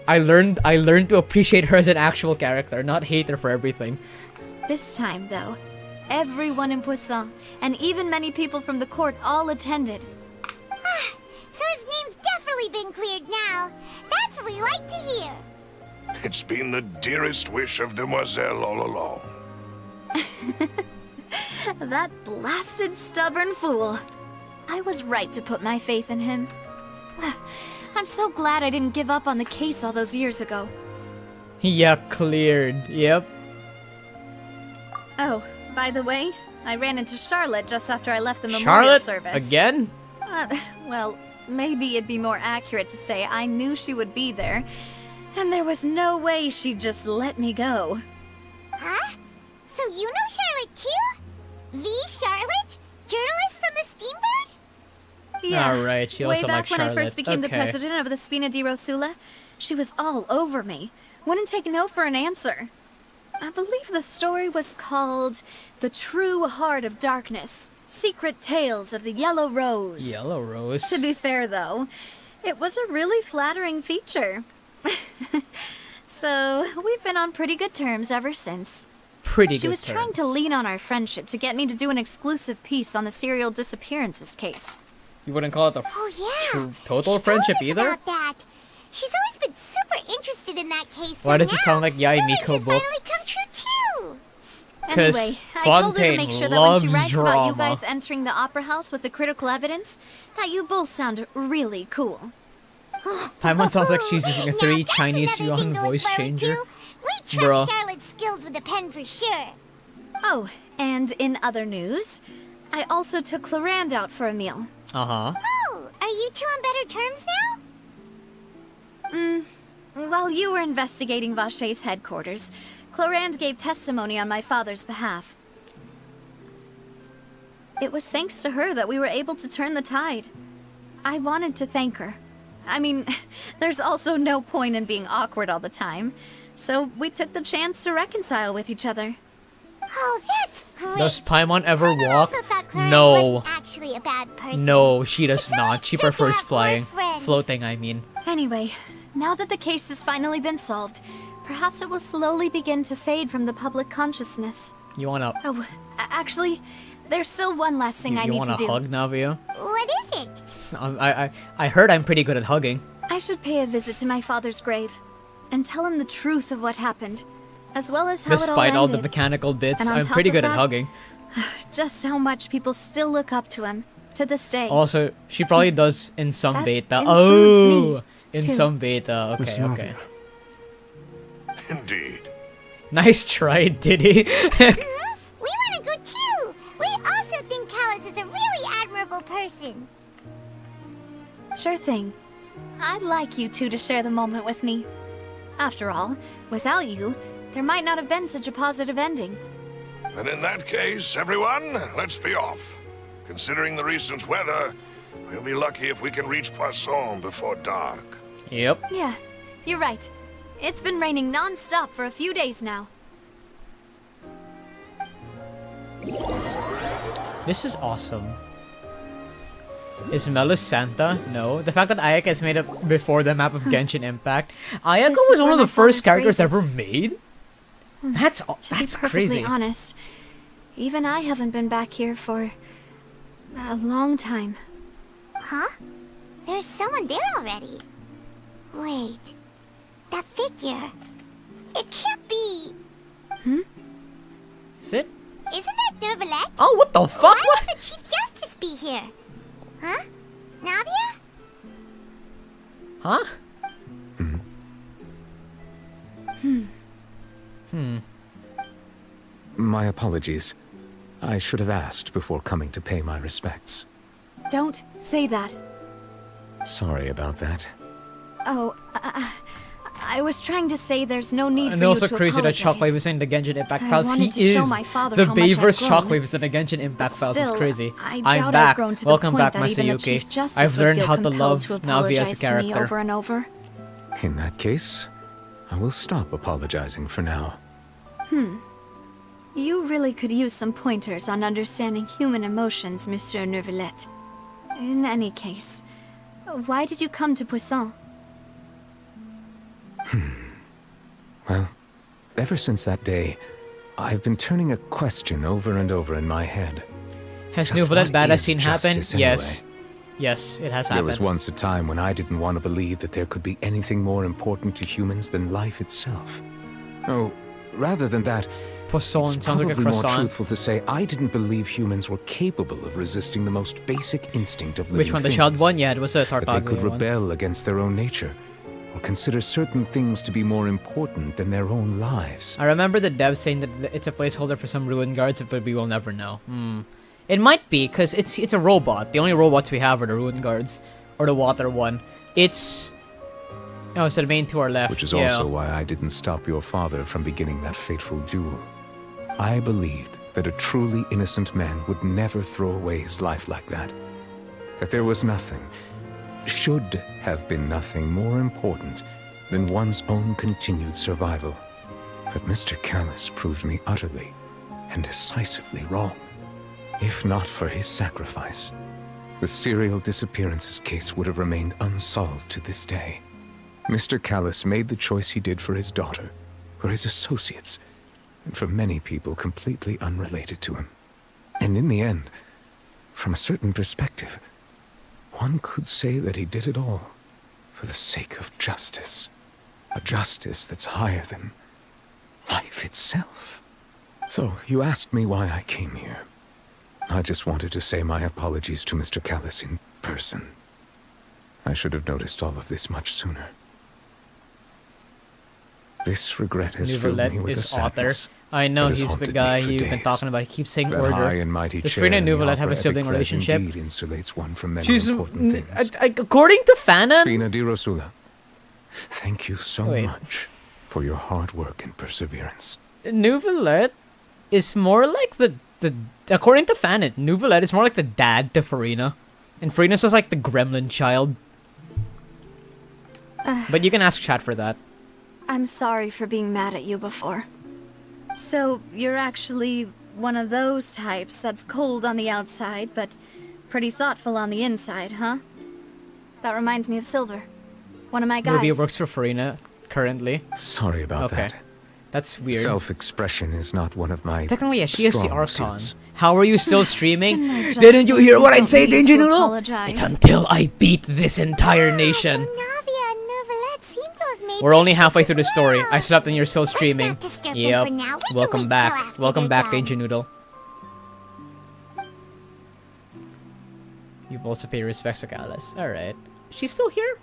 I learned to appreciate her as an actual character, not hate her for everything. This time, though, everyone in Poisson, and even many people from the court, all attended. So his name's definitely been cleared now. That's what we like to hear. It's been the dearest wish of Demoiselle all along. That blasted stubborn fool. I was right to put my faith in him. I'm so glad I didn't give up on the case all those years ago. Yeah, cleared. Yep. Oh, by the way, I ran into Charlotte just after I left the memorial Charlotte? service. Again? Well, maybe it'd be more accurate to say I knew she would be there, and there was no way she'd just let me go. Huh? So you know Charlotte too? The Charlotte? Journalist from the Steambird? Yeah. Alright, she Way also back likes when I Charlotte. first became the Okay. president of the Spina di Rosula, she was all over me. Wouldn't take no for an answer. I believe the story was called The True Heart of Darkness. Secret Tales of the Yellow Rose. Yellow Rose? To be fair, though, it was a really flattering feature. So, we've been on pretty good terms ever since. Pretty She good was trying terms. to lean on our friendship to get me to do an exclusive piece on the serial disappearances case. You wouldn't call it a total She friendship told us either? about that. She's always been super interested in that case. Why so does it now, sound like Yai her Miko wishes book? finally come true too. 'Cause Anyway, I told her to Fontaine make sure that when she loves writes about you drama. guys entering the opera house with the critical evidence, that you both sound really cool. Paimon sounds like she's using a 3 Chinese yuan voice changer. We trust Bruh. Charlotte's skills with the pen for sure. Oh, and in other news, I also took Clarand out for a meal. Uh-huh. Oh, are you two on better terms now? While you were investigating Vache's headquarters, Clarand gave testimony on my father's behalf. It was thanks to her that we were able to turn the tide. I wanted to thank her. I mean, there's also no point in being awkward all the time, so we took the chance to reconcile with each other. Oh, that's great. Does Paimon ever walk? Also thought Clarence No. wasn't actually a bad person. No, she does not. She prefers have more flying. friends. Floating, I mean. Anyway, now that the case has finally been solved, perhaps it will slowly begin to fade from the public consciousness. You wanna... Oh, actually, there's still one last thing I you need wanna to do. hug, Navia? What is it? I heard I'm pretty good at hugging. I should pay a visit to my father's grave and tell him the truth of what happened, as well as how Despite it all all the ended. mechanical bits, And on I'm top pretty of good at that- hugging. Just how much people still look up to him to this day. Also, she probably does in some That beta. includes Oh! me, In too. some beta. Miss Okay, okay. Indeed. Nice try, Diddy. We want to go too. We also think Callus is a really admirable person. Sure thing. I'd like you two to share the moment with me. After all, without you, there might not have been such a positive ending. And in that case, everyone, let's be off. Considering the recent weather, we'll be lucky if we can reach Poisson before dark. Yep. Yeah, you're right. It's been raining non-stop for a few days now. This is awesome. Is Melus Santa? No. The fact that Ayaka is made up before the map of Genshin Impact. Ayaka was one of the first characters ever made? That's To be perfectly crazy. honest, even I haven't been back here for a long time. Huh? There's someone there already. Wait. That figure. It can't be. Is it? Isn't that Nervalette? Oh, what the fuck? Why would the Chief Justice be here? Huh? Navia? Huh? My apologies. I should have asked before coming to pay my respects. Don't say that. Sorry about that. Oh, I was trying to say there's no need And for you also to crazy that apologize. Shockwave is in the Genshin Impact I files. wanted to He show is my father the how much I've Bayverse grown. Shockwave is in the Genshin Impact files. It's Still, crazy. I I'm doubt back. I've grown to the Welcome point back, that Master even a Yuki. Chief Justice I've would learned feel how to compelled love to Navia as a apologize to me character. over and over. In that case, I will stop apologizing for now. You really could use some pointers on understanding human emotions, Monsieur Nervalette. In any case, why did you come to Poisson? Well, ever since that day, I've been turning a question over and over in my head. Has Just Nouvelle what Badass is scene happened? justice Yes. anyway? Yes, it has There happened. was once a time when I didn't want to believe that there could be anything more important to humans than life itself. Oh, rather than that, Poisson it's sounds probably like a more croissant. truthful to say I didn't believe humans were capable of resisting the most basic instinct of living Which one? The things. Childe one? Yeah, it was a That they Tartaglia could one. rebel against their own nature, or consider certain things to be more important than their own lives. I remember the devs saying that it's a placeholder for some ruin guards, but we will never know. It might be, because it's a robot. The only robots we have are the ruin guards. Or the water one. It's... Oh, so the main two are left. Which is yeah. also why I didn't stop your father from beginning that fateful duel. I believed that a truly innocent man would never throw away his life like that. That there was nothing, should have been nothing more important than one's own continued survival. But Mr. Callus proved me utterly and decisively wrong. If not for his sacrifice, the serial disappearances case would have remained unsolved to this day. Mr. Callus made the choice he did for his daughter, for his associates, and for many people completely unrelated to him. And in the end, from a certain perspective, one could say that he did it all for the sake of justice. A justice that's higher than life itself. So, you asked me why I came here. I just wanted to say my apologies to Mr. Callus in person. I should have noticed all of this much sooner. This regret has filled me Nouvelle with a is author. sadness. I know that has he's the haunted guy me for you've been days. talking about. He keeps saying That order. high and mighty Does chair Furina and in the Nouvelle have a opera sibling eclat relationship? indeed insulates one from many She's important things. according to Fanon. Spina di Rosula, thank you so Wait. much for your hard work and perseverance. Nouvelle is more like the according to Fanon, Nouvelle is more like the dad to Furina. And Furina's just like the gremlin child. But you can ask chat for that. I'm sorry for being mad at you before. So, you're actually one of those types that's cold on the outside, but pretty thoughtful on the inside, huh? That reminds me of Silver, one of my guys. Navia works for Furina currently. Sorry about that. That's weird. Self-expression is not one of my Technically, yeah, she is the strong Archon. suits. How are you still streaming? Didn't I just Didn't you say hear you what I don't say, need Danger to Noodle? apologize? It's until I beat this entire nation. Navia and Nouvelle seem to have made We're only halfway through the story. I slept and you're still streaming. disturb them Yep. for now. We can Welcome wait back. till after Welcome they're back, done. Danger Noodle. You also pay respects to Callus. Alright. She's still here?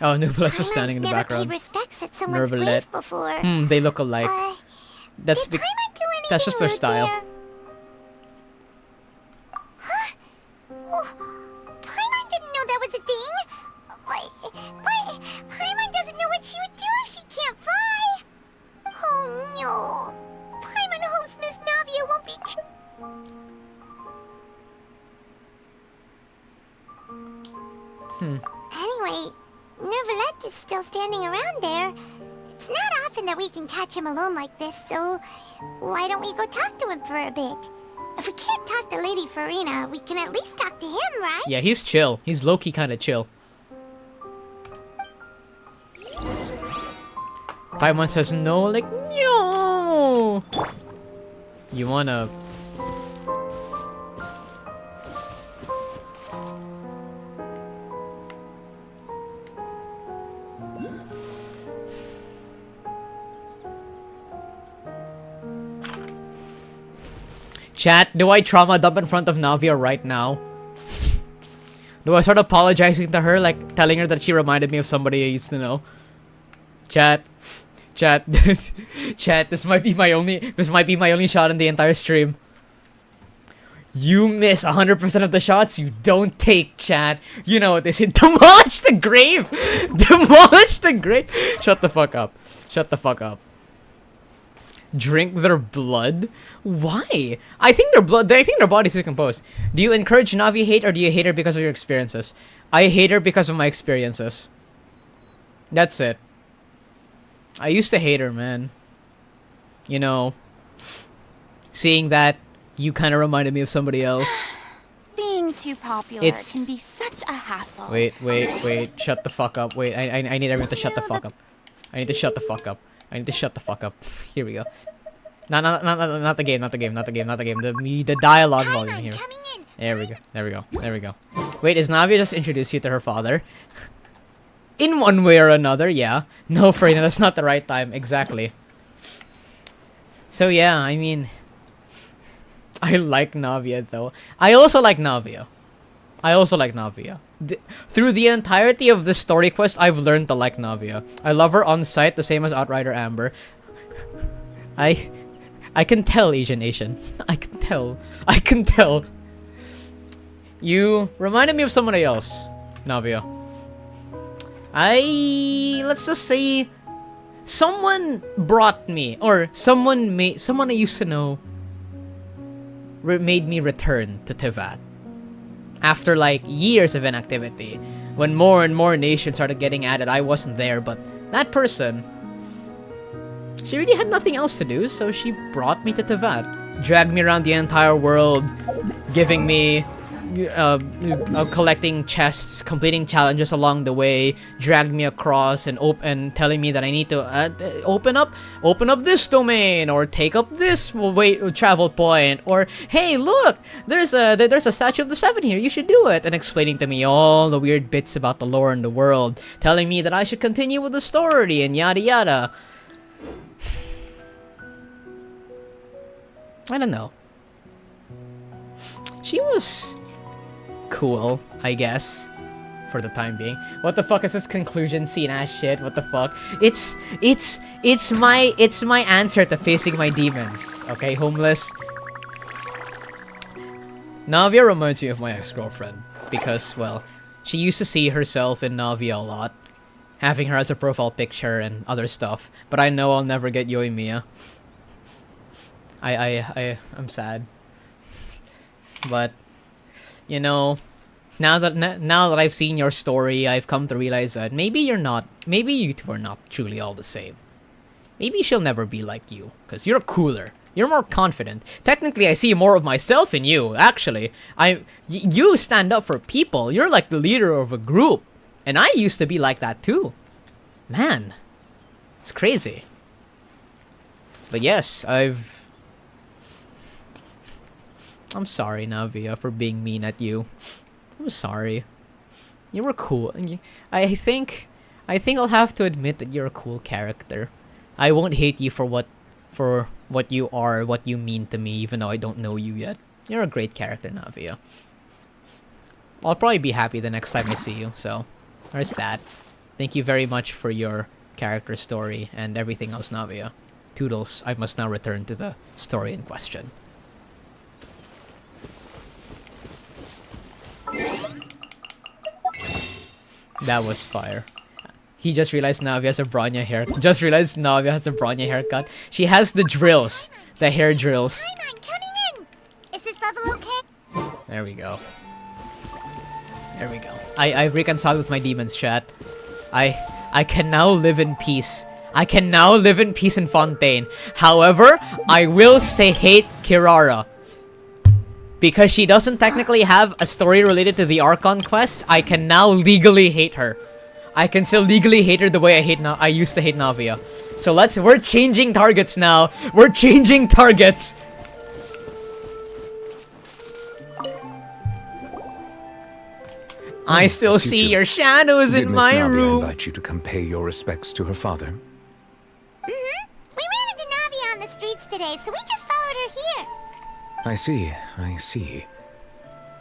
Oh, Nouville's just standing in the Never background. paid respects at someone's Nervalette. grave before. They look alike. That's did Paimon do that's just their anything style. rude there? Huh? Paimon didn't know that was a thing. But Paimon doesn't know what she would do if she can't fly. Oh no. Paimon hopes Miss Navia won't be Anyway, Nervalette is still standing around there. It's not often that we can catch him alone like this, so why don't we go talk to him for a bit? If we can't talk to Lady Furina, we can at least talk to him, right? Yeah, he's chill. He's low-key kind of chill. Paimon says no, like, no! You wanna... Chat, do I trauma dump in front of Navia right now? Do I start apologizing to her, like telling her that she reminded me of somebody I used to know? Chat, chat, this might be my only shot in the entire stream. You miss 100% of the shots you don't take, chat. You know what they say, demolish the grave! Demolish the grave! Shut the fuck up. Shut the fuck up. Drink their blood? Why? I think their bodies decomposed. Do you encourage Navi hate or do you hate her because of your experiences? I hate her because of my experiences. That's it. I used to hate her, man. You know, seeing that, you kind of reminded me of somebody else. Being too popular can be such a hassle. Wait. Shut the fuck up. Wait, I need everyone to shut the fuck up. I need to shut the fuck up. I need to shut the fuck up. Here we go. Not the game. The dialogue volume here. There we go. Wait, is Navia just introduced you to her father? In one way or another, yeah. No, Furina, that's not the right time. Exactly. So yeah, I mean, I like Navia though. I also like Navia. Through the entirety of this story quest, I've learned to like Navia. I love her on sight, the same as Outrider Amber. I can tell, Asian. I can tell. You reminded me of somebody else, Navia. Let's just say, someone brought me, or someone I used to know made me return to Teyvat. After like years of inactivity, when more and more nations started getting added, I wasn't there, but that person, she really had nothing else to do, so she brought me to Teyvat, dragged me around the entire world, giving me, collecting chests, completing challenges along the way, dragged me across and telling me that I need to open up this domain or take up this travel point, or hey look, there's a statue of the Seven here, you should do it, and explaining to me all the weird bits about the lore in the world, telling me that I should continue with the story and yada yada. I don't know. She was cool, I guess, for the time being. What the fuck is this conclusion scene ass shit? What the fuck? It's my answer to facing my demons. Okay, homeless. Navia reminds me of my ex-girlfriend because, well, she used to see herself in Navia a lot, having her as a profile picture and other stuff. But I know I'll never get Yoimiya. I'm sad. But you know, now that I've seen your story, I've come to realize that maybe you two are not truly all the same. Maybe she'll never be like you, because you're cooler. You're more confident. Technically, I see more of myself in you, actually. You stand up for people. You're like the leader of a group. And I used to be like that too. Man, it's crazy. But yes, I'm sorry, Navia, for being mean at you. I'm sorry. You were cool. I think I'll have to admit that you're a cool character. I won't hate you for what you are, what you mean to me, even though I don't know you yet. You're a great character, Navia. I'll probably be happy the next time I see you, so there's that. Thank you very much for your character story and everything else, Navia. Toodles, I must now return to the story in question. That was fire. He just realized Navia has a Bronya hair. Just realized Navia has a Bronya haircut. She has the drills. The hair drills. I'm coming in. Is this level okay? There we go. There we go. I've reconciled with my demons, chat. I can now live in peace. I can now live in peace in Fontaine. However, I will say hate Kirara. Because she doesn't technically have a story related to the Archon quest, I can now legally hate her. I can still legally hate her the way I used to hate Navia. So we're changing targets now. We're changing targets. I still see your shadows in my room. Invite you to come pay your respects to her father? Mm-hmm. We ran into Navia on the streets today, so we just followed her here. I see, I see.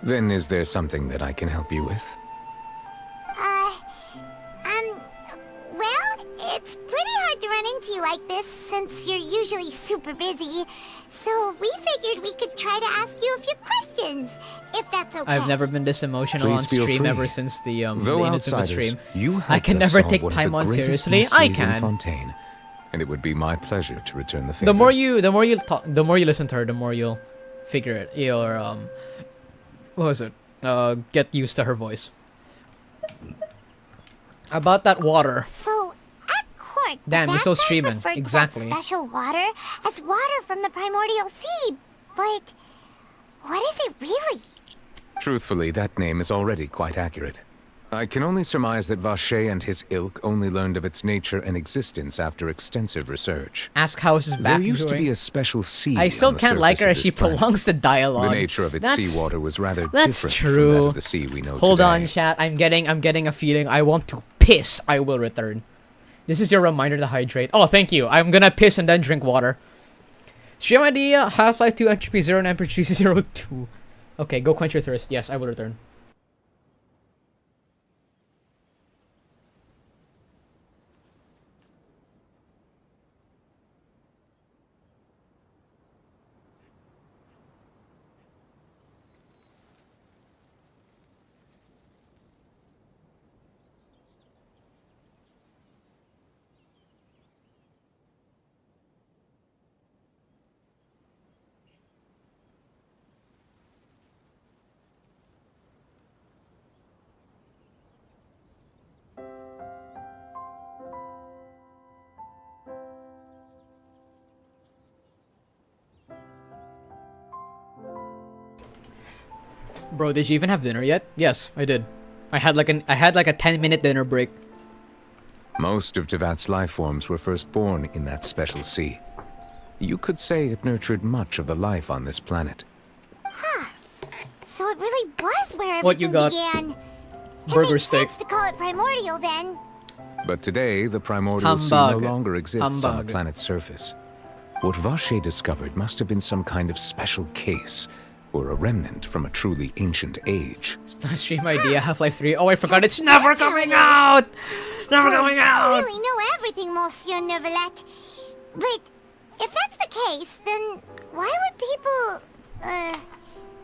Then is there something that I can help you with? Well, it's pretty hard to run into you like this since you're usually super busy. So we figured we could try to ask you a few questions, if that's okay. I've never been this emotional on stream ever since the Inazuma stream. You I can never take Paimon seriously. I can. Fontaine, and it would be my pleasure to return the favor. The more you listen to her, the more you'll figure it. You'll what was it? Get used to her voice. About that water. So, at court, damn, you're still streaming. Exactly. Special water as water from the primordial sea, but what is it really? Truthfully, that name is already quite accurate. I can only surmise that Vache and his ilk only learned of its nature and existence after extensive research. Ask how is his back There used to be a special sea. I still on the can't like her as surface she of this planet. prolongs the dialogue. The nature of its seawater was rather That's different true. from that of the sea we know Hold today. on, chat. I'm getting a feeling. I want to piss. I will return. This is your reminder to hydrate. Oh, thank you. I'm gonna piss and then drink water. Stream idea: Half-Life 2 entropy 0 and entropy 02. Okay, go quench your thirst. Yes, I will return. Bro, did you even have dinner yet? Yes, I did. I had like a 10-minute dinner break. Most of Tevat's life forms were first born in that special sea. You could say it nurtured much of the life on this planet. Huh. So it really was where What you everything got? began. Burger it makes steak. sense to call it primordial then. But today, the primordial sea Humbug. no longer exists on the Humbug. planet's surface. What Vache discovered must have been some kind of special case, or a remnant from a truly ancient age. Stream idea: Half-Life 3. Oh, I forgot it's never coming out. Never coming You out. really know everything, Monsieur Neuvillette. But if that's the case, then why would people,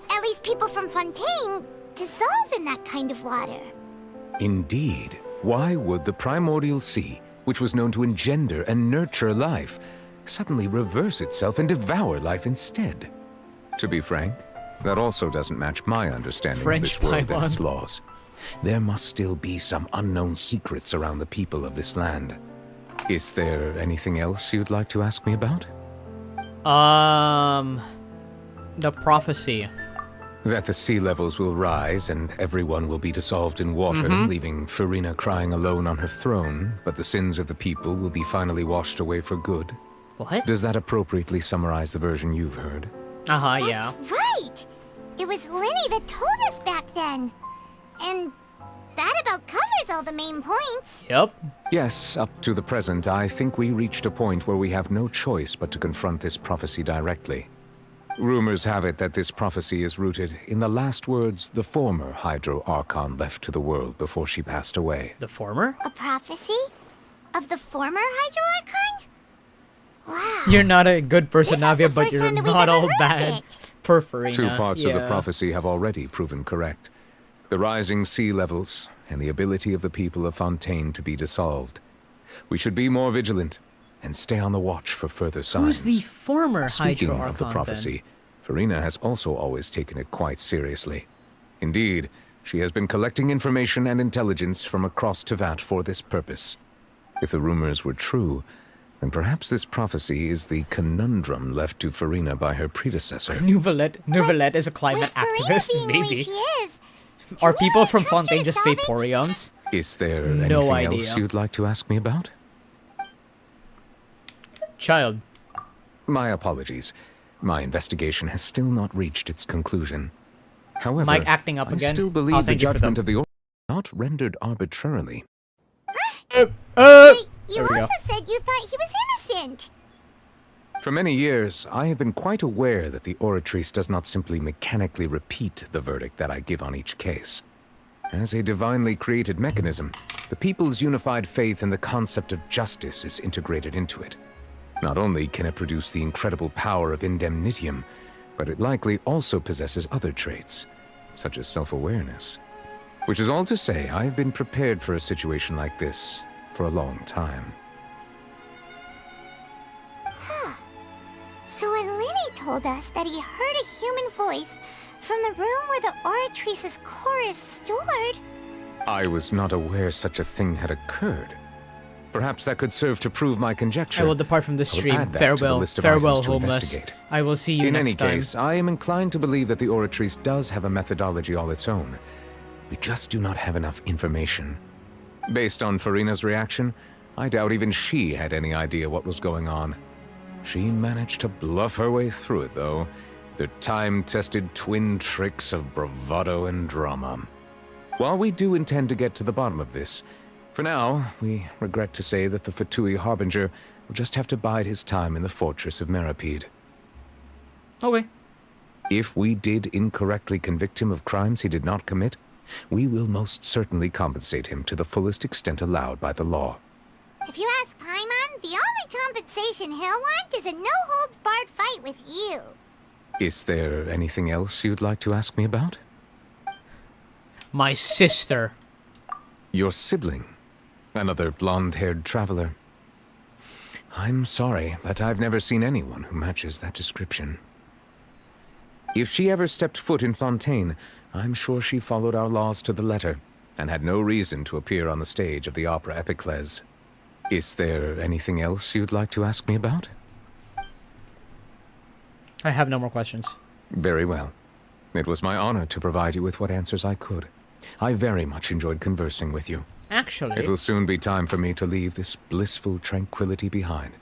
at least people from Fontaine, dissolve in that kind of water? Indeed. Why would the primordial sea, which was known to engender and nurture life, suddenly reverse itself and devour life instead? To be frank, that also doesn't match my understanding of this world and its laws. There must still be some unknown secrets around the people of this land. Is there anything else you'd like to ask me about? The prophecy. That the sea levels will rise and everyone will be dissolved in water, leaving Furina crying alone on her throne, but the sins of the people will be finally washed away for good. What? Does that appropriately summarize the version you've heard? Yeah. That's right! It was Lyney that told us back then. And that about covers all the main points. Yep. Yes, up to the present, I think we reached a point where we have no choice but to confront this prophecy directly. Rumors have it that this prophecy is rooted in the last words the former Hydro Archon left to the world before she passed away. The former? A prophecy? Of the former Hydro Archon? Wow. You're not a good person, Navia, but you're time that we've not ever all heard of bad. it. Per Furina. Two parts of the Yeah. prophecy have already proven correct. The rising sea levels and the ability of the people of Fontaine to be dissolved. We should be more vigilant and stay on the watch for further signs. Who's the former Speaking Hydro of the Archon, prophecy, Furina has also always taken it quite seriously. Indeed, she has been collecting information and intelligence from across Tevat for this purpose. If the rumors were true, then perhaps this prophecy is the conundrum left to Furina by her predecessor. Nouvellette is a climate activist, maybe. Are people from Fontaine just Vaporeons? Is there No anything idea. else you'd like to ask me about? Childe. My apologies. My investigation has still not reached its conclusion. However, Mike acting up again? I still Oh, believe the thank you for judgment them. of the Order is not rendered arbitrarily. You There we also go. said you thought he was innocent. For many years, I have been quite aware that the Oratrice does not simply mechanically repeat the verdict that I give on each case. As a divinely created mechanism, the people's unified faith in the concept of justice is integrated into it. Not only can it produce the incredible power of indemnitium, but it likely also possesses other traits, such as self-awareness. Which is all to say, I have been prepared for a situation like this for a long time. So when Lyney told us that he heard a human voice from the room where the Oratrice's core is stored... I was not aware such a thing had occurred. Perhaps that could serve to prove my conjecture. I will depart from this I will stream. add that to the Farewell, list of farewell, items to homeless. investigate. I will see you In next any time. case, I am inclined to believe that the Oratrice does have a methodology all its own. We just do not have enough information. Based on Furina's reaction, I doubt even she had any idea what was going on. She managed to bluff her way through it, though, their time-tested twin tricks of bravado and drama. While we do intend to get to the bottom of this, for now, we regret to say that the Fatui Harbinger will just have to bide his time in the fortress of Meripede. Okay. If we did incorrectly convict him of crimes he did not commit, we will most certainly compensate him to the fullest extent allowed by the law. If you ask Paimon, the only compensation he'll want is a no-holds-barred fight with you. Is there anything else you'd like to ask me about? My sister. Your sibling. Another blonde-haired traveler. I'm sorry, but I've never seen anyone who matches that description. If she ever stepped foot in Fontaine, I'm sure she followed our laws to the letter, and had no reason to appear on the stage of the opera Epiclese. Is there anything else you'd like to ask me about? I have no more questions. Very well. It was my honor to provide you with what answers I could. I very much enjoyed conversing with you. Actually... It will soon be time for me to leave this blissful tranquility behind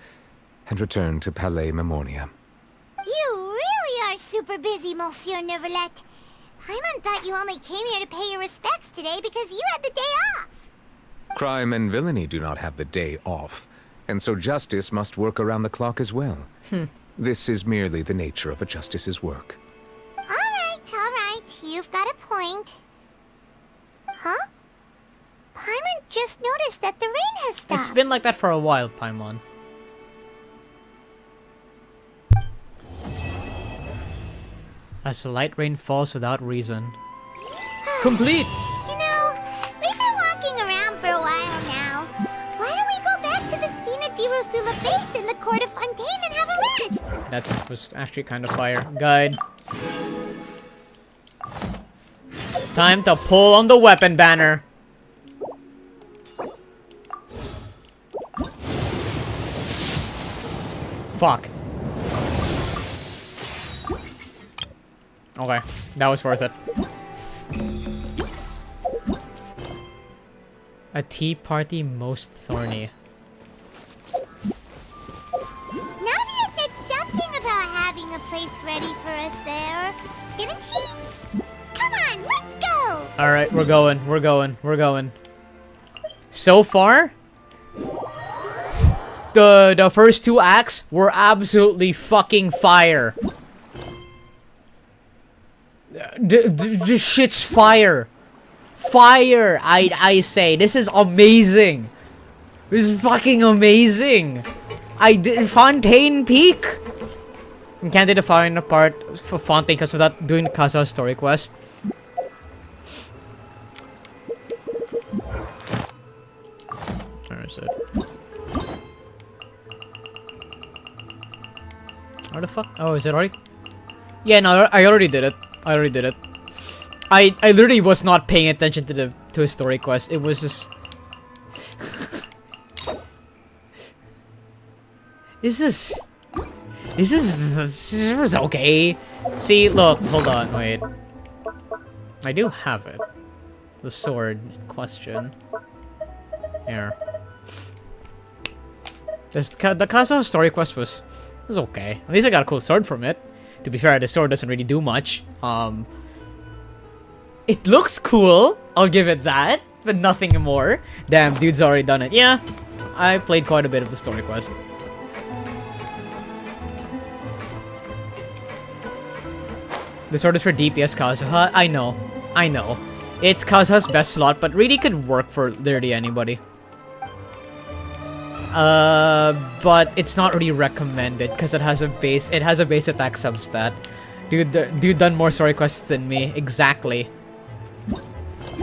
and return to Palais Memornia. You really are super busy, Monsieur Neuvillette. Paimon thought you only came here to pay your respects today because you had the day off. Crime and villainy do not have the day off, and so justice must work around the clock as well. This is merely the nature of a justice's work. All right. You've got a point. Huh? Paimon just noticed that the rain has stopped. It's been like that for a while, Paimon. As the light rain falls without reason. Complete! You know, we've been walking around for a while now. Why don't we go back to the Spina di Rosula base in the court of Fontaine and have a rest? That was actually kind of fire. Guide. Time to pull on the weapon banner. Fuck. Okay, that was worth it. A tea party most thorny. Navia said something about having a place ready for us there, didn't she? Come on, let's go! Alright, we're going. So far, the first two acts were absolutely fucking fire. This shit's fire. Fire, I say. This is amazing. This is fucking amazing. Fontaine Peak. And can't they define a part for Fontaine because without doing the Casa story quest? is it? Where the fuck? Oh, is it already? Yeah, no, I already did it. I already did it. I literally was not paying attention to his story quest. It was just. This was okay. See, look, hold on, wait. I do have it. The sword in question. Here. The Kazuha story quest was okay. At least I got a cool sword from it. To be fair, the sword doesn't really do much. It looks cool, I'll give it that, but nothing more. Damn, dude's already done it. Yeah, I played quite a bit of the story quest. The sword is for DPS Kazuha. I know. It's Kazuha's best slot, but really could work for literally anybody. But it's not really recommended because it has a base attack substat. Dude done more story quests than me. Exactly.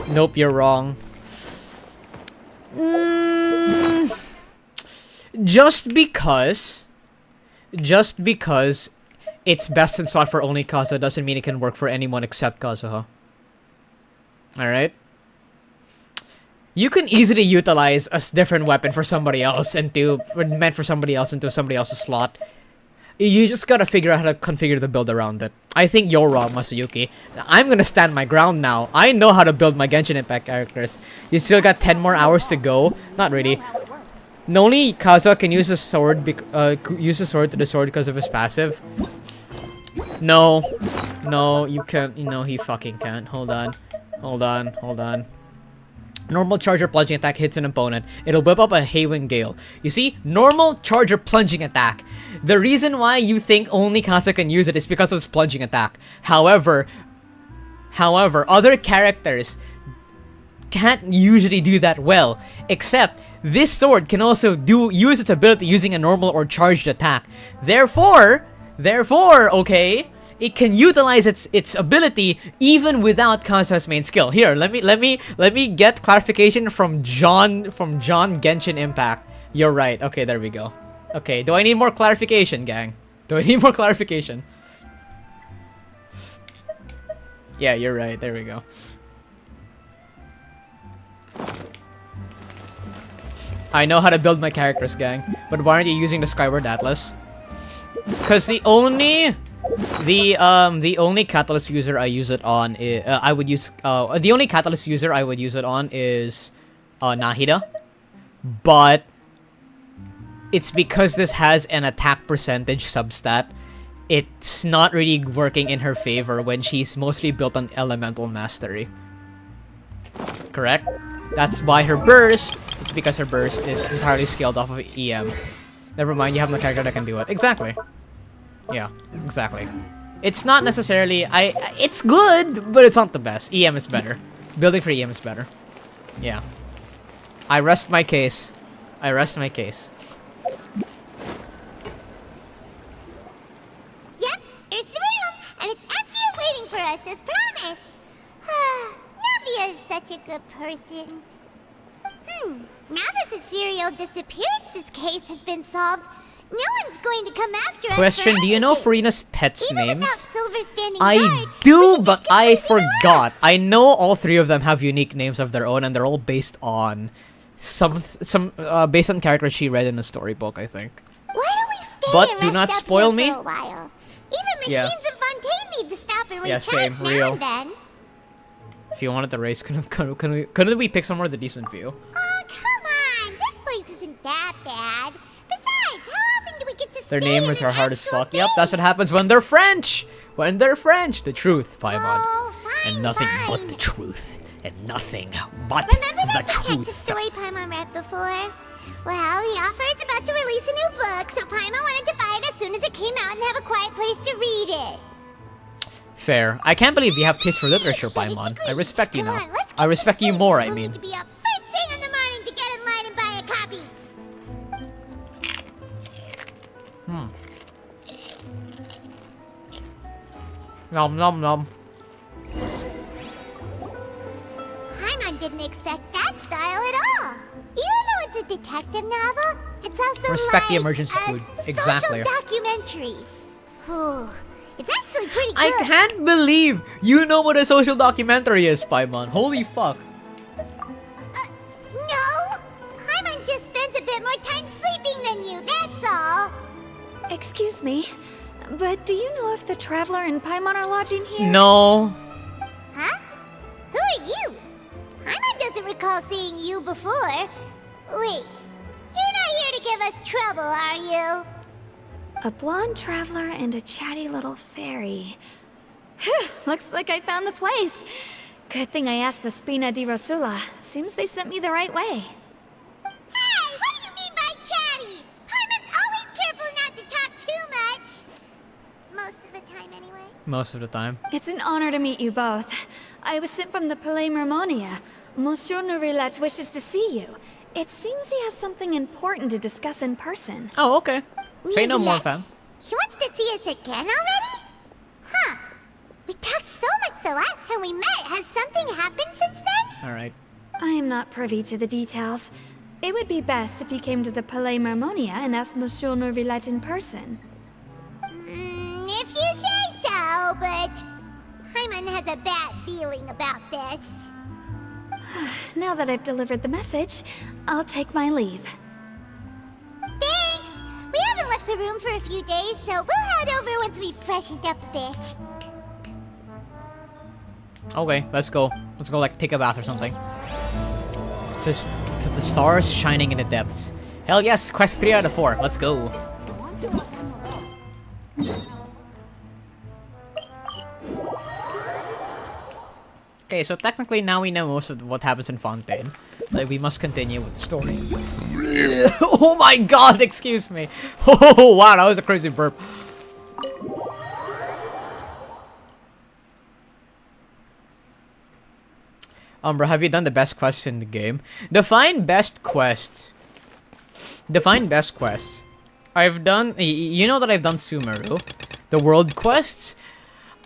Nope, you're wrong. Just because it's best in slot for only Kazuha doesn't mean it can work for anyone except Kazuha. Alright? You can easily utilize a different weapon for somebody else meant for somebody else into somebody else's slot. You just gotta figure out how to configure the build around it. I think you're wrong, Masayuki. I'm gonna stand my ground now. I know how to build my Genshin Impact characters. You still got 10 more hours to go. Not really. Only Kazuha can use a sword to the sword because of his passive. No, you can't. No, he fucking can't. Hold on. Normal charger plunging attack hits an opponent. It'll whip up a Haywing Gale. You see? Normal charger plunging attack. The reason why you think only Kazuha can use it is because of its plunging attack. However, other characters can't usually do that well. Except, this sword can also use its ability using a normal or charged attack. Therefore, okay, it can utilize its ability even without Kazuha's main skill. Here, let me get clarification from John Genshin Impact. You're right. Okay, there we go. Okay, do I need more clarification, gang? Do I need more clarification? Yeah, you're right. There we go. I know how to build my characters, gang. But why aren't you using the Skyward Atlas? Because the only catalyst user I use it on is the only catalyst user I would use it on is Nahida, but it's because this has an attack percentage substat. It's not really working in her favor when she's mostly built on elemental mastery. Correct? That's why her burst. It's because her burst is entirely scaled off of EM. Never mind, you have no character that can do it. Exactly. Yeah, exactly. It's not necessarily... it's good, but it's not the best. EM is better. Building for EM is better. Yeah. I rest my case. Yep, here's the room, and it's empty and waiting for us as promised. Navia is such a good person. Now that the serial disappearances case has been solved, no one's going to come after us. Question, do you know anything. Farina's pets' names? Standing I guard, do, but I forgot. I know all three of them have unique names of their own, and they're all based on based on characters she read in a storybook, I think. Why don't we stay But and do rest not up spoil here me. for a while? Even machines in Fontaine need to stop and Yeah, recharge same, now real. and then. If you wanted to race, couldn't we pick somewhere with a decent view? Oh, come on! This place isn't that bad. Besides, how often do we get to Their stay names in are an hard as actual fuck. Yep, that's what happens when they're French. When they're French. The truth, Paimon. And nothing but the truth. And nothing but the truth. The story Paimon read before? Well, the author is about to release a new book, so Paimon wanted to buy it as soon as it came out and have a quiet place to read it. Fair. I can't believe you have taste for literature, Paimon. I respect you now. I respect you more, I mean. To be up first thing in the morning to get in line and buy a copy. Nom nom nom. Paimon didn't expect that style at all. Even though it it's a detective novel, it's also Respect the like emergency a food. Exactly. social documentary. Whew. It's actually pretty good. I can't believe you know what a social documentary is, Paimon. Holy fuck. No! Paimon just spends a bit more time sleeping than you, that's all. Excuse me, but do you know if the Traveler and Paimon are lodging here? No. Huh? Who are you? Paimon doesn't recall seeing you before. Wait, you're not here to give us trouble, are you? A blonde traveler and a chatty little fairy. Whew, looks like I found the place. Good thing I asked the Spina di Rosula. Seems they sent me the right way. Hey, what do you mean by chatty? Paimon's always careful not to talk too much. Most of the time, anyway. Most of the time. It's an honor to meet you both. I was sent from the Palais Mermonia. Monsieur Nourilette wishes to see you. It seems he has something important to discuss in person. Oh, okay. Say no more, Navia, fam. He wants to see us again already? Huh. We talked so much the last time we met. Has something happened since then? Alright. I am not privy to the details. It would be best if you came to the Palais Mermonia and asked Monsieur Nourilette in person. If you say so, but Paimon has a bad feeling about this. Now that I've delivered the message, I'll take my leave. Thanks! We haven't left the room for a few days, so we'll head over once we've freshened up a bit. Okay, let's go. Let's go, like, take a bath or something. Just to the stars shining in the depths. Hell yes, quest 3 out of 4. Let's go. Okay, so technically now we know most of what happens in Fontaine. Like, we must continue with the story. Oh my god, excuse me. Oh wow, that was a crazy burp. Umbra, have you done the best quests in the game? Define best quests. Define best quests. I've done... You know that I've done Sumeru. The world quests?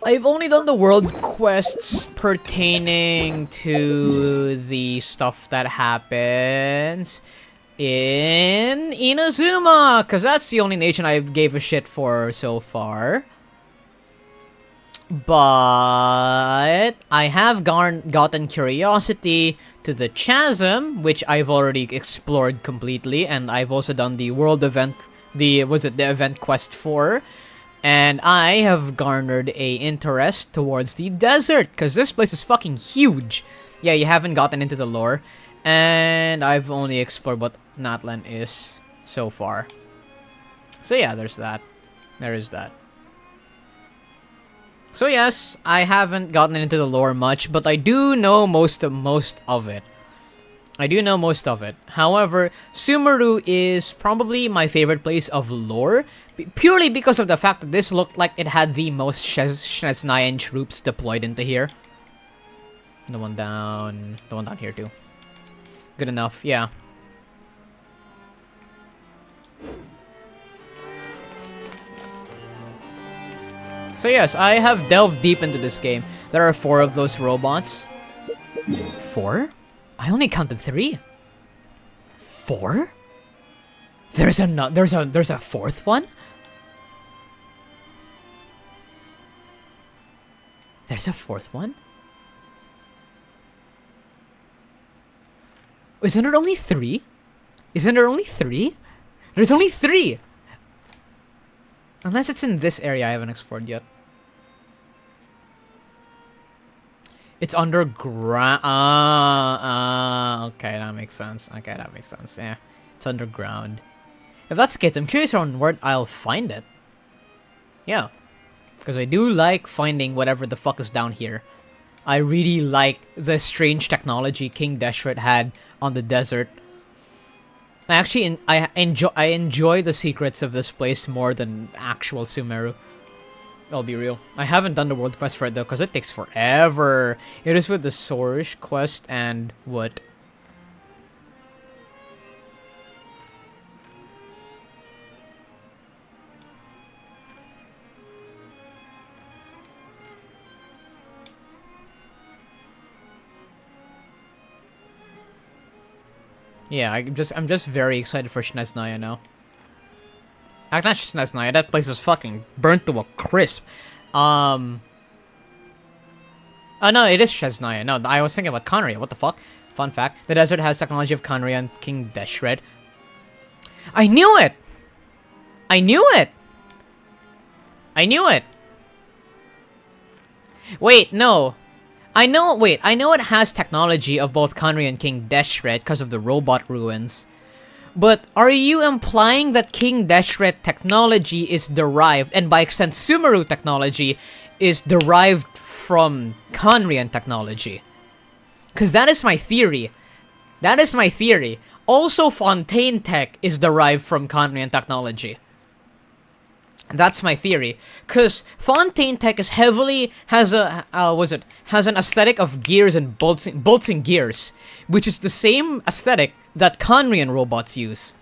I've only done the world quests pertaining to the stuff that happens in Inazuma, because that's the only nation I gave a shit for so far. But I have gotten curiosity to the chasm, which I've already explored completely, and I've also done the world event, the event quest for. And I have garnered a interest towards the desert, because this place is fucking huge. Yeah, you haven't gotten into the lore. And I've only explored what Natlan is so far. So yeah, there's that. There is that. So yes, I haven't gotten into the lore much, but I do know most of it. I do know most of it. However, Sumeru is probably my favorite place of lore, purely because of the fact that this looked like it had the most Shnezhnayan troops deployed into here. The one down here too. Good enough, yeah. So yes, I have delved deep into this game. There are 4 of those robots. 4? I only counted 3. 4? There's a 4th one? There's a 4th one? Isn't there only 3? Isn't there only 3? There's only 3! Unless it's in this area I haven't explored yet. It's underground. Okay, that makes sense. Okay, that makes sense. Yeah, it's underground. If that's the case, I'm curious on where I'll find it. Yeah, because I do like finding whatever the fuck is down here. I really like the strange technology King Deshret had on the desert. Actually, I enjoy the secrets of this place more than actual Sumeru. I'll be real. I haven't done the world quest for it though, because it takes forever. It is with the Sorish quest and what? Yeah, I'm just very excited for Naya now. Not Naya, that place is fucking burnt to a crisp. Oh no, it is Naya. No, I was thinking about Conria. What the fuck? Fun fact: the desert has technology of Conria and King Deshret. I knew it. I knew it. I knew it. Wait, no. I know it has technology of both Conria and King Deshret because of the robot ruins. But are you implying that King Deshret technology is derived, and by extent Sumeru technology is derived from Conrian technology? Because that is my theory. That is my theory. Also, Fontaine tech is derived from Conrian technology. That's my theory. Because Fontaine tech is heavily, has an aesthetic of gears and bolts and gears, which is the same aesthetic that Conrian robots use.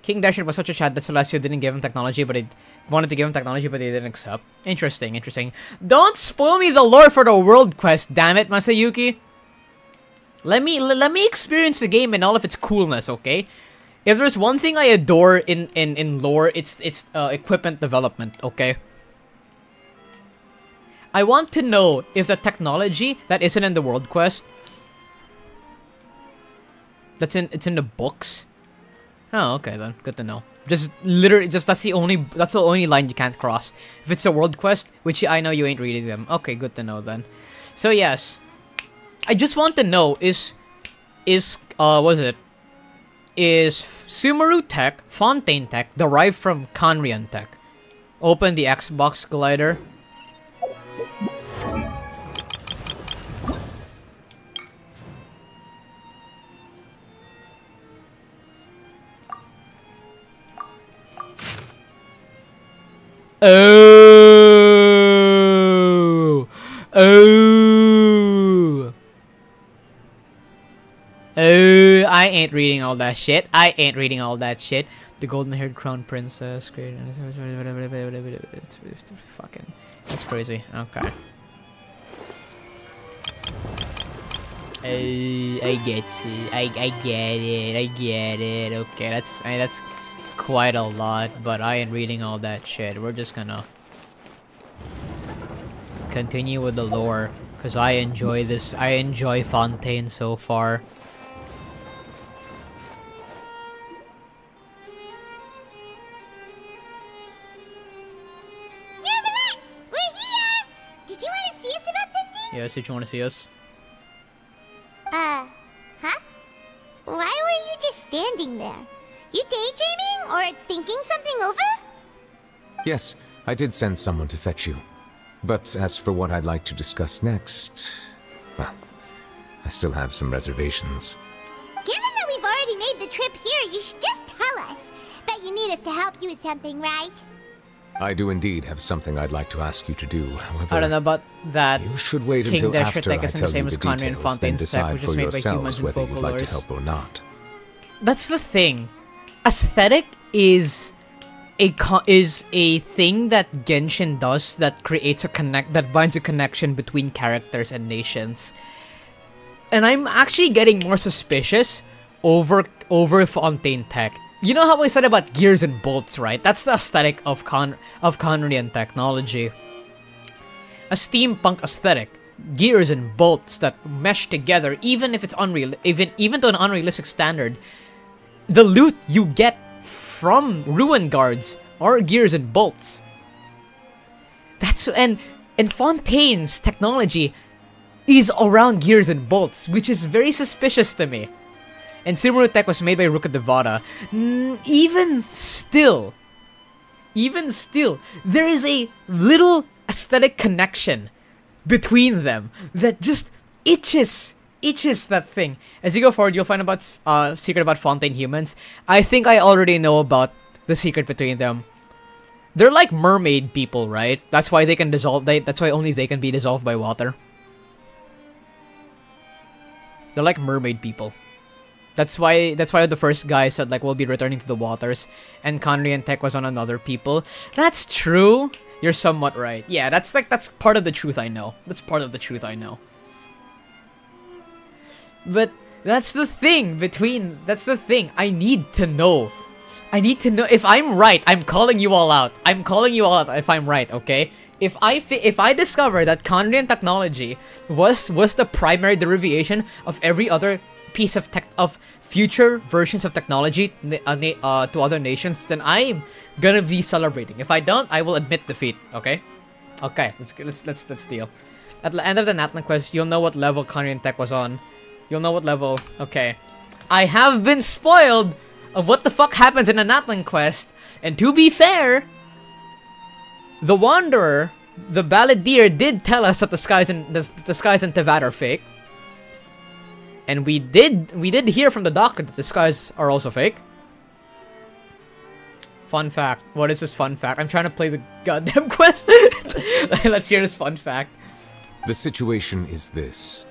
King Deshret was such a chat that Celestia didn't give him technology, but he wanted to give him technology, but they didn't accept. Interesting, interesting. Don't spoil me the lore for the world quest, damn it, Masayuki. Let me experience the game in all of its coolness, okay? If there's one thing I adore in lore, it's equipment development, okay? I want to know if the technology that isn't in the world quest, it's in the books. Oh, okay then. Good to know. Just literally, that's the only line you can't cross. If it's a world quest, which I know you ain't reading them. Okay, good to know then. So yes, I just want to know is Sumeru tech, Fontaine tech derived from Conrian tech? Open the Xbox glider. Oh! Oh! Oh! I ain't reading all that shit. I ain't reading all that shit. The golden-haired crown princess. Fucking. That's crazy. Okay. I get it. I get it. I get it. Okay, that's quite a lot, but I ain't reading all that shit. We're just gonna continue with the lore, because I enjoy this. I enjoy Fontaine so far. We're here! Did you want to see us about something? Yes, did you want to see us? Huh? Why were you just standing there? You daydreaming or thinking something over? Yes, I did send someone to fetch you. But as for what I'd like to discuss next, well, I still have some reservations. Given that we've already made the trip here, you should just tell us. Bet you need us to help you with something, right? I do indeed have something I'd like to ask you to do. However, I don't know about that. You should wait King until Deshret after tech I isn't tell the same you as the Conrian details, then Fontaine's tech, decide which is for made by yourselves humans and whether you'd like to folklores. help or not. That's the thing. Aesthetic is a thing that Genshin does that creates that binds a connection between characters and nations. And I'm actually getting more suspicious over Fontaine tech. You know how I said about gears and bolts, right? That's the aesthetic of Conrian technology. A steampunk aesthetic. Gears and bolts that mesh together, even if it's even to an unrealistic standard. The loot you get from ruin guards are gears and bolts. And Fontaine's technology is around gears and bolts, which is very suspicious to me. And Sumeru tech was made by Ruka Devada. Even still, there is a little aesthetic connection between them that just itches that thing. As you go forward, you'll find about secret about Fontaine humans. I think I already know about the secret between them. They're like mermaid people, right? That's why they can dissolve. That's why only they can be dissolved by water. They're like mermaid people. That's why the first guy said like we'll be returning to the waters, and Conrian tech was on another people. That's true. You're somewhat right. Yeah, that's part of the truth I know. That's part of the truth I know. But That's the thing between... That's the thing. I need to know. I need to know. If I'm right, I'm calling you all out. I'm calling you all out if I'm right, okay? If I discover that Kandrian technology was the primary derivation of every other piece of future versions of technology to other nations, then I'm gonna be celebrating. If I don't, I will admit defeat. Okay, okay. Let's deal. At the end of the Natlan quest, you'll know what level Kandrian tech was on. You'll know what level. Okay, I have been spoiled of what the fuck happens in a Natlan quest, and to be fair, the Wanderer, the Balladeer, did tell us that the skies in Tevat are fake. And we did hear from the doctor that the skies are also fake. Fun fact. What is this fun fact? I'm trying to play the goddamn quest. Let's hear this fun fact. The situation is this.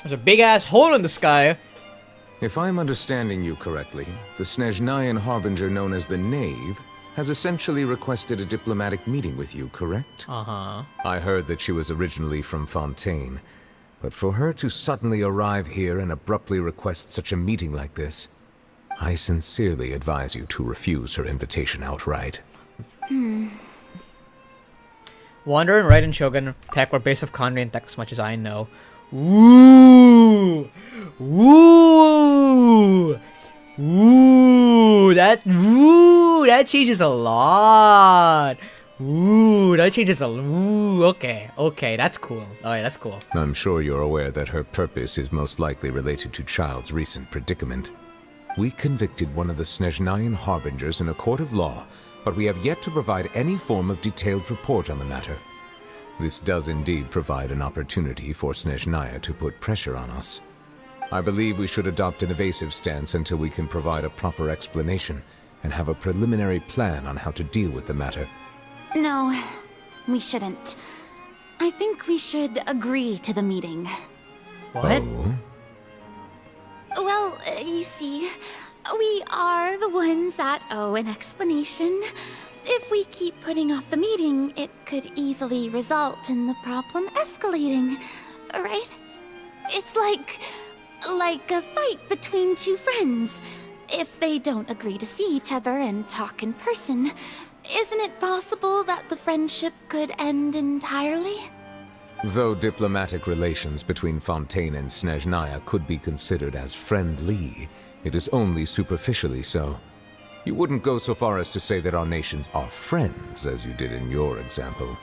There's a big ass hole in the sky. If I'm understanding you correctly, the Snezhnayan harbinger known as the Knave has essentially requested a diplomatic meeting with you, correct? Uh-huh. I heard that she was originally from Fontaine, but for her to suddenly arrive here and abruptly request such a meeting like this, I sincerely advise you to refuse her invitation outright. Wanderer and Raiden Shogun tech were based off Kandrian tech as much as I know. Woo! Woo! Woo! That changes a lot. Ooh, that changes a... Ooh, okay, that's cool. Alright, that's cool. I'm sure you're aware that her purpose is most likely related to Childe's recent predicament. We convicted one of the Snezhnayan harbingers in a court of law, but we have yet to provide any form of detailed report on the matter. This does indeed provide an opportunity for Snezhnaya to put pressure on us. I believe we should adopt an evasive stance until we can provide a proper explanation and have a preliminary plan on how to deal with the matter. No, we shouldn't. I think we should agree to the meeting. What? Oh? Well, you see, we are the ones that owe an explanation. If we keep putting off the meeting, it could easily result in the problem escalating, right? It's like a fight between two friends. If they don't agree to see each other and talk in person, isn't it possible that the friendship could end entirely? Though diplomatic relations between Fontaine and Snezhnaya could be considered as friendly, it is only superficially so. You wouldn't go so far as to say that our nations are friends, as you did in your example.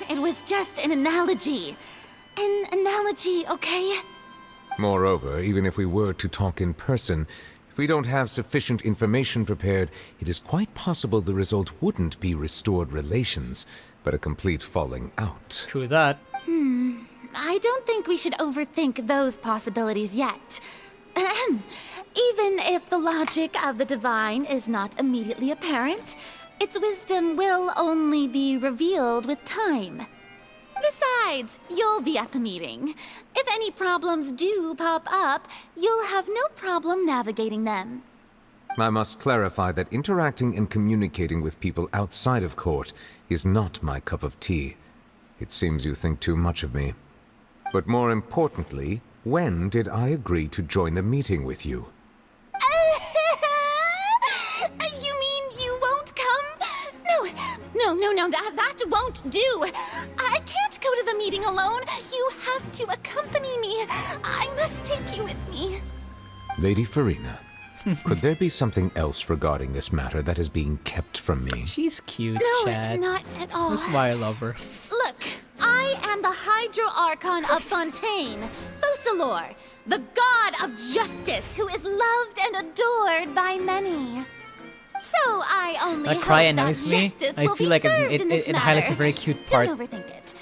It was just an analogy. An analogy, okay? Moreover, even if we were to talk in person, if we don't have sufficient information prepared, it is quite possible the result wouldn't be restored relations, but a complete falling out. True that. I don't think we should overthink those possibilities yet. Even if the logic of the divine is not immediately apparent, its wisdom will only be revealed with time. Besides, you'll be at the meeting. If any problems do pop up, you'll have no problem navigating them. I must clarify that interacting and communicating with people outside of court is not my cup of tea. It seems you think too much of me. But more importantly, when did I agree to join the meeting with you? You mean you won't come? No, that won't do. I can't go to the meeting alone. You have to accompany me. I must take you with me. Lady Furina, could there be something else regarding this matter that is being kept from me? She's cute, No, Chad. not at all. That's why I love her. Look, I am the Hydro Archon of Fontaine, Focalor, the god of justice who is loved and adored by many. So I only That cry hope annoys that me. justice I will feel be like served in this it highlights a matter. very cute part. Don't overthink it.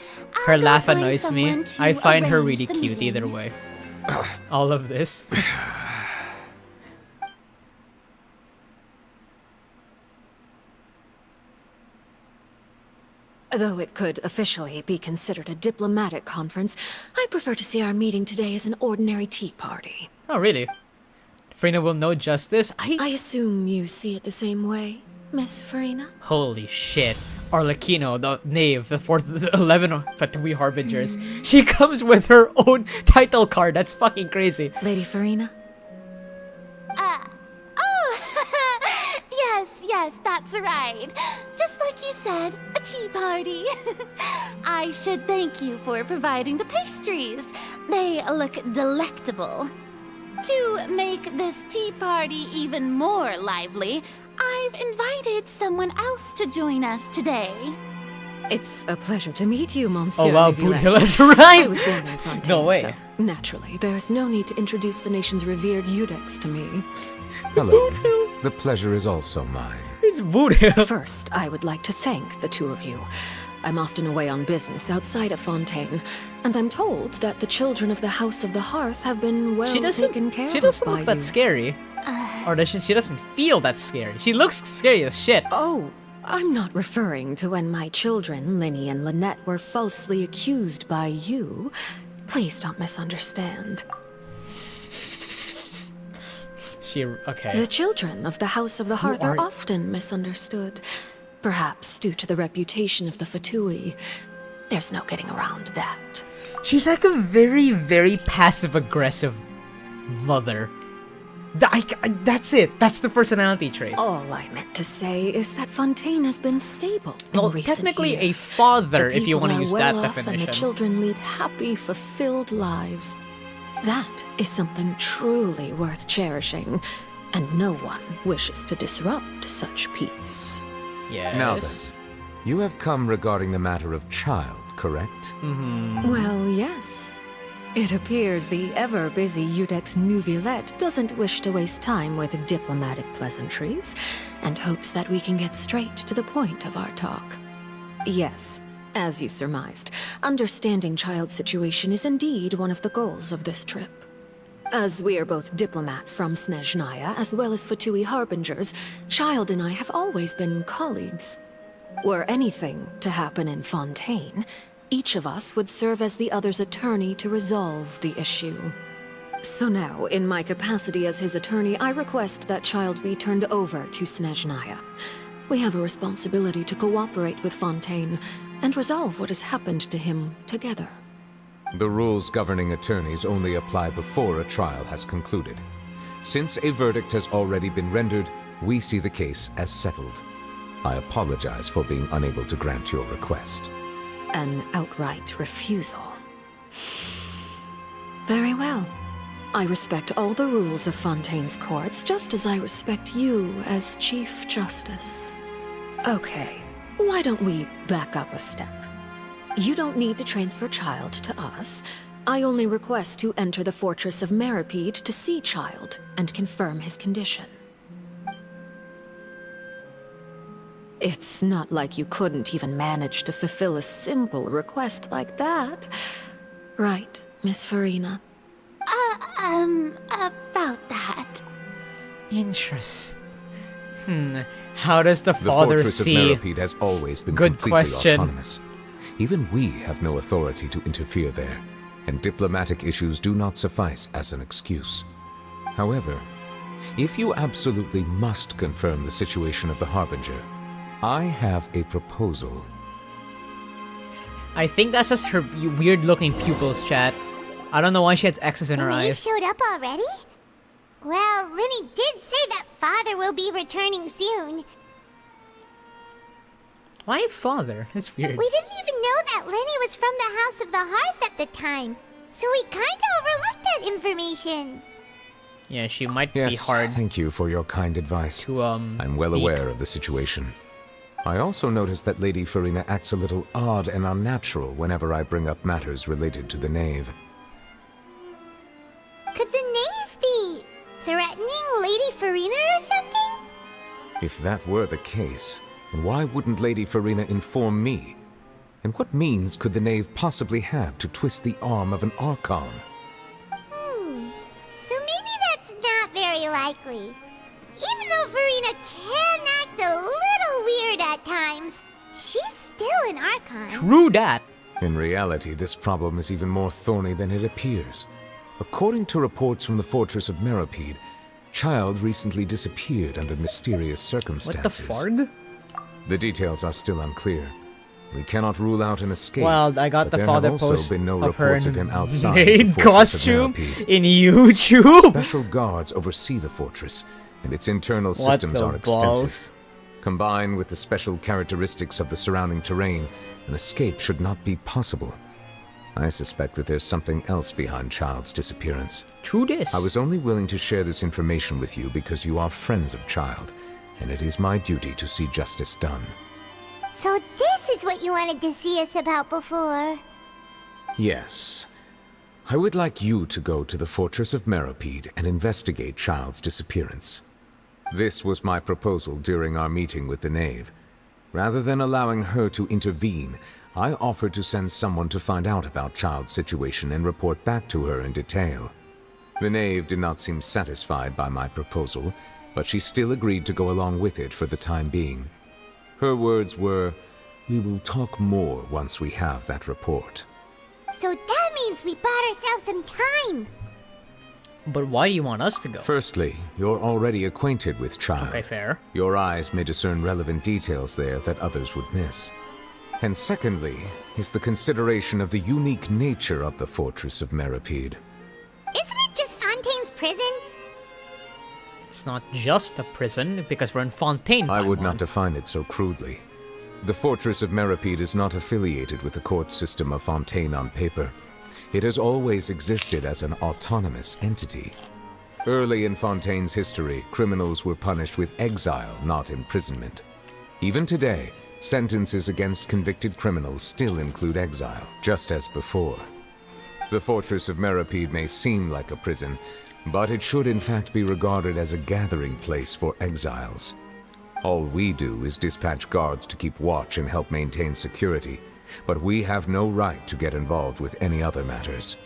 Her I'll go laugh find annoys me. someone to I find her arrange really the cute meeting. either way. All of this. Though it could officially be considered a diplomatic conference, I prefer to see our meeting today as an ordinary tea party. Oh, really? Furina will know justice? I assume you see it the same way, Miss Furina? Holy shit. Arlecchino, the knave, the 11 Fatui Harbingers. She comes with her own title card. That's fucking crazy. Lady Furina? Yes, that's right. Just like you said, a tea party. I should thank you for providing the pastries. They look delectable. To make this tea party even more lively, I've invited someone else to join us today. It's a pleasure to meet you, Monsieur. Oh wow, Navia. Boothill has arrived! I was born in Fontaine, No way. so naturally, there's no need to introduce the nation's revered Udex to me. Hello. The pleasure is also mine. It's Boothill. First, I would like to thank the two of you. I'm often away on business outside of Fontaine, and I'm told that the children of the House of the Hearth have been well taken care of by you. She doesn't look that scary. Or does she doesn't feel that scary. She looks scary as shit. Oh, I'm not referring to when my children, Lyney and Lynette, were falsely accused by you. Please don't misunderstand. Okay. The children of the House of the Hearth are often misunderstood. Perhaps due to the reputation of the Fatui. There's no getting around that. She's like a very, very passive-aggressive mother. That's it. That's the personality trait. All I meant to say is that Fontaine has been stable in Well, recent technically years. a father, The if you want to people use are that well off definition. And the children lead happy, fulfilled lives. That is something truly worth cherishing, and no one wishes to disrupt such peace. Yes. Now then, you have come regarding the matter of Childe, correct? Well, yes. It appears the ever-busy Udex Nouvillette doesn't wish to waste time with diplomatic pleasantries, and hopes that we can get straight to the point of our talk. Yes, as you surmised, understanding Childe's situation is indeed one of the goals of this trip. As we are both diplomats from Snezhnaya, as well as Fatui Harbingers, Childe and I have always been colleagues. Were anything to happen in Fontaine, each of us would serve as the other's attorney to resolve the issue. So now, in my capacity as his attorney, I request that Childe be turned over to Snezhnaya. We have a responsibility to cooperate with Fontaine and resolve what has happened to him together. The rules governing attorneys only apply before a trial has concluded. Since a verdict has already been rendered, we see the case as settled. I apologize for being unable to grant your request. An outright refusal. Very well. I respect all the rules of Fontaine's courts, just as I respect you as Chief Justice. Okay, why don't we back up a step? You don't need to transfer Childe to us. I only request to enter the fortress of Meripede to see Childe and confirm his condition. It's not like you couldn't even manage to fulfill a simple request like that. Right, Miss Furina? About that. Interesting. How does the father The fortress see? of Meripede has always been Good completely question. autonomous. Even we have no authority to interfere there, and diplomatic issues do not suffice as an excuse. However, if you absolutely must confirm the situation of the Harbinger, I have a proposal. I think that's just her weird-looking pupils, chat. I don't know why she has X's in her You eyes. showed up already? Well, Lyney did say that father will be returning soon. Why father? That's weird. We didn't even know that Lyney was from the House of the Hearth at the time, so we kinda overlooked that information. Yeah, she might be Yes, hard. thank you for your kind advice. To, I'm well beat. aware of the situation. I also noticed that Lady Furina acts a little odd and unnatural whenever I bring up matters related to the Knave. Could the knave be threatening Lady Furina or something? If that were the case, then why wouldn't Lady Furina inform me? And what means could the Knave possibly have to twist the arm of an Archon? So maybe that's not very likely. Even though Furina can act a little weird at times, she's still an Archon. True that. In reality, this problem is even more thorny than it appears. According to reports from the fortress of Meripede, Childe recently disappeared under mysterious circumstances. What the farg? The details are still unclear. We cannot rule out an escape. Well, I got but the there father have also post been no of her reports of him outside the maid fortress of costume Meropide. in YouTube. Special guards oversee the fortress, and its internal What systems the are extensive. balls? Combined with the special characteristics of the surrounding terrain, an escape should not be possible. I suspect that there's something else behind Childe's disappearance. True this. I was only willing to share this information with you because you are friends of Childe, and it is my duty to see justice done. So this is what you wanted to see us about before. Yes. I would like you to go to the fortress of Meropide and investigate Childe's disappearance. This was my proposal during our meeting with the knave. Rather than allowing her to intervene, I offered to send someone to find out about Childe's situation and report back to her in detail. The knave did not seem satisfied by my proposal, but she still agreed to go along with it for the time being. Her words were, "We will talk more once we have that report." So that means we bought ourselves some time. But why do you want us to go? Firstly, you're already acquainted with Childe. Okay, fair. Your eyes may discern relevant details there that others would miss. And secondly, is the consideration of the unique nature of the fortress of Meropide. Isn't it just Fontaine's prison? It's not just a prison, because we're in Fontaine. I would not define it so crudely. The fortress of Meropide is not affiliated with the court system of Fontaine on paper. It has always existed as an autonomous entity. Early in Fontaine's history, criminals were punished with exile, not imprisonment. Even today, sentences against convicted criminals still include exile, just as before. The fortress of Meropide may seem like a prison, but it should in fact be regarded as a gathering place for exiles. All we do is dispatch guards to keep watch and help maintain security, but we have no right to get involved with any other matters.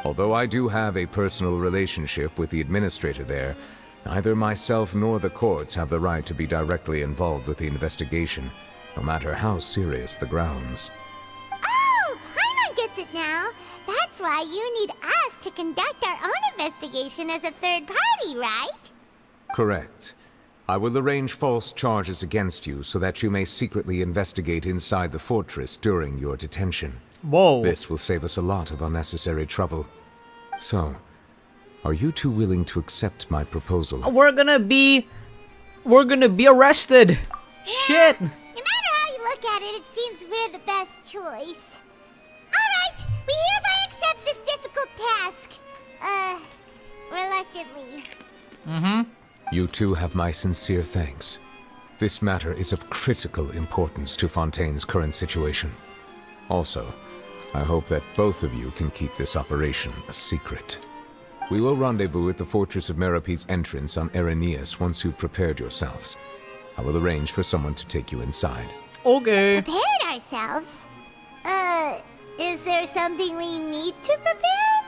Although I do have a personal relationship with the administrator there, neither myself nor the courts have the right to be directly involved with the investigation, no matter how serious the grounds. Oh, Paimon gets it now. That's why you need us to conduct our own investigation as a third party, right? Correct. I will arrange false charges against you so that you may secretly investigate inside the fortress during your detention. Whoa. This will save us a lot of unnecessary trouble. So, are you two willing to accept my proposal? We're gonna be arrested. Shit. No matter how you look at it, it seems we're the best choice. Alright, we hereby accept this difficult task. Reluctantly. You two have my sincere thanks. This matter is of critical importance to Fontaine's current situation. Also, I hope that both of you can keep this operation a secret. We will rendezvous at the Fortress of Meropide's entrance on Erinius once you've prepared yourselves. I will arrange for someone to take you inside. Okay. Prepared ourselves? Is there something we need to prepare?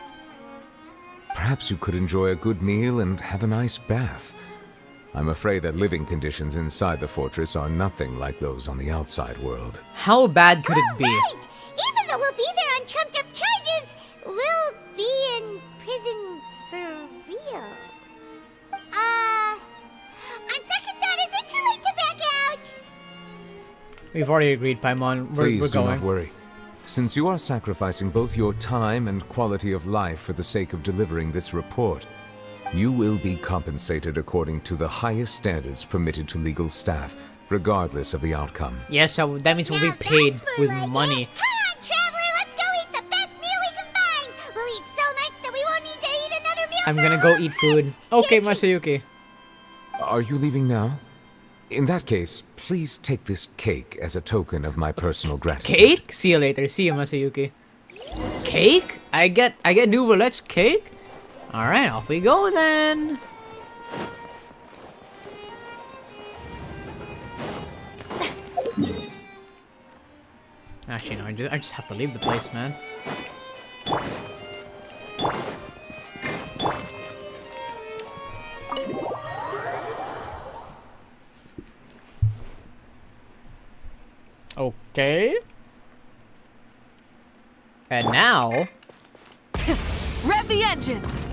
Perhaps you could enjoy a good meal and have a nice bath. I'm afraid that living conditions inside the fortress are nothing like those on the outside world. How bad could it be? Right! Even though we'll be there on trumped-up charges, we'll be in prison for real. On second thought, is it too late to back out? We've already agreed, Paimon. Please we're do going. not worry. Since you are sacrificing both your time and quality of life for the sake of delivering this report, you will be compensated according to the highest standards permitted to legal staff, regardless of the outcome. Yes, so that means we'll be paid with money. Come on, traveler, let's go eat the best meal we can find. We'll eat so much that we won't need to eat another meal. I'm gonna go eat food. Okay, Masayuki. Are you leaving now? In that case, please take this cake as a token of my personal gratitude. Cake? See you later. See you, Masayuki. Cake? I get Nouvelette's cake? Alright, off we go then. Actually, no, I just have to leave the place, man. Okay. And now... Rev the engines!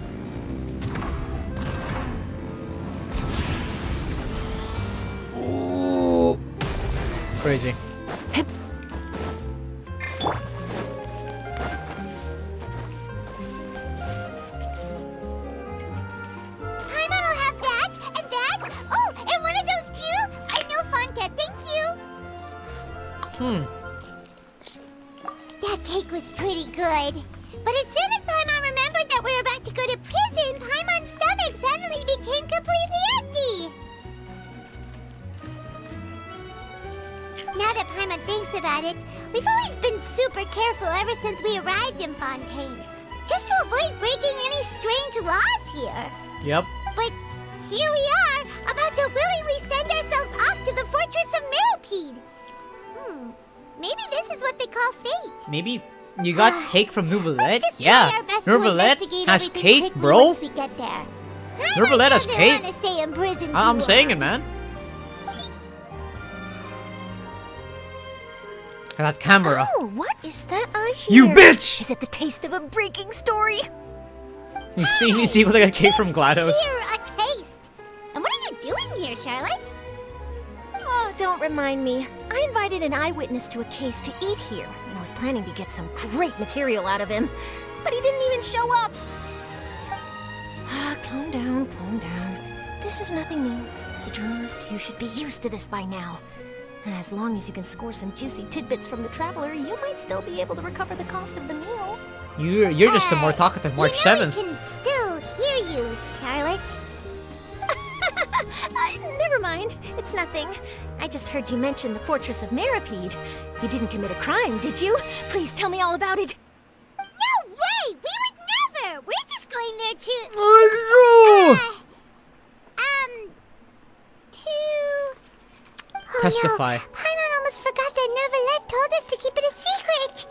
Crazy. Paimon will have that, and that. Oh, and one of those too. I know, Fontaine. Thank you. That cake was pretty good. But as soon as Paimon remembered that we were about to go to prison, Paimon's stomach suddenly became completely empty. Now that Paimon thinks about it, we've always been super careful ever since we arrived in Fontaine. Just to avoid breaking any strange laws here. Yep. But here we are, about to willingly send ourselves off to the Fortress of Meropide. Maybe this is what they call fate. Maybe you got cake from Nouvellette? Let's just Yeah. try our best to Nouvellette investigate has everything cake, quickly bro. once we get there. Nouvellette has doesn't cake. wanna stay in prison too I'm saying it, long. man. That camera. Oh, what is that I hear? You bitch! Is it the taste of a breaking story? You see what they got cake from GLaDOS? Here, a taste. And what are you doing here, Charlotte? Oh, don't remind me. I invited an eyewitness to a case to eat here, and I was planning to get some great material out of him. But he didn't even show up. Calm down, calm down. This is nothing new. As a journalist, you should be used to this by now. And as long as you can score some juicy tidbits from the traveler, you might still be able to recover the cost of the meal. You're just a more talkative March 7th. I can still hear you, Charlotte. Never mind. It's nothing. I just heard you mention the Fortress of Meropide. You didn't commit a crime, did you? Please tell me all about it. No way! We would never! We're just going there to... Oh, Testify. No. Paimon almost forgot that Nouvellette told us to keep it a secret.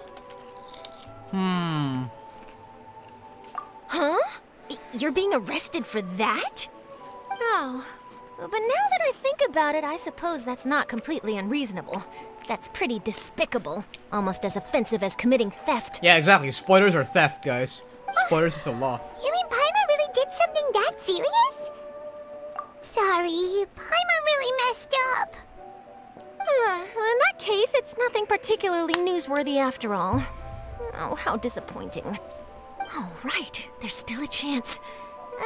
Huh? You're being arrested for that? Oh. But now that I think about it, I suppose that's not completely unreasonable. That's pretty despicable. Almost as offensive as committing theft. Yeah, exactly. Spoilers are theft, guys. Spoilers is a law. You mean Paimon really did something that serious? Sorry, Paimon really messed up. Well, in that case, it's nothing particularly newsworthy after all. Oh, how disappointing. Oh, right. There's still a chance.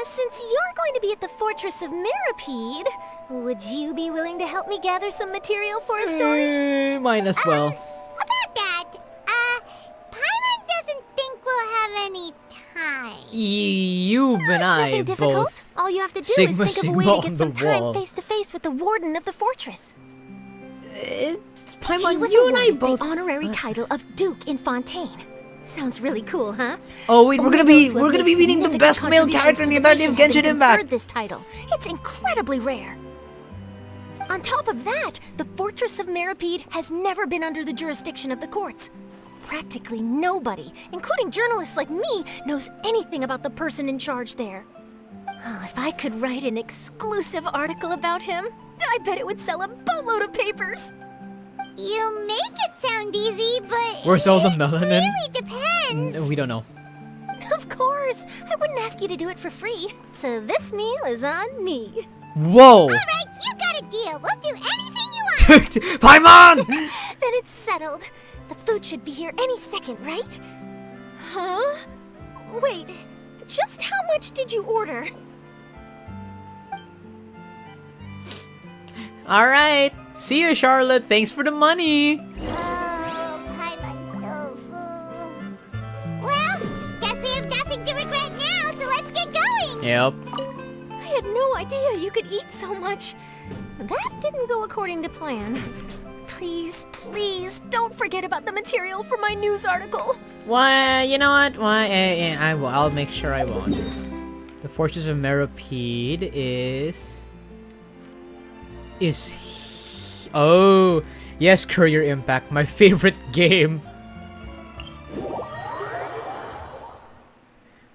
Since you're going to be at the Fortress of Meropide, would you be willing to help me gather some material for a story? Might as well. About that, Paimon doesn't think we'll have any time. You and I Nothing difficult. both. All you have to do Sigma, is think of a Sigma way to on get the some time wall. face to face with the warden of the fortress. Paimon, he was you and I awarded both. the honorary title of Duke in Fontaine. Sounds really cool, huh? Oh wait, we're Only gonna be those who have made meeting the significant best male contributions character in to the entirety of nation have Genshin been Impact. conferred this title. It's incredibly rare. On top of that, the Fortress of Meropide has never been under the jurisdiction of the courts. Practically nobody, including journalists like me, knows anything about the person in charge there. Oh, if I could write an exclusive article about him, I bet it would sell a boatload of papers. You make it sound easy, but Where's all the melanin? really depends. We don't know. Of course, I wouldn't ask you to do it for free. So this meal is on me. Whoa! All right, you got a deal. We'll do anything you want. Paimon! Then it's settled. The food should be here any second, right? Huh? Wait, just how much did you order? All right. See you, Charlotte. Thanks for the money. Oh, Paimon's so full. Well, guess we have nothing to regret now, so let's get going. Yep. I had no idea you could eat so much. That didn't go according to plan. Please, please, don't forget about the material for my news article. Why? You know what? Why? I will. I'll make sure I won't. The Fortress of Meropide is. Oh, yes, Courier Impact, my favorite game.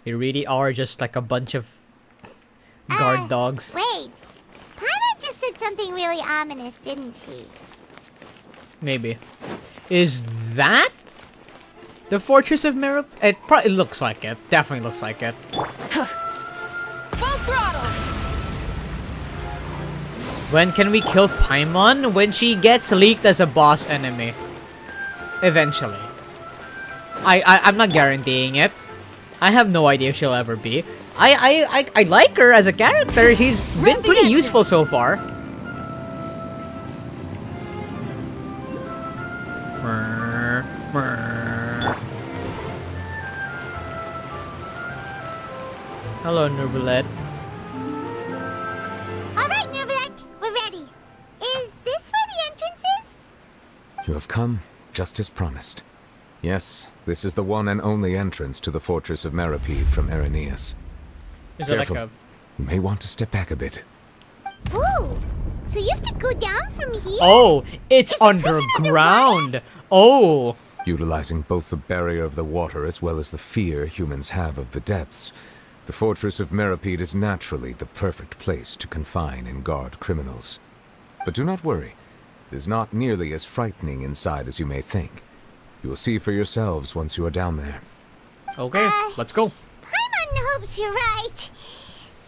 We really are just like a bunch of guard dogs. Wait, Paimon just said something really ominous, didn't she? Maybe. Is that the Fortress of Merop? It looks like it. Definitely looks like it. Full throttle! When can we kill Paimon? When she gets leaked as a boss enemy. Eventually. I'm not guaranteeing it. I have no idea if she'll ever be. I like her as a character. She's been pretty useful so far. Hello, Nervalette. Alright, Nervalette, we're ready. Is this where the entrance is? You have come, just as promised. Yes, this is the one and only entrance to the fortress of Meripede from Irenaeus. Is it like Careful. a... You may want to step back a bit. Ooh, so you have to go down from here? Oh, it's underground. Oh. Utilizing both the barrier of the water as well as the fear humans have of the depths, the fortress of Meripede is naturally the perfect place to confine and guard criminals. But do not worry. It is not nearly as frightening inside as you may think. You will see for yourselves once you are down there. Okay, let's go. Paimon hopes you're right.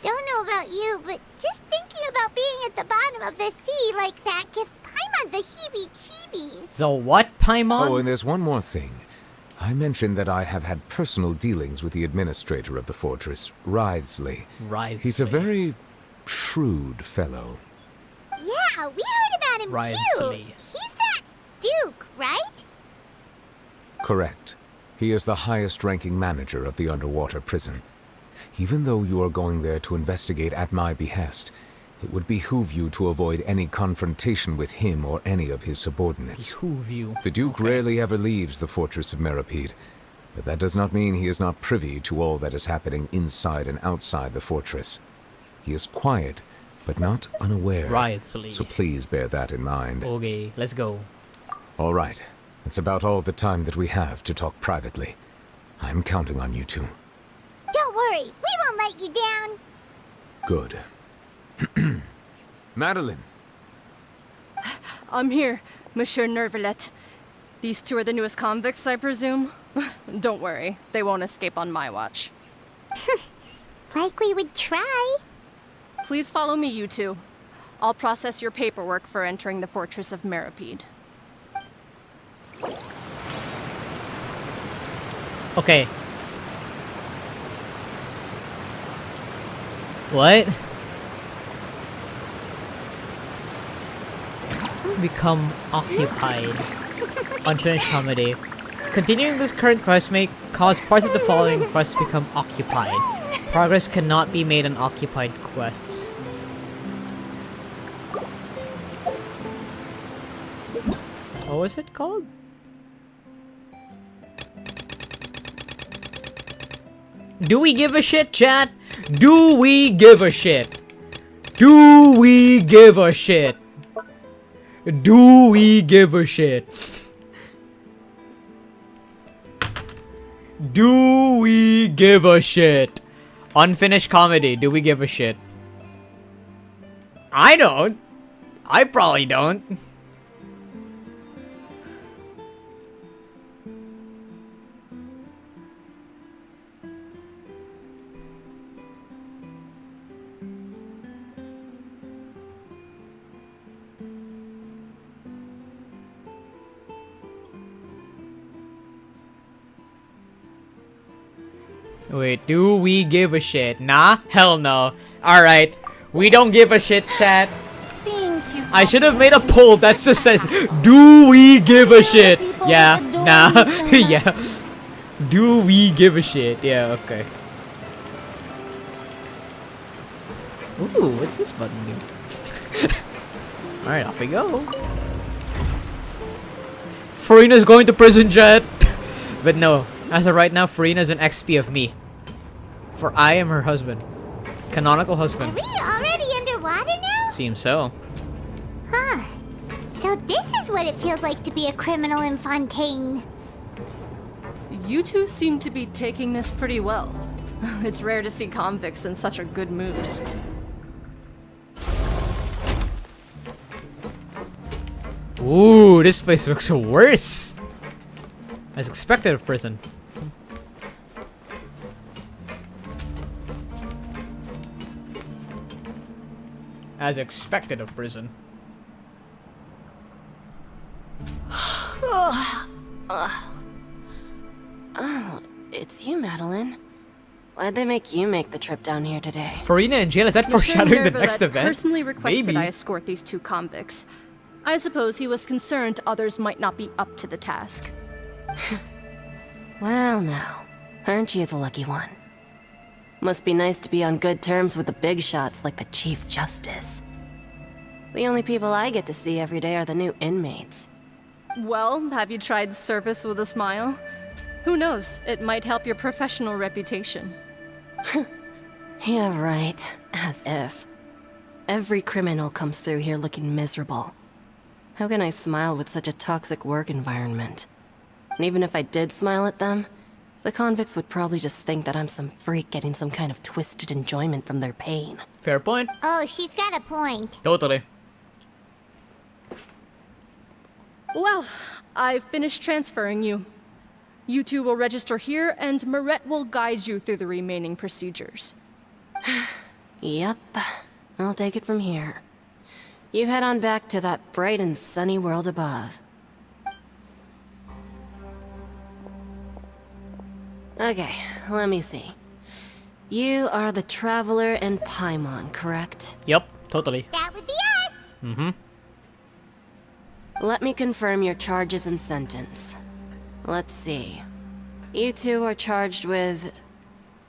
Don't know about you, but just thinking about being at the bottom of the sea like that gives Paimon the heebie-jeebies. The what, Paimon? Oh, and there's one more thing. I mentioned that I have had personal dealings with the administrator of the fortress, Wriothesley. Wriothesley. He's a very shrewd fellow. Yeah, we heard about him Wriothesley. too. He's that Duke, right? Correct. He is the highest-ranking manager of the underwater prison. Even though you are going there to investigate at my behest, it would behoove you to avoid any confrontation with him or any of his subordinates. Behoove you. The Duke rarely ever leaves the fortress of Meripede, but that does not mean he is not privy to all that is happening inside and outside the fortress. He is quiet, but not unaware. Wriothesley. So please bear that in mind. Okay, let's go. All right. It's about all the time that we have to talk privately. I'm counting on you two. Don't worry, we won't let you down. Good. Madeline. I'm here, Monsieur Nervalette. These two are the newest convicts, I presume? Don't worry, they won't escape on my watch. Like we would try. Please follow me, you two. I'll process your paperwork for entering the fortress of Meripede. Okay. What? Become occupied. Unfinished comedy. Continuing this current quest may cause parts of the following quests to become occupied. Progress cannot be made on occupied quests. What was it called? Do we give a shit, chat? Do we give a shit? Do we give a shit? Do we give a shit? Do we give a shit? Unfinished comedy. Do we give a shit? I don't. I probably don't. Wait, do we give a shit? Nah? Hell no. Alright. We don't give a shit, chat. I should have made a poll that just says, do we give a shit? Yeah. Nah. Yeah. Do we give a shit? Yeah, okay. Ooh, what's this button do? Alright, off we go. Furina's going to prison, chat. But no. As of right now, Furina's an XP of me. For I am her husband. Canonical husband. Are we already underwater now? Seems so. Huh. So this is what it feels like to be a criminal in Fontaine. You two seem to be taking this pretty well. It's rare to see convicts in such a good mood. Ooh, this place looks worse. As expected of prison. As expected of prison. Oh, it's you, Madeline. Why'd they make you make the trip down here today? Furina and Childe, is that foreshadowing the next event? Personally requested Maybe. I escort these two convicts. I suppose he was concerned others might not be up to the task. Well now, aren't you the lucky one? Must be nice to be on good terms with the big shots like the Chief Justice. The only people I get to see every day are the new inmates. Well, have you tried service with a smile? Who knows, it might help your professional reputation. Yeah, right. As if. Every criminal comes through here looking miserable. How can I smile with such a toxic work environment? And even if I did smile at them, the convicts would probably just think that I'm some freak getting some kind of twisted enjoyment from their pain. Fair point. Oh, she's got a point. Totally. Well, I've finished transferring you. You two will register here, and Marette will guide you through the remaining procedures. Yep. I'll take it from here. You head on back to that bright and sunny world above. Okay, let me see. You are the Traveler and Paimon, correct? Yep, totally. That would be us! Mm-hmm. Let me confirm your charges and sentence. Let's see. You two are charged with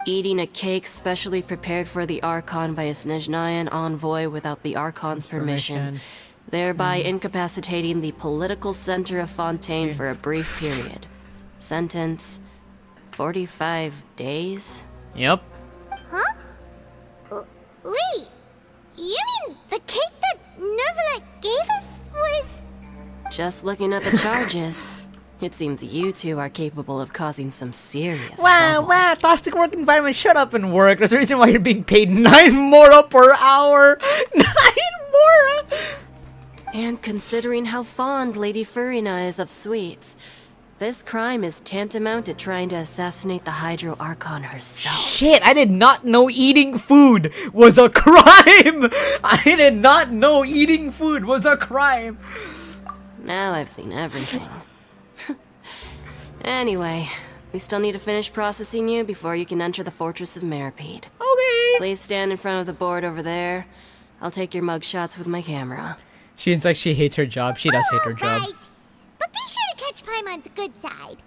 eating a cake specially prepared for the Archon by a Snezhnayan envoy without the Archon's permission, thereby incapacitating the political center of Fontaine for a brief period. Sentence: 45 days? Yep. Huh? Wait, you mean the cake that Nervalet gave us was... Just looking at the charges, it seems you two are capable of causing some serious Wow, toxic work environment, shut up and work. There's a reason why you're being paid 9 mora per hour. 9 mora! And considering how fond Lady Furina is of sweets, this crime is tantamount to trying to assassinate the Hydro Archon herself. Shit, I did not know eating food was a crime! I did not know eating food was a crime! Now I've seen everything. Anyway, we still need to finish processing you before you can enter the Fortress of Meripede. Okay. Please stand in front of the board over there. I'll take your mug shots with my camera. She seems like she hates her job. She does hate her job. Right. But be sure to catch Paimon's good side.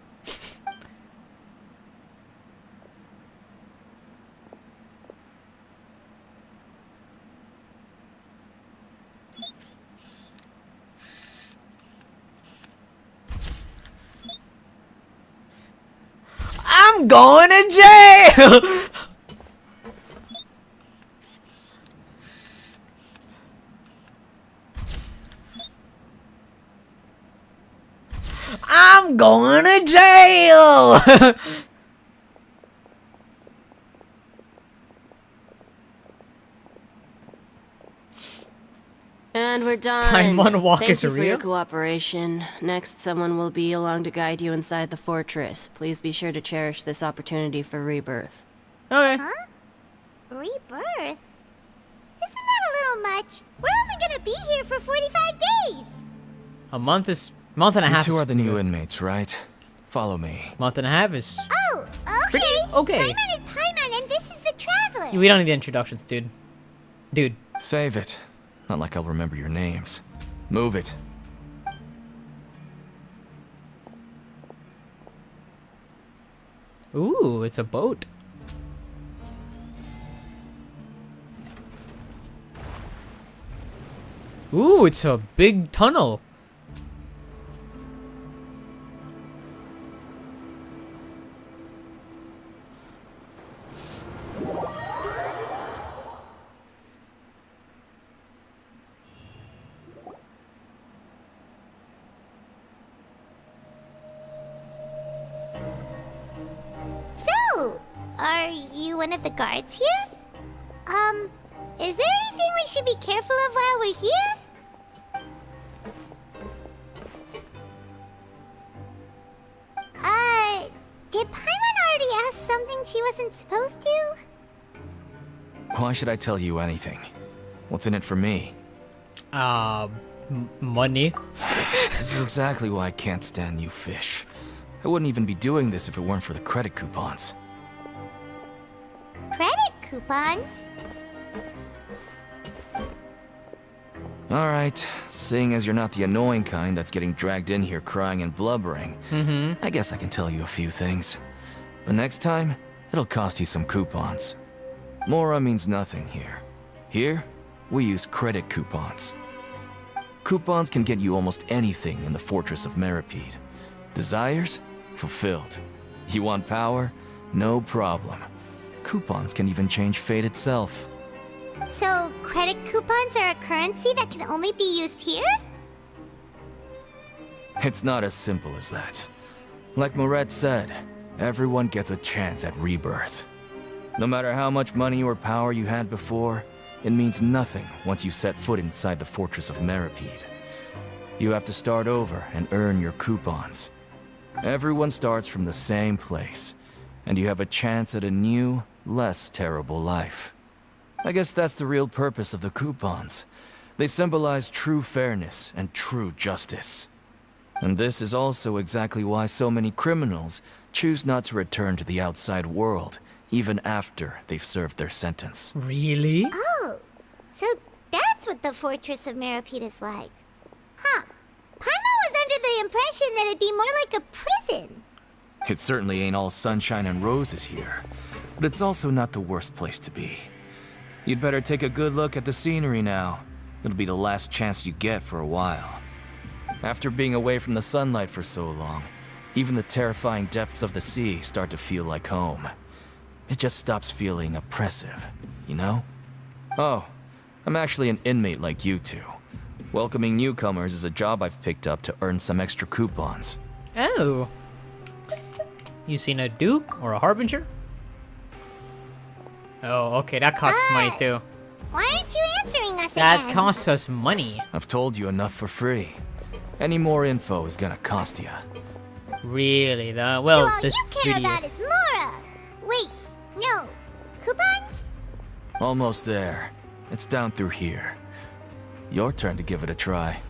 I'm going to jail! I'm going to jail! And we're done. Paimon walk Thank is you for your real? cooperation. Next, someone will be along to guide you inside the fortress. Please be sure to cherish this opportunity for rebirth. Okay. Huh? Rebirth? Isn't that a little much? We're only gonna be here for 45 days! A month and a half. You two is are the new inmates, right? Follow me. Month and a half is... Oh, okay! okay. Paimon is Paimon and this is the Traveler! We don't need the introductions, dude. Dude. Save it. Not like I'll remember your names. Move it. Ooh, it's a boat. Ooh, it's a big tunnel. So, are you one of the guards here? Is there anything we should be careful of while we're here? Did Paimon already ask something she wasn't supposed to? Why should I tell you anything? What's in it for me? Money. This is exactly why I can't stand you fish. I wouldn't even be doing this if it weren't for the credit coupons. Credit coupons? Alright, seeing as you're not the annoying kind that's getting dragged in here crying and blubbering, I guess I can tell you a few things. But next time, it'll cost you some coupons. Mora means nothing here. Here, we use credit coupons. Coupons can get you almost anything in the Fortress of Meripede. Desires? Fulfilled. You want power? No problem. Coupons can even change fate itself. So, credit coupons are a currency that can only be used here? It's not as simple as that. Like Moret said, everyone gets a chance at rebirth. No matter how much money or power you had before, it means nothing once you set foot inside the Fortress of Meripede. You have to start over and earn your coupons. Everyone starts from the same place, and you have a chance at a new, less terrible life. I guess that's the real purpose of the coupons. They symbolize true fairness and true justice. And this is also exactly why so many criminals choose not to return to the outside world, even after they've served their sentence. Really? Oh, so that's what the Fortress of Meripede is like. Huh. Paimon was under the impression that it'd be more like a prison. It certainly ain't all sunshine and roses here, but it's also not the worst place to be. You'd better take a good look at the scenery now. It'll be the last chance you get for a while. After being away from the sunlight for so long, even the terrifying depths of the sea start to feel like home. It just stops feeling oppressive, you know? Oh, I'm actually an inmate like you two. Welcoming newcomers is a job I've picked up to earn some extra coupons. Oh. You seen a Duke or a Harbinger? Oh, okay, that costs money too. Why aren't you answering us That again? costs us money. I've told you enough for free. Any more info is gonna cost you. Really, though? Well, so all this you care video. about is Mora. Wait, no. Coupons? Almost there. It's down through here. Your turn to give it a try.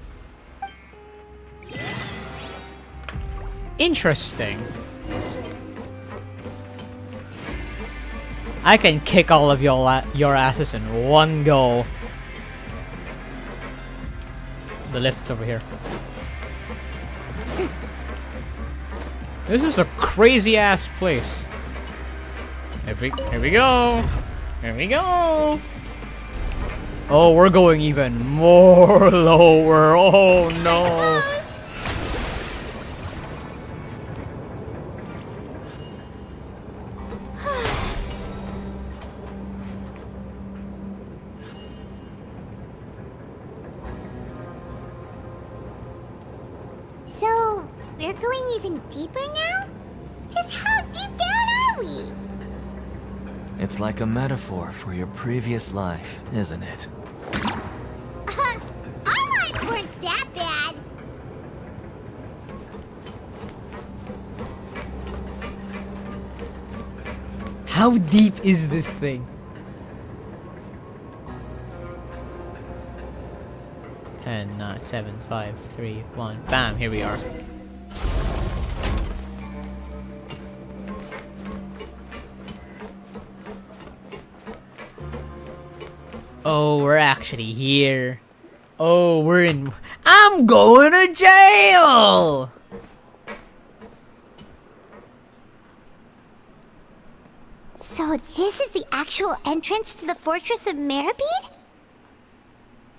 Interesting. I can kick all of your asses in one go. The lift's over here. This is a crazy ass place. Here we go. Here we go. Oh, we're going even more lower. Oh no. So, we're going even deeper now? Just how deep down are we? It's like a metaphor for your previous life, isn't it? Our lives weren't that bad. How deep is this thing? 10, 9, 7, 5, 3, 1. Bam, here we are. Oh, we're actually here. Oh, we're in... I'm going to jail! So this is the actual entrance to the Fortress of Meripede?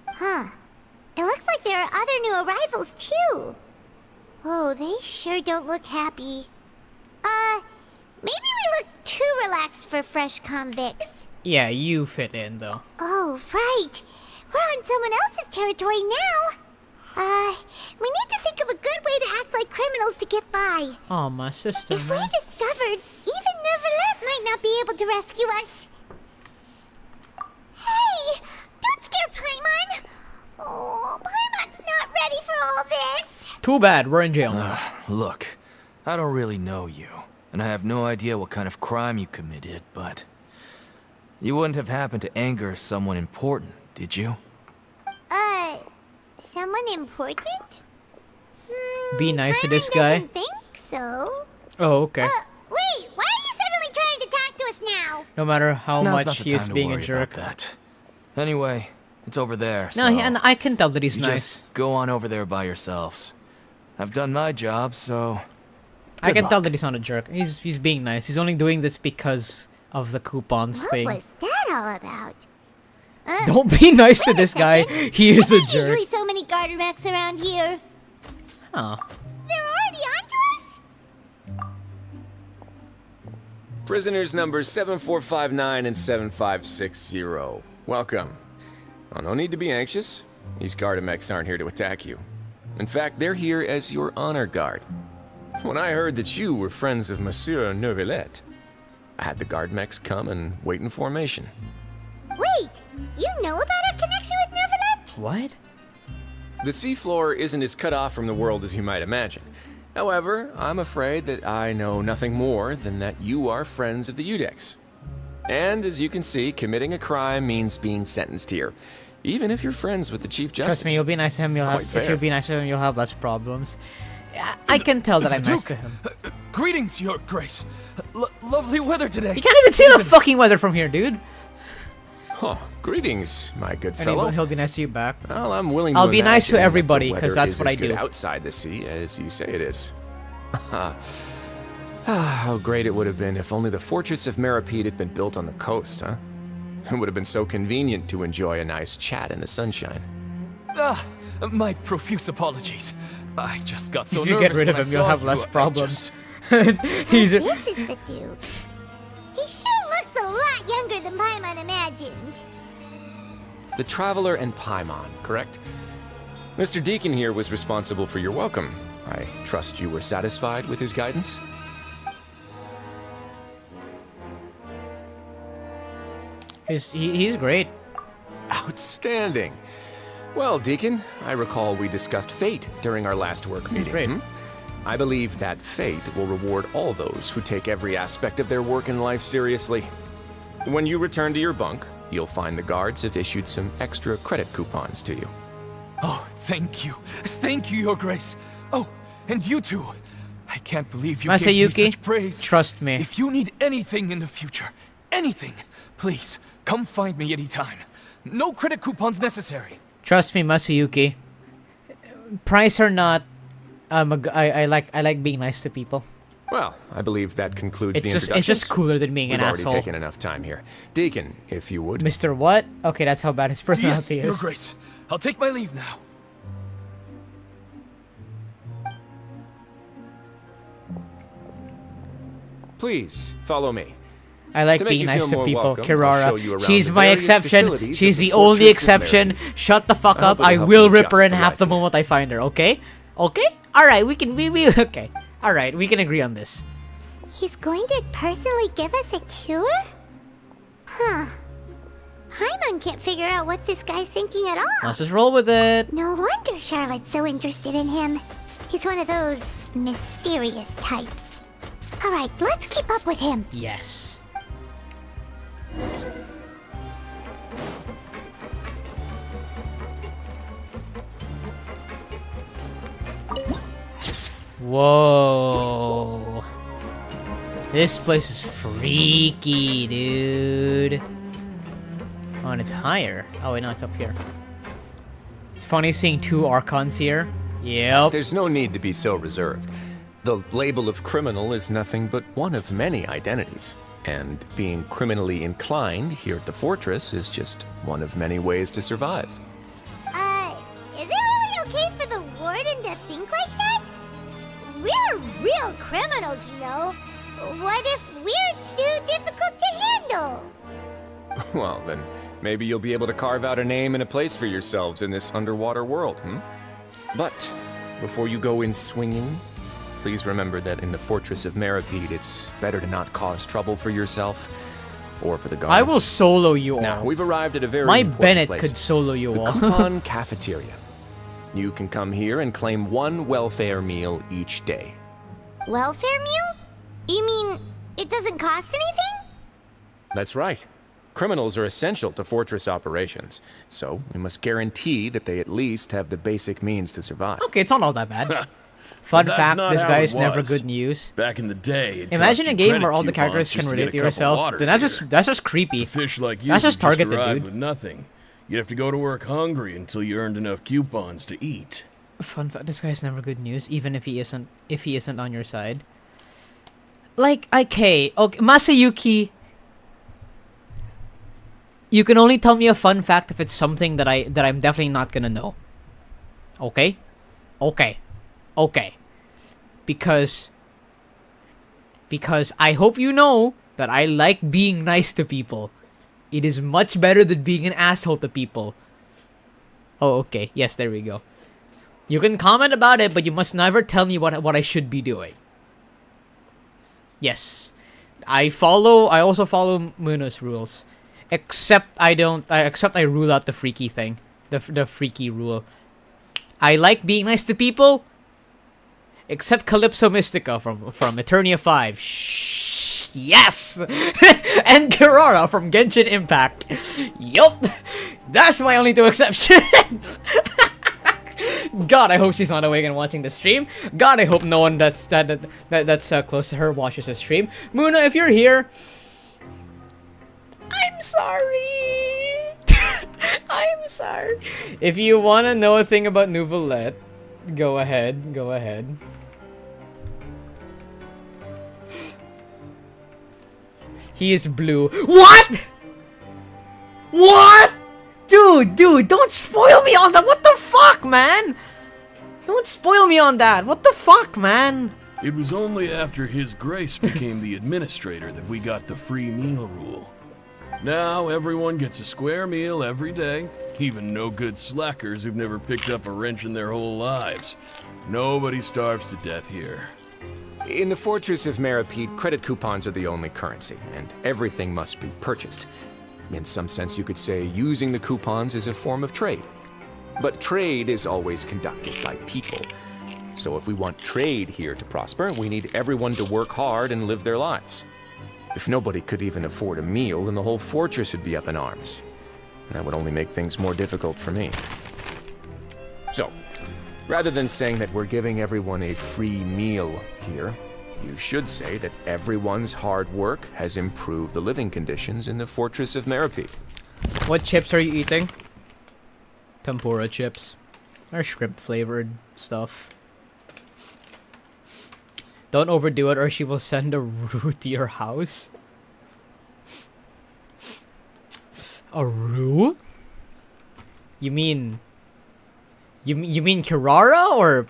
Huh. It looks like there are other new arrivals, too. Oh, they sure don't look happy. Maybe we look too relaxed for fresh convicts. Yeah, you fit in, though. Oh, right. We're on someone else's territory now. We need to think of a good way to act like criminals to get by. Oh, my sister, If man. we're discovered, even Navia might not be able to rescue us. Hey! Don't scare Paimon! Oh, Paimon's not ready for all this. Too bad, we're in jail. Look, I don't really know you, and I have no idea what kind of crime you committed, but You wouldn't have happened to anger someone important, did you? Someone important? Be nice to this Paimon guy. doesn't think so. Oh, okay. Wait, why are you suddenly trying to talk to us now? No matter how Now's not much the he is time to being a worry jerk. about that. Anyway, it's over there, No, so and I can tell that he's you nice. just go on over there by yourselves. I've done my job, so I can good tell luck. that he's not a jerk. He's being nice. He's only doing this because of the coupons What thing. was that all about? Don't be nice to this guy. He is a There's jerk. usually so many garter mechs around here. Huh. They're already onto us? Prisoners numbers 7459 and 7560. Welcome. Oh, no need to be anxious. These Gardamex aren't here to attack you. In fact, they're here as your honor guard. When I heard that you were friends of Monsieur Neuvillette, I had the Gardamex come and wait in formation. Wait, you know about our connection with Neuvillette? What? The seafloor isn't as cut off from the world as you might imagine. However, I'm afraid that I know nothing more than that you are friends of the Udex. And as you can see, committing a crime means being sentenced here, even if you're friends with the Chief Justice. Trust me, you'll be nice to him. You'll have, Quite if fair. you'll be nice to him, you'll have less problems. I can tell that I'm nice to him. Greetings, Your Grace. Lovely weather today. You can't even see the fucking weather from here, dude. Huh, greetings, my good And fellow. he'll be nice to you back. Well, I'm willing I'll to be nice to imagine that everybody, the 'cause weather that's is what as I good do. outside the sea as you say it is. How great it would have been if only the Fortress of Meripede had been built on the coast, huh? It would have been so convenient to enjoy a nice chat in the sunshine. My profuse apologies. I just got so If you nervous get rid of when I him, you'll saw have you, less I problems. This is the dude. He sure looks a lot younger than Paimon imagined. The Traveler and Paimon, correct? Mr. Deacon here was responsible for your welcome. I trust you were satisfied with his guidance? He's great. Outstanding. Well, Deacon, I recall we discussed fate during our last work meeting. great. I believe that fate will reward all those who take every aspect of their work in life seriously. When you return to your bunk, you'll find the guards have issued some extra credit coupons to you. Oh, thank you. Thank you, Your Grace. Oh, and you too. I can't believe you gave me Masayuki, such praise. trust me. If you need anything in the future, anything, please, come find me anytime. No credit coupons necessary. Trust me, Masayuki. Price or not, I like being nice to people. Well, I believe that concludes It's the just introductions. cooler than being an We've already asshole. taken enough time here. Deacon, if you would. Mr. What? Okay, that's how bad his Yes, personality Your is. Grace. I'll take my leave now. Please, follow me. I like To make being you nice feel to more people. welcome, I'll show you Kirara. around She's the my various exception. facilities She's of the the only Fortress of exception. Meripede. Shut the fuck I hope up. I it'll help will you rip her in adjust to half the life moment I find her, okay? Okay? Alright, we okay. Alright, we can agree on this. He's going to personally give us a cure? Huh. Paimon can't figure out what this guy's thinking at all. Let's just roll with it. No wonder Charlotte's so interested in him. He's one of those mysterious types. Alright, let's keep up with him. Yes. Whoa. This place is freaky, dude. Oh, and it's higher. Oh, wait, no, it's up here. It's funny seeing two Archons here. Yep. There's no need to be so reserved. The label of criminal is nothing but one of many identities. And being criminally inclined here at the fortress is just one of many ways to survive. Is it really okay for the warden to think like that? We're real criminals, you know. What if we're too difficult to handle? Well, then maybe you'll be able to carve out a name and a place for yourselves in this underwater world, But before you go in swinging, please remember that in the Fortress of Meripede, it's better to not cause trouble for yourself or for the guards. I will solo you all. Now, we've arrived at a very My important Bennett place. could solo you the all. Coupon Cafeteria. You can come here and claim one welfare meal each day. Welfare meal? You mean it doesn't cost anything? That's right. Criminals are essential to fortress operations, so we must guarantee that they at least have the basic means to survive. Okay, it's not all that bad. Fun That's fact, not this how guy it is never was. good news. Back in the day, it Imagine cost a you game credit where all the coupons characters can just to relate get to a cup of yourself. water Then that's just creepy. A fish like you That's just would targeted, arrive dude. with nothing. You'd have to go to work hungry until you earned enough coupons to eat. Fun fact, this guy's never good news, even if he isn't on your side. Like, okay, Masayuki, you can only tell me a fun fact if it's something that I'm definitely not gonna know. Okay? Okay. Because I hope you know that I like being nice to people. It is much better than being an asshole to people. Oh, okay. Yes, there we go. You can comment about it, but you must never tell me what I should be doing. Yes. I also follow Muno's rules. Except I rule out the freaky thing. The freaky rule. I like being nice to people. Except Calypso Mystica from Eternia 5. Yes! And Kirara from Genshin Impact. Yup! That's my only two exceptions! God, I hope she's not awake and watching the stream. God, I hope no one that's close to her watches the stream. Muna, if you're here, I'm sorry. I'm sorry. If you want to know a thing about Nouvellette, go ahead. He is blue. What? What? Dude, don't spoil me on that. What the fuck, man? Don't spoil me on that. What the fuck, man? It was only after His Grace became the administrator that we got the free meal rule. Now everyone gets a square meal every day, even no good slackers who've never picked up a wrench in their whole lives. Nobody starves to death here. In the Fortress of Meripede, credit coupons are the only currency, and everything must be purchased. In some sense, you could say using the coupons is a form of trade. But trade is always conducted by people. So if we want trade here to prosper, we need everyone to work hard and live their lives. If nobody could even afford a meal, then the whole fortress would be up in arms. That would only make things more difficult for me. So, rather than saying that we're giving everyone a free meal here, you should say that everyone's hard work has improved the living conditions in the Fortress of Meripede. What chips are you eating? Tempura chips. Or shrimp flavored stuff. Don't overdo it or she will send a Roo to your house. A Roo? You mean Kirara or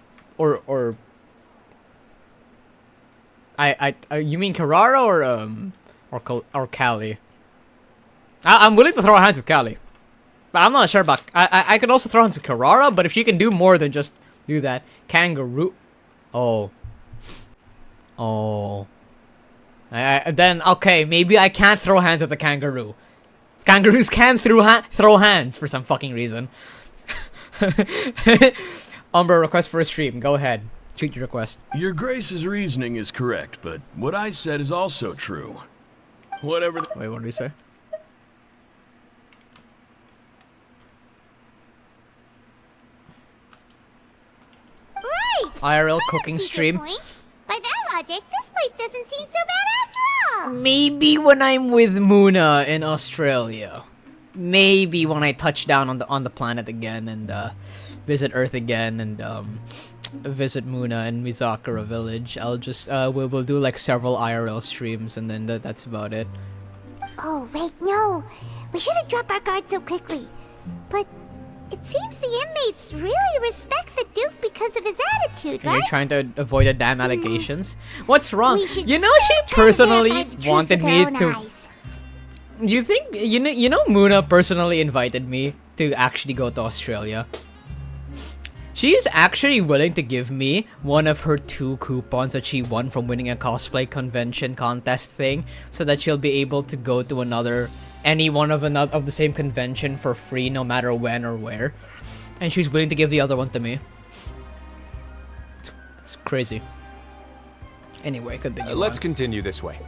you mean Kirara or Callie? I'm willing to throw hands with Callie, but I'm not sure about. I could also throw hands with Kirara, but if she can do more than just do that, kangaroo. Oh. Then okay, maybe I can't throw hands with the kangaroo. Kangaroos can throw hands for some fucking reason. UmBruh, request for a stream. Go ahead. Shoot your request. Your Grace's reasoning is correct, but what I said is also true. Whatever. Wait, what did he say? Right. IRL cooking stream. By that logic, this place doesn't seem so bad after all. Maybe when I'm with Muna in Australia. Maybe when I touch down on the planet again and visit Earth again and visit Muna and Mizakura village. I'll just we'll do like several IRL streams and then that's about it. Oh wait, no. We shouldn't drop our guard so quickly. But it seems the inmates really respect the Duke because of his attitude, And right? you're trying to avoid the damn allegations. What's wrong? We should You know she personally wanted me to. You think you know Muna personally invited me to actually go to Australia. She is actually willing to give me one of her 2 coupons that she won from winning a cosplay convention contest thing, so that she'll be able to go to any one of the same convention for free, no matter when or where. And she's willing to give the other one to me. It's crazy. Anyway, continue. Let's continue this way.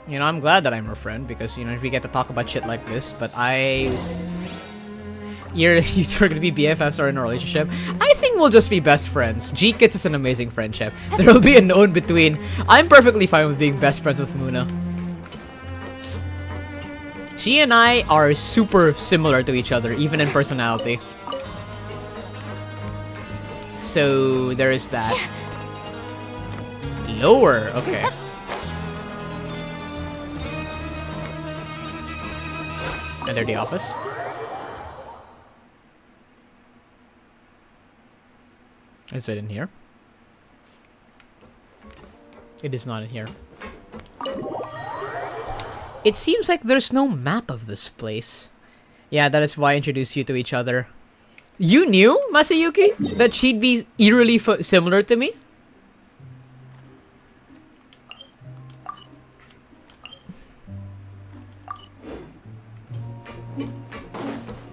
You know, I'm glad that I'm her friend because, you know, we get to talk about shit like this, but you're gonna be BFFs or in a relationship. I think we'll just be best friends. G-Kids is an amazing friendship. There will be a no in between. I'm perfectly fine with being best friends with Muna. She and I are super similar to each other, even in personality. So, there is that. Lower, okay. Enter the office. Is it in here? It is not in here. It seems like there's no map of this place. Yeah, that is why I introduced you to each other. You knew, Masayuki, that she'd be eerily similar to me?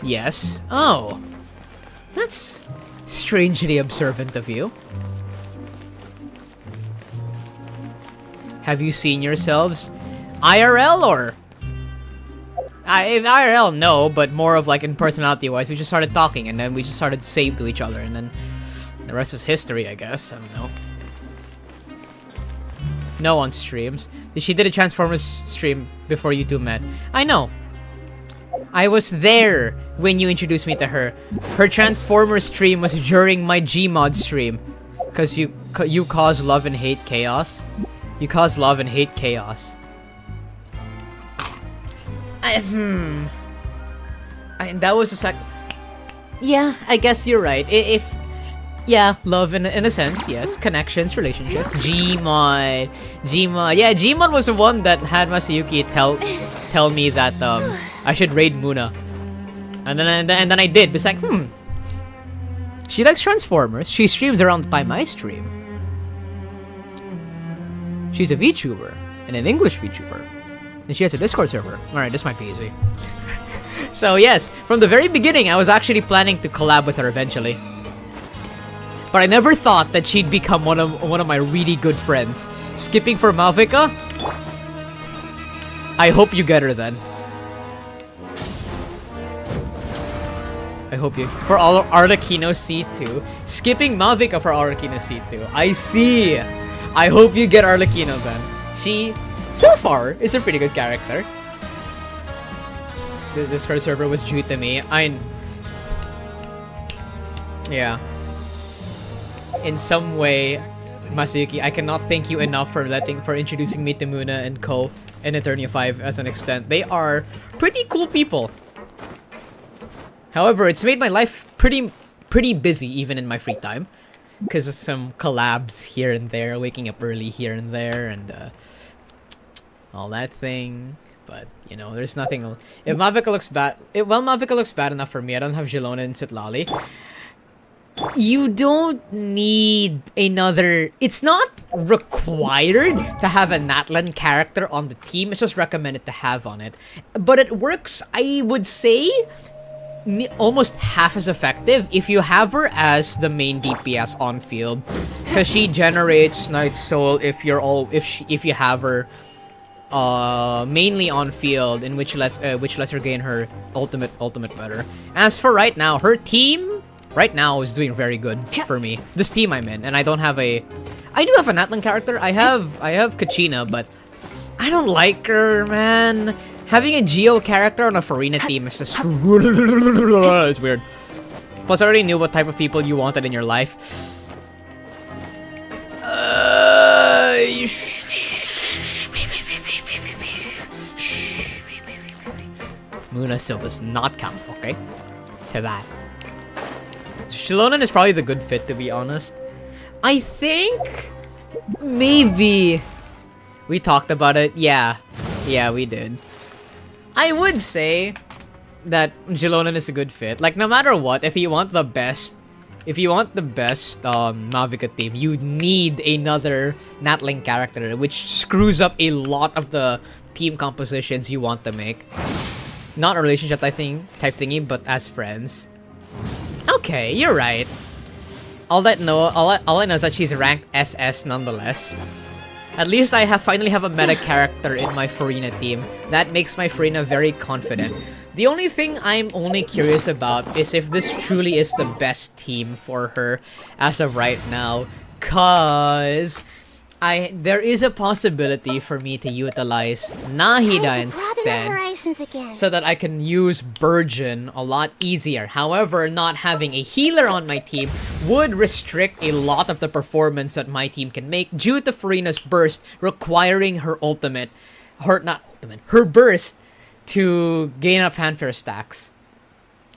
Yes. Oh. That's strangely observant of you. Have you seen yourselves IRL or? In IRL, no, but more of like in personality-wise. We just started talking and then we just started saying to each other and then the rest is history, I guess. I don't know. No on streams. She did a Transformers stream before you two met. I know. I was there when you introduced me to her. Her Transformers stream was during my Gmod stream. Because you cause love and hate chaos. You cause love and hate chaos. That was just like... Yeah, I guess you're right. Yeah, love in a sense, yes. Connections, relationships. Gmod. Yeah, Gmod was the one that had Masayuki tell me that I should raid Muna. And then I did. It's like, she likes Transformers. She streams around the time I stream. She's a VTuber. And an English VTuber. And she has a Discord server. Alright, this might be easy. So yes, from the very beginning, I was actually planning to collab with her eventually. But I never thought that she'd become one of my really good friends. Skipping for Malvika? I hope you get her then. I hope you... For all Arlecchino C2. Skipping Malvika for Arlecchino C2. I see! I hope you get Arlecchino then. She, so far, is a pretty good character. The Discord server was due to me. Yeah. In some way, Masayuki, I cannot thank you enough for introducing me to Muna and Ko and Eternia 5 as an extent. They are pretty cool people. However, it's made my life pretty busy even in my free time. Because of some collabs here and there, waking up early here and there, and all that thing. But, you know, there's nothing... If Malvika looks bad... Malvika looks bad enough for me. I don't have Jilona and Citlali. You don't need another... It's not required to have a Natlan character on the team. It's just recommended to have on it. But it works, I would say, almost half as effective if you have her as the main DPS on field. Because she generates Night Soul if you have her mainly on field, in which lets her gain her ultimate better. As for right now, her team right now is doing very good for me. This team I'm in, and I don't have a... I do have a Natlan character. I have Kachina, but I don't like her, man. Having a Geo character on a Furina team is just... It's weird. Plus, I already knew what type of people you wanted in your life. Muna still does not count, okay? To that. Shilonen is probably the good fit, to be honest. I think... Maybe... We talked about it. Yeah, we did. I would say that Jilonen is a good fit. Like, no matter what, if you want the best Malvika team, you need another Natling character, which screws up a lot of the team compositions you want to make. Not a relationship type thingy, but as friends. Okay, you're right. All I know is that she's ranked SS nonetheless. At least I finally have a meta character in my Furina team. That makes my Furina very confident. The only thing I'm only curious about is if this truly is the best team for her as of right now. Cause there is a possibility for me to utilize Nahida instead, so that I can use Burgeon a lot easier. However, not having a healer on my team would restrict a lot of the performance that my team can make due to Furina's burst requiring her her burst to gain up fanfare stacks.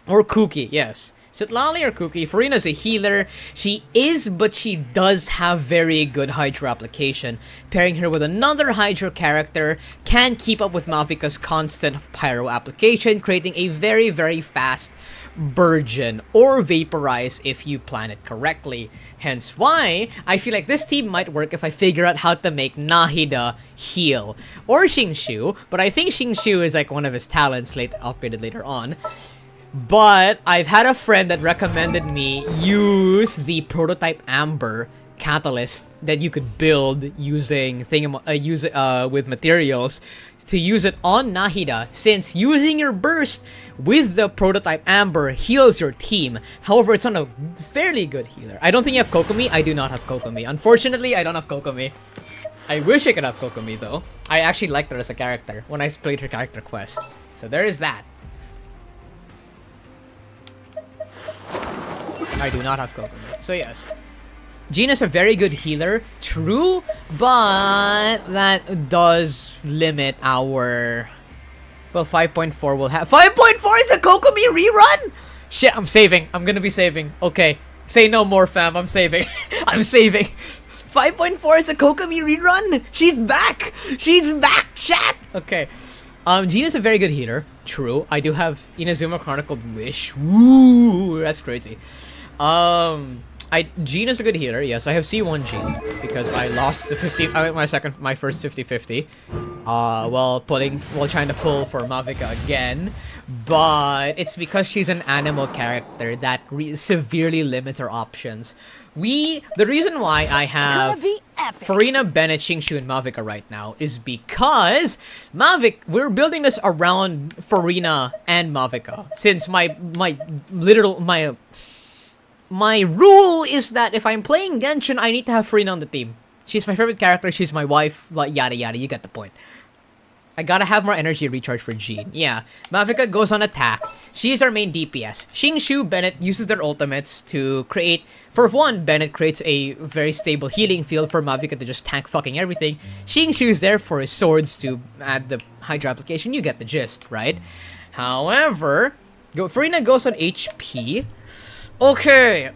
Or Cookie, yes. Citlali or Cookie, Furina's a healer. She is, but she does have very good Hydro application. Pairing her with another Hydro character can keep up with Mavika's constant Pyro application, creating a very, very fast Burgeon or Vaporize if you plan it correctly. Hence why I feel like this team might work if I figure out how to make Nahida heal. Or Xingshu, but I think Xingshu is like one of his talents upgraded later on. But I've had a friend that recommended me use the prototype Amber catalyst that you could build using with materials to use it on Nahida, since using your burst with the prototype Amber heals your team. However, it's on a fairly good healer. I don't think you have Kokomi. I do not have Kokomi. Unfortunately, I don't have Kokomi. I wish I could have Kokomi though. I actually liked her as a character when I played her character quest. So there is that. I do not have Kokomi. So yes. Jean is a very good healer, true, but that does limit our... Well, 5.4 will have... 5.4 is a Kokomi rerun?! Shit, I'm saving. I'm gonna be saving. Okay. Say no more, fam. I'm saving. I'm saving. 5.4 is a Kokomi rerun! She's back! She's back, chat! Okay. Jean is a very good healer, true. I do have Inazuma Chronicled Wish. Woo! That's crazy. Jean is a good healer. Yes, I have C1 Jean because I lost the 50. My first 50-50. While trying to pull for Mavika again, but it's because she's an animal character that severely limits her options. The reason why I have Furina, Bennett, Xingshu, and Mavika right now is because we're building this around Furina and Mavika. Since my rule is that if I'm playing Genshin, I need to have Furina on the team. She's my favorite character, she's my wife, like yada yada, you get the point. I gotta have more energy recharge for Jean. Yeah, Mavika goes on attack. She's our main DPS. Xingshu, Bennett uses their ultimates to create... For one, Bennett creates a very stable healing field for Mavika to just tank fucking everything. Xingshu's there for his swords to add the Hydra application. You get the gist, right? However, Furina goes on HP. Okay.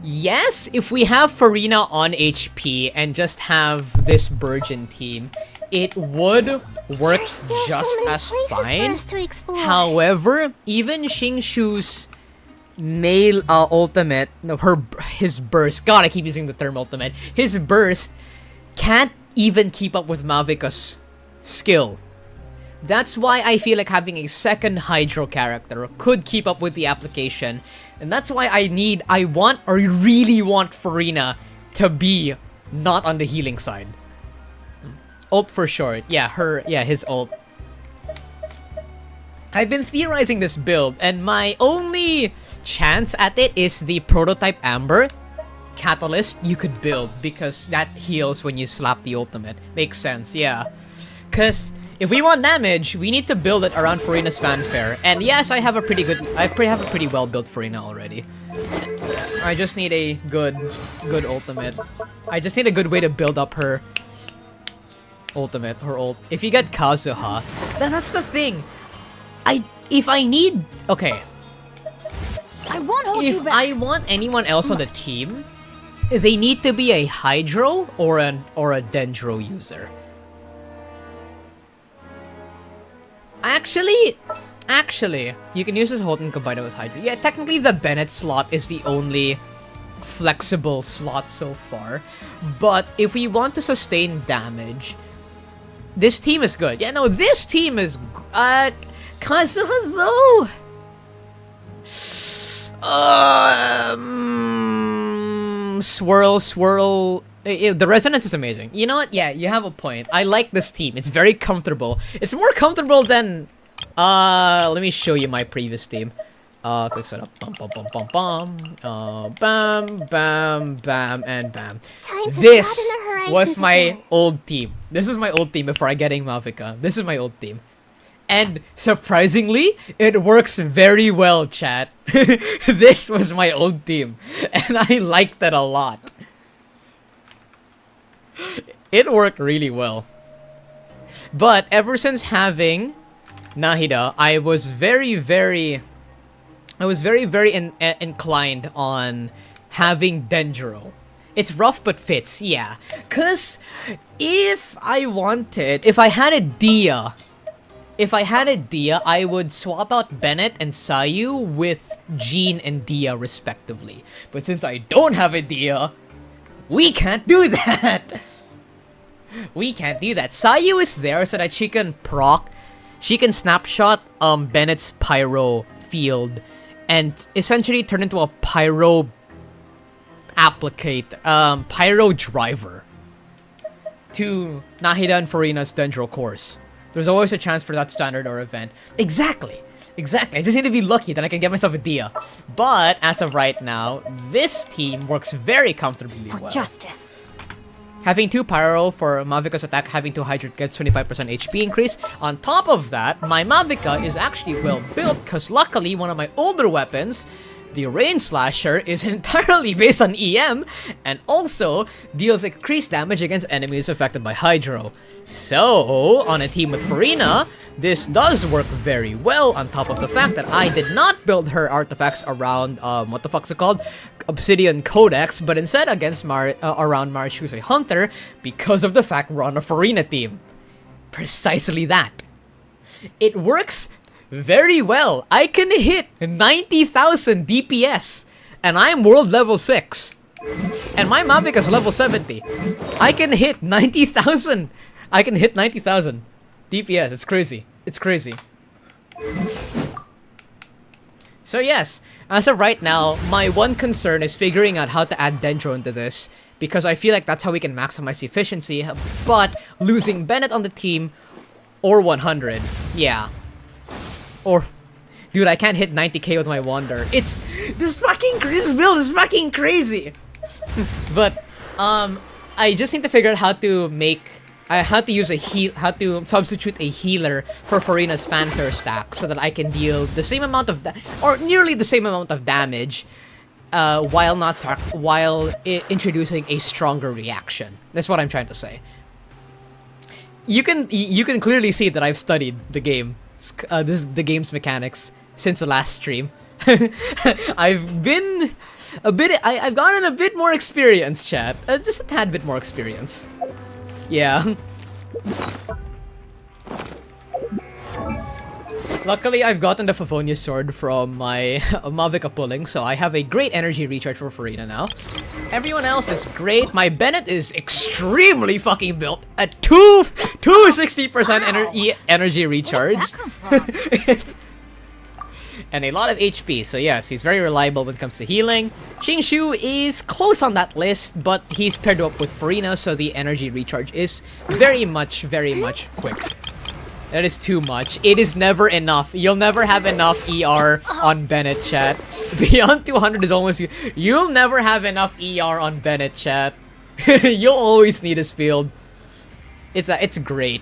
Yes, if we have Furina on HP and just have this Burgeon team, it would work just as fine. However, even Xingshu's male ultimate, his burst, God, I keep using the term ultimate, his burst can't even keep up with Mavika's skill. That's why I feel like having a second Hydro character could keep up with the application. And that's why I really want Furina to be not on the healing side. Ult for short. Yeah, his ult. I've been theorizing this build, and my only chance at it is the prototype Amber catalyst you could build, because that heals when you slap the ultimate. Makes sense, yeah. Because if we want damage, we need to build it around Furina's fanfare. And yes, I have a pretty well built Furina already. I just need a good ultimate. I just need a good way to build up her ultimate, her ult. If you get Kazuha, then that's the thing. If I want anyone else on the team, they need to be a Hydro or a Dendro user. Actually, you can use this Hold and combine it with Hydra. Yeah, technically the Bennett slot is the only flexible slot so far. But if we want to sustain damage, this team is good. Yeah, no, this team is... Kazuha, though... swirl. The resonance is amazing. You know what? Yeah, you have a point. I like this team. It's very comfortable. It's more comfortable than... let me show you my previous team. Quick setup. Bum, bum, bum, bum, bum. Bam, bam, bam, and bam. This was my old team. This is my old team before I getting Mavica. This is my old team. And surprisingly, it works very well, chat. This was my old team. And I liked it a lot. It worked really well. But ever since having Nahida, I was very inclined on having Dendro. It's rough but fits, yeah. Cause if I had a Dehya, I would swap out Bennett and Sayu with Jean and Dehya respectively. But since I don't have a Dehya, we can't do that. We can't do that. Sayu is there so that she can snapshot Bennett's pyro field and essentially turn into a pyro pyro driver to Nahida and Furina's Dendro course. There's always a chance for that standard or event. Exactly. I just need to be lucky that I can get myself a Dehya. But as of right now, this team works very comfortably well. For justice. Having 2 Pyro for Mavica's attack, having 2 Hydrate gets 25% HP increase. On top of that, my Mavica is actually well built because luckily one of my older weapons, the Rain Slasher, is entirely based on EM and also deals increased damage against enemies affected by Hydro. So, on a team with Furina, this does work very well on top of the fact that I did not build her artifacts around, what the fuck's it called? Obsidian Codex, but instead against around Marichu's Hunter because of the fact we're on a Furina team. Precisely that. It works very well. I can hit 90,000 DPS and I'm world level 6. And my Mavic is level 70. I can hit 90,000. I can hit 90,000 DPS. It's crazy. It's crazy. So yes, as of right now, my one concern is figuring out how to add Dendro into this because I feel like that's how we can maximize efficiency, but losing Bennett on the team or 100, yeah. Or, dude, I can't hit 90k with my Wander. It's, this build is fucking crazy. But, I just need to figure out how to make, how to substitute a healer for Furina's Fanfare stack so that I can deal the same amount of, or nearly the same amount of damage, while introducing a stronger reaction. That's what I'm trying to say. You can clearly see that I've studied the game, the game's mechanics since the last stream. I've been I've gotten a bit more experience, chat. Just a tad bit more experience. Yeah. Luckily, I've gotten the Favonius sword from my Mavica pulling, so I have a great energy recharge for Furina now. Everyone else is great. My Bennett is extremely fucking built at 260% energy recharge. And a lot of HP, so yes, he's very reliable when it comes to healing. Xingshu is close on that list, but he's paired up with Furina, so the energy recharge is very much quick. That is too much. It is never enough. You'll never have enough ER on Bennett, chat. Beyond 200 is almost... You'll never have enough ER on Bennett, chat. You'll always need his field. It's great.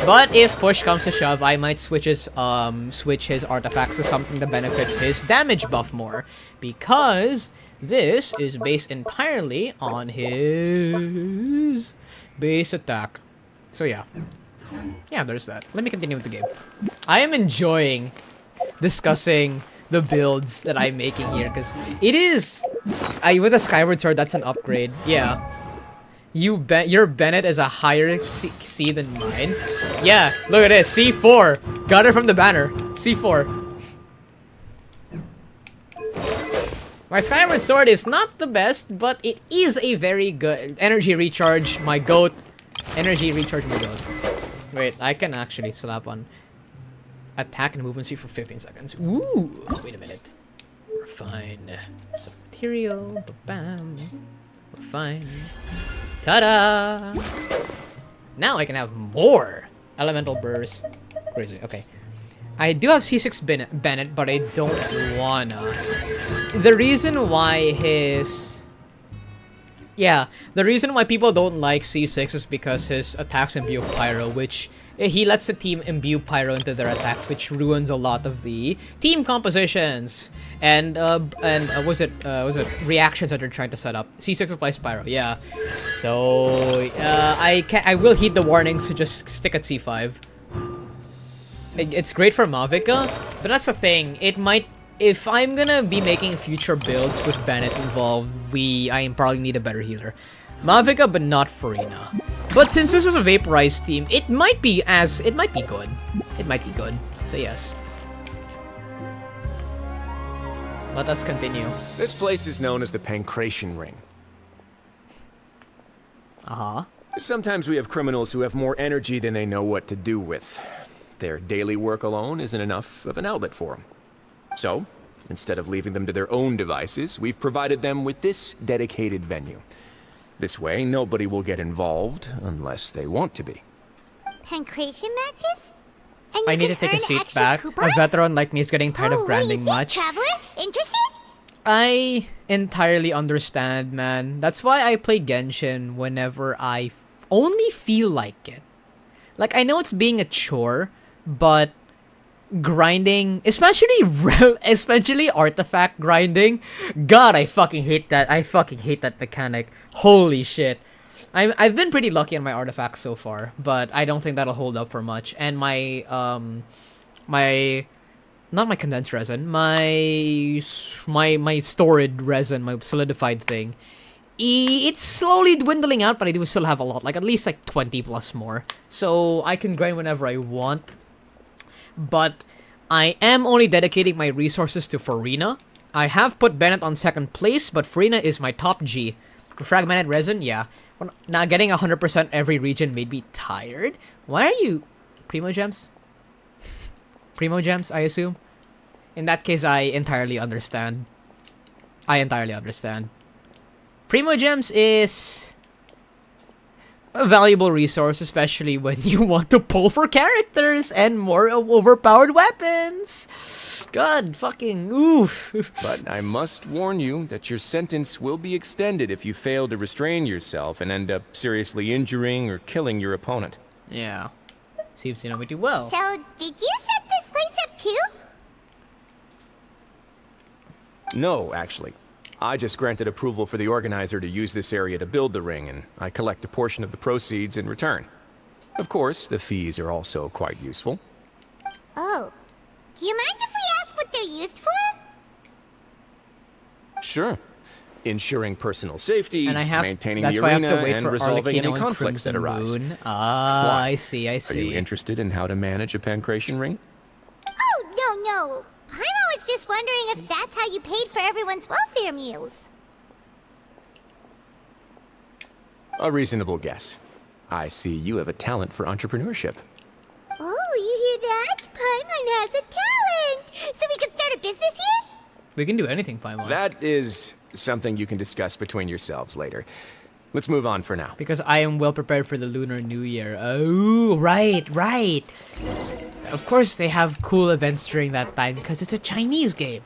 But if push comes to shove, I might switch his artifacts to something that benefits his damage buff more. Because this is based entirely on his base attack. So yeah. Yeah, there's that. Let me continue with the game. I am enjoying discussing the builds that I'm making here, because it is... with a Skyward Sword, that's an upgrade. Yeah. Your Bennett is a higher C than mine. Yeah, look at this. C4. Got it from the banner. C4. My Skyward Sword is not the best, but it is a very good energy recharge. My goat. Energy recharge my goat. Wait, I can actually slap on attack and movement speed for 15 seconds. Ooh, wait a minute. We're fine. material. Bam. We're fine. Ta-da! Now I can have more elemental burst. Where is it? Okay. I do have C6 Bennett, but I don't wanna. The reason why the reason why people don't like C6 is because his attacks imbue Pyro, which he lets the team imbue Pyro into their attacks, which ruins a lot of the team compositions and was it reactions that they're trying to set up. C6 applies Pyro, yeah. So I will heed the warnings to just stick at C5. It's great for Mavica, but that's the thing. It might, if I'm gonna be making future builds with Bennett involved, I probably need a better healer. Mavica, but not Furina. But since this is a vaporized team, it might be good. It might be good. So yes. Let us continue. This place is known as the Pancration Ring. Uh-huh. Sometimes we have criminals who have more energy than they know what to do with. Their daily work alone isn't enough of an outlet for them. So, instead of leaving them to their own devices, we've provided them with this dedicated venue. This way, nobody will get involved unless they want to be. Pancration matches? And I need to take a seat back. A veteran like me is getting tired of grinding much. Traveler? Interested? I entirely understand, man. That's why I play Genshin whenever I only feel like it. Like, I know it's being a chore, but grinding, especially artifact grinding, God, I fucking hate that. I fucking hate that mechanic. Holy shit. I've been pretty lucky on my artifacts so far, but I don't think that'll hold up for much. And my not my condensed resin, my stored resin, my solidified thing, it's slowly dwindling out, but I do still have a lot, like at least like 20 plus more. So I can grind whenever I want. But I am only dedicating my resources to Furina. I have put Bennett on second place, but Furina is my top G. Fragmented resin, yeah. Now getting 100% every region made me tired. Why are you... Primo Gems? Primo Gems, I assume? In that case, I entirely understand. Primo Gems is a valuable resource, especially when you want to pull for characters and more overpowered weapons. God, fucking oof. But I must warn you that your sentence will be extended if you fail to restrain yourself and end up seriously injuring or killing your opponent. Yeah. Seems to know me too well. So, did you set this place up too? No, actually. I just granted approval for the organizer to use this area to build the ring, and I collect a portion of the proceeds in return. Of course, the fees are also quite useful. Oh. Do you mind if we ask what they're used for? Sure. Ensuring personal safety, And maintaining that's the why I have arena, to wait and for resolving any Arlecchino and conflicts that Crimson arise. Moon. Ah, Why? I see. Are you interested in how to manage a Pancration ring? Oh, no. Paimon was just wondering if that's how you paid for everyone's welfare meals. A reasonable guess. I see you have a talent for entrepreneurship. Oh, you hear that? Paimon has a talent! So we could start a business here? We can do anything, Paimon. That is something you can discuss between yourselves later. Let's move on for now. Because I am well prepared for the Lunar New Year. Oh, right. Of course, they have cool events during that time because it's a Chinese game.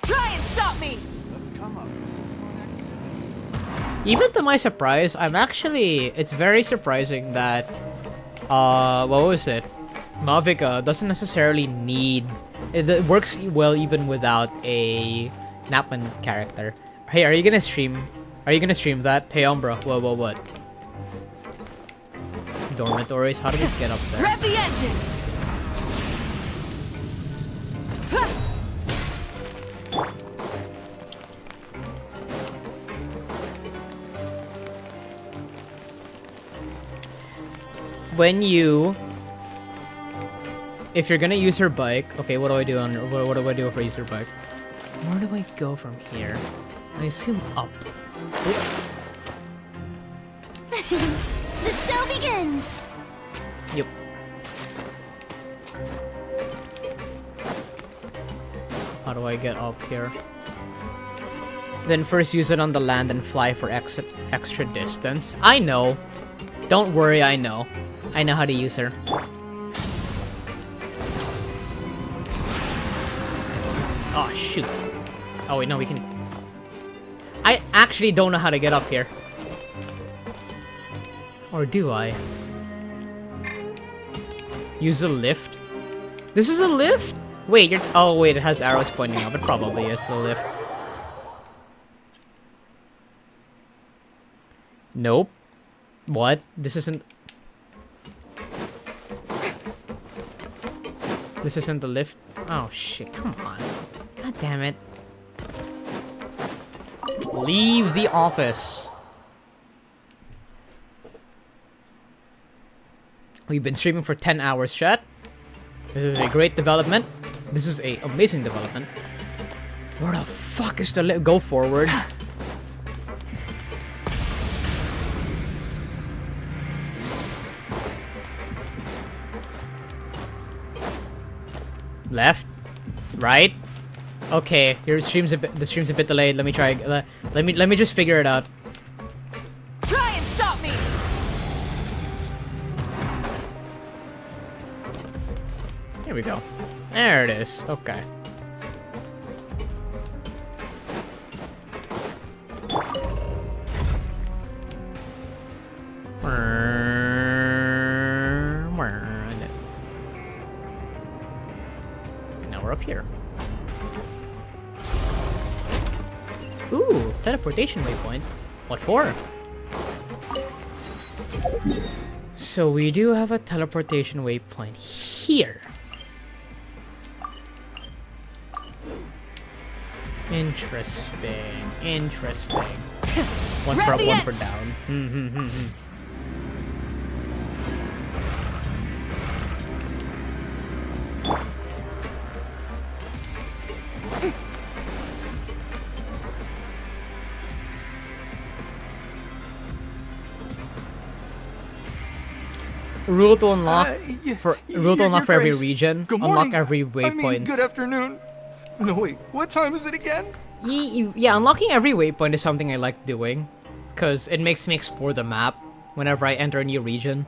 Try and stop me! Even to my surprise, it's very surprising that, what was it? Mavica doesn't necessarily need, it works well even without a Napman character. Hey, are you gonna stream that? Hey, UmBruh, what? Dormitories, how do we get up there? Grab the engines! If you're gonna use her bike, okay, what do I do if I use her bike? Where do I go from here? I assume up. The show begins! Yep. How do I get up here? Then first use it on the land and fly for extra distance. I know. Don't worry, I know. I know how to use her. Oh, shoot. Oh, wait, no, we can... I actually don't know how to get up here. Or do I? Use a lift? This is a lift? Wait, you're... Oh, wait, it has arrows pointing up. It probably is the lift. Nope. What? This isn't... This isn't the lift? Oh, shit, come on. God damn it. Leave the office. We've been streaming for 10 hours, chat. This is a great development. This is a amazing development. Where the fuck is the lift? Go forward. Left, right. Okay, your stream's a bit. The stream's a bit delayed. Let me try. Let me just figure it out. Try and stop me. Here we go. There it is. Okay. Now we're up here. Ooh, teleportation waypoint. What for? So we do have a teleportation waypoint here. Interesting. Interesting. One for up, one for down. Rule to unlock for every region. Good Unlock morning. every I mean, waypoint. good afternoon. No, wait. What time is it again? Yeah, unlocking every waypoint is something I like doing, because it makes me explore the map whenever I enter a new region,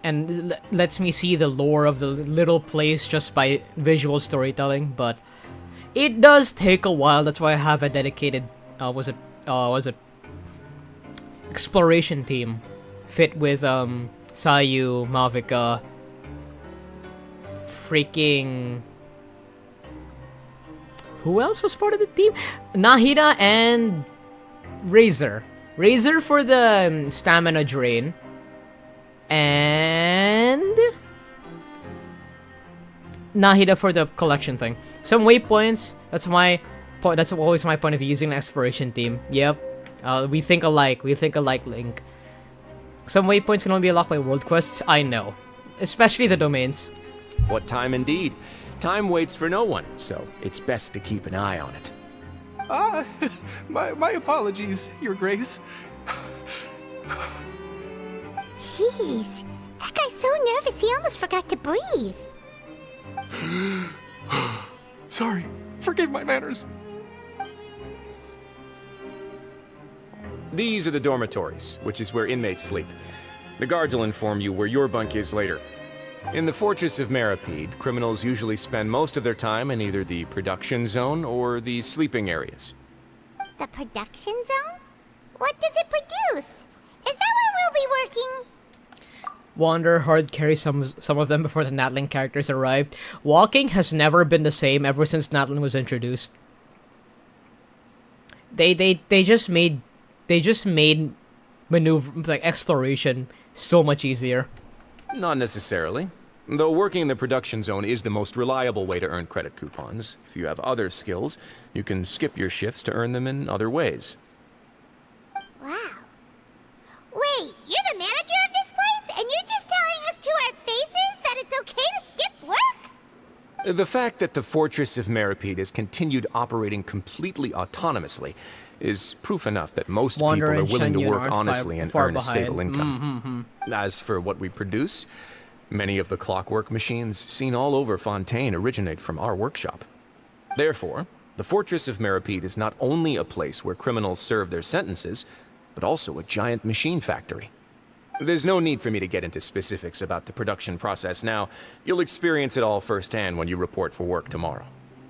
and lets me see the lore of the little place just by visual storytelling. But it does take a while. That's why I have a dedicated was it exploration team, fit with Sayu, Mavika, freaking... Who else was part of the team? Nahida and Razor. Razor for the stamina drain. And... Nahida for the collection thing. Some waypoints, that's always my point of view, using an exploration team. Yep. We think alike. We think alike, Link. Some waypoints can only be unlocked by world quests, I know. Especially the domains. What time indeed. Time waits for no one, so it's best to keep an eye on it. My apologies, Your Grace. Jeez, that guy's so nervous he almost forgot to breathe. Sorry, forgive my manners. These are the dormitories, which is where inmates sleep. The guards will inform you where your bunk is later. In the Fortress of Meripede, criminals usually spend most of their time in either the production zone or the sleeping areas. The production zone? What does it produce? Is that where we'll be working? Wander hard carry some of them before the Natlin characters arrived. Walking has never been the same ever since Natlin was introduced. They just made maneuver, like, exploration so much easier. Not necessarily. Though working in the production zone is the most reliable way to earn credit coupons. If you have other skills, you can skip your shifts to earn them in other ways. Wow. Wait, you're the manager of this place, and you're just telling us to our faces that it's okay to skip work? The fact that the Fortress of Meripede has continued operating completely autonomously is proof enough that most people are willing to work honestly and earn a stable income. As for what we produce, many of the clockwork machines seen all over Fontaine originate from our workshop. Therefore, The Fortress of Meripede is not only a place where criminals serve their sentences, but also a giant machine factory. There's no need for me to get into specifics about the production process now. You'll experience it all firsthand when you report for work tomorrow.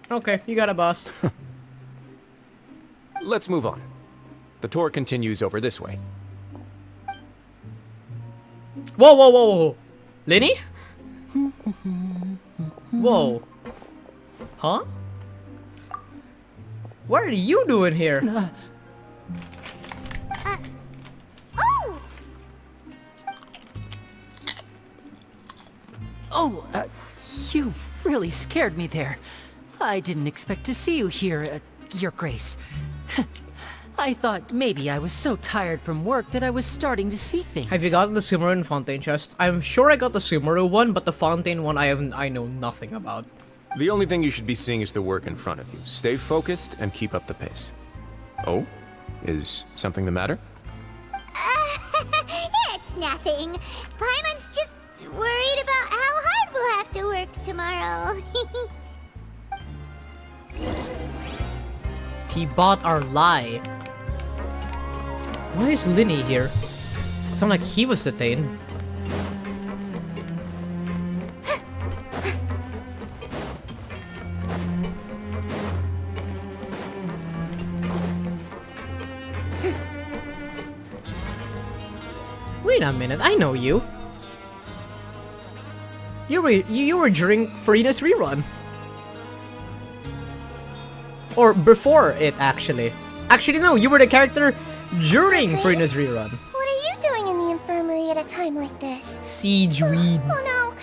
Okay, you got it, boss. Let's move on. The tour continues over this way. Whoa, whoa, whoa, whoa. Lyney? Whoa. Huh? What are you doing here? You really scared me there. I didn't expect to see you here, Your Grace. I thought maybe I was so tired from work that I was starting to see things. Have you gotten the Sumeru and Fontaine chest? I'm sure I got the Sumeru one, but the Fontaine one I know nothing about. The only thing you should be seeing is the work in front of you. Stay focused and keep up the pace. Oh? Is something the matter? It's nothing. Paimon's just worried about how hard we'll have to work tomorrow. He bought our lie. Why is Lyney here? It sounded like he was detained. Wait a minute, I know you. You were during Furina's rerun. Or before it, actually. Actually, no, you were the character during Furina's rerun. What are you doing in the infirmary at a time like this? Siege weed. Oh no,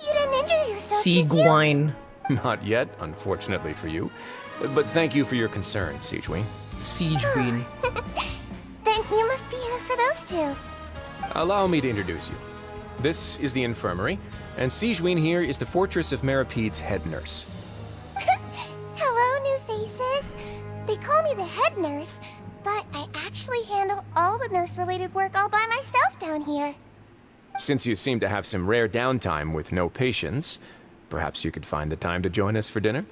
you didn't injure yourself, Siege did you? wine. Not yet, unfortunately for you. But thank you for your concern, Siegeween. Siege Queen. Then you must be here for those two. Allow me to introduce you. This is the infirmary, and Siegeween here is the Fortress of Meripede's head nurse. Hello, new faces. They call me the head nurse, but I actually handle all the nurse-related work all by myself down here. Since you seem to have some rare downtime with no patients, perhaps you could find the time to join us for dinner?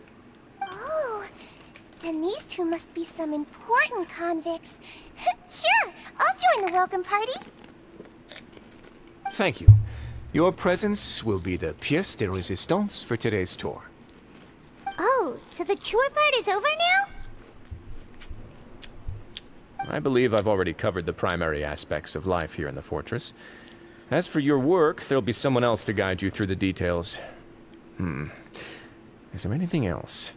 Oh, then these two must be some important convicts. Sure, I'll join the welcome party. Thank you. Your presence will be the pièce de résistance for today's tour. Oh, so the tour part is over now? I believe I've already covered the primary aspects of life here in the fortress. As for your work, there'll be someone else to guide you through the details. Is there anything else?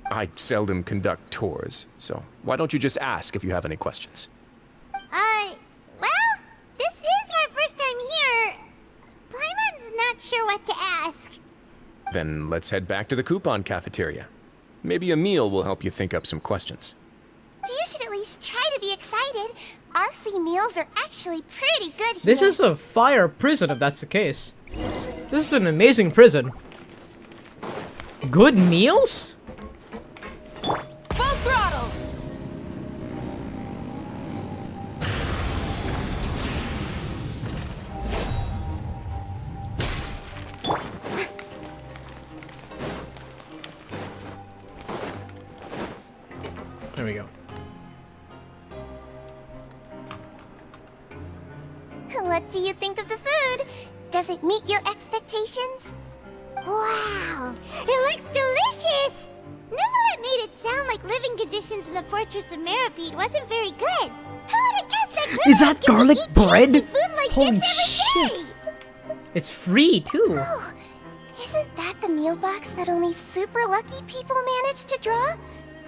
I seldom conduct tours, so why don't you just ask if you have any questions? Well, this is our first time here. Paimon's not sure what to ask. Then let's head back to the coupon cafeteria. Maybe a meal will help you think up some questions. You should at least try to be excited. Our free meals are actually pretty good here. This is a fire prison if that's the case. This is an amazing prison. Good meals? Full throttle! There we go. What do you think of the food? Does it meet your expectations? Wow, it looks delicious! Nivelle made it sound like living conditions in the Fortress of Meripede wasn't very good. Who would have guessed that Is that criminals garlic get to eat bread? tasty food like Holy this every shit. day? It's free too. Oh, isn't that the meal box that only super lucky people manage to draw?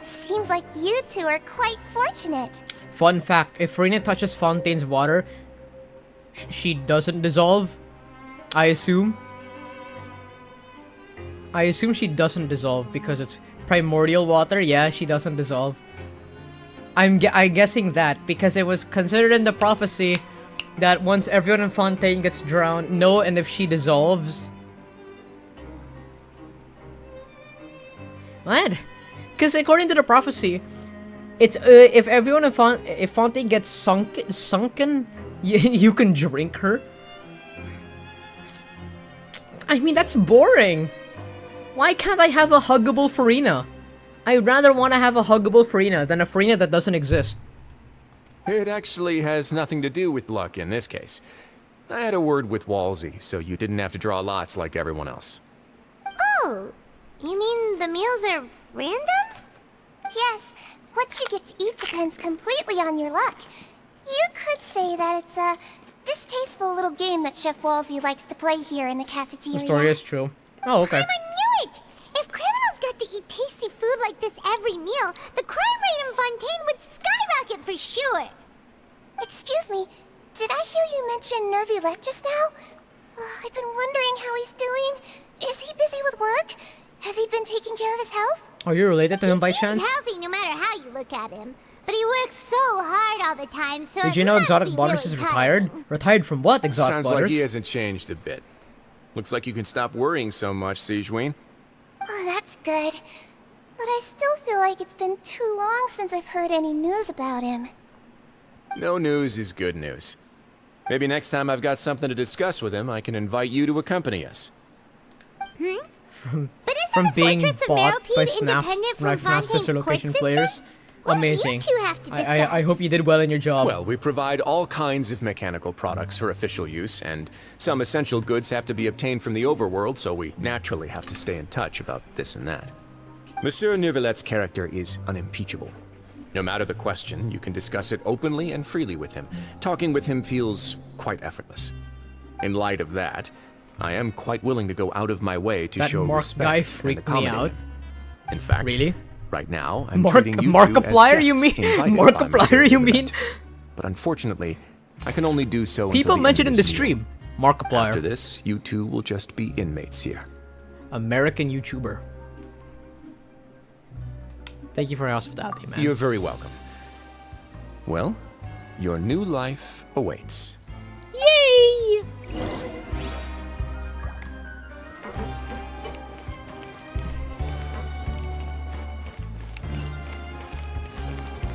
Seems like you two are quite fortunate. Fun fact, if Furina touches Fontaine's water, she doesn't dissolve. I assume. She doesn't dissolve because it's primordial water. Yeah, she doesn't dissolve. I'm guessing that because it was considered in the prophecy that once everyone in Fontaine gets drowned, no, and if she dissolves. What? Because according to the prophecy, it's if everyone in Fontaine gets sunken, you can drink her. I mean, that's boring. Why can't I have a huggable Furina? I'd rather want to have a huggable Furina than a Furina that doesn't exist. It actually has nothing to do with luck in this case. I had a word with Walsey, so you didn't have to draw lots like everyone else. Oh, you mean the meals are random? Yes, what you get to eat depends completely on your luck. You could say that it's a distasteful little game that Chef Walsey likes to play here in the cafeteria. The story is true. Oh, okay. I knew it! If criminals got to eat tasty food like this every meal, the crime rate in Fontaine would skyrocket for sure! Excuse me, did I hear you mention Navia just now? I've been wondering how he's doing. Is he busy with work? Has he been taking care of his health? Are you related to him by chance? He's healthy no matter how you look at him. But he works so hard all the time, so Did you know Exotic Waters is retired? Retired from what, Exotic Sounds Waters? like he hasn't changed a bit. Looks like you can stop worrying so much, Sigewinne. Oh, that's good. But I still feel like it's been too long since I've heard any news about him. No news is good news. Maybe next time I've got something to discuss with him, I can invite you to accompany us. Hmm? From being bought by independent from FNAF Sister Fontaine's Location court players? Amazing. you two have to I hope you did well in your job. Well, we provide all kinds of mechanical products for official use, and some essential goods have to be obtained from the overworld, so we naturally have to stay in touch about this and that. Monsieur Neuvillette's character is unimpeachable. No matter the question, you can discuss it openly and freely with him. Talking with him feels quite effortless. In light of that, I am quite willing to go out of my way to That show Mark respect guy and freaked me accommodate out. him. In fact, Really? right now, I'm treating you two Markiplier, as you guests mean? invited by Markiplier, Monsieur you mean? Neuvillette. But unfortunately, I can only do so People until the mentioned in end the of this meeting. stream. Markiplier. After this, you two will just be inmates here. American YouTuber. Thank you for your hospitality, man. You're very welcome. Well, your new life awaits. Yay!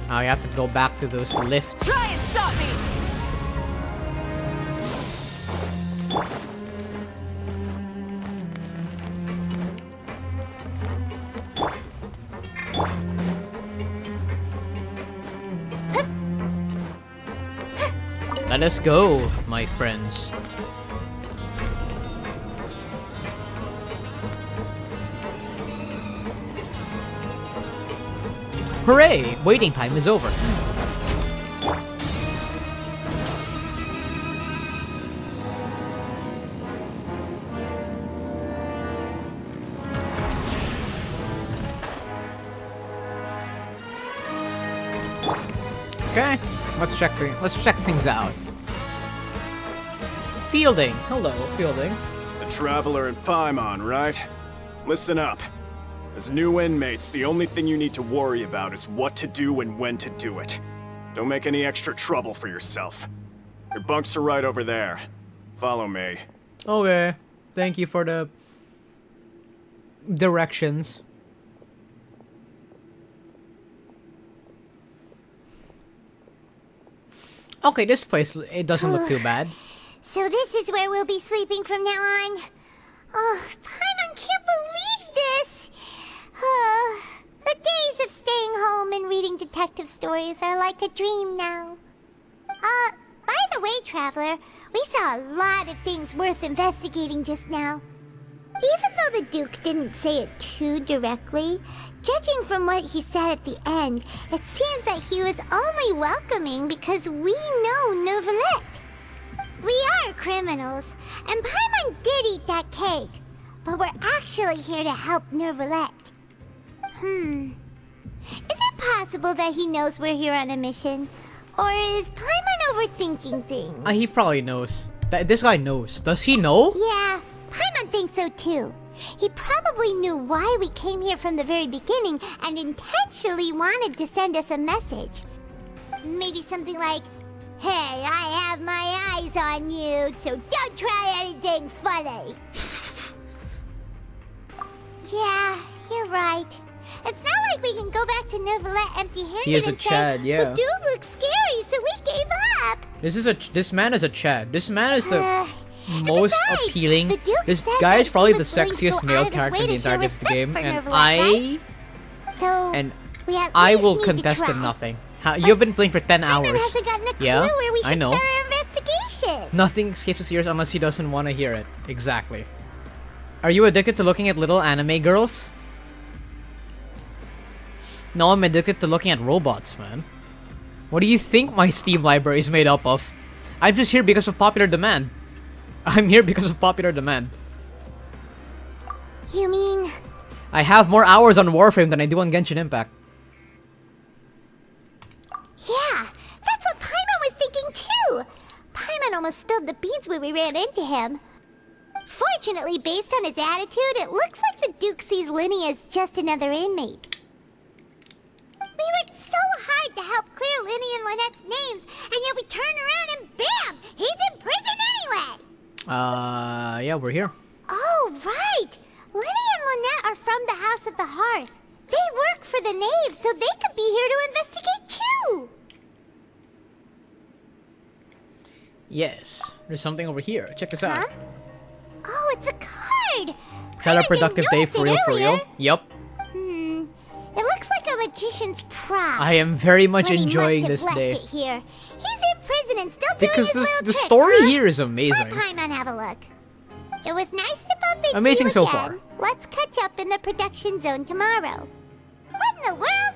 Now you have to go back to those lifts. Try and stop me! Let us go, my friends. Hooray! Waiting time is over. Okay, let's check things out. Fielding. Hello, Fielding. A traveler in Paimon, right? Listen up. As new inmates, the only thing you need to worry about is what to do and when to do it. Don't make any extra trouble for yourself. Your bunks are right over there. Follow me. Okay. Thank you for the directions. Okay, this place, it doesn't look too bad. So this is where we'll be sleeping from now on. Oh, Paimon can't believe this! The days of staying home and reading detective stories are like a dream now. By the way, Traveler, we saw a lot of things worth investigating just now. Even though the Duke didn't say it too directly, judging from what he said at the end, it seems that he was only welcoming because we know Neuvillette. We are criminals, and Paimon did eat that cake, but we're actually here to help Neuvillette. Is it possible that he knows we're here on a mission? Or is Paimon overthinking things? He probably knows. This guy knows. Does he know? Yeah, Paimon thinks so too. He probably knew why we came here from the very beginning and intentionally wanted to send us a message. Maybe something like, "Hey, I have my eyes on you, so don't try anything funny." Yeah, you're right. It's not like we can go back to Neuvillette empty-handed He is a and Chad, say, yeah. "The dude looks scary, so we gave up." This man is a Chad. This man is the most besides, appealing. the Duke This said guy that is probably he the was willing to sexiest go male out of his character way in the to show entirety of the respect game, for and Neuvillette, So And we at I least will need to contest to try. nothing. You've been playing for 10 Paimon hours. hasn't gotten a clue Yeah, where we I should know. start our investigation. Nothing escapes his ears unless he doesn't want to hear it. Exactly. Are you addicted to looking at little anime girls? No, I'm addicted to looking at robots, man. What do you think my Steam library is made up of? I'm just here because of popular demand. I'm here because of popular demand. You mean... I have more hours on Warframe than I do on Genshin Impact. Yeah, that's what Paimon was thinking too. Paimon almost spilled the beans when we ran into him. Fortunately, based on his attitude, it looks like the Duke sees Lyney as just another inmate. We worked so hard to help clear Lyney and Lynette's names, and yet we turn around and bam! He's in prison anyway! Yeah, we're here. Oh, right! Lyney and Lynette are from the House of the Hearth. They work for the Knave, so they could be here to investigate too! Yes, there's something over here. Check this out. Oh, it's a card! Had a productive day for real, Yup. It looks like a magician's prop. I am very much Lyney enjoying must this have day. left it here. He's in prison and still doing Because his little the tricks, story huh? here is amazing. Let Paimon have a look. It was nice to bump into Amazing you so again. far. Let's catch up in the production zone tomorrow. What in the world?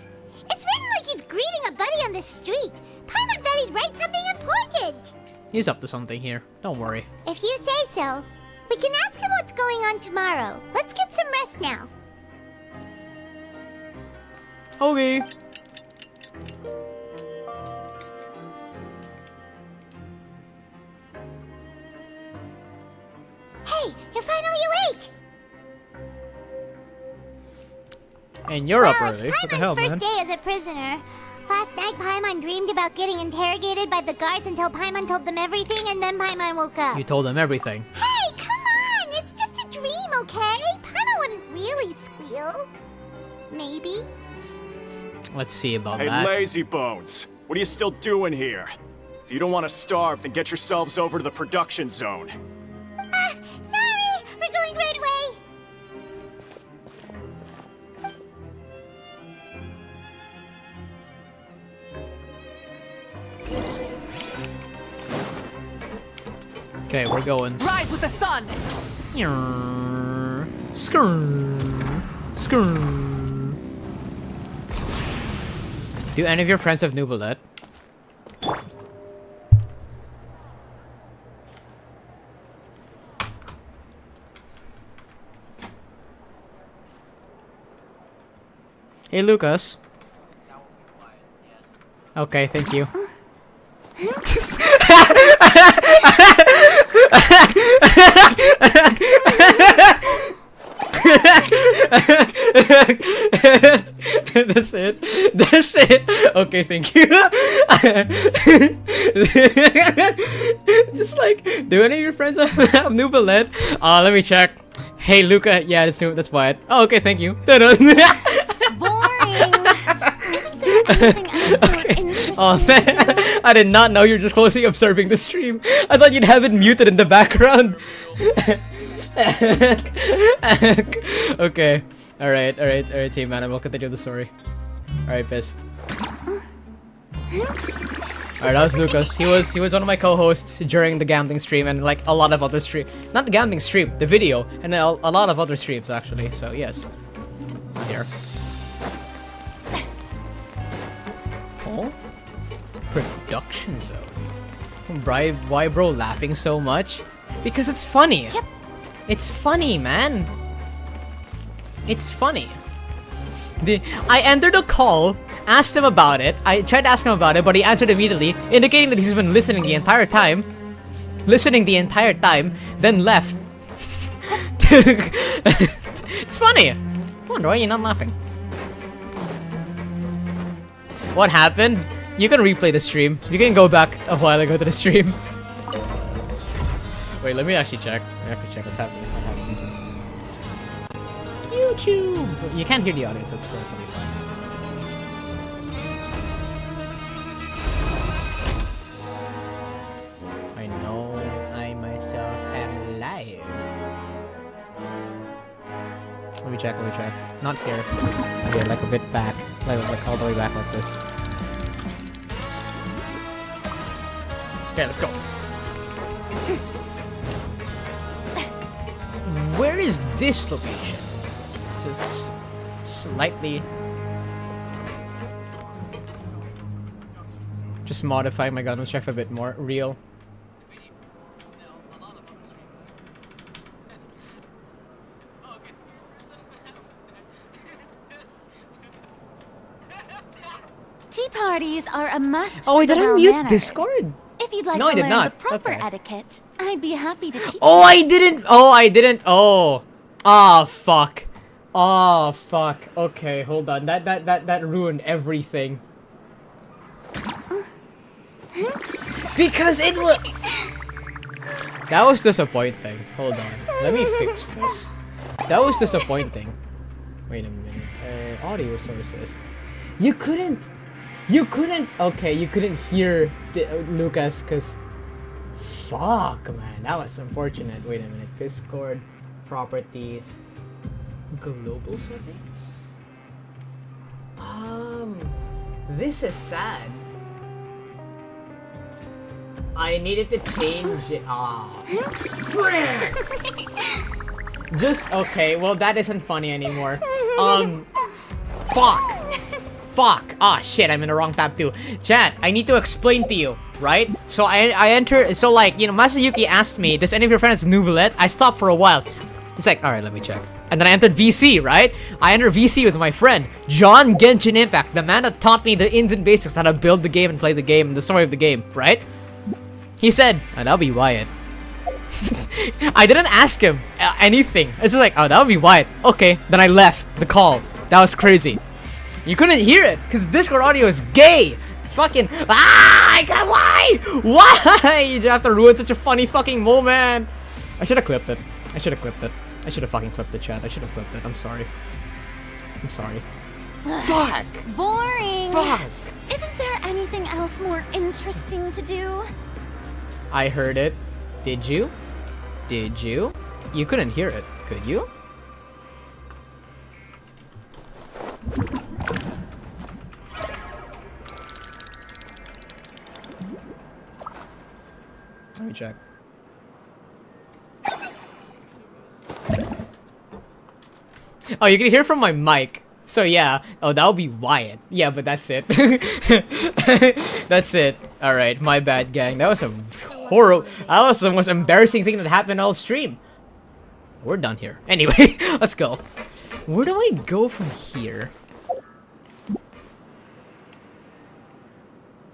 It's written like he's greeting a buddy on the street. Paimon thought he'd write something important. He's up to something here. Don't worry. If you say so. We can ask him what's going on tomorrow. Let's get some rest now. Okay. Hey, you're finally awake! And you're up Well, early. it's What the hell, Paimon's man? first day as a prisoner. Last night, Paimon dreamed about getting interrogated by the guards until Paimon told them everything, and then Paimon woke up. You told him everything. Hey, come on! It's just a dream, okay? Paimon wouldn't really squeal. Maybe. Let's see about Hey, that. lazy bones. What are you still doing here? If you don't want to starve, then get yourselves over to the production zone. Sorry! We're going right away! Okay, we're going. Rise with the sun! Do any of your friends have Nouvellette? Hey, Lucas. Okay, thank you. That's it. That's it. Okay, thank you. Just like, do any of your friends have Nouvellette? Let me check. Hey, Luca. Yeah, that's new. That's fine. Oh, okay, thank you. Boring. Isn't there anything else more interesting Oh to man, do? I did not know you were just closely observing the stream. I thought you'd have it muted in the background. Okay. Alright, team man, I will continue the story. Alright, Piss. Alright, that was Lucas. He was one of my co-hosts during the gambling stream and like a lot of other stream. Not the gambling stream, the video, and a lot of other streams actually. So yes. Here. Oh? Production zone. Why bro laughing so much? Because it's funny. Yep. It's funny, man. It's funny. I entered a call, asked him about it. I tried to ask him about it, but he answered immediately, indicating that he's been listening the entire time. Then left. It's funny. I wonder why you're not laughing. What happened? You can replay the stream. You can go back a while ago to the stream. Wait, let me actually check. What's happening. YouTube! You can't hear the audience, so it's perfectly fine. I know I myself am live. Let me check. Not here. Okay, like a bit back. Like all the way back like this. Okay, let's go. Where is this location? Just slightly... Just modify my gun strength a bit more. Real. Tea parties are a must. Oh, for did the I mute well-mannered. Discord? If you'd like No, I to did learn not. the proper Okay. etiquette, I'd be happy to teach Oh, you. I didn't. Oh. Ah, fuck. Oh, fuck. Okay, hold on. That ruined everything. Because it was... That was disappointing. Hold on. Let me fix this. That was disappointing. Wait a minute. Audio sources. You couldn't... Okay, you couldn't hear Lucas, because... Fuck, man. That was unfortunate. Wait a minute. Discord, properties, global settings? This is sad. I needed to change it. Frick! Just, okay, well that isn't funny anymore. Fuck! Ah, shit, I'm in the wrong tab too. Chat, I need to explain to you, right? So I enter, so like, you know, Masayuki asked me, does any of your friends have Nouvellette? I stopped for a while. He's like, alright, let me check. And then I entered VC, right? I entered VC with my friend, John Genshin Impact, the man that taught me the ins and basics, how to build the game and play the game and the story of the game, right? He said, oh, that'll be Wyatt. I didn't ask him anything. It's just like, oh, that'll be Wyatt. Okay, then I left the call. That was crazy. You couldn't hear it, because Discord audio is gay. Fucking, why? Why? You have to ruin such a funny fucking moment. I should have clipped it. I should have fucking clipped the chat. I should have clipped it. I'm sorry. Fuck. Boring. Fuck. Isn't there anything else more interesting to do? I heard it. Did you? You couldn't hear it, could you? Let me check. Oh, you can hear from my mic. So yeah. Oh, that'll be Wyatt. Yeah, but that's it. That's it. Alright, my bad, gang. That was a horrible... That was the most embarrassing thing that happened all stream. We're done here. Anyway, let's go. Where do I go from here?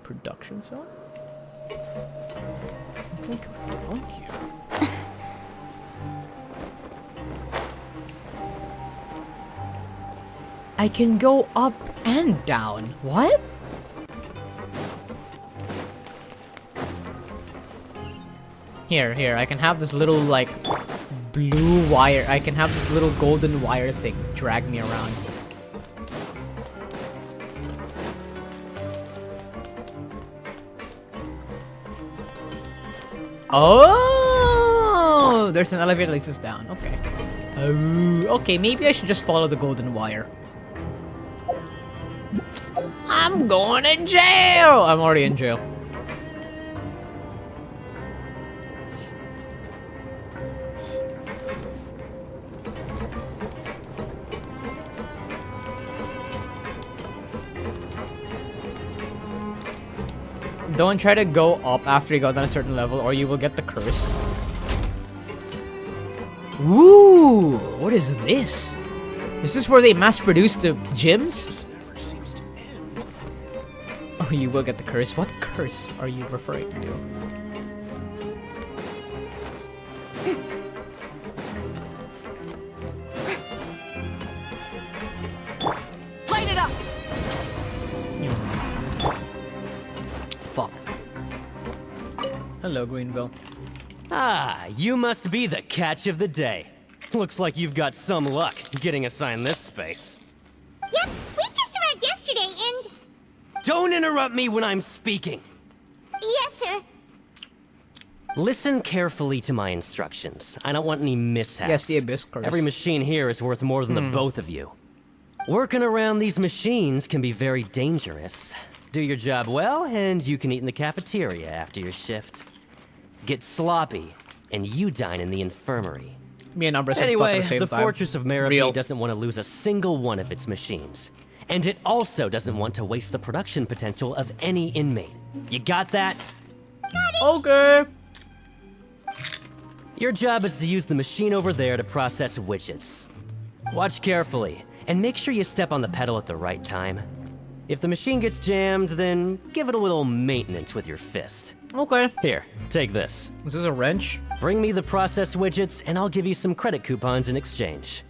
Production zone? How can I go down here? I can go up and down. What? Here, I can have this little, like, blue wire. I can have this little golden wire thing drag me around. Oh! There's an elevator that leads us down. Okay. Okay, maybe I should just follow the golden wire. I'm going to jail! I'm already in jail. Don't try to go up after you go down a certain level or you will get the curse. Ooh! What is this? Is this where they mass produce the gyms? Oh, you will get the curse. What curse are you referring to? Light it up! Fuck. Hello, Greenville. Ah, you must be the catch of the day. Looks like you've got some luck getting assigned this space. Yep, we just arrived yesterday and... Don't interrupt me when I'm speaking. Yes, sir. Listen carefully to my instructions. I don't want any mishaps. Yes, the Abyss curse. Every machine here is worth more than the both of you. Working around these machines can be very dangerous. Do your job well, and you can eat in the cafeteria after your shift. Get sloppy, and you dine in the infirmary. Me and Umbra said fuck at Anyway, the same the time. Fortress of Real. Meripede doesn't want to lose a single one of its machines. And it also doesn't want to waste the production potential of any inmate. You got that? Okay. Your job is to use the machine over there to process widgets. Watch carefully, and make sure you step on the pedal at the right time. If the machine gets jammed, then give it a little maintenance with your fist. Okay. Here, take this. Is this a wrench? Bring me the process widgets, and I'll give you some credit coupons in exchange.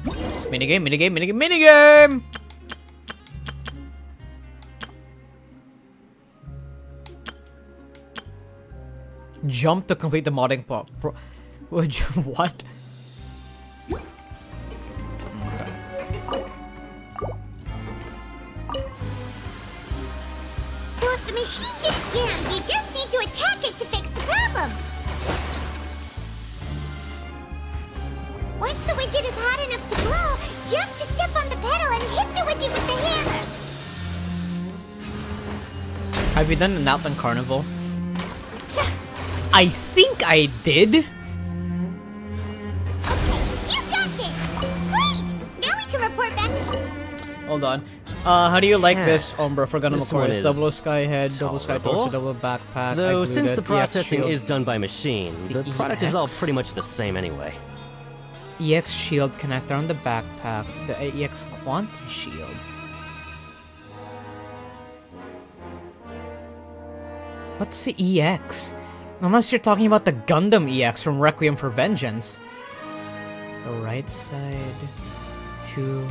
Minigame, minigame, minigame, minigame! Jump to complete the modding what? So if the machine gets jammed, you just need to attack it to fix the problem. Once the widget is hot enough to blow, jump to step on the pedal and hit the widget with the hammer. Have you done an Outland Carnival? I think I did. You got this! Great! Now we can report back to... Hold on. How do you like this, UmBruh, for Gundam This Accord? one Double is Sky Head, Double Sky tolerable. Torso, Double Backpack. Though, since the EX processing Shield. is done by machine, the product is all pretty much the same anyway. EX Shield connector on the backpack. The EX Quanti Shield. What's the EX? Unless you're talking about the Gundam EX from Requiem for Vengeance. The right side. Two.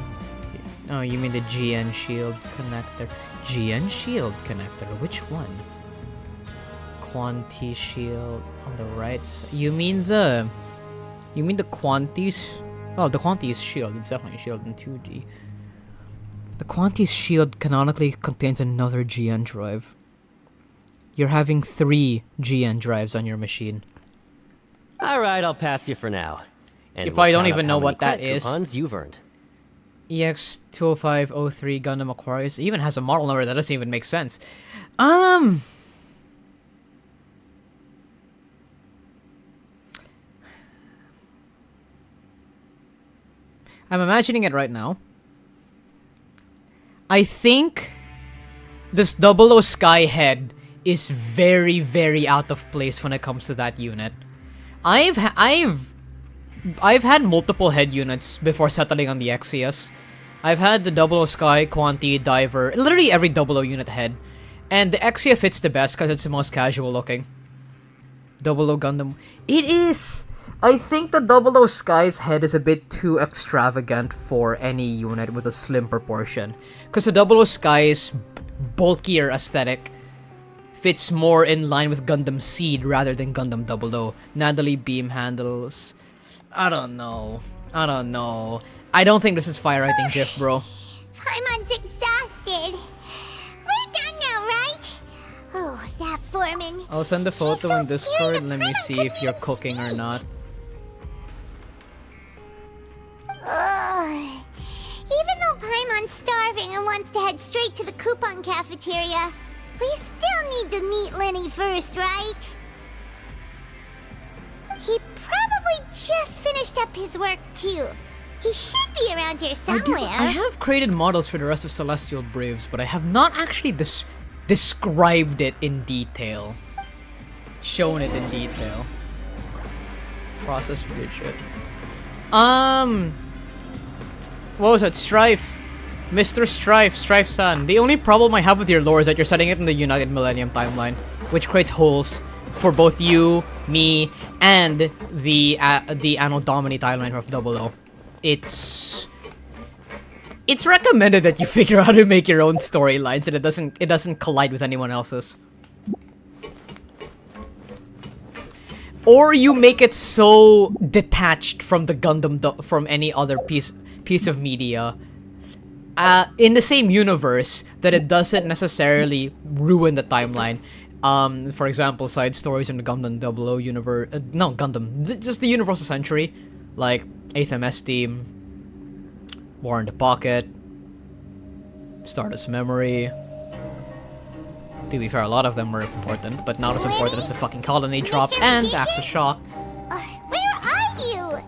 Oh, you mean the GN Shield connector. GN Shield connector. Which one? Quanti Shield on the right side. You mean the Quanti's? Oh, the Quanti's Shield. It's definitely a shield in 2G. The Quanti's Shield canonically contains another GN drive. You're having 3 GN drives on your machine. Alright, I'll pass you for now. And You probably we'll don't count even up know how what many that credit is. coupons you've earned. EX20503 Gundam Aquarius. It even has a model number that doesn't even make sense. I'm imagining it right now. I think this 00 Sky Head is very, very out of place when it comes to that unit. I've had multiple head units before settling on the Exius. I've had the 00 Sky, Quanti, Diver, literally every 00 unit head. And the Exia fits the best because it's the most casual looking. 00 Gundam. It is! I think the 00 Sky's head is a bit too extravagant for any unit with a slim proportion. Because the 00 Sky's bulkier aesthetic fits more in line with Gundam Seed rather than Gundam 00. Natalie beam handles. I don't know. I don't think this is fire writing GIF, bro. Paimon's exhausted. We're done now, right? Oh, that foreman. I'll send the photo in Discord. Let me see if you're cooking or not. Ugh. Even though Paimon's starving and wants to head straight to the coupon cafeteria, we still need to meet Lyney first, right? He probably just finished up his work, too. He should be around here somewhere. I have created models for the rest of Celestial Braves, but I have not actually described it in detail. Shown it in detail. Process widget. What was it? Strife. Mr. Strife, Strife-san. The only problem I have with your lore is that you're setting it in the United Millennium timeline, which creates holes for both you, me, and the Anno Domini timeline of 00. It's recommended that you figure out how to make your own storylines and it doesn't collide with anyone else's. Or you make it so detached from the Gundam from any other piece of media in the same universe that it doesn't necessarily ruin the timeline. For example, side stories in the Gundam 00 universe. No, Gundam. Just the Universal Century. Like 8th MS Team, War in the Pocket, Stardust Memory. To be fair, a lot of them were important, but not as important as the fucking Colony drop and Axis Shock. Where are you?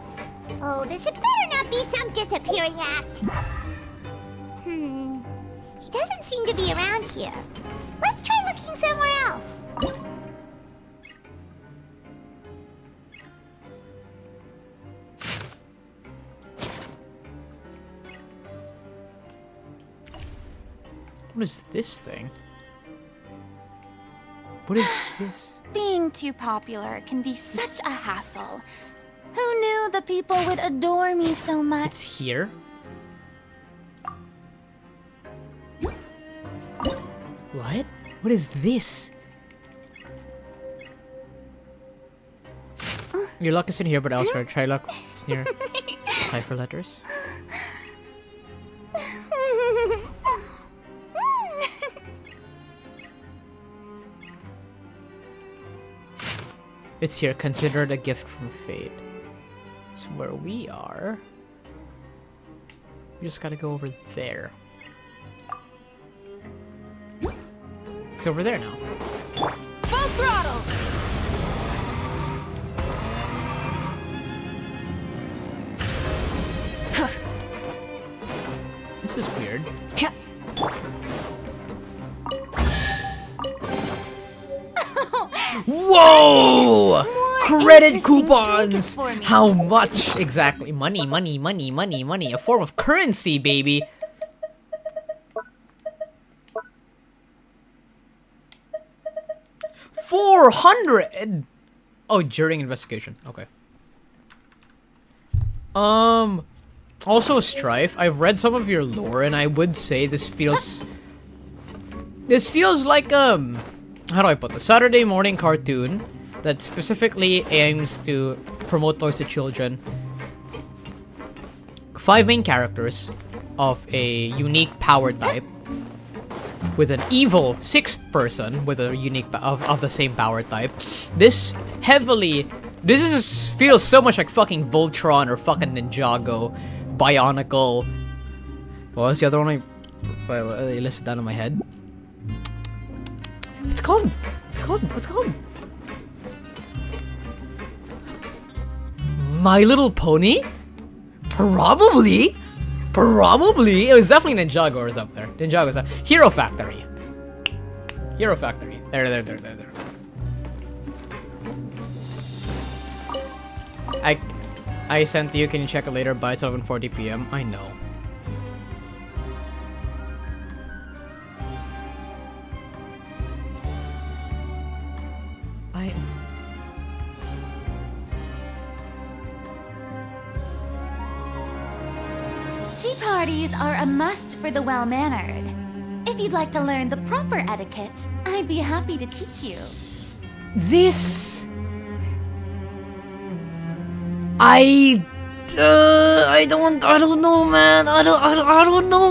Oh, this had better not be some disappearing act. He doesn't seem to be around here. Let's try looking somewhere else. What is this thing? What is this? Being too popular can be such a hassle. Who knew the people would adore me so much? It's here? What? What is this? Your luck is in here, but elsewhere. Try luck. It's near cipher letters. It's here, considered a gift from fate. So where we are, we just gotta go over there. It's over there now. Full throttle! This is weird. Whoa! Credit coupons! How much exactly? Money, money, money, money, money. A form of currency, baby. $400! Oh, during investigation. Okay. Also, Strife, I've read some of your lore, and I would say this feels like, how do I put this? Saturday morning cartoon that specifically aims to promote toys to children. 5 main characters of a unique power type, with an evil 6th person with a unique of the same power type. This feels so much like fucking Voltron or fucking Ninjago, Bionicle. What was the other one I listed down in my head? What's it called? My Little Pony? Probably. It was definitely Ninjago or up there. Ninjago's up. Hero Factory. There. I sent to you. Can you check it later? By 7:40 p.m. I know. Tea parties are a must for the well-mannered. If you'd like to learn the proper etiquette, I'd be happy to teach you. This... I don't know, man. I don't know,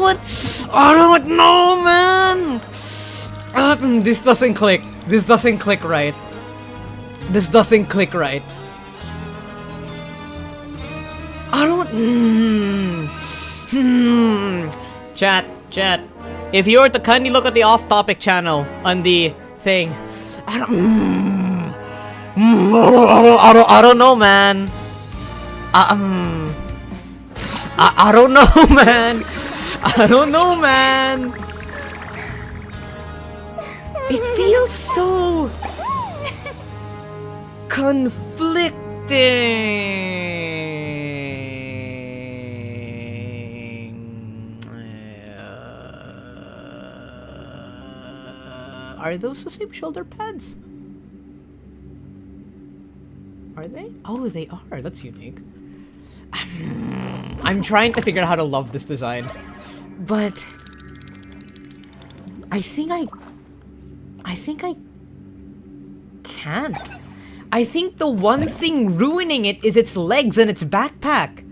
man. This doesn't click. This doesn't click right. I don't... Chat. If you were to kindly look at the off-topic channel on the thing, I don't know, man. I don't know, man. It feels so conflicting. Are those the same shoulder pads? Are they? Oh, they are. That's unique. I'm trying to figure out how to love this design, but I think I can't. I think the one thing ruining it is its legs and its backpack.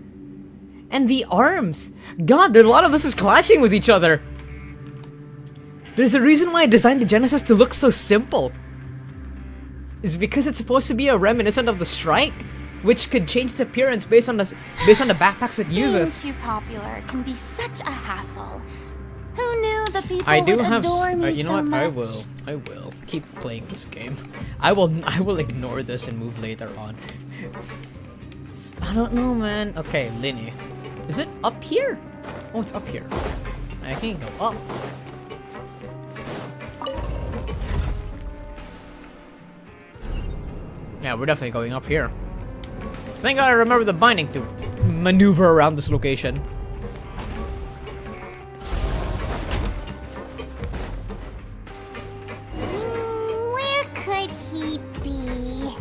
And the arms. God, a lot of this is clashing with each other. There's a reason why I designed the Genesis to look so simple. is because it's supposed to be a reminiscent of the strike, which could change its appearance based on the backpacks it uses. Being too popular can be such a hassle. Who knew the people I do would have. adore me You know so what? much? I will keep playing this game. I will ignore this and move later on. I don't know, man. Okay, Lyney. Is it up here? Oh, it's up here. I can go up. Yeah, we're definitely going up here. Thank God I remember the binding to maneuver around this location. Where could he be?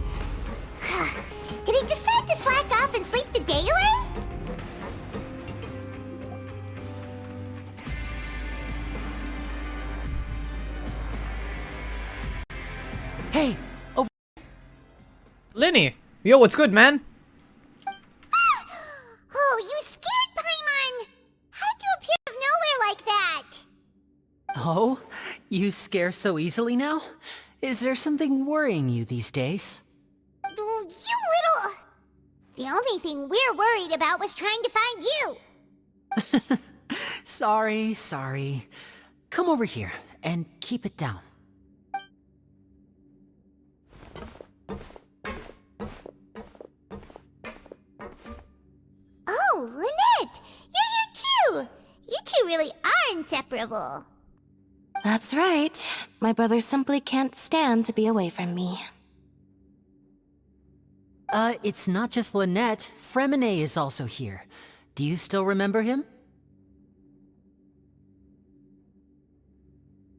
Did he decide to slack off and sleep the day away? Hey, over. Lyney! Yo, what's good, man? Oh, you scared Paimon! How did you appear out of nowhere like that? Oh, you scare so easily now? Is there something worrying you these days? Oh, you little... The only thing we're worried about was trying to find you. Sorry. Come over here and keep it down. Oh, Lynette! You're here too! You two really are inseparable. That's right. My brother simply can't stand to be away from me. It's not just Lynette. Fremine is also here. Do you still remember him?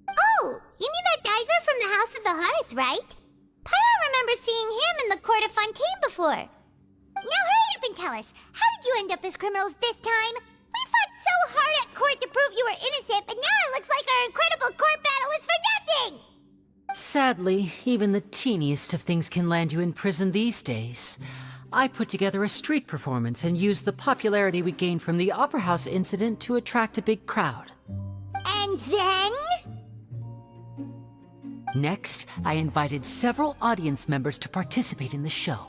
Oh, you mean that diver from the House of the Hearth, right? Paimon remembers seeing him in the court of Fontaine before. Now hurry up and tell us, how did you end up as criminals this time? We fought so hard at court to prove you were innocent, but now it looks like our incredible court battle was for nothing! Sadly, even the teeniest of things can land you in prison these days. I put together a street performance and used the popularity we gained from the Opera House incident to attract a big crowd. And then? Next, I invited several audience members to participate in the show.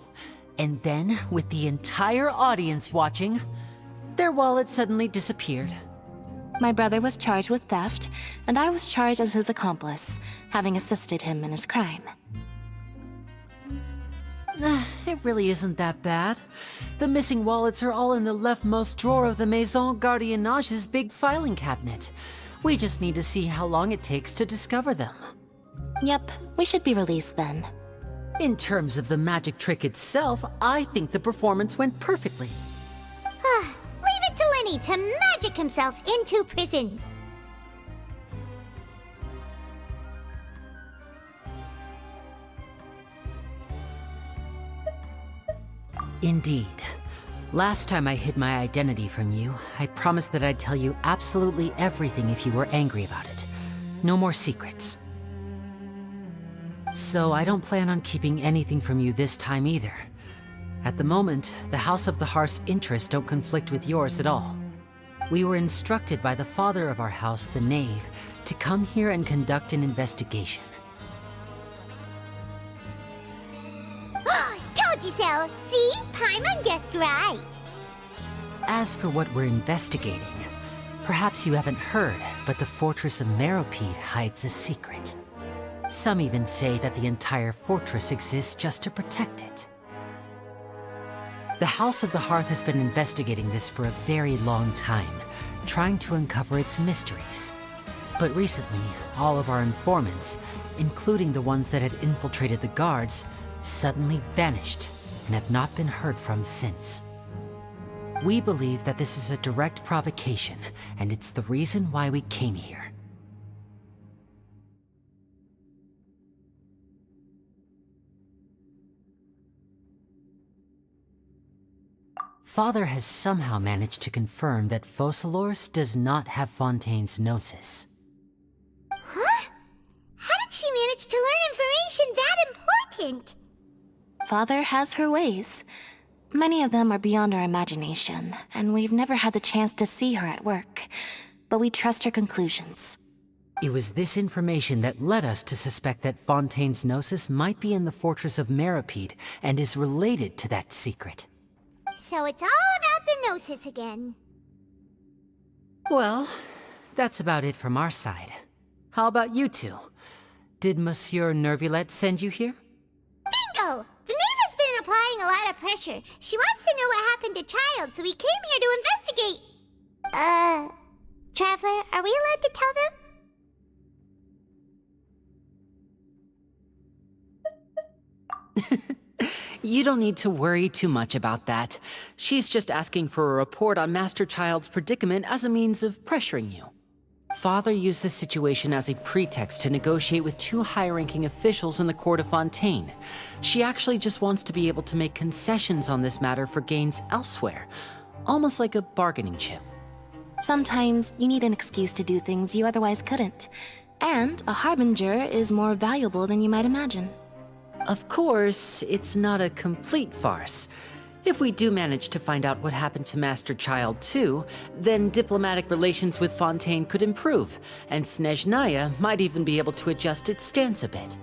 And then, with the entire audience watching, their wallet suddenly disappeared. My brother was charged with theft, and I was charged as his accomplice, having assisted him in his crime. It really isn't that bad. The missing wallets are all in the leftmost drawer of the Maison Gardiennage's big filing cabinet. We just need to see how long it takes to discover them. Yep, we should be released then. In terms of the magic trick itself, I think the performance went perfectly. Leave it to Lyney to magic himself into prison. Indeed. Last time I hid my identity from you, I promised that I'd tell you absolutely everything if you were angry about it. No more secrets. So I don't plan on keeping anything from you this time either. At the moment, the House of the Hearth's interests don't conflict with yours at all. We were instructed by the father of our house, the Knave, to come here and conduct an investigation. Told you so! See? Paimon guessed right. As for what we're investigating, perhaps you haven't heard, but the fortress of Meropide hides a secret. Some even say that the entire fortress exists just to protect it. The House of the Hearth has been investigating this for a very long time, trying to uncover its mysteries. But recently, all of our informants, including the ones that had infiltrated the guards, suddenly vanished and have not been heard from since. We believe that this is a direct provocation, and it's the reason why we came here. Father has somehow managed to confirm that Focalors does not have Fontaine's gnosis. Huh? How did she manage to learn information that important? Father has her ways. Many of them are beyond our imagination, and we've never had the chance to see her at work. But we trust her conclusions. It was this information that led us to suspect that Fontaine's Gnosis might be in the fortress of Meropide and is related to that secret. So it's all about the Gnosis again. Well, that's about it from our side. How about you two? Did Monsieur Nervulette send you here? Bingo! The Navy's been applying a lot of pressure. She wants to know what happened to Childe, so we came here to investigate. Traveler, are we allowed to tell them? You don't need to worry too much about that. She's just asking for a report on Master Childe's predicament as a means of pressuring you. Father used this situation as a pretext to negotiate with two high-ranking officials in the court of Fontaine. She actually just wants to be able to make concessions on this matter for gains elsewhere, almost like a bargaining chip. Sometimes you need an excuse to do things you otherwise couldn't. And a harbinger is more valuable than you might imagine. Of course, it's not a complete farce. If we do manage to find out what happened to Master Childe too, then diplomatic relations with Fontaine could improve, and Snezhnaya might even be able to adjust its stance a bit.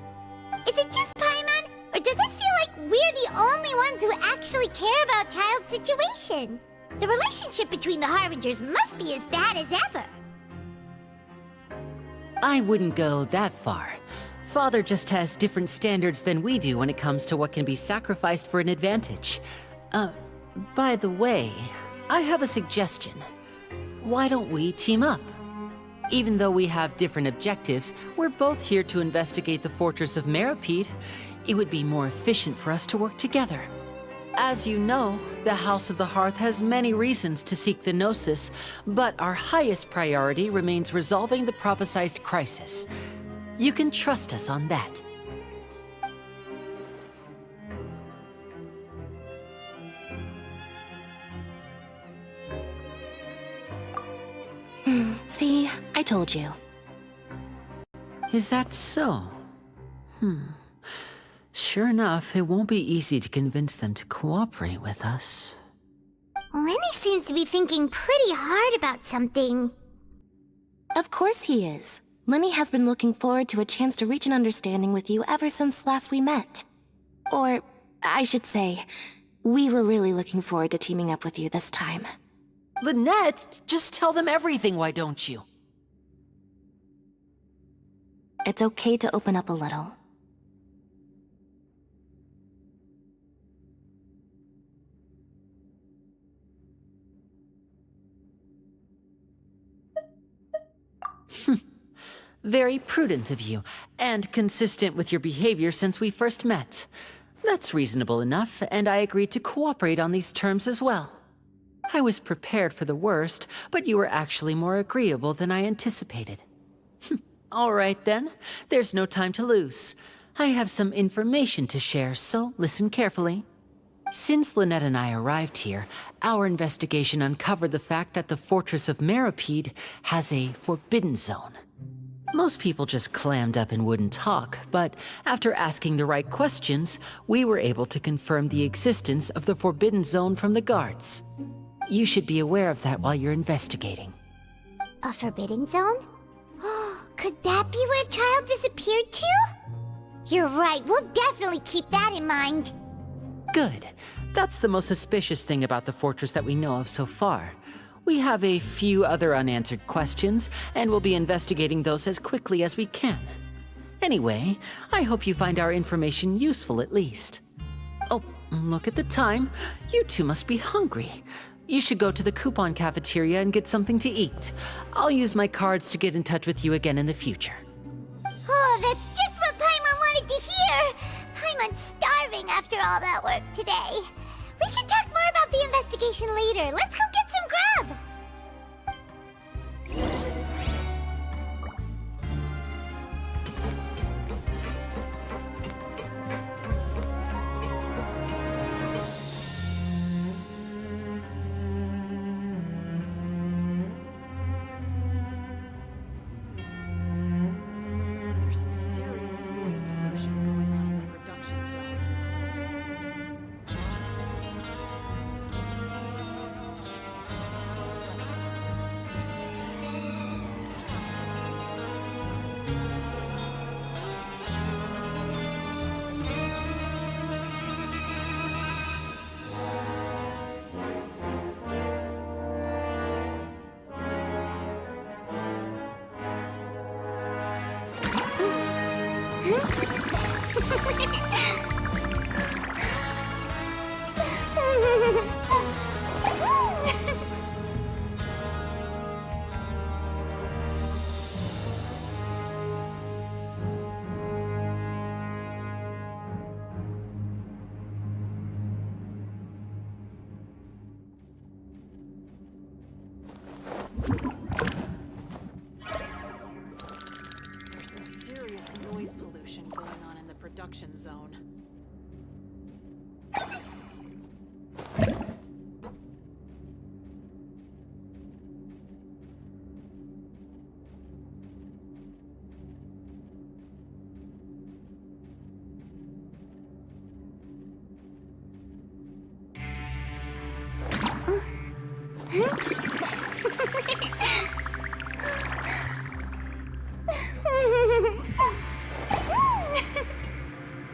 Is it just Paimon, or does it feel like we're the only ones who actually care about Childe's situation? The relationship between the Harbingers must be as bad as ever. I wouldn't go that far. Father just has different standards than we do when it comes to what can be sacrificed for an advantage. By the way, I have a suggestion. Why don't we team up? Even though we have different objectives, we're both here to investigate the fortress of Meropide. It would be more efficient for us to work together. As you know, the House of the Hearth has many reasons to seek the Gnosis, but our highest priority remains resolving the prophesized crisis. You can trust us on that. See, I told you. Is that so? Sure enough, it won't be easy to convince them to cooperate with us. Lyney seems to be thinking pretty hard about something. Of course he is. Lyney has been looking forward to a chance to reach an understanding with you ever since last we met. Or, I should say, we were really looking forward to teaming up with you this time. Lynette, just tell them everything, why don't you? It's okay to open up a little. Very prudent of you, and consistent with your behavior since we first met. That's reasonable enough, and I agreed to cooperate on these terms as well. I was prepared for the worst, but you were actually more agreeable than I anticipated. All right then, there's no time to lose. I have some information to share, so listen carefully. Since Lynette and I arrived here, our investigation uncovered the fact that the fortress of Meropide has a forbidden zone. Most people just clammed up and wouldn't talk, but after asking the right questions, we were able to confirm the existence of the forbidden zone from the guards. You should be aware of that while you're investigating. A forbidden zone? Could that be where Childe disappeared to? You're right, we'll definitely keep that in mind. Good. That's the most suspicious thing about the fortress that we know of so far. We have a few other unanswered questions, and we'll be investigating those as quickly as we can. Anyway, I hope you find our information useful at least. Oh, look at the time. You two must be hungry. You should go to the coupon cafeteria and get something to eat. I'll use my cards to get in touch with you again in the future. Oh, that's just what Paimon wanted to hear! Paimon's starving after all that work today. We can talk more about the investigation later. Let's go get some grub! There's some serious noise pollution going on in the production zone.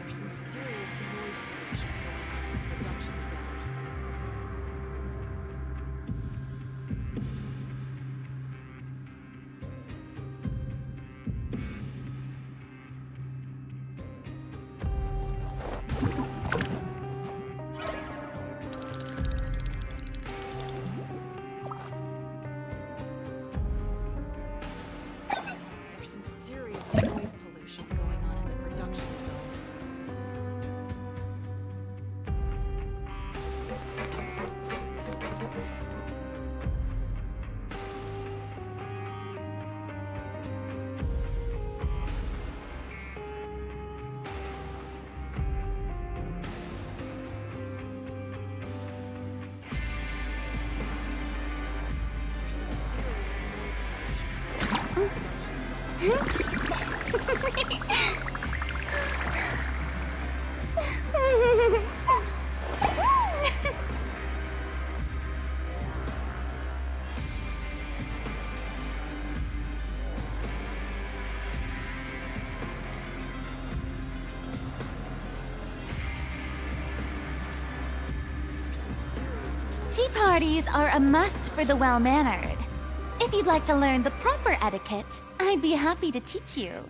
some serious noise pollution going on in the production zone. There's some serious noise pollution going on in the production zone. Tea parties are a must for the well-mannered. If you'd like to learn the proper etiquette, I'd be happy to teach you.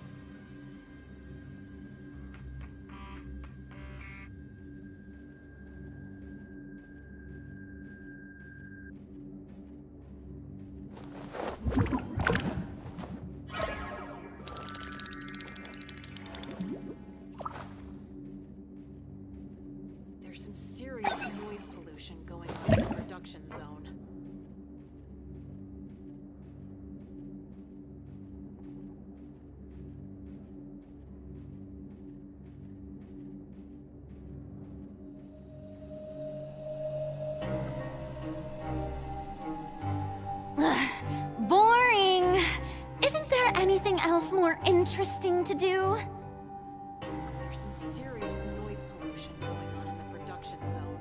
There's some serious noise pollution going on in the production zone. Boring! Isn't there anything else more interesting to do? There's some serious noise pollution going on in the production zone.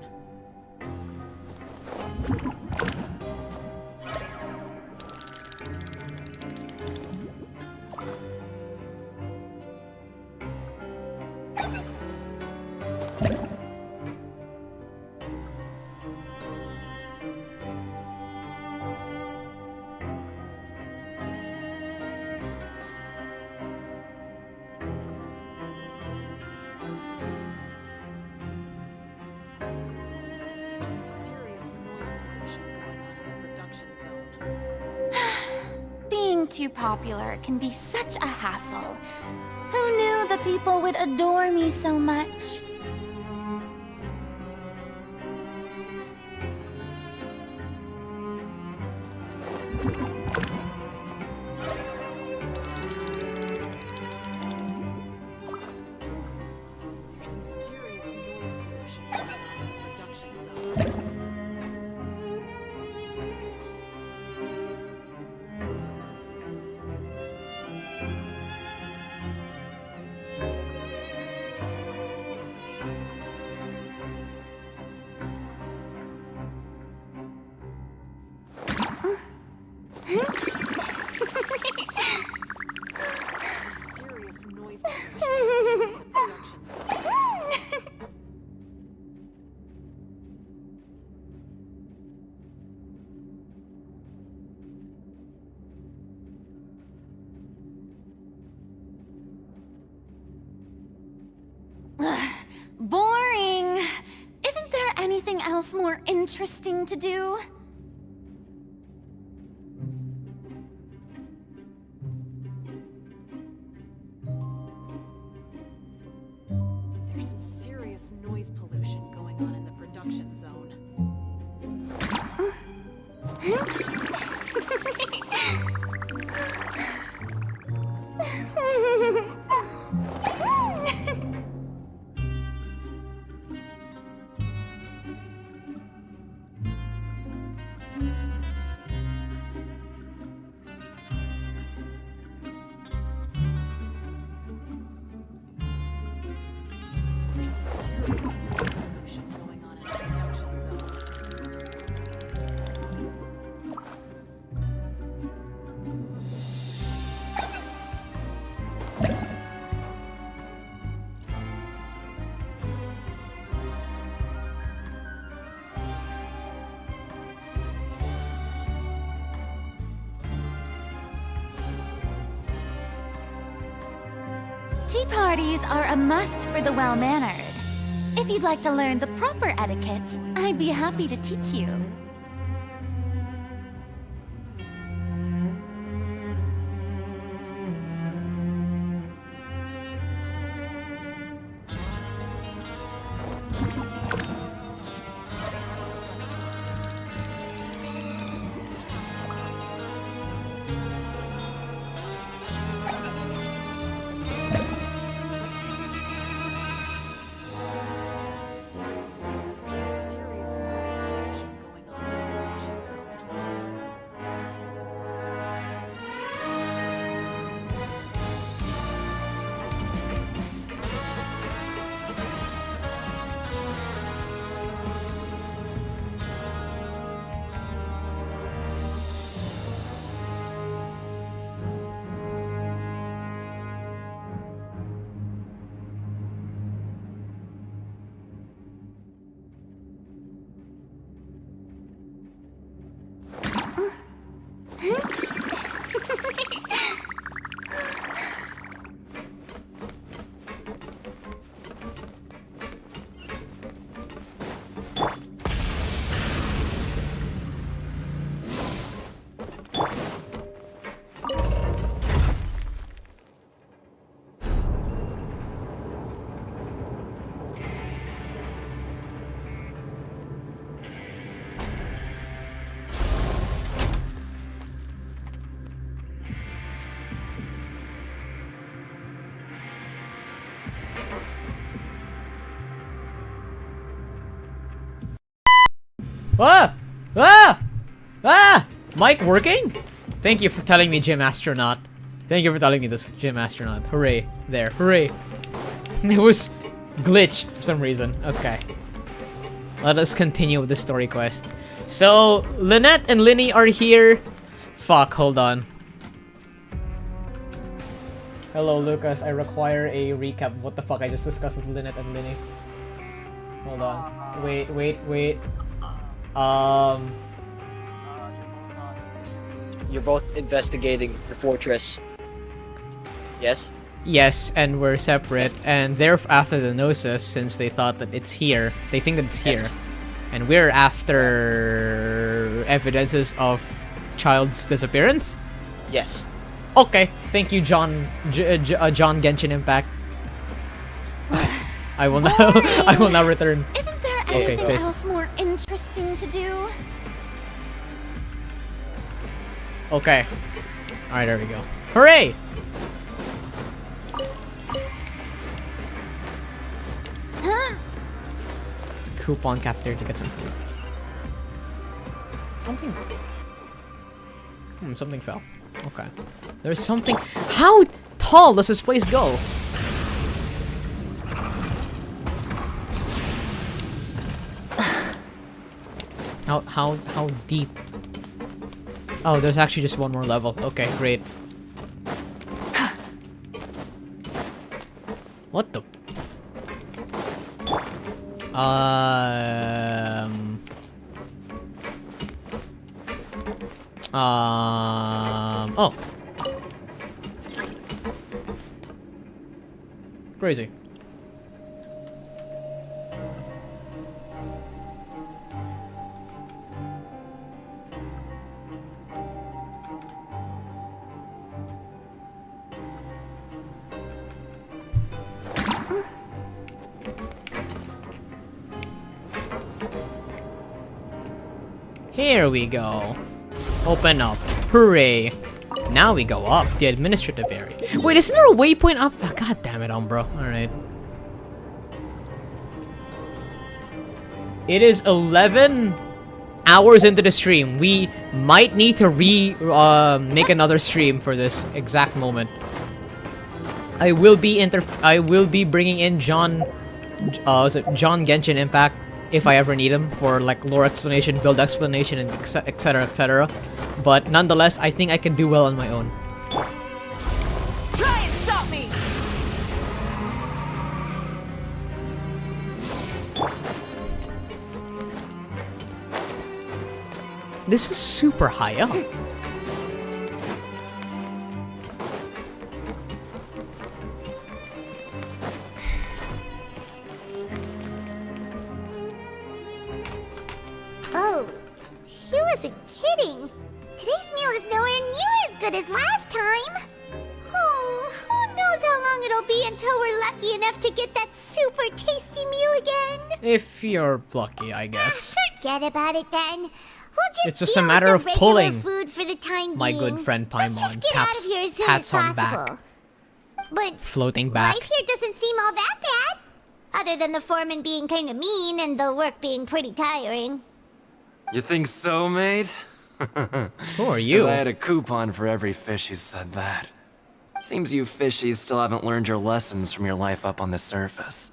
There's some serious noise pollution going on in the production zone. Being too popular can be such a hassle. Who knew the people would adore me so much? There's some serious noise pollution going on in the production zone. Serious noise pollution going on in the production zone. Boring! Isn't there anything else more interesting to do? There's some serious noise pollution going on in the production zone. There's some serious noise Tea parties are a must for the well-mannered. If you'd like to learn the proper etiquette, I'd be happy to teach you. Ah! Ah! Ah! Mic working? Thank you for telling me, Gym Astronaut. Thank you for telling me this, Gym Astronaut. Hooray. There. Hooray. It was glitched for some reason. Okay. Let us continue with the story quest. So, Lynette and Lyney are here. Fuck, hold on. Hello, Lucas. I require a recap of what the fuck I just discussed with Lynette and Lyney. Hold on. Wait. You're both investigating the fortress. Yes? Yes, and we're separate, and they're after the Gnosis since they thought that it's here. They think that it's here. Yes. And we're after evidences of Childe's disappearance? Yes. Okay, thank you, John Genshin Impact. I will not. I will not return. Isn't there anything else more interesting to do? Okay. All right, there we go. Hooray! Coupon cafeteria to get some food. Something fell. Okay. There's something. How tall does this place go? How deep? Oh, there's actually just one more level. Okay, great. What the? Oh. Crazy. Here we go. Open up. Hooray. Now we go up the administrative area. Wait, isn't there a waypoint up? Oh, God damn it, UmBruh. Alright. It is 11 hours into the stream. We might need to make another stream for this exact moment. I will be bringing in John Genshin Impact if I ever need him for like lore explanation, build explanation, and etc, etc. But nonetheless, I think I can do well on my own. Try and stop me! This is super high up. wasn't kidding. Today's meal is nowhere near as good as last time. Oh, who knows how long it'll be until we're lucky enough to get that super tasty meal again. If you're lucky, I guess. Forget about it then. We'll just It's just deal a matter with of the regular pulling. food for the time My being. good friend Let's just Paimon. get out of here as soon Pats as on possible. back. But Floating back. life here doesn't seem all that bad. Other than the foreman being kind of mean and the work being pretty tiring. You think so, mate? Who are you? If I had a coupon for every fish who said that. Seems you fishies still haven't learned your lessons from your life up on the surface.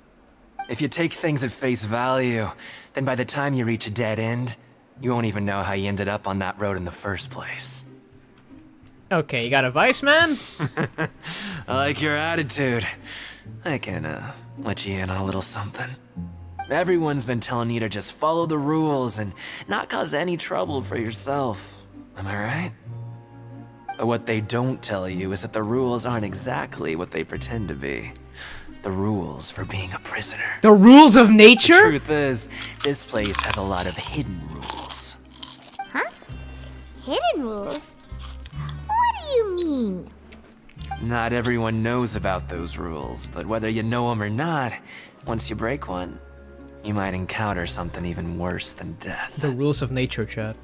If you take things at face value, then by the time you reach a dead end, you won't even know how you ended up on that road in the first place. Okay, you got advice, man? I like your attitude. I can, let you in on a little something. Everyone's been telling you to just follow the rules and not cause any trouble for yourself. Am I right? But what they don't tell you is that the rules aren't exactly what they pretend to be. The rules for being a prisoner. The rules of nature? The truth is, this place has a lot of hidden rules. Huh? Hidden rules? What do you mean? Not everyone knows about those rules, but whether you know them or not, once you break one, you might encounter something even worse than death. The rules of nature, chat.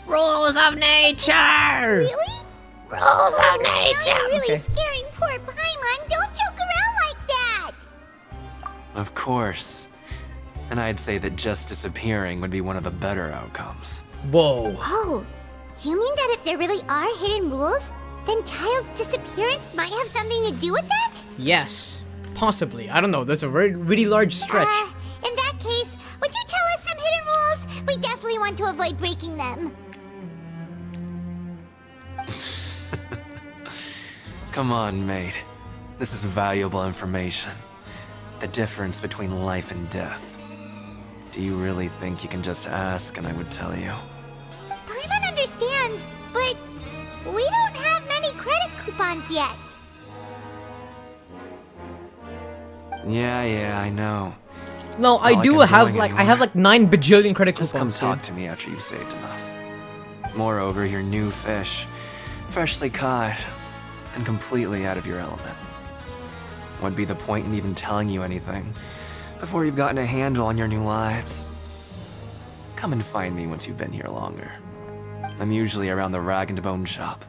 Rules of nature! Really? Rules of Now nature! you're really Okay. scaring poor Paimon. Don't joke around like that. Of course. And I'd say that just disappearing would be one of the better outcomes. Whoa. Oh, you mean that if there really are hidden rules, then Childe's disappearance might have something to do with that? Yes. Possibly. I don't know. There's a very, really large stretch. In that case, would you tell us some hidden rules? We definitely want to avoid breaking them. Come on, mate. This is valuable information. The difference between life and death. Do you really think you can just ask and I would tell you? Paimon understands, but we don't have many credit coupons yet. Yeah, I know. No, Not I like do I'm have going like I anywhere. have like 9 bajillion credit Just coupons. come talk dude. to me after you've saved enough. Moreover, you're new fish, freshly caught, and completely out of your element. What'd be the point in even telling you anything before you've gotten a handle on your new lives? Come and find me once you've been here longer. I'm usually around the rag and bone shop.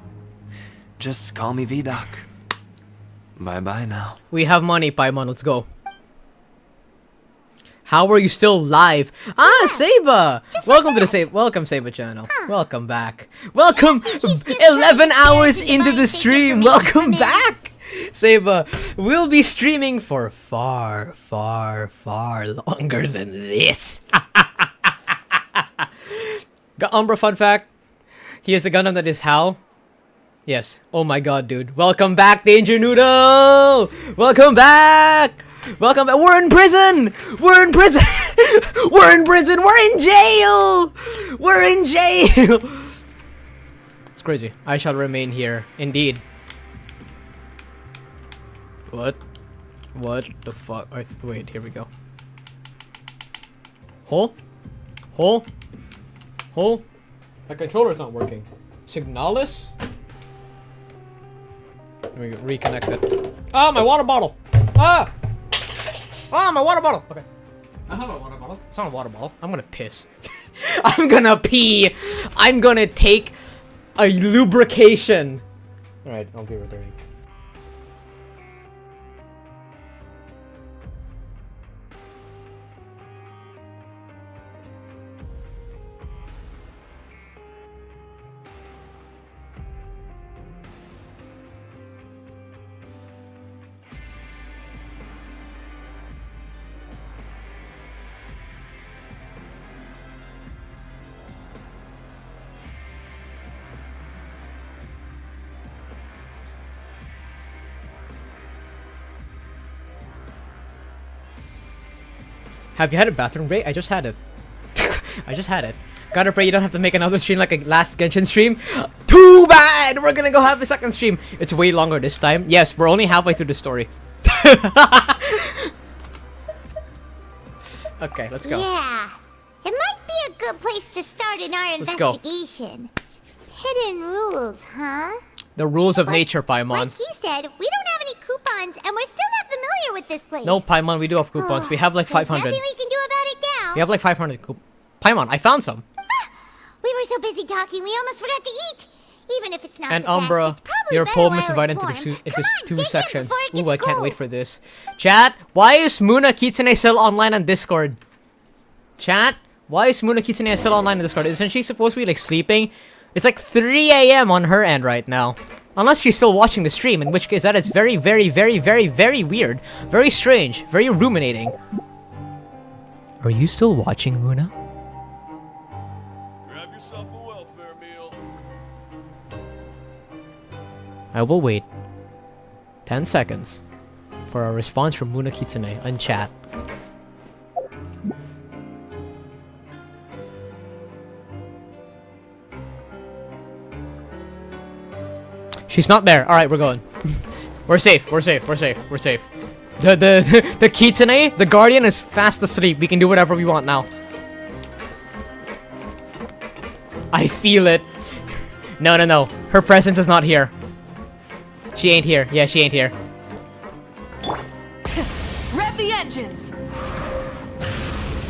Just call me V-Doc. Bye-bye now. We have money, Paimon. Let's go. How are you still live? Ah, Saba! Welcome to the Saba channel. Welcome back. Welcome 11 hours into the stream. Welcome back. Saba, we'll be streaming for far, far, far longer than this. Got UmBruh fun fact. He has a Gundam that is HAL. Yes. Oh my god, dude. Welcome back, Danger Noodle! Welcome back! Welcome back. We're in prison! We're in prison! We're in prison! We're in jail! We're in jail! It's crazy. I shall remain here. Indeed. What? What the fuck? Wait, here we go. Hole? Hole? Hole? My controller's not working. Signalis? Let me reconnect it. Ah, my water bottle! Ah! Ah, my water bottle! Okay. I have a water bottle. It's not a water bottle. I'm gonna piss. I'm gonna pee! I'm gonna take a lubrication! Alright, I'll be returning. Have you had a bathroom break? I just had it. I just had it. Gotta pray you don't have to make another stream like a last Genshin stream. Too bad! We're gonna go have a second stream. It's way longer this time. Yes, we're only halfway through the story. Okay, let's go. Yeah, it might be a good place to start in our Let's go. investigation. Hidden rules, huh? The rules of nature, Paimon. Like he said, we don't have any coupons, and we're still not familiar with this place. No, Paimon, we do have coupons. We have like There's 500. nothing we can do about it now. We have like 500 coupons. Paimon, I found some. We were so busy talking, we almost forgot to eat. Even if it's not And the best, UmBruh, it's probably your better poem while is divided it's into warm. two dig in sections. before it Ooh, gets I can't cold. wait for this. Chat, why is Muna Kitsune still online on Discord? Chat, why is Muna Kitsune still online on Discord? Isn't she supposed to be like sleeping? It's like 3 a.m. on her end right now. Unless she's still watching the stream, in which case that is very, very, very, very, very weird. Very strange. Very ruminating. Are you still watching, Muna? Grab yourself a welfare meal. I will wait 10 seconds for a response from Muna Kitsune on chat. She's not there. Alright, we're going. We're safe. We're safe. We're safe. We're safe. The Kitsune, the guardian, is fast asleep. We can do whatever we want now. I feel it. No, no, no. Her presence is not here. She ain't here. Yeah, she ain't here. Rev the engines!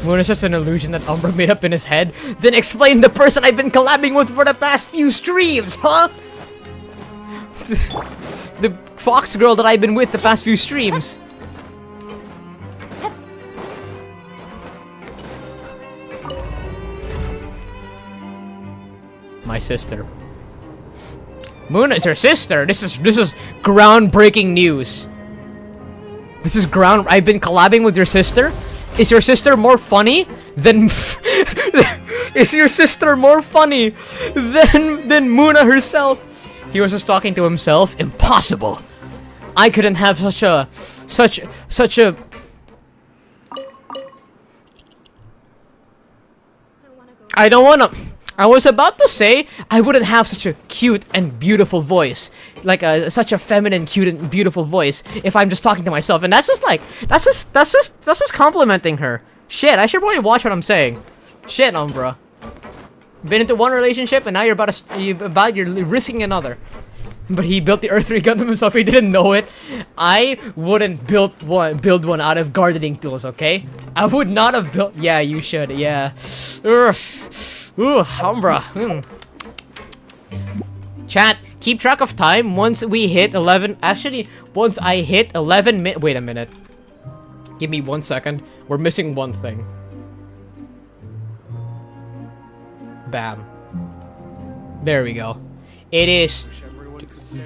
Moon is just an illusion that UmBruh made up in his head. Then explain the person I've been collabing with for the past few streams, huh? The fox girl that I've been with the past few streams. My sister. Moon is her sister. This is groundbreaking news. This is I've been collabing with your sister. Is your sister more funny than? Is your sister more funny than Muna herself? He was just talking to himself. Impossible. I couldn't have such a. I don't wanna. I was about to say I wouldn't have such a cute and beautiful voice, like such a feminine, cute and beautiful voice, if I'm just talking to myself. And that's just complimenting her. Shit, I should probably watch what I'm saying. Shit, UmBruh. Been into one relationship and now you're you're risking another. But he built the Earth 3 Gundam himself. He didn't know it. I wouldn't build one out of gardening tools. Okay, I would not have built. Yeah, you should. Yeah. Ugh. Ooh, UmBruh. Chat, keep track of time. Once we hit 11, actually, once I hit 11 minutes. Wait a minute. Give me 1 second. We're missing one thing. Bam. There we go. It is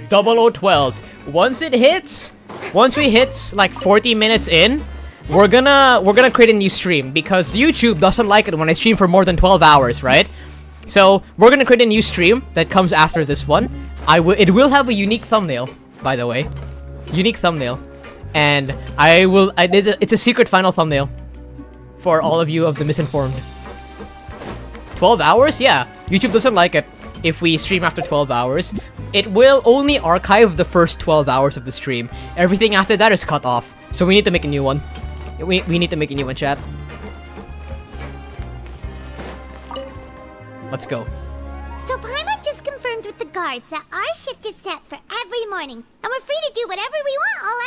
0012. Once we hit like 40 minutes in, we're gonna create a new stream because YouTube doesn't like it when I stream for more than 12 hours, right? So we're gonna create a new stream that comes after this one. It will have a unique thumbnail, by the way, unique thumbnail, and it's a secret final thumbnail for all of you of the misinformed. 12 hours? Yeah, YouTube doesn't like it if we stream after 12 hours. It will only archive the first 12 hours of the stream. Everything after that is cut off. So we need to make a new one. We need to make a new one, chat. Let's go. So Paimon just confirmed with the guards that our shift is set for every morning, and we're free to do whatever we want all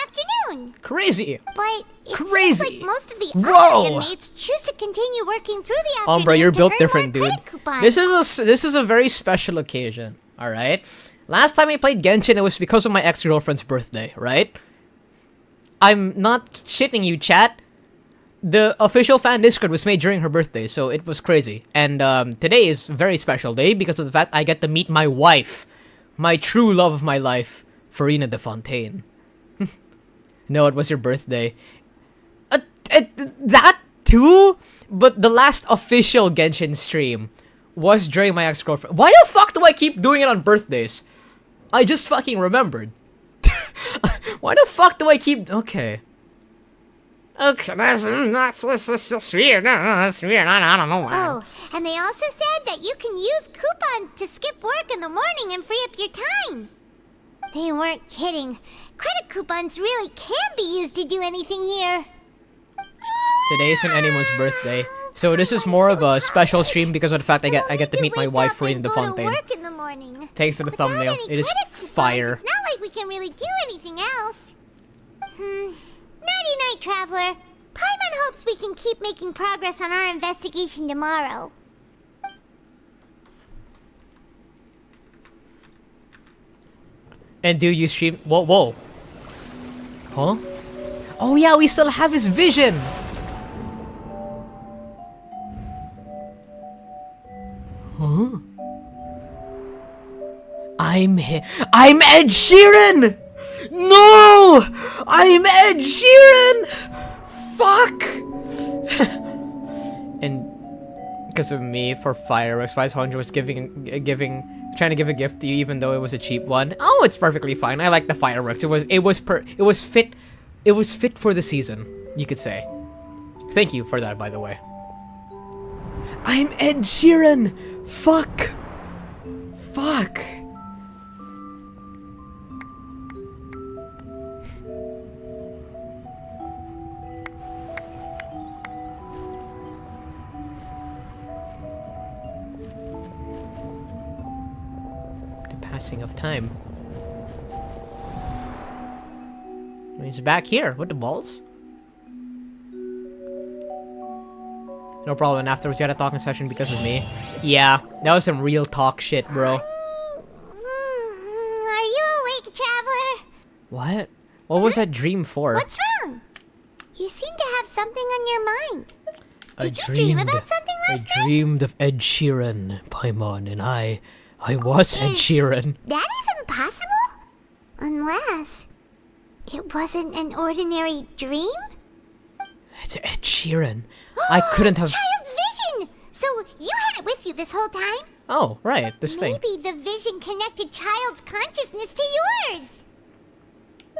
afternoon. Crazy. But it Crazy. seems like most of the Whoa. other inmates choose to continue working through the afternoon. UmBruh, you're to built earn different, more dude. credit coupons. This is a very special occasion. All right. Last time I played Genshin, it was because of my ex-girlfriend's birthday, right? I'm not shitting you, chat. The official fan Discord was made during her birthday, so it was crazy. And today is a very special day because of the fact I get to meet my wife, my true love of my life, Furina de Fontaine. No, it was your birthday. That too? But the last official Genshin stream was during my ex-girlfriend. Why the fuck do I keep doing it on birthdays? I just fucking remembered. Why the fuck do I keep... Okay. Okay, that's weird. That's weird. I don't know why. Oh, and they also said that you can use coupons to skip work in the morning and free up your time. They weren't kidding. Credit coupons really can be used to do anything here. Today isn't anyone's birthday. So this is more of a special stream because of the fact I get to meet my wife Furina the Fontaine. Work in the morning. Thanks to the thumbnail. It is fire. It's not like we can really do anything else. Nighty night, traveler. Paimon hopes we can keep making progress on our investigation tomorrow. And do you stream? Whoa. Huh? Oh yeah, we still have his vision. Huh? I'm Ed Sheeran! No! I'm Ed Sheeran! Fuck! And because of me, for fireworks, 500 was trying to give a gift to you, even though it was a cheap one. Oh, it's perfectly fine. I like the fireworks. It was fit for the season, you could say. Thank you for that, by the way. I'm Ed Sheeran! Fuck! The passing of time. He's back here with the balls. No problem. And afterwards, you had a talking session because of me. Yeah, that was some real talk shit, bro. Are you awake, traveler? What? What was that dream for? What's wrong? You seem to have something on your mind. Did you I dream about something last night? I dreamed of Ed Sheeran, Paimon, and I was Ed Sheeran. That even possible? Unless it wasn't an ordinary dream? It's Ed Sheeran. I couldn't have. Child's vision! So you had it with you this whole time? Oh, right, this thing. Maybe the vision connected Child's consciousness to yours.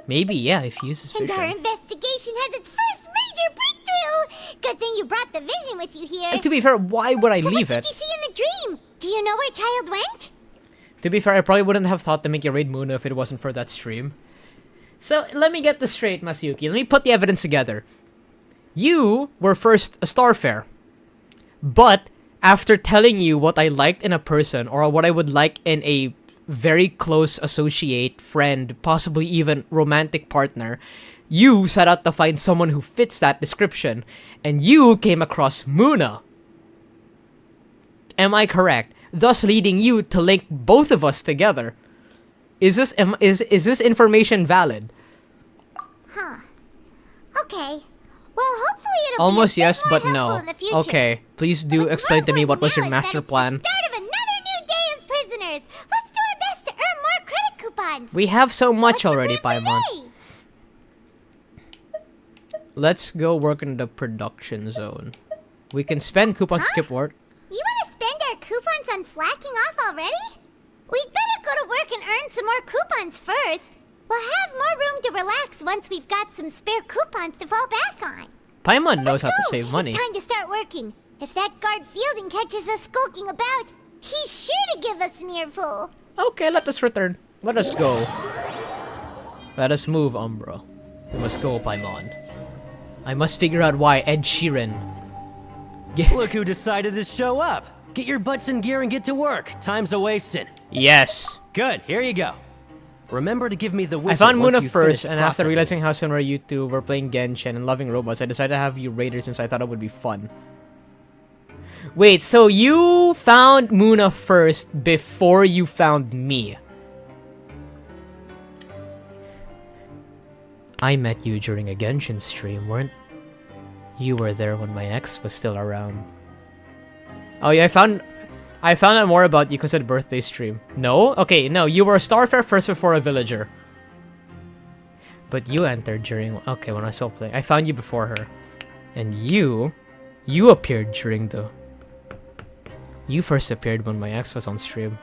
Maybe, yeah, if you use his And vision. our investigation has its first major breakthrough! Good thing you brought the vision with you here. And to be fair, why would I leave what it? did you see in the dream? Do you know where Child went? To be fair, I probably wouldn't have thought to make you raid Muna if it wasn't for that stream. So, let me get this straight, Masayuki. Let me put the evidence together. You were first a starfare. But, after telling you what I liked in a person, or what I would like in a very close associate, friend, possibly even romantic partner, you set out to find someone who fits that description, and you came across Muna. Am I correct? Thus leading you to link both of us together. Is this information valid? Huh. Okay. Well, hopefully it'll Almost be a bit yes, more but helpful no. in the future. Okay, please do explain to me what was your master plan. Start of another new day as prisoners. Let's do our best to earn more credit coupons. We have so much already, Paimon. Hey, Let's go work in the production zone. We can spend coupons to skip work. you want to spend our coupons on slacking off already? We'd better go to work and earn some more coupons first. We'll have more room to relax once we've got some spare coupons to fall back on. Paimon knows how to save money. It's time to start working. If that guard Fielding catches us skulking about, he's sure to give us an earful. Okay, let us return. Let us go. Let us move, UmBruh. We must go, Paimon. I must figure out why Ed Sheeran... Look who decided to show up. Get your butts in gear and get to work. Time's a-wasting. Yes. Good, here you go. Remember to give me the widget I found once Muna you first, finish and after processing. realizing how similar you two were playing Genshin and loving robots, I decided to have you raiders since I thought it would be fun. Wait, so you found Muna first before you found me? I met you during a Genshin stream, weren't you? Were there when my ex was still around. Oh yeah, I found out more about you because of the birthday stream. No? Okay, no, you were a starfare first before a villager. But you entered during... Okay, when I was still playing. I found you before her. And you appeared during the... You first appeared when my ex was on stream.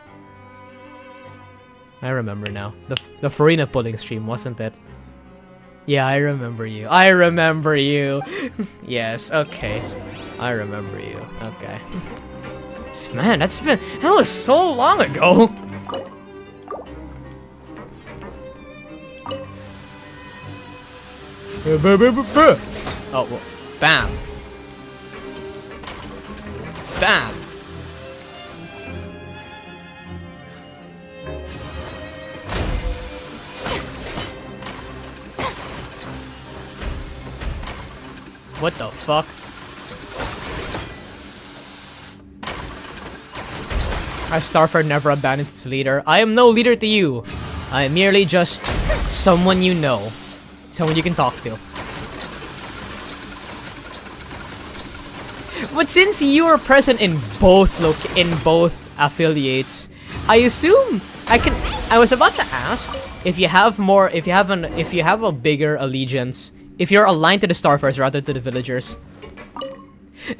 I remember now. The Furina pulling stream, wasn't it? Yeah, I remember you. I remember you! Yes, okay. I remember you. Okay. Man, that was so long ago! Oh, well, bam. Bam! What the fuck? Our Starfire never abandons its leader. I am no leader to you. I am merely just someone you know. Someone you can talk to. But since you are present in both affiliates, I assume I was about to ask if you have a bigger allegiance, if you're aligned to the Starfires rather to the villagers.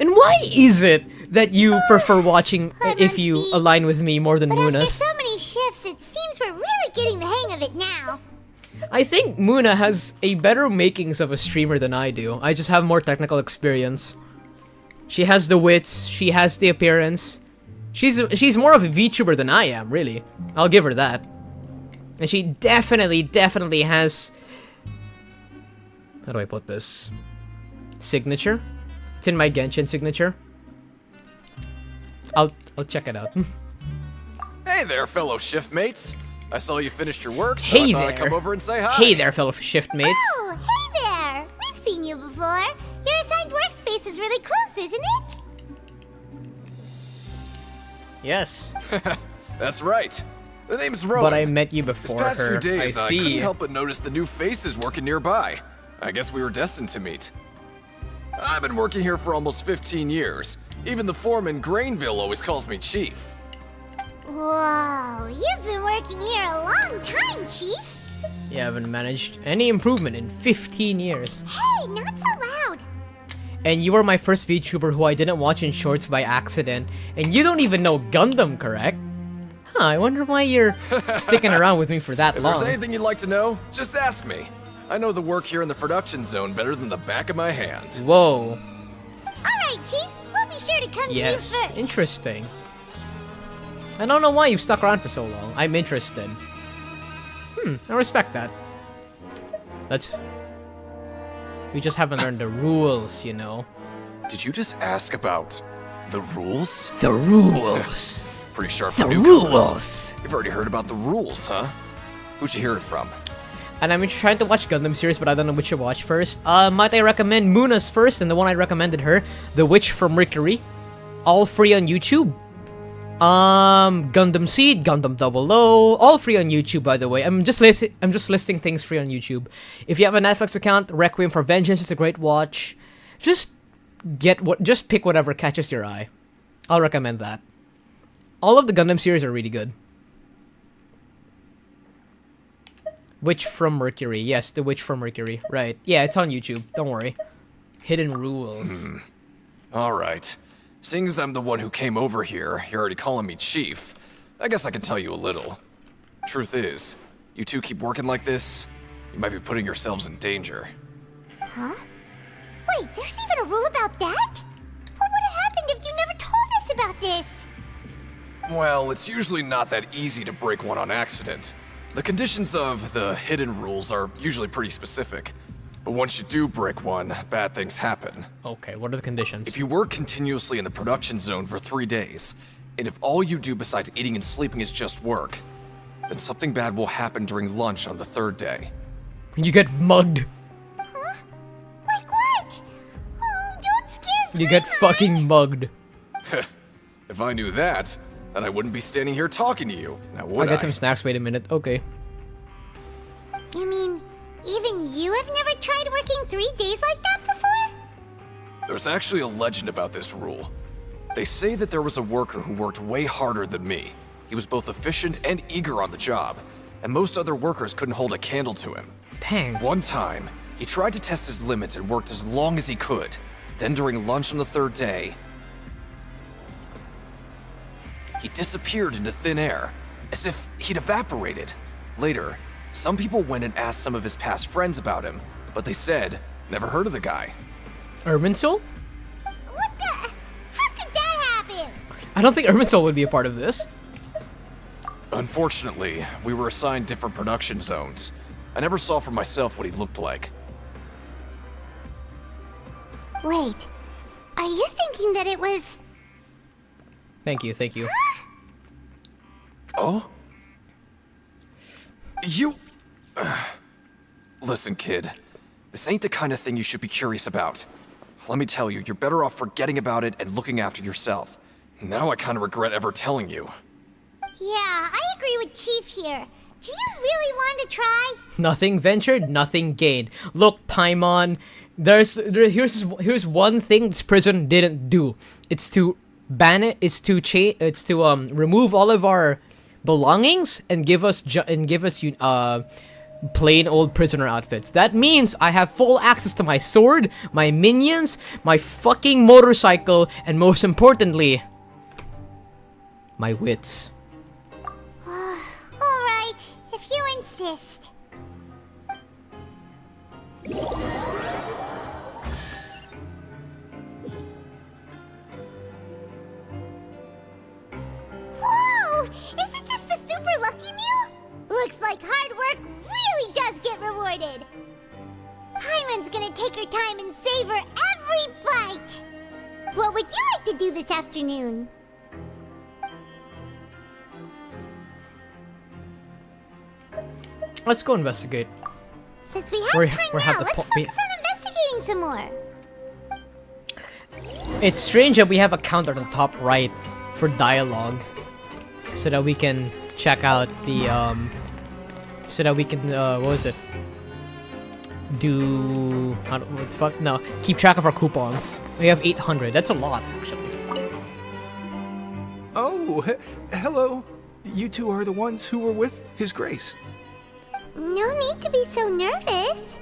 And why is it that you prefer watching if you align with me more than After Muna's? so many shifts, it seems we're really getting the hang of it now. I think Muna has a better makings of a streamer than I do. I just have more technical experience. She has the wits, she has the appearance. She's more of a VTuber than I am, really. I'll give her that. And she definitely has... How do I put this? Signature? It's in my Genshin signature. I'll check it out. Hey there, fellow shift mates. I saw you finished your work, so Hey I thought I'd there. come over and say hi. Hey there, fellow shift mates. Oh, hey there! We've seen you before. Your assigned workspace is really close, isn't it? Yes. That's right. The name's Rowan. But I met you before This past her. few days, I couldn't see. help but notice the new faces working nearby. I guess we were destined to meet. I've been working here for almost 15 years. Even the foreman, Grainville, always calls me Chief. Whoa, you've been working here a long time, Chief. You haven't managed any improvement in 15 years. Hey, not so loud. And you were my first VTuber who I didn't watch in shorts by accident. And you don't even know Gundam, correct? Huh, I wonder why you're sticking around with me for that If long. there's anything you'd like to know, just ask me. I know the work here in the production zone better than the back of my hand. Whoa. Alright, Chief. We'll be sure to come Yes, to you first. interesting. I don't know why you've stuck around for so long. I'm interested. I respect that. We just haven't learned the rules, you know. Did you just ask about the rules? The rules. Pretty sharp The for newcomers. rules. You've already heard about the rules, huh? Who'd you hear it from? And I'm trying to watch Gundam series, but I don't know which to watch first. Might I recommend Muna's first, and the one I recommended her, The Witch from Mercury. All free on YouTube. Gundam Seed, Gundam Double O, all free on YouTube, by the way. I'm just listing things free on YouTube. If you have a Netflix account, Requiem for Vengeance is a great watch. Just pick whatever catches your eye. I'll recommend that. All of the Gundam series are really good. Witch from Mercury. Yes, The Witch from Mercury. Right. Yeah, it's on YouTube. Don't worry. Hidden Rules. Alright. Seeing as I'm the one who came over here, you're already calling me Chief. I guess I can tell you a little. Truth is, you two keep working like this, you might be putting yourselves in danger. Huh? Wait, there's even a rule about that? What would have happened if you never told us about this? Well, it's usually not that easy to break one on accident. The conditions of the hidden rules are usually pretty specific. But once you do break one, bad things happen. Okay, what are the conditions? If you work continuously in the production zone for 3 days, and if all you do besides eating and sleeping is just work, then something bad will happen during lunch on the 3rd day. You get mugged. Huh? Like what? Oh, don't scare me. You get fucking mugged. If I knew that, then I wouldn't be standing here talking to you, now would I'll I? get some snacks, wait a minute. Okay. You mean, even you have never tried working 3 days like that before? There's actually a legend about this rule. They say that there was a worker who worked way harder than me. He was both efficient and eager on the job, and most other workers couldn't hold a candle to him. Dang. One time, he tried to test his limits and worked as long as he could. Then during lunch on the 3rd day, he disappeared into thin air, as if he'd evaporated. Later, some people went and asked some of his past friends about him, but they said, never heard of the guy. Urban Soul? What the? How could that happen? I don't think Urban Soul would be a part of this. Unfortunately, we were assigned different production zones. I never saw for myself what he looked like. Wait, are you thinking that it was Thank you, thank you. Oh? You... Listen, kid. This ain't the kind of thing you should be curious about. Let me tell you, you're better off forgetting about it and looking after yourself. Now I kind of regret ever telling you. Yeah, I agree with Chief here. Do you really want to try? Nothing ventured, nothing gained. Look, Paimon, here's one thing this prison didn't do. It's to ban it. It's to remove all of our belongings and give us plain old prisoner outfits. That means I have full access to my sword, my minions, my fucking motorcycle, and most importantly, my wits. Alright, if you insist. Whoa! Isn't this the super lucky meal? Looks like hard work really does get rewarded. Paimon's gonna take her time and savor every bite. What would you like to do this afternoon? Let's go investigate. Since we have time now, let's focus on investigating some more. It's strange that we have a counter at the top right for dialogue, so that we can check out the so that we can what was it? What's fuck? No, keep track of our coupons. We have 800. That's a lot, actually. Oh, hello. You two are the ones who were with His Grace. No need to be so nervous.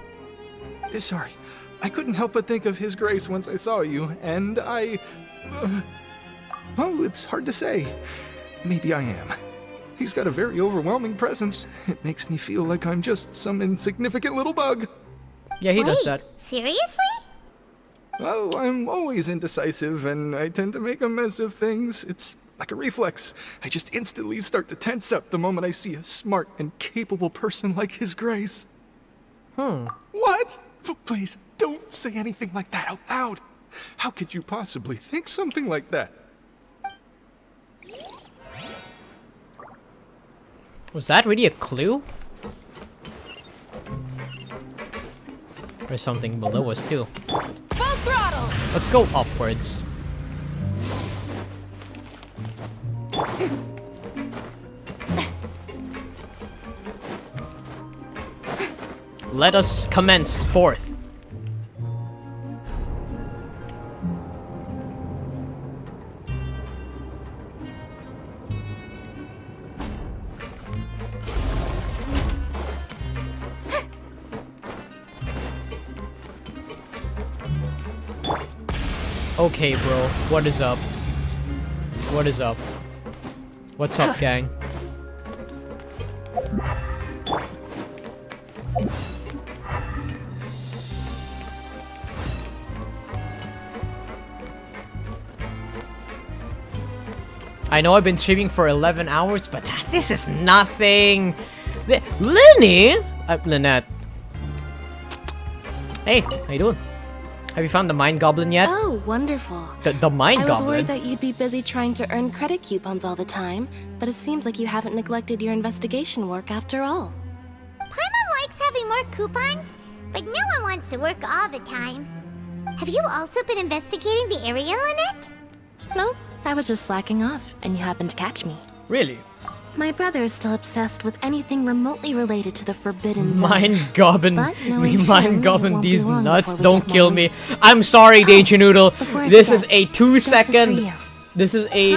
Sorry, I couldn't help but think of His Grace once I saw you, and I... well, it's hard to say. Maybe I am. He's got a very overwhelming presence. It makes me feel like I'm just some insignificant little bug. Yeah, he does that. Seriously? Oh, I'm always indecisive, and I tend to make a mess of things. It's like a reflex. I just instantly start to tense up the moment I see a smart and capable person like His Grace. What? Please, don't say anything like that out loud. How could you possibly think something like that? Was that really a clue? There's something below us too. Full throttle! Let's go upwards. Let us commence forth. Okay, bro. What is up? What is up? What's up, gang? I know I've been streaming for 11 hours, but this is nothing. Lyney? Lynette. Hey, how you doing? Have you found the Mind Goblin yet? Oh, wonderful. The Mind Goblin? I was worried that you'd be busy trying to earn credit coupons all the time, but it seems like you haven't neglected your investigation work after all. Paimon likes having more coupons, but no one wants to work all the time. Have you also been investigating the area, Lynette? No, I was just slacking off, and you happened to catch me. Really? My brother is still obsessed with anything remotely related to the Forbidden Zone. Mind Goblin, Mind Goblin, won't these be long nuts, before we don't get kill money. me. I'm sorry, Danger Noodle. Before I This forget, is a 2-second, this is for this is a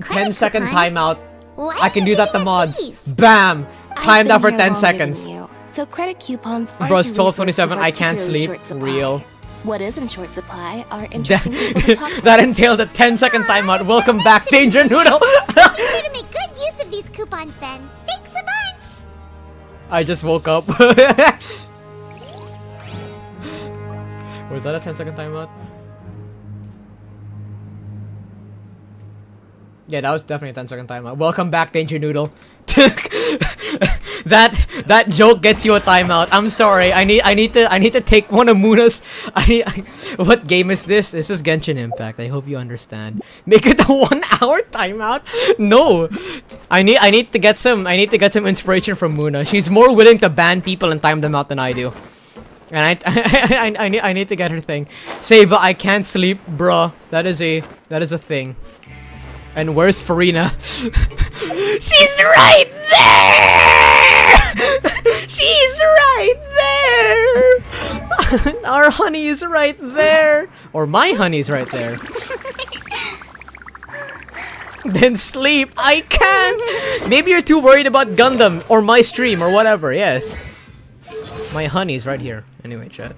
10-second coupons? timeout. Why I can are do you that to giving us mods. these? Bam! I've Timed been out for here 10 longer seconds. than you, so credit coupons aren't Bro, a it's resource 12:27, we're I can't particularly sleep. short supply. Real. What is in short supply are interesting people to talk about. That entailed a 10-second timeout. Welcome back, Danger Noodle! Be sure to make good use of these coupons then. Thanks a bunch! I just woke up. Was that a 10-second timeout? Yeah, that was definitely a 10-second timeout. Welcome back, Danger Noodle. that joke gets you a timeout. I'm sorry. I need to take one of Muna's. What game is this? This is Genshin Impact. I hope you understand. Make it a 1 hour timeout? No. I need to get some inspiration from Muna. She's more willing to ban people and time them out than I do. And I need to get her thing. Seba, I can't sleep, bruh. That is a thing. And where's Furina? She's right there! She's right there! Our honey is right there! Or my honey's right there. Then sleep. I can't! Maybe you're too worried about Gundam or my stream or whatever, yes. My honey's right here. Anyway, chat.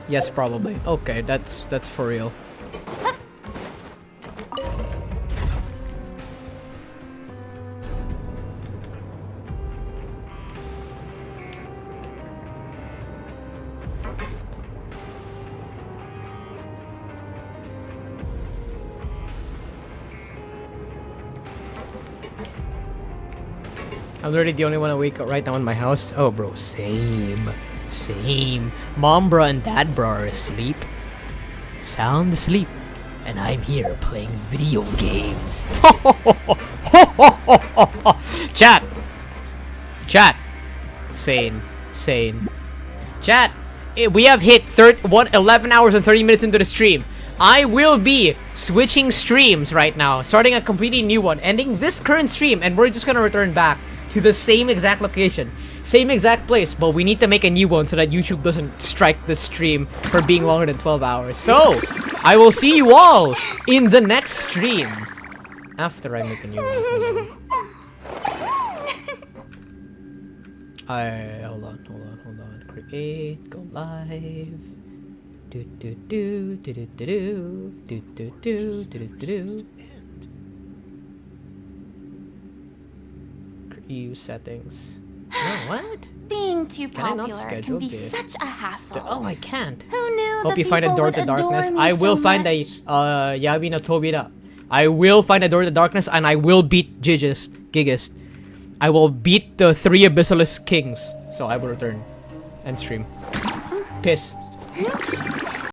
Yes, probably. Okay, that's for real. I'm literally the only one awake right now in my house. Oh, bro, same. Mom, bro, and dad, bro, are asleep. Sound asleep. And I'm here playing video games. Chat. Sane. Chat. We have hit 11 hours and 30 minutes into the stream. I will be switching streams right now. Starting a completely new one. Ending this current stream. And we're just gonna return back to the same exact location, same exact place, but we need to make a new one so that YouTube doesn't strike the stream for being longer than 12 hours. So, I will see you all in the next stream after I make a new one. Hold on. Create, go live. Use settings. Oh, what? Being too popular can be this? such a hassle. Oh, I can't. Who knew Hope that you find a people door would to adore darkness. me I will so find much? Yabi no Tobira. I will find a door to darkness and I will beat Gigas. I will beat the 3 Abyssalisk Kings. So I will return and stream. Piss.